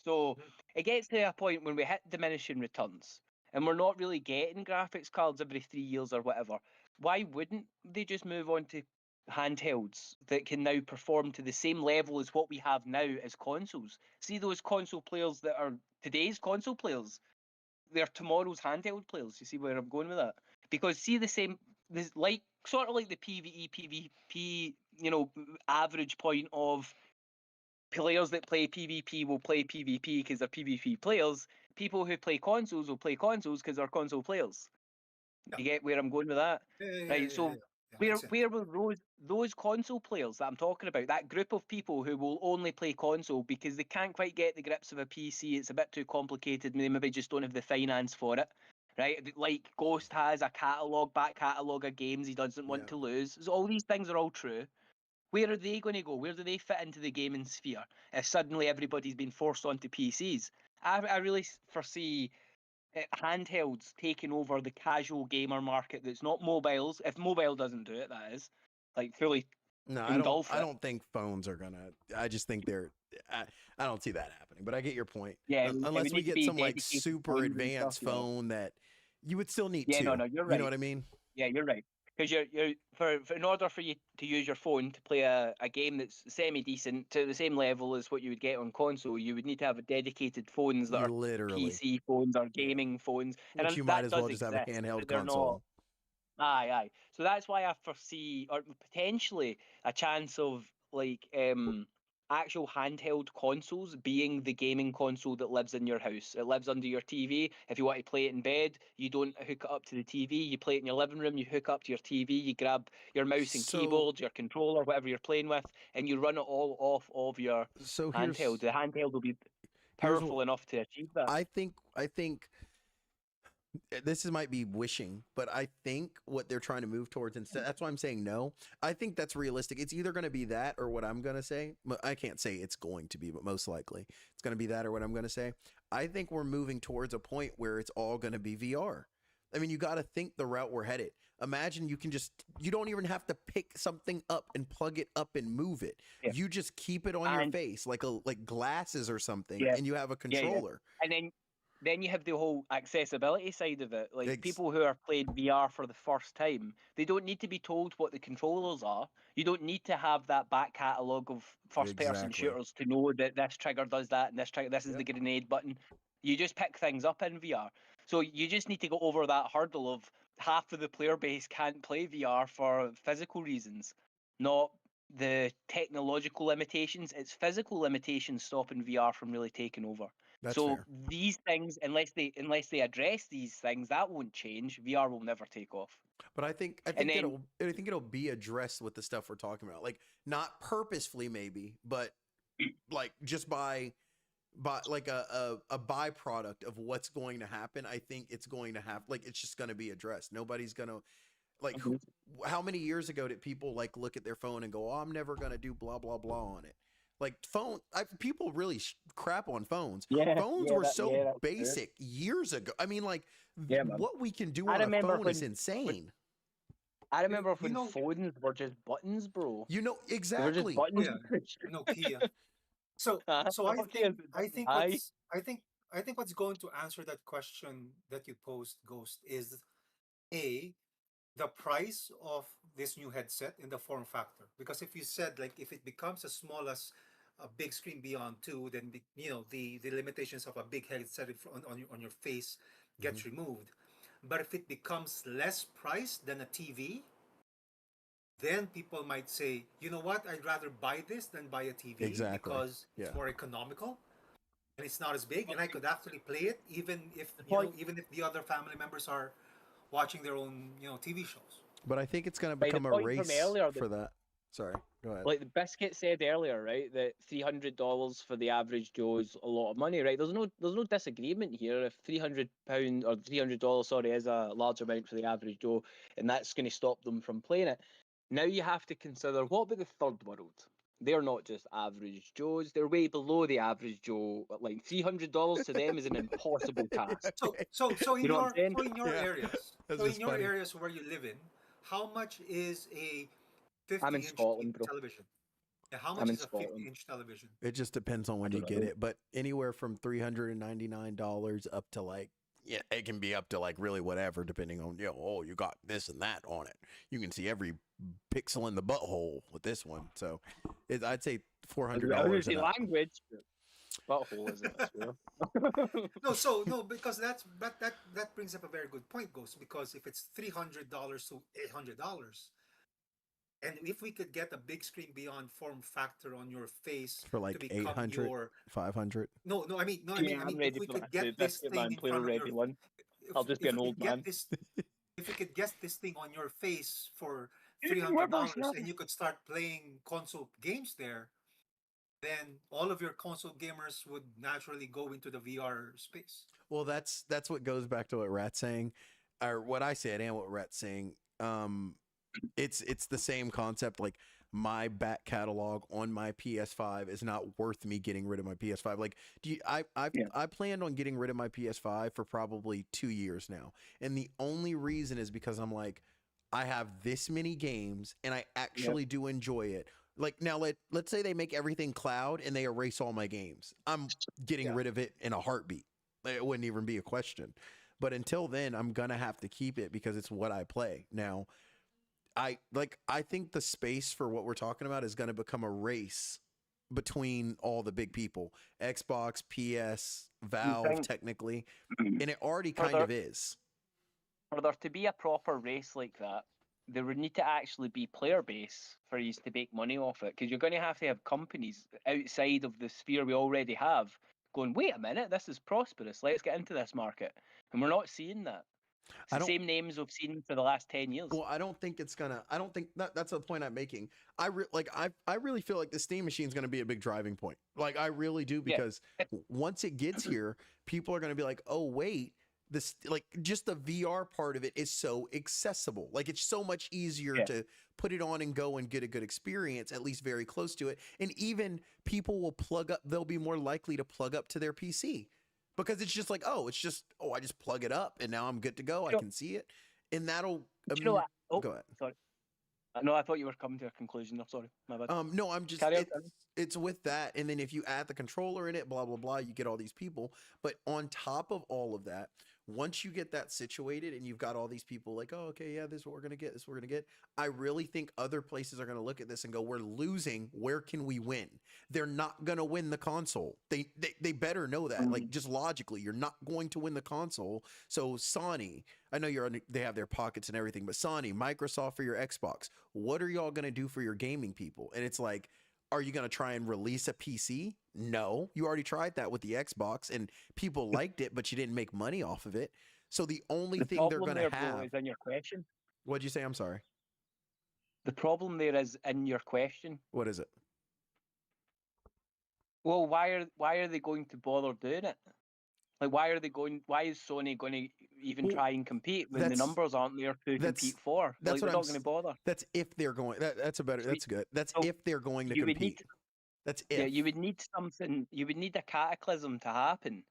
So it gets to a point when we hit diminishing returns and we're not really getting graphics cards every 3 years or whatever. Why wouldn't they just move on to handhelds that can now perform to the same level as what we have now as consoles? See those console players that are today's console players, they're tomorrow's handheld players. You see where I'm going with that? Because see this like sort of like the PvE, PvP, you know, average point of players that play PvP will play PvP because they're PvP players. People who play consoles will play consoles because they're console players. You get where I'm going with that? Right. So where will those console players that I'm talking about, that group of people who will only play console because they can't quite get the grips of a PC, it's a bit too complicated, they maybe just don't have the finance for it. Right? Like Ghost has a back catalogue of games he doesn't want to lose. So all these things are all true. Where are they going to go? Where do they fit into the gaming sphere if suddenly everybody's been forced onto PCs? I really foresee handhelds taking over the casual gamer market that's not mobiles. If mobile doesn't do it, that is, like fully No, engulf I it. don't think phones are gonna. I just think I don't see that happening. But I get your point. Yeah, it Unless would we need to get be some like dedicated super phones and stuff, advanced yeah. phone that you would still need Yeah, two. no, you're right. You know what I mean? Yeah, you're right. Because in order for you to use your phone to play a game that's semi decent to the same level as what you would get on console, you would need to have a dedicated phones that You are literally. PC phones or gaming phones, Which you might as well just have a handheld but they're console. not. Aye. So that's why I foresee, or potentially, a chance of like actual handheld consoles being the gaming console that lives in your house. It lives under your TV. If you want to play it in bed, you don't hook it up to the TV. You play it in your living room. You hook up to your TV. You grab your mouse and keyboard, your controller, whatever you're playing with, and you run it all off of your handheld. The handheld will be powerful enough to achieve that. I think this might be wishing, but I think what they're trying to move towards instead, that's why I'm saying no. I think that's realistic. It's either going to be that or what I'm going to say. I can't say it's going to be, but most likely it's going to be that or what I'm going to say. I think we're moving towards a point where it's all going to be VR. I mean, you got to think the route we're headed. Imagine you don't even have to pick something up and plug it up and move it. Yeah. You just keep it on your face like glasses or something, and you have a controller. Yeah. And then you have the whole accessibility side of it. Like people who are playing VR for the first time, they don't need to be told what the controllers are. You don't need to have that back catalogue of first-person shooters to know that this trigger does that and this is the grenade button. You just pick things up in VR. So you just need to go over that hurdle of half of the player base can't play VR for physical reasons, not the technological limitations. It's physical limitations stopping VR from really taking over. That's so fair. These things, unless they address these things, that won't change. VR will never take off. But I think it'll be addressed with the stuff we're talking about. Like not purposefully maybe, but like just by like a byproduct of what's going to happen. I think it's going to happen. Like it's just going to be addressed. Nobody's going to like how many years ago did people like look at their phone and go, "Oh, I'm never going to do blah blah blah on it." Like people really crap on phones. Phones were so basic years ago. I mean, like what we can do on a phone is insane. I remember when phones were just buttons, bro. You know exactly. They were just buttons. Nokia. So I think what's going to answer that question that you posed, Ghost, is the price of this new headset and the form factor. Because if you said like if it becomes as small as a big screen beyond 2, then the limitations of a big headset on your face gets removed. But if it becomes less priced than a TV, then people might say, you know what, I'd rather buy this than buy a TV because it's more economical and it's not as big, and I could actually play it even if the other family members are watching their own TV shows. But I think it's going to become a race for that. Sorry, go ahead. Like the Biscuit said earlier, right? That $300 for the average Joe is a lot of money, right? There's no disagreement here. If £300 or $300, sorry, is a large amount for the average Joe, and that's going to stop them from playing it. Now you have to consider, what about the third world? They're not just average Joes; they're way below the average Joe. Like $300 to them is an impossible task. So in You know what I'm saying? Yeah. areas, That's so in just your funny. areas where you live in, how much is a I'm in 50-inch Scotland, bro. television? Yeah, how I'm much in is a Scotland. 50-inch television? It just depends on when you don't get know. it, but anywhere from $399 up to like, yeah, it can be up to like really whatever, depending on, oh, you got this and that on it. You can see every pixel in the butthole with this one. So I'd say $400 and up. Language. Butthole isn't it? Sure. No, because that brings up a very good point, Ghost. Because if it's $300 to $800, and if we could get a big screen beyond form factor on your face For like to become 800, your 500. I mean, I'm if ready we for could that. get this Biscuit thing man, in play front of ready your, one. I'll just be if an we old could get man. this, if we could get this thing on your face for Anything $300 worth it. and you could start playing console games there, then all of your console gamers would naturally go into the VR space. Well, that's what goes back to what Rat's saying, or what I said, and what Rat's saying. It's the same concept. Like my back catalog on my PS5 is not worth me getting rid of my PS5. Like, I planned on getting rid of my PS5 for probably 2 years now, and the only reason is because I'm like, I have this many games, and I actually do enjoy it. Like now, let's say they make everything cloud and they erase all my games. I'm getting rid of it in a heartbeat. It wouldn't even be a question. But until then, I'm gonna have to keep it because it's what I play. Now, I think the space for what we're talking about is gonna become a race between all the big people, Xbox, PS, Valve, technically, and it already kind of is. For there to be a proper race like that, there would need to actually be player base for you to make money off it, because you're going to have companies outside of the sphere we already have going, wait a minute, this is prosperous, let's get into this market. And we're not seeing that. It's the same names we've seen for the last 10 years. Well, I don't think that's the point I'm making. I really feel like the Steam machine is going to be a big driving point. Like I really do, because once it gets here, people are going to be like, oh wait, this, like, just the VR part of it is so accessible. Like it's so much easier to put it on and go and get a good experience, at least very close to it. And even people will they'll be more likely to plug up to their PC, because it's just like, I just plug it up and now I'm good to go. I can see it. And that'll go ahead. Sorry. No, I thought you were coming to a conclusion. No, sorry, my bad. No, I'm just, it's with that. And then if you add the controller in it, blah, blah, blah, you get all these people. But on top of all of that, once you get that situated and you've got all these people like, oh, okay, yeah, this is what we're going to get. This is what we're going to get. I really think other places are going to look at this and go, we're losing. Where can we win? They're not going to win the console. They better know that. Like, just logically, you're not going to win the console. So Sony, I know they have their pockets and everything, but Sony, Microsoft for your Xbox, what are y'all going to do for your gaming people? And it's like, are you going to try and release a PC? No, you already tried that with the Xbox and people liked it, but you didn't make money off of it. So the only thing they're going to have is in your question. What'd you say? I'm sorry. The problem there is in your question. What is it? Well, why are they going to bother doing it? Like, why is Sony going to even try and compete when the numbers aren't there to compete for? That's what they're not going to bother. That's if they're going. That's good. That's if they're going to compete. That's if. Yeah, you would need something. You would need a cataclysm to happen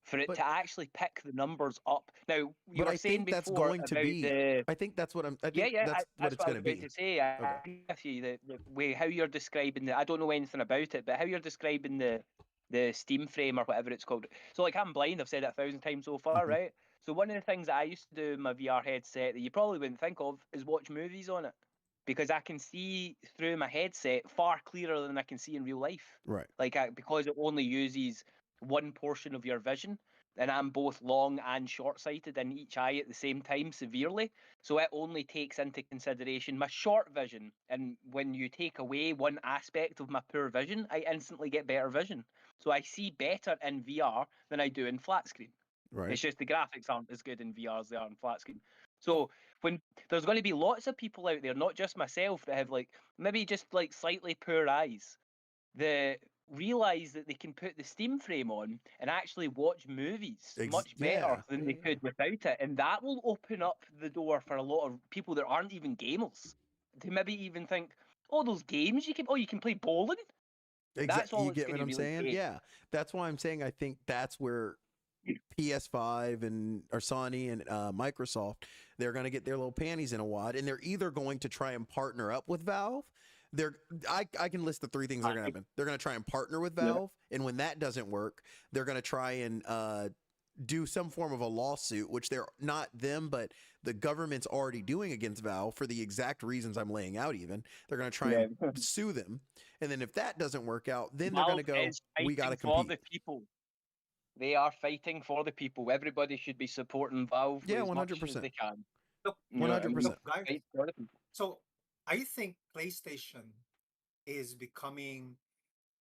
for it to actually pick the numbers up. Now, you were saying before that's going to be. I think that's what I'm. I think that's what it's going to be. To say, I agree with you. The way how you're describing I don't know anything about it, but how you're describing the Steam frame or whatever it's called. So, like, I'm blind. I've said it 1,000 times so far, right? So one of the things that I used to do in my VR headset that you probably wouldn't think of is watch movies on it, because I can see through my headset far clearer than I can see in real life. Right. Like, because it only uses one portion of your vision, and I'm both long and short-sighted in each eye at the same time severely. So it only takes into consideration my short vision. And when you take away one aspect of my poor vision, I instantly get better vision. So I see better in VR than I do in flat screen. Right. It's just the graphics aren't as good in VR as they are in flat screen. So when there's going to be lots of people out there, not just myself, that have like maybe just like slightly poor eyes, that realize that they can put the Steam frame on and actually watch movies much better than they could without it, and that will open up the door for a lot of people that aren't even gamers to maybe even think, oh, those games you can play bowling. That's all You it's get going what to I'm really saying? take. Yeah, that's why I'm saying I think that's where PS5 and or Sony and Microsoft, they're going to get their little panties in a wad, and they're either going to try and partner up with Valve. I can list the three things that are going to happen. They're going to try and partner with Valve, and when that doesn't work, they're going to try and do some form of a lawsuit, which they're not them, but the government's already doing against Valve for the exact reasons I'm laying out. Even they're going to try and sue them, and then if that doesn't work out, then they're going to go, we got to compete. For the people. They are fighting for the people. Everybody should be supporting Valve as much as they can. Look, 100%. guys. So I think PlayStation is becoming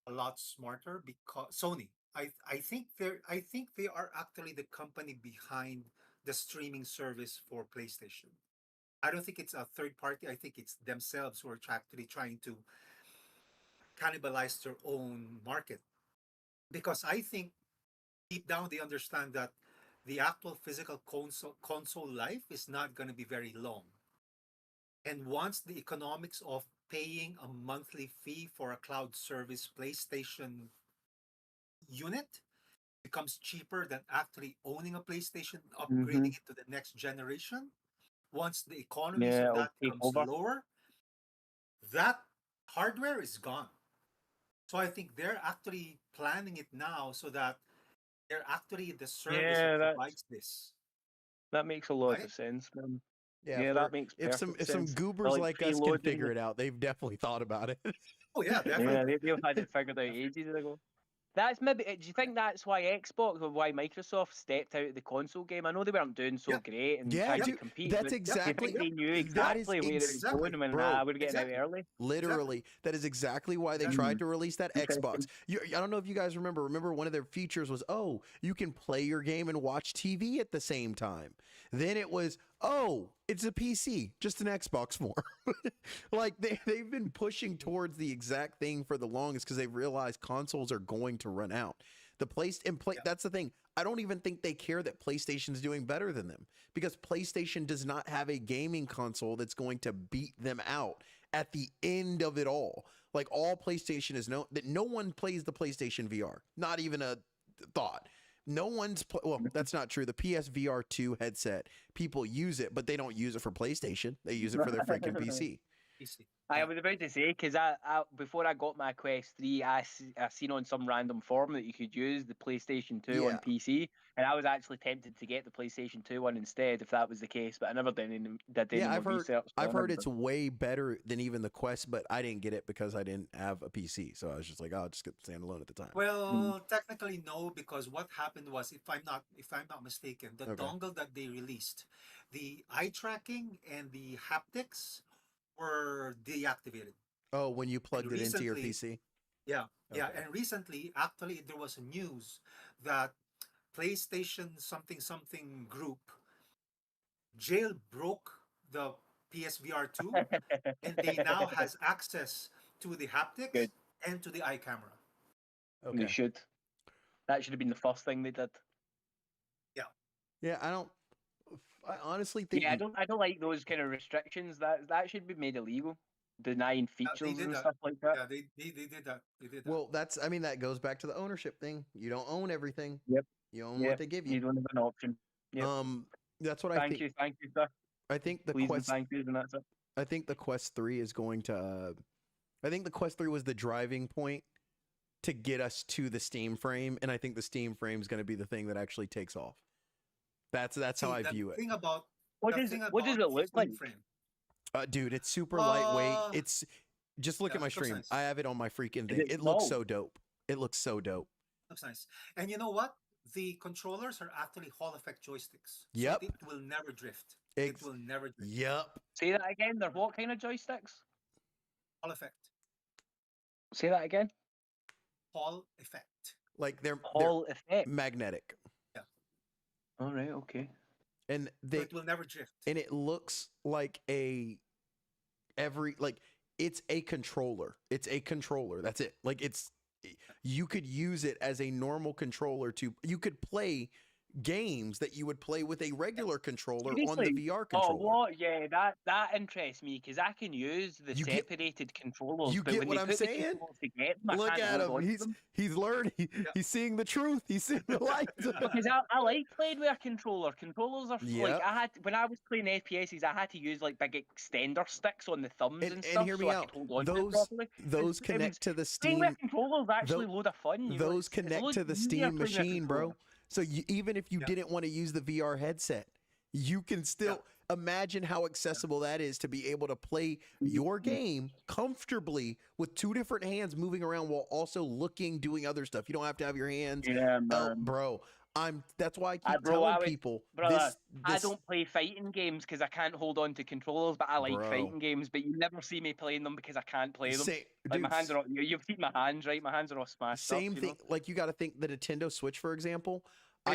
a lot smarter because Sony. I think they are actually the company behind the streaming service for PlayStation. I don't think it's a third party. I think it's themselves who are actually trying to cannibalize their own market. Because I think deep down they understand that the actual physical console life is not going to be very long. And once the economics of paying a monthly fee for a cloud service PlayStation unit becomes cheaper than actually owning a PlayStation, upgrading it to the next generation, once the economies of that becomes lower, that hardware is gone. So I think they're actually planning it now so that they're actually the service that provides this. That makes a lot of sense, man. Yeah, that makes if perfect some sense. goobers like us can figure it out, they've definitely thought about it. Oh yeah, definitely. Yeah, they've had it figured out ages ago. That's maybe. Do you think that's why Xbox or why Microsoft stepped out of the console game? I know they weren't doing so great and trying to compete. That's but exactly. They knew exactly where it was going and went, nah, we're getting out early. Literally, that is exactly why they tried to release that Xbox. I don't know if you guys remember. Remember, one of their features was, oh, you can play your game and watch TV at the same time. Then it was, oh, it's a PC, just an Xbox more. Like they've been pushing towards the exact thing for the longest because they've realized consoles are going to run out. That's the thing. I don't even think they care that PlayStation's doing better than them because PlayStation does not have a gaming console that's going to beat them out at the end of it all. Like all PlayStation is that no one plays the PlayStation VR. Not even a thought. No one's well, that's not true. The PSVR 2 headset, people use it, but they don't use it for PlayStation. They use it for their freaking PC. I was about to say, because I before I got my Quest 3, I seen on some random forum that you could use the PlayStation 2 on PC, and I was actually tempted to get the PlayStation 2 one instead if that was the case, but I never did any more research. I've heard it's way better than even the Quest, but I didn't get it because I didn't have a PC, so I was just like, I'll just get standalone at the time. Well, technically no, because what happened was, if I'm not mistaken, the dongle that they released, the eye tracking and the haptics were deactivated. Oh, when you plugged it into your PC? Yeah. And recently, actually, there was news that PlayStation something group jailbroke the PSVR 2 and they now has access to the haptics and to the eye camera. Okay. They should. That should have been the first thing they did. Yeah. I honestly think. Yeah, I don't like those kind of restrictions. That should be made illegal. Denying features and stuff like that. Yeah, they did that. They did that. Well, that goes back to the ownership thing. You don't own everything. Yep. You own what they give you. You don't have an option. Yep. That's what I think. Thank you, sir. I think the Quest. Thank you, and that's it. I think the Quest 3 is going to. I think the Quest 3 was the driving point to get us to the Steam frame, and I think the Steam frame is going to be the thing that actually takes off. That's how I view it. What does it look like? Dude, it's super lightweight. It's just look at my stream. Nice. I have it on my freaking thing. It looks so dope. It looks so dope. Looks nice. And you know what? The controllers are actually Hall effect joysticks. Yep. So it will never drift. It will never drift. Yep. Say that again. They're what kind of joysticks? Hall effect. Say that again. Hall effect. Like they're Hall effect. Magnetic. Yeah. All right. Okay. And So it will never drift. and it looks like it's a controller. It's a controller. That's it. Like you could use it as a normal controller you could play games that you would play with a regular controller on the Seriously? VR Oh, controller. what? Yeah, that interests me because I can use the You get- separated controllers, you but get when what they I'm put the saying? controllers together, I Look can't at hold him. on to them. He's learning. He's seeing the truth. He's seeing the light. Because I like playing with a controller. Controllers are Yep. like when I was playing FPSs, I had to use like big extender sticks on the thumbs and And stuff hear so me I out. could hold on to it Those properly. those connect to the Playing with Steam. a controller is actually a load of fun. You know, Those it's connect loads to the easier Steam playing with a machine, bro. controller. So even if you didn't want to use the VR headset, you can still imagine how accessible that is to be able to play your game comfortably with two different hands moving around while also doing other stuff. You don't have to have your hands. Yeah, Oh, man. bro. That's why I keep Bro, telling people I don't play fighting games because I can't hold on to controllers, but I like Bro. fighting games. But you never see me playing them because I can't play them. Like my dude, hands are all, you've seen my hands, right? My hands are all smashed up. same you thing. know? Like you got to think the Nintendo Switch, for example.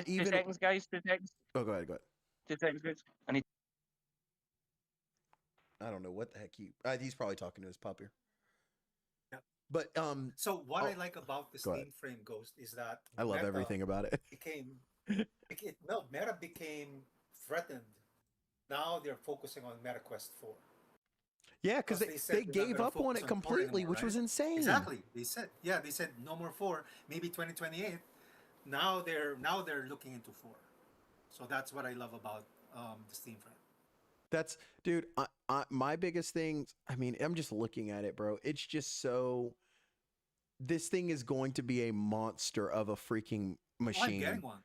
Two seconds, guys. 2 seconds. Oh, go ahead. 2 seconds, guys. I need. I don't know what the heck he's probably talking to his pup here. Yeah. But So what I like about the go ahead. Steam Frame Ghost is that I love Meta everything about it. Meta became threatened. Now they're focusing on Meta Quest 4. Yeah, because they said they're not gave gonna up on focus it 4 completely, anymore, which was right? insane. Exactly. They said no more 4, maybe 2028. Now they're looking into 4. So that's what I love about the Steam Frame. That's, dude, my biggest thing, I mean, I'm just looking at it, bro. It's just so, this thing is going to be a monster of a freaking machine. I'm getting one.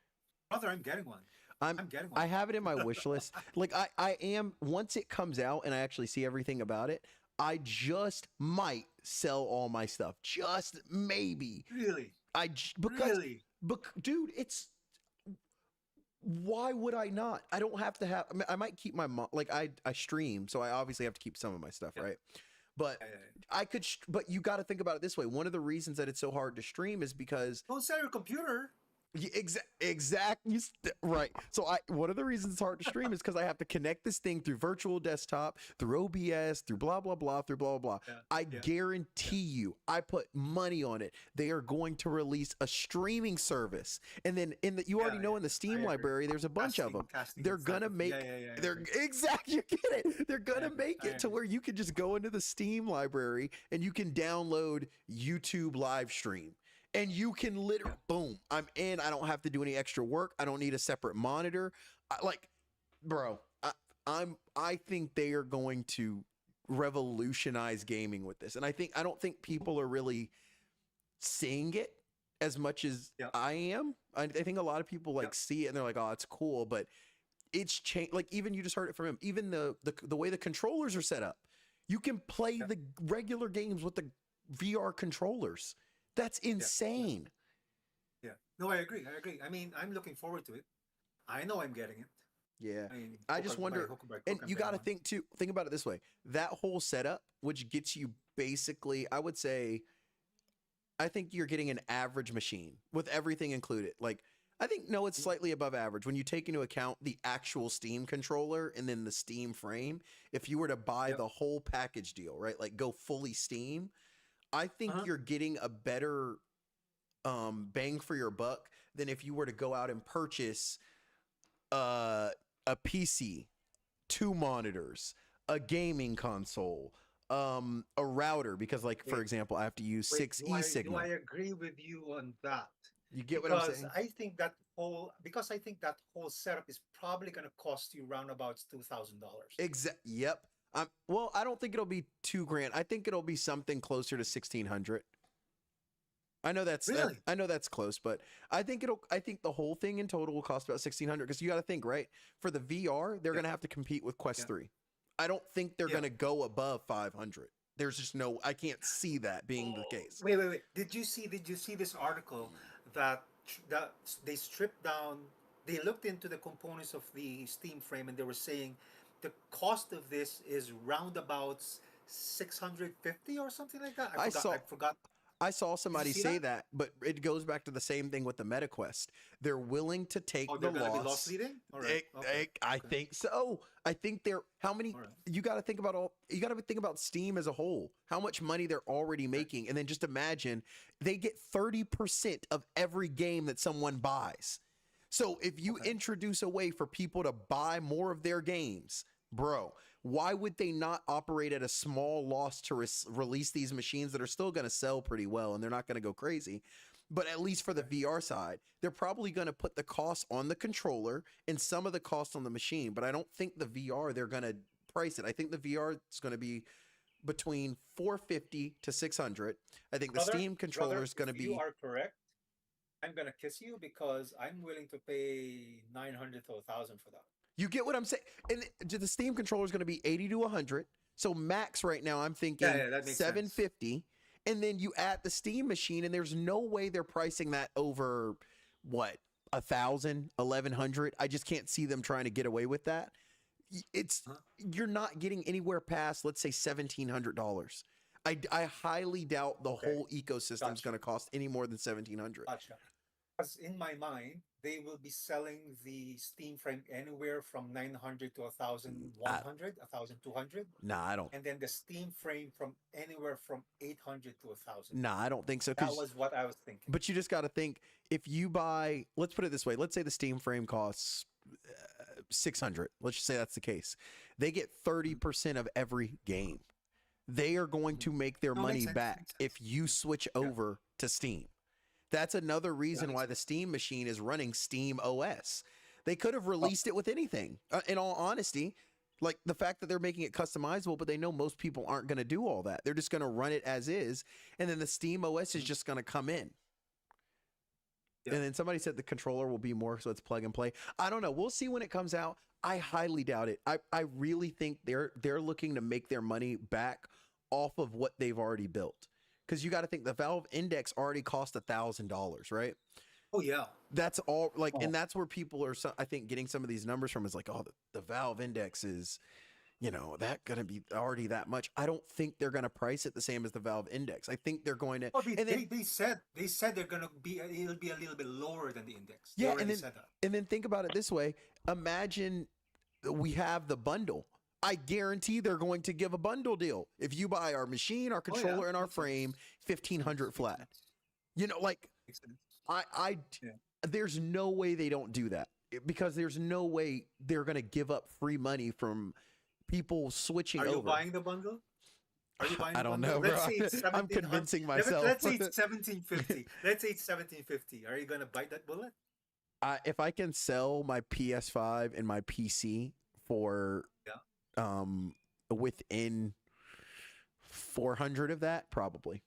Brother, I'm getting one. I'm getting one. I have it in my wish list. Like I am, once it comes out and I actually see everything about it, I just might sell all my stuff. Just maybe. Really? Really? Dude, it's, why would I not? I don't have to have, I might keep my like I stream, so I obviously have to keep some of my stuff, right? But I could, but you got to think about it this way. One of the reasons that it's so hard to stream is because don't sell your computer. Exactly. Right. So one of the reasons it's hard to stream is because I have to connect this thing through virtual desktop, through OBS, through blah, blah, blah, through blah, blah, blah. I guarantee you, I put money on it. They are going to release a streaming service. And then you already know in the Steam library, there's a bunch of them. They're going to make, exactly, you get it. They're going to make it to where you can just go into the Steam library and you can download YouTube live stream. And you can literally, boom, I'm in. I don't have to do any extra work. I don't need a separate monitor. I think they are going to revolutionize gaming with this. And I don't think people are really seeing it as much as I am. I think a lot of people see it and they're like, oh, it's cool. But it's changed. Like even you just heard it from him. Even the way the controllers are set up, you can play the regular games with the VR controllers. That's insane. Yeah. No, I agree. I mean, I'm looking forward to it. I know I'm getting it. Yeah. I mean, I just wonder, and you got to think about it this way. That whole setup, which gets you basically, I would say, I think you're getting an average machine with everything included. Like, I think, no, it's slightly above average. When you take into account the actual Steam controller and then the Steam frame, if you were to buy the whole package deal, right? Like go fully Steam, I think you're getting a better bang for your buck than if you were to go out and purchase a PC, 2 monitors, a gaming console, a router, because like, for example, I have to use 6 eSignal. Do I agree with you on that? You get what I'm saying? I think that whole setup is probably going to cost you around about $2,000. Yep. Well, I don't think it'll be $2,000. I think it'll be something closer to 1,600. I know that's really? I know that's close, but I think the whole thing in total will cost about 1,600 because you got to think, right? For the VR, they're going to have to compete with Quest 3. I don't think they're going to go above 500. There's just no, I can't see that being the case. Wait. Did you see this article that they stripped down, they looked into the components of the Steam frame and they were saying the cost of this is roundabouts $650 or something like that. I forgot. I saw somebody see say that? that, but it goes back to the same thing with the MetaQuest. They're willing to take Oh, the they're gonna be loss. loss leading. All right. I Okay. think so. I think they're how many All right. you got to think about you got to think about Steam as a whole. How much money they're already making, and then just imagine they get 30% of every game that someone buys. So if you introduce a way for people to buy more of their games, bro, why would they not operate at a small loss to release these machines that are still going to sell pretty well and they're not going to go crazy? But at least for the VR side, they're probably going to put the cost on the controller and some of the cost on the machine. But I don't think the VR, they're going to price it. I think the VR is going to be between 450 to 600. I think the Steam controller is going to be. You are correct. I'm gonna kiss you because I'm willing to pay 900 to 1,000 for that. You get what I'm saying? And the Steam controller is going to be 80 to 100. So max right now, I'm thinking that makes 750. Sense. And then you add the Steam machine, and there's no way they're pricing that over what 1,000, 1,100. I just can't see them trying to get away with that. It's you're not getting anywhere past, let's say, $1,700. I highly doubt the whole ecosystem is going to cost any more than $1,700. Gotcha. Because in my mind, they will be selling the Steam frame anywhere from 900 to 1,100, 1,200. Nah, I don't. And then the Steam frame from anywhere from 800 to 1,000. Nah, I don't think so. That was what I was thinking. But you just got to think, if you buy, let's put it this way. Let's say the Steam frame costs 600. Let's just say that's the case. They get 30% of every game. They are going to make their money back if you switch over to Steam. That's another reason why the Steam machine is running Steam OS. They could have released it with anything. In all honesty, like the fact that they're making it customizable, but they know most people aren't going to do all that. They're just going to run it as is, and then the Steam OS is just going to come in. And then somebody said the controller will be more, so it's plug and play. I don't know. We'll see when it comes out. I highly doubt it. I really think they're looking to make their money back off of what they've already built. Because you got to think the Valve Index already cost $1,000, right? Oh yeah, that's all. Like, and that's where people are. I think getting some of these numbers from is like, oh, the Valve Index is, that gonna be already that much. I don't think they're gonna price it the same as the Valve Index. I think they're going to. Oh, they said they're gonna be. It'll be a little bit lower than the Index. Yeah, and then think about it this way. Imagine we have the bundle. I guarantee they're going to give a bundle deal. If you buy our machine, our controller, and our frame, 1,500 flat. There's no way they don't do that, because there's no way they're going to give up free money from people switching over. Are you buying the bundle? Are you buying the I don't bundle? know, bro. Let's say I'm convincing myself. Let's say it's 1,750. Let's say it's 1,750. Are you going to bite that bullet? If I can sell my PS5 and my PC for within 400 of that, probably.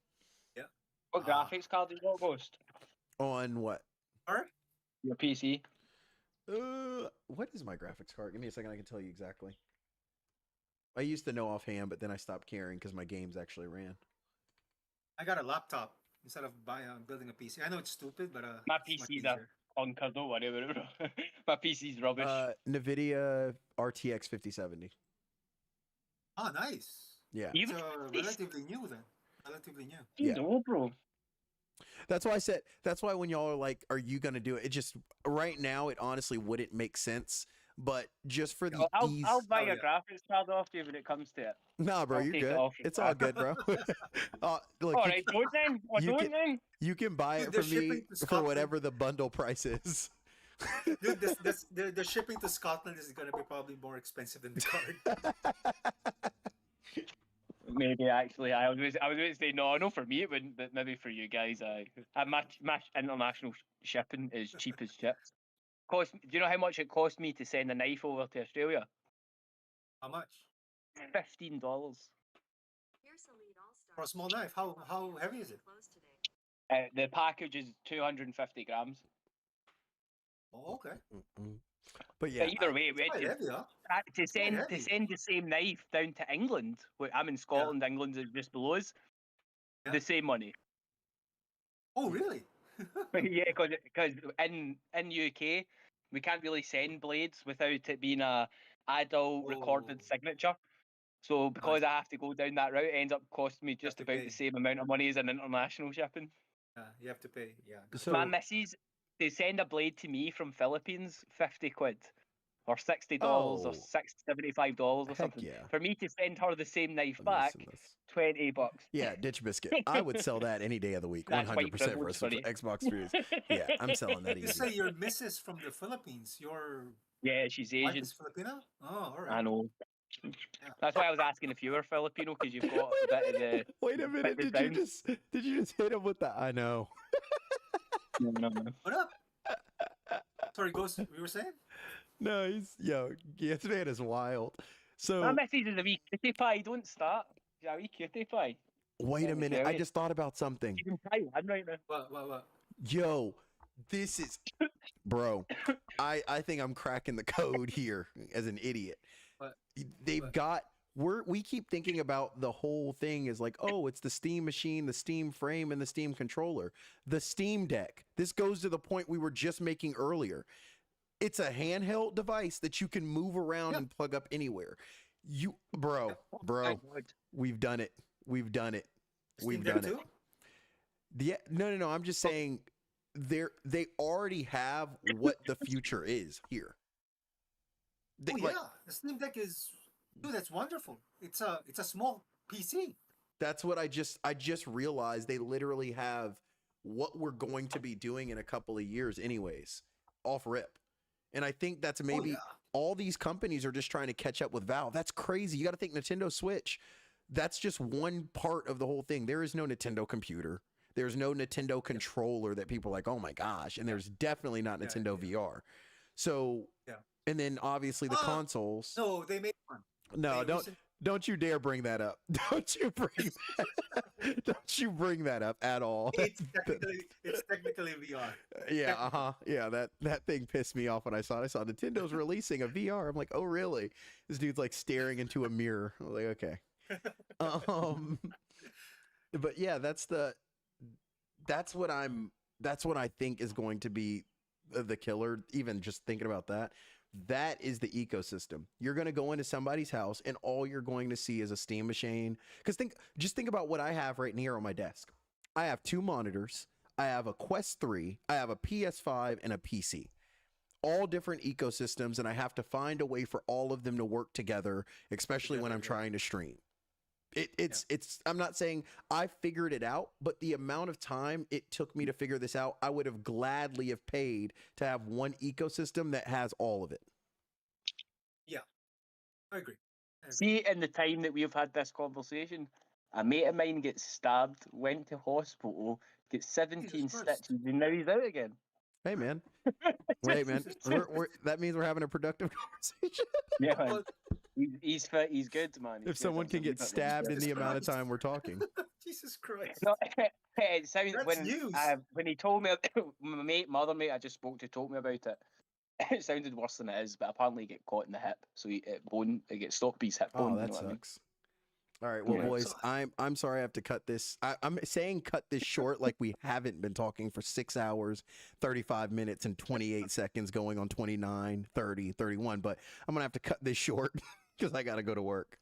Yeah. What graphics card did you Ghost? On what? Alright. Your PC. What is my graphics card? Give me a second, I can tell you exactly. I used to know offhand, but then I stopped caring because my games actually ran. I got a laptop instead of building a PC. I know it's stupid, but my PC's a clunker, don't worry about it. My PC's rubbish. NVIDIA RTX 5070. Oh, nice. Yeah. So relatively new then. Relatively new. Yeah. No, bro. That's why I said, that's why when y'all are like, are you going to do it? It just, right now, it honestly wouldn't make sense. But just for the ease. I'll buy a graphics card off you when it comes to it. Nah, bro, you're good. It's all good, bro. Look, all right, don't then. You can buy it from me for whatever the bundle price is. Dude, the shipping to Scotland is going to be probably more expensive than the card. Maybe actually, I was going to say no for me it wouldn't, but maybe for you guys, my international shipping is cheap as shit. Do you know how much it cost me to send a knife over to Australia? How much? $15. For a small knife, how heavy is it? The package is 250 grams. Oh, okay. But yeah, either way, to send the same knife down to England. I'm in Scotland. England is just below us. The same money. Oh, really? Yeah, because in UK we can't really send blades without it being a adult recorded signature. So because I have to go down that route, it ends up costing me just to about pay. the same amount of money as an international shipping. You have to pay. Yeah. So My missus, they send a blade to me from Philippines, 50 quid. Or $60 or Oh. $75 or Heck something. yeah. For me to send her the same knife I'm back, missing this. $20. Yeah, ditch biscuit. I would sell that any day of the week. That's white 100% for a privilege for you. Xbox Series. Yeah, I'm selling that You easy. say your missus from the Philippines. Your Yeah, she's wife Asian. is Filipino? Oh, all right. I know. That's why I was asking if you were Filipino, because you've got a bit of the. Wait a minute. bit Did down. you just hit him with the I know? No. What up? Sorry, Ghost. We were saying? No, this man is wild. So My missus is a wee cutie pie. Don't start. She's a wee cutie pie. wait a minute. I just thought about something. She's in Taiwan right now. What? Yo, this is bro. I think I'm cracking the code here as an idiot. What? They've got we keep thinking about the whole thing as like, oh, it's the Steam machine, the Steam frame, and the Steam controller. The Steam Deck. This goes to the point we were just making earlier. It's a handheld device that you can move around and plug up anywhere. Bro, we've done it. We've done it. We've done it. Yeah, no. I'm just saying they already have what the future is here. The Steam Deck is, dude, that's wonderful. It's a small PC. That's what I just realized. They literally have what we're going to be doing in a couple of years anyways, off rip. And I think that's maybe all these companies are just trying to catch up with Valve. That's crazy. You got to think Nintendo Switch. That's just one part of the whole thing. There is no Nintendo computer. There's no Nintendo controller that people are like, oh my gosh. And there's definitely not Nintendo VR. So, and then obviously the consoles. No, they made one. No, don't you dare bring that up. Don't you bring that up at all. It's technically VR. Yeah, Yeah, that thing pissed me off when I saw it. I saw Nintendo's releasing a VR. I'm like, oh really? This dude's like staring into a mirror. I'm like, okay. But yeah, that's what I think is going to be the killer. Even just thinking about that. That is the ecosystem. You're going to go into somebody's house and all you're going to see is a Steam machine. Because just think about what I have right here on my desk. I have 2 monitors. I have a Quest 3. I have a PS5 and a PC. All different ecosystems, and I have to find a way for all of them to work together, especially when I'm trying to stream. It's I'm not saying I figured it out, but the amount of time it took me to figure this out, I would have gladly have paid to have one ecosystem that has all of it. Yeah, I agree. See, in the time that we've had this conversation, a mate of mine gets stabbed, went to hospital, gets 17 stitches, and now he's out again. Hey, man. Wait, man. That means we're having a productive conversation. Yeah, man. He's fit. He's good, man. If someone can get stabbed in the amount of time we're talking. Jesus Christ. No, it sounds, That's news. when he told me, my other mate I just spoke to told me about it. It sounded worse than it is, but apparently he get caught in the hip, so he gets stopped his hip bone. Oh, that sucks. All right, well, boys, I'm sorry I have to cut this. I'm saying cut this short, like we haven't been talking for 6 hours, 35 minutes, and 28 seconds, going on 29, 30, 31. But I'm gonna have to cut this short because I gotta go to work.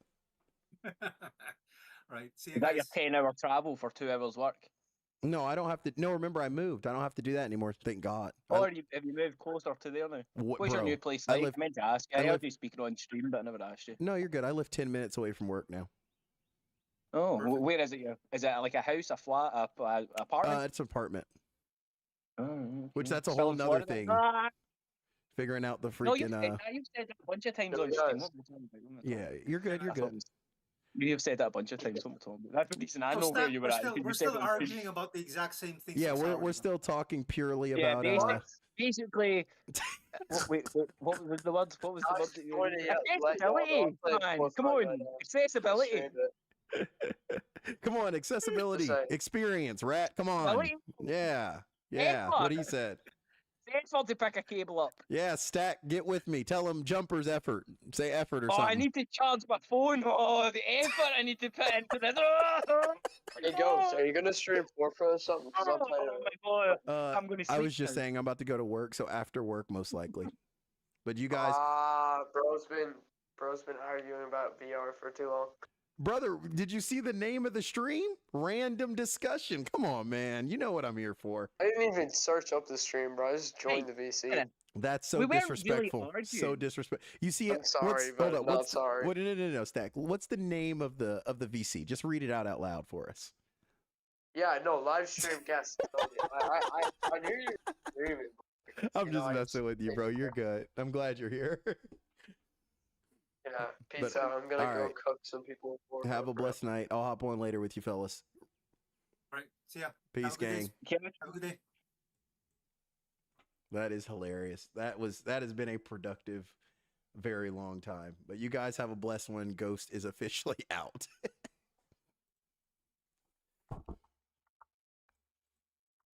Right. See you got your 10-hour travel for 2 hours work. No, I don't have to. No, remember I moved. I don't have to do that anymore. Thank God. Or have you moved closer to there now? What's your new place like? I meant to ask you. I heard you speaking on stream, but I never asked you. No, you're good. I live 10 minutes away from work now. Oh, where is it? Is it like a house, a flat, a apartment? It's an apartment. Oh, which that's a whole nother thing. Figuring out the freaking. No, you've said that a bunch of times on stream. Yeah, you're good. You're good. You've said that a bunch of times. That's the reason I know where you were at. We're still arguing about the exact same thing. Yeah, we're still talking purely about. Basically, what was the word? What was the word? Accessibility. Come on, accessibility. Come on, accessibility, experience, rat. Come on. Yeah. What he said. Effort to pick a cable up. Yeah, Stack, get with me. Tell him Jumper's effort. Say effort or something. I need to charge my phone. Oh, the effort I need to put into this. Hey, Ghost, are you gonna stream Fortnite or something? Oh my God. I'm gonna sleep. I was just saying I'm about to go to work, so after work most likely. But you guys. Bro, it's been Bro's been arguing about VR for too long. Brother, did you see the name of the stream? Random discussion. Come on, man. You know what I'm here for. I didn't even search up the stream, bro. I just joined the VC. yeah. That's so We weren't really disrespectful. So arguing. disrespectful. You see, I'm sorry, but hold up. not What's sorry. What? No, Stack. What's the name of the VC? Just read it out loud for us. Yeah, no, live stream guest. I knew you were streaming. I'm You know, just I messing with you, bro. You're good. I'm glad you're here. Yeah, peace But, out. I'm gonna all go right. cook some people. For Have a blessed night. I'll hop on later with you, fellas. All right. See ya. Peace, Have a good day. gang. Have a good day. That is hilarious. That has been a productive, very long time. But you guys have a blessed one. Ghost is officially out.